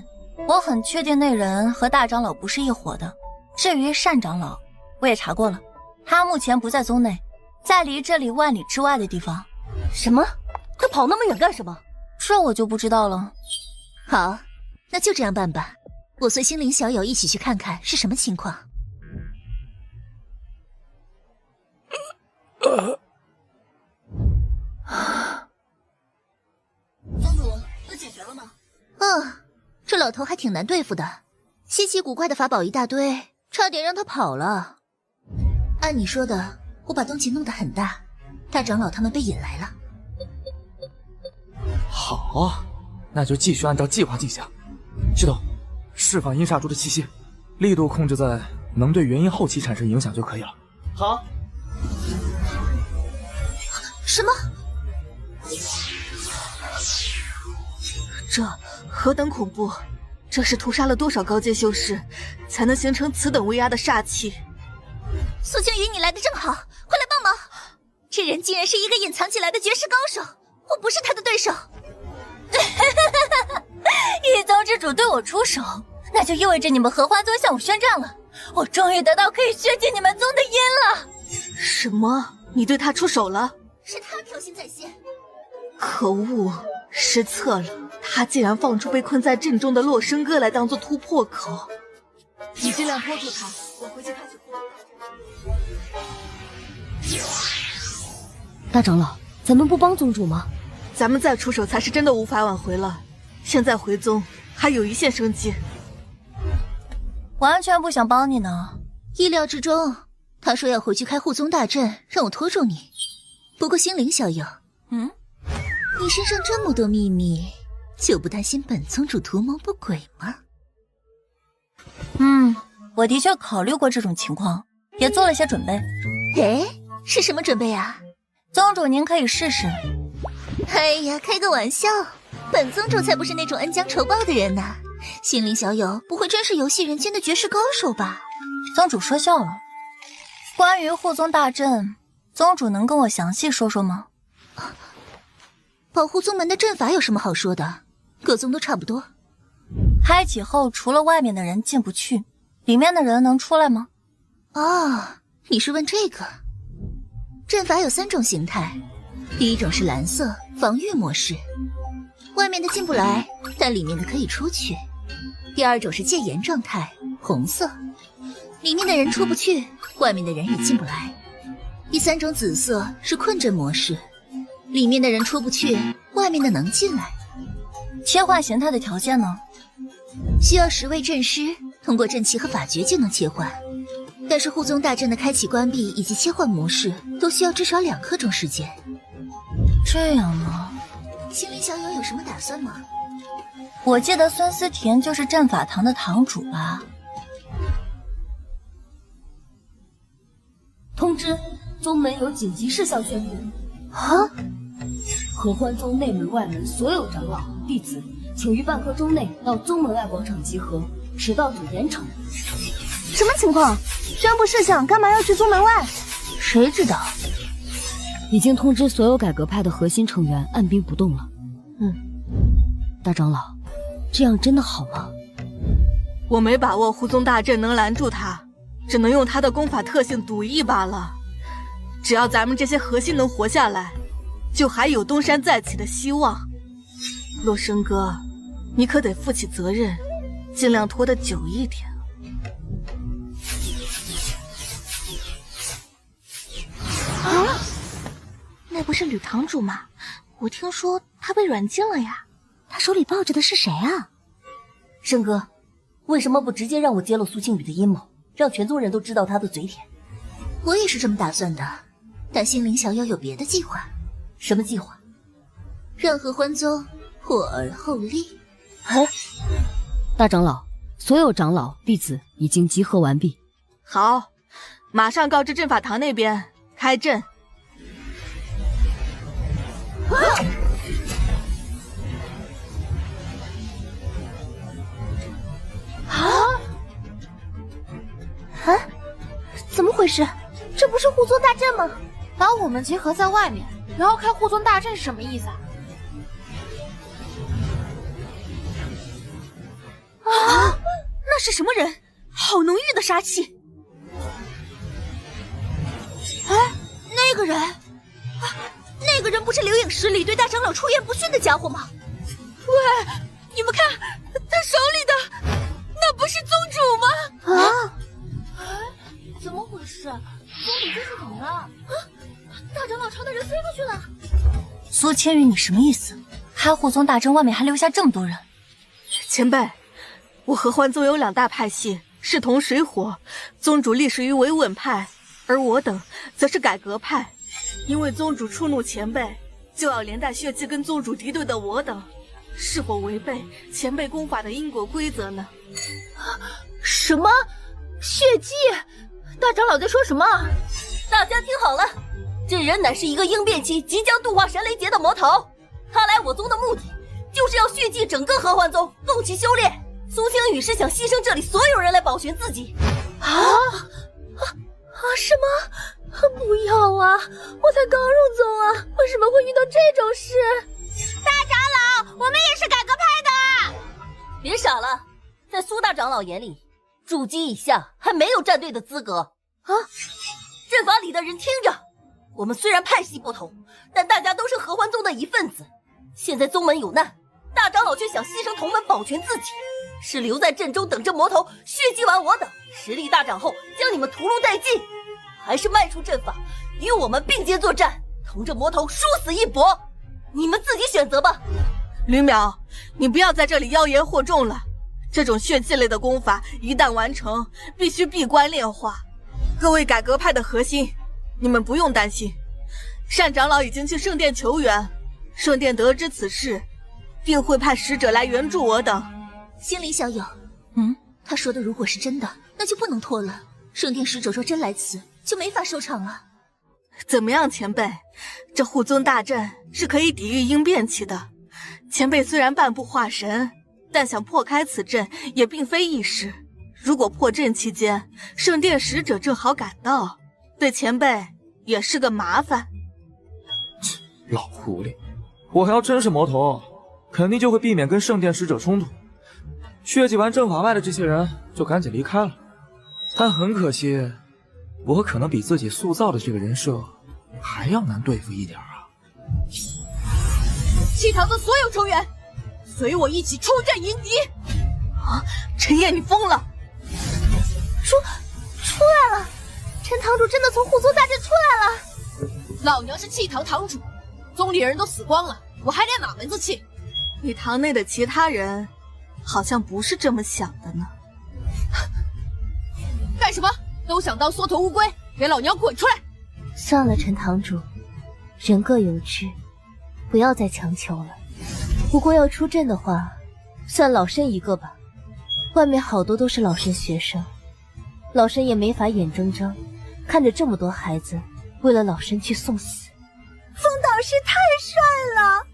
Speaker 7: 我很确定那人和大长老不是一伙的。至于单长老，我也查过了，他目前不在宗内，在离这里万里之外的地方。
Speaker 13: 什么？他跑那么远干什么？
Speaker 7: 这我就不知道了。
Speaker 5: 好，那就这样办吧，我随心灵小友一起去看看是什么情况。
Speaker 13: 宗主，都解决了吗？
Speaker 5: 这老头还挺难对付的，稀奇古怪的法宝一大堆，差点让他跑了。按你说的，我把东西弄得很大，大长老他们被引来了。
Speaker 17: 好啊，那就继续按照计划进行。系统，释放阴煞珠的气息，力度控制在能对元婴后期产生影响就可以了。
Speaker 20: 好。
Speaker 3: 什么？这何等恐怖！这是屠杀了多少高阶修士，才能形成此等威压的煞气？
Speaker 5: 苏青羽，你来的正好，快来帮忙！这人竟然是一个隐藏起来的绝世高手，我不是他的对手。
Speaker 7: 一宗之主对我出手，那就意味着你们合欢宗向我宣战了。我终于得到可以削减你们宗的阴了。
Speaker 3: 什么？你对他出手了？
Speaker 5: 是他挑衅在先。
Speaker 3: 可恶，失策了！他竟然放出被困在阵中的洛生哥来当做突破口。你尽量拖住他，我回去开始。
Speaker 6: 大长老，咱们不帮宗主吗？
Speaker 3: 咱们再出手才是真的无法挽回了。现在回宗还有一线生机。
Speaker 7: 完全不想帮你呢。
Speaker 5: 意料之中，他说要回去开护宗大阵，让我拖住你。不过心灵小友，你身上这么多秘密，就不担心本宗主图谋不轨吗？
Speaker 7: 我的确考虑过这种情况，也做了些准备。
Speaker 5: 哎，是什么准备啊？
Speaker 7: 宗主您可以试试。
Speaker 5: 哎呀，开个玩笑，本宗主才不是那种恩将仇报的人呢。心灵小友不会真是游戏人间的绝世高手吧？
Speaker 7: 宗主说笑了。关于护宗大阵，宗主能跟我详细说说吗？
Speaker 5: 保护宗门的阵法有什么好说的？各宗都差不多。
Speaker 7: 开启后，除了外面的人进不去，里面的人能出来吗？
Speaker 5: 你是问这个？阵法有3种形态，第一种是蓝色防御模式，外面的进不来，但里面的可以出去。第二种是戒严状态，红色，里面的人出不去，外面的人也进不来。第3种紫色是困阵模式，里面的人出不去，外面的能进来。
Speaker 7: 切换形态的条件呢？
Speaker 5: 需要10位阵师通过阵旗和法诀就能切换，但是护宗大阵的开启、关闭以及切换模式都需要至少2刻钟时间。
Speaker 7: 这样吗？
Speaker 5: 心灵小友有什么打算吗？
Speaker 7: 我记得孙思甜就是阵法堂的堂主吧？
Speaker 13: 通知，宗门有紧急事项宣布。合欢宗内门外门所有长老弟子，请于半刻钟内到宗门外广场集合，迟到者严惩。
Speaker 11: 什么情况？宣布事项，干嘛要去宗门外？
Speaker 6: 谁知道？已经通知所有改革派的核心成员按兵不动了。大长老，这样真的好吗？
Speaker 3: 我没把握护宗大阵能拦住他，只能用他的功法特性赌一把了。只要咱们这些核心能活下来，就还有东山再起的希望。洛生哥，你可得负起责任，尽量拖得久一点。
Speaker 11: 那不是吕堂主吗？
Speaker 10: 我听说他被软禁了呀。
Speaker 14: 他手里抱着的是谁啊？
Speaker 7: 申哥，为什么不直接让我揭露苏庆宇的阴谋，让全宗人都知道他的嘴脸？
Speaker 10: 我也是这么打算的，但心灵小友有别的计划。
Speaker 7: 什么计划？
Speaker 10: 让合欢宗破而后立。
Speaker 6: 大长老，所有长老弟子已经集合完毕。
Speaker 3: 好，马上告知阵法堂那边开阵。
Speaker 10: 怎么回事？这不是护宗大阵吗？
Speaker 5: 把我们结合在外面，然后开护宗大阵是什么意思啊？
Speaker 10: 那是什么人？好浓郁的杀气！那个人，那个人不是流影石里对大长老出言不逊的家伙吗？喂，你们看，他手里的那不是宗主吗？
Speaker 5: 怎么回事？宗主这是怎么了？大长老朝的人飞过去了。
Speaker 7: 苏千羽，你什么意思？开护宗大阵外面还留下这么多人？
Speaker 3: 前辈，我合欢宗有2大派系，势同水火。宗主隶属于维稳派，而我等则是改革派。因为宗主触怒前辈，就要连带血祭跟宗主敌对的我等，是否违背前辈功法的因果规则呢？
Speaker 10: 什么？血祭？大长老在说什么？
Speaker 7: 大家听好了，这人乃是一个应变期即将度化神雷劫的魔头，他来我宗的目的就是要血祭整个合欢宗，共其修炼。苏青羽是想牺牲这里所有人来保全自己。
Speaker 10: 什么？不要啊！我才刚入宗啊，为什么会遇到这种事？
Speaker 14: 大长老，我们也是改革派的。
Speaker 7: 别傻了，在苏大长老眼里，筑基以下还没有站队的资格啊！阵法里的人听着，我们虽然派系不同，但大家都是合欢宗的一份子。现在宗门有难，大长老却想牺牲同门保全自己，是留在阵中等着魔头血祭完我等，实力大涨后将你们屠戮殆尽，还是迈出阵法与我们并肩作战，同着魔头殊死一搏？你们自己选择吧。
Speaker 3: 吕淼，你不要在这里妖言惑众了。这种血祭类的功法一旦完成，必须闭关炼化。各位改革派的核心，你们不用担心，单长老已经去圣殿求援，圣殿得知此事，定会派使者来援助我等。
Speaker 10: 心灵小友，他说的如果是真的，那就不能拖了。圣殿使者若真来此，就没法收场了。
Speaker 3: 怎么样，前辈？这护宗大阵是可以抵御应变期的。前辈虽然半步化神，但想破开此阵也并非易事。如果破阵期间，圣殿使者正好赶到，对前辈也是个麻烦。
Speaker 17: 老狐狸，我还要真是魔头，肯定就会避免跟圣殿使者冲突。血祭完阵法外的这些人就赶紧离开了。但很可惜，我可能比自己塑造的这个人设还要难对付一点啊！
Speaker 11: 七堂的所有成员，随我一起出阵迎敌！
Speaker 3: 陈烨，你疯了！
Speaker 10: 出来了！陈堂主真的从护宗大阵出来了！
Speaker 11: 老娘是气堂堂主，宗里人都死光了，我还练哪门子气？
Speaker 3: 你堂内的其他人好像不是这么想的呢。
Speaker 11: 干什么？都想当缩头乌龟？给老娘滚出来！
Speaker 7: 算了，陈堂主，人各有志，不要再强求了。不过要出阵的话，算老身一个吧。外面好多都是老身学生，老身也没法眼睁睁看着这么多孩子为了老身去送死。
Speaker 10: 风导师太帅了！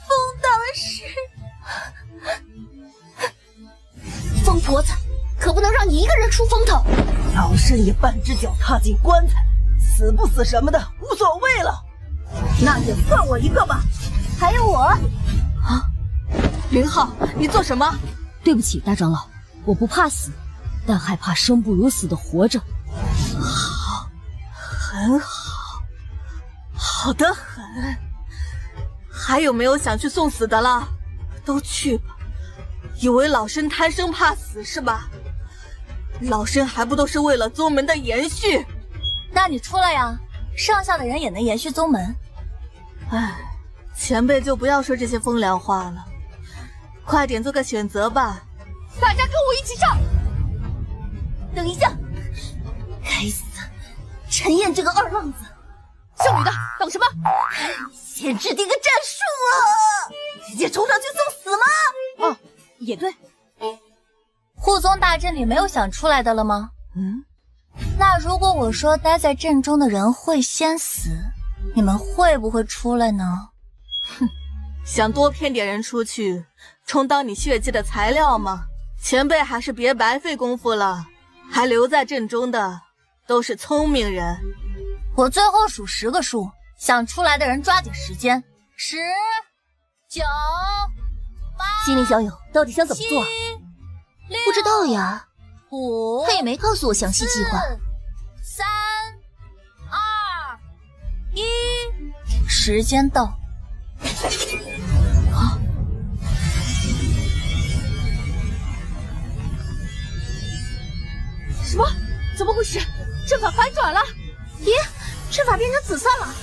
Speaker 10: 风导师，疯婆子，可不能让你一个人出风头。
Speaker 1: 老身也半只脚踏进棺材，死不死什么的无所谓了。那也算我一个吧。
Speaker 10: 还有我。
Speaker 3: 林浩，你做什么？
Speaker 6: 对不起，大长老，我不怕死，但害怕生不如死的活着。
Speaker 3: 好，很好，好得很。还有没有想去送死的了？都去吧。以为老身贪生怕死是吧？老身还不都是为了宗门的延续？
Speaker 7: 那你出来呀，上下的人也能延续宗门。
Speaker 3: 唉，前辈就不要说这些风凉话了，快点做个选择吧。
Speaker 11: 大家跟我一起上！
Speaker 10: 等一下，该死，陈燕这个二愣子！
Speaker 11: 姓吕的，等什么？
Speaker 10: 先制定个战术啊！直接冲上去送死吗？
Speaker 11: 哦，也对。
Speaker 14: 护宗大阵里没有想出来的了吗？那如果我说待在阵中的人会先死，你们会不会出来呢？
Speaker 3: 哼，想多骗点人出去，充当你血祭的材料吗？前辈还是别白费功夫了，还留在阵中的都是聪明人。
Speaker 14: 我最后数10个数，想出来的人抓紧时间。10、9、8。
Speaker 10: 心里小友到底想怎么做？不知道呀。
Speaker 14: 5，
Speaker 10: 他也没告诉我详细计划。
Speaker 14: 3、2、1，时间到。
Speaker 11: 什么？怎么回事？阵法反转了！
Speaker 10: 咦，阵法变成紫色了？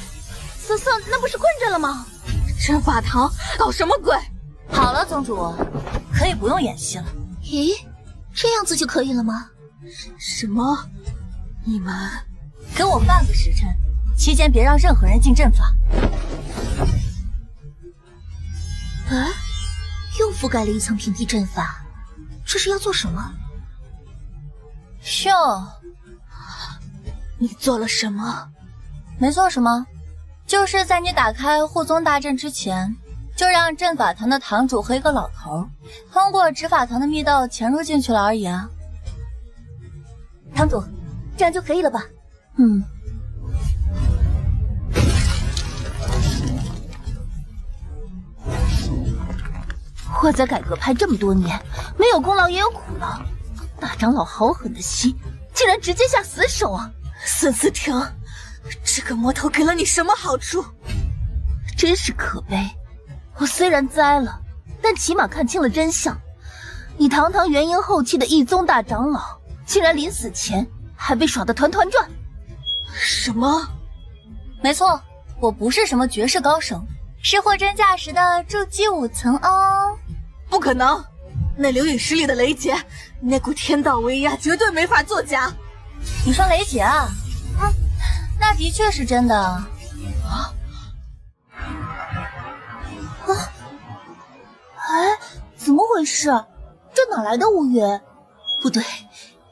Speaker 10: 紫色那不是困阵了吗？
Speaker 11: 阵法堂搞什么鬼？
Speaker 14: 好了，宗主，可以不用演戏了。
Speaker 10: 咦，这样子就可以了吗？
Speaker 3: 什么？你们
Speaker 14: 给我半个时辰，期间别让任何人进阵法。
Speaker 10: 哎，又覆盖了一层平地阵法，这是要做什么？
Speaker 14: 秀，
Speaker 3: 你做了什么？
Speaker 14: 没做什么，就是在你打开护宗大阵之前，就让阵法堂的堂主和一个老头通过执法堂的密道潜入进去了而已啊。
Speaker 10: 堂主，这样就可以了吧？我在改革派这么多年，没有功劳也有苦劳。大长老好狠的心，竟然直接下死手啊！
Speaker 3: 孙思婷，这个魔头给了你什么好处？
Speaker 10: 真是可悲。我虽然栽了，但起码看清了真相。你堂堂元婴后期的一宗大长老，竟然临死前还被耍得团团转。
Speaker 3: 什么？
Speaker 14: 没错，我不是什么绝世高手，是货真价实的筑基5层哦。
Speaker 3: 不可能，那流陨石里的雷劫，那股天道威压绝对没法作假。
Speaker 14: 你说雷劫啊？那的确是真的。
Speaker 10: 哎，怎么回事？这哪来的乌云？不对，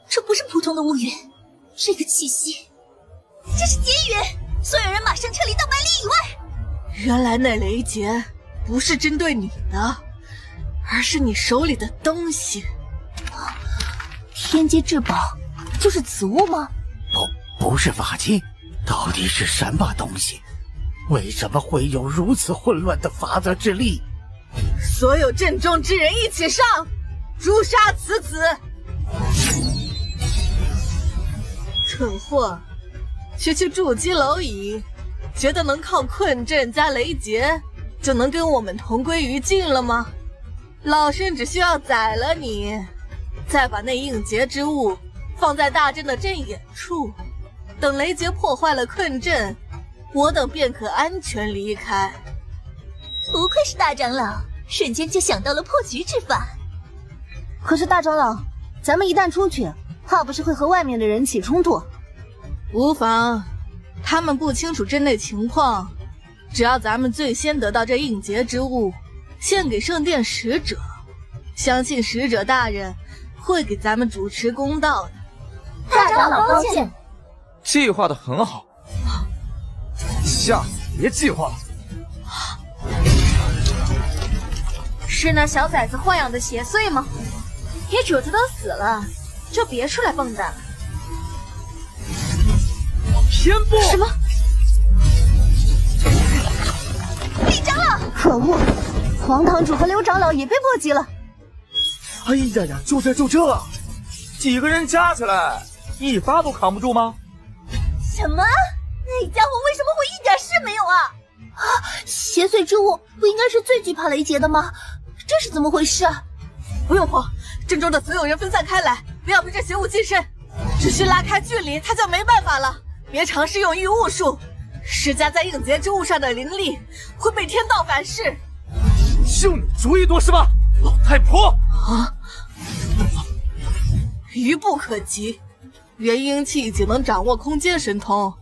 Speaker 10: 这不是普通的乌云，这个气息，这是劫云！所有人马上撤离到百里以外。
Speaker 3: 原来那雷劫不是针对你的，而是你手里的东西。
Speaker 10: 天阶至宝就是此物吗？
Speaker 16: 不是法器，到底是什么东西？为什么会有如此混乱的法则之力？
Speaker 3: 所有阵中之人一起上，诛杀此子！蠢货，区区筑基蝼蚁，觉得能靠困阵加雷劫就能跟我们同归于尽了吗？老身只需要宰了你，再把那应劫之物放在大阵的阵眼处，等雷劫破坏了困阵，我等便可安全离开。
Speaker 10: 不愧是大长老，瞬间就想到了破局之法。
Speaker 6: 可是大长老，咱们一旦出去，怕不是会和外面的人起冲突？
Speaker 3: 无妨，他们不清楚阵内情况，只要咱们最先得到这应劫之物，献给圣殿使者，相信使者大人会给咱们主持公道的。
Speaker 10: 大长老高见。
Speaker 17: 计划的很好，下次别计划了。
Speaker 11: 是那小崽子豢养的邪祟吗？你主子都死了，就别出来蹦跶了。
Speaker 17: 偏不！
Speaker 11: 什么？
Speaker 10: 李长老！
Speaker 6: 可恶，黄堂主和刘长老也被波及了。
Speaker 17: 哎呀呀，就这，几个人加起来，一发都扛不住吗？
Speaker 10: 什么？那家伙为什么会一点事没有啊？邪祟之物不应该是最惧怕雷劫的吗？这是怎么回事啊？
Speaker 3: 不用慌，阵中的所有人分散开来，不要被这邪物近身，只需拉开距离，他就没办法了。别尝试用御物术，施加在应劫之物上的灵力会被天道反噬。
Speaker 20: 就你主意多是吧，老太婆！
Speaker 3: 啊！愚不可及，元婴期已经能掌握空间神通，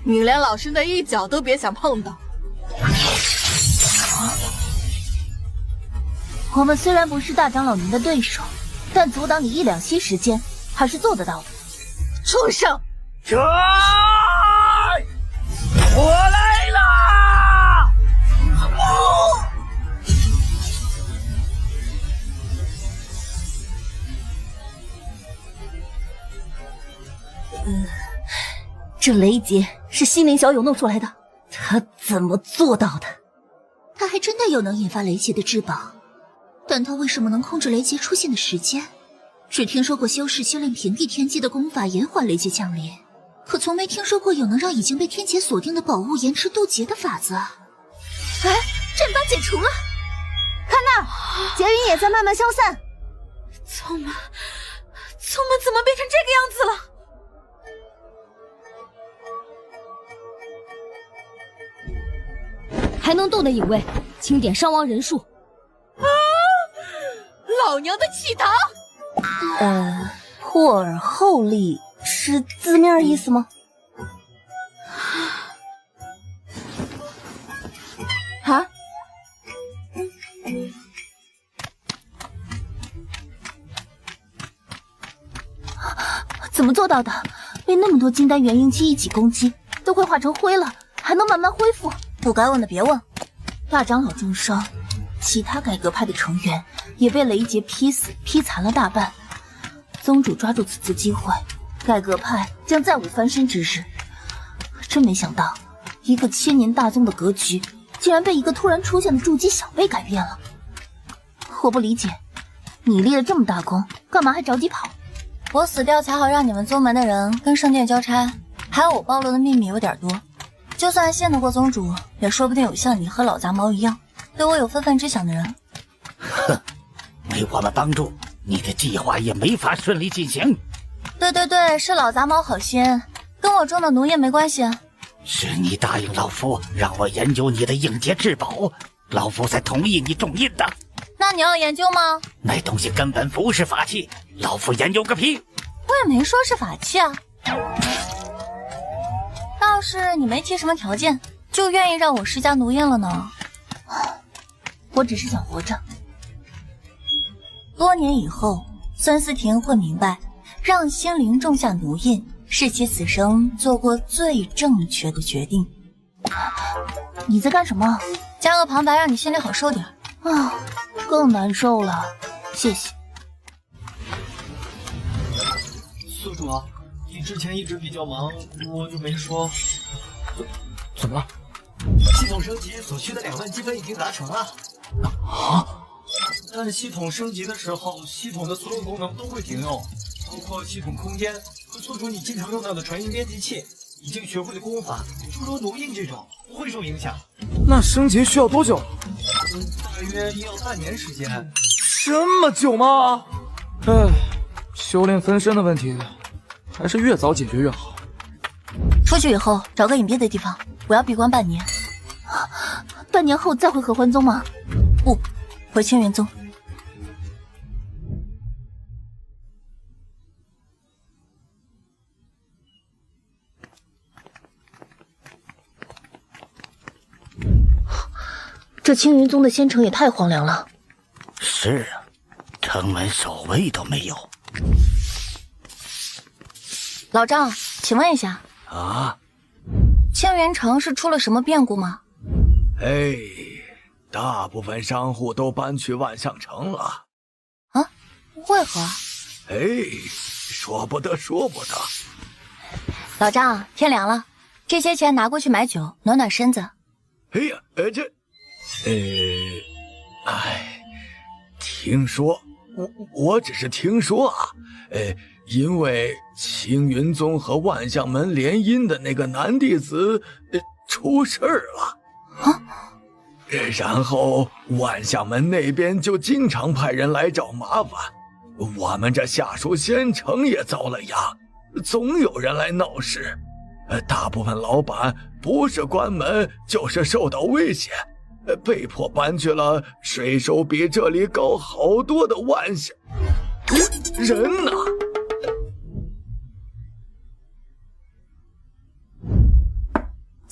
Speaker 3: 你连老师的一脚都别想碰到。
Speaker 14: 我们虽然不是大长老您的对手，但阻挡你1两息时间还是做得到的。
Speaker 3: 畜生！
Speaker 16: 我来啦！
Speaker 10: 这雷劫是心灵小友弄出来的，他怎么做到的？
Speaker 14: 他还真的有能引发雷劫的至宝，但他为什么能控制雷劫出现的时间？只听说过修士修炼平地天机的功法延缓雷劫降临，可从没听说过有能让已经被天劫锁定的宝物延迟渡劫的法子。哎，阵法解除了，
Speaker 10: 看那，劫云也在慢慢消散。
Speaker 11: 宗门怎么变成这个样子了？
Speaker 6: 还能动的影卫，清点伤亡人数。
Speaker 11: 啊！老娘的气堂！
Speaker 10: 破而后立是字面意思吗？啊？怎么做到的？被那么多金丹元婴期一起攻击，都快化成灰了，还能慢慢恢复？不该问的别问。大长老重伤，其他改革派的成员也被雷劫劈死劈残了大半。宗主抓住此次机会，改革派将再无翻身之日。真没想到，一个千年大宗的格局，竟然被一个突然出现的筑基小辈改变了。我不理解，你立了这么大功，干嘛还着急跑？我死掉才好让你们宗门的人跟圣殿交差，还有我暴露的秘密有点多。就算信得过宗主，也说不定有像你和老杂毛一样对我有非分之想的人。
Speaker 16: 哼，没我们帮助，你的计划也没法顺利进行。
Speaker 10: 对，是老杂毛好心，跟我种的农业没关系啊。
Speaker 16: 是你答应老夫让我研究你的应劫至宝，老夫才同意你种印的。
Speaker 10: 那你要研究吗？
Speaker 16: 那东西根本不是法器，老夫研究个屁！
Speaker 10: 我也没说是法器啊。倒是你没提什么条件，就愿意让我施加奴印了呢？我只是想活着。多年以后，孙思婷会明白，让心灵种下奴印是其此生做过最正确的决定。你在干什么？加个旁白，让你心里好受点。啊，更难受了。谢谢。
Speaker 8: 宿主啊，你之前一直比较忙，我就没说。
Speaker 20: 怎么了？
Speaker 8: 系统升级所需的2万积分已经达成了。
Speaker 20: 啊！
Speaker 8: 但系统升级的时候，系统的所有功能都会停用，包括系统空间和宿主你经常用到的传音编辑器。已经学会的功法，诸如奴印这种不会受影响。
Speaker 17: 那升级需要多久？
Speaker 8: 大约要半年时间。
Speaker 17: 这么久吗？唉，修炼分身的问题，还是越早解决越好。
Speaker 10: 出去以后找个隐蔽的地方，我要闭关半年。半年后再回合欢宗吗？不，回青云宗。这青云宗的仙城也太荒凉了。
Speaker 16: 是啊，城门守卫都没有。
Speaker 10: 老张，请问一下
Speaker 16: 啊，
Speaker 10: 青云城是出了什么变故吗？
Speaker 12: 大部分商户都搬去万象城了。
Speaker 10: 啊？为何？
Speaker 12: 说不得。
Speaker 10: 老张，天凉了，这些钱拿过去买酒，暖暖身子。
Speaker 12: 听说，我只是听说啊，因为青云宗和万象门联姻的那个男弟子出事儿了，然后万象门那边就经常派人来找麻烦，我们这下属仙城也遭了殃，总有人来闹事。大部分老板不是关门就是受到威胁，被迫搬去了税收比这里高好多的万象。人呢？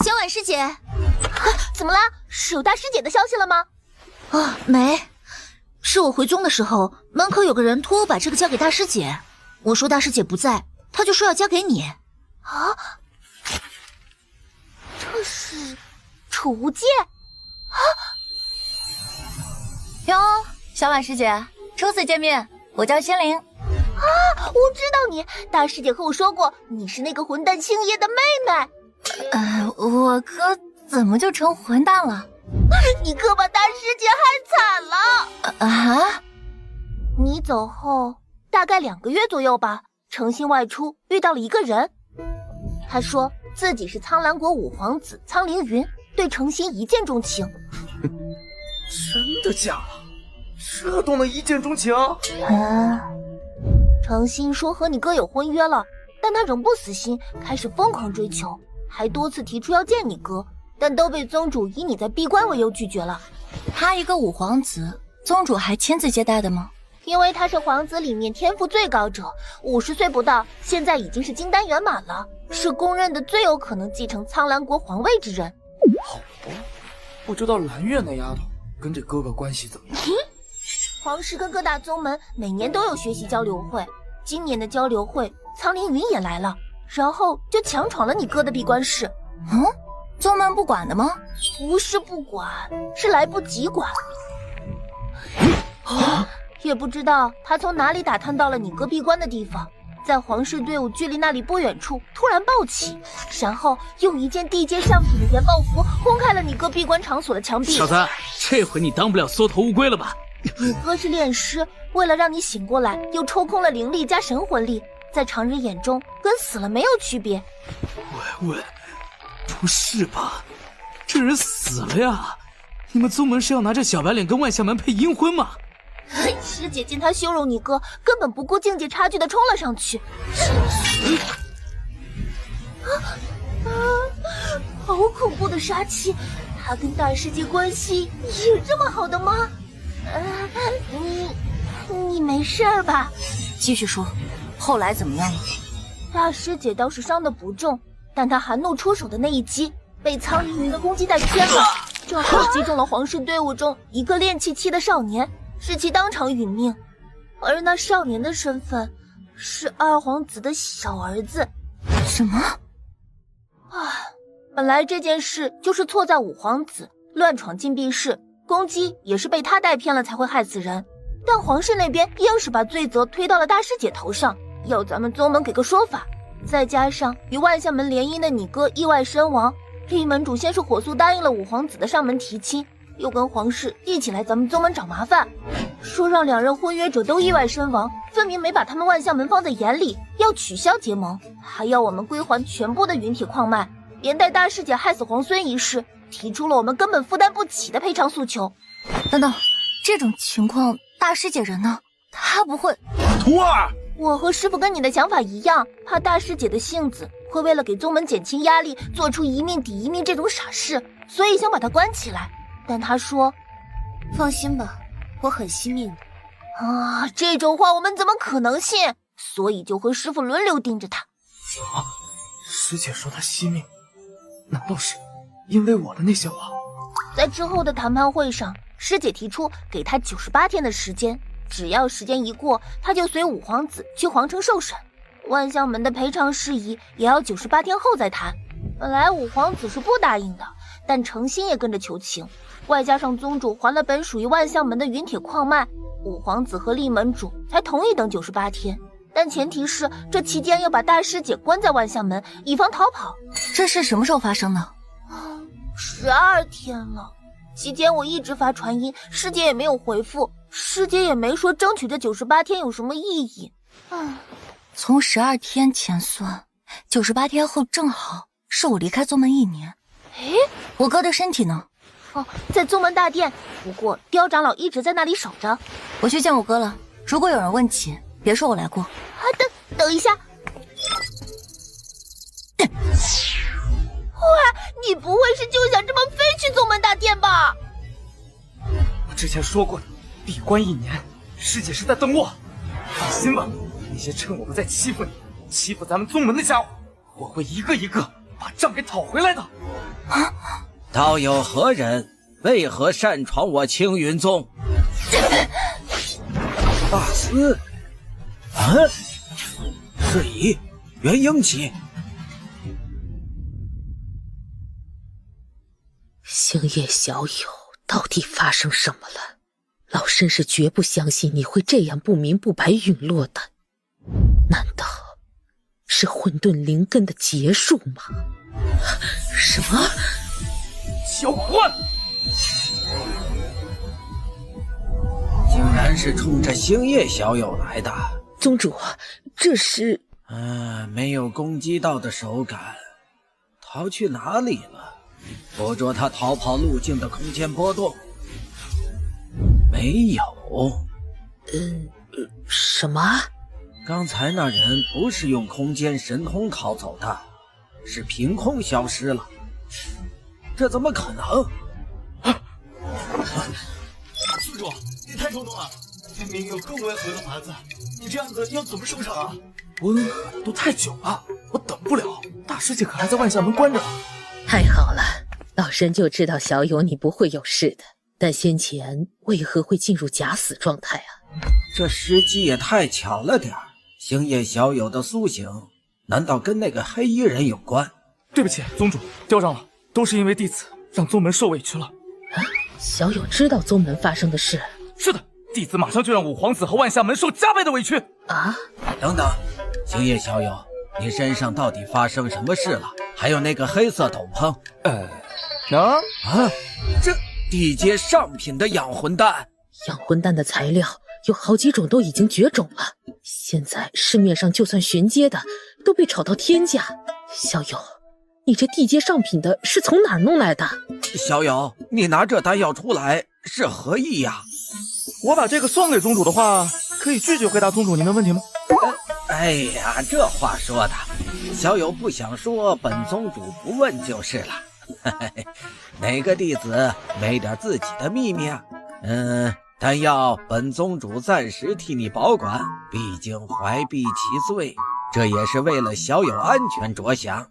Speaker 10: 小婉师姐，怎么了？是有大师姐的消息了吗？
Speaker 14: 啊，没，是我回宗的时候，门口有个人托我把这个交给大师姐。我说大师姐不在，他就说要交给你。
Speaker 10: 啊，这是储物戒啊！
Speaker 7: 哟，小婉师姐，初次见面，我叫仙灵。
Speaker 10: 啊，我知道你，大师姐和我说过，你是那个混蛋星爷的妹妹。
Speaker 7: 我哥怎么就成混蛋了？
Speaker 10: 你哥把大师姐害惨了啊！你走后大概2个月左右吧，诚心外出遇到了一个人，他说自己是苍兰国五皇子苍凌云，对诚心一见钟情。
Speaker 17: 真的假的？这都能一见钟情？
Speaker 10: 诚心说和你哥有婚约了，但他仍不死心，开始疯狂追求，还多次提出要见你哥，但都被宗主以你在闭关为由拒绝了。
Speaker 7: 他一个五皇子，宗主还亲自接待的吗？
Speaker 10: 因为他是皇子里面天赋最高者，50岁不到，现在已经是金丹圆满了，是公认的最有可能继承苍兰国皇位之人。
Speaker 17: 好吧，不知道蓝月那丫头跟这哥哥关系怎么样？
Speaker 10: 皇室跟各大宗门每年都有学习交流会，今年的交流会，苍凌云也来了，然后就强闯了你哥的闭关室。
Speaker 7: 宗门不管的吗？
Speaker 10: 不是不管，是来不及管。也不知道他从哪里打探到了你哥闭关的地方，在皇室队伍距离那里不远处突然暴起，然后用一件地阶上品的研报符轰开了你哥闭关场所的墙壁。
Speaker 2: 小子，这回你当不了缩头乌龟了吧？
Speaker 10: 你哥是炼师，为了让你醒过来，又抽空了灵力加神魂力，在常人眼中跟死了没有区别。
Speaker 2: 喂，不是吧？这人死了呀？你们宗门是要拿着小白脸跟万象门配阴婚吗？
Speaker 10: 师姐见他羞辱你哥，根本不顾境界差距的冲了上去。好恐怖的杀气！他跟大师姐关系也这么好的吗？你没事吧？
Speaker 7: 继续说，后来怎么样了？
Speaker 10: 大师姐倒是伤得不重，但她含怒出手的那一击被苍凌云的攻击带偏了，正好击中了皇室队伍中一个练气期的少年，使其当场殒命。而那少年的身份是二皇子的小儿子。
Speaker 7: 什么？
Speaker 10: 本来这件事就是错在五皇子乱闯禁闭室，攻击也是被他带偏了才会害死人，但皇室那边硬是把罪责推到了大师姐头上，要咱们宗门给个说法。再加上与万象门联姻的你哥意外身亡，厉门主先是火速答应了五皇子的上门提亲，又跟皇室一起来咱们宗门找麻烦，说让2人婚约者都意外身亡，分明没把他们万象门放在眼里，要取消结盟，还要我们归还全部的云铁矿脉，连带大师姐害死皇孙一事，提出了我们根本负担不起的赔偿诉求。
Speaker 7: 等等，这种情况大师姐人呢？她不会……
Speaker 12: 徒儿，
Speaker 10: 我和师父跟你的想法一样，怕大师姐的性子会为了给宗门减轻压力，做出一命抵一命这种傻事，所以想把她关起来。但她说：“
Speaker 7: 放心吧，我很惜命的。”
Speaker 10: 这种话我们怎么可能信？所以就和师父轮流盯着她。
Speaker 17: 师姐说她惜命，难道是因为我的那些话？
Speaker 10: 在之后的谈判会上，师姐提出给她98天的时间，只要时间一过，她就随五皇子去皇城受审。万象门的赔偿事宜也要98天后再谈。本来五皇子是不答应的，但诚心也跟着求情，外加上宗主还了本属于万象门的云铁矿脉，五皇子和厉门主才同意等98天。但前提是这期间要把大师姐关在万象门，以防逃跑。
Speaker 7: 这事什么时候发生的
Speaker 10: ？12天了，期间我一直发传音，师姐也没有回复，师姐也没说争取这98天有什么意义。
Speaker 7: 从12天前算，98天后正好是我离开宗门1年。我哥的身体呢？
Speaker 10: 在宗门大殿，不过刁长老一直在那里守着。
Speaker 7: 我去见我哥了，如果有人问起，别说我来过。
Speaker 10: 等一下。不会是就想这么飞去宗门大殿吧？
Speaker 17: 我之前说过了，闭关1年，师姐是在等我。放心吧，那些趁我不在欺负你、欺负咱们宗门的家伙，我会一个一个把账给讨回来的。
Speaker 16: 道有何人？为何擅闯我青云宗？大司啊，是以元婴期。
Speaker 4: 星夜小友，到底发生什么了？老身是绝不相信你会这样不明不白陨落的。难道是混沌灵根的结束吗？什么？
Speaker 17: 小混！
Speaker 16: 竟然是冲着星夜小友来的。
Speaker 4: 宗主，这是……
Speaker 16: 没有攻击到的手感，逃去哪里了？捕捉他逃跑路径的空间波动，没有。
Speaker 4: 什么？
Speaker 16: 刚才那人不是用空间神通逃走的，是凭空消失了。这怎么可能？
Speaker 8: 宿主，你太冲动了！明明有更温和的法子，你这样子要怎么收场啊？
Speaker 17: 温和都太久了，我等不了。大师姐可还在万象门关着。
Speaker 4: 太好了，老身就知道小友你不会有事的。但先前为何会进入假死状态啊？
Speaker 16: 这时机也太巧了点儿。星夜小友的苏醒，难道跟那个黑衣人有关？
Speaker 17: 对不起，宗主，刁长老，都是因为弟子让宗门受委屈了。
Speaker 4: 小友知道宗门发生的事？
Speaker 17: 是的，弟子马上就让五皇子和万象门受加倍的委屈。
Speaker 4: 啊！
Speaker 16: 等等，星夜小友，你身上到底发生什么事了？还有那个黑色斗篷，这地阶上品的养魂丹。
Speaker 4: 养魂丹的材料有好几种都已经绝种了，现在市面上就算玄阶的都被炒到天价。小友，你这地阶上品的是从哪儿弄来的？
Speaker 16: 小友，你拿这丹药出来是何意呀？
Speaker 17: 我把这个送给宗主的话，可以拒绝回答宗主您的问题吗？
Speaker 16: 哎呀，这话说的，小友不想说，本宗主不问就是了。哪个弟子没点自己的秘密啊？但要本宗主暂时替你保管，毕竟怀璧其罪，这也是为了小友安全着想。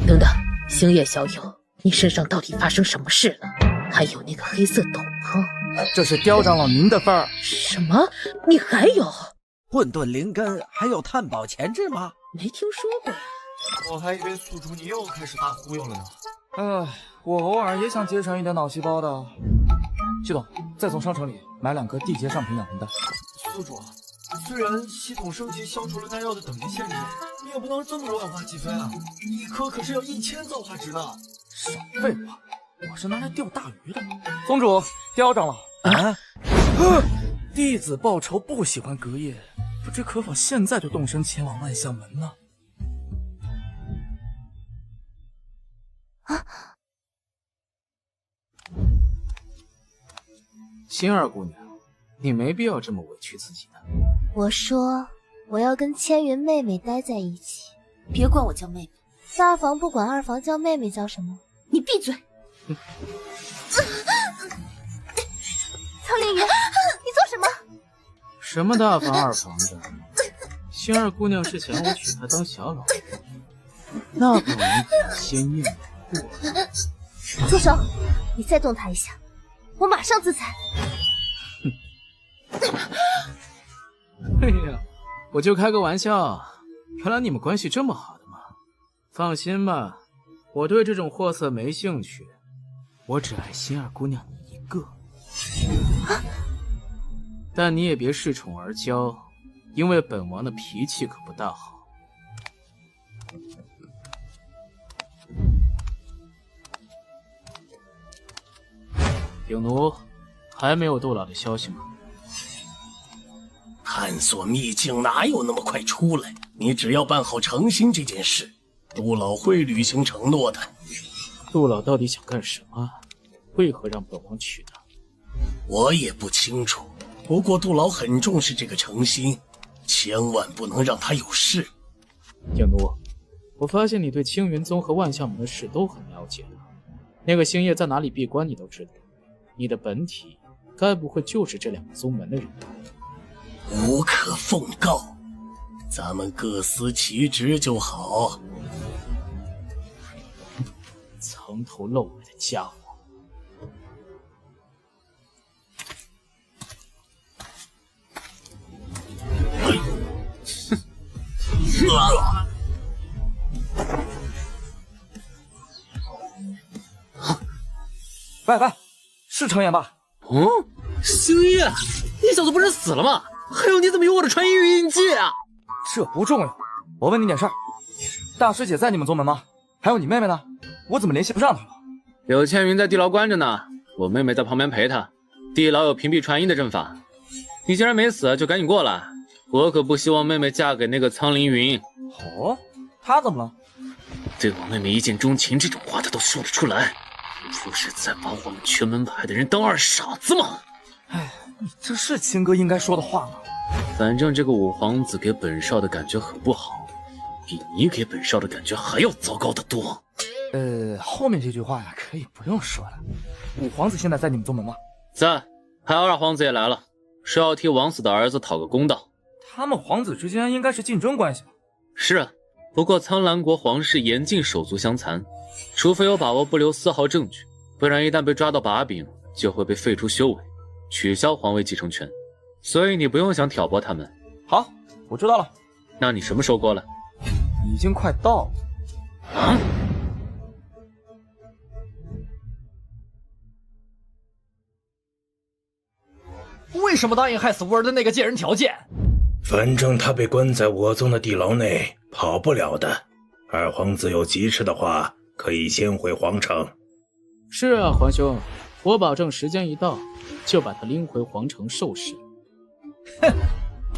Speaker 4: 等等，星夜小友，你身上到底发生什么事了？还有那个黑色斗篷，
Speaker 17: 这是刁长老您的份儿。
Speaker 4: 什么？你还有
Speaker 16: 混沌灵根，还有探宝前置吗？
Speaker 4: 没听说过呀。
Speaker 8: 我还以为宿主你又开始大忽悠了呢。
Speaker 17: 我偶尔也想节省一点脑细胞的。系统，再从商城里买2颗地阶上品养魂丹。
Speaker 8: 宿主，虽然系统升级消除了丹药的等级限制，你也不能这么乱花击飞啊！1颗可是要1000造化值呢。
Speaker 17: 少废话，我是拿来钓大鱼的。宗主，刁长老。弟子报仇不喜欢隔夜，不知可否现在就动身前往万象门呢？
Speaker 2: 心儿姑娘，你没必要这么委屈自己的。
Speaker 10: 我说我要跟千云妹妹待在一起，
Speaker 7: 别管我叫妹妹。
Speaker 10: 大房不管二房叫妹妹叫什么？
Speaker 7: 你闭嘴！
Speaker 10: 苍灵鱼，你做什么？
Speaker 2: 什么大房二房的？心儿姑娘是想我娶她当小老婆，那不能先应过。
Speaker 10: 住手！你再动她一下，我马上自裁。
Speaker 2: 哎呀，我就开个玩笑，原来你们关系这么好的吗？放心吧，我对这种货色没兴趣，我只爱心儿姑娘你一个。但你也别恃宠而骄，因为本王的脾气可不大好。鼎奴，还没有杜老的消息吗？
Speaker 15: 探索秘境哪有那么快出来？你只要办好诚心这件事，杜老会履行承诺的。
Speaker 2: 杜老到底想干什么？为何让本王娶她？
Speaker 15: 我也不清楚，不过杜老很重视这个诚心，千万不能让他有事。
Speaker 2: 鼎奴，我发现你对青云宗和万象门的事都很了解，那个星夜在哪里闭关你都知道，你的本体该不会就是这两个宗门的人吧？
Speaker 15: 无可奉告，咱们各司其职就好。
Speaker 2: 藏头露尾的家伙！
Speaker 20: 喂，是程岩吧？
Speaker 9: 嗯，星夜，你小子不是死了吗？还有，你怎么有我的传音语音器啊？
Speaker 20: 这不重要，我问你点事儿。大师姐在你们宗门吗？还有你妹妹呢？我怎么联系不上她了？
Speaker 9: 有倩云在地牢关着呢，我妹妹在旁边陪她。地牢有屏蔽传音的阵法，你既然没死，就赶紧过来。我可不希望妹妹嫁给那个苍凌云。
Speaker 20: 哦，她怎么了？
Speaker 9: 对我妹妹一见钟情这种话，她都说得出来。不是在把我们全门派的人当二傻子吗？
Speaker 20: 哎，你这是亲哥应该说的话吗？
Speaker 9: 反正这个五皇子给本少的感觉很不好，比你给本少的感觉还要糟糕得多。
Speaker 20: 后面这句话呀，可以不用说了。五皇子现在在你们宗门吗？
Speaker 9: 在，还有二皇子也来了，是要替枉死的儿子讨个公道。
Speaker 20: 他们皇子之间应该是竞争关系吧？
Speaker 9: 是啊，不过苍兰国皇室严禁手足相残，除非有把握不留丝毫证据，不然一旦被抓到把柄，就会被废除修为，取消皇位继承权。所以你不用想挑拨他们。
Speaker 20: 好，我知道了。
Speaker 9: 那你什么时候过来？
Speaker 20: 已经快到了。
Speaker 9: 啊？
Speaker 20: 为什么答应害死乌儿的那个贱人条件？
Speaker 12: 反正他被关在我宗的地牢内，跑不了的。二皇子有急事的话，可以先回皇城。
Speaker 2: 是啊，皇兄，我保证时间一到，就把他拎回皇城受审。
Speaker 20: 哼，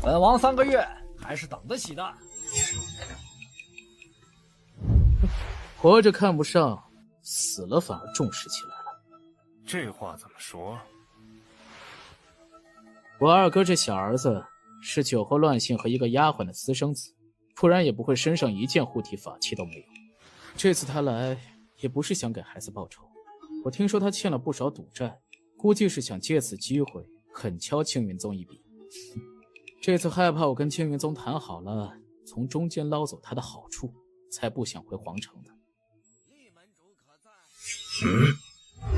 Speaker 20: 本王3个月还是等得起的。
Speaker 2: 活着看不上，死了反而重视起来了。
Speaker 22: 这话怎么说？
Speaker 2: 我二哥这小儿子是酒后乱性和一个丫鬟的私生子，不然也不会身上一件护体法器都没有。这次他来也不是想给孩子报仇，我听说他欠了不少赌债，估计是想借此机会狠敲青云宗一笔。这次害怕我跟青云宗谈好了，从中间捞走他的好处，才不想回皇城的。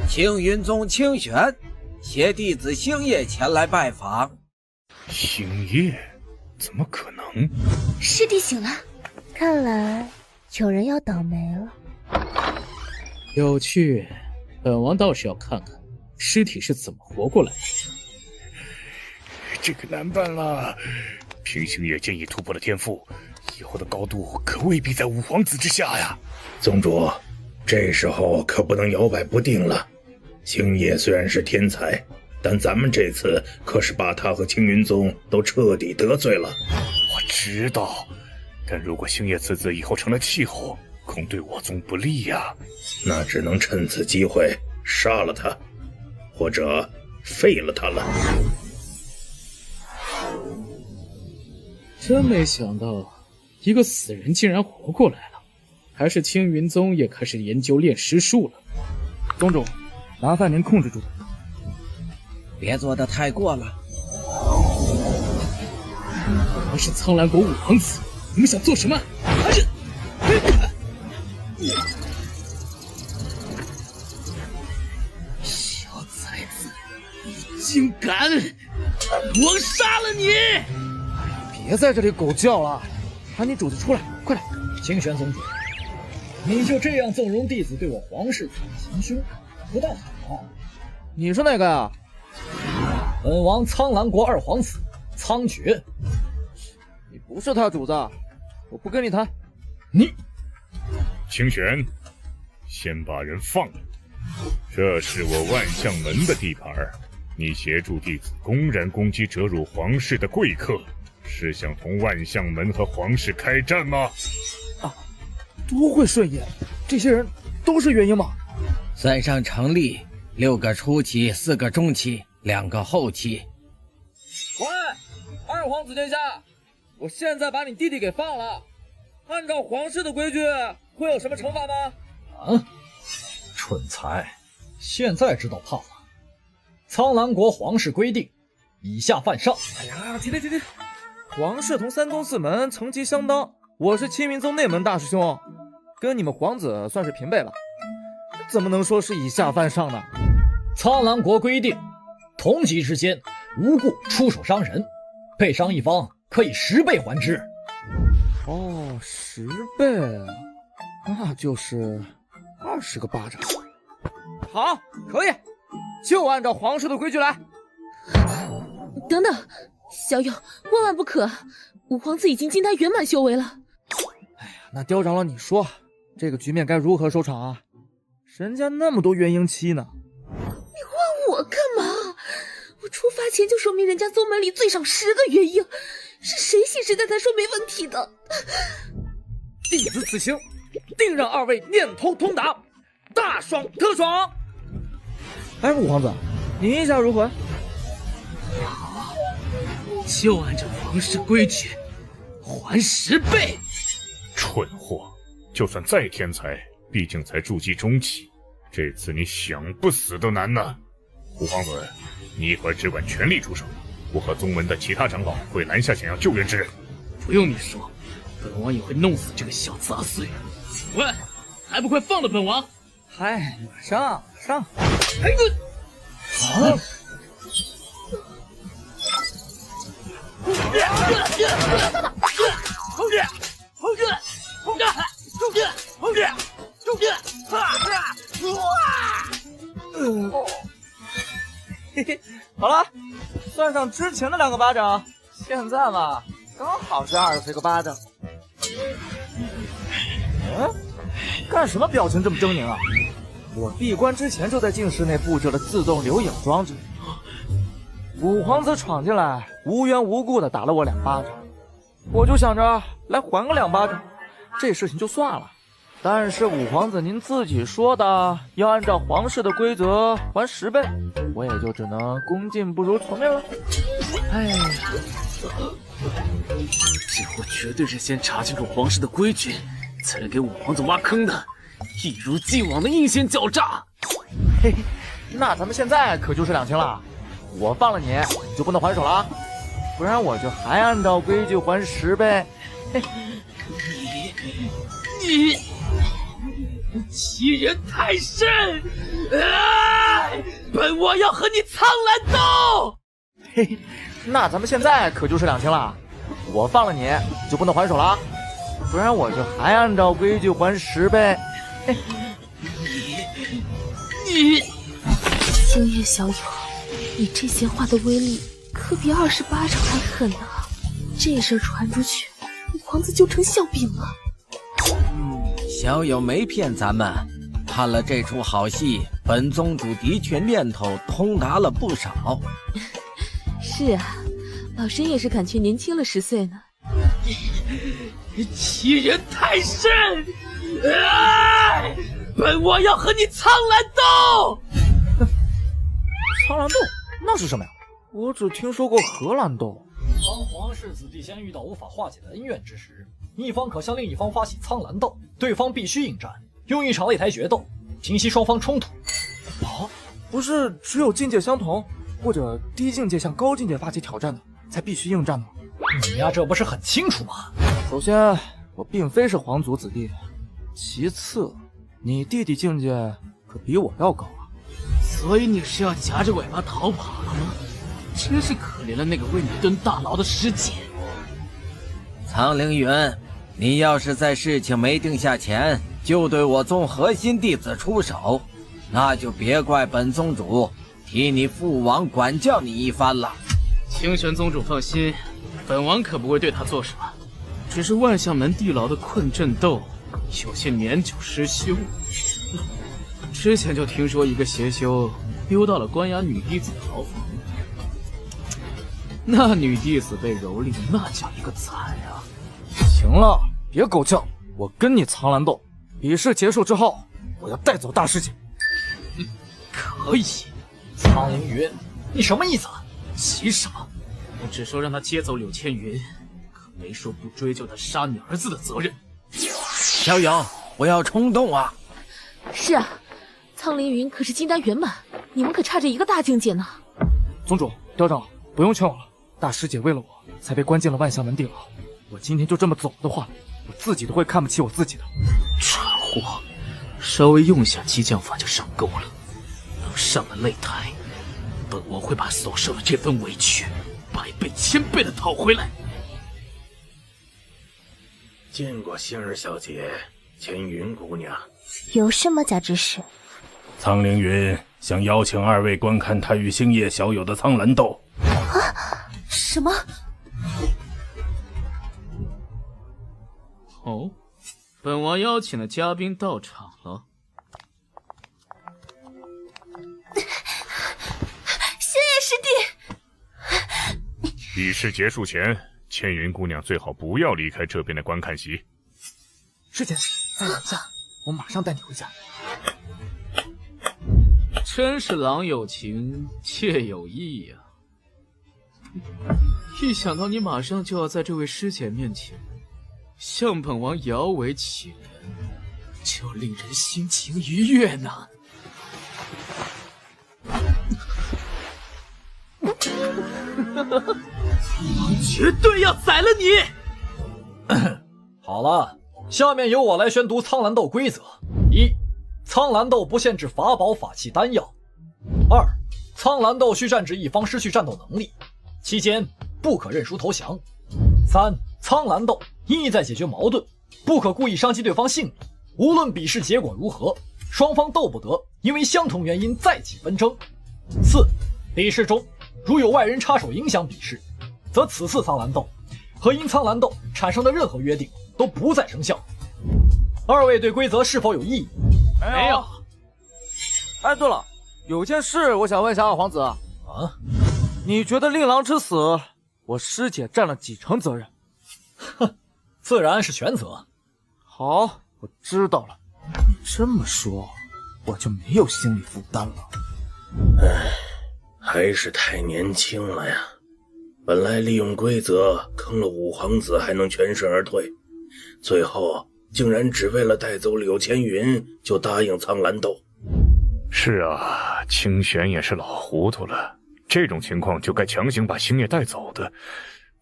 Speaker 23: 青云宗清玄携弟子星夜前来拜访。
Speaker 22: 星夜？怎么可能？
Speaker 5: 师弟醒了，
Speaker 10: 看来有人要倒霉了。
Speaker 2: 有趣，本王倒是要看看尸体是怎么活过来的。
Speaker 22: 这个难办了。平星夜剑意突破了天赋，以后的高度可未必在五皇子之下呀。
Speaker 12: 宗主，这时候可不能摇摆不定了。星夜虽然是天才，但咱们这次可是把他和青云宗都彻底得罪了。
Speaker 22: 我知道，但如果星夜此子以后成了气候，恐对我宗不利呀。
Speaker 12: 那只能趁此机会杀了他，或者废了他了。
Speaker 2: 真没想到，一个死人竟然活过来了，还是青云宗也开始研究炼尸术了。
Speaker 20: 宗主，麻烦您控制住他，
Speaker 23: 别做得太过了。
Speaker 2: 我是苍兰国五皇子，你们想做什么？
Speaker 9: 小崽子，你竟敢！我杀了你！
Speaker 20: 别在这里狗叫了，喊你主子出来，快点！
Speaker 24: 清玄宗主，你就这样纵容弟子对我皇室行凶，不大好。
Speaker 20: 你是哪个呀？
Speaker 24: 本王苍兰国二皇子苍觉。
Speaker 20: 你不是他主子，我不跟你谈。
Speaker 24: 你，
Speaker 22: 清玄，先把人放了。这是我万象门的地盘，你协助弟子公然攻击折辱皇室的贵客，是想同万象门和皇室开战吗？
Speaker 20: 啊，多会顺眼，这些人都是元婴吗？
Speaker 23: 算上成立，6个初期，4个中期，2个后期。
Speaker 20: 喂，二皇子殿下，我现在把你弟弟给放了，
Speaker 24: 按照皇室的规矩，会有什么惩罚吗？啊，蠢材，现在知道怕了。苍兰国皇室规定，以下犯上。
Speaker 20: 哎呀，停！皇室同三宗四门层级相当，我是青云宗内门大师兄，跟你们皇子算是平辈了，怎么能说是以下犯上呢？
Speaker 24: 苍兰国规定，同级之间无故出手伤人，被伤一方可以10倍还之。
Speaker 20: 哦，10倍啊，那就是20个巴掌。好，可以，就按照皇室的规矩来。
Speaker 4: 等等，小友，万万不可！五皇子已经金丹圆满修为了。
Speaker 20: 哎呀，那刁长老，你说这个局面该如何收场啊？人家那么多元婴期呢。
Speaker 4: 你问我干嘛？我出发前就说明人家宗门里最少10个元婴，是谁信誓旦旦说没问题的？
Speaker 20: 弟子此行，定让2位念头通达，大爽特爽！哎，五皇子，你意下如何？
Speaker 2: 好，就按照皇室规矩，还10倍。
Speaker 22: 蠢货，就算再天才，毕竟才筑基中期，这次你想不死都难呐！五皇子，你一会儿只管全力出手，我和宗门的其他长老会拦下想要救援之人。
Speaker 2: 不用你说，本王也会弄死这个小杂碎。喂，还不快放了本王！
Speaker 20: 嗨，马上！
Speaker 2: 哎呦！
Speaker 20: 啊！嘿嘿，好了，算上之前的2个巴掌，现在嘛，刚好是20个巴掌。干什么表情这么狰狞啊？我闭关之前就在净室内布置了自动留影装置。五皇子闯进来，无缘无故的打了我2巴掌，我就想着来还个2巴掌，这事情就算了。但是五皇子您自己说的要按照皇室的规则还10倍，我也就只能恭敬不如从命了。哎呀，
Speaker 2: 这我绝对是先查清楚皇室的规矩，才来给五皇子挖坑的，一如既往的阴险狡诈。
Speaker 20: 嘿嘿，那咱们现在可就是两清了。我放了你，你就不能还手了，不然我就还按照规矩还10倍。
Speaker 2: 你欺人太甚！本王要和你苍兰斗！
Speaker 20: 嘿嘿，那咱们现在可就是两清了。我放了你，你就不能还手了，不然我就还按照规矩还10倍。
Speaker 2: 你，
Speaker 4: 星月小友，你这些话的威力可比20巴掌还狠啊！这事传出去，五皇子就成笑柄了。
Speaker 23: 小友没骗咱们，看了这出好戏，本宗主的确念头通达了不少。
Speaker 4: 是啊，老身也是感觉年轻了10岁呢。
Speaker 2: 欺人太甚！本王要和你苍兰斗！
Speaker 20: 苍兰斗那是什么呀？我只听说过荷兰斗。
Speaker 24: 当皇室子弟间遇到无法化解的恩怨之时，一方可向另一方发起苍兰斗，对方必须应战，用一场擂台决斗平息双方冲突。
Speaker 20: 哦，不是只有境界相同，或者低境界向高境界发起挑战的，才必须应战吗？
Speaker 24: 你呀，这不是很清楚吗？
Speaker 20: 首先，我并非是皇族子弟；其次，你弟弟境界可比我要高啊。
Speaker 2: 所以你是要夹着尾巴逃跑了吗？真是可怜了那个为你蹲大牢的师姐。
Speaker 23: 苍凌云，你要是在事情没定下前就对我宗核心弟子出手，那就别怪本宗主替你父王管教你一番了。
Speaker 2: 清玄宗主放心，本王可不会对他做什么，只是万象门地牢的困阵斗有些年久失修。之前就听说一个邪修溜到了关押女弟子的牢房，那女弟子被蹂躏的那叫一个惨啊！
Speaker 20: 行了，别狗叫，我跟你苍兰斗。比试结束之后，我要带走大师姐。
Speaker 2: 可以。
Speaker 24: 苍凌云，你什么意思？
Speaker 2: 急什么？我只说让他接走柳千云，可没说不追究他杀你儿子的责任。
Speaker 23: 小友，不要冲动啊！
Speaker 4: 是啊，苍凌云可是金丹圆满，你们可差着一个大境界呢。
Speaker 17: 宗主、雕长老，不用劝我了。大师姐为了我才被关进了万象门地牢，我今天就这么走的话，我自己都会看不起我自己的。
Speaker 2: 蠢货，稍微用下激将法就上钩了，等上了擂台，本王会把所受的这份委屈百倍千倍的讨回来。
Speaker 13: 见过星儿小姐，千云姑娘。
Speaker 10: 有什么假之事？
Speaker 13: 苍凌云想邀请二位观看他与星夜小友的苍蓝斗。
Speaker 10: 什么？
Speaker 2: 哦，本王邀请的嘉宾到场了。
Speaker 10: 星夜师弟，
Speaker 22: 比试结束前，千云姑娘最好不要离开这边的观看席。
Speaker 17: 师姐，再等一下，我马上带你回家。
Speaker 2: 真是郎有情，妾有意呀！一想到你马上就要在这位师姐面前向本王摇尾乞怜，就令人心情愉悦呢。我绝对要宰了你！
Speaker 24: 好了，下面由我来宣读苍蓝斗规则：一、苍蓝斗不限制法宝、法器、丹药；二、苍蓝斗需战至一方失去战斗能力，期间不可认输投降；三、苍蓝斗意在解决矛盾，不可故意伤及对方性命，无论比试结果如何，双方斗不得因为相同原因再起纷争；四、比试中如有外人插手影响比试，则此次苍蓝斗和因苍蓝斗产生的任何约定都不再生效。二位对规则是否有异议？
Speaker 17: 没有。哎，对了，有件事我想问一下二皇子啊，你觉得令郎之死，我师姐占了几成责任？
Speaker 24: 哼，自然是全责。
Speaker 17: 好，我知道了。你这么说，我就没有心理负担了。
Speaker 13: 唉，还是太年轻了呀。本来利用规则坑了五皇子还能全身而退，最后竟然只为了带走柳千云就答应苍蓝斗。
Speaker 22: 是啊，清玄也是老糊涂了，这种情况就该强行把星夜带走的，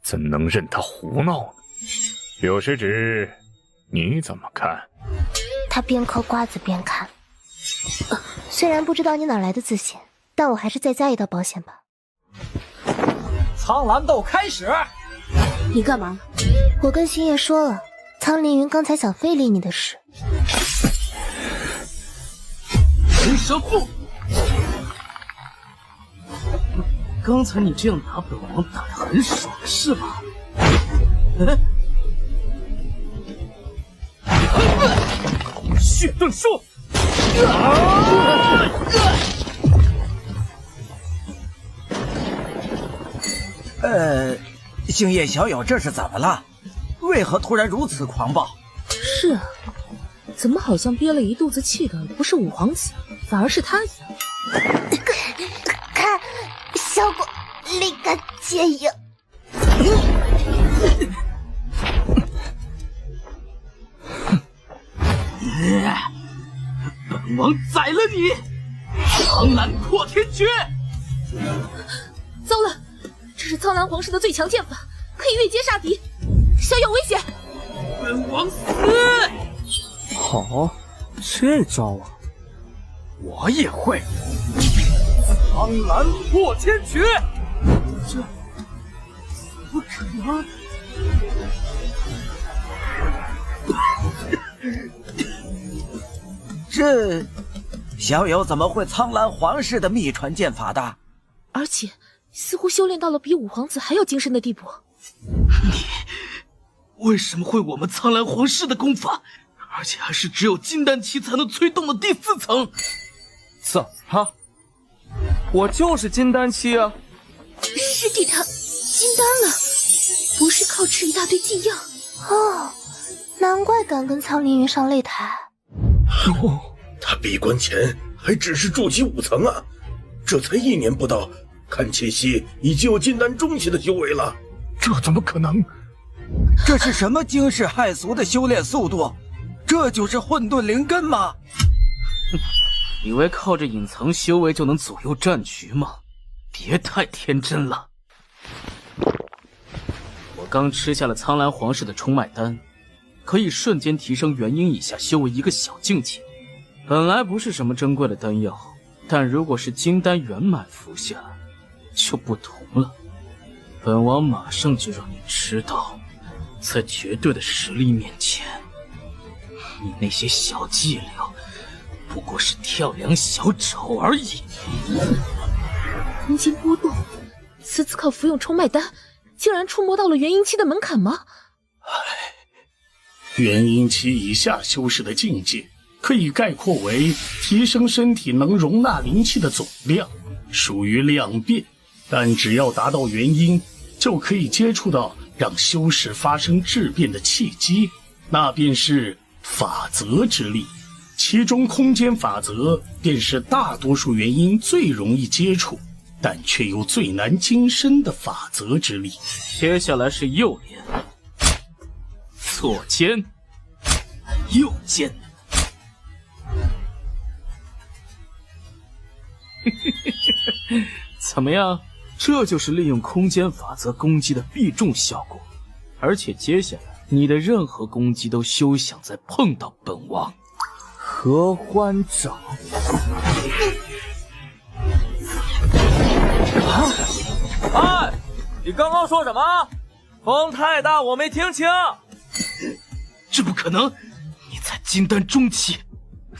Speaker 22: 怎能任他胡闹呢？柳师侄，你怎么看？
Speaker 10: 他边嗑瓜子边看。虽然不知道你哪来的自信，但我还是再加一道保险吧。
Speaker 24: 苍蓝斗开始！
Speaker 10: 你干嘛？我跟星夜说了，苍凌云刚才想非礼你的事。
Speaker 2: 人蛇腹！刚才你这样打本王打得很爽是吧？血遁术！
Speaker 23: 星夜小友这是怎么了？为何突然如此狂暴？
Speaker 4: 是啊，怎么好像憋了一肚子气的不是五皇子，反而是他一样？
Speaker 10: 看，效果立竿见影。
Speaker 2: 本王宰了你！苍蓝破天诀！
Speaker 4: 糟了，这是苍蓝皇室的最强剑法，可以越阶杀敌，小友危险！
Speaker 2: 本王死！
Speaker 17: 好，这招啊，我也会。苍蓝破天诀，这怎么可能？
Speaker 23: 这小友怎么会苍蓝皇室的秘传剑法的？
Speaker 4: 而且似乎修炼到了比五皇子还要精深的地步。
Speaker 2: 你为什么会我们苍蓝皇室的功法，而且还是只有金丹期才能催动的第4层？
Speaker 17: 怎么了？我就是金丹期啊！
Speaker 10: 师弟他金丹了，不是靠吃一大堆禁药哦，难怪敢跟苍凌云上擂台。
Speaker 13: 他闭关前还只是筑基5层啊，这才1年不到，看气息已经有金丹中期的修为了。
Speaker 17: 这怎么可能？
Speaker 23: 这是什么惊世骇俗的修炼速度？这
Speaker 16: 这就是混沌灵根吗？
Speaker 2: 以为靠着隐藏修为就能左右战局吗？别太天真了。我刚吃下了苍蓝皇室的冲脉丹，可以瞬间提升元婴以下修为一个小境界。本来不是什么珍贵的丹药，但如果是金丹圆满服下，就不同了。本王马上就让你知道，在绝对的实力面前，你那些小伎俩不过是跳梁小丑而已。
Speaker 4: 空间波动，此次靠服用冲脉丹，竟然触摸到了元婴期的门槛吗？
Speaker 15: 元婴期以下修士的境界，可以概括为提升身体能容纳灵气的总量，属于量变。但只要达到元婴，就可以接触到让修士发生质变的契机，那便是法则之力。其中空间法则便是大多数元婴最容易接触，但却又最难精深的法则之力。
Speaker 2: 接下来是右连，左肩，右肩。怎么样？这就是利用空间法则攻击的必中效果，而且接下来你的任何攻击都休想再碰到本王。
Speaker 17: 合欢掌。
Speaker 1: 哎，你刚刚说什么？风太大，我没听清。
Speaker 2: 这不可能！你才金丹中期，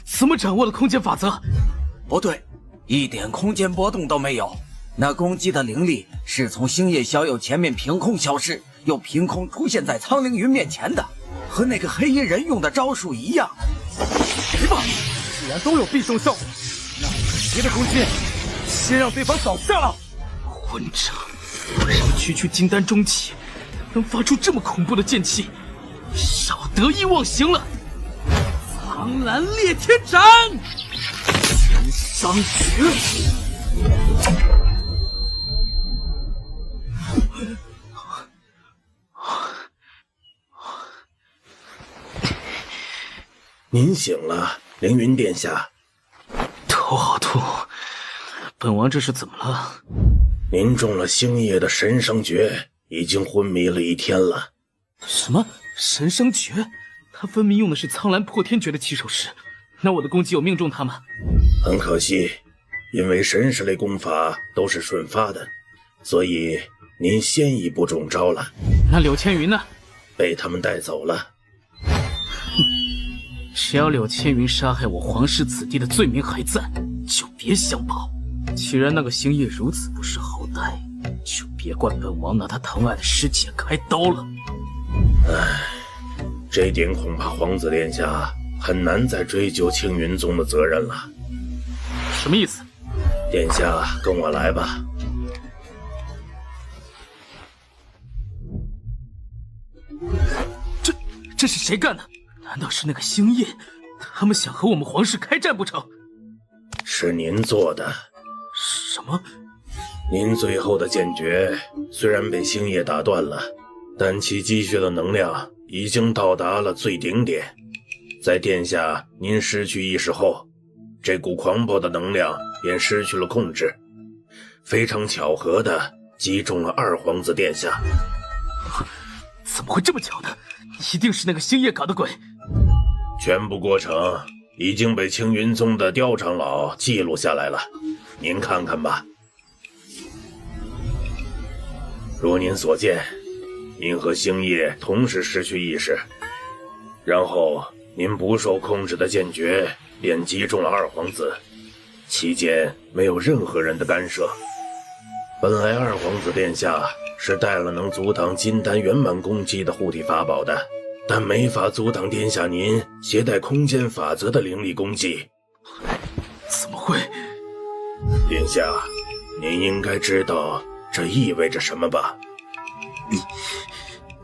Speaker 2: 怎么掌握了空间法则？
Speaker 16: 不对，一点空间波动都没有。那攻击的灵力是从星夜小友前面凭空消失，又凭空出现在苍凌云面前的，和那个黑衣人用的招数一样。
Speaker 17: 来吧，既然都有必中效果，那我们谁的攻击先让对方倒下了。
Speaker 2: 混账！我让区区金丹中期能发出这么恐怖的剑气，少得意忘形了。苍蓝裂天斩，千伤诀。
Speaker 13: 您醒了，凌云殿下。
Speaker 2: 头好痛，本王这是怎么了？
Speaker 13: 您中了星夜的神伤诀，已经昏迷了1天了。
Speaker 2: 什么神伤诀？他分明用的是苍蓝破天诀的起手式，那我的攻击有命中他吗？
Speaker 13: 很可惜，因为神识类功法都是瞬发的，所以您先一步中招了。
Speaker 2: 那柳千云呢？
Speaker 13: 被他们带走了。
Speaker 2: 只要柳千云杀害我皇室子弟的罪名还在，就别想跑。既然那个星夜如此不识好歹，就别怪本王拿他疼爱的师姐开刀了。
Speaker 13: 唉，这点恐怕皇子殿下很难再追究青云宗的责任了。
Speaker 2: 什么意思？
Speaker 13: 殿下跟我来吧。
Speaker 2: 这是谁干的？难道是那个星夜？他们想和我们皇室开战不成？
Speaker 13: 是您做的。
Speaker 2: 什么？
Speaker 13: 您最后的剑诀虽然被星夜打断了，但其积蓄的能量已经到达了最顶点。在殿下您失去意识后，这股狂暴的能量便失去了控制，非常巧合的击中了二皇子殿下。
Speaker 2: 怎么会这么巧呢？一定是那个星夜搞的鬼。
Speaker 13: 全部过程已经被青云宗的刁长老记录下来了，您看看吧。如您所见，您和星夜同时失去意识，然后您不受控制的剑诀便击中了二皇子，期间没有任何人的干涉。本来二皇子殿下是带了能阻挡金丹圆满攻击的护体法宝的，但没法阻挡殿下您携带空间法则的灵力攻击。
Speaker 2: 怎么会？
Speaker 13: 殿下，您应该知道这意味着什么吧？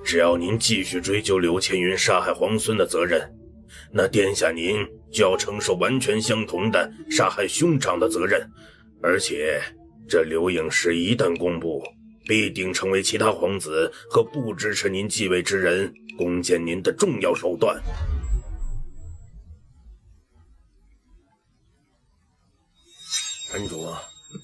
Speaker 13: 只要您继续追究柳千云杀害皇孙的责任，那殿下您就要承受完全相同的杀害兄长的责任，而且这刘影石一旦公布，必定成为其他皇子和不支持您继位之人攻坚您的重要手段。恩主，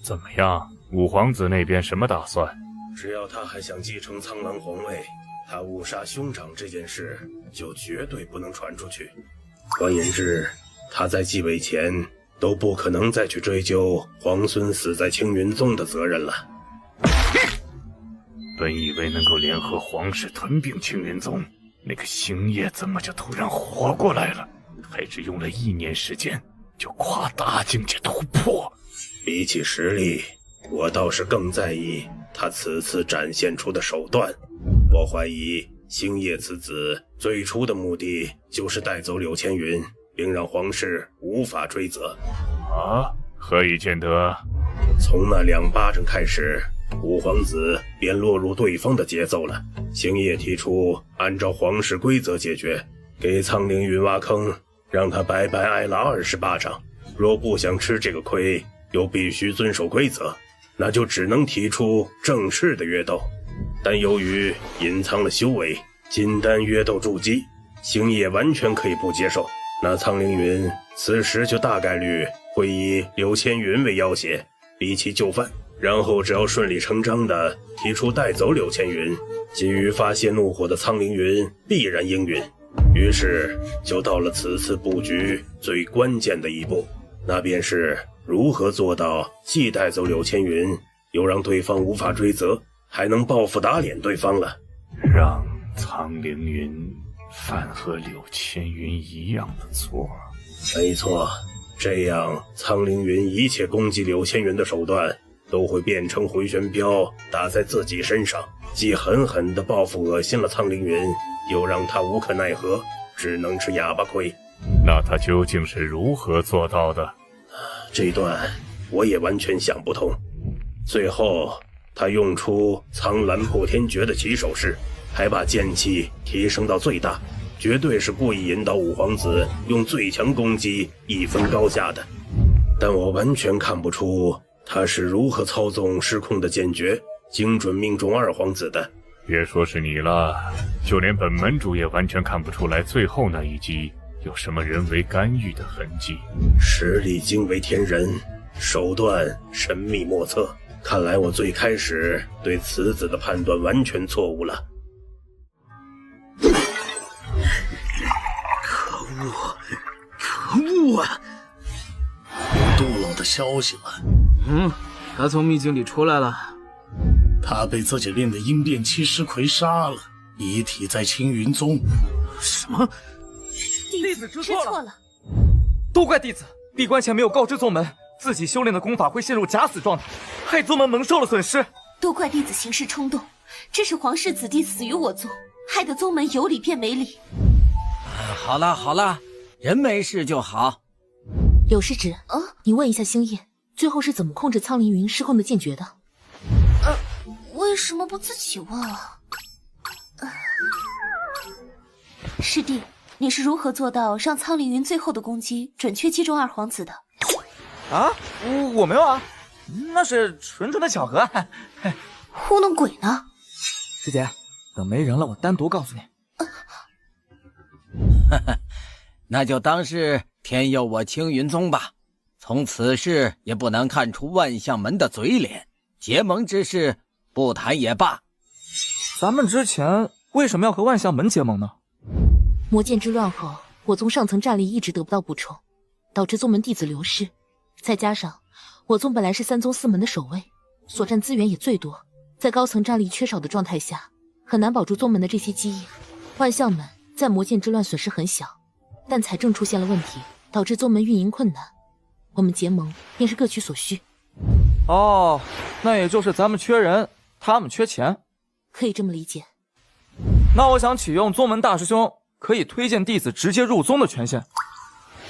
Speaker 22: 怎么样？五皇子那边什么打算？
Speaker 13: 只要他还想继承苍兰皇位，他误杀兄长这件事就绝对不能传出去。换言之，他在继位前都不可能再去追究皇孙死在青云宗的责任了。
Speaker 22: 本以为能够联合皇室吞并青云宗，那个星夜怎么就突然活过来了？还只用了1年时间就跨大境界突破。
Speaker 13: 比起实力，我倒是更在意他此次展现出的手段。我怀疑星夜此子最初的目的就是带走柳千云，并让皇室无法追责。
Speaker 22: 啊？何以见得？
Speaker 13: 从那2巴掌开始，五皇子便落入对方的节奏了。星夜提出按照皇室规则解决，给苍凌云挖坑，让他白白挨了20巴掌。若不想吃这个亏，又必须遵守规则，那就只能提出正式的约斗。但由于隐藏了修为，金丹约斗筑基，星夜完全可以不接受。那苍凌云此时就大概率会以柳千云为要挟，逼其就范，然后只要顺理成章地提出带走柳千云，基于发泄怒火的苍凌云必然应允。于是就到了此次布局最关键的一步，那便是如何做到既带走柳千云，又让对方无法追责，还能报复打脸对方了。
Speaker 22: 让苍凌云犯和柳千云一样的错。
Speaker 13: 没错，这样苍凌云一切攻击柳千云的手段都会变成回旋镖打在自己身上，既狠狠地报复恶心了苍凌云，又让他无可奈何，只能吃哑巴亏。
Speaker 22: 那他究竟是如何做到的？
Speaker 13: 这段我也完全想不通。最后他用出苍蓝破天诀的起手式，还把剑气提升到最大，绝对是故意引导五皇子用最强攻击一分高下的。但我完全看不出他是如何操纵失控的剑诀，精准命中二皇子的。
Speaker 22: 别说是你了，就连本门主也完全看不出来最后那一击有什么人为干预的痕迹。
Speaker 13: 实力惊为天人，手段神秘莫测，看来我最开始对此子的判断完全错误了。
Speaker 15: 可恶，可恶啊！有杜老的消息了。
Speaker 2: 他从秘境里出来了。
Speaker 15: 他被自己练的阴变七尸魁杀了，遗体在青云宗。
Speaker 2: 什么？
Speaker 11: 弟子知错了，
Speaker 1: 都怪弟子闭关前没有告知宗门，自己修炼的功法会陷入假死状态，害宗门蒙受了损失。
Speaker 7: 都怪弟子行事冲动，致使皇室子弟死于我宗，害得宗门有理变没理。
Speaker 23: 好了好了，人没事就好。
Speaker 4: 柳师侄，你问一下星夜，最后是怎么控制苍凌云失控的剑诀的？
Speaker 7: 为什么不自己问啊？师弟，你是如何做到让苍凌云最后的攻击准确击中二皇子的？
Speaker 1: 啊，我没有啊，那是纯纯的巧合。
Speaker 7: 糊弄鬼呢？
Speaker 1: 师姐，等没人了，我单独告诉你。
Speaker 23: 那就当是天佑我青云宗吧。从此事也不难看出万象门的嘴脸，结盟之事不谈也罢。
Speaker 1: 咱们之前为什么要和万象门结盟呢？
Speaker 4: 魔剑之乱后，我宗上层战力一直得不到补充，导致宗门弟子流失。再加上我宗本来是3宗4门的首位，所占资源也最多，在高层战力缺少的状态下，很难保住宗门的这些基业。万象门在魔剑之乱损失很小，但财政出现了问题，导致宗门运营困难。我们结盟便是各取所需。
Speaker 1: 哦，那也就是咱们缺人，他们缺钱，
Speaker 4: 可以这么理解。
Speaker 1: 那我想启用宗门大师兄可以推荐弟子直接入宗的权限。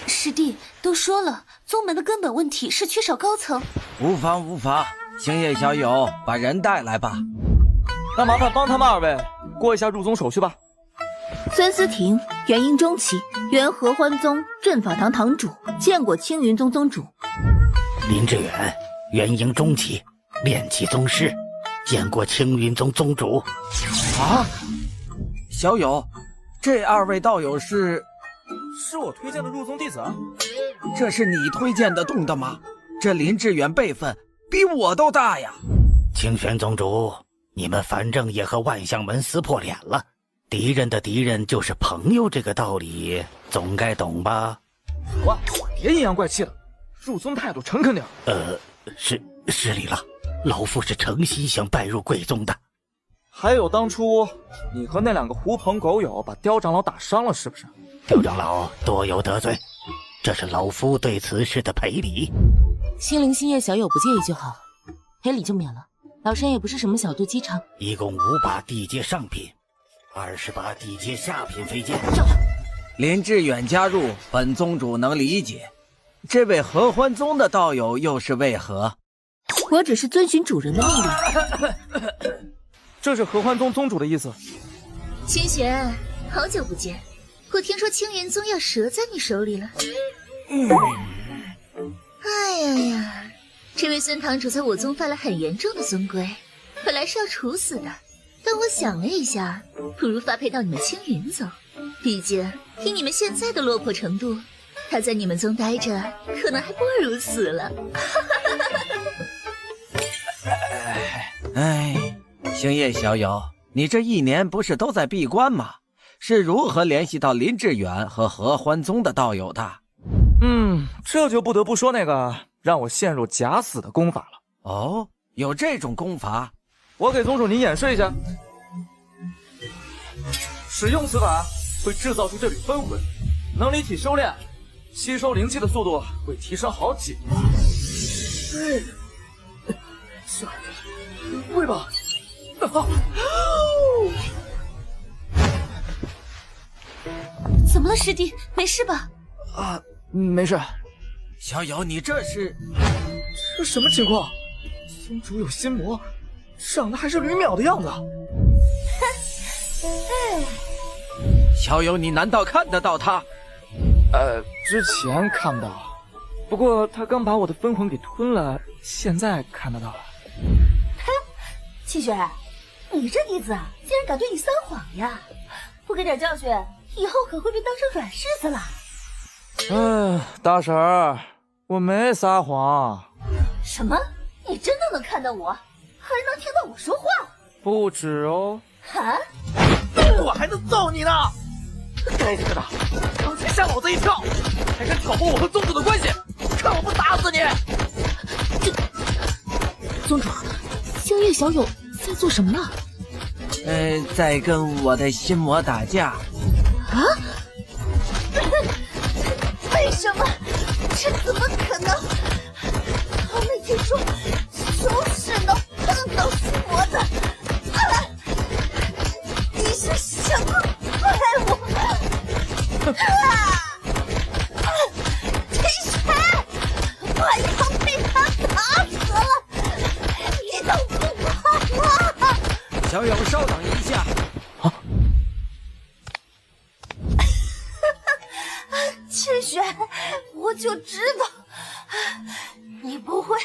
Speaker 7: 师弟都说了，宗门的根本问题是缺少高层。
Speaker 23: 无妨无妨，星夜小友，把人带来吧。
Speaker 1: 那麻烦帮他们2位过一下入宗手续吧。
Speaker 14: 孙思婷，元婴中期，原合欢宗镇法堂堂主，见过青云宗宗主。
Speaker 16: 林志远，元婴中期，炼气宗师，见过青云宗宗主。
Speaker 23: 啊，小友，这2位道友是
Speaker 1: 我推荐的入宗弟子啊。
Speaker 23: 这是你推荐的动的吗？这林志远辈分比我都大呀。
Speaker 16: 清玄宗主，你们反正也和万象门撕破脸了，敌人的敌人就是朋友，这个道理总该懂吧？
Speaker 1: 哇，别阴阳怪气的，入宗态度诚恳点。
Speaker 16: 失礼了，老夫是诚心想拜入贵宗的。
Speaker 1: 还有当初你和那2个狐朋狗友把刁长老打伤了，是不是？
Speaker 16: 刁长老多有得罪，这是老夫对此事的赔礼。
Speaker 6: 心灵星夜小友不介意就好，赔礼就免了。老身也不是什么小肚鸡肠。
Speaker 16: 一共5把地阶上品，20把地阶下品飞剑。
Speaker 23: 林志远加入，本宗主能理解。这位合欢宗的道友又是为何？
Speaker 6: 我只是遵循主人的命令。
Speaker 1: 这是合欢宗宗主的意思。
Speaker 10: 清玄，好久不见，我听说青云宗要折在你手里了。哎呀，这位孙堂主在我宗犯了很严重的宗规，本来是要处死的，但我想了一下，不如发配到你们青云宗。毕竟以你们现在的落魄程度，他在你们宗待着，可能还不如死了。
Speaker 23: 星夜小友，你这1年不是都在闭关吗？是如何联系到林志远和合欢宗的道友的？
Speaker 1: 这就不得不说那个让我陷入假死的功法了。
Speaker 23: 哦，有这种功法？
Speaker 1: 我给宗主您演示一下。使用此法会制造出这缕分魂，能离体修炼，吸收灵气的速度会提升好几倍。下一个，会吧？
Speaker 11: 怎么了，师弟？没事吧？
Speaker 1: 没事。
Speaker 23: 小友，你这是
Speaker 1: 什么情况？宗主有心魔，长得还是吕淼的样子。
Speaker 23: 小友，你难道看得到他？
Speaker 1: 之前看不到，不过他刚把我的分魂给吞了，现在看得到了。
Speaker 11: 清玄，你这弟子啊，竟然敢对你撒谎呀！不给点教训，以后可会被当成软柿子了。
Speaker 1: 大婶儿，我没撒谎。
Speaker 11: 什么？你真的能看到我，还能听到我说话？
Speaker 1: 不止哦。
Speaker 11: 啊！
Speaker 1: 我还能揍你呢！该死的，刚才吓老子一跳，还敢挑拨我和宗主的关系，看我不打死你！
Speaker 6: 宗主，星夜小友在做什么呢？
Speaker 23: 在跟我的心魔打架。
Speaker 11: 啊？为什么？这怎么可能？我没听说就是能碰到心魔的。你是什么怪物？天玄，我要被他打死了！你都不怕吗？
Speaker 23: 小友，稍等一下。
Speaker 11: 千玄，我就知道你不会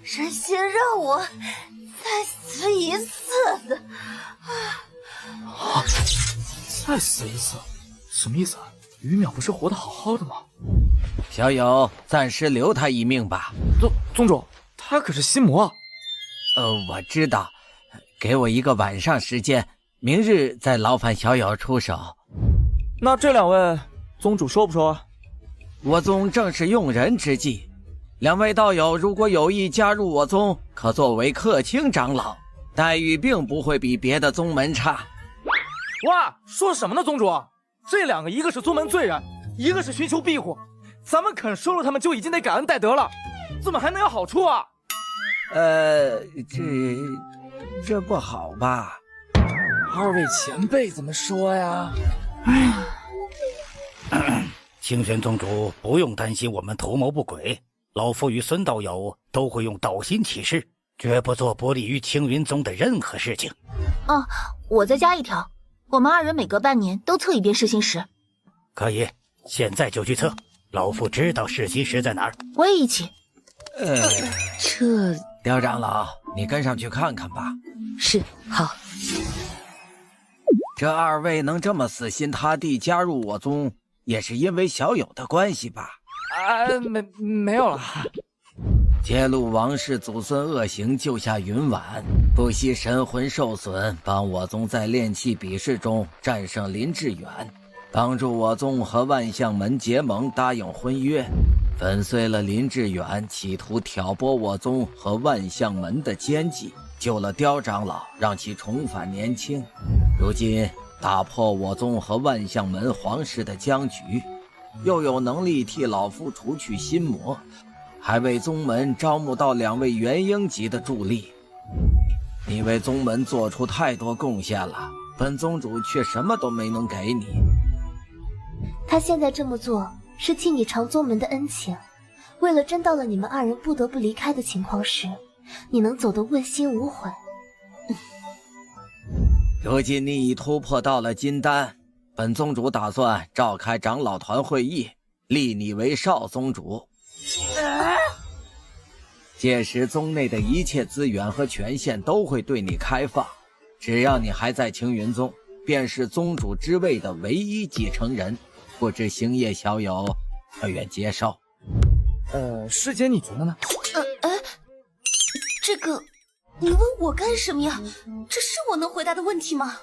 Speaker 11: 忍心让我再死一次的。
Speaker 1: 再死一次，什么意思？于淼不是活得好好的吗？
Speaker 23: 小友，暂时留他一命吧。
Speaker 1: 宗主，他可是心魔。
Speaker 23: 我知道，给我1个晚上时间，明日再劳烦小友出手。
Speaker 1: 那这2位，宗主说不说？
Speaker 23: 我宗正是用人之际，2位道友如果有意加入我宗，可作为客卿长老，待遇并不会比别的宗门差。
Speaker 1: 哇，说什么呢，宗主？这2个，一个是宗门罪人，一个是寻求庇护，咱们肯收留他们就已经得感恩戴德了，怎么还能有好处啊？
Speaker 23: 这不好吧
Speaker 1: ？2位前辈怎么说呀？
Speaker 16: 清玄宗主不用担心我们图谋不轨，老夫与孙道友都会用道心起誓，绝不做不利于青云宗的任何事情。
Speaker 14: 哦，我再加一条，我们2人每隔半年都测一遍噬心石。
Speaker 16: 可以，现在就去测。老夫知道噬心石在哪儿。
Speaker 14: 我也一起。
Speaker 23: 这刁长老，你跟上去看看吧。
Speaker 4: 是，好。
Speaker 23: 这2位能这么死心塌地加入我宗，也是因为小友的关系吧？
Speaker 1: 没有了。
Speaker 23: 揭露王氏祖孙恶行，救下云婉，不惜神魂受损，帮我宗在炼器比试中战胜林志远，帮助我宗和万象门结盟，答应婚约，粉碎了林志远企图挑拨我宗和万象门的奸计，救了刁长老，让其重返年轻。如今打破我宗和万象门皇室的僵局，又有能力替老夫除去心魔，还为宗门招募到2位元婴级的助力。你为宗门做出太多贡献了，本宗主却什么都没能给你。
Speaker 10: 他现在这么做是替你偿宗门的恩情，为了真到了你们2人不得不离开的情况时，你能走得问心无悔。
Speaker 23: 如今你已突破到了金丹，本宗主打算召开长老团会议，立你为少宗主。届时宗内的一切资源和权限都会对你开放，只要你还在青云宗，便是宗主之位的唯一继承人。不知星夜小友可愿接受？
Speaker 17: 师姐你觉得呢？
Speaker 11: 这个你问我干什么呀？这是我能回答的问题吗？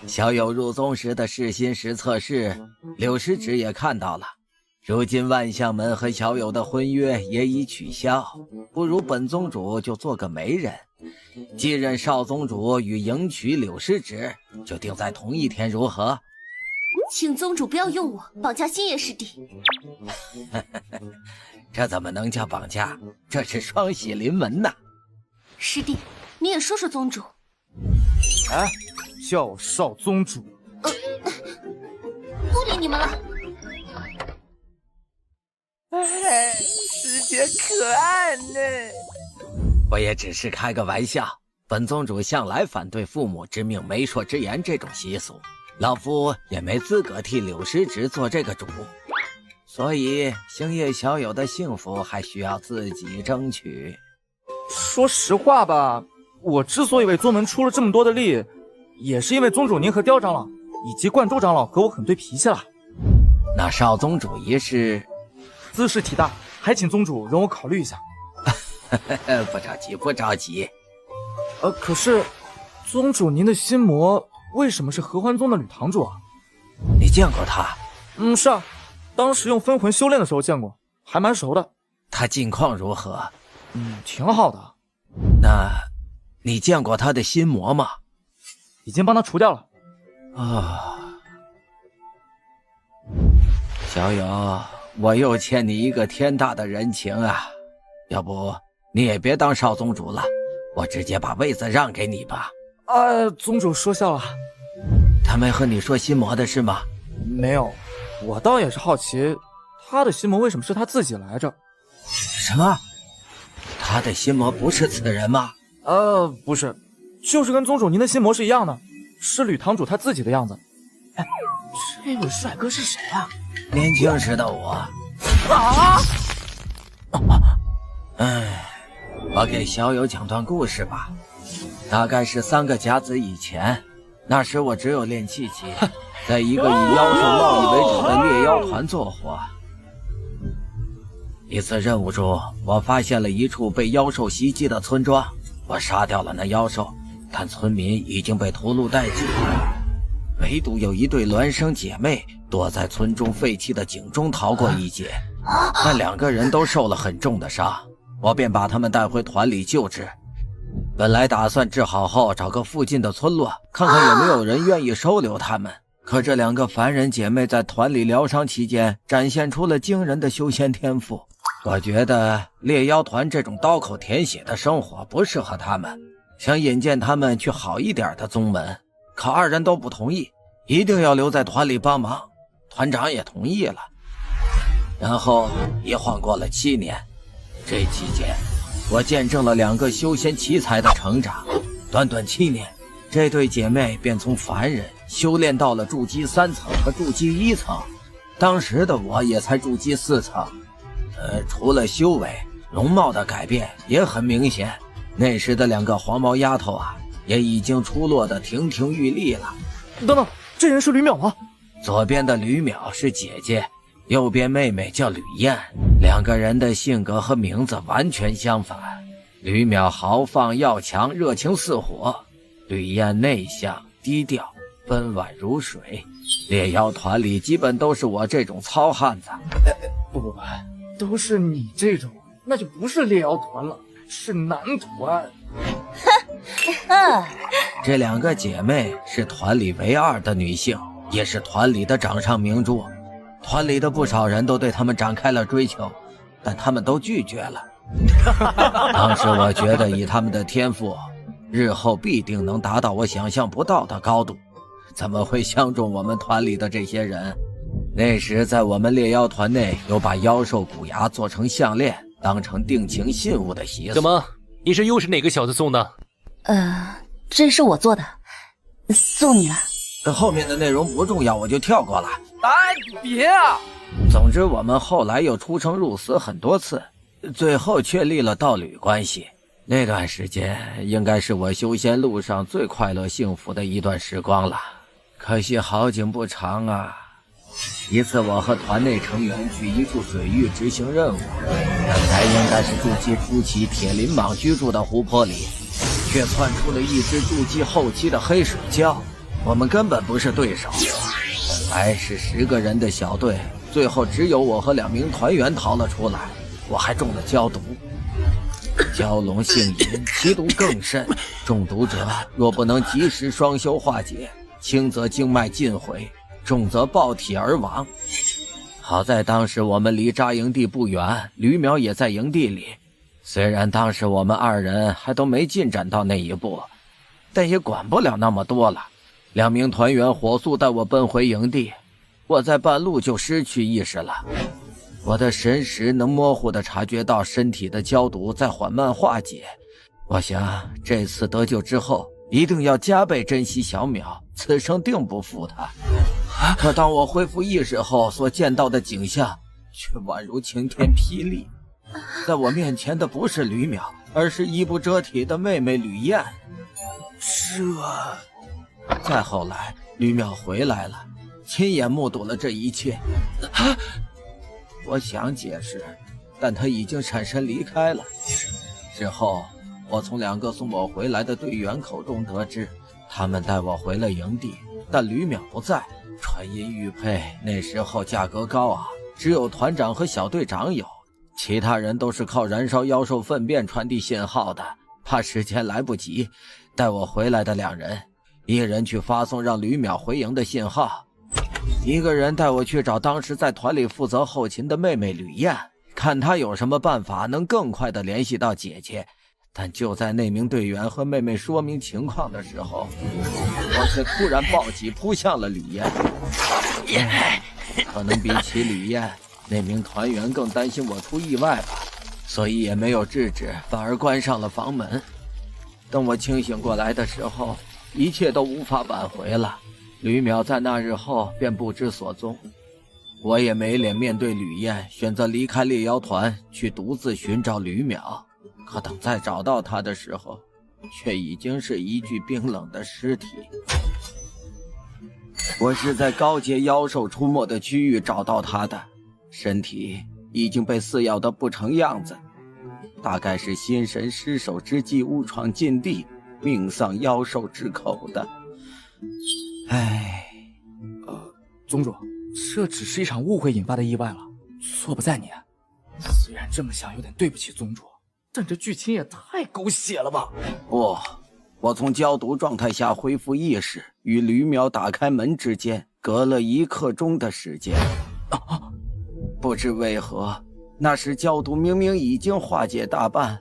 Speaker 23: 小友入宗时的试心实测试，柳师侄也看到了。如今万象门和小友的婚约也已取消，不如本宗主就做个媒人，继任少宗主与迎娶柳师侄就定在同一天，如何？
Speaker 11: 请宗主不要用我绑架星夜师弟。
Speaker 23: 这怎么能叫绑架？这是双喜临门呐！
Speaker 11: 师弟，你也说说宗主。
Speaker 17: 叫我少宗主。
Speaker 11: 不理你们了。
Speaker 2: 师姐可爱呢。
Speaker 23: 我也只是开个玩笑，本宗主向来反对父母之命媒妁之言这种习俗，老夫也没资格替柳师侄做这个主，所以星夜小友的幸福还需要自己争取。
Speaker 17: 说实话吧，我之所以为宗门出了这么多的力，也是因为宗主您和刁长老以及冠州长老和我很对脾气了。
Speaker 23: 那少宗主一事，
Speaker 17: 兹事体大，还请宗主容我考虑一下。
Speaker 23: 不着急，不着急。
Speaker 17: 可是宗主您的心魔为什么是合欢宗的吕堂主啊？
Speaker 23: 你见过他？
Speaker 17: 是啊，当时用分魂修炼的时候见过，还蛮熟的。
Speaker 23: 他近况如何？
Speaker 17: 挺好的。
Speaker 23: 那你见过他的心魔吗？
Speaker 17: 已经帮他除掉了。
Speaker 23: 小友，我又欠你一个天大的人情啊！要不你也别当少宗主了，我直接把位子让给你吧。
Speaker 17: 宗主说笑了。
Speaker 23: 他没和你说心魔的事吗？
Speaker 17: 没有，我倒也是好奇，他的心魔为什么是他自己来着？
Speaker 23: 什么？他的心魔不是此人吗？
Speaker 17: 不是，就是跟宗主您的心魔是一样的，是吕堂主他自己的样子。这位帅哥是谁啊？
Speaker 23: 年轻时的我。我给小友讲段故事吧。大概是3个甲子以前，那时我只有炼气期，在一个以妖兽贸易为主的猎妖团做活。一次任务中，我发现了一处被妖兽袭击的村庄，我杀掉了那妖兽，但村民已经被屠戮殆尽，唯独有一对孪生姐妹躲在村中废弃的井中逃过一劫。那2个人都受了很重的伤，我便把他们带回团里救治。本来打算治好后找个附近的村落，看看有没有人愿意收留他们。可这2个凡人姐妹在团里疗伤期间，展现出了惊人的修仙天赋。我觉得猎妖团这种刀口舔血的生活不适合他们，想引荐他们去好一点的宗门，可2人都不同意，一定要留在团里帮忙。团长也同意了。然后一晃过了7年，这期间我见证了2个修仙奇才的成长。短短7年，这对姐妹便从凡人修炼到了筑基3层和筑基1层，当时的我也才筑基4层。除了修为，容貌的改变也很明显。那时的2个黄毛丫头啊，也已经出落得亭亭玉立了。
Speaker 17: 等等，这人是吕淼吗？
Speaker 23: 左边的吕淼是姐姐，右边妹妹叫吕燕。两个人的性格和名字完全相反。吕淼豪放要强，热情似火；吕燕内向低调，温婉如水。猎妖团里基本都是我这种糙汉子。
Speaker 1: 不，都是你这种，那就不是猎妖团了，是男团。
Speaker 23: 这两个姐妹是团里唯二的女性，也是团里的掌上明珠。团里的不少人都对她们展开了追求，但她们都拒绝了。当时我觉得以她们的天赋，日后必定能达到我想象不到的高度，怎么会相中我们团里的这些人？那时在我们猎妖团内有把妖兽骨牙做成项链当成定情信物的习俗。
Speaker 3: 怎么，你是又是哪个小子送的？
Speaker 6: 这是我做的，送你了。
Speaker 23: 后面的内容不重要，我就跳过了。
Speaker 1: 哎，别啊！
Speaker 23: 总之我们后来又出生入死很多次，最后确立了道侣关系。那段时间应该是我修仙路上最快乐幸福的一段时光了。可惜好景不长啊。一次我和团内成员去一处水域执行任务，本来应该是筑基初期铁鳞蟒居住的湖泊里，却窜出了一只筑基后期的黑水蛟，我们根本不是对手。本来是10个人的小队，最后只有我和2名团员逃了出来，我还中了蛟毒。蛟龙性淫，其毒更甚，中毒者若不能及时双修化解，轻则经脉尽毁，重则爆体而亡。好在当时我们离扎营地不远，吕淼也在营地里。虽然当时我们2人还都没进展到那一步，但也管不了那么多了。2名团员火速带我奔回营地，我在半路就失去意识了。我的神识能模糊地察觉到身体的蛟毒在缓慢化解。我想这次得救之后，一定要加倍珍惜小淼，此生定不负她。可当我恢复意识后，所见到的景象却宛如晴天霹雳。在我面前的不是吕淼，而是衣不遮体的妹妹吕燕。再后来，吕淼回来了，亲眼目睹了这一切。我想解释，但他已经闪身离开了。之后，我从2个送我回来的队员口中得知，他们带我回了营地，但吕淼不在。传音玉佩那时候价格高啊，只有团长和小队长有，其他人都是靠燃烧妖兽粪便传递信号的。怕时间来不及，带我回来的2人，一人去发送让吕淼回营的信号，一个人带我去找当时在团里负责后勤的妹妹吕燕，看她有什么办法能更快地联系到姐姐。但就在那名队员和妹妹说明情况的时候，我却突然暴起扑向了吕燕。可能比起吕燕，那名团员更担心我出意外吧，所以也没有制止，反而关上了房门。等我清醒过来的时候，一切都无法挽回了。吕淼在那日后便不知所踪，我也没脸面对吕燕，选择离开猎妖团，去独自寻找吕淼。可等再找到他的时候，却已经是一具冰冷的尸体。我是在高阶妖兽出没的区域找到他的，身体已经被撕咬得不成样子，大概是心神失守之际误闯禁地，命丧妖兽之口的。
Speaker 17: 宗主，这只是一场误会引发的意外了，错不在你。虽然这么想有点对不起宗主，但这剧情也太狗血了吧！
Speaker 23: 不，我从焦毒状态下恢复意识，与吕淼打开门之间隔了1刻钟的时间。不知为何，那时焦毒明明已经化解大半，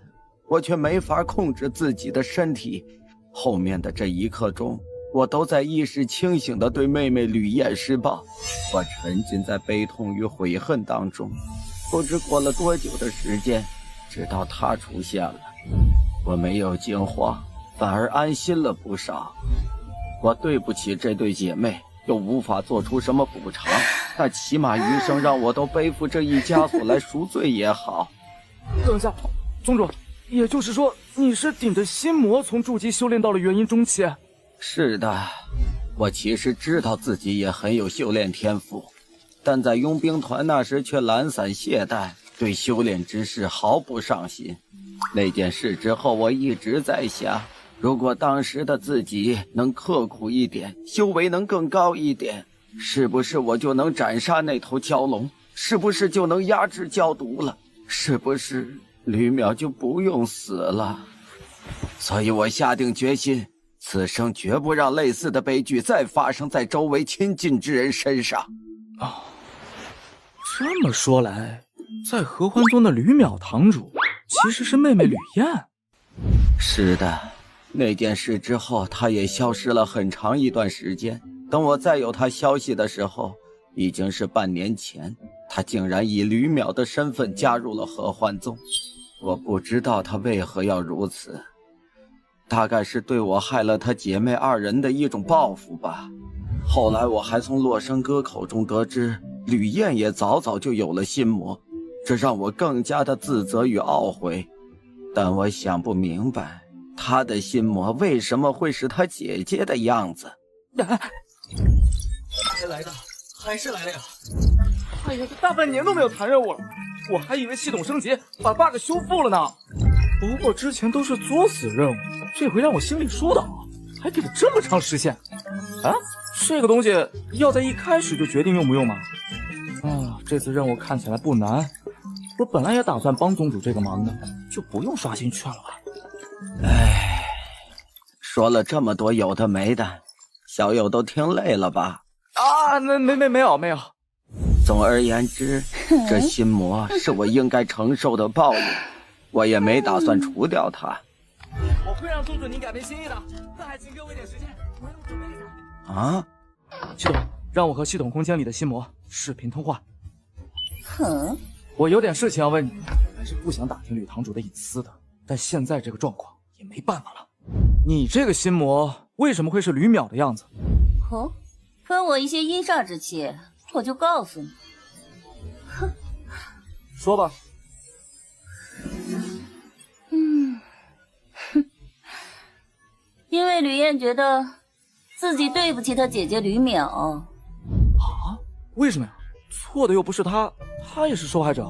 Speaker 23: 我却没法控制自己的身体。后面的这1刻钟，我都在意识清醒地对妹妹吕燕施暴。我沉浸在悲痛与悔恨当中，不知过了多久的时间，直到她出现了，我没有惊慌，反而安心了不少。我对不起这对姐妹，又无法做出什么补偿，但起码余生让我都背负这一枷锁来赎罪也好。
Speaker 1: 等一下，宗主，也就是说你是顶着心魔从筑基修炼到了元婴中期？
Speaker 23: 是的，我其实知道自己也很有修炼天赋，但在佣兵团那时却懒散懈怠，对修炼之事毫不上心。那件事之后，我一直在想，如果当时的自己能刻苦一点，修为能更高一点，是不是我就能斩杀那头蛟龙？是不是就能压制蛟毒了？是不是吕淼就不用死了？所以我下定决心，此生绝不让类似的悲剧再发生在周围亲近之人身上。
Speaker 17: 哦，这么说来，在合欢宗的吕淼堂主其实是妹妹吕燕。
Speaker 23: 是的，那件事之后，她也消失了很长一段时间。等我再有她消息的时候，已经是半年前。她竟然以吕淼的身份加入了合欢宗。我不知道她为何要如此，大概是对我害了她姐妹二人的一种报复吧。后来我还从洛生哥口中得知，吕燕也早早就有了心魔，这让我更加的自责与懊悔。但我想不明白，她的心魔为什么会是她姐姐的样子。
Speaker 17: 还来的，还是来了呀！哎呀，这大半年都没有谈任务了，我还以为系统升级把 bug 修复了呢。不过之前都是作死任务，这回让我心里疏导，还给了这么长时限。啊，这个东西要在一开始就决定用不用吗？啊，这次任务看起来不难，我本来也打算帮宗主这个忙的，就不用刷新券了吧。
Speaker 23: 唉，说了这么多有的没的，小友都听累了吧？
Speaker 17: 啊，没有。
Speaker 23: 总而言之，这心魔是我应该承受的报应，我也没打算除掉它。
Speaker 17: 我会让宗主您改变心意的，但还请给我一点时间，我要准备一下。
Speaker 23: 啊！
Speaker 17: 系统，让我和系统空间里的心魔视频通话。
Speaker 7: 哼，
Speaker 17: 我有点事情要问你，本来是不想打听吕堂主的隐私的，但现在这个状况也没办法了。你这个心魔为什么会是吕淼的样子？
Speaker 7: 哦，分我一些阴煞之气，我就告诉你。哼，
Speaker 17: 说吧。
Speaker 7: 因为吕燕觉得自己对不起她姐姐吕淼。啊？
Speaker 17: 为什么呀？错的又不是她，她也是受害者。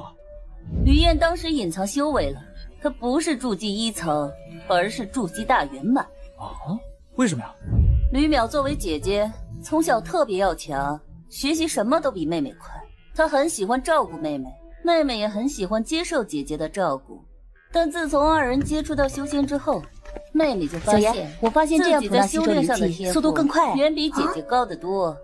Speaker 7: 吕燕当时隐藏修为了，她不是筑基1层，而是筑基大圆满。
Speaker 17: 啊？为什么呀？
Speaker 7: 吕淼作为姐姐，从小特别要强，学习什么都比妹妹快。她很喜欢照顾妹妹，妹妹也很喜欢接受姐姐的照顾。但自从二人接触到修仙之后，妹妹就发现，
Speaker 6: 我发现这样
Speaker 7: 自己在修炼上的天赋
Speaker 6: 速度更快，
Speaker 7: 远比姐姐高得多。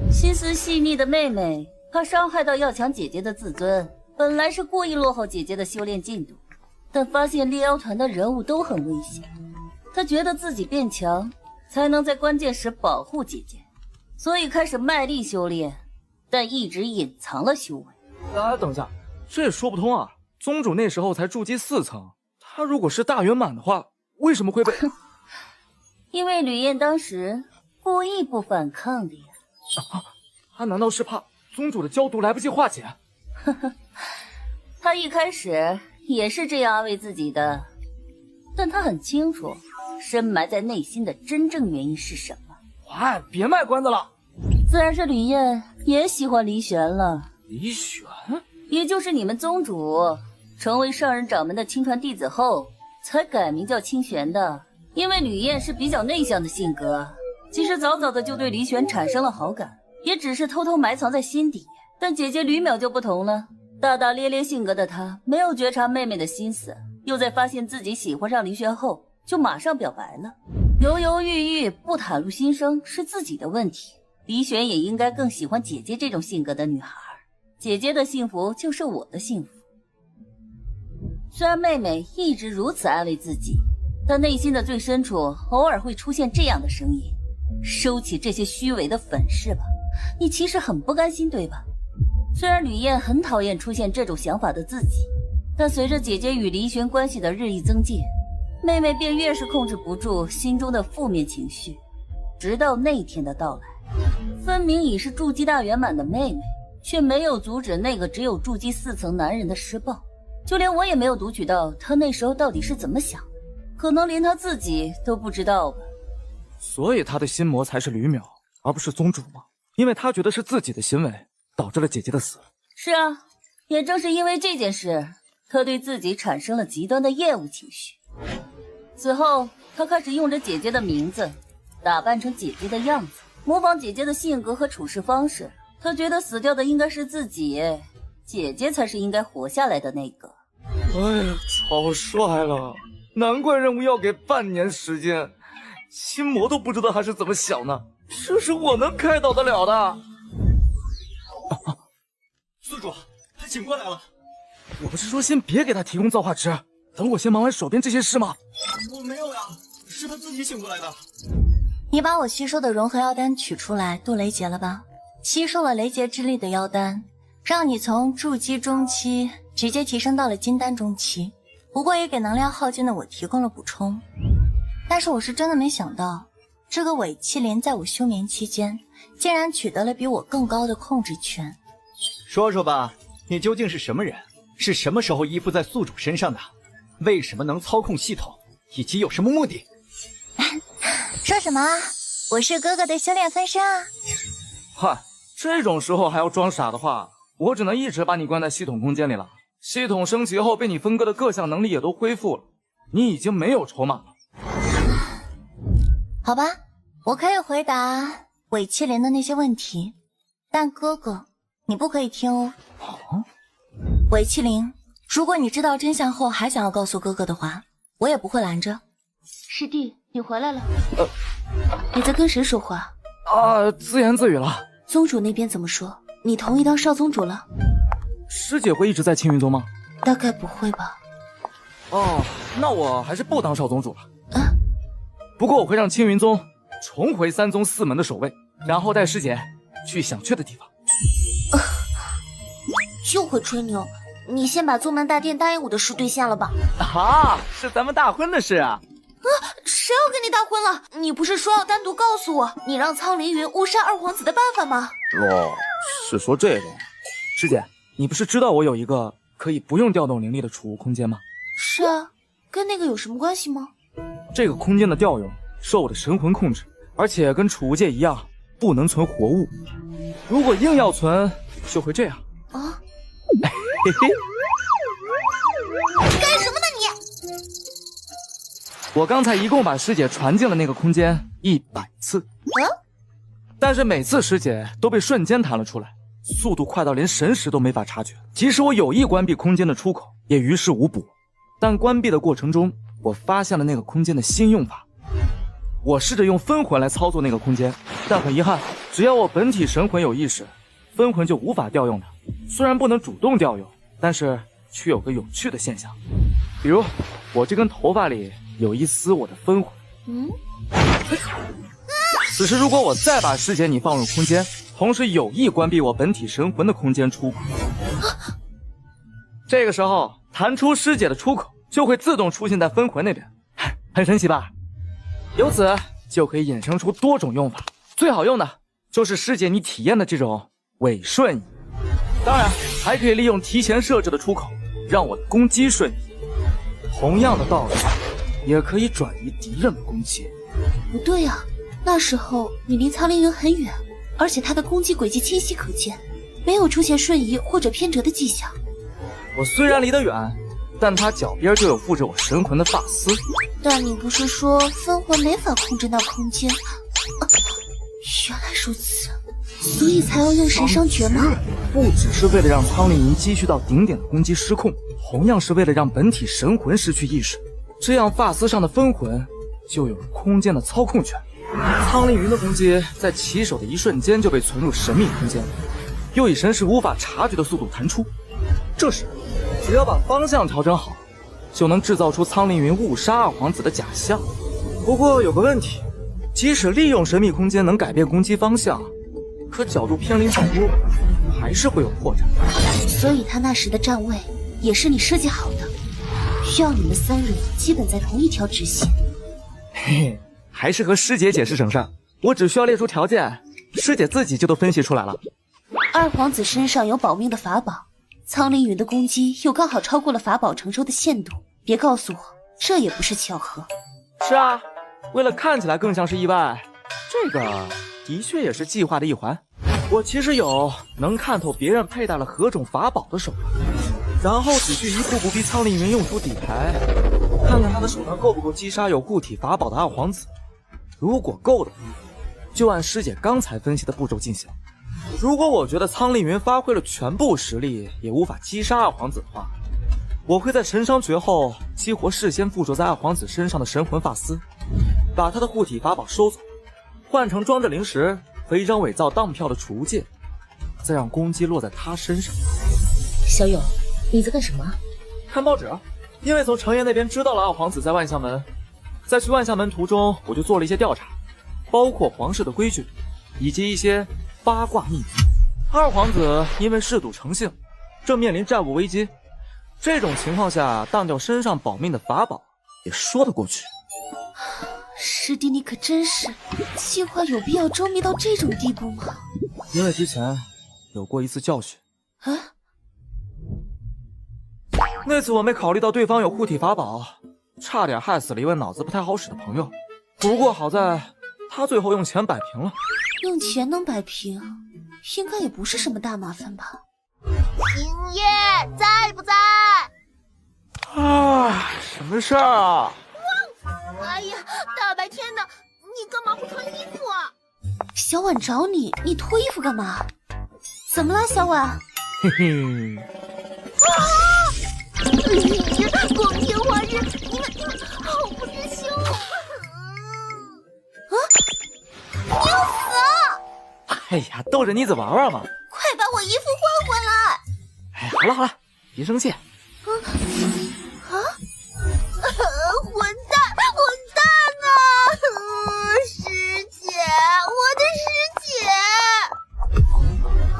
Speaker 7: 心思细腻的妹妹怕伤害到要强姐姐的自尊，本来是故意落后姐姐的修炼进度，但发现猎妖团的人物都很危险，她觉得自己变强才能在关键时保护姐姐，所以开始卖力修炼，但一直隐藏了修为。
Speaker 17: 等一下，这也说不通啊！宗主那时候才筑基4层，他如果是大圆满的话，为什么会被？
Speaker 7: 因为吕燕当时故意不反抗的呀。
Speaker 17: 他难道是怕宗主的蛟毒来不及化解？
Speaker 7: 呵呵，他一开始也是这样安慰自己的，但他很清楚深埋在内心的真正原因是什么。
Speaker 17: 哎，别卖关子了。
Speaker 7: 自然是吕燕也喜欢离玄了。
Speaker 17: 离玄，
Speaker 7: 也就是你们宗主成为上任掌门的亲传弟子后，才改名叫清玄的。因为吕燕是比较内向的性格，其实早早的就对离玄产生了好感，也只是偷偷埋藏在心底。但姐姐吕淼就不同了，大大咧咧性格的她没有觉察妹妹的心思，又在发现自己喜欢上离玄后，就马上表白了。犹犹豫豫不袒露心声是自己的问题，离玄也应该更喜欢姐姐这种性格的女孩。姐姐的幸福就是我的幸福。虽然妹妹一直如此安慰自己，但内心的最深处偶尔会出现这样的声音：收起这些虚伪的粉饰吧，你其实很不甘心，对吧？虽然吕燕很讨厌出现这种想法的自己，但随着姐姐与离玄关系的日益增进，妹妹便越是控制不住心中的负面情绪。直到那天的到来，分明已是筑基大圆满的妹妹，却没有阻止那个只有筑基4层男人的施暴。就连我也没有读取到他那时候到底是怎么想，可能连他自己都不知道吧。
Speaker 17: 所以他的心魔才是吕淼，而不是宗主吗？因为他觉得是自己的行为导致了姐姐的死。
Speaker 7: 是啊，也正是因为这件事，他对自己产生了极端的厌恶情绪。此后，他开始用着姐姐的名字，打扮成姐姐的样子，模仿姐姐的性格和处事方式。他觉得死掉的应该是自己，姐姐才是应该活下来的那个。
Speaker 17: 哎呀，超帅了！难怪任务要给半年时间，心魔都不知道他是怎么想的，这是我能开导得了的。
Speaker 1: 宿主，他醒过来了。
Speaker 17: 我不是说先别给他提供造化值，等我先忙完手边这些事吗？
Speaker 1: 我没有呀，是他自己醒过来的。
Speaker 7: 你把我吸收的融合妖丹取出来渡雷劫了吧？吸收了雷劫之力的妖丹，让你从筑基中期直接提升到了金丹中期。不过也给能量耗尽的我提供了补充。但是我是真的没想到，这个伪麒麟在我休眠期间，竟然取得了比我更高的控制权。
Speaker 20: 说说吧，你究竟是什么人？是什么时候依附在宿主身上的？为什么能操控系统？以及有什么目的？
Speaker 14: 说什么啊？我是哥哥的修炼分身啊！
Speaker 17: 嗨，这种时候还要装傻的话，我只能一直把你关在系统空间里了。系统升级后被你分割的各项能力也都恢复了，你已经没有筹码了。
Speaker 7: 好吧，我可以回答伪麒麟的那些问题，但哥哥，你不可以听哦。伪麒麟，如果你知道真相后还想要告诉哥哥的话，我也不会拦着。师弟，你回来了。你在跟谁说话？
Speaker 17: 自言自语了。
Speaker 7: 宗主那边怎么说？你同意当少宗主了？
Speaker 17: 师姐会一直在青云宗吗？
Speaker 7: 大概不会吧。
Speaker 17: 哦，那我还是不当少宗主了。不过我会让青云宗重回3宗4门的首位，然后带师姐去想去的地方。
Speaker 14: 就会吹牛，你先把宗门大殿答应我的事兑现了吧？
Speaker 17: 是咱们大婚的事啊！
Speaker 14: 谁要跟你大婚了？你不是说要单独告诉我你让苍凌云误杀二皇子的办法吗？
Speaker 17: 是说这个。师姐，你不是知道我有一个可以不用调动灵力的储物空间吗？
Speaker 14: 是啊，跟那个有什么关系吗？
Speaker 17: 这个空间的调用受我的神魂控制，而且跟储物界一样，不能存活物。如果硬要存，就会这样。嘿嘿。
Speaker 14: 干什么呢你？
Speaker 17: 我刚才一共把师姐传进了那个空间100次，但是每次师姐都被瞬间弹了出来，速度快到连神识都没法察觉。即使我有意关闭空间的出口，也于事无补。但关闭的过程中，我发现了那个空间的新用法。我试着用分魂来操作那个空间，但很遗憾，只要我本体神魂有意识，分魂就无法调用它。虽然不能主动调用，但是却有个有趣的现象，比如我这根头发里有一丝我的分魂。此时如果我再把师姐你放入空间，同时有意关闭我本体神魂的空间出口，这个时候弹出师姐的出口就会自动出现在分魂那边，很神奇吧？由此就可以衍生出多种用法，最好用的就是师姐你体验的这种伪瞬移，当然还可以利用提前设置的出口让我的攻击瞬移。同样的道理，也可以转移敌人的攻击。
Speaker 14: 不对啊，那时候你离苍凌云很远，而且他的攻击轨迹清晰可见，没有出现瞬移或者偏折的迹象。
Speaker 17: 我虽然离得远，但他脚边就有附着我神魂的发丝。
Speaker 14: 但你不是说分魂没法控制那空间？原来如此，所以才要用神伤诀吗？
Speaker 17: 不只是为了让苍凌云积蓄到顶点的攻击失控，同样是为了让本体神魂失去意识，这样发丝上的分魂就有了空间的操控权。苍凌云的攻击在起手的一瞬间就被存入神秘空间，又以神识无法察觉的速度弹出。这时只要把方向调整好，就能制造出苍凌云误杀二皇子的假象。不过有个问题，即使利用神秘空间能改变攻击方向，可角度偏离太多，还是会有破绽。
Speaker 14: 所以他那时的站位也是你设计好的，让你们3人基本在同一条直线。
Speaker 17: 嘿嘿，还是和师姐解释省事儿，我只需要列出条件，师姐自己就都分析出来了。
Speaker 14: 二皇子身上有保命的法宝，苍凌云的攻击又刚好超过了法宝承受的限度，别告诉我这也不是巧合。
Speaker 17: 是啊，为了看起来更像是意外，这个的确也是计划的一环。我其实有能看透别人佩戴了何种法宝的手段，然后只需一步步逼苍凌云用出底牌，看看他的手段够不够击杀有护体法宝的二皇子。如果够的话，就按师姐刚才分析的步骤进行。如果我觉得苍凌云发挥了全部实力也无法击杀二皇子的话，我会在神伤诀后激活事先附着在二皇子身上的神魂发丝，把他的护体法宝收走，换成装着灵石和一张伪造当票的储物戒，再让攻击落在他身上。
Speaker 4: 小友，你在干什么？
Speaker 17: 看报纸，因为从程爷那边知道了二皇子在万象门，在去万象门途中，我就做了一些调查，包括皇室的规矩，以及一些八卦秘密。二皇子因为嗜赌成性，正面临债务危机，这种情况下当掉身上保命的法宝也说得过去。
Speaker 7: 师弟，你可真是，计划有必要周密到这种地步吗？
Speaker 17: 因为之前有过一次教训。
Speaker 7: 啊？
Speaker 17: 那次我没考虑到对方有护体法宝，差点害死了一位脑子不太好使的朋友。不过好在他最后用钱摆平了。
Speaker 7: 用钱能摆平，应该也不是什么大麻烦吧？
Speaker 10: 星夜在不在？
Speaker 17: 啊，什么事儿啊？
Speaker 10: 哎呀，大白天的，你干嘛不脱衣服啊？
Speaker 7: 小婉找你，你脱衣服干嘛？怎么了，小婉？
Speaker 17: 嘿嘿。
Speaker 10: 光天化日，你们好不知羞！你要死啊！
Speaker 17: 哎呀，逗着妮子玩玩嘛。
Speaker 10: 快把我衣服换回来！
Speaker 17: 哎，好了好了，别生气。
Speaker 10: 混蛋啊！师姐，我的师姐！
Speaker 7: 啊，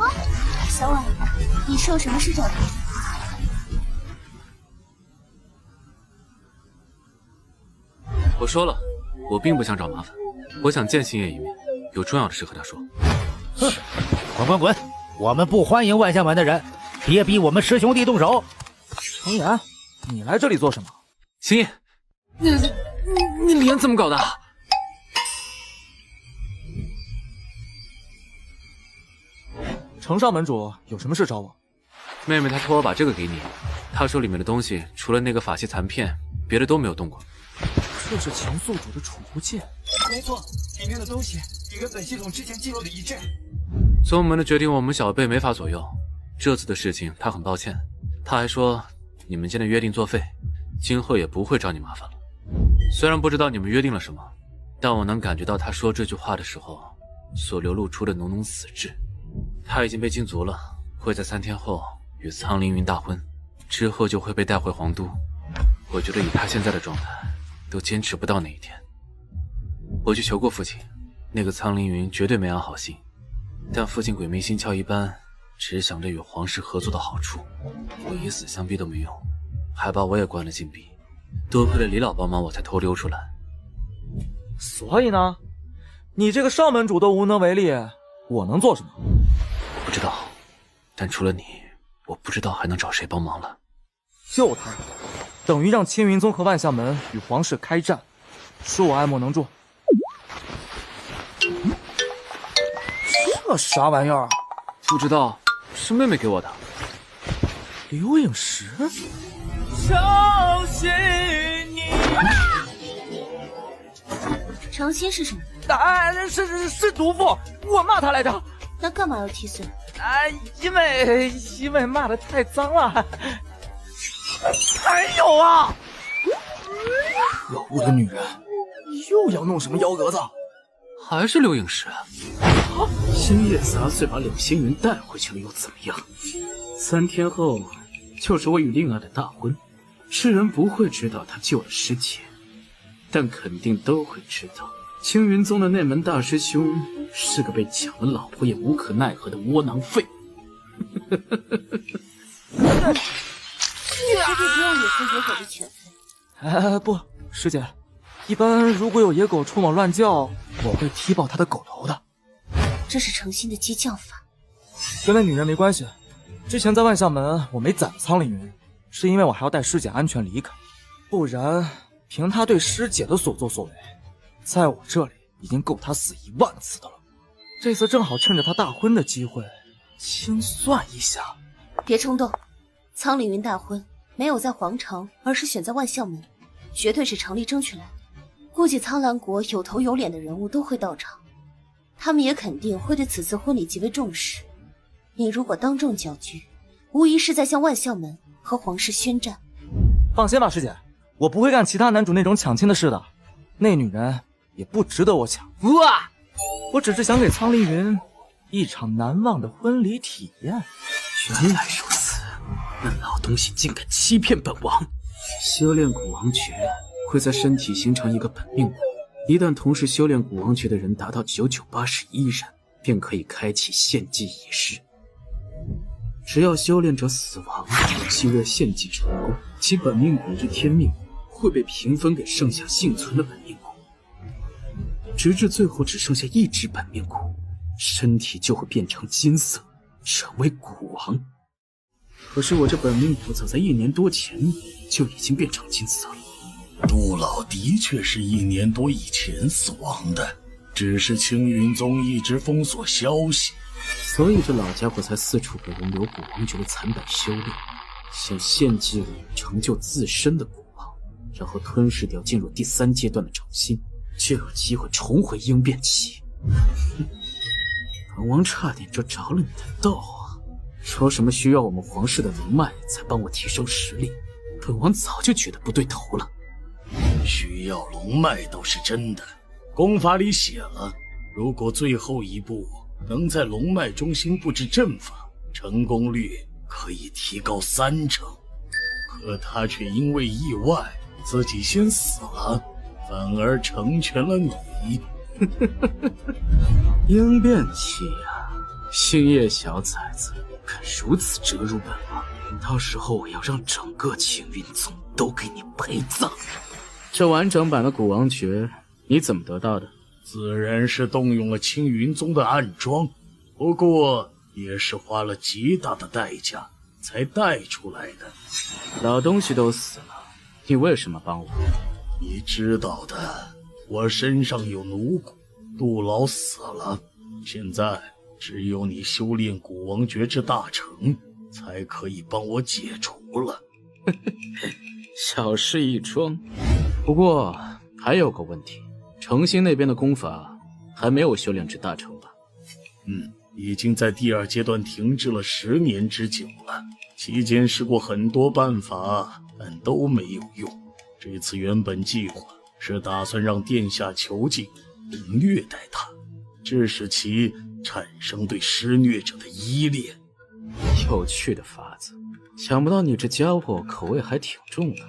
Speaker 7: 小婉，你是有什么事找他？
Speaker 9: 我说了，我并不想找麻烦，我想见星爷一面，有重要的事和他说。
Speaker 16: 哼，滚滚滚！我们不欢迎万象门的人，别逼我们师兄弟动手。
Speaker 17: 程岩，你来这里做什么？
Speaker 9: 星爷，你脸怎么搞的？
Speaker 17: 程少门主有什么事找我？
Speaker 9: 妹妹她托我把这个给你，她说里面的东西除了那个法器残片，别的都没有动过。
Speaker 17: 这是前宿主的储物戒。
Speaker 8: 没错，里面的东西也跟本系统之前记录的一致。
Speaker 9: 宗门的决定我们小辈没法左右，这次的事情他很抱歉，他还说你们间的约定作废，今后也不会找你麻烦了。虽然不知道你们约定了什么，但我能感觉到他说这句话的时候所流露出的浓浓死志。他已经被禁足了，会在3天后与苍凌云大婚，之后就会被带回皇都。我觉得以他现在的状态，都坚持不到那一天。我去求过父亲，那个苍凌云绝对没安好心，但父亲鬼迷心窍一般，只想着与皇室合作的好处，我以死相逼都没用，还把我也关了禁闭。多亏了李老帮忙，我才偷溜出来。
Speaker 17: 所以呢，你这个少门主都无能为力，我能做什么？
Speaker 9: 我不知道，但除了你，我不知道还能找谁帮忙了。
Speaker 17: 救他，等于让青云宗和万象门与皇室开战，恕我爱莫能助。这啥玩意儿？
Speaker 9: 不知道，是妹妹给我的。
Speaker 17: 流影石。
Speaker 8: 相信你。
Speaker 7: 程心是什么？
Speaker 17: 是毒妇，我骂他来着。
Speaker 7: 那干嘛要踢碎？
Speaker 17: 因为骂的太脏了。还有啊，
Speaker 8: 可恶的女人，又要弄什么幺蛾子？
Speaker 9: 还是流影石。
Speaker 2: 星夜杂碎把柳星云带回去了又怎么样？3天后就是我与令儿的大婚，世人不会知道他救了师姐，但肯定都会知道青云宗的那门大师兄是个被抢了老婆也无可奈何的窝囊废。
Speaker 7: 师弟不要野生野狗的犬吠。
Speaker 17: 不，师姐，一般如果有野狗出猛乱叫，我会踢爆他的狗头的。
Speaker 7: 这是诚心的激将法。
Speaker 17: 跟那女人没关系，之前在万象门我没宰了苍凌云，是因为我还要带师姐安全离开，不然凭他对师姐的所作所为，在我这里已经够他死1万次的了。这次正好趁着他大婚的机会，清算一下。
Speaker 7: 别冲动，苍凌云大婚没有在皇城，而是选在万象门，绝对是常力争取来的。估计苍兰国有头有脸的人物都会到场，他们也肯定会对此次婚礼极为重视。你如果当众搅局，无疑是在向万象门和皇室宣战。
Speaker 17: 放心吧，师姐，我不会干其他男主那种抢亲的事的。那女人也不值得我抢。哇！我只是想给苍凌云一场难忘的婚礼体验。
Speaker 2: 原来如此，那老东西竟敢欺骗本王！修炼古王诀会在身体形成一个本命骨，一旦同时修炼古王诀的人达到9981人，便可以开启献祭仪式。只要修炼者死亡，即若献祭成功，其本命骨之天命会被平分给剩下幸存的本命骨，直至最后只剩下一只本命骨，身体就会变成金色，成为古王。可是我这本命骨早在1年多前就已经变成金色了。
Speaker 15: 杜老的确是1年多以前死亡的，只是青云宗一直封锁消息，
Speaker 2: 所以这老家伙才四处给人留古王诀的残本修炼，想献祭我成就自身的古王，然后吞噬掉进入第3阶段的诚心，就有机会重回鹰变期。本王差点就着了你的道啊！说什么需要我们皇室的龙脉才帮我提升实力，本王早就觉得不对头了。
Speaker 15: 需要龙脉倒是真的，功法里写了，如果最后一步能在龙脉中心布置阵法，成功率可以提高3成。可他却因为意外自己先死了，反而成全了你。
Speaker 2: 鹰变期啊，星夜小崽子敢如此折辱本王，到时候我要让整个青云宗都给你陪葬。这完整版的古王诀你怎么得到的？
Speaker 15: 自然是动用了青云宗的暗桩，不过也是花了极大的代价才带出来的。
Speaker 2: 老东西都死了，你为什么帮我？
Speaker 15: 你知道的，我身上有奴骨，杜老死了，现在只有你修炼古王诀至大成，才可以帮我解除了。
Speaker 2: 小事一桩。不过还有个问题，诚心那边的功法还没有修炼至大成吧？
Speaker 15: 已经在第2阶段停滞了10年之久了，期间试过很多办法，但都没有用。这次原本计划是打算让殿下囚禁并虐待他，致使其产生对施虐者的依恋。
Speaker 2: 有趣的法子，想不到你这家伙口味还挺重的。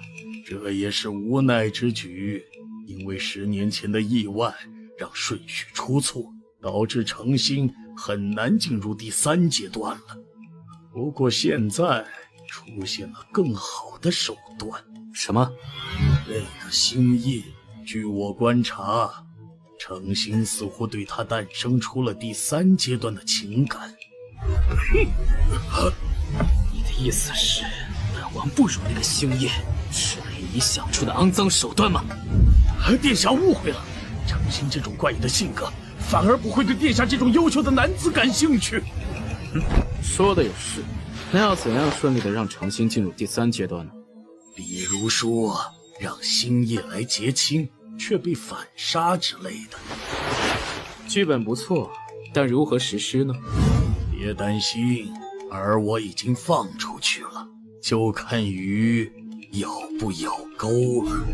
Speaker 15: 这也是无奈之举，因为10年前的意外让顺序出错，导致诚心很难进入第3阶段了。不过现在出现了更好的手段。
Speaker 2: 什么？
Speaker 15: 那个星夜，据我观察，诚心似乎对他诞生出了第3阶段的情感。
Speaker 2: 你的意思是本王不如那个星夜，是凭你想出的肮脏手段吗？
Speaker 15: 殿下误会了，诚心这种怪异的性格反而不会对殿下这种优秀的男子感兴趣。
Speaker 2: 说的也是，那要怎样顺利的让诚心进入第3阶段呢？
Speaker 15: 比如说让星夜来结亲，却被反杀之类的。
Speaker 2: 剧本不错，但如何实施呢？
Speaker 15: 别担心，而我已经放出去了，就看鱼咬不咬钩了。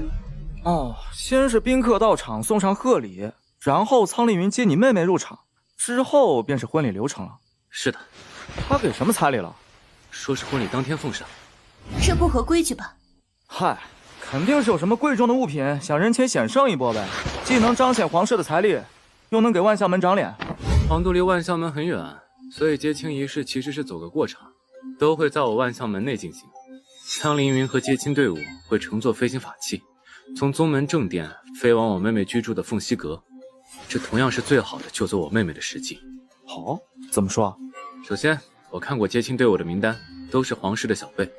Speaker 17: 哦，先是宾客到场送上贺礼，然后苍凌云接你妹妹入场，之后便是婚礼流程了。
Speaker 3: 是的。
Speaker 17: 他给什么彩礼了？
Speaker 3: 说是婚礼当天奉上。
Speaker 7: 这不合规矩吧？
Speaker 17: 嗨，肯定是有什么贵重的物品，想人前显圣一波呗，既能彰显皇室的财力，又能给万象门长脸。
Speaker 9: 皇都离万象门很远，所以接亲仪式其实是走个过场，都会在我万象门内进行。苍凌云和接亲队伍会乘坐飞行法器，从宗门正殿飞往我妹妹居住的凤栖阁，这同样是最好的救走我妹妹的时机。
Speaker 17: 好，怎么说？
Speaker 9: 首先，我看过接亲队伍的名单，都是皇室的小辈，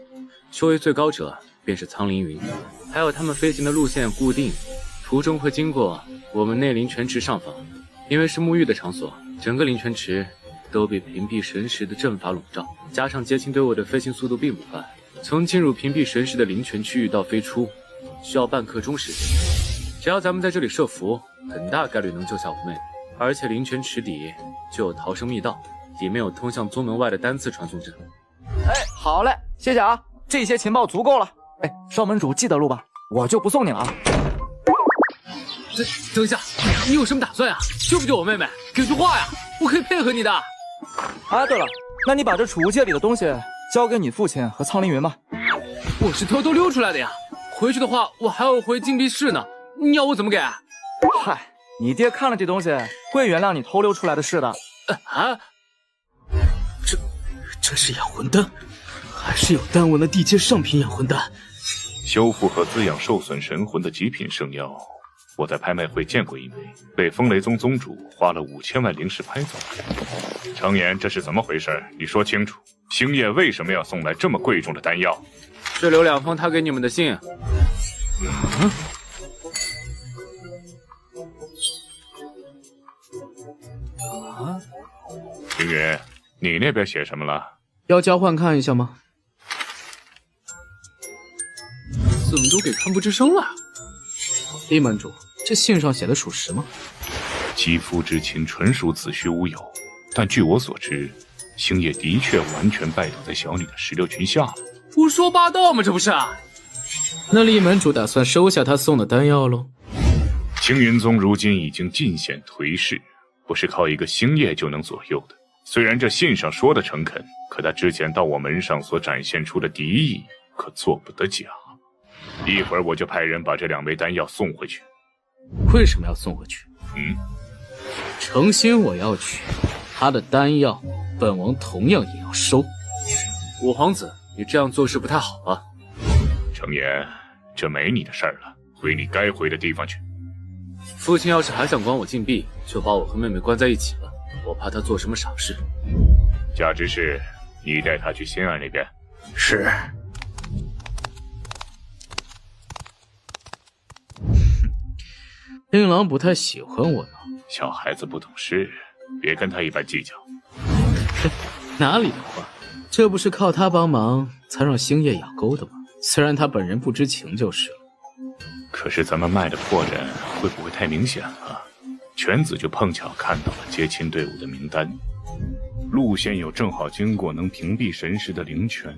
Speaker 9: 修为最高者便是苍凌云，还有他们飞行的路线固定，途中会经过我们内林泉池上方，因为是沐浴的场所，整个灵泉池都被屏蔽神石的阵法笼罩，加上结清对我的飞行速度并不快，从进入屏蔽神石的灵泉区域到飞出，需要半刻钟时间。只要咱们在这里设伏，很大概率能救下我妹妹。而且灵泉池底就有逃生密道，里面有通向宗门外的单次传送阵。
Speaker 17: 哎，好嘞，谢谢啊，这些情报足够了。哎，少门主记得路吧，我就不送你了啊。
Speaker 9: 等一下，你有什么打算呀？救不救我妹妹？给句话呀，我可以配合你的。
Speaker 17: 啊，对了，那你把这储物戒里的东西交给你父亲和苍凌云吧。
Speaker 9: 我是偷偷溜出来的呀，回去的话我还要回禁闭室呢，你要我怎么给？
Speaker 17: 嗨，你爹看了这东西会原谅你偷溜出来的事的。
Speaker 2: 啊，这是养魂丹，还是有丹纹的地阶上品养魂丹？
Speaker 22: 修复和滋养受损神魂的极品圣药，我在拍卖会见过一枚，被风雷宗宗主花了5000万灵石拍走。程岩，这是怎么回事？你说清楚，星夜为什么要送来这么贵重的丹药？
Speaker 9: 这留2封他给你们的信。
Speaker 22: 凌云，你那边写什么了？
Speaker 2: 要交换看一下吗？
Speaker 9: 怎么都给看不吱声了？
Speaker 2: 厉门主，这信上写的属实吗？
Speaker 22: 肌肤之亲纯属子虚乌有，但据我所知，星夜的确完全拜倒在小女的石榴裙下了。
Speaker 9: 胡说八道吗？这不是？
Speaker 2: 那厉门主打算收下他送的丹药喽？
Speaker 22: 青云宗如今已经尽显颓势，不是靠一个星夜就能左右的。虽然这信上说的诚恳，可他之前到我门上所展现出的敌意，可做不得假。一会儿我就派人把这2枚丹药送回去。
Speaker 2: 为什么要送回去？诚心我要取，他的丹药，本王同样也要收。
Speaker 9: 五皇子，你这样做事不太好啊。
Speaker 22: 程岩，这没你的事儿了，回你该回的地方去。
Speaker 9: 父亲要是还想关我禁闭，就把我和妹妹关在一起了，我怕他做什么傻事。
Speaker 22: 贾执事，你带他去仙儿那边。
Speaker 13: 是。
Speaker 2: 令郎不太喜欢我呢。
Speaker 22: 小孩子不懂事，别跟他一般计较。
Speaker 2: 哪里的话，这不是靠他帮忙才让星夜养钩的吗？虽然他本人不知情就是了。
Speaker 22: 可是咱们卖的破绽会不会太明显了？犬子就碰巧看到了接亲队伍的名单，路线又正好经过能屏蔽神识的灵泉，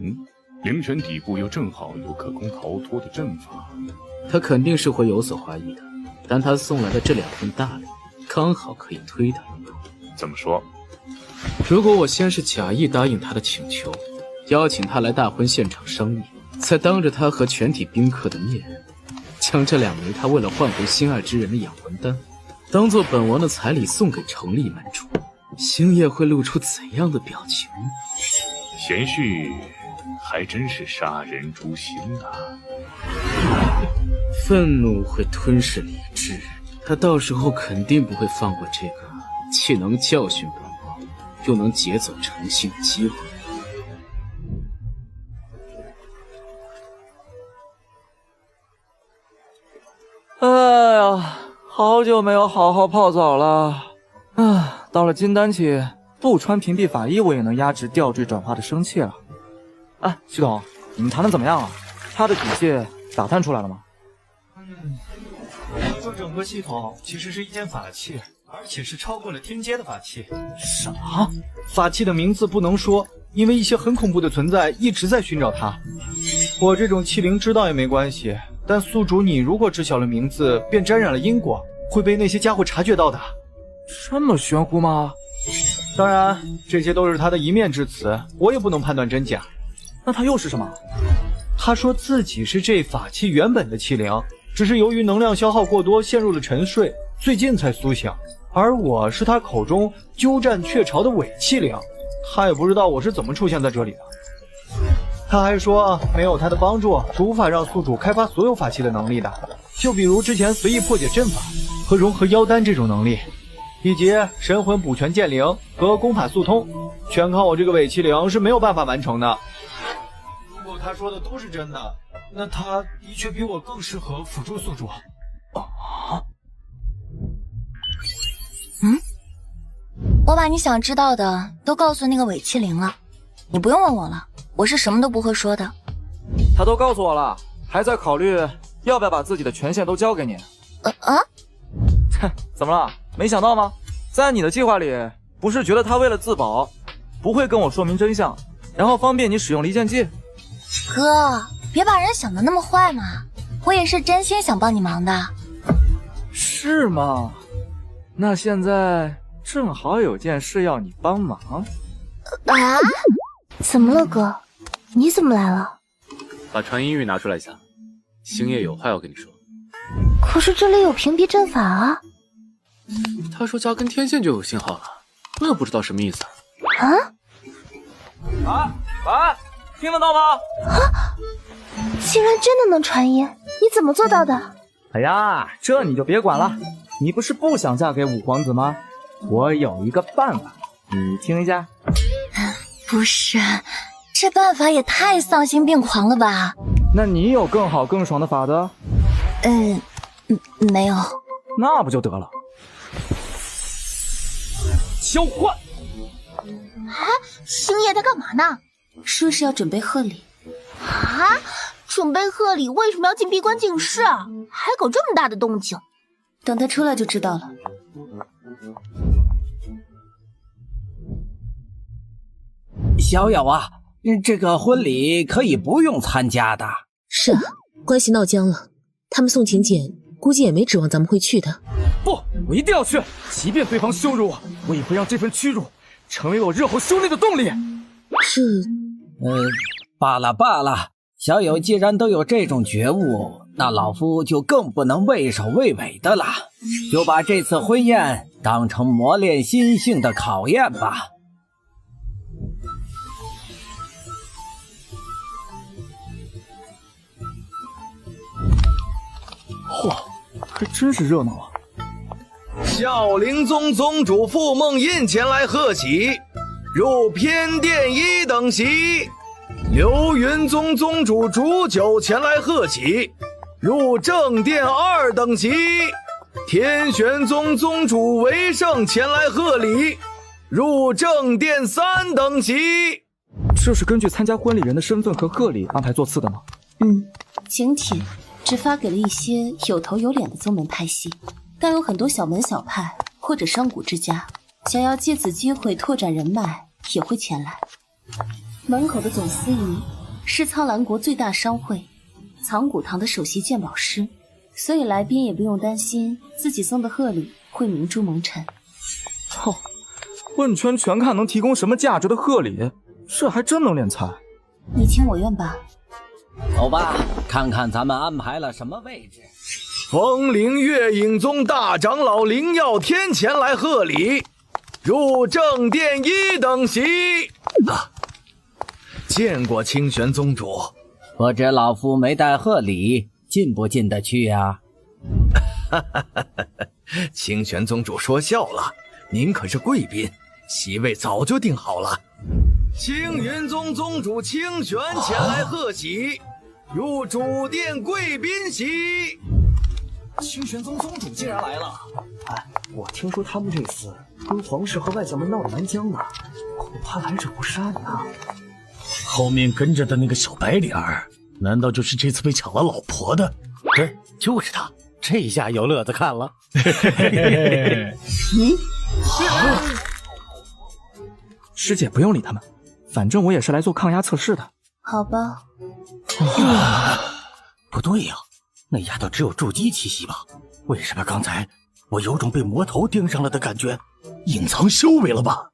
Speaker 22: 灵泉底部又正好有可供逃脱的阵法。
Speaker 2: 他肯定是会有所怀疑的，但他送来的这2份大礼，刚好可以推他一步。
Speaker 22: 怎么说？
Speaker 2: 如果我先是假意答应他的请求，邀请他来大婚现场商议，再当着他和全体宾客的面，将这2枚他为了换回心爱之人的养魂丹，当做本王的彩礼送给程厉门主，星夜会露出怎样的表情？
Speaker 22: 贤婿还真是杀人诛心啊！
Speaker 2: 愤怒会吞噬理智，他到时候肯定不会放过这个既能教训本王，又能劫走诚信的机会。
Speaker 17: 哎呀，好久没有好好泡澡了。到了金丹期，不穿屏蔽法衣我也能压制吊坠转化的生气了。系统，你们谈的怎么样啊？他的底细打探出来了吗？
Speaker 20: 这整个系统其实是一件法器，而且是超过了天阶的法器。
Speaker 17: 啥？
Speaker 20: 法器的名字不能说，因为一些很恐怖的存在一直在寻找它。我这种器灵知道也没关系，但宿主你如果知晓了名字，便沾染了因果，会被那些家伙察觉到的。
Speaker 17: 这么玄乎吗？
Speaker 20: 当然，这些都是他的一面之词，我也不能判断真假。
Speaker 17: 那他又是什么？
Speaker 20: 他说自己是这法器原本的器灵，只是由于能量消耗过多陷入了沉睡，最近才苏醒。而我是他口中鸠占鹊巢的伪器灵，他也不知道我是怎么出现在这里的。他还说没有他的帮助是无法让宿主开发所有法器的能力的，就比如之前随意破解阵法和融合妖丹这种能力，以及神魂补全剑灵和功法速通，全靠我这个伪器灵是没有办法完成的。如果他说的都是真的，那他的确比我更适合辅助宿主。
Speaker 7: 我把你想知道的都告诉那个韦麒麟了，你不用问我了，我是什么都不会说的。
Speaker 1: 他都告诉我了，还在考虑要不要把自己的权限都交给你。怎么了？没想到吗？在你的计划里，不是觉得他为了自保，不会跟我说明真相，然后方便你使用离间计？
Speaker 7: 哥，别把人想得那么坏嘛，我也是真心想帮你忙的。
Speaker 1: 是吗？那现在正好有件事要你帮忙。
Speaker 10: 啊？怎么了，哥？你怎么来了？
Speaker 9: 把传音玉拿出来一下，星夜有话要跟你说。
Speaker 10: 可是这里有屏蔽阵法啊。
Speaker 9: 他说加根天线就有信号了，我也不知道什么意思。
Speaker 1: 听得到吗？
Speaker 10: 竟然真的能传音，你怎么做到的？
Speaker 1: 哎呀，这你就别管了。你不是不想嫁给五皇子吗？我有一个办法，你听一下。
Speaker 7: 不是，这办法也太丧心病狂了吧？
Speaker 1: 那你有更好更爽的法子？
Speaker 7: 没有。
Speaker 1: 那不就得了？交换。
Speaker 10: 星夜在干嘛呢？
Speaker 7: 说是要准备贺礼。
Speaker 10: 啊？准备贺礼为什么要进闭关禁室啊？还搞这么大的动静？
Speaker 7: 等他出来就知道了。
Speaker 23: 小友啊，这个婚礼可以不用参加的。
Speaker 4: 是啊，关系闹僵了，他们送请柬，估计也没指望咱们会去的。
Speaker 1: 不，我一定要去，即便对方羞辱我，我也会让这份屈辱成为我日后修炼的动力。
Speaker 4: 是，
Speaker 23: 罢了罢了，小友既然都有这种觉悟，那老夫就更不能畏首畏尾的了，就把这次婚宴当成磨练心性的考验吧。
Speaker 1: 嚯，还真是热闹啊！
Speaker 12: 孝灵宗宗主傅梦印前来贺喜，入偏殿1等席。流云宗宗主煮酒前来贺喜，入正殿2等席。天玄宗宗主韦胜前来贺礼，入正殿3等席。
Speaker 1: 这是根据参加婚礼人的身份和贺礼安排座次的吗？
Speaker 7: 请帖只发给了一些有头有脸的宗门派系，但有很多小门小派或者商贾之家，想要借此机会拓展人脉，也会前来。门口的总司仪是苍兰国最大商会藏古堂的首席鉴宝师，所以来宾也不用担心自己送的贺礼会明珠蒙尘。
Speaker 1: 问圈全看能提供什么价值的贺礼，这还真能敛财。
Speaker 7: 你情我愿吧。
Speaker 23: 走吧，看看咱们安排了什么位置。
Speaker 12: 风陵月影宗大长老灵耀天前来贺礼，入正殿1等席。见过清玄宗主，
Speaker 23: 不知老夫没带贺礼，进不进得去呀？
Speaker 12: 清玄宗主说笑了，您可是贵宾，席位早就定好了。青云宗宗主清玄前来贺喜，入主殿贵宾席。
Speaker 8: 清玄宗宗主竟然来了！我听说他们这次跟皇室和外将们闹得蛮僵的，恐怕来者不善呐。
Speaker 15: 后面跟着的那个小白脸儿，难道就是这次被抢了老婆的？
Speaker 16: 对，就是他，这下有乐子看了。
Speaker 1: 师姐不用理他们，反正我也是来做抗压测试的。
Speaker 7: 好吧。
Speaker 16: 不对呀，那丫头只有筑基气息吧？为什么刚才我有种被魔头盯上了的感觉？
Speaker 15: 隐藏修为了吧？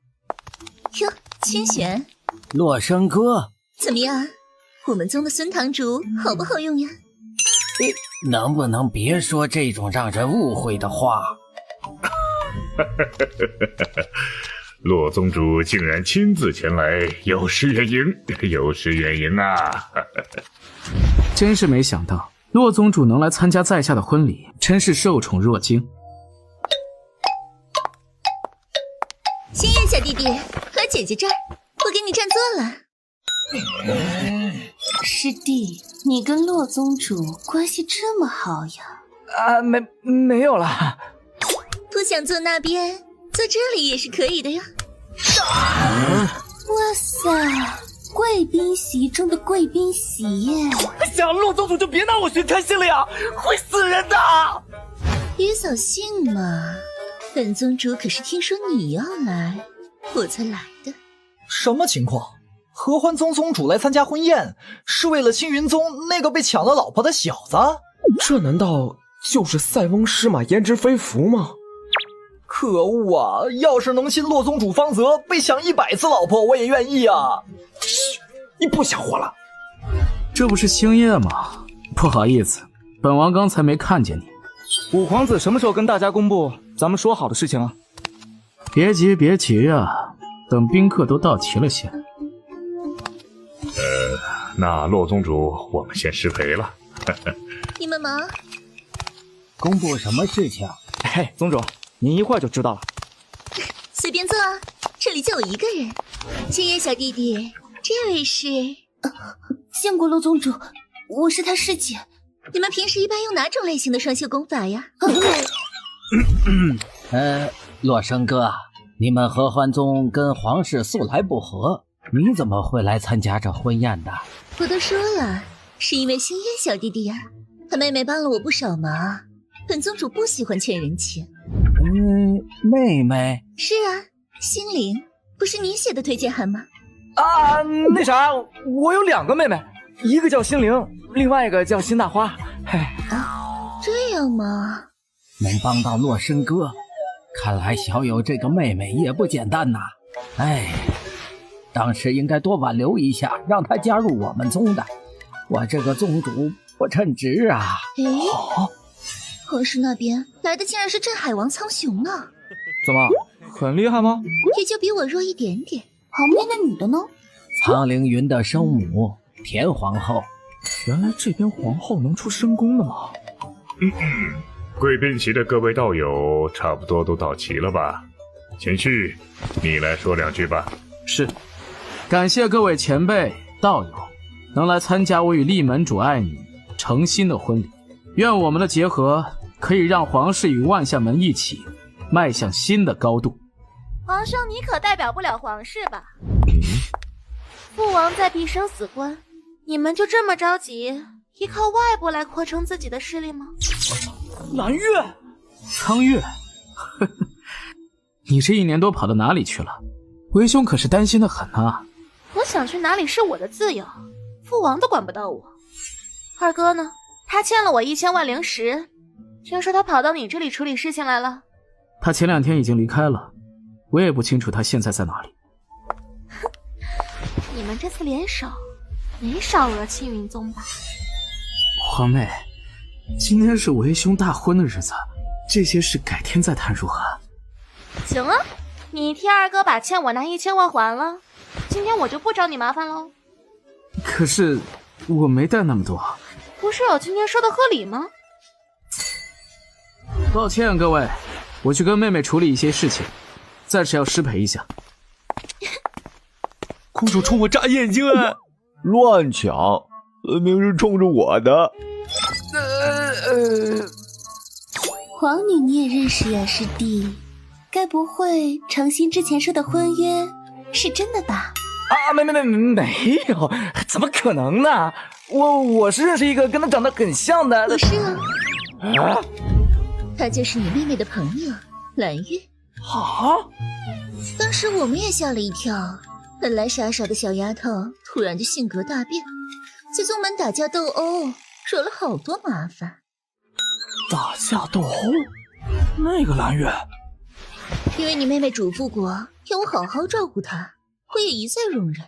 Speaker 10: 哟，清玄，
Speaker 23: 洛生哥，
Speaker 10: 怎么样？我们宗的孙堂主好不好用呀？
Speaker 23: 能不能别说这种让人误会的话？
Speaker 22: 洛宗主竟然亲自前来，有失远迎，有失远迎啊！
Speaker 2: 真是没想到，洛宗主能来参加在下的婚礼，真是受宠若惊。
Speaker 10: 星夜小弟弟，和姐姐这儿，我给你占座了。
Speaker 7: 师弟，你跟洛宗主关系这么好呀？
Speaker 1: 没有啦。
Speaker 10: 不想坐那边，坐这里也是可以的呀。
Speaker 11: 哇塞，贵宾席中的贵宾席耶！
Speaker 8: 想陆宗主就别拿我寻开心了呀，会死人的。
Speaker 10: 别扫兴嘛，本宗主可是听说你要来，我才来的。
Speaker 24: 什么情况？合欢宗宗主来参加婚宴，是为了青云宗那个被抢了老婆的小子？
Speaker 8: 这难道就是塞翁失马焉知非福吗？
Speaker 24: 可恶啊！要是能亲洛宗主方泽，被抢100次老婆我也愿意啊！
Speaker 8: 嘘，你不想活了？
Speaker 2: 这不是星夜吗？不好意思，本王刚才没看见你。
Speaker 17: 五皇子什么时候跟大家公布咱们说好的事情啊？
Speaker 2: 别急别急啊，等宾客都到齐了先。
Speaker 22: 那洛宗主，我们先失陪了。
Speaker 10: 你们忙。
Speaker 16: 公布什么事情？
Speaker 17: 嘿，宗主，您一会儿就知道了。
Speaker 10: 随便坐啊，这里就我一个人。青叶小弟弟，这位是……
Speaker 11: 见过洛宗主，我是他师姐。
Speaker 10: 你们平时一般用哪种类型的双修功法呀？
Speaker 16: 洛生哥，你们合欢宗跟皇室素来不和，你怎么会来参加这婚宴的？
Speaker 10: 我都说了，是因为星夜小弟弟呀，他妹妹帮了我不少忙。本宗主不喜欢欠人情。
Speaker 16: 妹妹？
Speaker 10: 是啊，心灵，不是你写的推荐函吗？
Speaker 17: 啊，那啥，我有2个妹妹，一个叫心灵，另外一个叫辛大花。嗨，
Speaker 10: 这样吗？
Speaker 16: 能帮到洛生哥，看来小友这个妹妹也不简单呐。哎，当时应该多挽留一下，让她加入我们宗的。我这个宗主不称职啊。
Speaker 10: 好，皇室那边来的竟然是镇海王苍穹呢。
Speaker 17: 怎么，很厉害吗？
Speaker 10: 也就比我弱一点点。
Speaker 11: 旁边的女的呢？
Speaker 16: 苍凌云的生母田皇后。
Speaker 17: 原来这边皇后能出深宫的吗？
Speaker 22: 贵宾席的各位道友差不多都到齐了吧？前旭，你来说2句吧。
Speaker 2: 是，感谢各位前辈道友能来参加我与厉门主爱女诚心的婚礼。愿我们的结合可以让皇室与万象门一起迈向新的高度。
Speaker 7: 皇上，你可代表不了皇室吧？父王在避生死关，你们就这么着急依靠外部来扩充自己的势力吗？
Speaker 2: 蓝月，苍月，你这1年多跑到哪里去了？为兄可是担心的很啊。
Speaker 7: 我想去哪里是我的自由，父王都管不到我。二哥呢？他欠了我1000万灵石，听说他跑到你这里处理事情来了。
Speaker 2: 他前2天已经离开了，我也不清楚他现在在哪里。
Speaker 7: 你们这次联手没少讹青云宗吧？
Speaker 2: 皇妹，今天是为兄大婚的日子，这些事改天再谈如何？
Speaker 7: 行啊，你替二哥把欠我那1000万还了，今天我就不找你麻烦喽。
Speaker 2: 可是我没带那么多。
Speaker 7: 不是有今天说的合理吗？
Speaker 2: 抱歉各位，我去跟妹妹处理一些事情，暂时要失陪一下。
Speaker 12: 公主冲我眨眼睛啊！乱抢，分明是冲着我的。
Speaker 11: 皇女你也认识呀，师弟？该不会程心之前说的婚约是真的吧？
Speaker 17: 啊，没有，怎么可能呢？我是认识一个跟他长得很像的。
Speaker 10: 不是啊，他就是你妹妹的朋友蓝月。
Speaker 17: 啊！
Speaker 10: 当时我们也吓了一跳，本来傻傻的小丫头突然就性格大变，在宗门打架斗殴，惹了好多麻烦。
Speaker 17: 打架斗殴？那个蓝月？
Speaker 10: 因为你妹妹嘱咐过要我好好照顾她，我也一再容忍。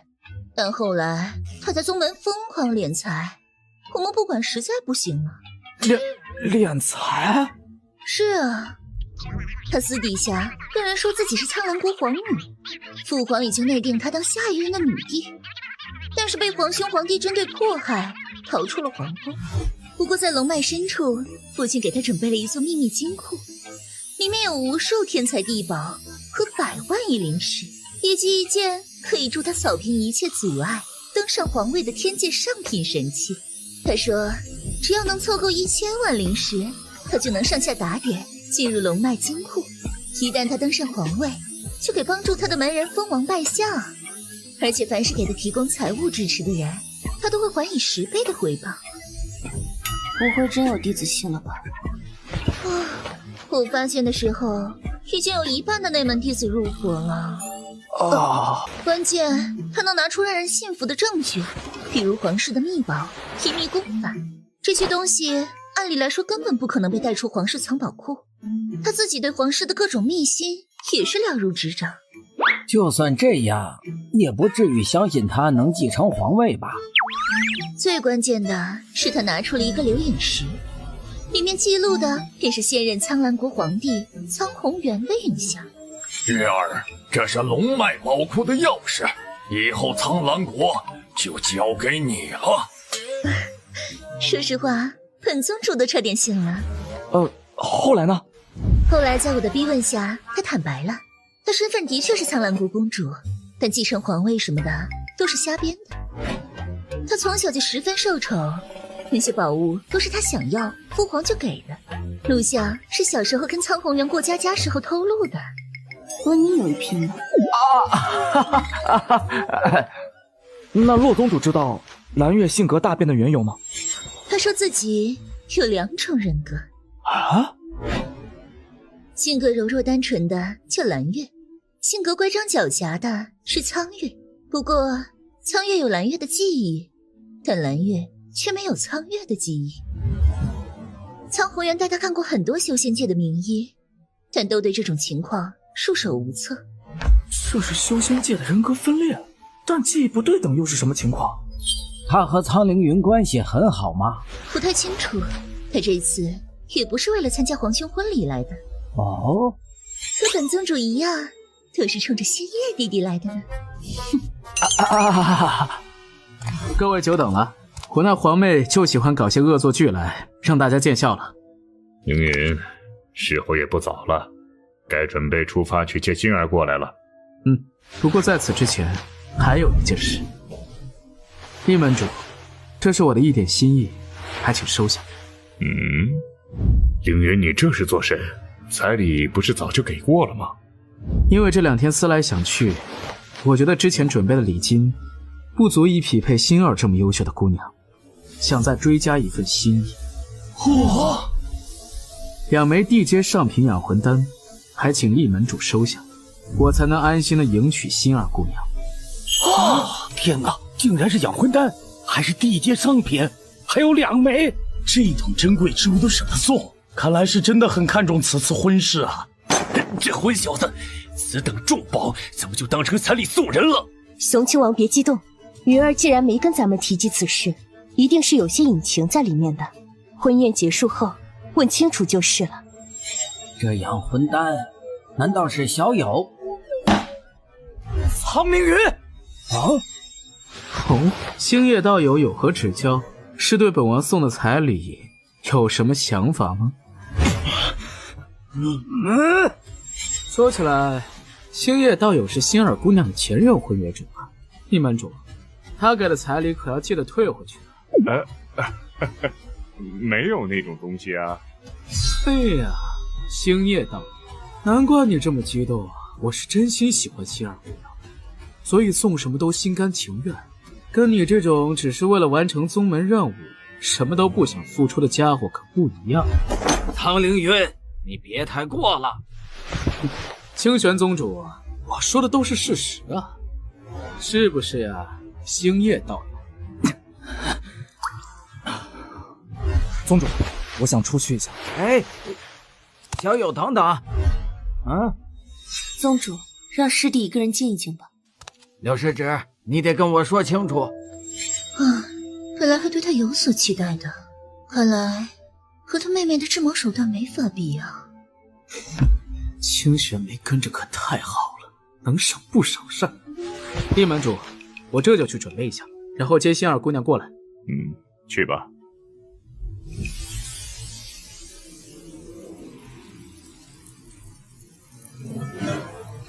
Speaker 10: 但后来她在宗门疯狂敛财，我们不管实在不行了。
Speaker 17: 敛财？
Speaker 10: 是啊，她私底下跟人说自己是苍兰国皇女，父皇已经内定她当下一任的女帝，但是被皇兄皇帝针对迫害，逃出了皇宫。不过在龙脉深处，父亲给她准备了一座秘密金库，里面有无数天才地宝和100万亿灵石，以及一件可以助他扫平一切阻碍登上皇位的天界上品神器。他说只要能凑够1000万灵石，他就能上下打点进入龙脉金库，一旦他登上皇位，就给帮助他的门人封王拜相，而且凡是给他提供财物支持的人，他都会还以10倍的回报。
Speaker 7: 不会真有弟子信了吧？
Speaker 10: 我发现的时候，已经有1半的内门弟子入伙了。关键他能拿出让人信服的证据，比如皇室的秘宝、秘密功法，这些东西按理来说根本不可能被带出皇室藏宝库。他自己对皇室的各种秘辛也是了如指掌。
Speaker 23: 就算这样，也不至于相信他能继承皇位吧？
Speaker 10: 最关键的是他拿出了一个留影石，里面记录的便是现任苍兰国皇帝苍宏元的影像。
Speaker 12: 月儿，这是龙脉宝库的钥匙，以后苍兰国就交给你了。
Speaker 10: 说实话，本宗主都差点信了。
Speaker 17: 后来呢？
Speaker 10: 后来在我的逼问下，他坦白了，他身份的确是苍兰国公主，但继承皇位什么的都是瞎编的。他从小就十分受宠，那些宝物都是他想要，父皇就给的。录像是小时候跟苍宏元过家家时候偷录的。
Speaker 6: 和你有一拼吗？
Speaker 17: 那洛宗主知道蓝月性格大变的缘由吗？
Speaker 10: 他说自己有2种人格
Speaker 17: 啊，
Speaker 10: 性格柔弱单纯的叫蓝月，性格乖张狡黠的是苍月。不过苍月有蓝月的记忆，但蓝月却没有苍月的记忆。苍宏元带他看过很多修仙界的名医，但都对这种情况束手无策。
Speaker 17: 这是修仙界的人格分裂，但记忆不对等又是什么情况？
Speaker 23: 他和苍凌云关系很好吗？
Speaker 10: 不太清楚，他这次也不是为了参加皇兄婚礼来的。
Speaker 23: 哦，
Speaker 10: 和本宗主一样，都是冲着星夜弟弟来的呢。
Speaker 2: 各位久等了，我那皇妹就喜欢搞些恶作剧来让大家见笑了。
Speaker 22: 凌云，时候也不早了，该准备出发去接星儿过来了。
Speaker 2: 不过在此之前还有一件事。厉门主，这是我的一点心意，还请收下。
Speaker 22: 凌云，你这是做甚？彩礼不是早就给过了吗？
Speaker 2: 因为这2天思来想去，我觉得之前准备的礼金不足以匹配星儿这么优秀的姑娘，想再追加一份心意。2枚地阶上品养魂丹，还请厉门主收下，我才能安心的迎娶星儿姑娘。
Speaker 16: 天哪，竟然是养魂丹，还是地阶上品，还有2枚，
Speaker 15: 这等珍贵之物都舍得送，看来是真的很看重此次婚事啊！
Speaker 5: 这混小子，此等重宝怎么就当成彩礼送人了？
Speaker 6: 熊亲王别激动，云儿既然没跟咱们提及此事，一定是有些隐情在里面的。婚宴结束后问清楚就是了。
Speaker 23: 这养魂丹难道是小友
Speaker 16: 苍凌云？
Speaker 2: 星夜道友有何指教？是对本王送的彩礼有什么想法吗？说起来，星夜道友是星儿姑娘的前任婚约者啊。厉门主，他给的彩礼可要记得退回去。
Speaker 22: 没有那种东西啊。
Speaker 2: 对呀，星夜道友，难怪你这么激动啊！我是真心喜欢星儿姑娘，所以送什么都心甘情愿。跟你这种只是为了完成宗门任务，什么都不想付出的家伙可不一样。
Speaker 23: 苍凌云，你别太过了。
Speaker 2: 清玄宗主，我说的都是事实啊，是不是呀？星夜道友。
Speaker 17: 宗主，我想出去一下。
Speaker 23: 小友等等。
Speaker 7: 宗主，让师弟一个人静一静吧。
Speaker 23: 柳世芷，你得跟我说清楚。
Speaker 10: 本来还对他有所期待的，看来和他妹妹的智谋手段没法比啊。
Speaker 2: 清玄没跟着可太好了，能省不少事儿。厉门主，我这就去准备一下，然后接星儿姑娘过来。
Speaker 22: 去吧。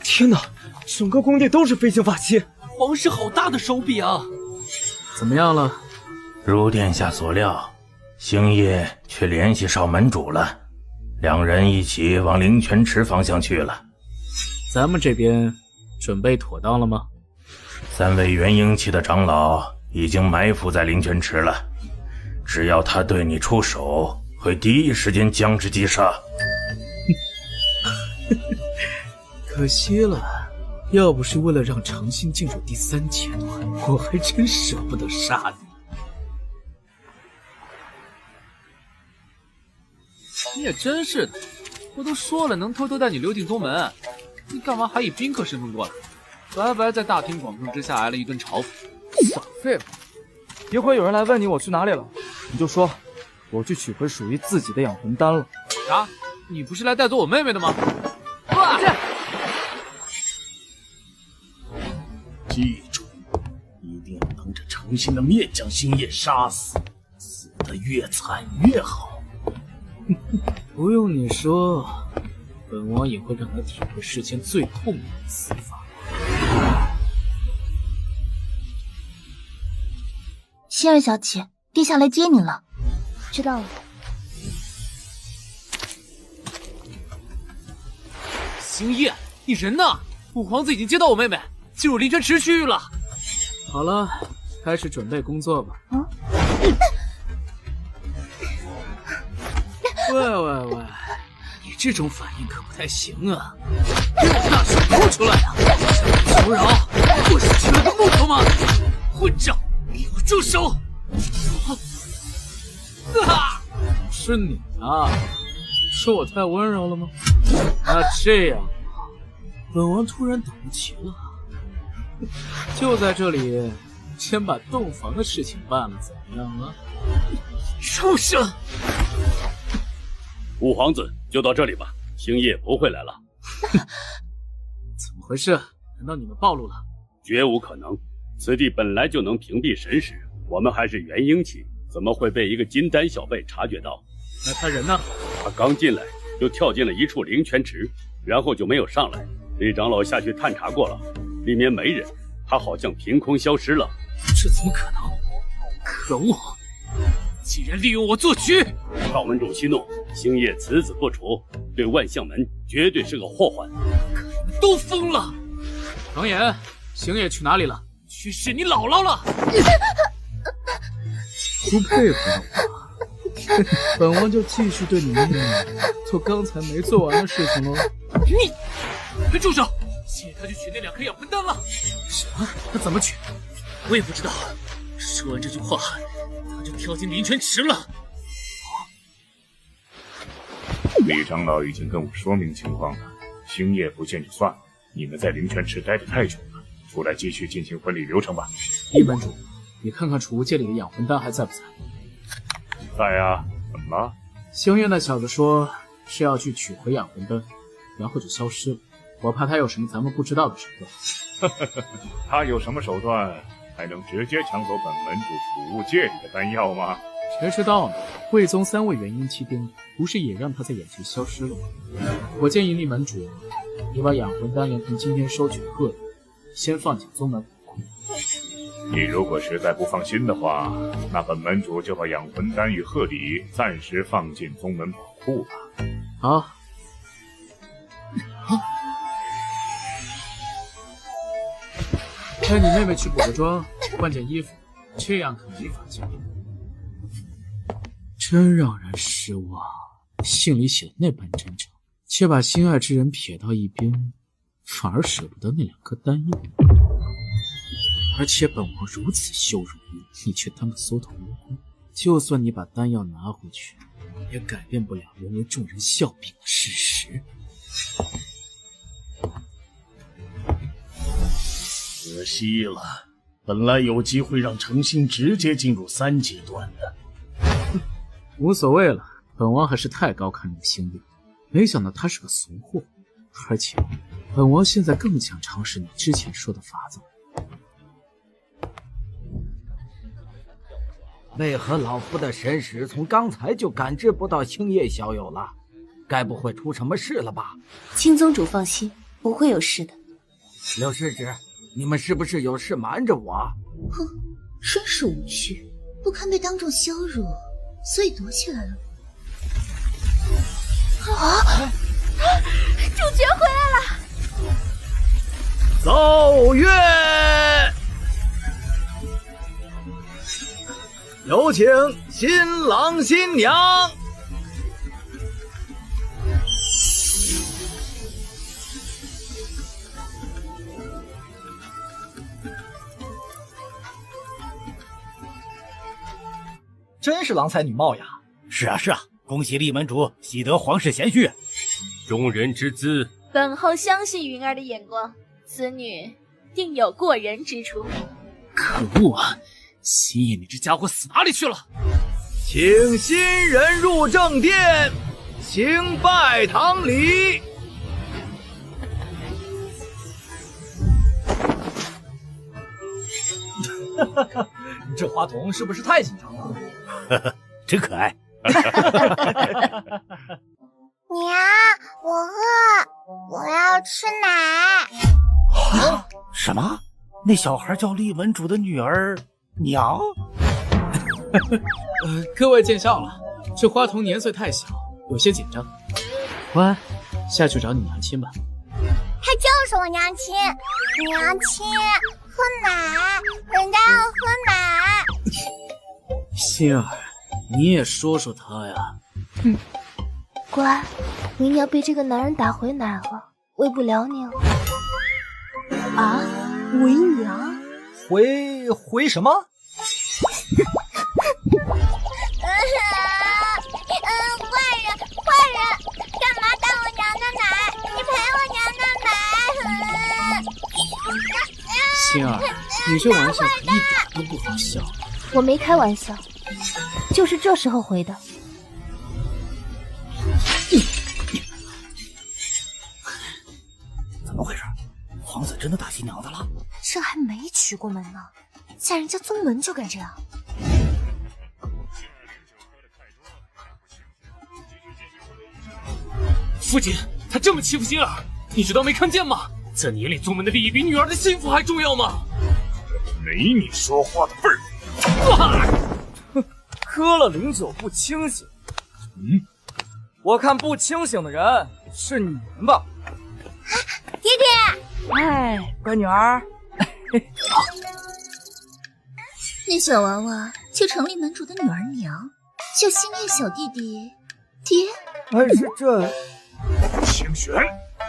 Speaker 8: 天哪，整个宫殿都是飞行法器，
Speaker 5: 皇室好大的手笔啊！
Speaker 2: 怎么样了？
Speaker 13: 如殿下所料，星夜却联系上门主了。两人一起往灵泉池方向去了。
Speaker 2: 咱们这边准备妥当了吗
Speaker 13: ？3位元婴期的长老已经埋伏在灵泉池了，只要他对你出手，会第一时间将之击杀。
Speaker 2: 可惜了，要不是为了让长兴进入第3阶段，我还真舍不得杀你。
Speaker 3: 你也真是的，我都说了能偷偷带你溜进宗门，你干嘛还以宾客身份过来？白白在大庭广众之下挨了一顿嘲讽，
Speaker 17: 少废话！一会有人来问你我去哪里了，你就说我去取回属于自己的养魂丹了。
Speaker 3: 啥？你不是来带走我妹妹的吗？
Speaker 15: 记住，一定要当着诚心的面将星夜杀死，死得越惨越好。
Speaker 2: 不用你说，本王也会让他体会世间最痛苦的死法。
Speaker 10: 希儿小姐，殿下来接你了。
Speaker 11: 知道了。
Speaker 3: 星夜，你人呢？五皇子已经接到我妹妹，进入灵泉池区域了。
Speaker 2: 好了，开始准备工作吧。喂，你这种反应可不太行啊！大手掏出来呀！求饶！我是吃了个木头吗？混账！给我住手！是你啊？说我太温柔了吗？那这样吧，本王突然等不及了，就在这里，先把洞房的事情办了，怎么样啊？畜生！
Speaker 5: 五皇子，就到这里吧，星夜不会来了。
Speaker 2: 怎么回事？难道你们暴露了？
Speaker 5: 绝无可能，此地本来就能屏蔽神识，我们还是元婴期，怎么会被一个金丹小辈察觉到？
Speaker 2: 那他人呢？
Speaker 5: 他刚进来就跳进了一处灵泉池，然后就没有上来。李长老下去探查过了，里面没人，他好像凭空消失了。
Speaker 2: 这怎么可能？可恶！竟然利用我做局！
Speaker 5: 少门主息怒，星夜此子不除，对万象门绝对是个祸患。
Speaker 2: 都疯了！唐岩，星夜去哪里了？去试你姥姥了！不配合我，本王就继续对你妹妹做刚才没做完的事情喽。你，快住手！现在他去取那2颗养魂丹了。什么？他怎么取？我也不知道。说完这句话，他就跳进灵泉池了。
Speaker 22: 李长老已经跟我说明情况了，星夜不见就算了，你们在灵泉池待得太久了，出来继续进行婚礼流程吧。
Speaker 2: 一门主，你看看储物戒里的养魂丹还在不在？
Speaker 22: 在啊，怎么了？
Speaker 2: 星月那小子说是要去取回养魂丹，然后就消失了。我怕他有什么咱们不知道的手段。
Speaker 22: 他有什么手段？还能直接抢走本门主储物戒里的丹药吗？
Speaker 2: 谁知道呢？魏宗3位元婴期丁不是也让他在眼前消失了吗？我建议厉门主，你把养魂丹连同今天收取的贺礼先放进宗门宝库。
Speaker 22: 你如果实在不放心的话，那本门主就把养魂丹与贺礼暂时放进宗门宝库吧。
Speaker 2: 好。带你妹妹去补个妆，换件衣服，这样可没法交流。真让人失望，信里写的那般真诚，却把心爱之人撇到一边，反而舍不得那2颗丹药。而且本王如此羞辱你，你却当个缩头乌龟。就算你把丹药拿回去，也改变不了人为众人笑柄的事实。
Speaker 15: 可惜了，本来有机会让诚心直接进入3阶段的。
Speaker 2: 无所谓了，本王还是太高看那个星夜，没想到他是个怂货。而且，本王现在更想尝试你之前说的法子。
Speaker 23: 为何老夫的神识从刚才就感知不到星夜小友了？该不会出什么事了吧？
Speaker 7: 青宗主放心，不会有事的。
Speaker 23: 柳世子，你们是不是有事瞒着我？
Speaker 10: 哼，真是无趣，不堪被当众羞辱，所以躲起来了。
Speaker 11: 主角回来了！
Speaker 12: 奏乐，有请新郎新娘。
Speaker 24: 真是郎才女貌呀！
Speaker 16: 是啊是啊，恭喜立门主喜得皇室贤婿。
Speaker 14: 众人之资，
Speaker 11: 本后相信云儿的眼光，此女定有过人之处。
Speaker 3: 可恶啊！新野，你这家伙死哪里去了？
Speaker 12: 请新人入正殿，行拜堂礼。
Speaker 24: 你这话筒是不是太紧张了？
Speaker 16: 呵呵，真可爱。
Speaker 10: 娘，我饿，我要吃奶。
Speaker 16: 啊？什么？那小孩叫立门主的女儿娘？
Speaker 2: 各位见笑了，这花童年岁太小，有些紧张。乖，下去找你娘亲吧。
Speaker 10: 他就是我娘亲，娘亲，喝奶，人家要喝奶。
Speaker 2: 心儿，你也说说他呀。
Speaker 10: 乖，为娘被这个男人打回奶了，喂不了你了。
Speaker 11: 啊，为娘？
Speaker 24: 回什么？
Speaker 10: 坏人，干嘛打我娘的奶？你赔我娘的奶！
Speaker 2: 心儿，你这玩笑可一点都不好笑。
Speaker 10: 我没开玩笑，就是这时候回的。
Speaker 16: 怎么回事？皇子真的打新娘子了？
Speaker 10: 这还没娶过门呢，嫁人家宗门就该这样。
Speaker 3: 父亲，他这么欺负心儿，你知道没看见吗？在你眼里，宗门的利益比女儿的幸福还重要吗？
Speaker 22: 没你说话的份儿。
Speaker 1: 喝了灵酒不清醒，我看不清醒的人是你们吧。
Speaker 10: 爹爹，
Speaker 1: 哎，乖女儿。
Speaker 10: 那小娃娃就成立门主的女儿娘，叫星夜小弟弟爹。
Speaker 1: 是这。
Speaker 22: 清玄，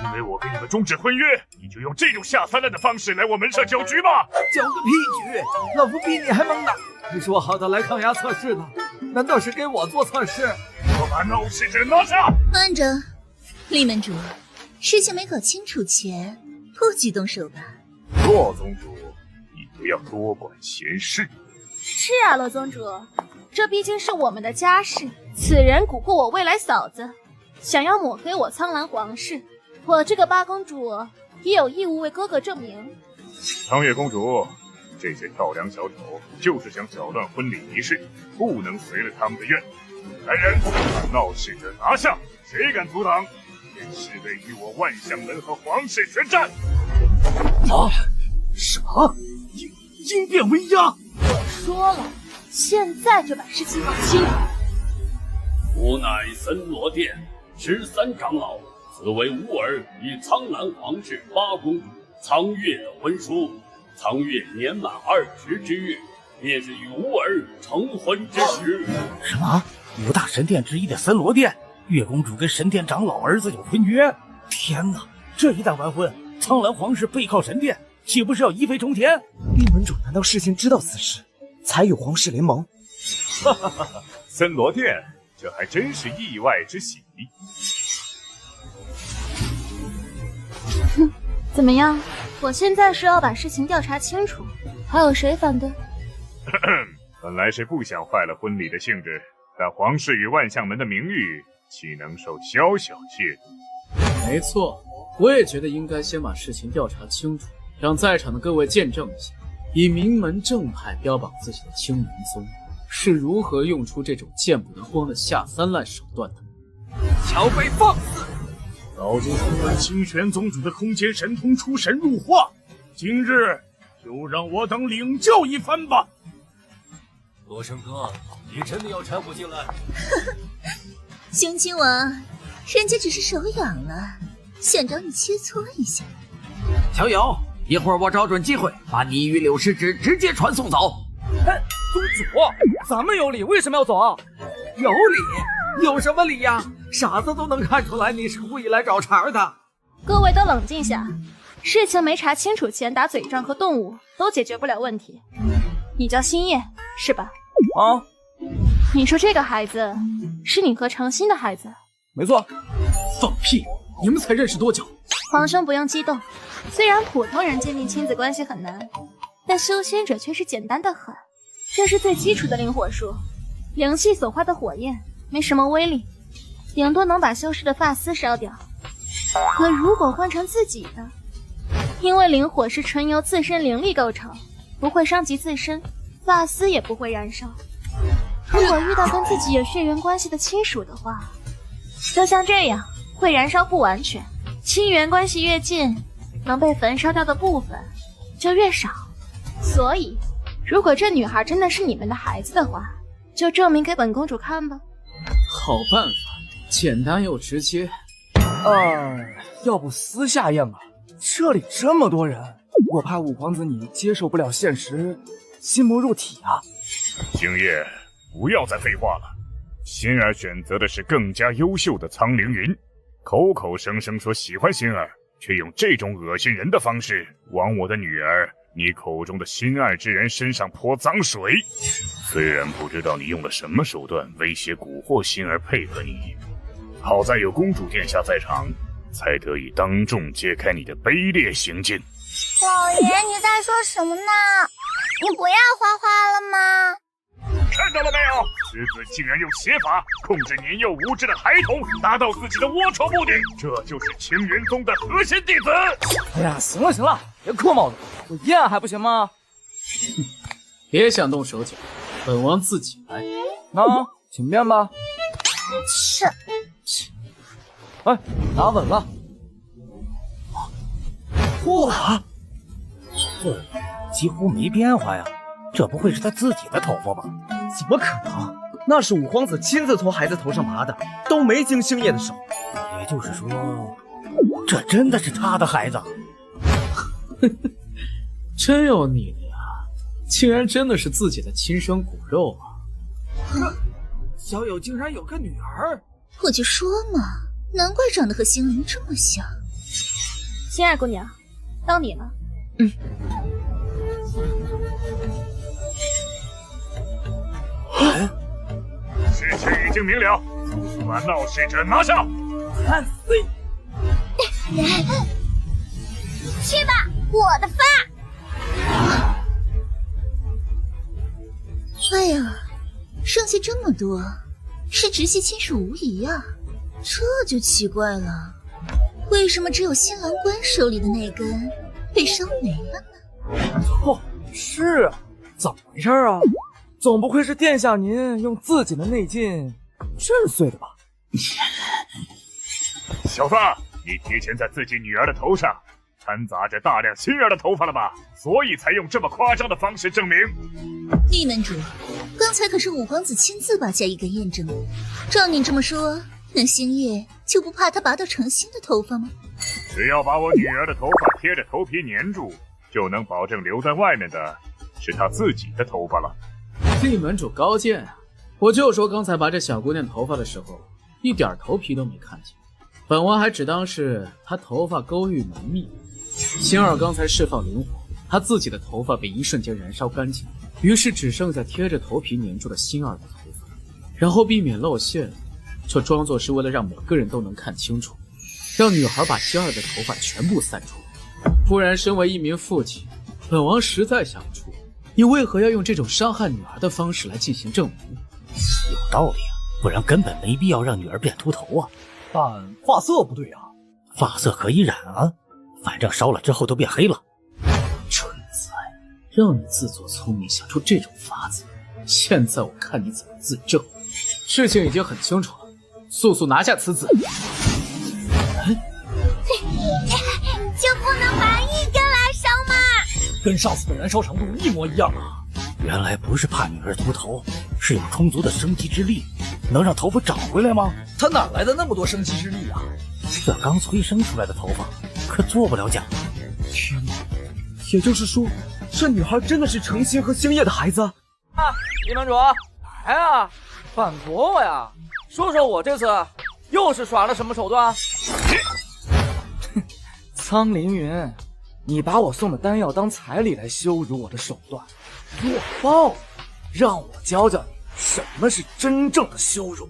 Speaker 22: 因为我给你们终止婚约，你就用这种下三滥的方式来我门上搅局吗？
Speaker 1: 搅个屁局！老夫比你还猛呢！你说好的来抗牙测试的，难道是给我做测试？
Speaker 22: 我把闹事者拿下！
Speaker 10: 慢着，立门主，事情没搞清楚前，不许动手吧？
Speaker 22: 洛宗主，你不要多管闲事。
Speaker 11: 是啊，洛宗主，这毕竟是我们的家事。此人蛊惑我未来嫂子，想要抹黑我苍兰皇室，我这个八公主也有义务为哥哥证明。
Speaker 22: 苍月公主，这些跳梁小丑就是想搅乱婚礼仪式，不能随了他们的愿。来人，把闹事者拿下！谁敢阻挡，便誓为与我万象门和皇室决战！
Speaker 15: 啊！什么？应变为压！
Speaker 11: 我说了，现在就把事情搞清楚。
Speaker 5: 吾乃森罗殿13长老，此为吾儿与苍兰皇室八公主苍月的婚书。苍月年满20之日，便是与吾儿成婚之时。
Speaker 16: 什么？5大神殿之一的森罗殿，月公主跟神殿长老儿子有婚约？天哪！这一旦完婚，苍兰皇室背靠神殿，岂不是要一飞冲天？
Speaker 8: 立门主难道事先知道此事，才与皇室联盟？
Speaker 22: 哈哈哈哈！森罗殿，这还真是意外之喜。
Speaker 11: 怎么样？我现在是要把事情调查清楚，还有谁反对？
Speaker 22: 本来是不想坏了婚礼的兴致，但皇室与万象门的名誉岂能受小小亵渎？
Speaker 2: 没错，我也觉得应该先把事情调查清楚，让在场的各位见证一下，以名门正派标榜自己的青云宗是如何用出这种见不得光的下三滥手段的。
Speaker 1: 小辈放肆！
Speaker 15: 早就听闻清玄宗主的空间神通出神入化，今日就让我等领教一番吧。
Speaker 14: 罗生哥，你真的要掺和进来？
Speaker 10: 兄亲王，人家只是手痒了，想找你切磋一下。
Speaker 23: 小友，一会儿我找准机会把你与柳师之直接传送走。
Speaker 1: 哎，宗主，咱们有理，为什么要走啊？
Speaker 23: 有理？有什么理呀？傻子都能看出来你是故意来找茬的。
Speaker 11: 各位都冷静下，事情没查清楚前打嘴仗和动武都解决不了问题。你叫星夜是吧？
Speaker 1: 啊，
Speaker 11: 你说这个孩子是你和程心的孩子？
Speaker 1: 没错。
Speaker 2: 放屁！你们才认识多久？
Speaker 11: 皇兄不用激动，虽然普通人建立亲子关系很难，但修仙者却是简单的很。这是最基础的灵火术，灵气所化的火焰没什么威力，顶多能把修士的发丝烧掉。可如果换成自己的，因为灵火是纯由自身灵力构成，不会伤及自身，发丝也不会燃烧。如果遇到跟自己有血缘关系的亲属的话，就像这样，会燃烧不完全。亲缘关系越近，能被焚烧掉的部分就越少。所以，如果这女孩真的是你们的孩子的话，就证明给本公主看吧。
Speaker 2: 好办法，简单又直接。
Speaker 1: 要不私下验吧？这里这么多人，我怕五皇子你接受不了现实，心魔入体啊。
Speaker 22: 星夜，不要再废话了。心儿选择的是更加优秀的苍凌云，口口声声说喜欢心儿，却用这种恶心人的方式往我的女儿你口中的心爱之人身上泼脏水。虽然不知道你用了什么手段威胁蛊惑心儿配合你，好在有公主殿下在场，才得以当众揭开你的卑劣行径。
Speaker 10: 老爷，你在说什么呢？你不要画画了吗？
Speaker 22: 看到了没有？侄子竟然用邪法控制年幼无知的孩童，达到自己的龌龊目的，这就是青云宗的核心弟子。
Speaker 1: 哎呀，行了行了，别扣帽子，我验还不行吗？
Speaker 2: 别想动手脚，本王自己来。
Speaker 1: 那请便吧。
Speaker 10: 是。
Speaker 1: 哎，拿稳了。
Speaker 16: 哇，这几乎没变化呀，这不会是他自己的头发吧？
Speaker 1: 怎么可能？那是五皇子亲自从孩子头上拔的，都没经星夜的手。
Speaker 16: 也就是说，这真的是他的孩子？
Speaker 2: 真有你的呀！竟然真的是自己的亲生骨肉啊！
Speaker 1: 小友竟然有个女儿，
Speaker 10: 我就说嘛，难怪长得和星灵这么像。
Speaker 11: 心爱姑娘，到你了。
Speaker 22: 事情已经明了，把闹事者拿下。
Speaker 1: 看死！
Speaker 10: 去吧，我的发！哎呀，剩下这么多，是直系亲属无疑啊，这就奇怪了，为什么只有新郎官手里的那根被烧没了呢？
Speaker 1: 是啊，怎么回事啊？总不会是殿下您用自己的内劲震碎的吧？
Speaker 22: 小子，你提前在自己女儿的头上掺杂着大量心儿的头发了吧？所以才用这么夸张的方式证明。
Speaker 10: 厉门主，刚才可是五皇子亲自拔下一根验证的。照你这么说，那星夜就不怕他拔到程心的头发吗？
Speaker 22: 只要把我女儿的头发贴着头皮粘住，就能保证留在外面的是她自己的头发了。
Speaker 2: 厉门主高见啊！我就说刚才拔这小姑娘头发的时候，一点头皮都没看见，本王还只当是她头发勾玉浓密。星儿刚才释放灵火，她自己的头发被一瞬间燃烧干净，于是只剩下贴着头皮粘住的星儿的头发，然后避免露馅，就装作是为了让每个人都能看清楚，让女孩把星儿的头发全部散出来。不然身为一名父亲，本王实在想不出你为何要用这种伤害女儿的方式来进行证明。
Speaker 16: 有道理啊，不然根本没必要让女儿变秃头啊。
Speaker 1: 但发色不对啊。
Speaker 16: 发色可以染啊，反正烧了之后都变黑了。
Speaker 2: 蠢材，让你自作聪明想出这种法子，现在我看你怎么自证。事情已经很清楚了，速速拿下此子。
Speaker 10: 就不能拔一根来烧吗？
Speaker 1: 跟上次的燃烧程度一模一样啊！
Speaker 16: 原来不是怕女儿秃头，是有充足的生机之力，能让头发长回来吗？
Speaker 8: 他哪来的那么多生机之力啊？
Speaker 16: 这刚催生出来的头发，可做不了假。
Speaker 8: 天哪！也就是说，这女孩真的是程心和星夜的孩子？
Speaker 1: 李门主，来啊，反驳我呀！说说我这次又是耍了什么手段？
Speaker 8: 苍凌云，你把我送的丹药当彩礼来羞辱我的手段，弱爆！让我教教你什么是真正的羞辱。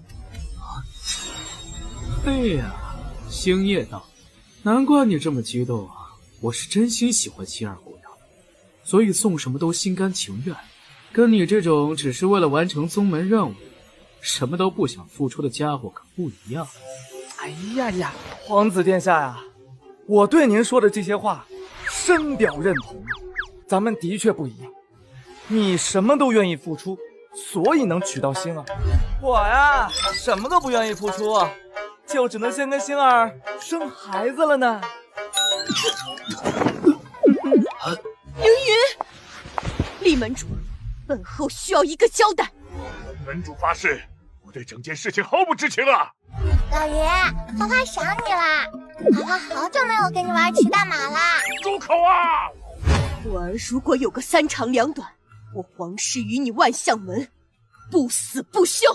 Speaker 2: 对呀，星夜道，难怪你这么激动啊！我是真心喜欢七二姑娘，所以送什么都心甘情愿。跟你这种只是为了完成宗门任务，什么都不想付出的家伙可不一样。
Speaker 8: 哎呀呀，皇子殿下呀，我对您说的这些话深表认同。咱们的确不一样，你什么都愿意付出，所以能娶到星儿。我呀，什么都不愿意付出，就只能先跟星儿生孩子了呢。
Speaker 11: 凌云，厉门主，本后需要一个交代。
Speaker 22: 门主发誓，我对整件事情毫不知情啊！
Speaker 10: 老爷，花花想你啦！花花好久没有跟你玩骑大马啦！
Speaker 22: 住口啊！
Speaker 11: 我儿如果有个三长两短，我皇室与你万象门不死不休。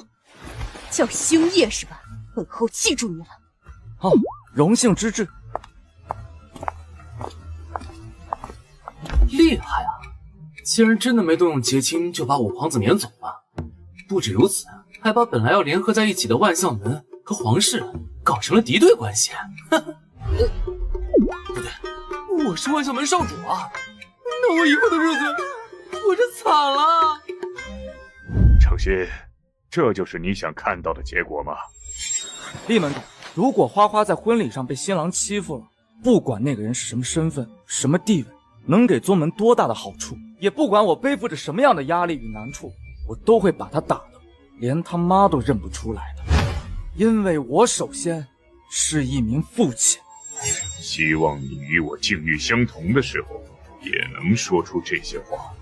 Speaker 11: 叫星夜是吧？本后记住你了。
Speaker 8: 哦，荣幸之至。
Speaker 2: 厉害啊！竟然真的没动用结晶就把五皇子撵走了。不止如此，还把本来要联合在一起的万象门和皇室搞成了敌对关系。不对，我是万象门少主啊！那我以后的日子，我这惨了。
Speaker 22: 程心，这就是你想看到的结果吗？
Speaker 8: 厉门主，如果花花在婚礼上被新郎欺负了，不管那个人是什么身份、什么地位，能给宗门多大的好处，也不管我背负着什么样的压力与难处，我都会把他打得连他妈都认不出来的。因为我首先是一名父亲。
Speaker 22: 希望你与我境遇相同的时候，也能说出这些话。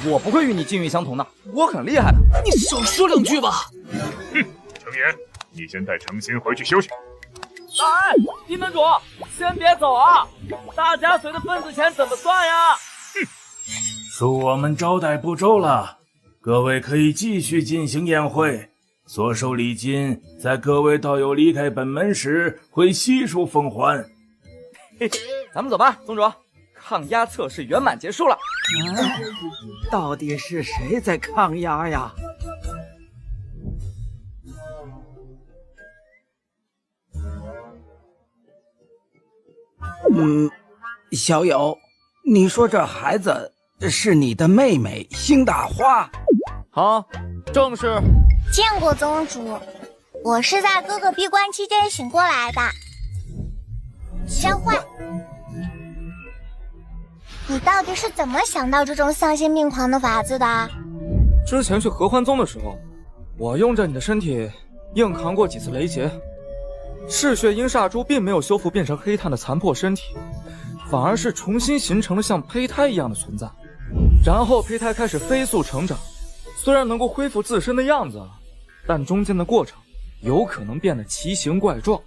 Speaker 8: 我不会与你境遇相同的，我很厉害的。
Speaker 2: 你少说两句吧。
Speaker 22: 哼，程岩，你先带程心回去休息。
Speaker 1: 哎，厉门主，先别走啊！大家随的份子钱怎么算呀？
Speaker 18: 恕我们招待不周了，各位可以继续进行宴会。所收礼金，在各位道友离开本门时会悉数奉还。
Speaker 8: 嘿，咱们走吧，宗主。抗压测试圆满结束了。
Speaker 19: 到底是谁在抗压呀？小友，你说这孩子是你的妹妹星大花？
Speaker 8: 好，正是。
Speaker 10: 见过宗主，我是在哥哥闭关期间醒过来的。玄幻，你到底是怎么想到这种丧心病狂的法子的？
Speaker 8: 之前去合欢宗的时候，我用着你的身体硬扛过几次雷劫，嗜血阴煞珠并没有修复变成黑炭的残破身体，反而是重新形成了像胚胎一样的存在。然后胚胎开始飞速成长，虽然能够恢复自身的样子，但中间的过程有可能变得奇形怪状。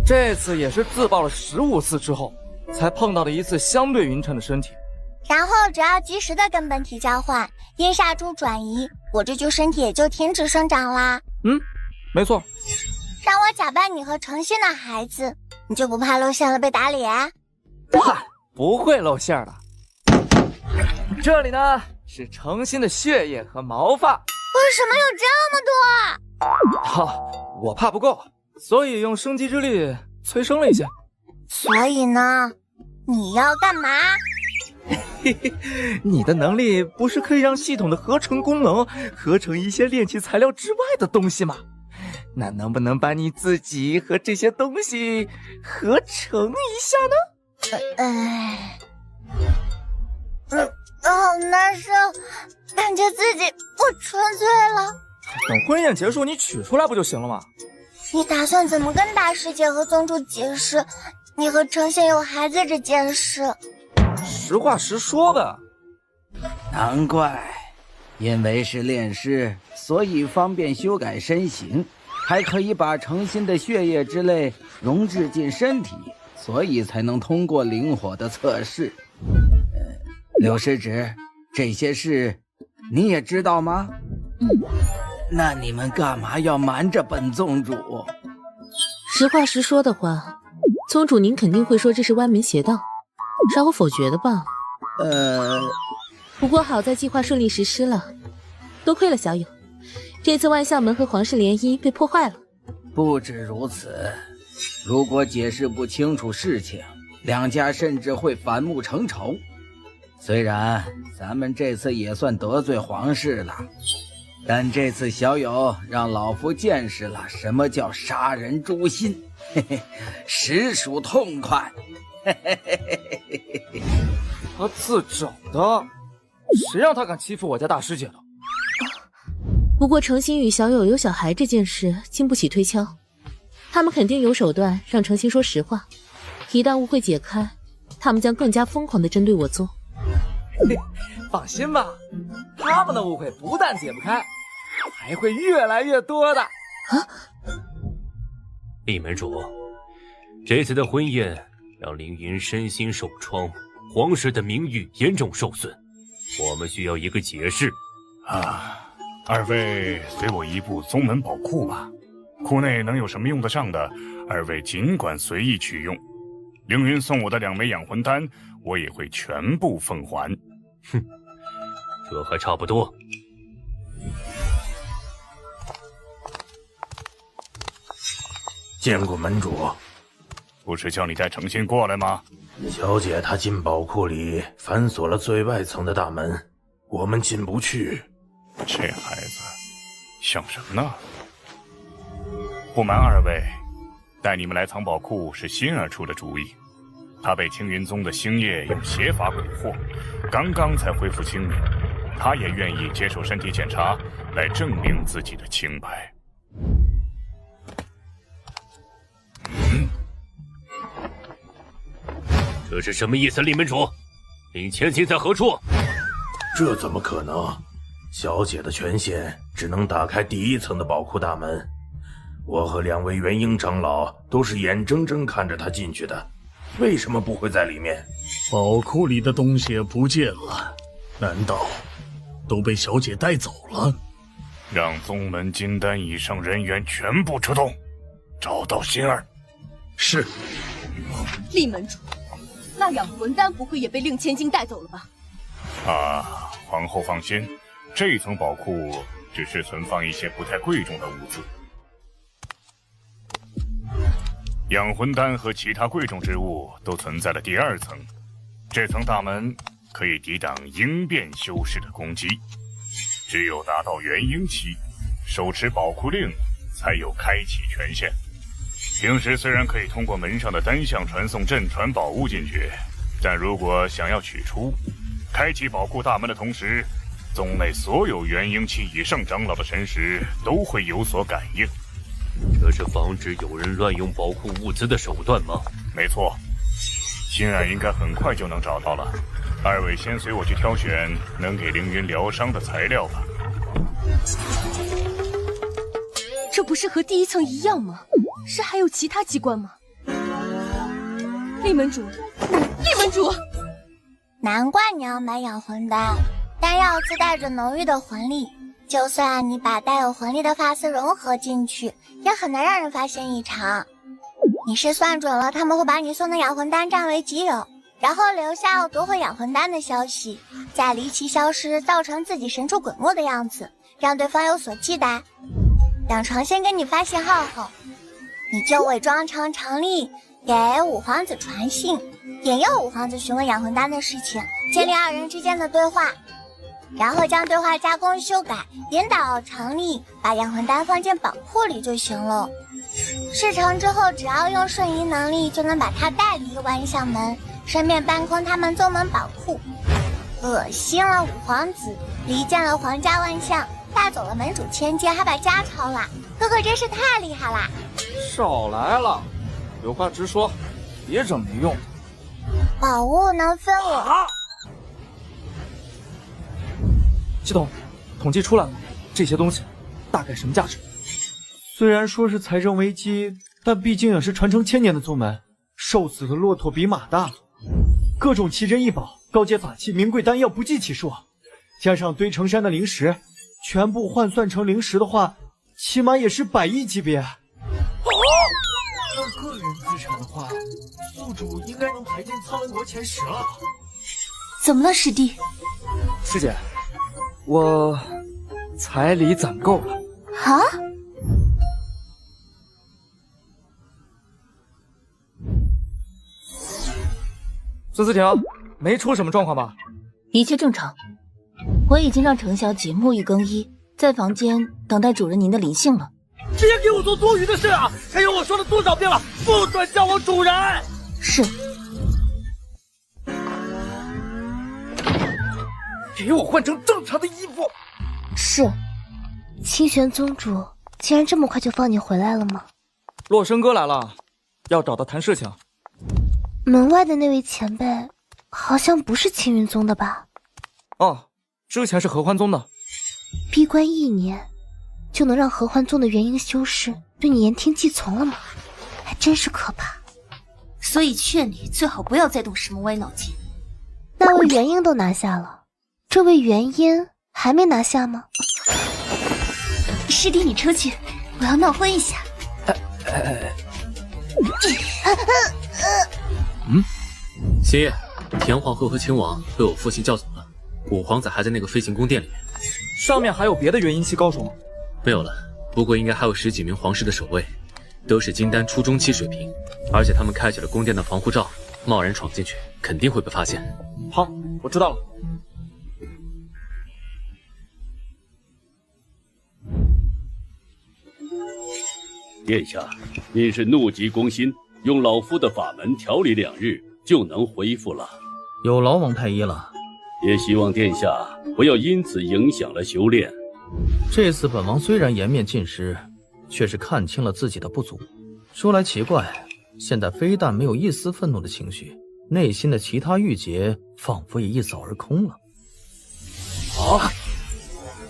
Speaker 8: 这次也是自爆了15次之后，才碰到了一次相对匀称的身体。
Speaker 10: 然后只要及时的跟本体交换，阴煞珠转移，我这具身体也就停止生长啦。
Speaker 8: 没错。
Speaker 10: 让我假扮你和程心的孩子，你就不怕露馅了被打脸？
Speaker 8: 嗨，不会露馅的。这里呢是程心的血液和毛发。
Speaker 10: 为什么有这么
Speaker 8: 多？我怕不够，所以用生机之力催生了一些。
Speaker 10: 所以呢，你要干嘛？
Speaker 8: 你的能力不是可以让系统的合成功能合成一些炼器材料之外的东西吗？那能不能把你自己和这些东西合成一下呢？
Speaker 10: 好难受，感觉自己不纯粹了。
Speaker 8: 等婚宴结束你取出来不就行了吗？
Speaker 10: 你打算怎么跟大师姐和宗主解释你和程心有孩子这件事？
Speaker 8: 实话实说吧。
Speaker 19: 难怪因为是炼尸，所以方便修改身形，还可以把诚心的血液之类融制进身体，所以才能通过灵火的测试。刘师侄，这些事你也知道吗？那你们干嘛要瞒着本宗主？
Speaker 4: 实话实说的话，宗主您肯定会说这是歪门邪道，让我否决的吧？不过好在计划顺利实施了，多亏了小友，这次万象门和皇室联姻被破坏了。
Speaker 19: 不止如此，如果解释不清楚事情，两家甚至会反目成仇。虽然咱们这次也算得罪皇室了，但这次小友让老夫见识了什么叫杀人诛心，嘿嘿，实属痛快。
Speaker 8: 他自找的，谁让他敢欺负我家大师姐的？
Speaker 4: 不过程心与小友有小孩这件事经不起推敲，他们肯定有手段让程心说实话。一旦误会解开，他们将更加疯狂地针对我做。
Speaker 8: 放心吧，他们的误会不但解不开，还会越来越多的。
Speaker 14: 厉门主，这次的婚宴让凌云身心受创，皇室的名誉严重受损，我们需要一个解释。
Speaker 22: 二位随我一步宗门宝库吧，库内能有什么用得上的，二位尽管随意取用。凌云送我的2枚养魂丹，我也会全部奉还。
Speaker 14: 哼，这还差不多。
Speaker 13: 见过门主。
Speaker 22: 不是叫你带诚心过来吗？
Speaker 13: 小姐她进宝库里反锁了最外层的大门，我们进不去。
Speaker 22: 这孩子想什么呢？不瞒二位，带你们来藏宝库是心儿出的主意。他被青云宗的星夜用邪法蛊惑，刚刚才恢复清明，他也愿意接受身体检查，来证明自己的清白。
Speaker 14: 这是什么意思，厉门主？林千金在何处？
Speaker 13: 这怎么可能？小姐的权限只能打开第1层的宝库大门，我和2位元婴长老都是眼睁睁看着她进去的，为什么不会在里面？
Speaker 15: 宝库里的东西也不见了，难道都被小姐带走了？
Speaker 22: 让宗门金丹以上人员全部出动，找到心儿。
Speaker 15: 是。
Speaker 11: 厉门主，那养魂丹不会也被令千金带走了吧？
Speaker 22: 皇后放心，这一层宝库只是存放一些不太贵重的物资。养魂丹和其他贵重之物都存在了第2层，这层大门可以抵挡鹰变修士的攻击，只有达到元婴期，手持宝库令才有开启权限。平时虽然可以通过门上的单向传送阵传宝物进去，但如果想要取出，开启宝库大门的同时，宗内所有元婴期以上长老的神识都会有所感应。
Speaker 14: 这是防止有人乱用宝库物资的手段吗？
Speaker 22: 没错，心儿应该很快就能找到了。二位先随我去挑选能给凌云疗伤的材料吧。
Speaker 11: 这不是和第1层一样吗？是还有其他机关吗？厉门主，厉门主，
Speaker 10: 难怪你要买养魂丹，丹药自带着浓郁的魂力，就算你把带有魂力的发丝融合进去，也很难让人发现异常。你是算准了他们会把你送的养魂丹占为己有，然后留下要夺回养魂丹的消息，再离奇消失，造成自己神出鬼没的样子，让对方有所忌惮。等程心给你发信号后，你就伪装成程立给五皇子传信，引诱五皇子询问养魂丹的事情，建立2人之间的对话，然后将对话加工修改，引导程立把养魂丹放进宝库里就行了。事成之后，只要用瞬移能力就能把它带离万象门，顺便搬空他们宗门宝库，恶心了五皇子，离间了皇家万象，带走了门主千金，还把家抄了。哥哥真是太厉害了！
Speaker 8: 少来了，有话直说，别整没用。
Speaker 10: 宝物能分我。
Speaker 8: 系统，统计出来了，这些东西大概什么价值？虽然说是财政危机，但毕竟也是传承千年的宗门，瘦死的骆驼比马大，各种奇珍异宝、高阶法器、名贵丹药不计其数，加上堆成山的灵石，全部换算成灵石的话，起码也是100亿级别。按个人资产的话，宿主应该能排进苍兰国前10了吧？
Speaker 7: 怎么了，师弟？
Speaker 8: 师姐，我彩礼攒够了。
Speaker 7: 啊？
Speaker 8: 孙思婷，没出什么状况吧？
Speaker 7: 一切正常，我已经让程小姐沐浴更衣，在房间等待主人您的临幸了。
Speaker 8: 别给我做多余的事啊！还有我说了多少遍了，不准叫我主人！
Speaker 7: 是。
Speaker 8: 给我换成正常的衣服。
Speaker 10: 是。清玄宗主竟然这么快就放你回来了吗？
Speaker 8: 洛生哥来了，要找他谈事情。
Speaker 10: 门外的那位前辈好像不是青云宗的吧？
Speaker 8: 哦，之前是合欢宗的。
Speaker 10: 闭关1年就能让合欢宗的元婴修士对你言听计从了吗？还真是可怕。
Speaker 7: 所以劝你最好不要再动什么歪脑筋。
Speaker 10: 那位元婴都拿下了，这位元婴还没拿下吗？
Speaker 7: 师弟你出去，我要闹婚一下。
Speaker 3: 星夜，田皇后和秦王被我父亲叫走了，五皇子还在那个飞行宫殿里面。
Speaker 8: 上面还有别的元婴系高手吗？
Speaker 3: 没有了，不过应该还有10几名皇室的守卫，都是金丹初中期水平，而且他们开启了宫殿的防护罩，贸然闯进去肯定会被发现。
Speaker 8: 好，我知道了。
Speaker 5: 殿下，您是怒急攻心，用老夫的法门调理2日就能恢复了。
Speaker 2: 有劳王太医了。
Speaker 5: 也希望殿下不要因此影响了修炼。
Speaker 2: 这次本王虽然颜面尽失，却是看清了自己的不足。说来奇怪，现在非但没有一丝愤怒的情绪，内心的其他郁结仿佛也一扫而空了。
Speaker 12: 啊！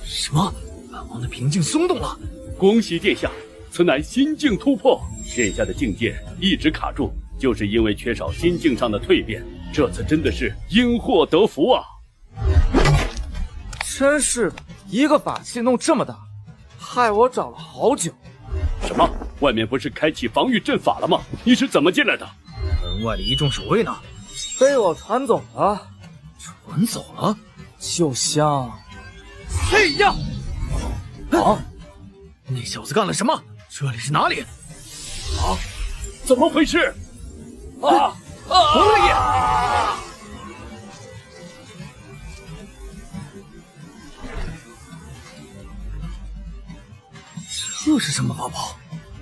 Speaker 12: 什么？本王的平静松动了？
Speaker 5: 恭喜殿下，此乃心境突破。殿下的境界一直卡住，就是因为缺少心境上的蜕变。这次真的是因祸得福啊！
Speaker 8: 真是的，一个法器弄这么大，害我找了好久。
Speaker 5: 什么？外面不是开启防御阵法了吗？你是怎么进来的？
Speaker 2: 门外的一众守卫呢？
Speaker 8: 被我传走了。
Speaker 2: 传走了？
Speaker 8: 就像
Speaker 2: 这样。啊！那小子干了什么？这里是哪里？
Speaker 5: 啊！怎么回事？啊！
Speaker 2: 红叶！这是什么法宝？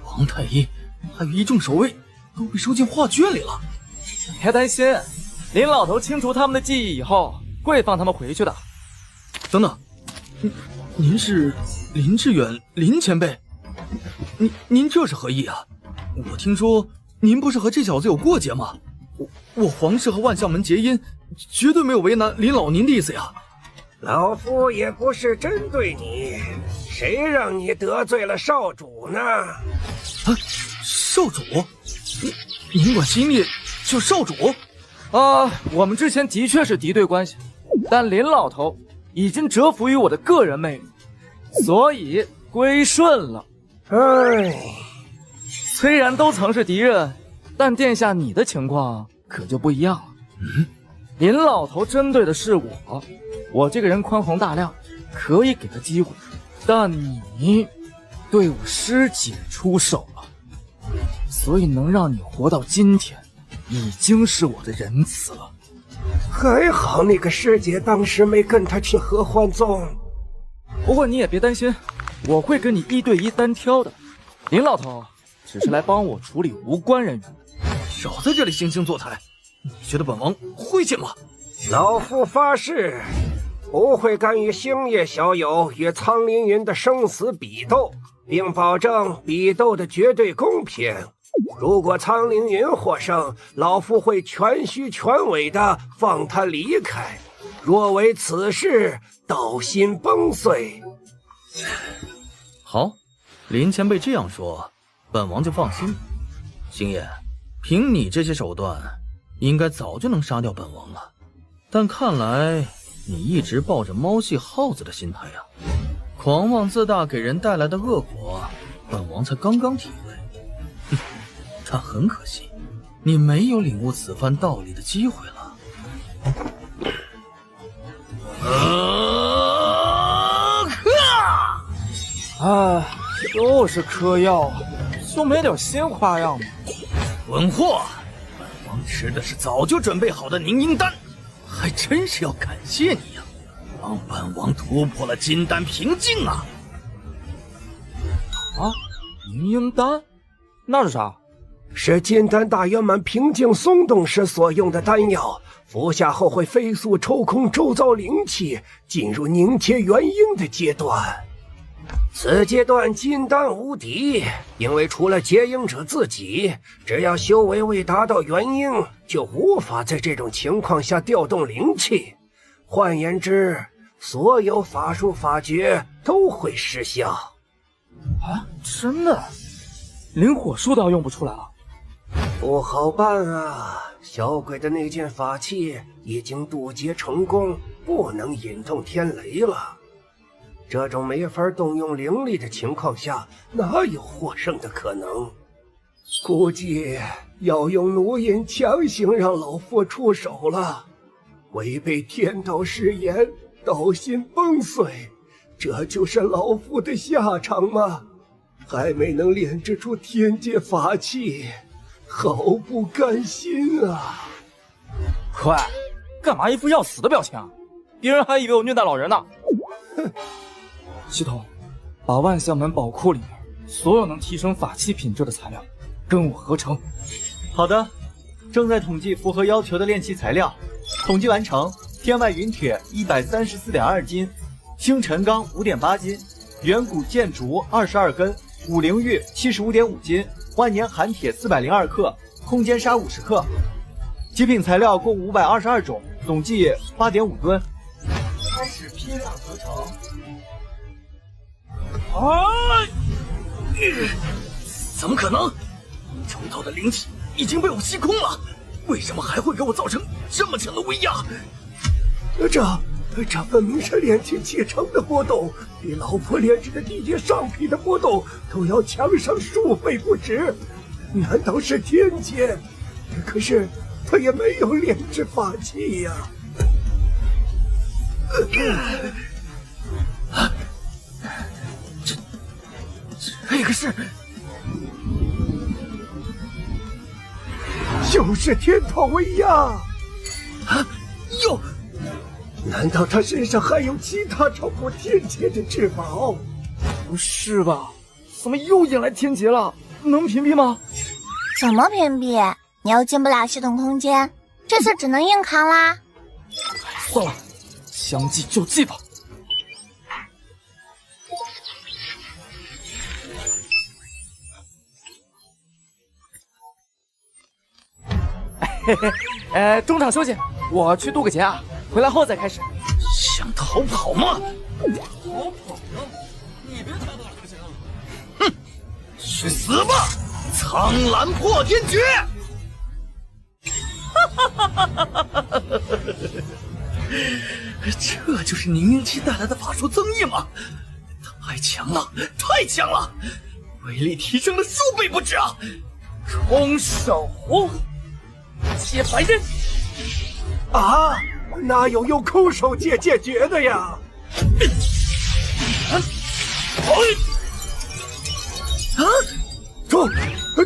Speaker 2: 王太医还有一众守卫都被收进画卷里了。
Speaker 8: 别担心，林老头清除他们的记忆以后，会放他们回去的。
Speaker 2: 等等，您是林志远，林前辈？您这是何意啊？我听说您不是和这小子有过节吗？我皇室和万象门结姻，绝对没有为难林老您的意思呀。
Speaker 6: 老夫也不是针对你，谁让你得罪了少主呢？
Speaker 2: 啊，少主？您管心里叫少主？
Speaker 8: 我们之前的确是敌对关系，但林老头已经折服于我的个人魅力，所以归顺了。虽然都曾是敌人，但殿下你的情况可就不一样了。林老头针对的是我这个人宽宏大量，可以给他机会，但你对我师姐出手了，所以能让你活到今天，已经是我的仁慈了。
Speaker 6: 还好那个师姐当时没跟他去合欢宗。
Speaker 8: 不过你也别担心，我会跟你1对1单挑的。林老头只是来帮我处理无关人员，
Speaker 2: 少在这里惺惺作态。你觉得本王会见吗？
Speaker 6: 老夫发誓，不会干预星夜小友与苍凌云的生死比斗，并保证比斗的绝对公平。如果苍凌云获胜，老夫会全虚全伪的放他离开；若为此事，道心崩碎。
Speaker 2: 好，林前辈这样说，本王就放心了。星爷，凭你这些手段，应该早就能杀掉本王了。但看来你一直抱着猫系耗子的心态呀，狂妄自大给人带来的恶果，本王才刚刚体会。哼，但很可惜，你没有领悟此番道理的机会了。
Speaker 8: 哎，又是嗑药，就没点新花样吗？
Speaker 2: 混货！本王吃的是早就准备好的凝阴丹，还真是要感谢你呀，让本王突破了金丹瓶颈啊！
Speaker 8: 啊，凝阴丹，那是啥？
Speaker 6: 是金丹大圆满瓶颈松动时所用的丹药，服下后会飞速抽空周遭灵气，进入凝结元婴的阶段。此阶段金丹无敌，因为除了结婴者自己，只要修为未达到元婴，就无法在这种情况下调动灵气。换言之，所有法术法诀都会失效。
Speaker 8: 啊，真的？灵火术都要用不出来了？
Speaker 6: 不好办啊！小鬼的那件法器已经渡劫成功，不能引动天雷了。这种没法动用灵力的情况下，哪有获胜的可能？估计要用奴印强行让老夫出手了。违背天道誓言，道心崩碎，这就是老夫的下场吗？还没能炼制出天界法器，好不甘心啊！
Speaker 8: 快，干嘛一副要死的表情啊？别人还以为我虐待老人呢。
Speaker 6: 哼！
Speaker 8: 系统，把万象门宝库里面所有能提升法器品质的材料跟我合成。
Speaker 9: 好的，正在统计符合要求的炼器材料，统计完成。天外陨铁134.2斤，星辰钢5.8斤，远古剑竹22根，武灵玉75.5斤，万年寒铁402克，空间砂50克。极品材料共522种，总计8.5吨。开始批量合成。
Speaker 2: 怎么可能？周遭的灵气已经被我吸空了，为什么还会给我造成这么强的威压？
Speaker 6: 这分明是炼气气成的波动，比老夫炼制的地阶上品的波动都要强上数倍不止。难道是天阶？可是他也没有炼制法器呀。
Speaker 2: 这个是，
Speaker 6: 又是天道威压
Speaker 2: 啊！又，
Speaker 6: 难道他身上还有其他超过天劫的至宝？
Speaker 8: 不是吧？怎么又引来天劫了？能屏蔽吗？
Speaker 10: 怎么屏蔽？你又进不了系统空间，这次只能硬扛啦。
Speaker 8: 算了，将计就计吧。中场休息，我去渡个劫啊，回来后再开始。
Speaker 2: 想逃跑吗？
Speaker 8: 逃跑？你别太大了不行。
Speaker 2: 哼，去死吧！苍蓝破天诀！这就是凝阴气带来的法术增益吗？太强了，太强了，威力提升了数倍不止啊！
Speaker 8: 空手接白刃
Speaker 6: 啊！哪有用空手解决的呀？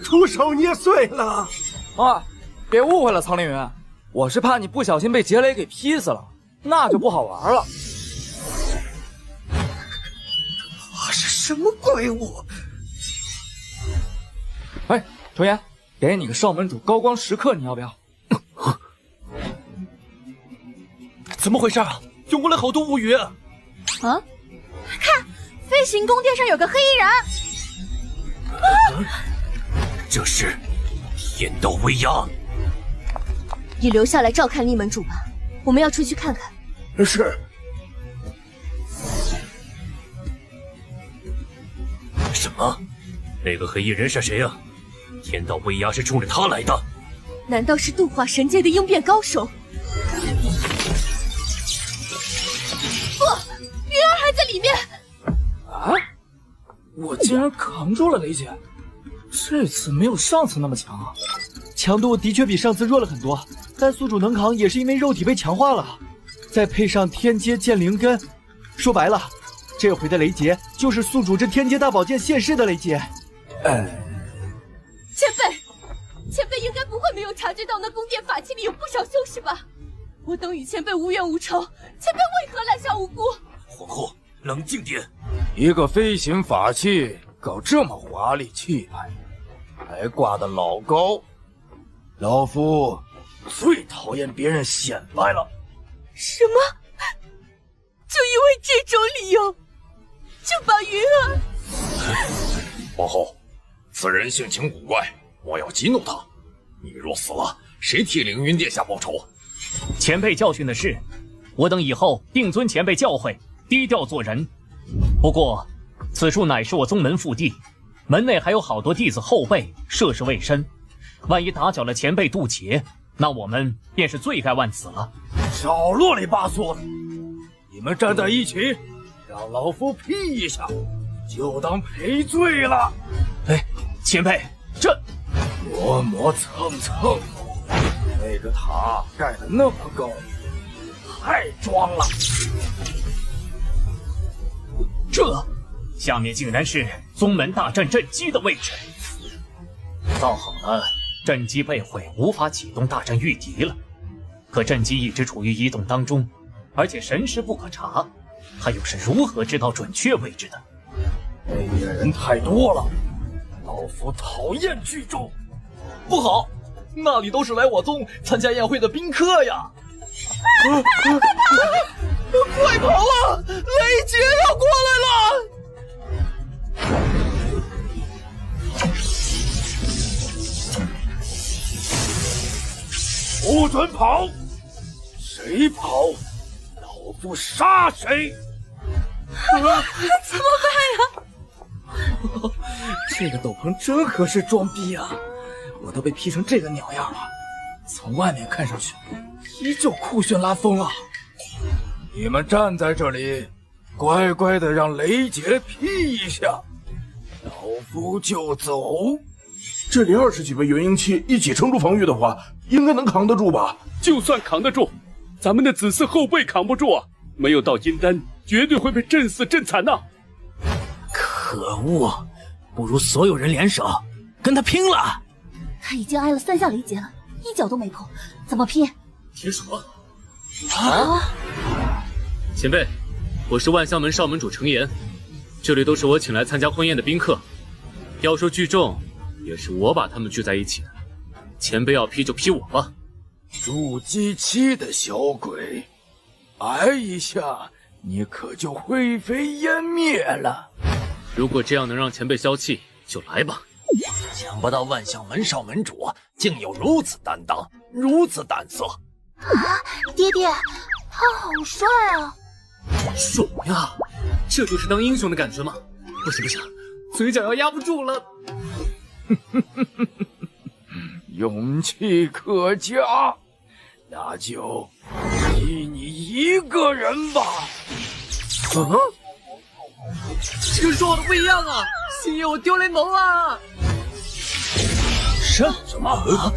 Speaker 6: 出手捏碎了！
Speaker 8: 啊，别误会了，苍凌云，我是怕你不小心被劫雷给劈死了，那就不好玩了。
Speaker 2: 他是什么怪物？
Speaker 8: 哎，抽烟，给你个少门主高光时刻，你要不要？
Speaker 2: 怎么回事啊？涌过来好多乌云。
Speaker 11: 啊！看，飞行宫殿上有个黑衣人。
Speaker 2: 这是天道威压。
Speaker 7: 你留下来照看厉门主吧，我们要出去看看。
Speaker 6: 是。
Speaker 14: 啊，那个黑衣人是谁啊？天道威压是冲着他来的？
Speaker 11: 难道是度化神界的应变高手？不，云儿还在里面。
Speaker 8: 啊！我竟然扛住了雷劫，这次没有上次那么强啊。强度的确比上次弱了很多，但宿主能扛也是因为肉体被强化了，再配上天阶剑灵根，说白了，这回的雷劫就是宿主这天阶大宝剑现世的雷劫。
Speaker 11: 前辈应该不会没有察觉到那宫殿法器里有不少修士吧？我等与前辈无冤无仇，前辈为何滥杀无辜？
Speaker 14: 皇后，冷静点。
Speaker 17: 一个飞行法器搞这么华丽气派，还挂得老高，老夫最讨厌别人显摆了。
Speaker 11: 什么？就因为这种理由，就把云儿……
Speaker 20: 皇后，此人性情古怪，我要激怒他。你若死了，谁替凌云殿下报仇？
Speaker 21: 前辈教训的是，我等以后定遵前辈教诲，低调做人。不过，此处乃是我宗门腹地，门内还有好多弟子后辈涉世未深，万一打搅了前辈渡劫，那我们便是罪该万死了。
Speaker 17: 少啰里吧嗦的，你们站在一起，让老夫劈一下，就当赔罪了。
Speaker 21: 哎，前辈，这
Speaker 17: 磨磨蹭蹭，那个塔盖得那么高，太装了。
Speaker 21: 这下面竟然是宗门大阵阵基的位置，造好了，阵基被毁，无法启动大阵御敌了。可阵基一直处于移动当中，而且神识不可查，他又是如何知道准确位置的？
Speaker 17: 那边人太多了，老夫讨厌聚众。
Speaker 8: 不好，那里都是来我宗参加宴会的宾客呀！快跑啊！雷劫要过来了！
Speaker 17: 不准跑！谁跑，老夫杀谁！
Speaker 11: 怎么办呀？
Speaker 8: 这个斗篷真合适装逼啊！我都被劈成这个鸟样了，从外面看上去依旧酷炫拉风啊！
Speaker 17: 你们站在这里，乖乖的让雷劫劈一下，老夫就走。
Speaker 18: 这里20几位元婴期一起撑住防御的话，应该能扛得住吧？
Speaker 5: 就算扛得住，咱们的子嗣后辈扛不住啊！没有到金丹，绝对会被震死震惨呐！
Speaker 2: 可恶，不如所有人联手跟他拼了！
Speaker 11: 他已经挨了3下雷劫了，一脚都没破，怎么拼？
Speaker 3: 铁杵啊！前辈，我是万象门少门主程岩，这里都是我请来参加婚宴的宾客。要说聚众，也是我把他们聚在一起的。前辈要劈就劈我吧。
Speaker 17: 筑基期的小鬼，挨一下你可就灰飞烟灭了。
Speaker 3: 如果这样能让前辈消气，就来吧。
Speaker 20: 想不到万象门少门主竟有如此担当，如此胆色。
Speaker 10: 爹爹，他好帅啊！
Speaker 3: 爽呀！这就是当英雄的感觉吗？不行不行，嘴角要压不住了。
Speaker 17: 勇气可嘉，那就依你一个人吧。
Speaker 2: 这个说的不一样啊！星爷，我丢雷蒙了！
Speaker 3: 什么？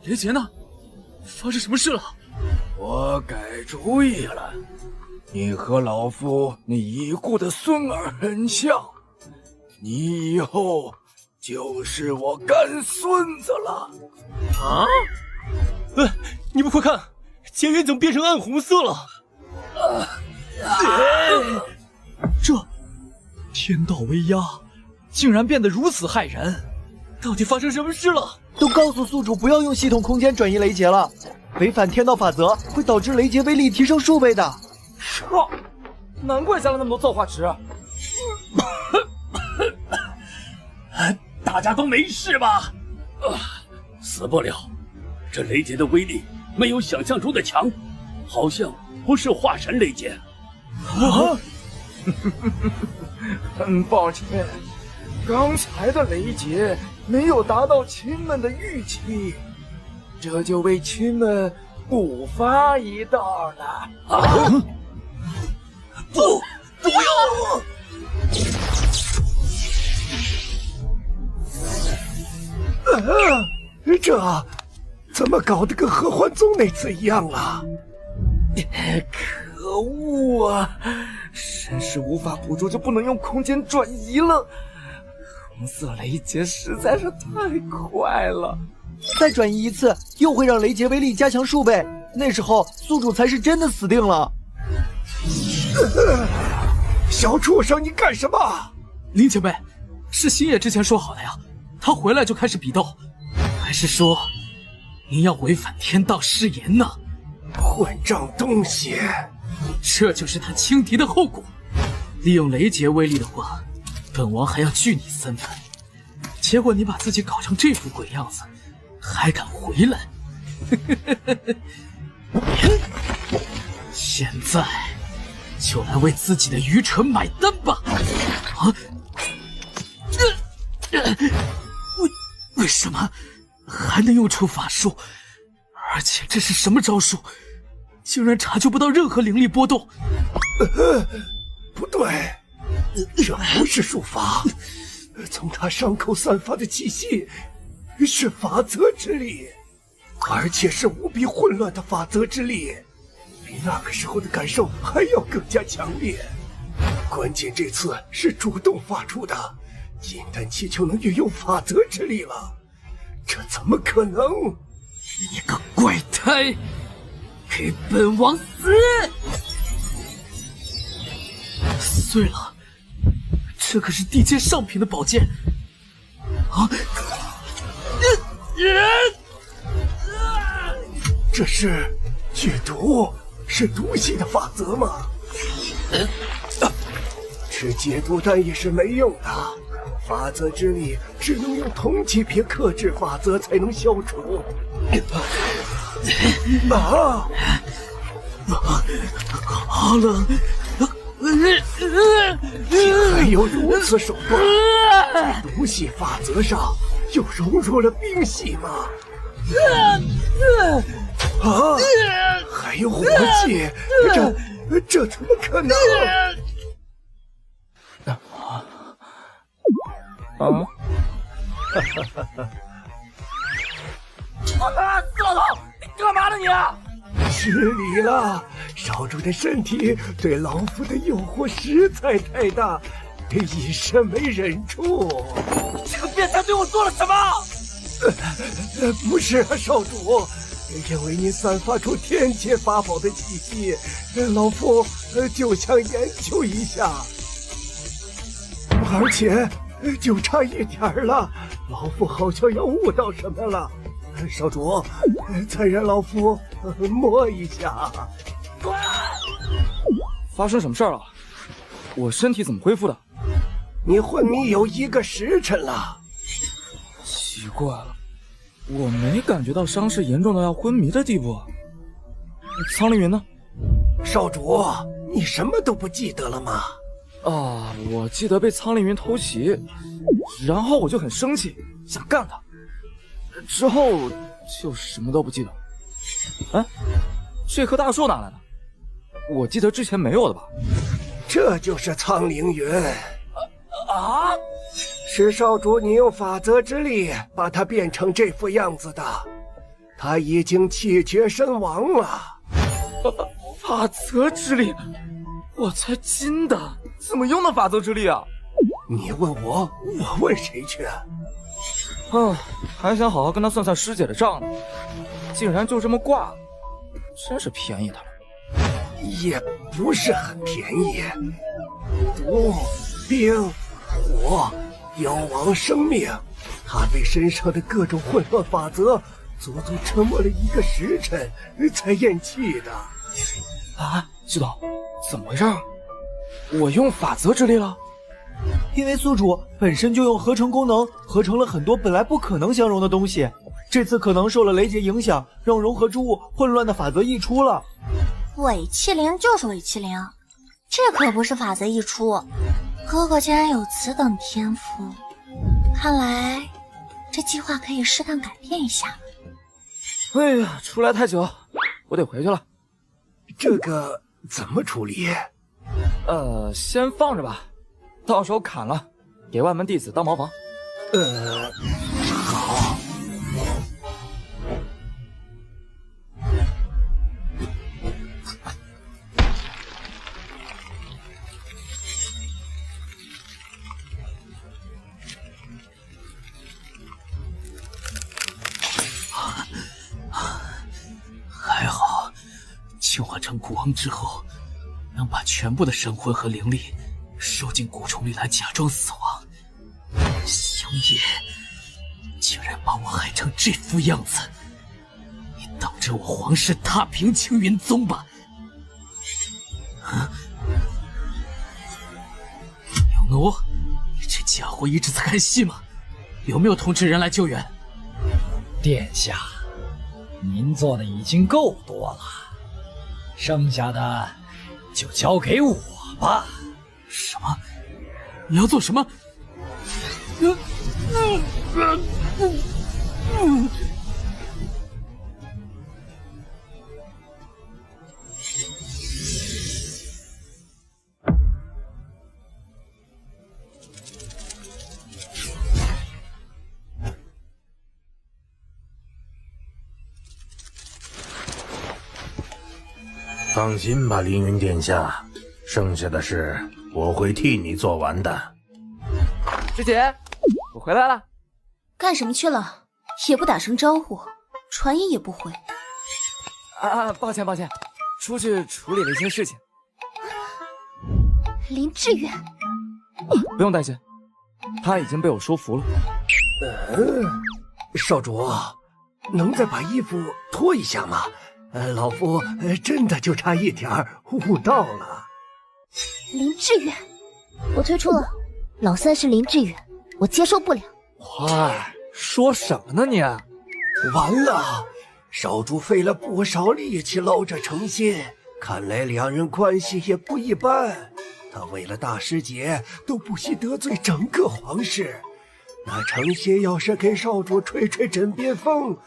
Speaker 3: 雷劫呢？发生什么事了？
Speaker 17: 我改主意了，你和老夫那已故的孙儿很像，你以后就是我干孙子了。
Speaker 8: 啊！你们快看，劫云怎么变成暗红色了？这天道威压竟然变得如此骇人，到底发生什么事了？都告诉宿主不要用系统空间转移雷劫了，违反天道法则会导致雷劫威力提升数倍的。操！难怪加了那么多造化池。
Speaker 5: 大家都没事吧？死不了。这雷劫的威力没有想象中的强，好像不是化神雷劫。
Speaker 17: 很抱歉，刚才的雷劫没有达到亲们的预期，这就为亲们补发一道了。
Speaker 6: 不要！这怎么搞得跟合欢宗那次一样了？
Speaker 17: 可恶啊！身世无法捕捉，就不能用空间转移了。红色雷劫实在是太快了，
Speaker 9: 再转移一次，又会让雷劫威力加强数倍。那时候宿主才是真的死定了。
Speaker 6: 小畜生，你干什么？
Speaker 2: 林前辈，是星野之前说好的呀，他回来就开始比斗，还是说您要违反天道誓言呢？
Speaker 6: 混账东西！
Speaker 2: 这就是他轻敌的后果。利用雷劫威力的话，本王还要拒你3分。结果你把自己搞成这副鬼样子，还敢回来？现在就来为自己的愚蠢买单吧！啊！为什么还能用出法术？而且这是什么招数？竟然察觉不到任何灵力波动。
Speaker 6: 不对，这不是术法，从他伤口散发的气息是法则之力，而且是无比混乱的法则之力，比那个时候的感受还要更加强烈。关键这次是主动发出的，金丹气就能运用法则之力了，这怎么可能？
Speaker 2: 你个怪胎，给本王死！碎了，这可是地阶上品的宝剑啊！
Speaker 6: 这是剧毒，是毒系的法则吗？吃解毒丹也是没用的，法则之力只能用同级别克制法则才能消除。
Speaker 2: 好冷！
Speaker 6: 竟还有如此手段，在毒系法则上又融入了冰系吗？啊！还有火系，这怎么可能？
Speaker 17: 四老头，你干嘛呢你？
Speaker 6: 失礼了，少主的身体对老夫的诱惑实在太大，一时没忍住。
Speaker 17: 这个变态对我做了什么？
Speaker 6: 不是啊，少主，因为你散发出天阶法宝的气息，老夫就想研究一下，而且就差一点了，老夫好像要悟到什么了。少主，再让老夫摸一下。
Speaker 8: 发生什么事儿了？我身体怎么恢复的？
Speaker 6: 你昏迷有1个时辰了。
Speaker 8: 奇怪了，我没感觉到伤势严重到要昏迷的地步。苍凌云呢？
Speaker 6: 少主，你什么都不记得了吗？
Speaker 8: 啊，我记得被苍凌云偷袭，然后我就很生气，想干他。之后就什么都不记得。哎，这棵大树哪来的？我记得之前没有的吧？
Speaker 6: 这就是苍凌云。是少主你用法则之力把它变成这副样子的，他已经气绝身亡了。
Speaker 8: 法则之力？我才金的，怎么用的法则之力啊？
Speaker 6: 你问我，我问谁去？
Speaker 8: 还想好好跟他算算师姐的账呢，竟然就这么挂了，真是便宜他了。
Speaker 6: 也不是很便宜，毒、冰、火、妖王生命，他被身上的各种混乱法则足足折磨了1个时辰才咽气的。
Speaker 8: 啊，知道怎么回事？我用法则之力了？
Speaker 9: 因为宿主本身就用合成功能合成了很多本来不可能相融的东西，这次可能受了雷劫影响，让融合之物混乱的法则溢出了。
Speaker 10: 伪欺凌就是伪欺凌，这可不是法贼一出，哥哥竟然有此等天赋，看来这计划可以适当改变一下。
Speaker 8: 哎呀，出来太久，我得回去了。
Speaker 6: 这个怎么处理？
Speaker 8: 先放着吧，到时候砍了，给外门弟子当茅房。
Speaker 6: 好。
Speaker 2: 还好，进化成蛊王之后，能把全部的神魂和灵力收进蛊虫里来假装死亡。星野竟然把我害成这副样子，你等着我皇室踏平青云宗吧！有奴，这家伙一直在看戏吗？有没有通知人来救援？
Speaker 1: 殿下，您做的已经够多了，剩下的就交给我吧。
Speaker 2: 什么？你要做什么？
Speaker 13: 放心吧，凌云殿下，剩下的事我会替你做完的。
Speaker 8: 师姐，我回来了。
Speaker 7: 干什么去了？也不打声招呼，传音也不回。
Speaker 8: 抱歉，出去处理了一些事情。
Speaker 10: 林志远，
Speaker 8: 不用担心，他已经被我说服了。
Speaker 6: 少主，能再把衣服脱一下吗？老夫真的就差一点悟道了。
Speaker 10: 林志远，我退出了。老三是林志远，我接受不了。
Speaker 8: 嗨，说什么呢你？
Speaker 6: 完了，少主费了不少力气捞着诚心，看来两人关系也不一般。他为了大师姐都不惜得罪整个皇室。那诚心要是给少主吹吹枕边风，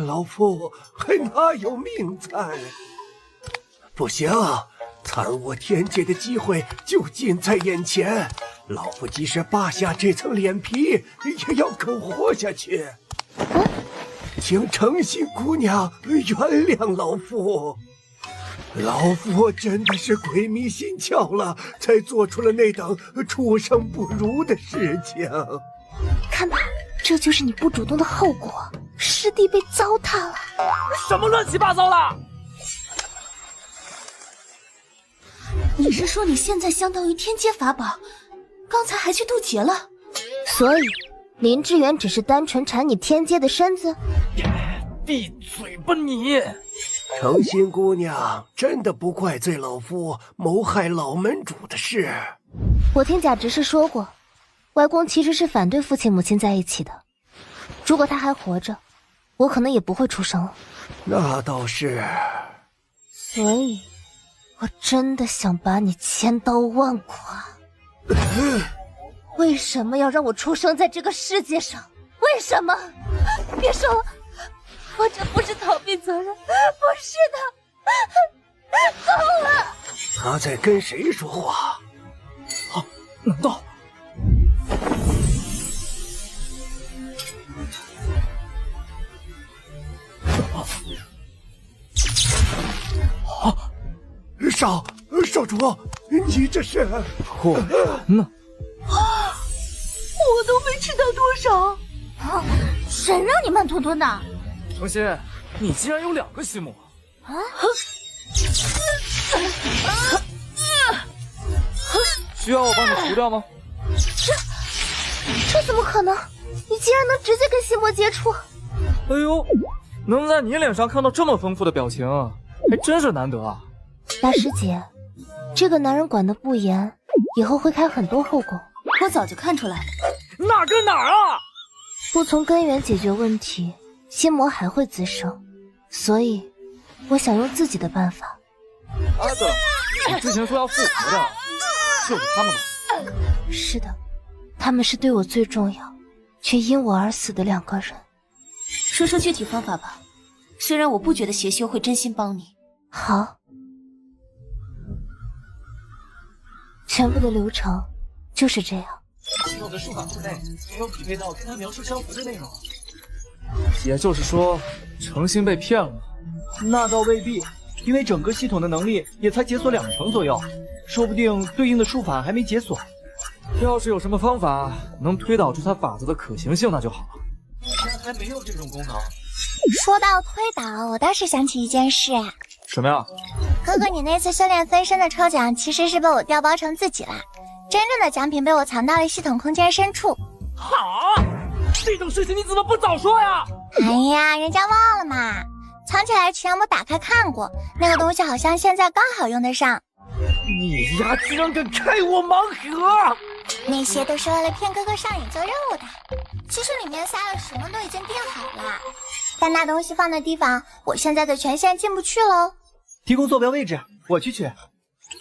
Speaker 6: 老夫还哪有命在？不行，残我天界的机会就近在眼前，老夫即使扒下这层脸皮，也要苟活下去。请诚心姑娘原谅老夫，老夫真的是鬼迷心窍了，才做出了那等畜生不如的事情。
Speaker 10: 看吧，这就是你不主动的后果，师弟被糟蹋了。
Speaker 8: 什么乱七八糟了？
Speaker 7: 你是说你现在相当于天阶法宝，刚才还去渡劫了？
Speaker 10: 所以林志远只是单纯馋你天阶的身子？
Speaker 8: 闭嘴吧你！
Speaker 6: 诚心姑娘真的不怪罪老夫谋害老门主的事。
Speaker 10: 我听贾执事说过，外公其实是反对父亲母亲在一起的。如果他还活着，我可能也不会出生了。
Speaker 6: 那倒是。
Speaker 10: 所以我真的想把你千刀万剐。为什么要让我出生在这个世界上？为什么？别说了，我这不是逃避责任，不是的。够了！
Speaker 6: 他在跟谁说话？
Speaker 8: 难道？
Speaker 6: 少主，你这是？
Speaker 8: 果然呢。
Speaker 11: 我都没吃到多少。
Speaker 10: 谁让你慢吞吞的？
Speaker 8: 诚心，你竟然有2个心魔
Speaker 10: 啊！
Speaker 8: 需要我帮你除掉吗？
Speaker 10: 这怎么可能？你竟然能直接跟心魔接触？
Speaker 8: 哎呦，能在你脸上看到这么丰富的表情，还真是难得啊！
Speaker 10: 大师姐，这个男人管得不严，以后会开很多后宫。
Speaker 7: 我早就看出来了。
Speaker 8: 哪跟哪儿啊？
Speaker 10: 不从根源解决问题，心魔还会滋生。所以，我想用自己的办法。
Speaker 8: 对了，你之前说要复活的，就是他们吧？
Speaker 10: 是的，他们是对我最重要，却因我而死的2个人。
Speaker 7: 说说具体方法吧，虽然我不觉得邪修会真心帮你。
Speaker 10: 好，全部的流程就是这样。
Speaker 9: 系统的术法库内没有匹配到跟他描述相符的内容。
Speaker 8: 也就是说，程心被骗了？
Speaker 9: 那倒未必，因为整个系统的能力也才解锁2成左右，说不定对应的术法还没解锁。
Speaker 8: 要是有什么方法能推导出他法子的可行性，那就好了。
Speaker 9: 目前还没有这种功能。
Speaker 10: 说到推导，我倒是想起一件事。
Speaker 8: 什么呀？
Speaker 10: 哥哥，你那次修炼分身的抽奖其实是被我调包成自己了，真正的奖品被我藏到了系统空间深处。
Speaker 18: 好，这种事情你怎么不早说呀？
Speaker 10: 哎呀，人家忘了嘛，藏起来前我打开看过，那个东西好像现在刚好用得上。
Speaker 18: 你呀，居然敢开我盲盒！
Speaker 10: 那些都是为了骗哥哥上瘾做任务的，其实里面塞了什么都已经定好了，但那东西放的地方，我现在的权限进不去喽。
Speaker 9: 提供坐标位置，我去取。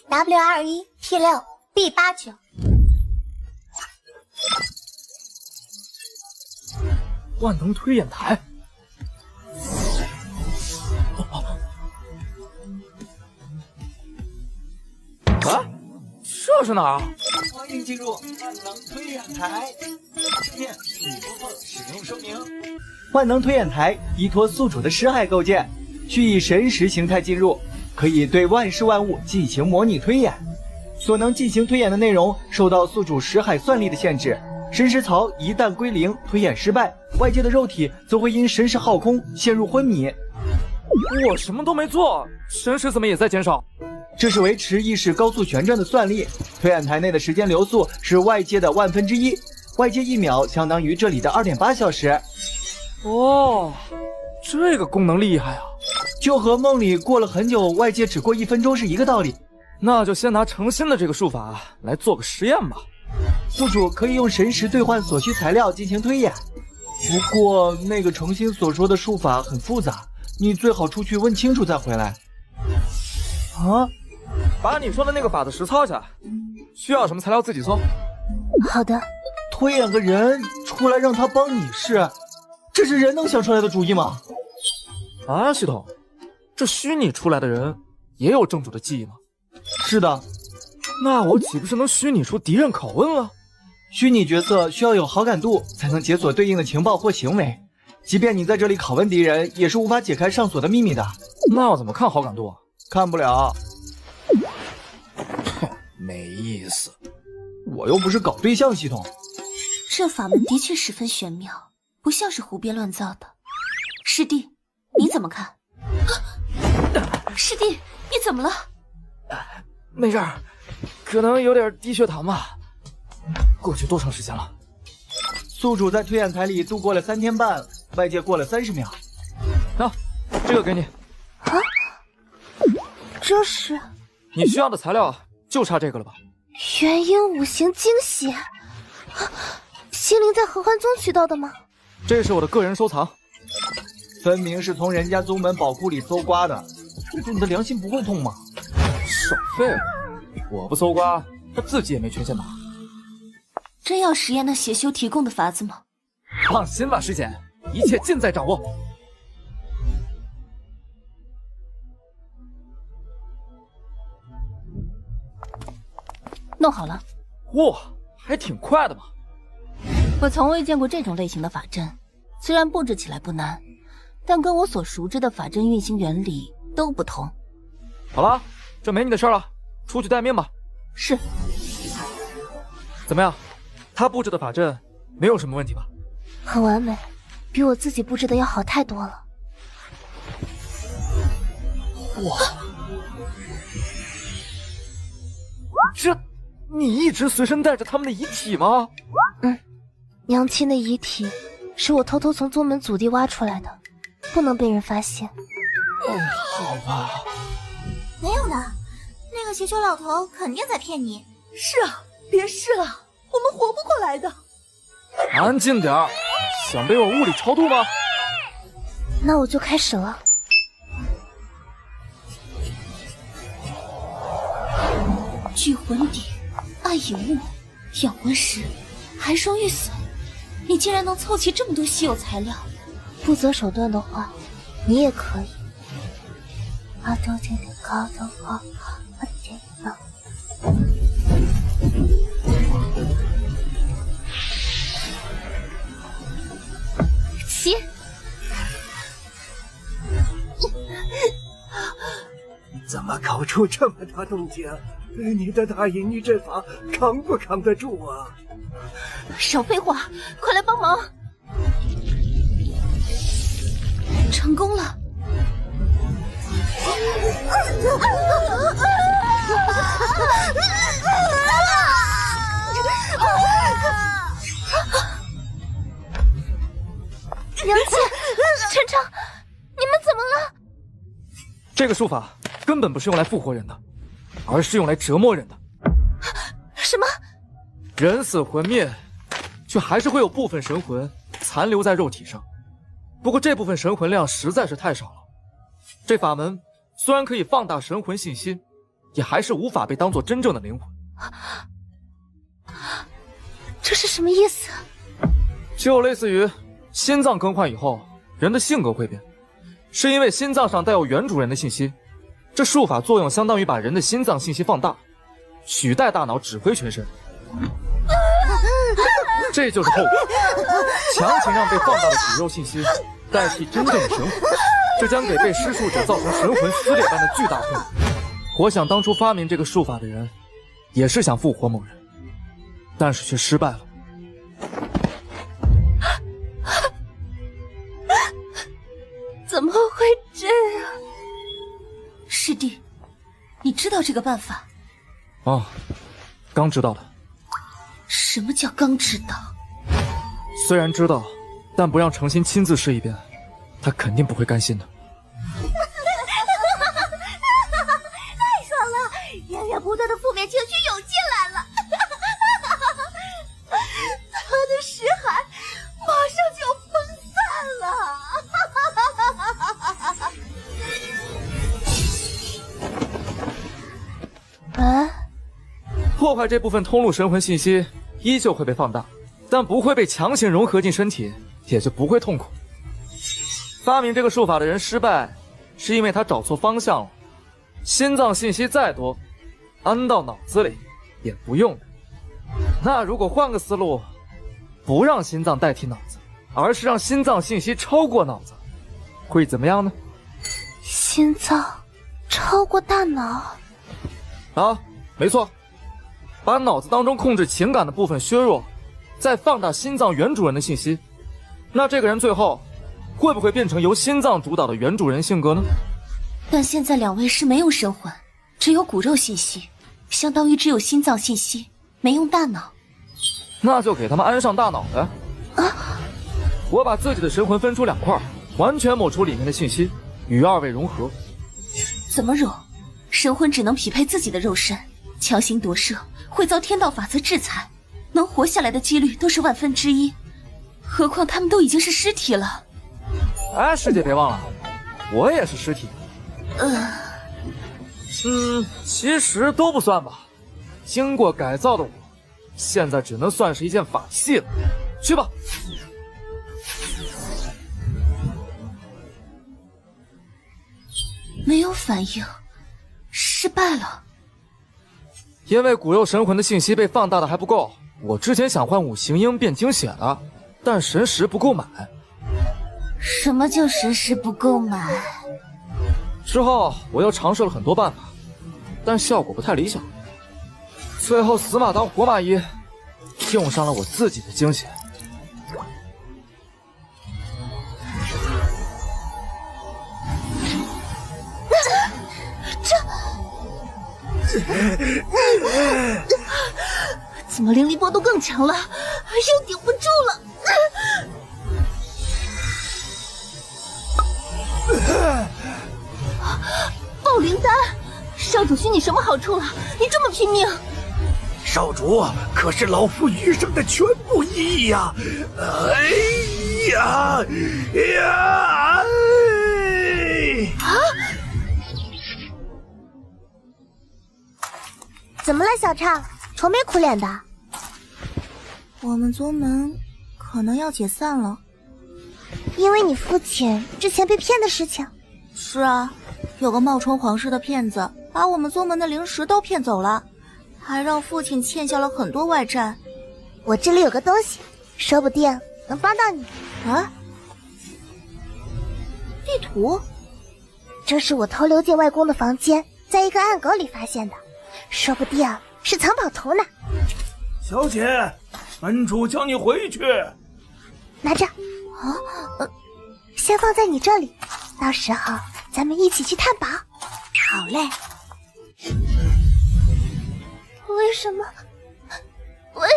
Speaker 10: W21 T6 B89。
Speaker 8: 万能推演台。啊，这是哪儿？
Speaker 9: 欢迎进入万能推演台。今天已播放使用说明。万能推演台依托宿主的尸骸构建，需以神识形态进入，可以对万事万物进行模拟推演。所能进行推演的内容受到宿主识骸算力的限制。神识槽一旦归零，推演失败，外界的肉体则会因神识耗空陷入昏迷。
Speaker 8: 我什么都没做，神识怎么也在减少？
Speaker 9: 这是维持意识高速旋转的算力。推演台内的时间流速是外界的1/1000，外界1秒相当于这里的2.8小时。
Speaker 8: 哦，这个功能厉害啊！
Speaker 9: 就和梦里过了很久，外界只过1分钟是一个道理。
Speaker 8: 那就先拿程心的这个术法来做个实验吧。
Speaker 9: 宿主可以用神识兑换所需材料进行推演，不过那个程心所说的术法很复杂，你最好出去问清楚再回来。
Speaker 8: 啊，把你说的那个法子实操一下，需要什么材料自己做。
Speaker 10: 好的。
Speaker 9: 推演个人出来让他帮你试，这是人能想出来的主意吗？
Speaker 8: 啊，系统，这虚拟出来的人也有正主的记忆吗？
Speaker 9: 是的。
Speaker 8: 那我岂不是能虚拟出敌人拷问了？
Speaker 9: 虚拟角色需要有好感度才能解锁对应的情报或行为，即便你在这里拷问敌人，也是无法解开上锁的秘密的。
Speaker 8: 那我怎么看好感度啊？
Speaker 9: 看不了。
Speaker 17: 哼，没意思。
Speaker 9: 我又不是搞对象系统。
Speaker 7: 这法门的确十分玄妙，不像是胡编乱造的。师弟，你怎么看？师弟，你怎么了？
Speaker 8: 没事儿，可能有点低血糖吧。过去多长时间了？
Speaker 9: 宿主在推演台里度过了3天半，外界过了30秒。
Speaker 8: 那、这个给你。
Speaker 10: 啊，这是
Speaker 8: 你需要的材料，就差这个了吧？
Speaker 10: 元婴5行精血，啊，心灵在合欢宗取到的吗？
Speaker 8: 这是我的个人收藏，
Speaker 9: 分明是从人家宗门宝库里搜刮的，宿主你的良心不会痛吗？
Speaker 8: 少废了，我不搜刮，他自己也没权限拿。
Speaker 7: 真要实验那邪修提供的法子吗？
Speaker 8: 放心吧，师姐，一切尽在掌握。
Speaker 11: 弄好了。
Speaker 8: 哇，还挺快的嘛。
Speaker 11: 我从未见过这种类型的法阵，虽然布置起来不难，但跟我所熟知的法阵运行原理都不同。
Speaker 8: 好了，这没你的事了，出去待命吧。
Speaker 11: 是。
Speaker 8: 怎么样？他布置的法阵没有什么问题吧？
Speaker 10: 很完美，比我自己布置的要好太多了。
Speaker 8: 哇！这，你一直随身带着他们的遗体吗？
Speaker 10: 嗯，娘亲的遗体是我偷偷从宗门祖地挖出来的，不能被人发现。
Speaker 8: 好吧。
Speaker 10: 没有的，那个邪修老头肯定在骗你。
Speaker 11: 是啊，别试了，我们活不过来的。
Speaker 8: 安静点儿，想被我物理超度吗？
Speaker 10: 那我就开始了。
Speaker 7: 聚魂鼎、暗影物、养魂石、寒霜玉笋，你竟然能凑齐这么多稀有材料！
Speaker 10: 不择手段的话，你也可以。阿周天天高头高，阿天高。
Speaker 7: 起！
Speaker 6: 怎么搞出这么大动静？你的大隐匿阵法扛不扛得住啊？
Speaker 7: 少废话，快来帮忙！成功了！
Speaker 10: 杨姐、陈诚，你们怎么了？
Speaker 8: 这个术法根本不是用来复活人的，而是用来折磨人的。
Speaker 10: 什么？
Speaker 8: 人死魂灭，却还是会有部分神魂残留在肉体上。不过这部分神魂量实在是太少了。这法门虽然可以放大神魂信息，也还是无法被当作真正的灵魂。
Speaker 10: 这是什么意思？
Speaker 8: 就类似于心脏更换以后，人的性格会变，是因为心脏上带有原主人的信息。这术法作用相当于把人的心脏信息放大，取代大脑指挥全身。这就是后果，强行让被放大的骨肉信息代替真正的神魂，这将给被施术者造成神魂撕裂般的巨大痛苦。我想当初发明这个术法的人，也是想复活某人，但是却失败了。
Speaker 7: 怎么会这样？师弟，你知道这个办法？
Speaker 8: 哦，刚知道的。
Speaker 7: 什么叫刚知道？
Speaker 8: 虽然知道，但不让程心亲自试一遍，他肯定不会甘心的。
Speaker 10: 太爽了，源源不断的负面情绪涌进来了。他的识海马上就分散了。啊！
Speaker 8: 破坏这部分通路神魂信息，依旧会被放大，但不会被强行融合进身体，也就不会痛苦。发明这个术法的人失败，是因为他找错方向了。心脏信息再多，安到脑子里也不用的。那如果换个思路，不让心脏代替脑子，而是让心脏信息超过脑子，会怎么样呢？
Speaker 10: 心脏超过大脑？
Speaker 8: 啊，没错。把脑子当中控制情感的部分削弱，再放大心脏原主人的信息，那这个人最后会不会变成由心脏主导的原主人性格呢？
Speaker 7: 但现在两位是没有神魂，只有骨肉信息，相当于只有心脏信息，没用大脑。
Speaker 8: 那就给他们安上大脑呗。我把自己的神魂分出2块，完全抹除里面的信息，与2位融合。
Speaker 7: 怎么融？神魂只能匹配自己的肉身，强行夺舍会遭天道法则制裁，能活下来的几率都是1/1000，何况他们都已经是尸体了。
Speaker 8: 哎，师姐别忘了，我也是尸体。其实都不算吧。经过改造的我，现在只能算是一件法器了。去吧。
Speaker 7: 没有反应，失败了。
Speaker 8: 因为骨肉神魂的信息被放大的还不够，我之前想换5行鹰变精血的，但神识不够满。
Speaker 7: 什么叫神识不够满？
Speaker 8: 之后我又尝试了很多办法，但效果不太理想。最后死马当活马医，用上了我自己的精血。
Speaker 10: 怎么灵力波动更强了？又顶不住了。爆灵丹，少主许你什么好处了？你这么拼命！
Speaker 6: 少主可是老夫余生的全部意义呀！哎呀呀！
Speaker 10: 怎么了，小畅？愁眉苦脸的。
Speaker 16: 我们宗门可能要解散了，
Speaker 10: 因为你父亲之前被骗的事情。
Speaker 16: 是啊，有个冒充皇室的骗子，把我们宗门的灵石都骗走了，还让父亲欠下了很多外债。
Speaker 10: 我这里有个东西，说不定能帮到你。
Speaker 16: 啊？地图？
Speaker 10: 这是我偷溜进外公的房间，在一个暗沟里发现的，说不定是藏宝图呢。
Speaker 18: 小姐，门主叫你回去。
Speaker 10: 拿着。先放在你这里，到时候咱们一起去探宝。好嘞。为什么会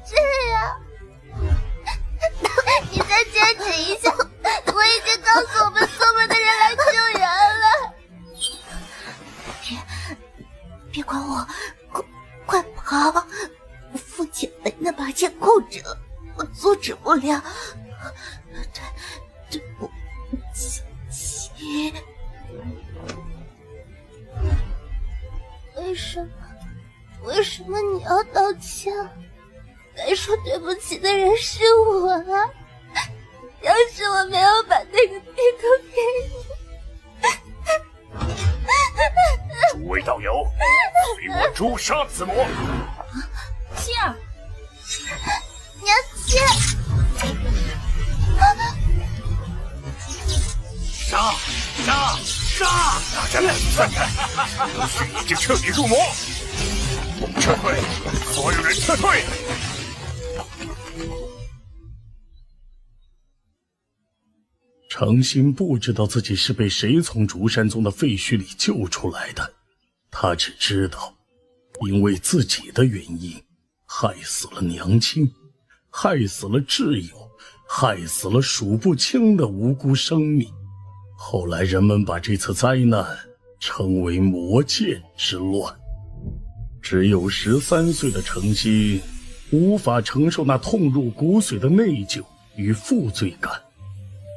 Speaker 10: 这样？你再坚持一下，我已经告诉我们宗门的人来救援了。别管我，快跑！父亲被那把剑控制了，我阻止不了。对不起。为什么你要道歉？该说对不起的人是我啊！要是我没有把那个地图给
Speaker 22: 你，诸位道友，随我诛杀此魔！
Speaker 11: 希儿，
Speaker 10: 娘亲，
Speaker 22: 杀！大家赶紧散开，流血已经彻底入魔，撤退！所有人撤退！
Speaker 15: 程心不知道自己是被谁从竹山宗的废墟里救出来的，他只知道，因为自己的原因，害死了娘亲，害死了挚友，害死了数不清的无辜生命。后来人们把这次灾难称为魔剑之乱。只有13岁的程心无法承受那痛入骨髓的内疚与负罪感，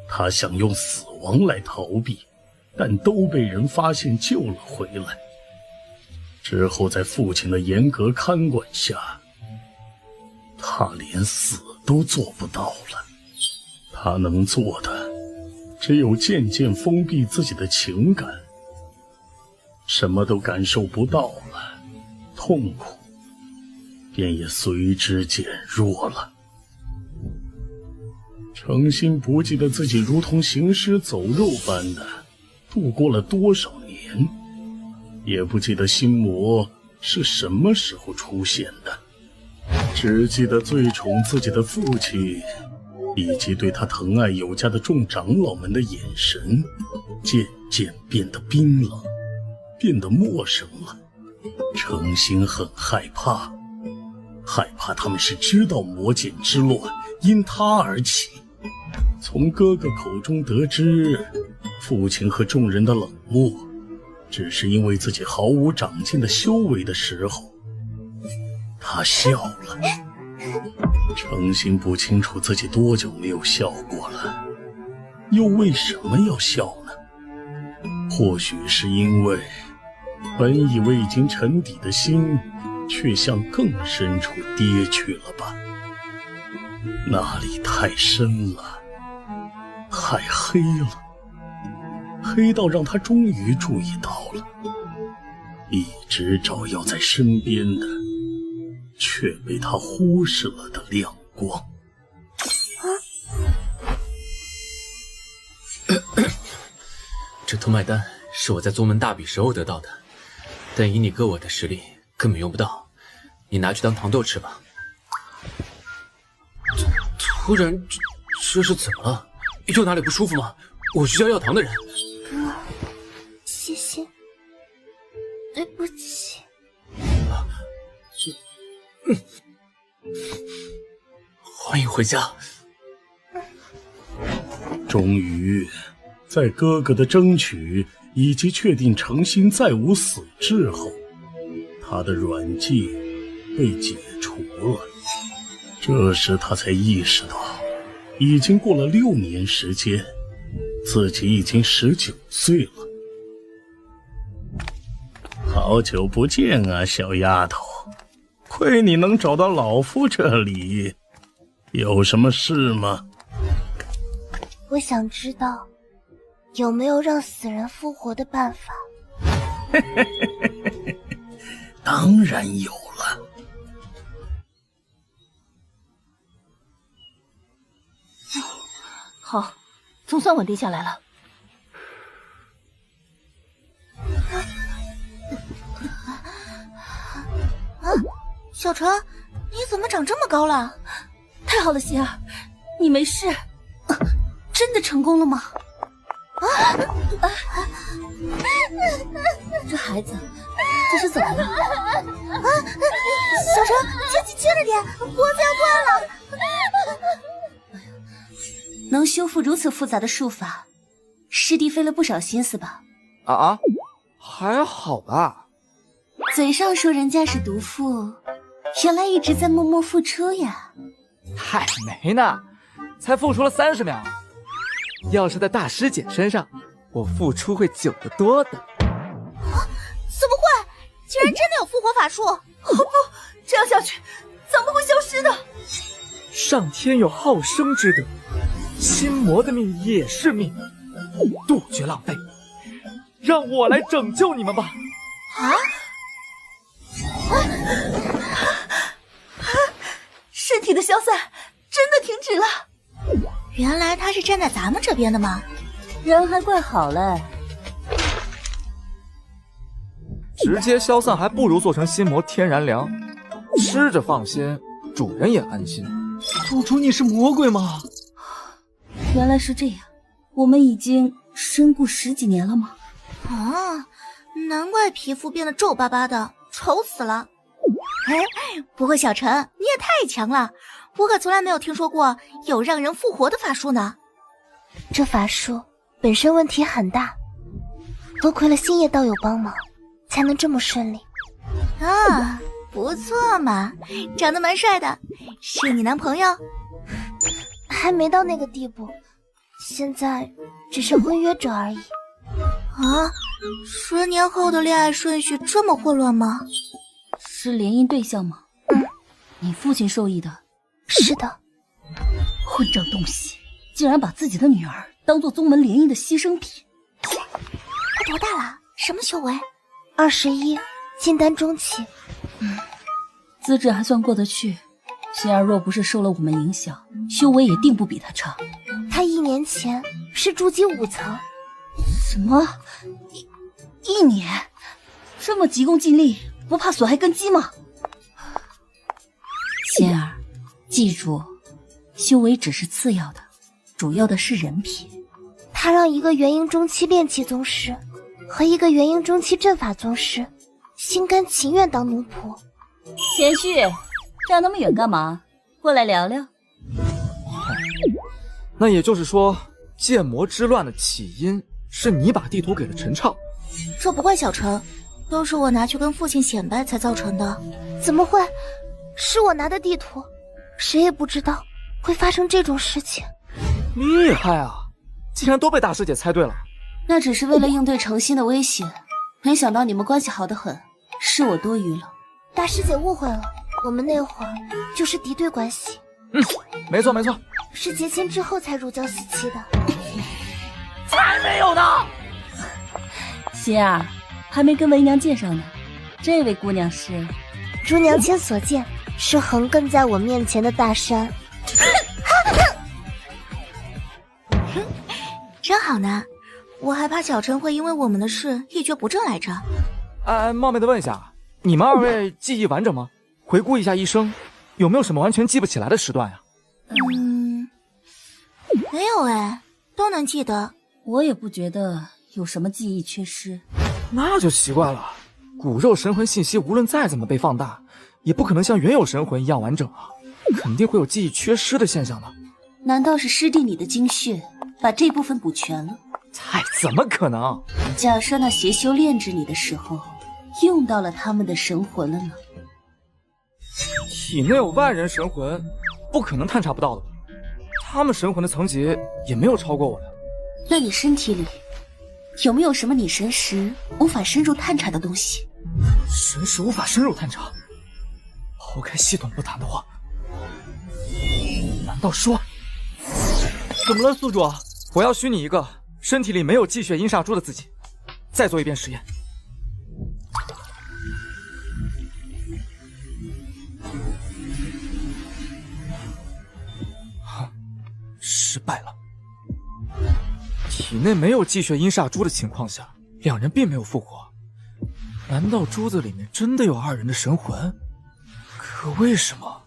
Speaker 15: 他想用死亡来逃避，但都被人发现救了回来。之后在父亲的严格看管下，他连死都做不到了。他能做的只有渐渐封闭自己的情感，什么都感受不到了，痛苦便也随之减弱了。程心不记得自己如同行尸走肉般的度过了多少年，也不记得心魔是什么时候出现的，只记得最宠自己的父亲以及对他疼爱有加的众长老们的眼神渐渐变得冰冷，变得陌生了。程心很害怕，害怕他们是知道魔剑之乱因他而起。从哥哥口中得知，父亲和众人的冷漠只是因为自己毫无长进的修为的时候，他笑了。程心不清楚自己多久没有笑过了，又为什么要笑呢？或许是因为本以为已经沉底的心却向更深处跌去了吧。那里太深了，太黑了，黑到让他终于注意到了，一直照耀在身边的却被他忽视了的亮光。
Speaker 3: 这头麦丹是我在宗门大比时候得到的，但以你哥我的实力根本用不到，你拿去当糖豆吃吧。突然这是怎么了？有哪里不舒服吗？我需要药糖的人。
Speaker 10: 哥，谢谢，对不起。
Speaker 3: 欢迎回家。
Speaker 15: 终于在哥哥的争取以及确定程心再无死志后，他的软禁被解除了。这时他才意识到，已经过了6年时间，自己已经19岁了。好久不见啊，小丫头，亏你能找到老夫这里，有什么事吗？
Speaker 10: 我想知道，有没有让死人复活的办法？
Speaker 15: 当然有了。
Speaker 11: 好，总算稳定下来了。
Speaker 16: 小陈，你怎么长这么高了？
Speaker 11: 太好了，希儿，你没事。真的成功了吗？这孩子这是怎么了？
Speaker 16: 小陈，轻着点，脖子要断了。
Speaker 7: 能修复如此复杂的术法，师弟费了不少心思吧？
Speaker 8: 还好吧。
Speaker 7: 嘴上说人家是毒妇，原来一直在默默付出呀。
Speaker 8: 嗨，没呢，才付出了30秒。要是在大师姐身上，我付出会久得多的。
Speaker 16: 怎么会？竟然真的有复活法术！
Speaker 11: 不，这样下去，咱们会消失的。
Speaker 8: 上天有好生之德，心魔的命也是命，杜绝浪费。让我来拯救你们吧！
Speaker 11: 身体的消散真的停止了。
Speaker 16: 原来他是站在咱们这边的吗？
Speaker 7: 人还怪好嘞。
Speaker 8: 直接消散还不如做成心魔天然凉，吃着放心，主人也安心。
Speaker 9: 楚楚，你是魔鬼吗？
Speaker 11: 原来是这样，我们已经身故10几年了吗？
Speaker 16: 难怪皮肤变得皱巴巴的，丑死了。不过小陈，你也太强了，我可从来没有听说过有让人复活的法术呢。
Speaker 10: 这法术本身问题很大，多亏了星夜道友帮忙，才能这么顺利。
Speaker 16: 不错嘛，长得蛮帅的，是你男朋友？
Speaker 10: 还没到那个地步，现在只是婚约者而已。
Speaker 16: 10年后的恋爱顺序这么混乱吗？
Speaker 11: 是联姻对象吗？你父亲授意的。
Speaker 10: 是的。
Speaker 11: 混账东西，竟然把自己的女儿当做宗门联姻的牺牲品。
Speaker 10: 他多大了？什么修为？21，金丹中期。
Speaker 11: 资质还算过得去。希儿若不是受了我们影响，修为也定不比他差。
Speaker 10: 他1年前是筑基5层。
Speaker 11: 什么？一年？这么急功近利，不怕损害根基吗？仙儿，记住，修为只是次要的，主要的是人品。
Speaker 10: 他让一个元婴中期炼气宗师和一个元婴中期阵法宗师心甘情愿当奴仆。
Speaker 11: 贤婿，站那么远干嘛？过来聊聊。
Speaker 8: 那也就是说，剑魔之乱的起因是你把地图给了陈畅？
Speaker 16: 这不怪小陈，都是我拿去跟父亲显摆才造成的。
Speaker 10: 怎么会？是我拿的地图，谁也不知道会发生这种事情。
Speaker 8: 厉害啊，竟然都被大师姐猜对了。
Speaker 7: 那只是为了应对诚心的威胁，没想到你们关系好得很，是我多余了。
Speaker 10: 大师姐误会了，我们那会儿就是敌对关系。
Speaker 8: 没错没错，
Speaker 10: 是结亲之后才如胶似漆的。
Speaker 11: 才没有呢！希儿，还没跟为娘介绍呢，这位姑娘是……
Speaker 10: 如娘亲所见，是横亘在我面前的大山。
Speaker 16: 真好呢，我还怕小陈会因为我们的事一蹶不振来着。
Speaker 8: 冒昧的问一下，你们2位记忆完整吗？回顾一下一生，有没有什么完全记不起来的时段呀？
Speaker 16: 没有哎，都能记得。
Speaker 11: 我也不觉得有什么记忆缺失。
Speaker 8: 那就奇怪了，骨肉神魂信息无论再怎么被放大，也不可能像原有神魂一样完整啊，肯定会有记忆缺失的现象的。
Speaker 7: 难道是师弟你的精血把这部分补全了？
Speaker 8: 嗨，怎么可能？
Speaker 7: 假设那邪修炼制你的时候用到了他们的神魂了呢？
Speaker 8: 体内有万人神魂，不可能探查不到的。他们神魂的层级也没有超过我的。
Speaker 7: 那你身体里有没有什么你神识无法深入探查的东西？
Speaker 8: 神识无法深入探查。抛开系统不谈的话，难道说……
Speaker 9: 怎么了，宿主？
Speaker 8: 我要许你一个身体里没有积血阴煞珠的自己，再做一遍实验。失败了。体内没有积血阴煞珠的情况下，两人并没有复活。难道珠子里面真的有二人的神魂？可为什么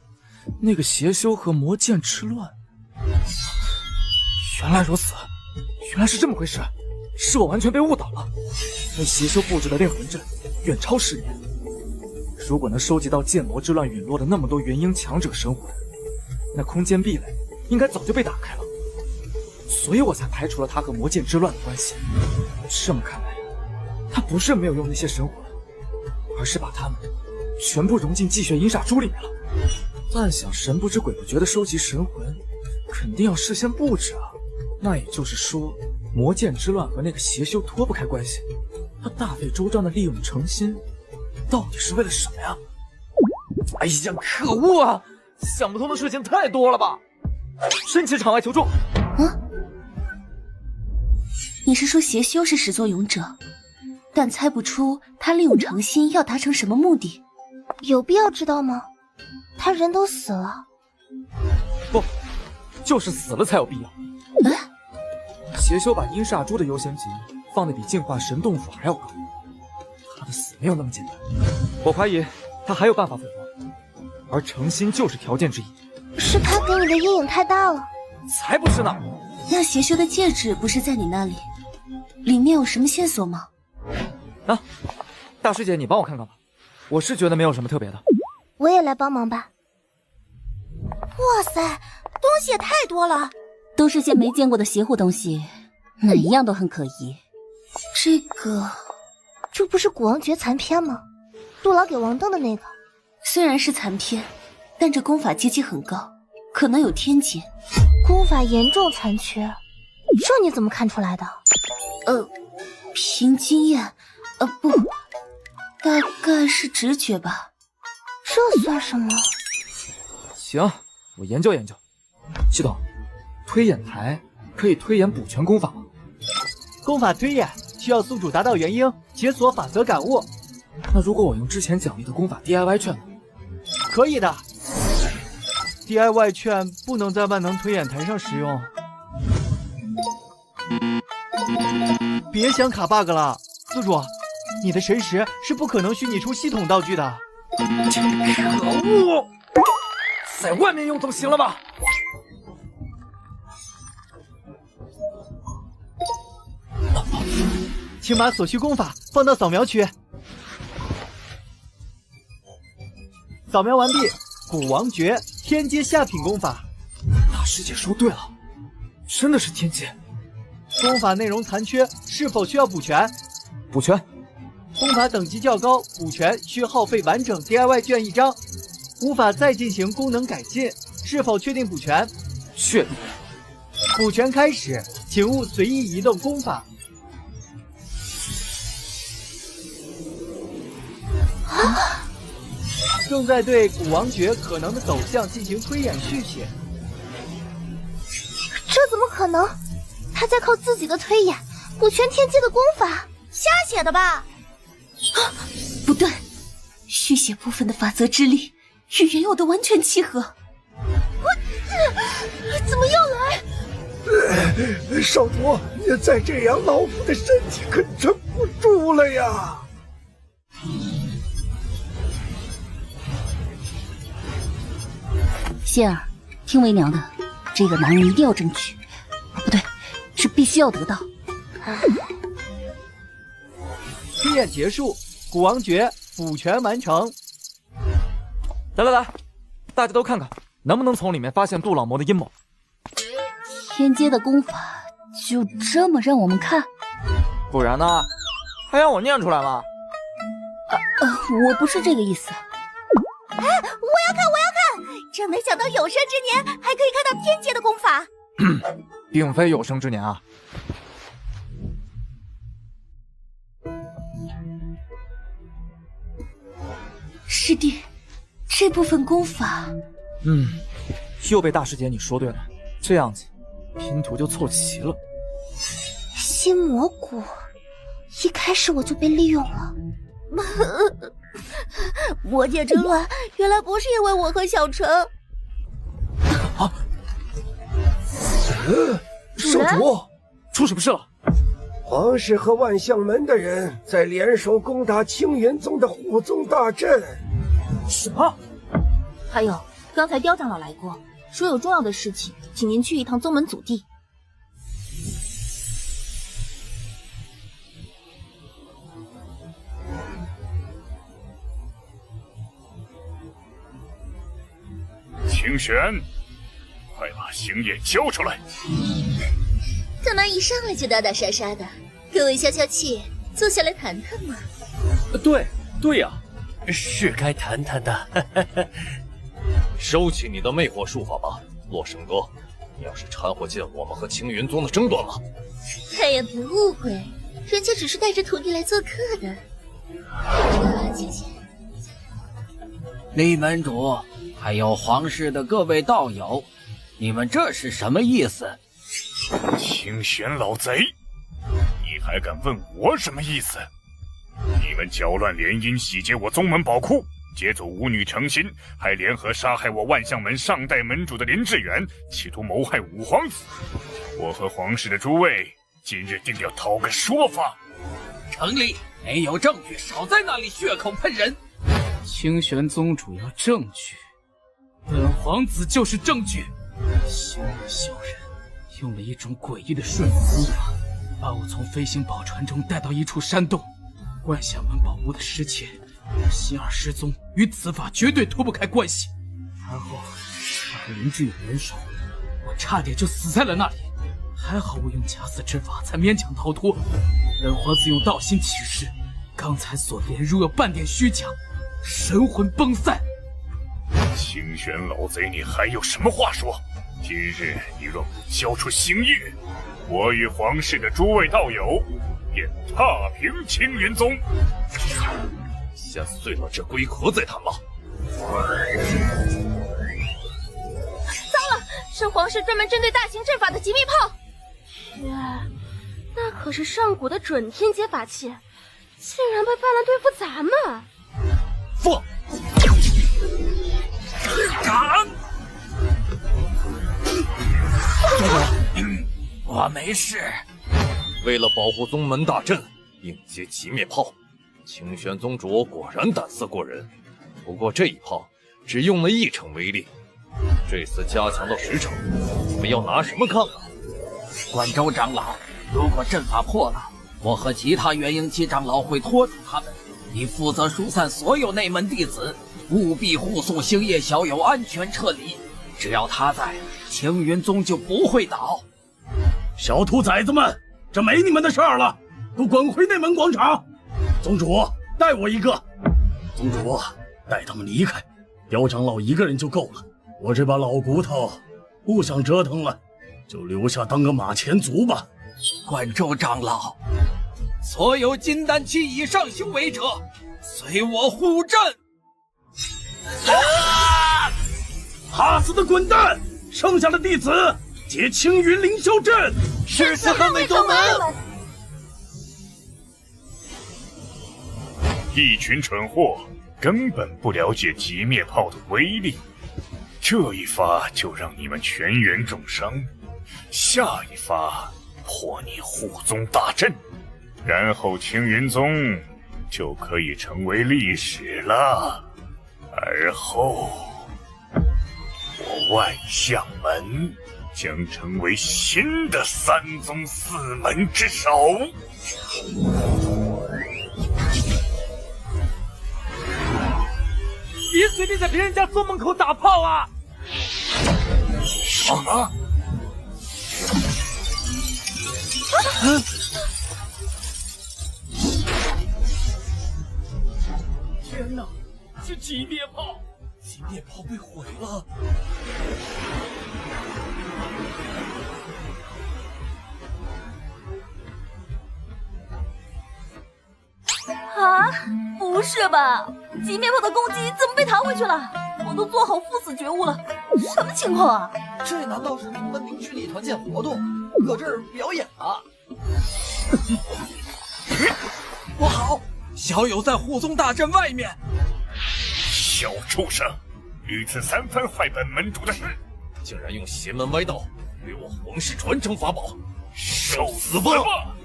Speaker 8: 那个邪修和魔剑吃乱？原来如此，原来是这么回事，是我完全被误导了。那邪修布置的炼魂阵远超10年，如果能收集到剑魔之乱陨落的那么多元婴强者神魂，那空间壁垒应该早就被打开了，所以我才排除了他和魔剑之乱的关系。这么看来，他不是没有用那些神魂，而是把他们全部融进积血阴煞珠里面了。但想神不知鬼不觉的收集神魂，肯定要事先布置啊。那也就是说，魔剑之乱和那个邪修脱不开关系。他大费周章的利用诚心，到底是为了什么呀？哎呀，可恶啊！想不通的事情太多了吧！申请场外求助。
Speaker 7: 你是说邪修是始作俑者，但猜不出他利用诚心要达成什么目的？
Speaker 10: 有必要知道吗？他人都死了。
Speaker 8: 不，就是死了才有必要。邪修把阴煞珠的优先级放得比净化神洞府还要高，他的死没有那么简单。我怀疑他还有办法复活，而诚心就是条件之一。
Speaker 10: 是他给你的阴影太大了。
Speaker 8: 才不是呢！
Speaker 7: 那邪修的戒指不是在你那里，里面有什么线索吗？
Speaker 8: 啊，大师姐，你帮我看看吧，我是觉得没有什么特别的。
Speaker 10: 我也来帮忙吧。
Speaker 16: 哇塞，东西也太多了，
Speaker 7: 都是些没见过的邪乎东西，哪一样都很可疑。
Speaker 10: 这不是古王诀残篇吗？杜老给王登的那个。
Speaker 7: 虽然是残篇，但这功法阶级很高，可能有天阶。
Speaker 10: 功法严重残缺，这你怎么看出来的？
Speaker 7: 凭经验，不，大概是直觉吧。
Speaker 10: 这算什么？
Speaker 8: 行，我研究研究。系统，推演台可以推演补全功法吗？
Speaker 9: 功法推演需要宿主达到元婴，解锁法则感悟。
Speaker 8: 那如果我用之前奖励的功法 DIY 券呢？
Speaker 9: 可以的。DIY 券不能在万能推演台上使用。别想卡 bug 了，宿主，你的神识是不可能虚拟出系统道具的。
Speaker 8: 可恶！在外面用总行了吧？
Speaker 9: 请把所需功法放到扫描区。扫描完毕，古王诀天阶下品功法。
Speaker 8: 大师姐说对了，真的是天阶。
Speaker 9: 功法内容残缺，是否需要补全？
Speaker 8: 补全。
Speaker 9: 功法等级较高，补全需耗费完整 DIY 卷1张，无法再进行功能改进。是否确定补全？
Speaker 8: 确定。
Speaker 9: 补全开始，请勿随意移动功法。正在对古王诀可能的走向进行推演续写。
Speaker 10: 这怎么可能？他在靠自己的推演补全天阶的功法，
Speaker 16: 瞎写的吧？
Speaker 7: 不对，续写部分的法则之力与原有的完全契合。
Speaker 10: 怎么又
Speaker 6: 来？少主，你再这样，老夫的身体可撑不住了呀！
Speaker 7: 仙儿，听为娘的，这个男人一定要争取，不对，是必须要得到。
Speaker 9: 推演结束，古王诀补全完成。
Speaker 8: 来，大家都看看，能不能从里面发现杜老魔的阴谋？
Speaker 7: 天阶的功法就这么让我们看？
Speaker 8: 不然呢？还要我念出来吗？
Speaker 7: 我不是这个意思。
Speaker 16: 我要看！真没想到有生之年还可以看到天阶的功法。
Speaker 8: 并非有生之年啊。
Speaker 7: 师弟，这部分功法……
Speaker 8: 又被大师姐你说对了，这样子拼图就凑齐了。
Speaker 10: 心魔骨，一开始我就被利用了。魔界之乱原来不是因为我和小陈。
Speaker 6: 圣主，
Speaker 8: 出什么事了？
Speaker 6: 皇室和万象门的人在联手攻打青云宗的护宗大阵。
Speaker 8: 什么？
Speaker 7: 还有，刚才刁长老来过，说有重要的事情，请您去一趟宗门祖地。
Speaker 22: 清玄，快把星夜交出来！
Speaker 10: 干嘛一上来就打打杀杀的？各位消消气，坐下来谈谈嘛。
Speaker 20: 对呀，是该谈谈的。收起你的魅惑术法吧，洛生哥。你要是掺和进我们和青云宗的争端了。
Speaker 10: 太阳别误会，人家只是带着徒弟来做客的。姐姐，
Speaker 4: 李门主，还有皇室的各位道友，你们这是什么意思？
Speaker 22: 清玄老贼，你还敢问我什么意思？你们搅乱联姻，洗劫我宗门宝库，劫走舞女诚心，还联合杀害我万象门上代门主的林志远，企图谋害五皇子。我和皇室的诸位今日定要讨个说法。
Speaker 4: 成立，没有证据，少在那里血口喷人。
Speaker 2: 清玄宗主要证据，本皇子就是证据。羞辱小人，用了一种诡异的顺服功法，把我从飞行宝船中带到一处山洞。万象门宝物的失窃，心儿失踪，与此法绝对脱不开关系。然后他和林志远联手，我差点就死在了那里。还好我用假死之法才勉强逃脱。本皇子用道心起誓，刚才所言如有半点虚假，神魂崩散。
Speaker 22: 清玄老贼，你还有什么话说？今日你若不交出星夜，我与皇室的诸位道友便踏平青云宗。
Speaker 20: 先碎了这龟壳再谈吧。
Speaker 11: 糟了，是皇室专门针对大型阵法的极密炮。天，那可是上古的准天阶法器，竟然被搬来对付咱们。
Speaker 20: 放！
Speaker 4: 敢！我没事。
Speaker 20: 为了保护宗门大阵，应接极灭炮，清玄宗主果然胆色过人。不过这一炮只用了1成威力，这次加强到10成，你们要拿什么看啊？
Speaker 4: 关州长老，如果阵法破了，我和其他元婴期长老会拖住他们。你负责疏散所有内门弟子，务必护送星夜小友安全撤离。只要他在，青云宗就不会倒。
Speaker 15: 小兔崽子们，这没你们的事儿了，都滚回内门广场。宗主，带我一个。宗主，带他们离开，刁长老一个人就够了。我这把老骨头不想折腾了，就留下当个马前卒吧。
Speaker 4: 关州长老，所有金丹期以上修为者，随我护阵。
Speaker 15: 怕死的滚蛋！剩下的弟子接青云凌霄阵。
Speaker 10: 是四捍卫宗门。
Speaker 22: 一群蠢货，根本不了解极灭炮的威力。这一发就让你们全员重伤，下一发破你护宗大阵，然后青云宗就可以成为历史了。而后，我万象门将成为新的3宗4门之首。
Speaker 8: 别随便在别人家宗门口打炮啊！
Speaker 20: 什么？
Speaker 8: 天哪，是极灭炮！极灭炮被毁了！
Speaker 11: 啊，不不是吧？极面炮的攻击怎么被弹回去了？我都做好赴死觉悟了，什么情况啊？
Speaker 12: 这难道是宗门凝聚力团建活动，搁这儿表演啊？
Speaker 4: 不好，小友在护宗大阵外面。
Speaker 22: 小畜生，屡次三番坏本门主的事，
Speaker 20: 竟然用邪门歪道掠我皇室传承法宝，
Speaker 22: 受死吧！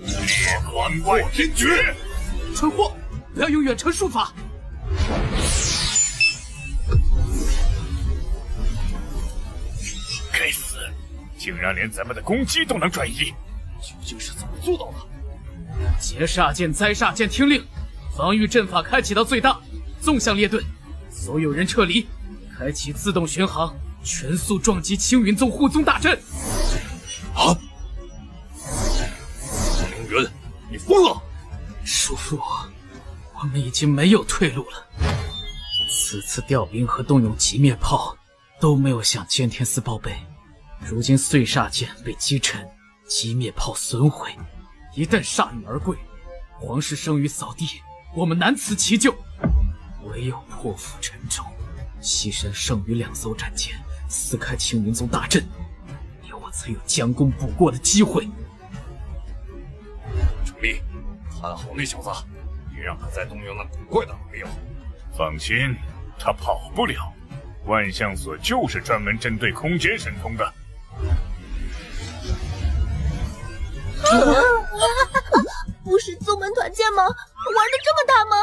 Speaker 22: 烈万怪天诀！
Speaker 2: 蠢货，不要用远程术法！
Speaker 22: 该死，竟然连咱们的攻击都能转移，
Speaker 2: 究竟是怎么做到的？劫煞剑、灾煞剑听令，防御阵法开启到最大，纵向列盾，所有人撤离，开启自动巡航，全速撞击青云宗护宗大阵。
Speaker 20: 啊！凌云，你疯了！
Speaker 2: 叔父，我们已经没有退路了。此次调兵和动用极灭炮都没有向监天司报备，如今碎煞剑被击沉，极灭炮损毁，一旦铩羽而归，皇室声誉扫地，我们难辞其咎。唯有破釜沉舟，牺牲剩余2艘战舰，撕开青云宗大阵，你我才有将功补过的机会。
Speaker 20: 程立，看好那小子，别让他再动用那古怪的没有。
Speaker 22: 放心，他跑不了。万象所就是专门针对空间神通的。
Speaker 10: 不是宗门团建吗？玩的这么大吗？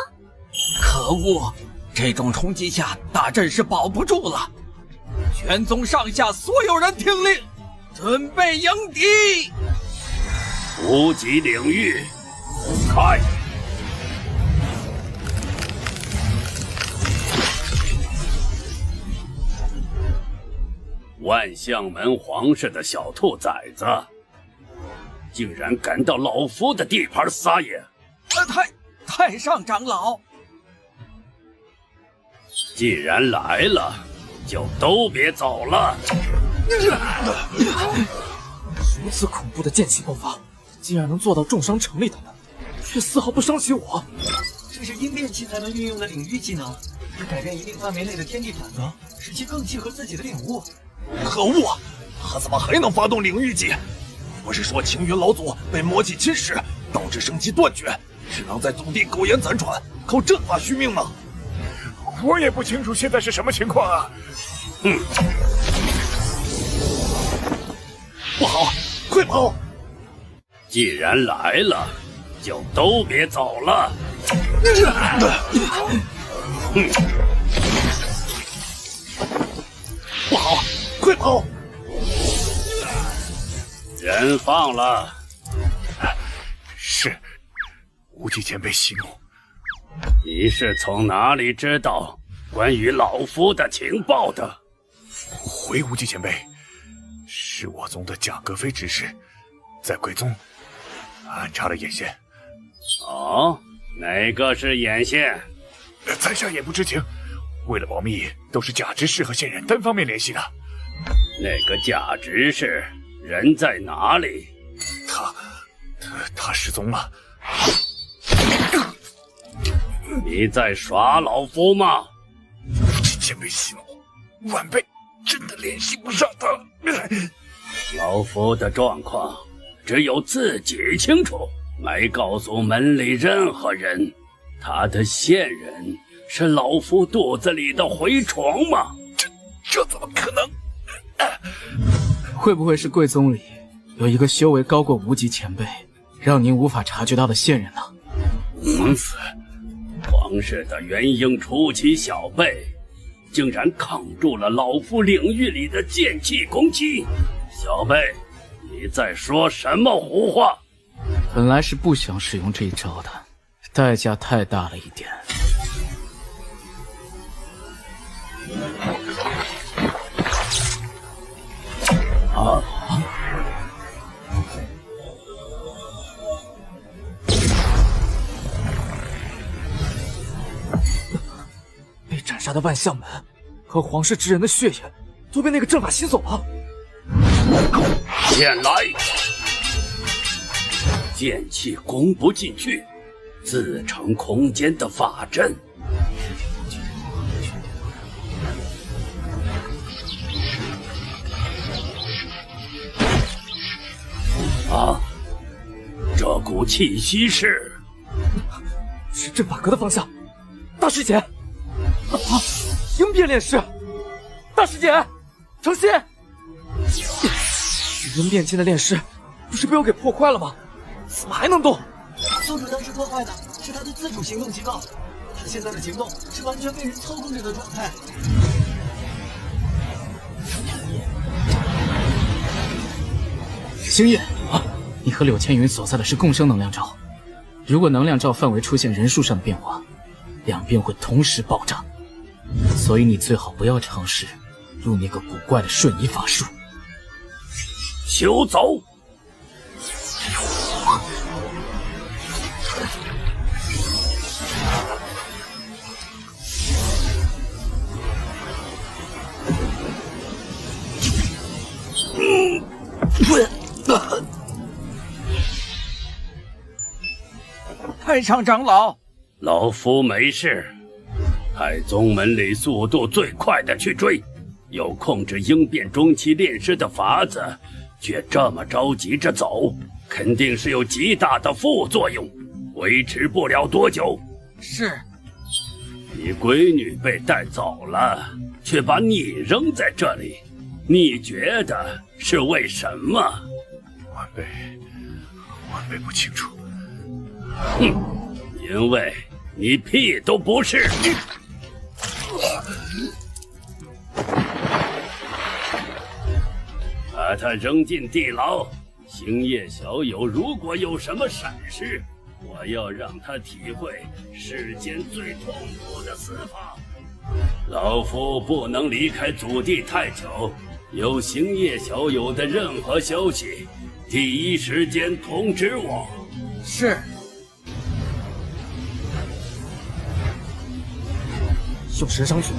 Speaker 4: 可恶！这种冲击下，大阵是保不住了。全宗上下所有人听令，准备迎敌。
Speaker 5: 无极领域开！万象门皇室的小兔崽子，竟然敢到老夫的地盘撒野！
Speaker 4: 太上长老，
Speaker 5: 既然来了，就都别走了。
Speaker 8: 如此恐怖的剑气爆发，竟然能做到重伤程立他们，却丝毫不伤及我。
Speaker 9: 这是因炼气才能运用的领域技能，可改变一定范围内的天地法则，使其更契合自己的领悟。
Speaker 17: 可恶！他怎么还能发动领域技？不是说青云老祖被魔气侵蚀，导致生机断绝，只能在宗地苟延残喘，靠阵法续命吗？
Speaker 22: 我也不清楚现在是什么情况啊！
Speaker 17: 不好，快跑！
Speaker 5: 既然来了，就都别走了。
Speaker 17: 不好，快跑！
Speaker 5: 人放了。
Speaker 22: 是，无极前辈息怒。
Speaker 5: 你是从哪里知道关于老夫的情报的？
Speaker 22: 回无极前辈，是我宗的贾格飞指使，在贵宗安插了眼线。
Speaker 5: 哦，哪个是眼线？
Speaker 22: 在下也不知情，为了保密，都是贾执事和线人单方面联系的。
Speaker 5: 那个贾执事人在哪里？
Speaker 22: 他失踪了。
Speaker 5: 你在耍老夫吗？
Speaker 22: 前辈息怒，晚辈真的联系不上他。
Speaker 5: 老夫的状况只有自己清楚，没告诉门里任何人。他的线人是老夫肚子里的蛔虫吗？
Speaker 17: 这怎么可能？
Speaker 2: 会不会是贵宗里有一个修为高过无极前辈，让您无法察觉到的线人呢？
Speaker 5: 皇室的元婴出其小辈，竟然抗住了老夫领域里的剑气攻击。小辈，你在说什么胡话？
Speaker 2: 本来是不想使用这一招的，代价太大了一点。
Speaker 8: 被斩杀的万象门和皇室之人的血液都被那个阵法吸走了。
Speaker 5: 剑来！剑气攻不进去，自成空间的法阵。啊，这股气息是
Speaker 8: 阵法阁的方向。大师姐，应变炼师，大师姐，成心，应变境的炼师不是被我给破坏了吗？怎么还能动？
Speaker 9: 宗主当时破坏的是他的自主行动机构，他现在的行动是完全被人操控着的状态。
Speaker 2: 星夜啊，你和柳千云所在的是共生能量罩，如果能量罩范围出现人数上的变化，两边会同时爆炸，所以你最好不要尝试用那个古怪的瞬移法术。
Speaker 5: 休走！
Speaker 4: 太上长老，
Speaker 5: 老夫没事，派宗门里速度最快的去追，有控制应变中期炼师的法子，却这么着急着走，肯定是有极大的副作用，维持不了多久。
Speaker 4: 是。
Speaker 5: 你闺女被带走了，却把你扔在这里，你觉得是为什么？
Speaker 22: 晚辈不清楚。
Speaker 5: 哼，因为你屁都不是。把他扔进地牢。星夜小友如果有什么闪失，我要让他体会世间最痛苦的死法。老夫不能离开祖地太久，有星夜小友的任何消息，第一时间通知我。
Speaker 4: 是。
Speaker 8: 用神伤拳，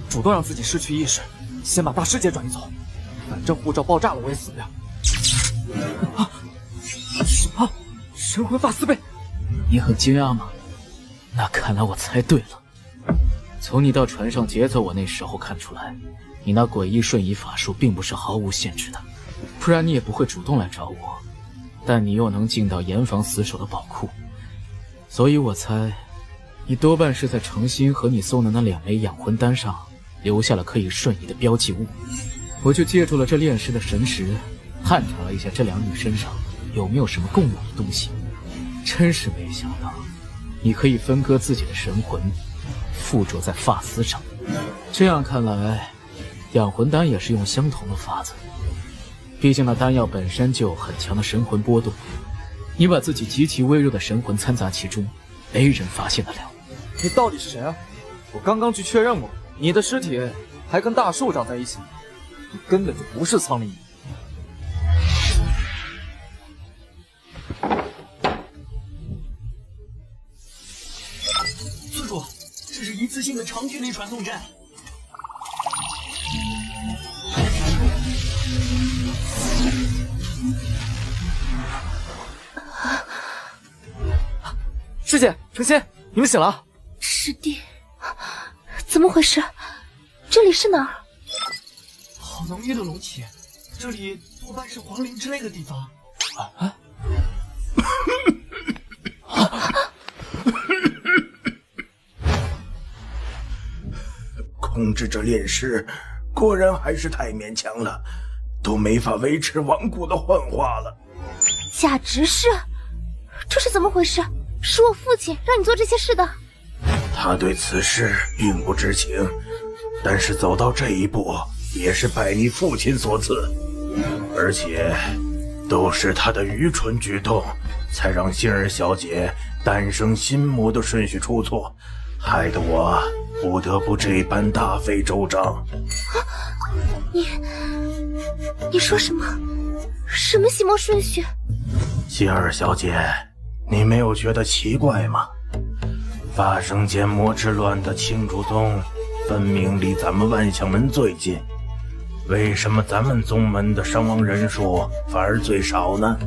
Speaker 8: 主动让自己失去意识，先把大师姐转移走，反正护照爆炸了我也死不了。啊！什么？神魂法4倍？
Speaker 2: 你很惊讶吗？那看来我猜对了。从你到船上劫走我那时候看出来，你那诡异瞬移法术并不是毫无限制的，不然你也不会主动来找我。但你又能进到严防死守的宝库，所以我猜你多半是在程心和你送的那2枚养魂丹上留下了可以瞬移的标记物。我就借助了这炼师的神识，探查了一下这2女身上有没有什么共有的东西。真是没想到，你可以分割自己的神魂，附着在发丝上。这样看来，养魂丹也是用相同的法子。毕竟那丹药本身就有很强的神魂波动，你把自己极其微弱的神魂掺杂其中，没人发现得了。
Speaker 8: 你到底是谁啊？我刚刚去确认过，你的尸体还跟大树长在一起，你根本就不是苍灵蚁。
Speaker 9: 宗主，这是一次性的长距离传送阵。
Speaker 8: 师姐，程心，你们醒了。
Speaker 10: 师弟，怎么回事？这里是哪儿？
Speaker 9: 好浓郁的龙气，这里多半是皇陵之类的地方。
Speaker 13: 控制着炼师，果然还是太勉强了，都没法维持顽固的幻化了。
Speaker 10: 假执事，这是怎么回事？是我父亲让你做这些事的。
Speaker 13: 他对此事并不知情，但是走到这一步也是拜你父亲所赐，而且都是他的愚蠢举动，才让杏儿小姐诞生心魔的顺序出错，害得我不得不这般大费周章。
Speaker 10: 你说什么？什么心魔顺序？
Speaker 13: 杏儿小姐，你没有觉得奇怪吗？发生奸魔之乱的青竹宗，分明离咱们万象门最近，为什么咱们宗门的伤亡人数反而最少呢？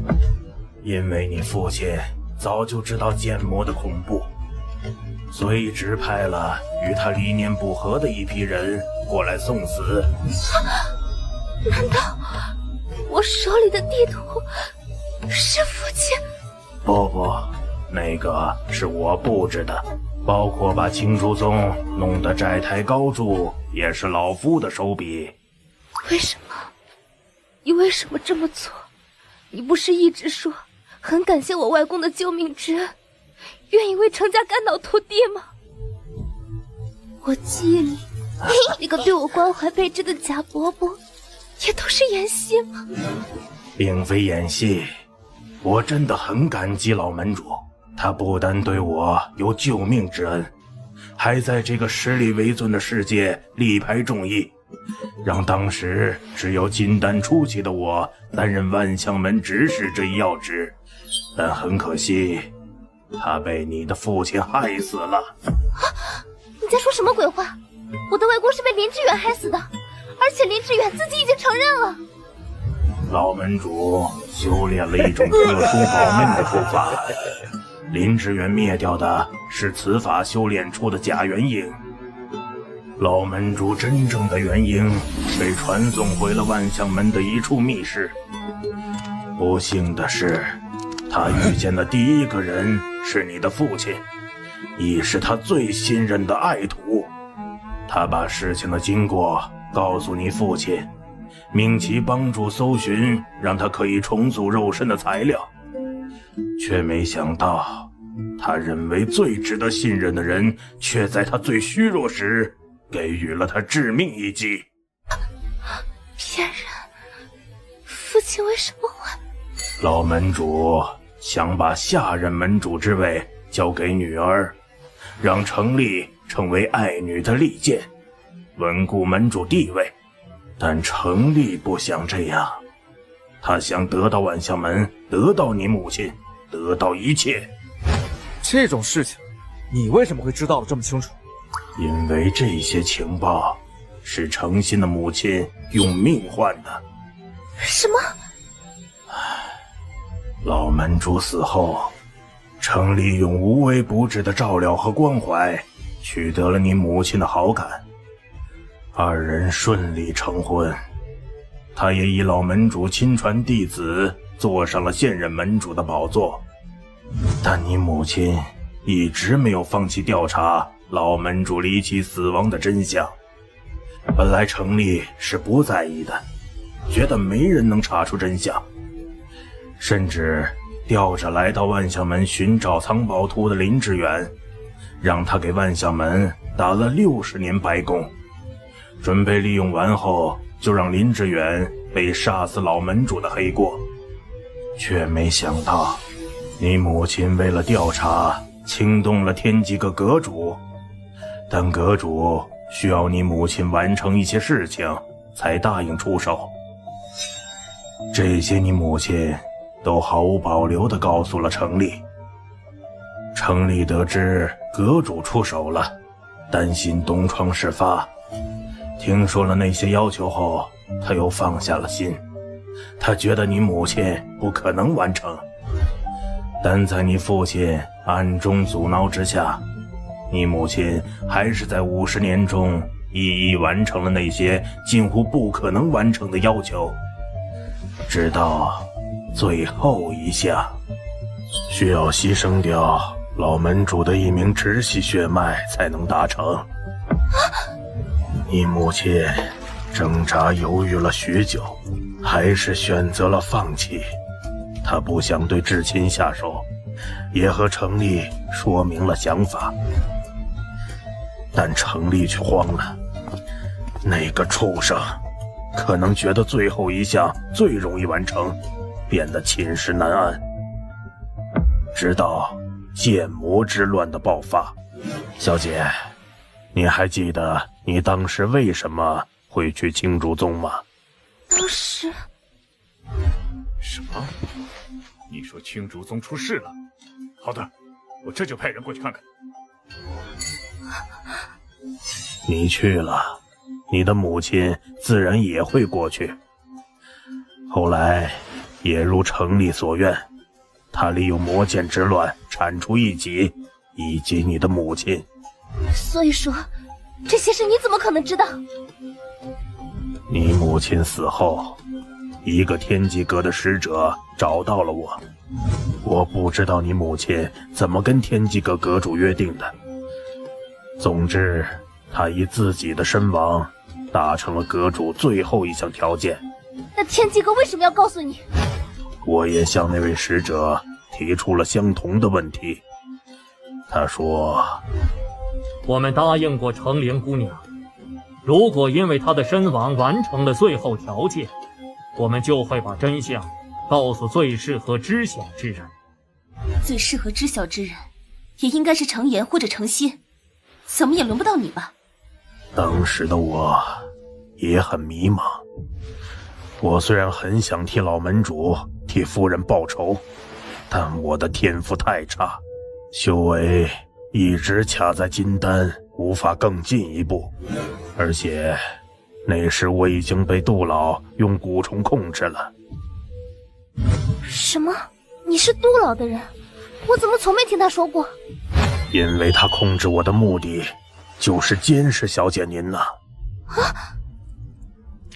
Speaker 13: 因为你父亲
Speaker 22: 早就知道剑魔的恐怖，所以指派了与他理念不合的一批人过来送死。
Speaker 10: 难道我手里的地图是父亲？
Speaker 22: 不，那个是我布置的，包括把青竹宗弄得债台高筑，也是老夫的手笔。
Speaker 10: 为什么？你为什么这么做？你不是一直说很感谢我外公的救命之恩，愿意为程家肝脑涂地吗？我记忆里那个对我关怀备至的贾伯伯，也都是演戏吗？
Speaker 22: 并非演戏，我真的很感激老门主，他不但对我有救命之恩，还在这个实力为尊的世界力排众议，让当时只有金丹初期的我担任万象门执事这一要职。但很可惜，他被你的父亲害死了。
Speaker 10: 你在说什么鬼话？我的外公是被林志远害死的，而且林志远自己已经承认了。
Speaker 22: 老门主修炼了一种特殊保命的术法，林志远灭掉的是此法修炼出的假元婴。老门主真正的元婴被传送回了万象门的一处密室。不幸的是，他遇见的第一个人是你的父亲，亦是他最信任的爱徒。他把事情的经过告诉你父亲，命其帮助搜寻让他可以重组肉身的材料，却没想到他认为最值得信任的人，却在他最虚弱时给予了他致命一击。
Speaker 10: 骗人！父亲为什么会？
Speaker 22: 老门主想把下任门主之位交给女儿，让程丽成为爱女的利剑，稳固门主地位。但程丽不想这样，他想得到万象门，得到你母亲，得到一切。
Speaker 8: 这种事情，你为什么会知道的这么清楚？
Speaker 22: 因为这些情报是程心的母亲用命换的。
Speaker 10: 什么？
Speaker 22: 老门主死后，程丽用无微不至的照料和关怀，取得了你母亲的好感，二人顺利成婚。他也以老门主亲传弟子坐上了现任门主的宝座。但你母亲一直没有放弃调查老门主离奇死亡的真相。本来程丽是不在意的，觉得没人能查出真相，甚至调着来到万象门寻找藏宝图的林志远，让他给万象门打了60年白工，准备利用完后就让林志远背杀死老门主的黑锅。却没想到你母亲为了调查惊动了天几个阁主，但阁主需要你母亲完成一些事情才答应出手。这些你母亲都毫无保留地告诉了程丽。程丽得知阁主出手了，担心东窗事发，听说了那些要求后，他又放下了心。他觉得你母亲不可能完成，但在你父亲暗中阻挠之下，你母亲还是在50年中一一完成了那些近乎不可能完成的要求，直到最后一项，需要牺牲掉老门主的一名直系血脉才能达成。你母亲挣扎犹豫了许久，还是选择了放弃。她不想对至亲下手，也和程丽说明了想法，但程丽却慌了。那个畜生可能觉得最后一项最容易完成，变得寝食难安，直到剑魔之乱的爆发。小姐，你还记得你当时为什么会去青竹宗吗？
Speaker 10: 当时
Speaker 22: 什么？你说青竹宗出事了？好的，我这就派人过去看看。你去了，你的母亲自然也会过去。后来也如程丽所愿，
Speaker 13: 他利用魔剑之乱铲除异己，以及你的母亲。
Speaker 10: 所以说，这些事你怎么可能知道？
Speaker 13: 你母亲死后，一个天机阁的使者找到了我。我不知道你母亲怎么跟天机阁阁主约定的。总之，她以自己的身亡达成了阁主最后一项条件。
Speaker 10: 那天机阁为什么要告诉你？
Speaker 13: 我也向那位使者提出了相同的问题。他说：“
Speaker 21: 我们答应过程灵姑娘，如果因为她的身亡完成了最后条件，我们就会把真相告诉最适合知晓之人。
Speaker 7: 最适合知晓之人，也应该是程岩或者程曦，怎么也轮不到你吧？”
Speaker 13: 当时的我也很迷茫。我虽然很想替老门主、替夫人报仇，但我的天赋太差，修为一直卡在金丹，无法更进一步。而且那时我已经被杜老用蛊虫控制了。
Speaker 10: 什么？你是杜老的人？我怎么从没听他说过？
Speaker 13: 因为他控制我的目的就是监视小姐您呐。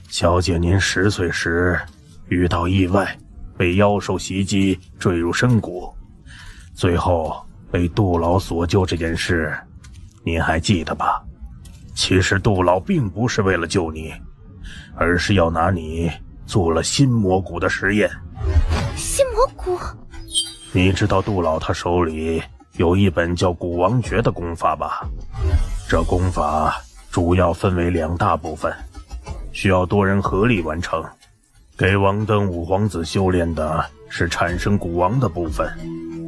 Speaker 13: 小姐您10岁时遇到意外，被妖兽袭击，坠入深谷，最后被杜老所救这件事，您还记得吧？其实杜老并不是为了救你，而是要拿你做了心魔蛊的实验。
Speaker 10: 心魔蛊？
Speaker 13: 你知道杜老他手里有一本叫《蛊王诀》的功法吧？这功法主要分为2大部分，需要多人合力完成。给王登武皇子修炼的是产生蛊王的部分，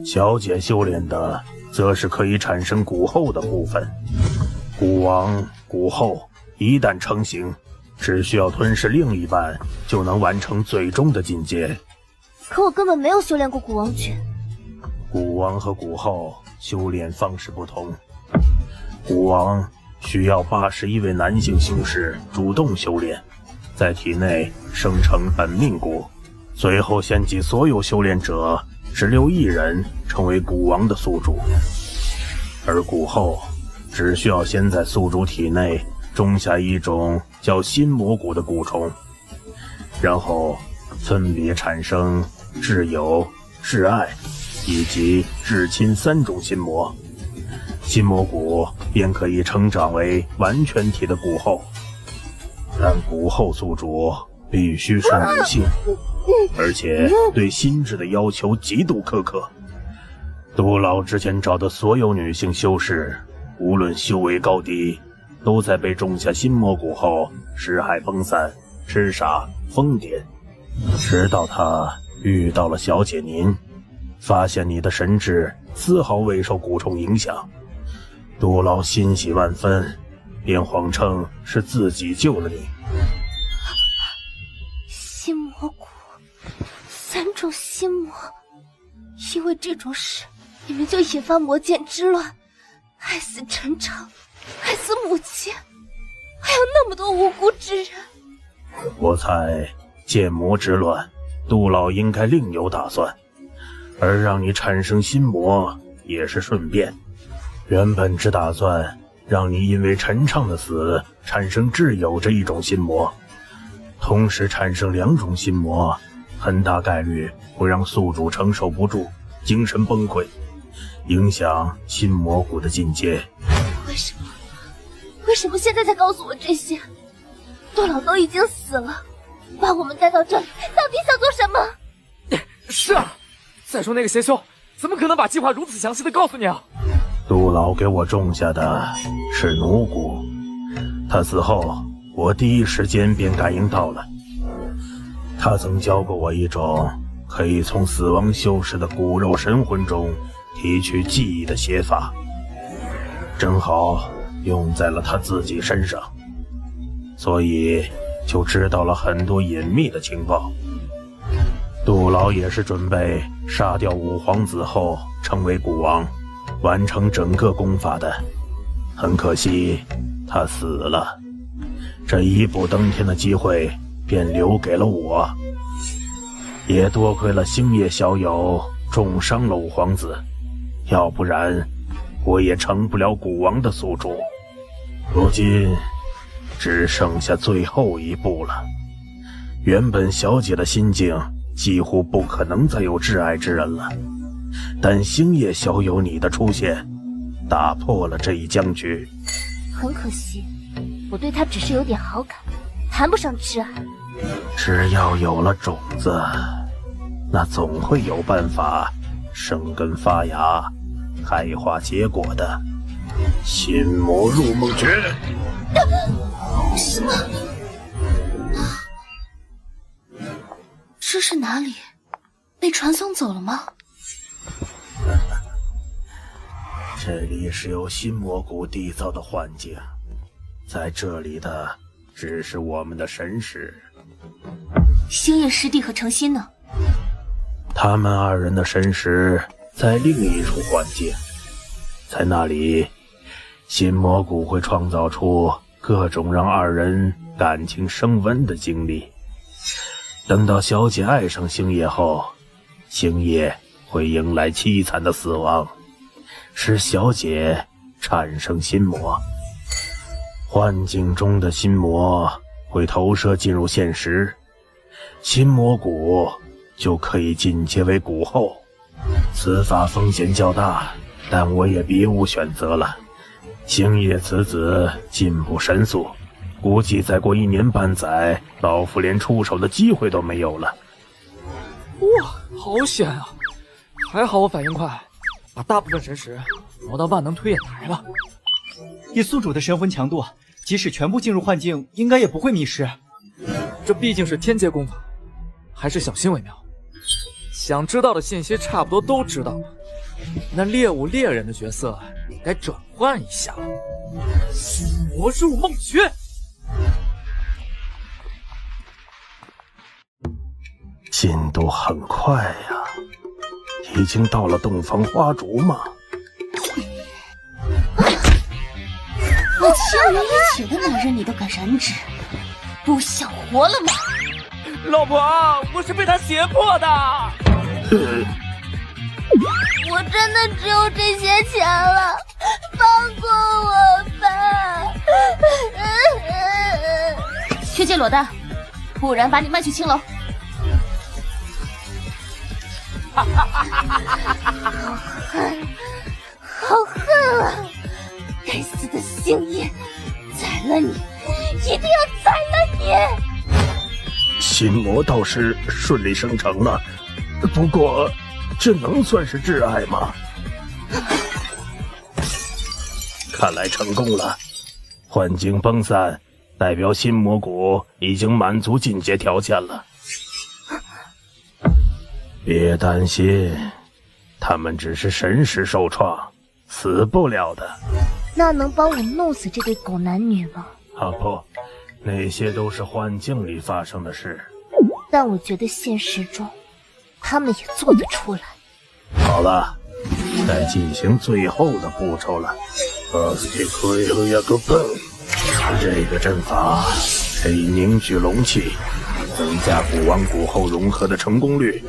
Speaker 13: 小姐修炼的则是可以产生蛊后的部分。蛊王、蛊后一旦成型，只需要吞噬另一半，就能完成最终的进阶。
Speaker 10: 可我根本没有修炼过蛊王诀。
Speaker 13: 蛊王和蛊后修炼方式不同，蛊王需要81位男性修士主动修炼，在体内生成本命蛊，随后献祭所有修炼者，只留1人成为蛊王的宿主。而蛊后只需要先在宿主体内种下一种叫心魔蛊的蛊虫，然后分别产生挚友、挚爱以及至亲3种心魔，心魔蛊便可以成长为完全体的蛊后。但蛊后宿主必须是女性，而且对心智的要求极度苛刻。杜老之前找的所有女性修士，无论修为高低，都在被种下心魔蛊后尸骸崩散、痴傻、疯癫，直到他遇到了小姐您，发现你的神智丝毫未受蛊虫影响。杜老欣喜万分，便谎称是自己救了你。
Speaker 10: 心魔蛊，3种心魔，因为这种事，你们就引发魔剑之乱，害死陈长，害死母亲，还有那么多无辜之人。
Speaker 13: 我猜剑魔之乱，杜老应该另有打算，而让你产生心魔也是顺便。原本只打算让你因为陈畅的死产生挚友这一种心魔，同时产生2种心魔，很大概率会让宿主承受不住，精神崩溃，影响心魔蛊的进阶。
Speaker 10: 为什么现在才告诉我这些？杜老都已经死了，把我们带到这里，到底想做什么？
Speaker 8: 是啊，再说那个邪修，怎么可能把计划如此详细的告诉你啊？
Speaker 13: 杜老给我种下的是奴蛊，他死后，我第一时间便感应到了。他曾教过我一种可以从死亡修士的骨肉神魂中提取记忆的写法，正好用在了他自己身上，所以就知道了很多隐秘的情报。杜老也是准备杀掉武皇子后成为蛊王，完成整个功法的，很可惜他死了，这一步登天的机会便留给了我。也多亏了星夜小友重伤了五皇子，要不然我也成不了古王的宿主。如今只剩下最后一步了。原本小姐的心境几乎不可能再有挚爱之人了，但星夜小友你的出现，打破了这一僵局。
Speaker 10: 很可惜，我对他只是有点好感，谈不上挚爱。
Speaker 13: 只要有了种子，那总会有办法生根发芽，开花结果的。心魔入梦诀。
Speaker 10: 什么？这是哪里？被传送走了吗？
Speaker 13: 这里是由心魔谷缔造的幻境，在这里的只是我们的神识。
Speaker 10: 星夜师弟和程心呢？
Speaker 13: 他们二人的神识在另一处幻境，在那里，心魔谷会创造出各种让二人感情升温的经历。等到小姐爱上星夜后，星夜会迎来凄惨的死亡，使小姐产生心魔。幻境中的心魔会投射进入现实，心魔谷就可以进阶为谷后。此法风险较大，但我也别无选择了。星夜此子进步神速，估计再过1年半载，老夫连出手的机会都没有了。
Speaker 8: 哇，好险啊！还好我反应快，把大部分神识挪到万能推演台了。
Speaker 9: 以宿主的神魂强度，即使全部进入幻境，应该也不会迷失。
Speaker 8: 这毕竟是天阶功法，还是小心为妙。想知道的信息差不多都知道了，那猎物猎人的角色也该转换一下了。魔入梦诀。
Speaker 13: 进度很快呀，已经到了洞房花烛吗？
Speaker 10: 我轻而易举的男人你都敢染指，不想活了吗？
Speaker 8: 老婆，我是被他胁迫的。
Speaker 10: 我真的只有这些钱了，放过我吧！
Speaker 7: 去借裸贷，不然把你卖去青楼。
Speaker 10: 好恨，好恨啊！该死的星夜，宰了你，一定要宰了你！
Speaker 13: 心魔倒是顺利生成了，不过这能算是挚爱吗？看来成功了，幻境崩散，代表心魔谷已经满足进阶条件了。别担心，他们只是神识受创，死不了的。
Speaker 10: 那能帮我弄死这对狗男女吗？
Speaker 13: 啊不，那些都是幻境里发生的事。
Speaker 10: 但我觉得现实中，他们也做得出来。
Speaker 13: 好了，该进行最后的步骤了。这个阵法可以凝聚龙气，增加古王谷后融合的成功率。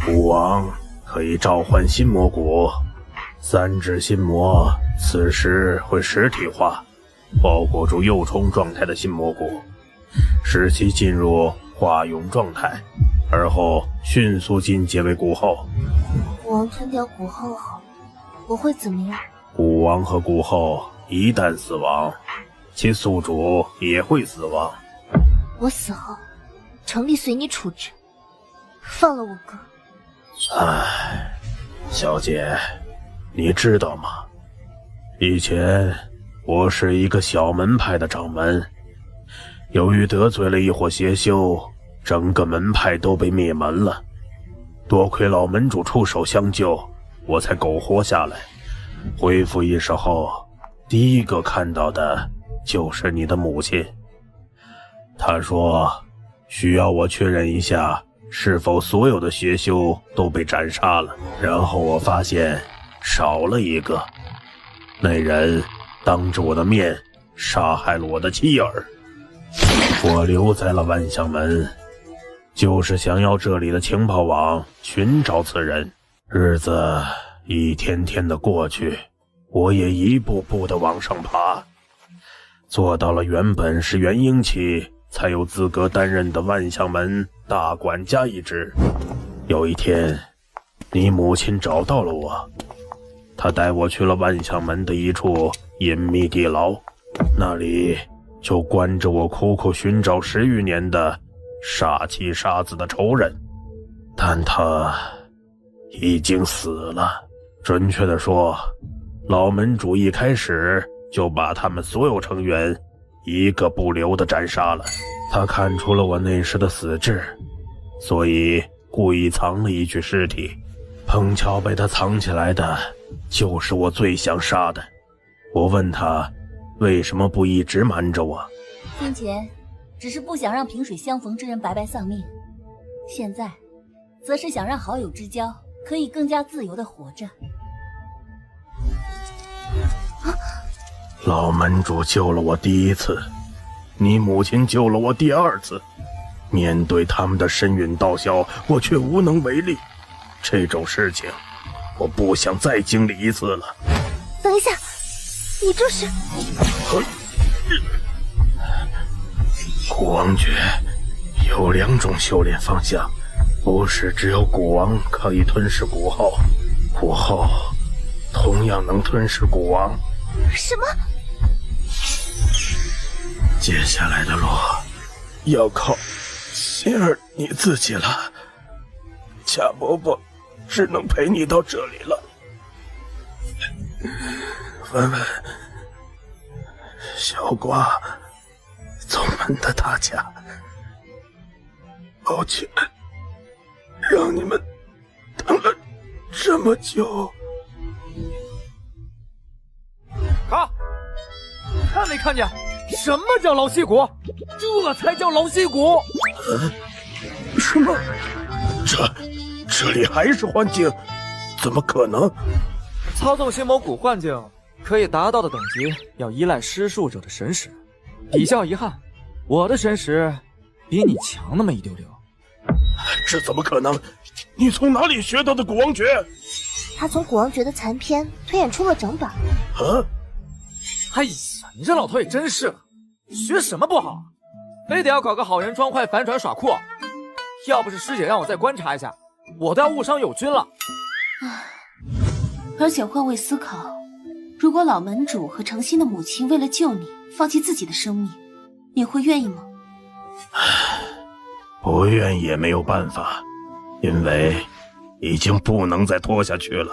Speaker 13: 古王可以召唤心魔谷，3只心魔此时会实体化，包裹住幼虫状态的心魔谷，使其进入化蛹状态，而后迅速进阶为谷后。
Speaker 10: 古王吞掉谷后后，我会怎么样？
Speaker 13: 古王和谷后一旦死亡，其宿主也会死亡。
Speaker 10: 我死后，程力随你处置，放了我哥。
Speaker 13: 唉，小姐，你知道吗？以前我是一个小门派的掌门，由于得罪了一伙邪修，整个门派都被灭门了。多亏老门主出手相救，我才苟活下来。恢复意识后，第一个看到的就是你的母亲。她说需要我确认一下是否所有的邪修都被斩杀了，然后我发现少了一个。那人当着我的面杀害了我的妻儿。我留在了万象门，就是想要这里的情报网寻找此人。日子一天天的过去，我也一步步的往上爬，做到了原本是元婴期才有资格担任的万象门大管家一职。有一天，你母亲找到了我，她带我去了万象门的一处隐秘地牢，那里就关着我苦苦寻找10余年的杀妻杀子的仇人，但他已经死了。准确的说，老门主一开始就把他们所有成员一个不留的斩杀了。他看出了我那时的死志，所以故意藏了一具尸体，碰巧被他藏起来的就是我最想杀的。我问他为什么不一直瞒着我？
Speaker 14: 先前只是不想让萍水相逢之人白白丧命，现在则是想让好友之交可以更加自由地活着。
Speaker 13: 老门主救了我第一次，你母亲救了我第2次，面对他们的神允道消，我却无能为力。这种事情我不想再经历一次了。
Speaker 10: 等一下，你这是……
Speaker 13: 古王诀有2种修炼方向，不是只有古王可以吞噬古后，古后同样能吞噬古王。
Speaker 10: 什么？
Speaker 13: 接下来的路要靠心儿你自己了，贾伯伯只能陪你到这里了。问问小瓜宗门的大家，抱歉让你们等了这么久。
Speaker 8: 看没看见？什么叫老戏骨？这才叫老戏骨！
Speaker 13: 什么？这里还是幻境？怎么可能？
Speaker 8: 操纵心魔谷幻境可以达到的等级，要依赖施术者的神识。比较遗憾，我的神识比你强那么一丢丢。
Speaker 13: 这怎么可能？你从哪里学到的古王诀？
Speaker 10: 他从古王诀的残篇推演出了整本。
Speaker 13: 啊！
Speaker 8: 哎呀，你这老头也真是，学什么不好，非得要搞个好人装坏反转耍酷。要不是师姐让我再观察一下，我都要误伤友军了。
Speaker 7: 而且换位思考，如果老门主和诚心的母亲为了救你放弃自己的生命，你会愿意吗？
Speaker 13: 不愿意也没有办法，因为已经不能再拖下去了。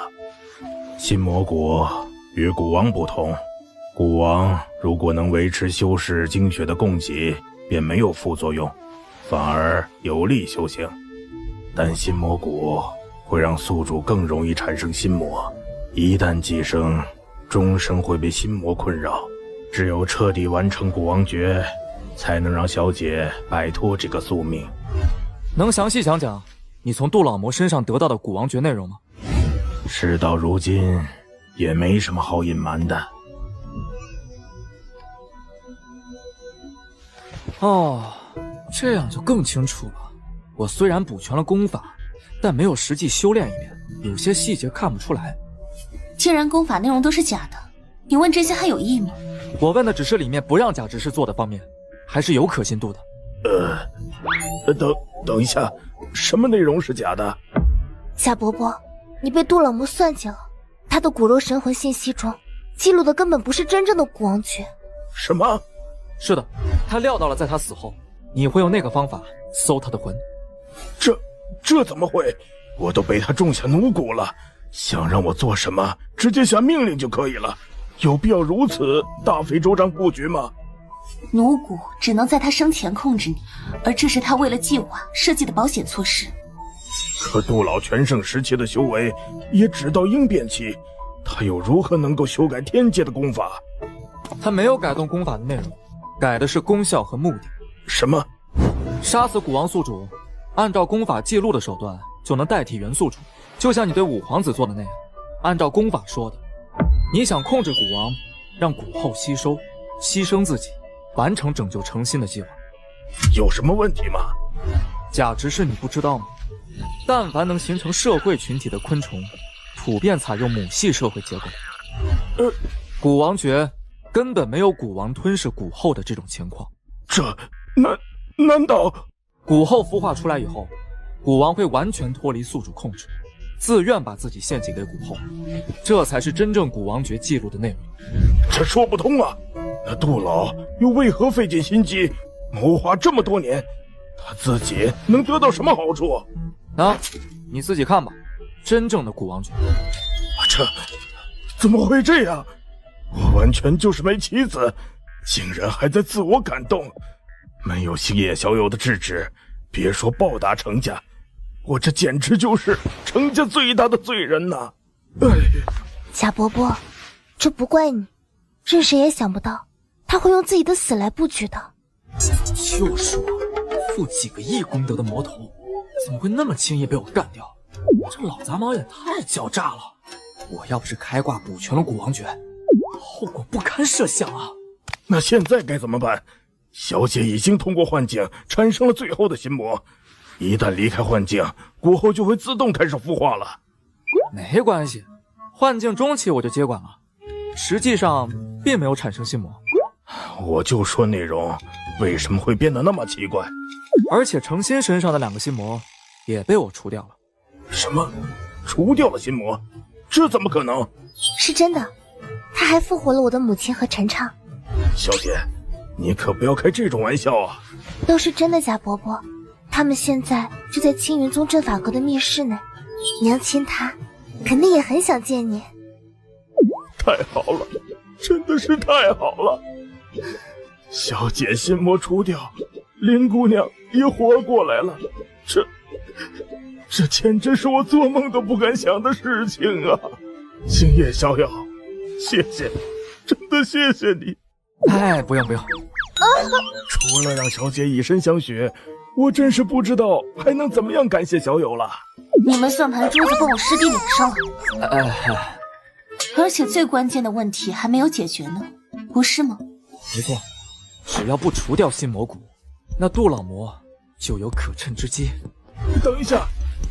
Speaker 13: 心魔谷与古王不同，古王如果能维持修士精血的供给，便没有副作用，反而有利修行。但心魔谷会让宿主更容易产生心魔，一旦寄生，终生会被心魔困扰。只有彻底完成古王诀，才能让小姐摆脱这个宿命。
Speaker 8: 能详细讲讲你从杜老魔身上得到的古王诀内容吗？
Speaker 13: 事到如今，也没什么好隐瞒的。
Speaker 8: 哦，这样就更清楚了。我虽然补全了功法，但没有实际修炼一遍，有些细节看不出来。
Speaker 7: 既然功法内容都是假的，你问这些还有意义吗？
Speaker 8: 我问的只是里面不让假执事做的方面，还是有可信度的。
Speaker 13: 等一下，什么内容是假的？
Speaker 10: 夏伯伯，你被杜老魔算计了。他的骨肉神魂信息中记录的根本不是真正的古王诀。
Speaker 13: 什么？
Speaker 8: 是的，他料到了在他死后，你会用那个方法搜他的魂。
Speaker 13: 这怎么会？我都被他种下奴蛊了，想让我做什么，直接下命令就可以了，有必要如此大费周章布局吗？
Speaker 7: 奴蛊只能在他生前控制你，而这是他为了计划设计的保险措施。
Speaker 13: 可杜老全盛时期的修为也只到应变期，他又如何能够修改天界的功法？
Speaker 8: 他没有改动功法的内容，改的是功效和目的。
Speaker 13: 什么？
Speaker 8: 杀死古王宿主，按照功法记录的手段就能代替原宿主，就像你对五皇子做的那样。按照功法说的，你想控制古王，让古后吸收，牺牲自己，完成拯救程心的计划。
Speaker 22: 有什么问题吗？
Speaker 8: 贾执事，你不知道吗？但凡能形成社会群体的昆虫，普遍采用母系社会结构。蛊王蕨根本没有蛊王吞噬蛊后的这种情况。
Speaker 22: 难道
Speaker 8: 蛊后孵化出来以后，蛊王会完全脱离宿主控制，自愿把自己献祭给蛊后，这才是真正蛊王诀记录的内容。
Speaker 22: 这说不通啊！那杜老又为何费尽心机谋划这么多年？他自己能得到什么好处？
Speaker 8: 你自己看吧。真正的蛊王诀，
Speaker 22: 这怎么会这样？我完全就是枚棋子，竟然还在自我感动。没有星野小友的制止，别说报答程家，我这简直就是程家最大的罪人呐！
Speaker 16: 贾伯伯，这不怪你，任谁也想不到他会用自己的死来布局的。
Speaker 8: 就说负几个亿功德的魔头，怎么会那么轻易被我干掉？这老杂毛也太狡诈了！我要不是开挂补全了蛊王诀，后果不堪设想啊！
Speaker 22: 那现在该怎么办？小姐已经通过幻境产生了最后的心魔，一旦离开幻境，蛊后就会自动开始孵化了。
Speaker 8: 没关系，幻境中期我就接管了，实际上并没有产生心魔。
Speaker 22: 我就说内容为什么会变得那么奇怪？
Speaker 8: 而且程心身上的2个心魔也被我除掉了。
Speaker 22: 什么？除掉了心魔？这怎么可能？
Speaker 16: 是真的，他还复活了我的母亲和陈畅。
Speaker 22: 小姐，你可不要开这种玩笑啊！
Speaker 16: 都是真的，贾伯伯，他们现在就在青云宗阵法阁的密室内，娘亲她肯定也很想见你。
Speaker 22: 太好了，真的是太好了！小姐心魔除掉，林姑娘也活过来了，这简直是我做梦都不敢想的事情啊！星野逍遥，谢谢，真的谢谢你。
Speaker 8: 不用。
Speaker 22: 除了让小姐以身相许，我真是不知道还能怎么样感谢小友了。
Speaker 7: 你们算盘珠子蹦我师弟脸上了，而且最关键的问题还没有解决呢，不是吗？
Speaker 8: 没错，只要不除掉心魔蛊，那杜老魔就有可趁之机。
Speaker 22: 等一下，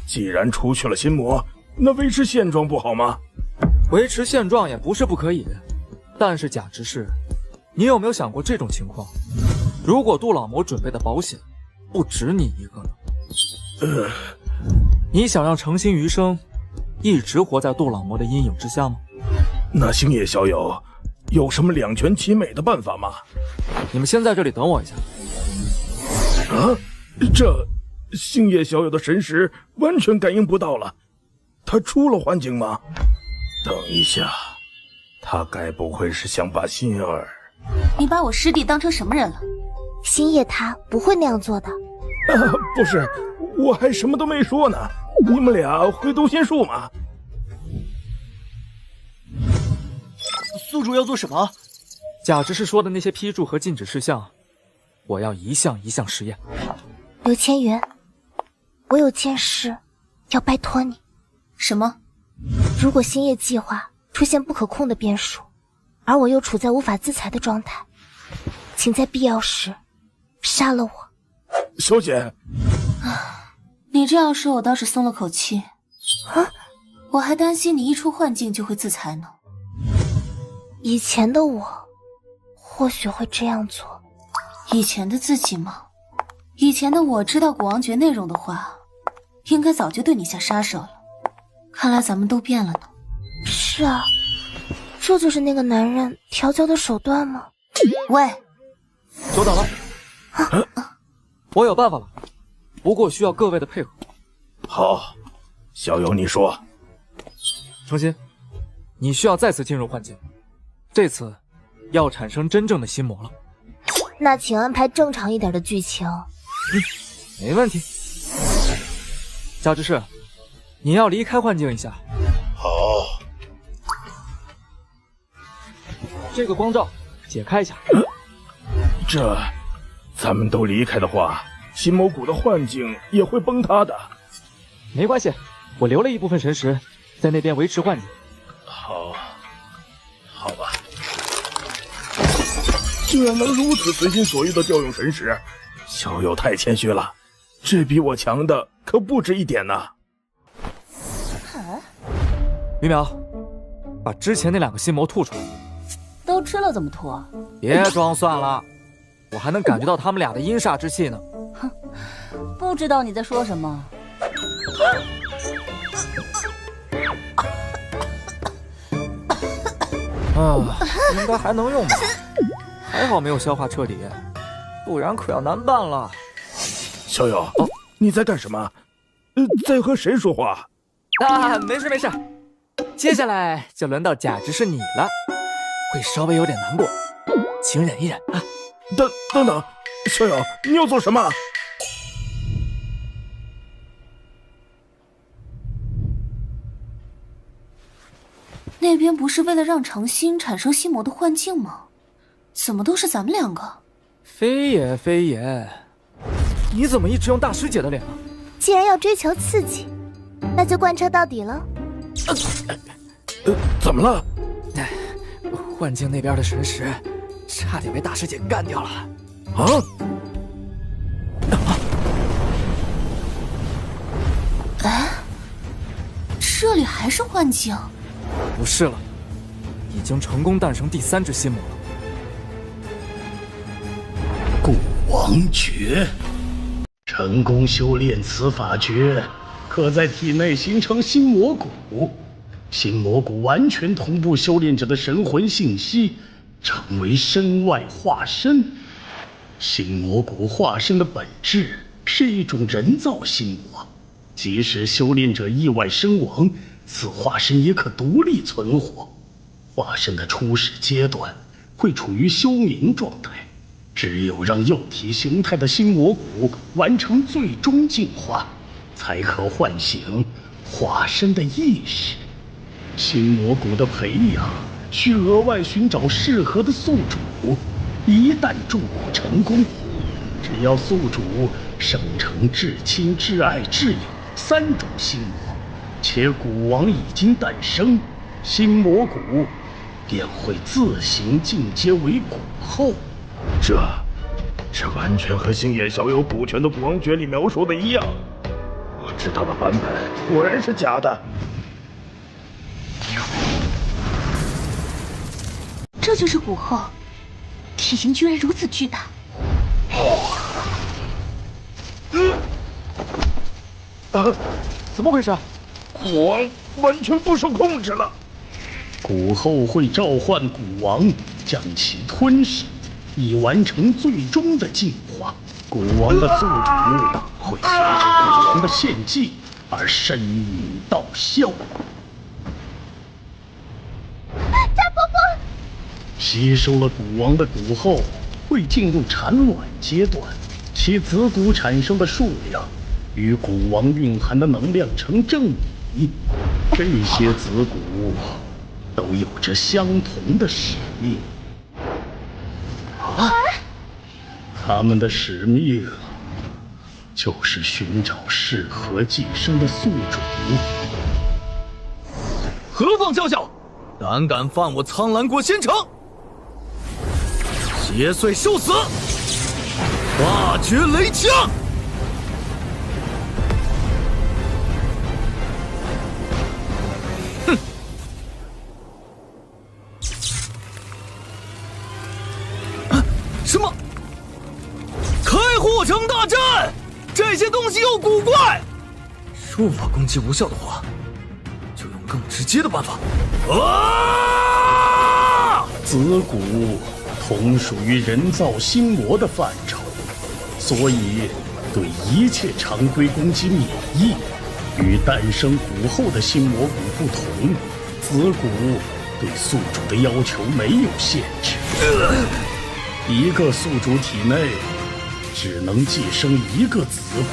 Speaker 22: 既然除去了心魔，那维持现状不好吗？
Speaker 8: 维持现状也不是不可以，但是贾执事，你有没有想过这种情况？如果杜老魔准备的保险不止你一个呢？你想让程心余生一直活在杜老魔的阴影之下吗？
Speaker 22: 那星野小友有什么两全其美的办法吗？
Speaker 8: 你们先在这里等我一下。
Speaker 22: 这星野小友的神识完全感应不到了，他出了幻境吗？等一下，他该不会是想把心儿……
Speaker 7: 你把我师弟当成什么人了？
Speaker 16: 星野他不会那样做的。
Speaker 22: 不是，我还什么都没说呢。你们俩会读心术吗？
Speaker 9: 宿主要做什么？
Speaker 8: 贾执事说的那些批注和禁止事项，我要一项一项实验。
Speaker 16: 刘千源，我有件事要拜托你。
Speaker 7: 什么？
Speaker 16: 如果星夜计划出现不可控的变数，而我又处在无法自裁的状态，请在必要时杀了我。
Speaker 22: 小姐，
Speaker 7: 你这样说，我倒是松了口气。我还担心你一出幻境就会自裁呢。
Speaker 16: 以前的我或许会这样做。
Speaker 7: 以前的自己吗？以前的我知道古王诀内容的话，应该早就对你下杀手了。看来咱们都变了呢。
Speaker 16: 是啊，这就是那个男人调教的手段吗？
Speaker 7: 喂，
Speaker 8: 久等了。我有办法了，不过需要各位的配合。
Speaker 22: 好，小友你说。
Speaker 8: 程心，你需要再次进入幻境，这次要产生真正的心魔了。
Speaker 16: 那请安排正常一点的剧情。
Speaker 8: 没问题。贾执事，你要离开幻境一下。
Speaker 22: 好。
Speaker 8: 这个光罩解开一下。
Speaker 22: 这，咱们都离开的话，心魔谷的幻境也会崩塌的。
Speaker 8: 没关系，我留了一部分神识在那边维持幻境。
Speaker 22: 好吧。
Speaker 18: 竟然能如此随心所欲地调用神识，小友太谦虚了，这比我强的可不止一点呢。
Speaker 8: 于淼，把之前那2个心魔吐出来。
Speaker 14: 都吃了怎么吐？
Speaker 8: 别装蒜了，我还能感觉到他们俩的阴煞之气呢。
Speaker 14: 哼，不知道你在说什么。
Speaker 8: 应该还能用吧？还好没有消化彻底，不然可要难办了。
Speaker 18: 小友，你在干什么？在和谁说话？
Speaker 8: 没事没事，接下来就轮到贾执事你了，会稍微有点难过，请忍一忍啊。
Speaker 18: 等等，小友，你要做什么？
Speaker 7: 那边不是为了让长兴产生心魔的幻境吗？怎么都是咱们2个？
Speaker 8: 非也非也，你怎么一直用大师姐的脸啊？
Speaker 10: 既然要追求刺激，那就贯彻到底了。
Speaker 18: 怎么了？
Speaker 8: 幻境那边的神识差点被大师姐干掉了。
Speaker 18: 啊！
Speaker 7: 这里还是幻境？
Speaker 8: 不是了，已经成功诞生第3只心魔了。
Speaker 15: 蛊王诀，成功修炼此法诀，可在体内形成心魔蛊。心魔蛊完全同步修炼者的神魂信息，成为身外化身。心魔蛊化身的本质是一种人造心魔，即使修炼者意外身亡，此化身也可独立存活。化身的初始阶段会处于休眠状态，只有让幼体形态的心魔蛊完成最终进化，才可唤醒化身的意识。心魔蛊的培养需额外寻找适合的宿主，一旦种蛊成功，只要宿主生成至亲、至爱、至友3种心魔，且蛊王已经诞生，心魔蛊便会自行进阶为蛊后。这完全和星野小友蛊权的蛊王诀里描述的一样。我知道的版本果然是假的。
Speaker 11: 这就是蛊后，体型居然如此巨大。
Speaker 8: 怎么回事？
Speaker 15: 蛊王完全不受控制了。蛊后会召唤蛊王，将其吞噬，以完成最终的进化。蛊王的宿主会随着蛊王的献祭而身隐道消。
Speaker 10: 大伯伯，
Speaker 15: 吸收了蛊王的蛊后，会进入产卵阶段，其子蛊产生的数量与蛊王蕴含的能量成正比。这些子蛊都有着相同的使命。他们的使命就是寻找适合寄生的宿主。
Speaker 20: 何方宵小，胆敢犯我苍兰国仙城，邪祟受死！化绝雷枪！哼！什么？开护城大战！这些东西有古怪！若法攻击无效的话，就用更直接的办法。
Speaker 15: 子蛊同属于人造心魔的范畴，所以对一切常规攻击免疫。与诞生蛊后的心魔蛊不同，子蛊对宿主的要求没有限制，一个宿主体内只能寄生一个子蛊。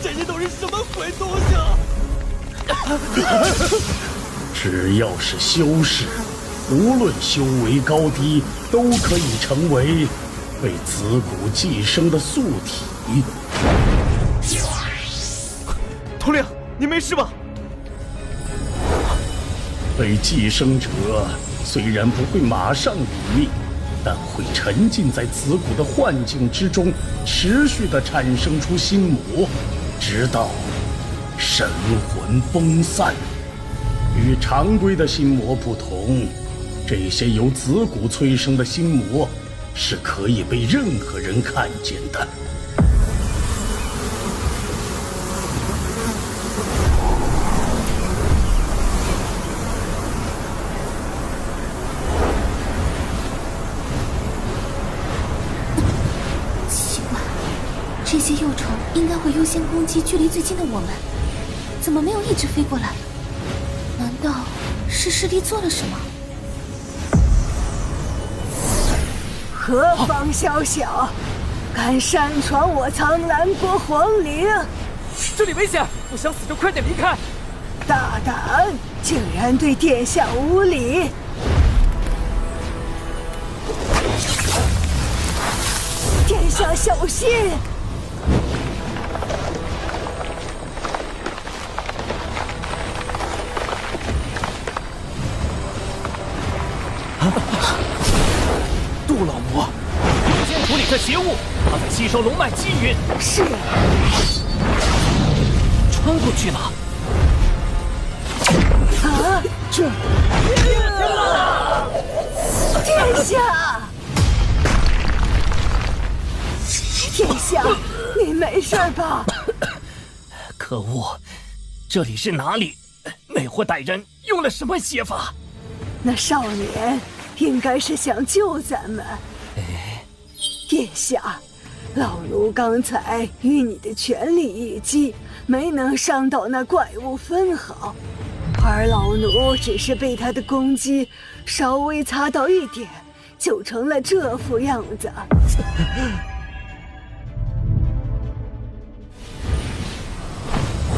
Speaker 20: 这些都是什么鬼东西啊！
Speaker 15: 只要是修士，无论修为高低，都可以成为被子蛊寄生的宿体。
Speaker 8: 统领，你没事吧？
Speaker 15: 被寄生者虽然不会马上殒命，但会沉浸在子骨的幻境之中，持续地产生出心魔，直到神魂崩散。与常规的心魔不同，这些由子骨催生的心魔是可以被任何人看见的。
Speaker 7: 奇怪，这些幼虫应该会优先攻击距离最近的我们，怎么没有一直飞过来？难道是师弟做了什么？
Speaker 1: 何方宵小，敢擅闯我苍兰国皇陵？
Speaker 8: 这里危险，不想死就快点离开！
Speaker 1: 大胆，竟然对殿下无礼！殿下小心！
Speaker 21: 杜老魔，优先处理这邪物，它在吸收龙脉气运。
Speaker 1: 是。
Speaker 21: 穿过去了。
Speaker 1: 啊！这！殿下！殿下，你没事吧？
Speaker 21: 可恶，这里是哪里？魅惑歹人用了什么邪法？
Speaker 1: 那少年应该是想救咱们。殿下，老奴刚才与你的全力一击，没能伤到那怪物分毫，而老奴只是被他的攻击稍微擦到一点，就成了这副样子。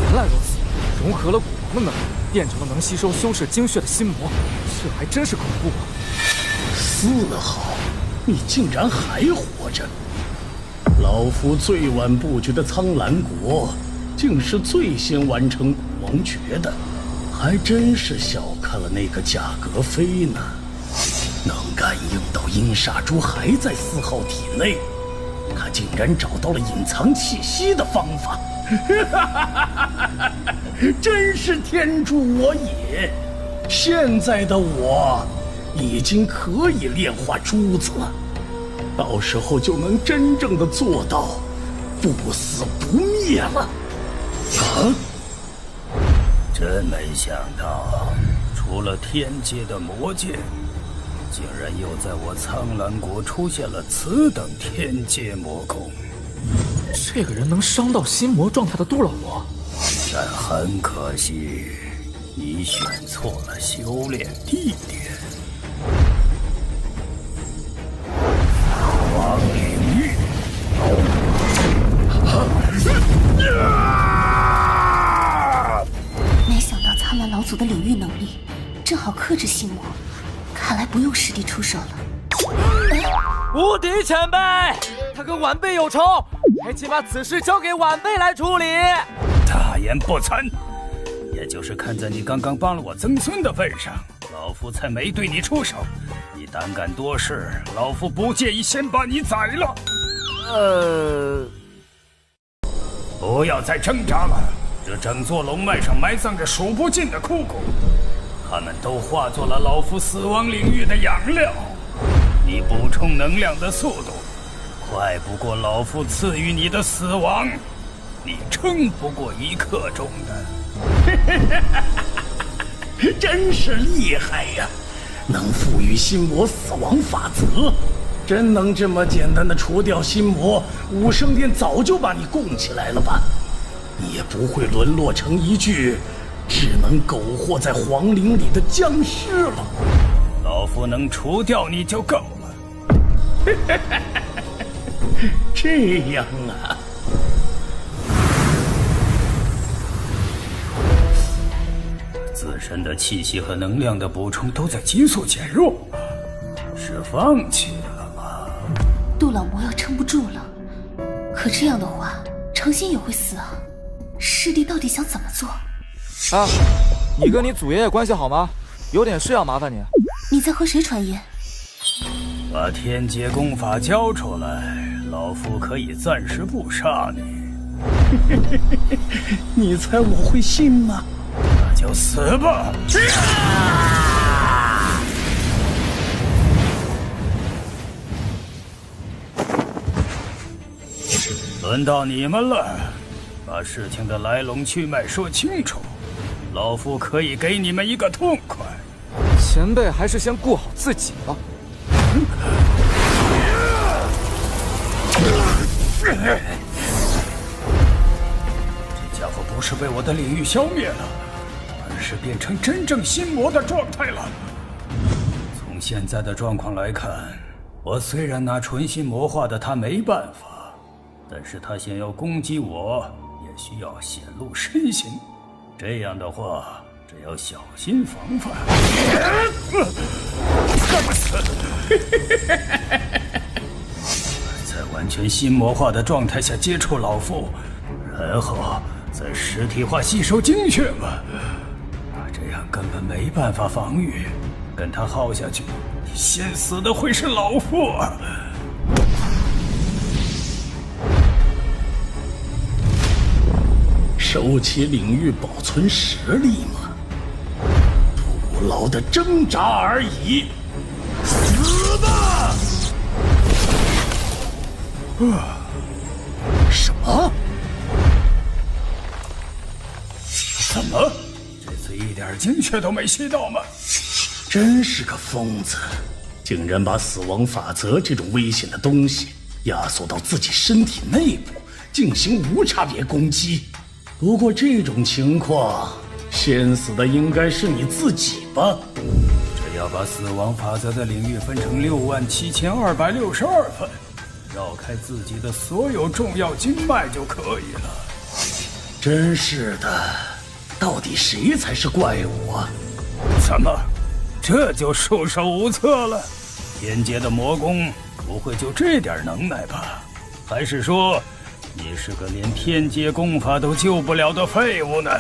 Speaker 8: 原来如此，融合了古王的能力，变成了能吸收修士精血的心魔，这还真是恐怖啊
Speaker 15: ！4号，你竟然还活着！老夫最晚布局的苍兰国，竟是最先完成古王诀的，还真是小看了那个贾格飞呢。能感应到阴煞珠还在4号体内，他竟然找到了隐藏气息的方法。真是天助我也！现在的我已经可以炼化珠子了，到时候就能真正的做到不死不灭了。啊！
Speaker 5: 真没想到，除了天阶的魔剑，竟然又在我苍兰国出现了此等天阶魔功。
Speaker 8: 这个人能伤到心魔状态的杜老魔，
Speaker 5: 但很可惜，你选错了修炼地点。荒领域。
Speaker 7: 没想到苍兰老祖的领域能力正好克制心魔，看来不用师弟出手了。
Speaker 8: 无敌前辈，他跟晚辈有仇，还请把此事交给晚辈来处理。
Speaker 5: 大言不惭！也就是看在你刚刚帮了我曾孙的份上，老夫才没对你出手。你胆敢多事，老夫不介意先把你宰了。不要再挣扎了，这整座龙脉上埋葬着数不尽的枯骨，他们都化作了老夫死亡领域的养料。你补充能量的速度，快不过老夫赐予你的死亡，你撑不过1刻钟的。
Speaker 15: 真是厉害呀！能赋予心魔死亡法则，真能这么简单的除掉心魔，武圣殿早就把你供起来了吧？你也不会沦落成一具只能苟活在皇陵里的僵尸了。
Speaker 5: 老夫能除掉你就够了。
Speaker 15: 这样啊。
Speaker 5: 自身的气息和能量的补充都在急速减弱，是放弃了吗？
Speaker 7: 杜老魔要撑不住了，可这样的话，程心也会死啊！师弟到底想怎么做？
Speaker 8: 啊，你跟你祖爷爷关系好吗？有点事要麻烦你。
Speaker 7: 你在和谁传言？
Speaker 3: 把天阶功法交出来，老夫可以暂时不杀你。
Speaker 15: 你猜我会信吗？
Speaker 3: 那就死吧！轮到你们了，把事情的来龙去脉说清楚，老夫可以给你们一个痛快。
Speaker 8: 前辈还是先顾好自己吧。
Speaker 3: 这家伙不是被我的领域消灭了，而是变成真正心魔的状态了。从现在的状况来看，我虽然拿纯心魔化的他没办法，但是他想要攻击我，也需要显露身形。这样的话，只要小心防范。这么死！在完全心魔化的状态下接触老夫，然后再实体化吸收精血吧。这样根本没办法防御，跟他耗下去，先死的会是老夫啊！
Speaker 15: 收起领域，保存实力嘛，徒劳的挣扎而已。死吧！什么？
Speaker 3: 怎么？这次一点精血都没吸到吗？
Speaker 15: 真是个疯子，竟然把死亡法则这种危险的东西压缩到自己身体内部，进行无差别攻击。不过这种情况，先死的应该是你自己吧？
Speaker 3: 只要把死亡法则的领域分成67262份，绕开自己的所有重要经脉就可以了。
Speaker 15: 真是的，到底谁才是怪物啊？
Speaker 3: 怎么，这就束手无策了？天阶的魔功不会就这点能耐吧？还是说你是个连天阶功法都救不了的废物呢？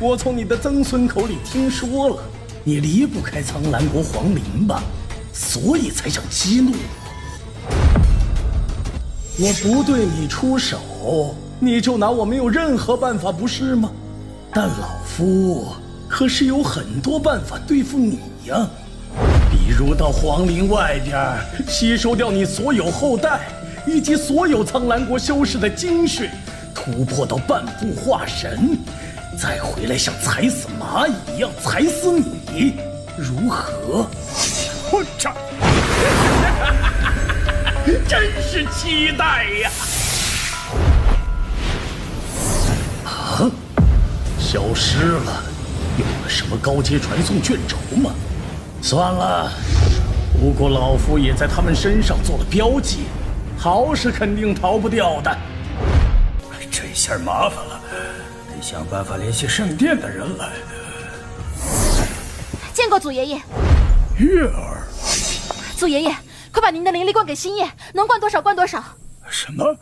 Speaker 15: 我从你的曾孙口里听说了，你离不开苍兰国皇陵吧，所以才想激怒我。我不对你出手，你就拿我没有任何办法，不是吗？但老夫可是有很多办法对付你呀，比如到皇陵外边吸收掉你所有后代以及所有苍兰国修士的精血，突破到半步化神，再回来像踩死蚂蚁一样踩死你，如何？
Speaker 3: 我操！
Speaker 15: 真是期待呀！啊，消失了，有了什么高阶传送卷轴吗？算了，不过老夫也在他们身上做了标记，逃是肯定逃不掉的。
Speaker 3: 这下麻烦了，得想办法联系圣殿的人来。
Speaker 11: 见过祖爷爷。
Speaker 3: 月儿，
Speaker 11: 祖爷爷，快把您的灵力灌给星夜，能灌多少灌多少。
Speaker 3: 什么？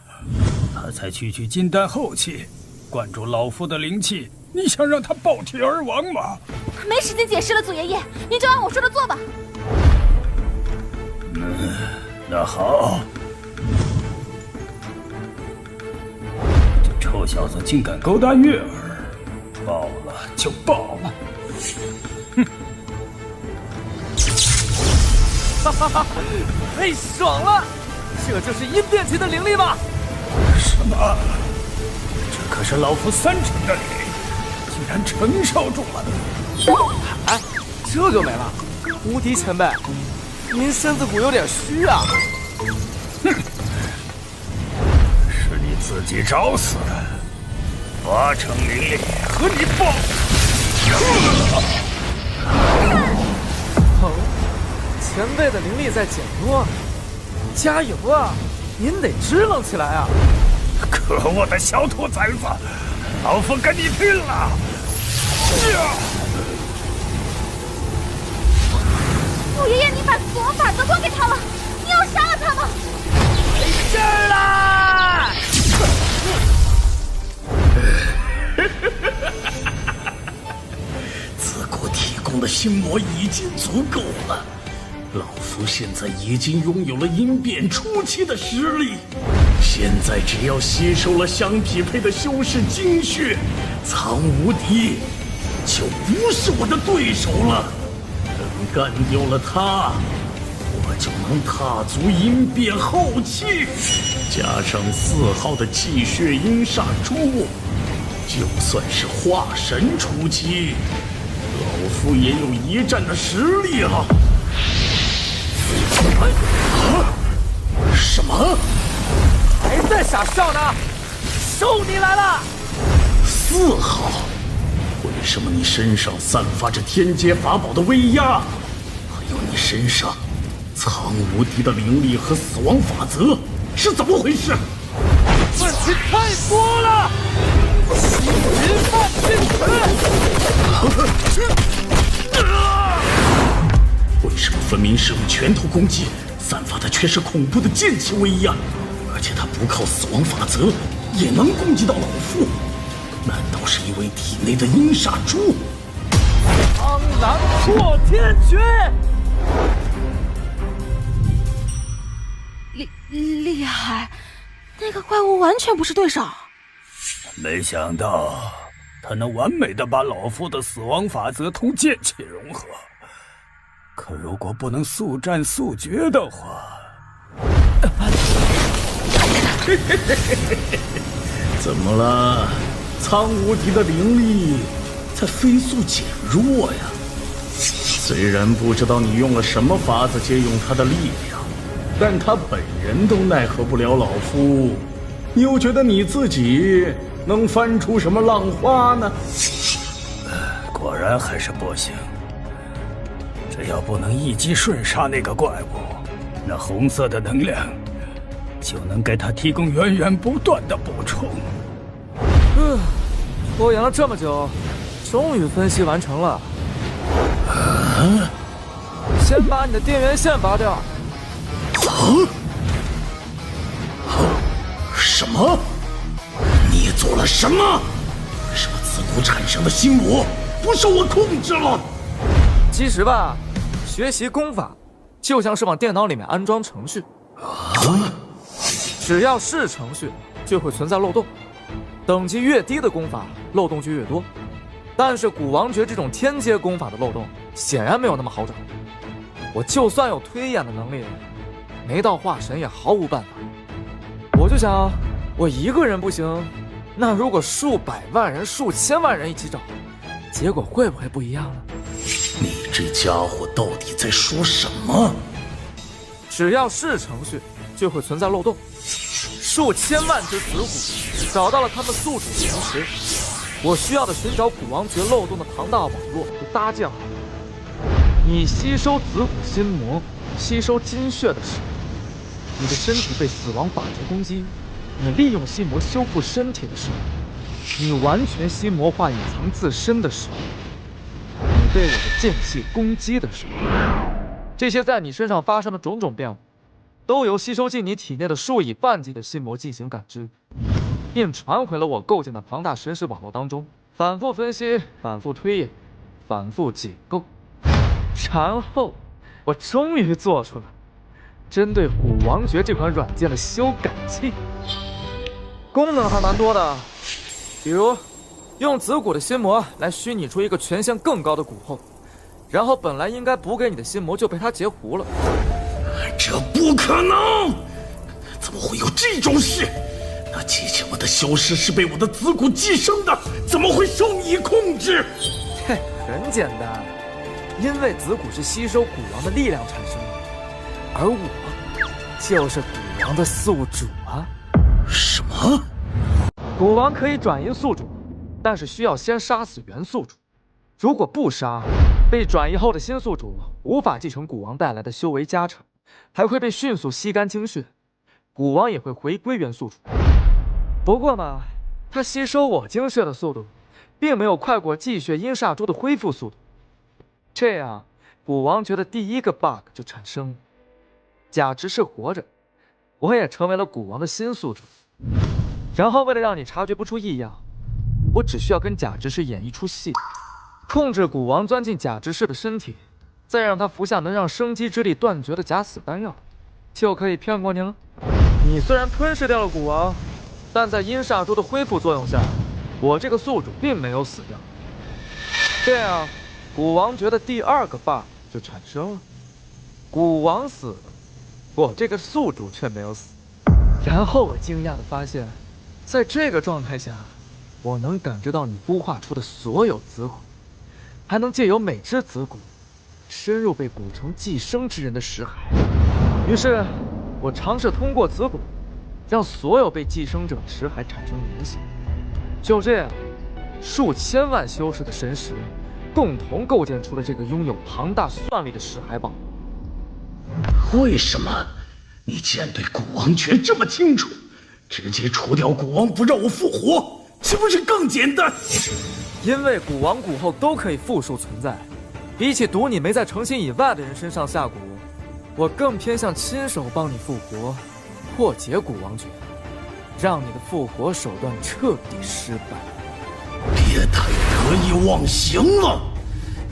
Speaker 3: 他才区金丹后期，灌注老夫的灵气，你想让他爆体而亡吗？
Speaker 11: 没时间解释了，祖爷爷，您就按我说的做吧。
Speaker 3: 那好。这臭小子竟敢勾搭月儿，爆了就爆了！哼！
Speaker 8: 哈哈哈，太爽了！这就是阴变期的灵力吗？
Speaker 3: 什么？这可是老夫3成的灵力，竟然承受住了！
Speaker 8: 哎，这就没了。无敌前辈，您身子骨有点虚啊。
Speaker 3: 哼，是你自己找死的。8成灵力和你爆！
Speaker 8: 哦，前辈的灵力在减弱，加油啊！您得支棱起来啊！
Speaker 3: 可恶的小兔崽子，老夫跟你拼了！
Speaker 11: 祖爷爷，你把死亡法则灌给他了，你要杀了他吗？
Speaker 8: 没事啦！
Speaker 15: 中的心魔已经足够了。老夫现在已经拥有了因变初期的实力，现在只要吸收了相匹配的修士精血，苍无敌就不是我的对手了。等干掉了他，我就能踏足因变后期，加上4号的气血阴煞珠，就算是化神初期，老夫也有一战的实力了。什么？
Speaker 8: 还在傻笑呢？兽你来了
Speaker 15: ！4号，为什么你身上散发着天阶法宝的威压？还有你身上苍无敌的灵力和死亡法则是怎么回事？
Speaker 8: 问题太多了！云泛进
Speaker 15: 为什么分明使用拳头攻击，散发的却是恐怖的剑气威压？而且他不靠死亡法则也能攻击到老夫，难道是因为体内的阴煞珠？
Speaker 8: 苍南破天诀，
Speaker 11: 厉害！那个怪物完全不是对手。
Speaker 3: 没想到他能完美的把老夫的死亡法则同剑气融合。可如果不能速战速决的话，
Speaker 15: 怎么了？苍无敌的灵力在飞速减弱呀。虽然不知道你用了什么法子借用他的力量，但他本人都奈何不了老夫，你又觉得你自己能翻出什么浪花呢？
Speaker 3: 果然还是不行。只要不能一击瞬杀那个怪物，那红色的能量就能给他提供源源不断的补充。
Speaker 8: 拖延了这么久，终于分析完成了。先把你的电源线拔掉。
Speaker 15: 什么？你做了什么？为什么自古产生的心魔不受我控制了？
Speaker 8: 其实吧，学习功法就像是往电脑里面安装程序，只要是程序就会存在漏洞，等级越低的功法漏洞就越多。但是古王诀这种天阶功法的漏洞显然没有那么好找，我就算有推演的能力，没到化神也毫无办法。我就想，我一个人不行，那如果数百万人、数千万人一起找，结果会不会不一样呢？
Speaker 15: 你这家伙到底在说什么？
Speaker 8: 只要是程序就会存在漏洞，数千万只子骨找到了他们宿主的同时，我需要的寻找古王诀漏洞的庞大网络就搭建好了。你吸收子骨心魔，吸收精血的时候，你的身体被死亡法则攻击，你利用心魔修复身体的时候，你完全心魔化隐藏自身的时候，你被我的剑气攻击的时候，这些在你身上发生的种种变化，都由吸收进你体内的数以万计的心魔进行感知，并传回了我构建的庞大神识网络当中，反复分析，反复推演，反复解构，然后我终于做出了针对古王诀这款软件的修改器，功能还蛮多的，比如用子骨的心魔来虚拟出一个权限更高的骨后，然后本来应该补给你的心魔就被他截胡了。
Speaker 15: 这不可能！怎么会有这种事？那继承我的消失是被我的子骨寄生的，怎么会受你控制？
Speaker 8: 嘿，很简单，因为子骨是吸收古王的力量产生的，而我就是古王的宿主啊！
Speaker 15: 什么？
Speaker 8: 古王可以转移宿主，但是需要先杀死原宿主。如果不杀，被转移后的新宿主无法继承古王带来的修为加成，还会被迅速吸干精血，古王也会回归原宿主。不过嘛，他吸收我精血的速度，并没有快过气血阴煞珠的恢复速度。这样，古王诀的第一个 bug 就产生了。贾直是活着，我也成为了古王的新宿主。然后为了让你察觉不出异样，我只需要跟贾直是演一出戏，控制蛊王钻进假执事的身体，再让他服下能让生机之力断绝的假死丹药，就可以骗过你了。你虽然吞噬掉了蛊王，但在阴煞珠的恢复作用下，我这个宿主并没有死掉。这样，蛊王诀的第2个 buff 就产生了。蛊王死了，我这个宿主却没有死。然后我惊讶地发现，在这个状态下，我能感知到你孵化出的所有子蛊，还能借由每只子蛊深入被蛊虫寄生之人的识海。于是，我尝试通过子蛊，让所有被寄生者的识海产生联系。就这样，数千万修士的神识共同构建出了这个拥有庞大算力的识海堡。
Speaker 15: 为什么你既然对蛊王诀这么清楚，直接除掉蛊王不让我复活，岂不是更简单？
Speaker 8: 因为蛊王蛊后都可以复数存在，比起赌你没在诚心以外的人身上下蛊，我更偏向亲手帮你复活，破解蛊王诀，让你的复活手段彻底失败。
Speaker 15: 别太得意忘形了，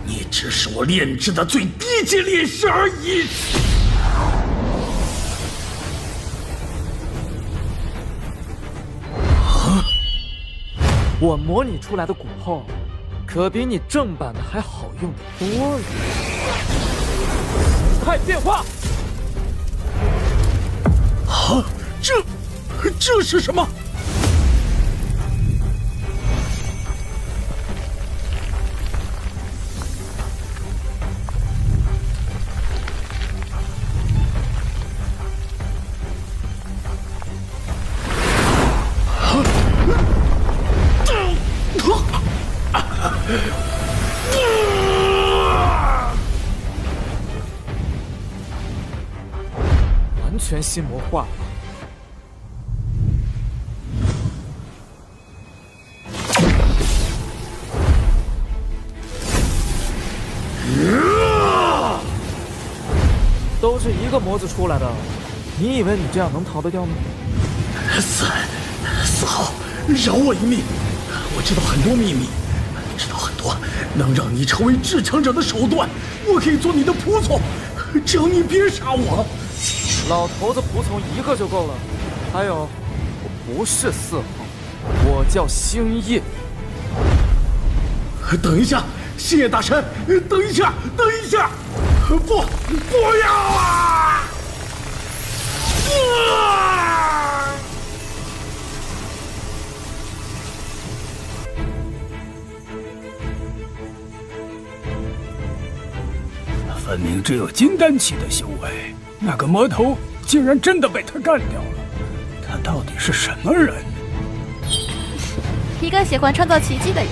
Speaker 15: 你只是我炼制的最低阶炼士而已。
Speaker 8: 我模拟出来的蛊后，可比你正版的还好用的多了。形态变化！
Speaker 15: 啊，这是什么？
Speaker 8: 完全心魔化了。都是一个模子出来的，你以为你这样能逃得掉吗？
Speaker 15: 四号，饶我一命！我知道很多秘密，知道很多能让你成为至强者的手段，我可以做你的仆从，只要你别杀我。
Speaker 8: 老头子仆从一个就够了。还有，我不是4号，我叫星夜。
Speaker 15: 等一下，星夜大神，等一下，不要啊！分明只有金丹期的修为，那个魔头竟然真的被他干掉了。他到底是什么人？
Speaker 11: 一个喜欢创造奇迹的人。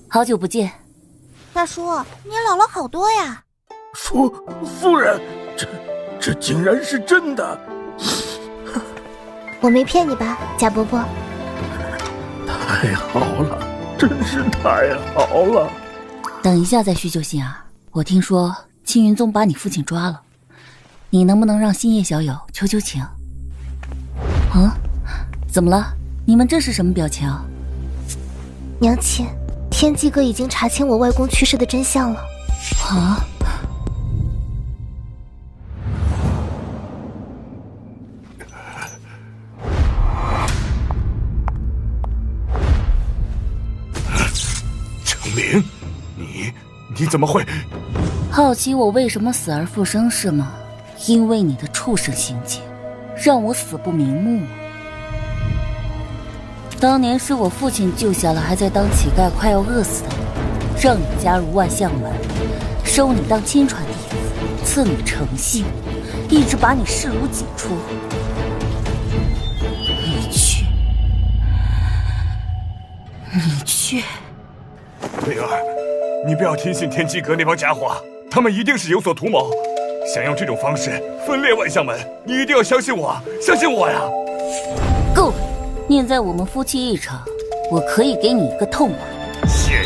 Speaker 14: 好久不见，
Speaker 16: 大叔，你老了好多呀。
Speaker 15: 夫人，这竟然是真的。
Speaker 10: 我没骗你吧，贾伯伯？
Speaker 15: 太好了，真是太好了。
Speaker 14: 等一下再叙旧信儿。我听说青云宗把你父亲抓了，你能不能让星夜小友求求情？啊？怎么了？你们这是什么表情？
Speaker 10: 娘亲，天机阁已经查清我外公去世的真相了。
Speaker 14: 啊？
Speaker 22: 程灵，你怎么会？
Speaker 14: 好奇我为什么死而复生是吗？因为你的畜生行径，让我死不瞑目。当年是我父亲救下了还在当乞丐快要饿死的你，让你加入万象门，收你当亲传弟子，赐你诚信，一直把你视如己出。你去。
Speaker 22: 灵儿，你不要听信天机阁那帮家伙，他们一定是有所图谋，想用这种方式分裂万象门。你一定要相信我，相信我呀！
Speaker 14: 够了，念在我们夫妻一场，我可以给你一个痛快。
Speaker 22: 贱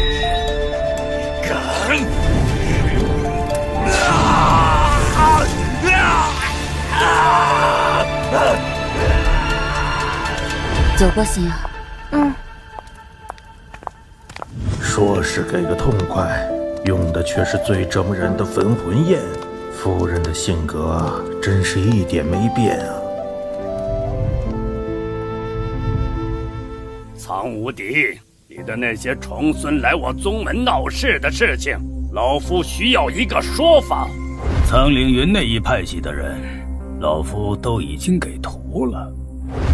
Speaker 22: 人，你敢！
Speaker 14: 走吧，心儿。
Speaker 13: 说是给个痛快，用的却是最整人的焚魂焰。夫人的性格真是一点没变啊！
Speaker 5: 苍无敌，你的那些重孙来我宗门闹事的事情，老夫需要一个说法。
Speaker 3: 苍凌云那一派系的人，老夫都已经给屠了，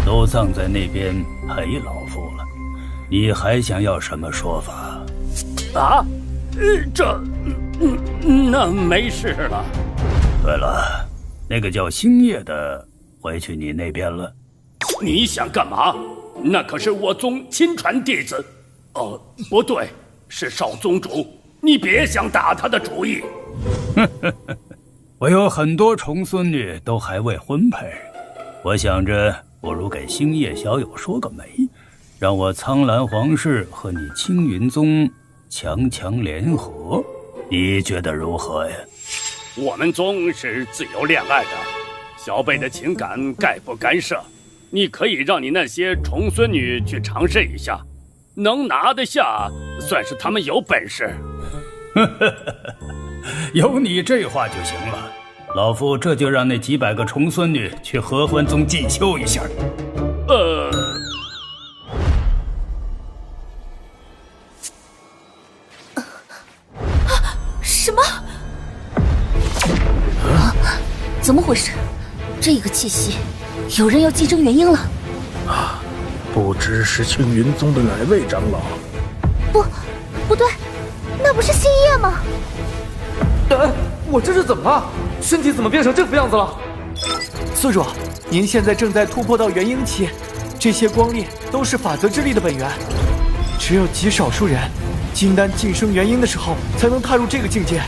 Speaker 3: 都葬在那边陪老夫了。你还想要什么说法？
Speaker 5: 啊？那没事了。
Speaker 3: 对了，那个叫星夜的回去你那边了。
Speaker 5: 你想干嘛？那可是我宗亲传弟子。不对，是少宗主。你别想打他的主意。
Speaker 3: 我有很多重孙女都还未婚配，我想着不如给星夜小友说个媒，让我苍蓝皇室和你青云宗强联合，你觉得如何呀？
Speaker 5: 我们宗是自由恋爱的，小辈的情感概不干涉。你可以让你那些重孙女去尝试一下，能拿得下，算是他们有本事。
Speaker 3: 有你这话就行了，老夫这就让那几百个重孙女去合欢宗进修一下。
Speaker 7: 什么？
Speaker 14: 怎么回事？这个气息，有人要继承元婴了。
Speaker 13: 不知是青云宗的哪位长老？
Speaker 10: 不对，那不是星夜吗？
Speaker 8: 我这是怎么了？身体怎么变成这副样子了？
Speaker 9: 宿主，您现在正在突破到元婴期，这些光力都是法则之力的本源，只有极少数人，金丹晋升元婴的时候，才能踏入这个境界。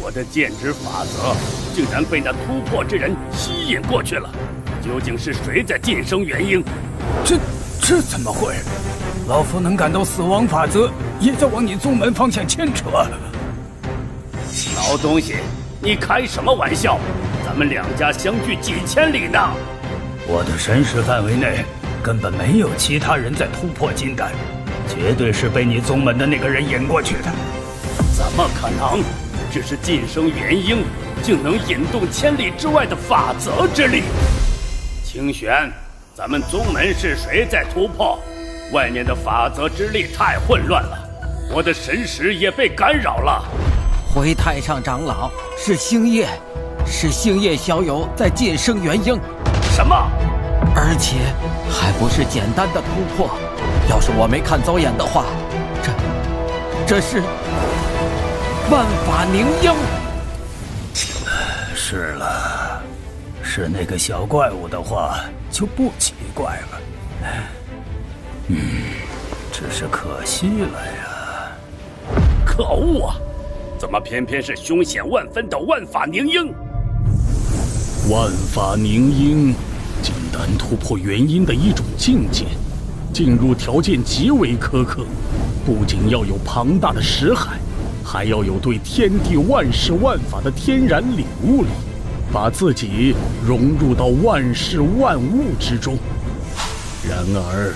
Speaker 5: 我的剑之法则竟然被那突破之人吸引过去了，究竟是谁在晋升元婴？
Speaker 3: 这怎么会？老夫能感到死亡法则也在往你宗门方向牵扯。
Speaker 5: 老东西，你开什么玩笑？咱们两家相距几千里呢！
Speaker 3: 我的神识范围内根本没有其他人在突破金丹，绝对是被你宗门的那个人引过去的。
Speaker 5: 怎么可能？只是晋升元婴，竟能引动千里之外的法则之力。清玄，咱们宗门是谁在突破？外面的法则之力太混乱了，我的神识也被干扰了。
Speaker 4: 回太上长老，是星夜小友在晋升元婴。
Speaker 5: 什么？
Speaker 4: 而且还不是简单的突破，要是我没看走眼的话，这是万法凝鹰。
Speaker 3: 是了，是那个小怪物的话就不奇怪了。只是可惜了呀。
Speaker 5: 可恶啊！怎么偏偏是凶险万分的万法凝鹰？
Speaker 15: 万法凝鹰，金丹突破元婴的一种境界，进入条件极为苛刻，不仅要有庞大的识海，还要有对天地万事万法的天然领悟力，把自己融入到万事万物之中。然而，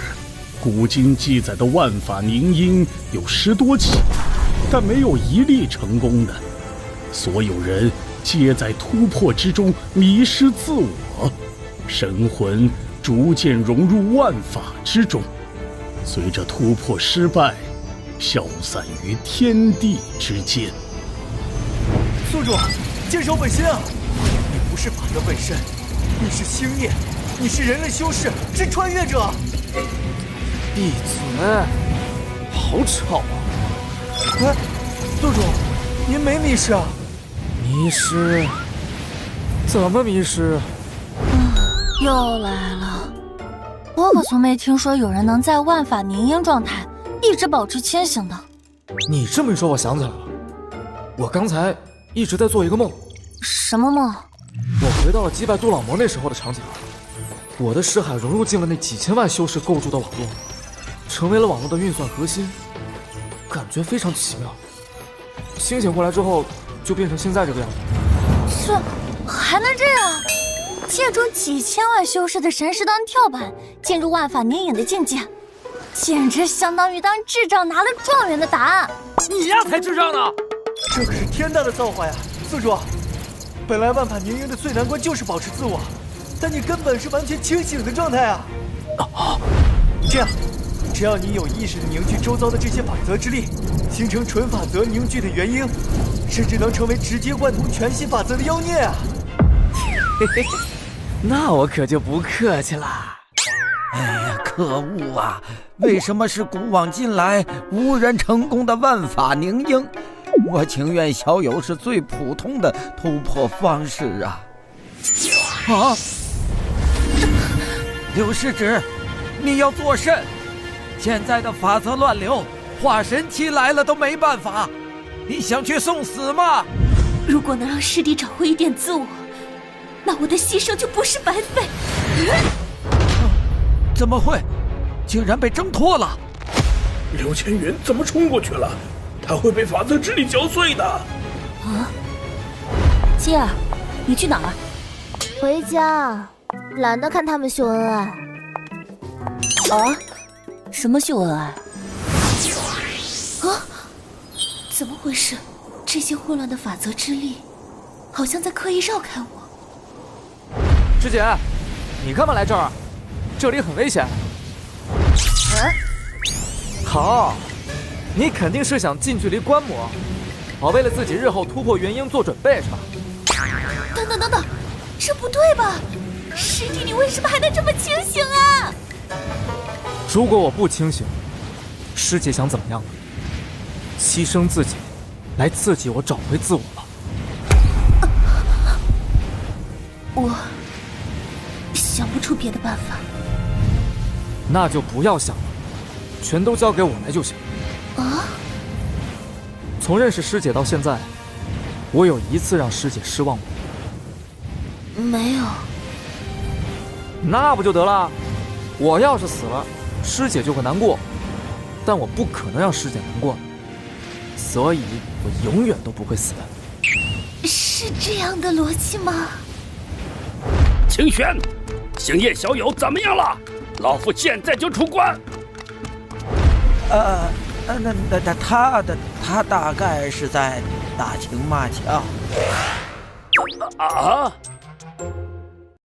Speaker 15: 古今记载的万法凝鹰有10多起，但没有一例成功的。所有人皆在突破之中迷失自我，神魂逐渐融入万法之中，随着突破失败，消散于天地之间。
Speaker 9: 宿主，剑守本身啊！你不是法则本身，你是星夜，你是人类修士，是穿越者。
Speaker 8: 闭嘴！好吵啊！
Speaker 9: 哎，宿主，您没迷失啊？
Speaker 8: 迷失？怎么迷失？
Speaker 16: 又来了！我可从没听说有人能在万法凝鹰状态一直保持清醒的。
Speaker 8: 你这么一说，我想起来了，我刚才一直在做一个梦。
Speaker 16: 什么梦？
Speaker 8: 我回到了击败杜老魔那时候的场景，我的识海融入进了那几千万修士构筑的网络，成为了网络的运算核心，感觉非常奇妙。清醒过来之后，就变成现在这个样子。
Speaker 16: 这还能这样？借助几千万修士的神识当跳板，进入万法凝影的境界，简直相当于当智障拿了状元的答案。
Speaker 8: 你呀才智障呢！
Speaker 9: 这可是天大的造化呀，宿主！本来万法凝影的最难关就是保持自我，但你根本是完全清醒的状态啊！这样，只要你有意识地凝聚周遭的这些法则之力，形成纯法则凝聚的元婴，甚至能成为直接贯通全息法则的妖孽啊！
Speaker 6: 嘿嘿，那我可就不客气了。
Speaker 19: 哎呀，可恶啊！为什么是古往今来无人成功的万法凝影？我情愿小友是最普通的突破方式啊！啊！柳世子，你要作甚？现在的法则乱流，化神期来了都没办法，你想去送死吗？
Speaker 7: 如果能让师弟找回一点自我，那我的牺牲就不是白费。
Speaker 19: 怎么会？竟然被挣脱了！
Speaker 5: 刘千元怎么冲过去了？他会被法则之力搅碎的。
Speaker 14: 啊，希儿，你去哪儿？
Speaker 10: 回家，懒得看他们秀恩爱。
Speaker 14: 啊？什么秀恩爱？
Speaker 7: 啊？怎么回事？这些混乱的法则之力，好像在刻意绕开我。
Speaker 8: 师姐，你干嘛来这儿？这里很危险。好，你肯定是想近距离观摩，好为了自己日后突破元婴做准备是吧？
Speaker 7: 等等，这不对吧？师弟，你为什么还能这么清醒啊？
Speaker 8: 如果我不清醒，师姐想怎么样呢？牺牲自己，来刺激我找回自我了。
Speaker 7: 我想不出别的办法。
Speaker 8: 那就不要想了，全都交给我来就行。
Speaker 7: 啊！
Speaker 8: 从认识师姐到现在，我有一次让师姐失望过？
Speaker 7: 没有。
Speaker 8: 那不就得了？我要是死了，师姐就会难过，但我不可能让师姐难过的，所以我永远都不会死的。
Speaker 7: 是这样的逻辑吗？
Speaker 5: 清玄，星夜小友怎么样了？老夫现在就出关。
Speaker 19: 他大概是在打情骂俏。
Speaker 5: 啊！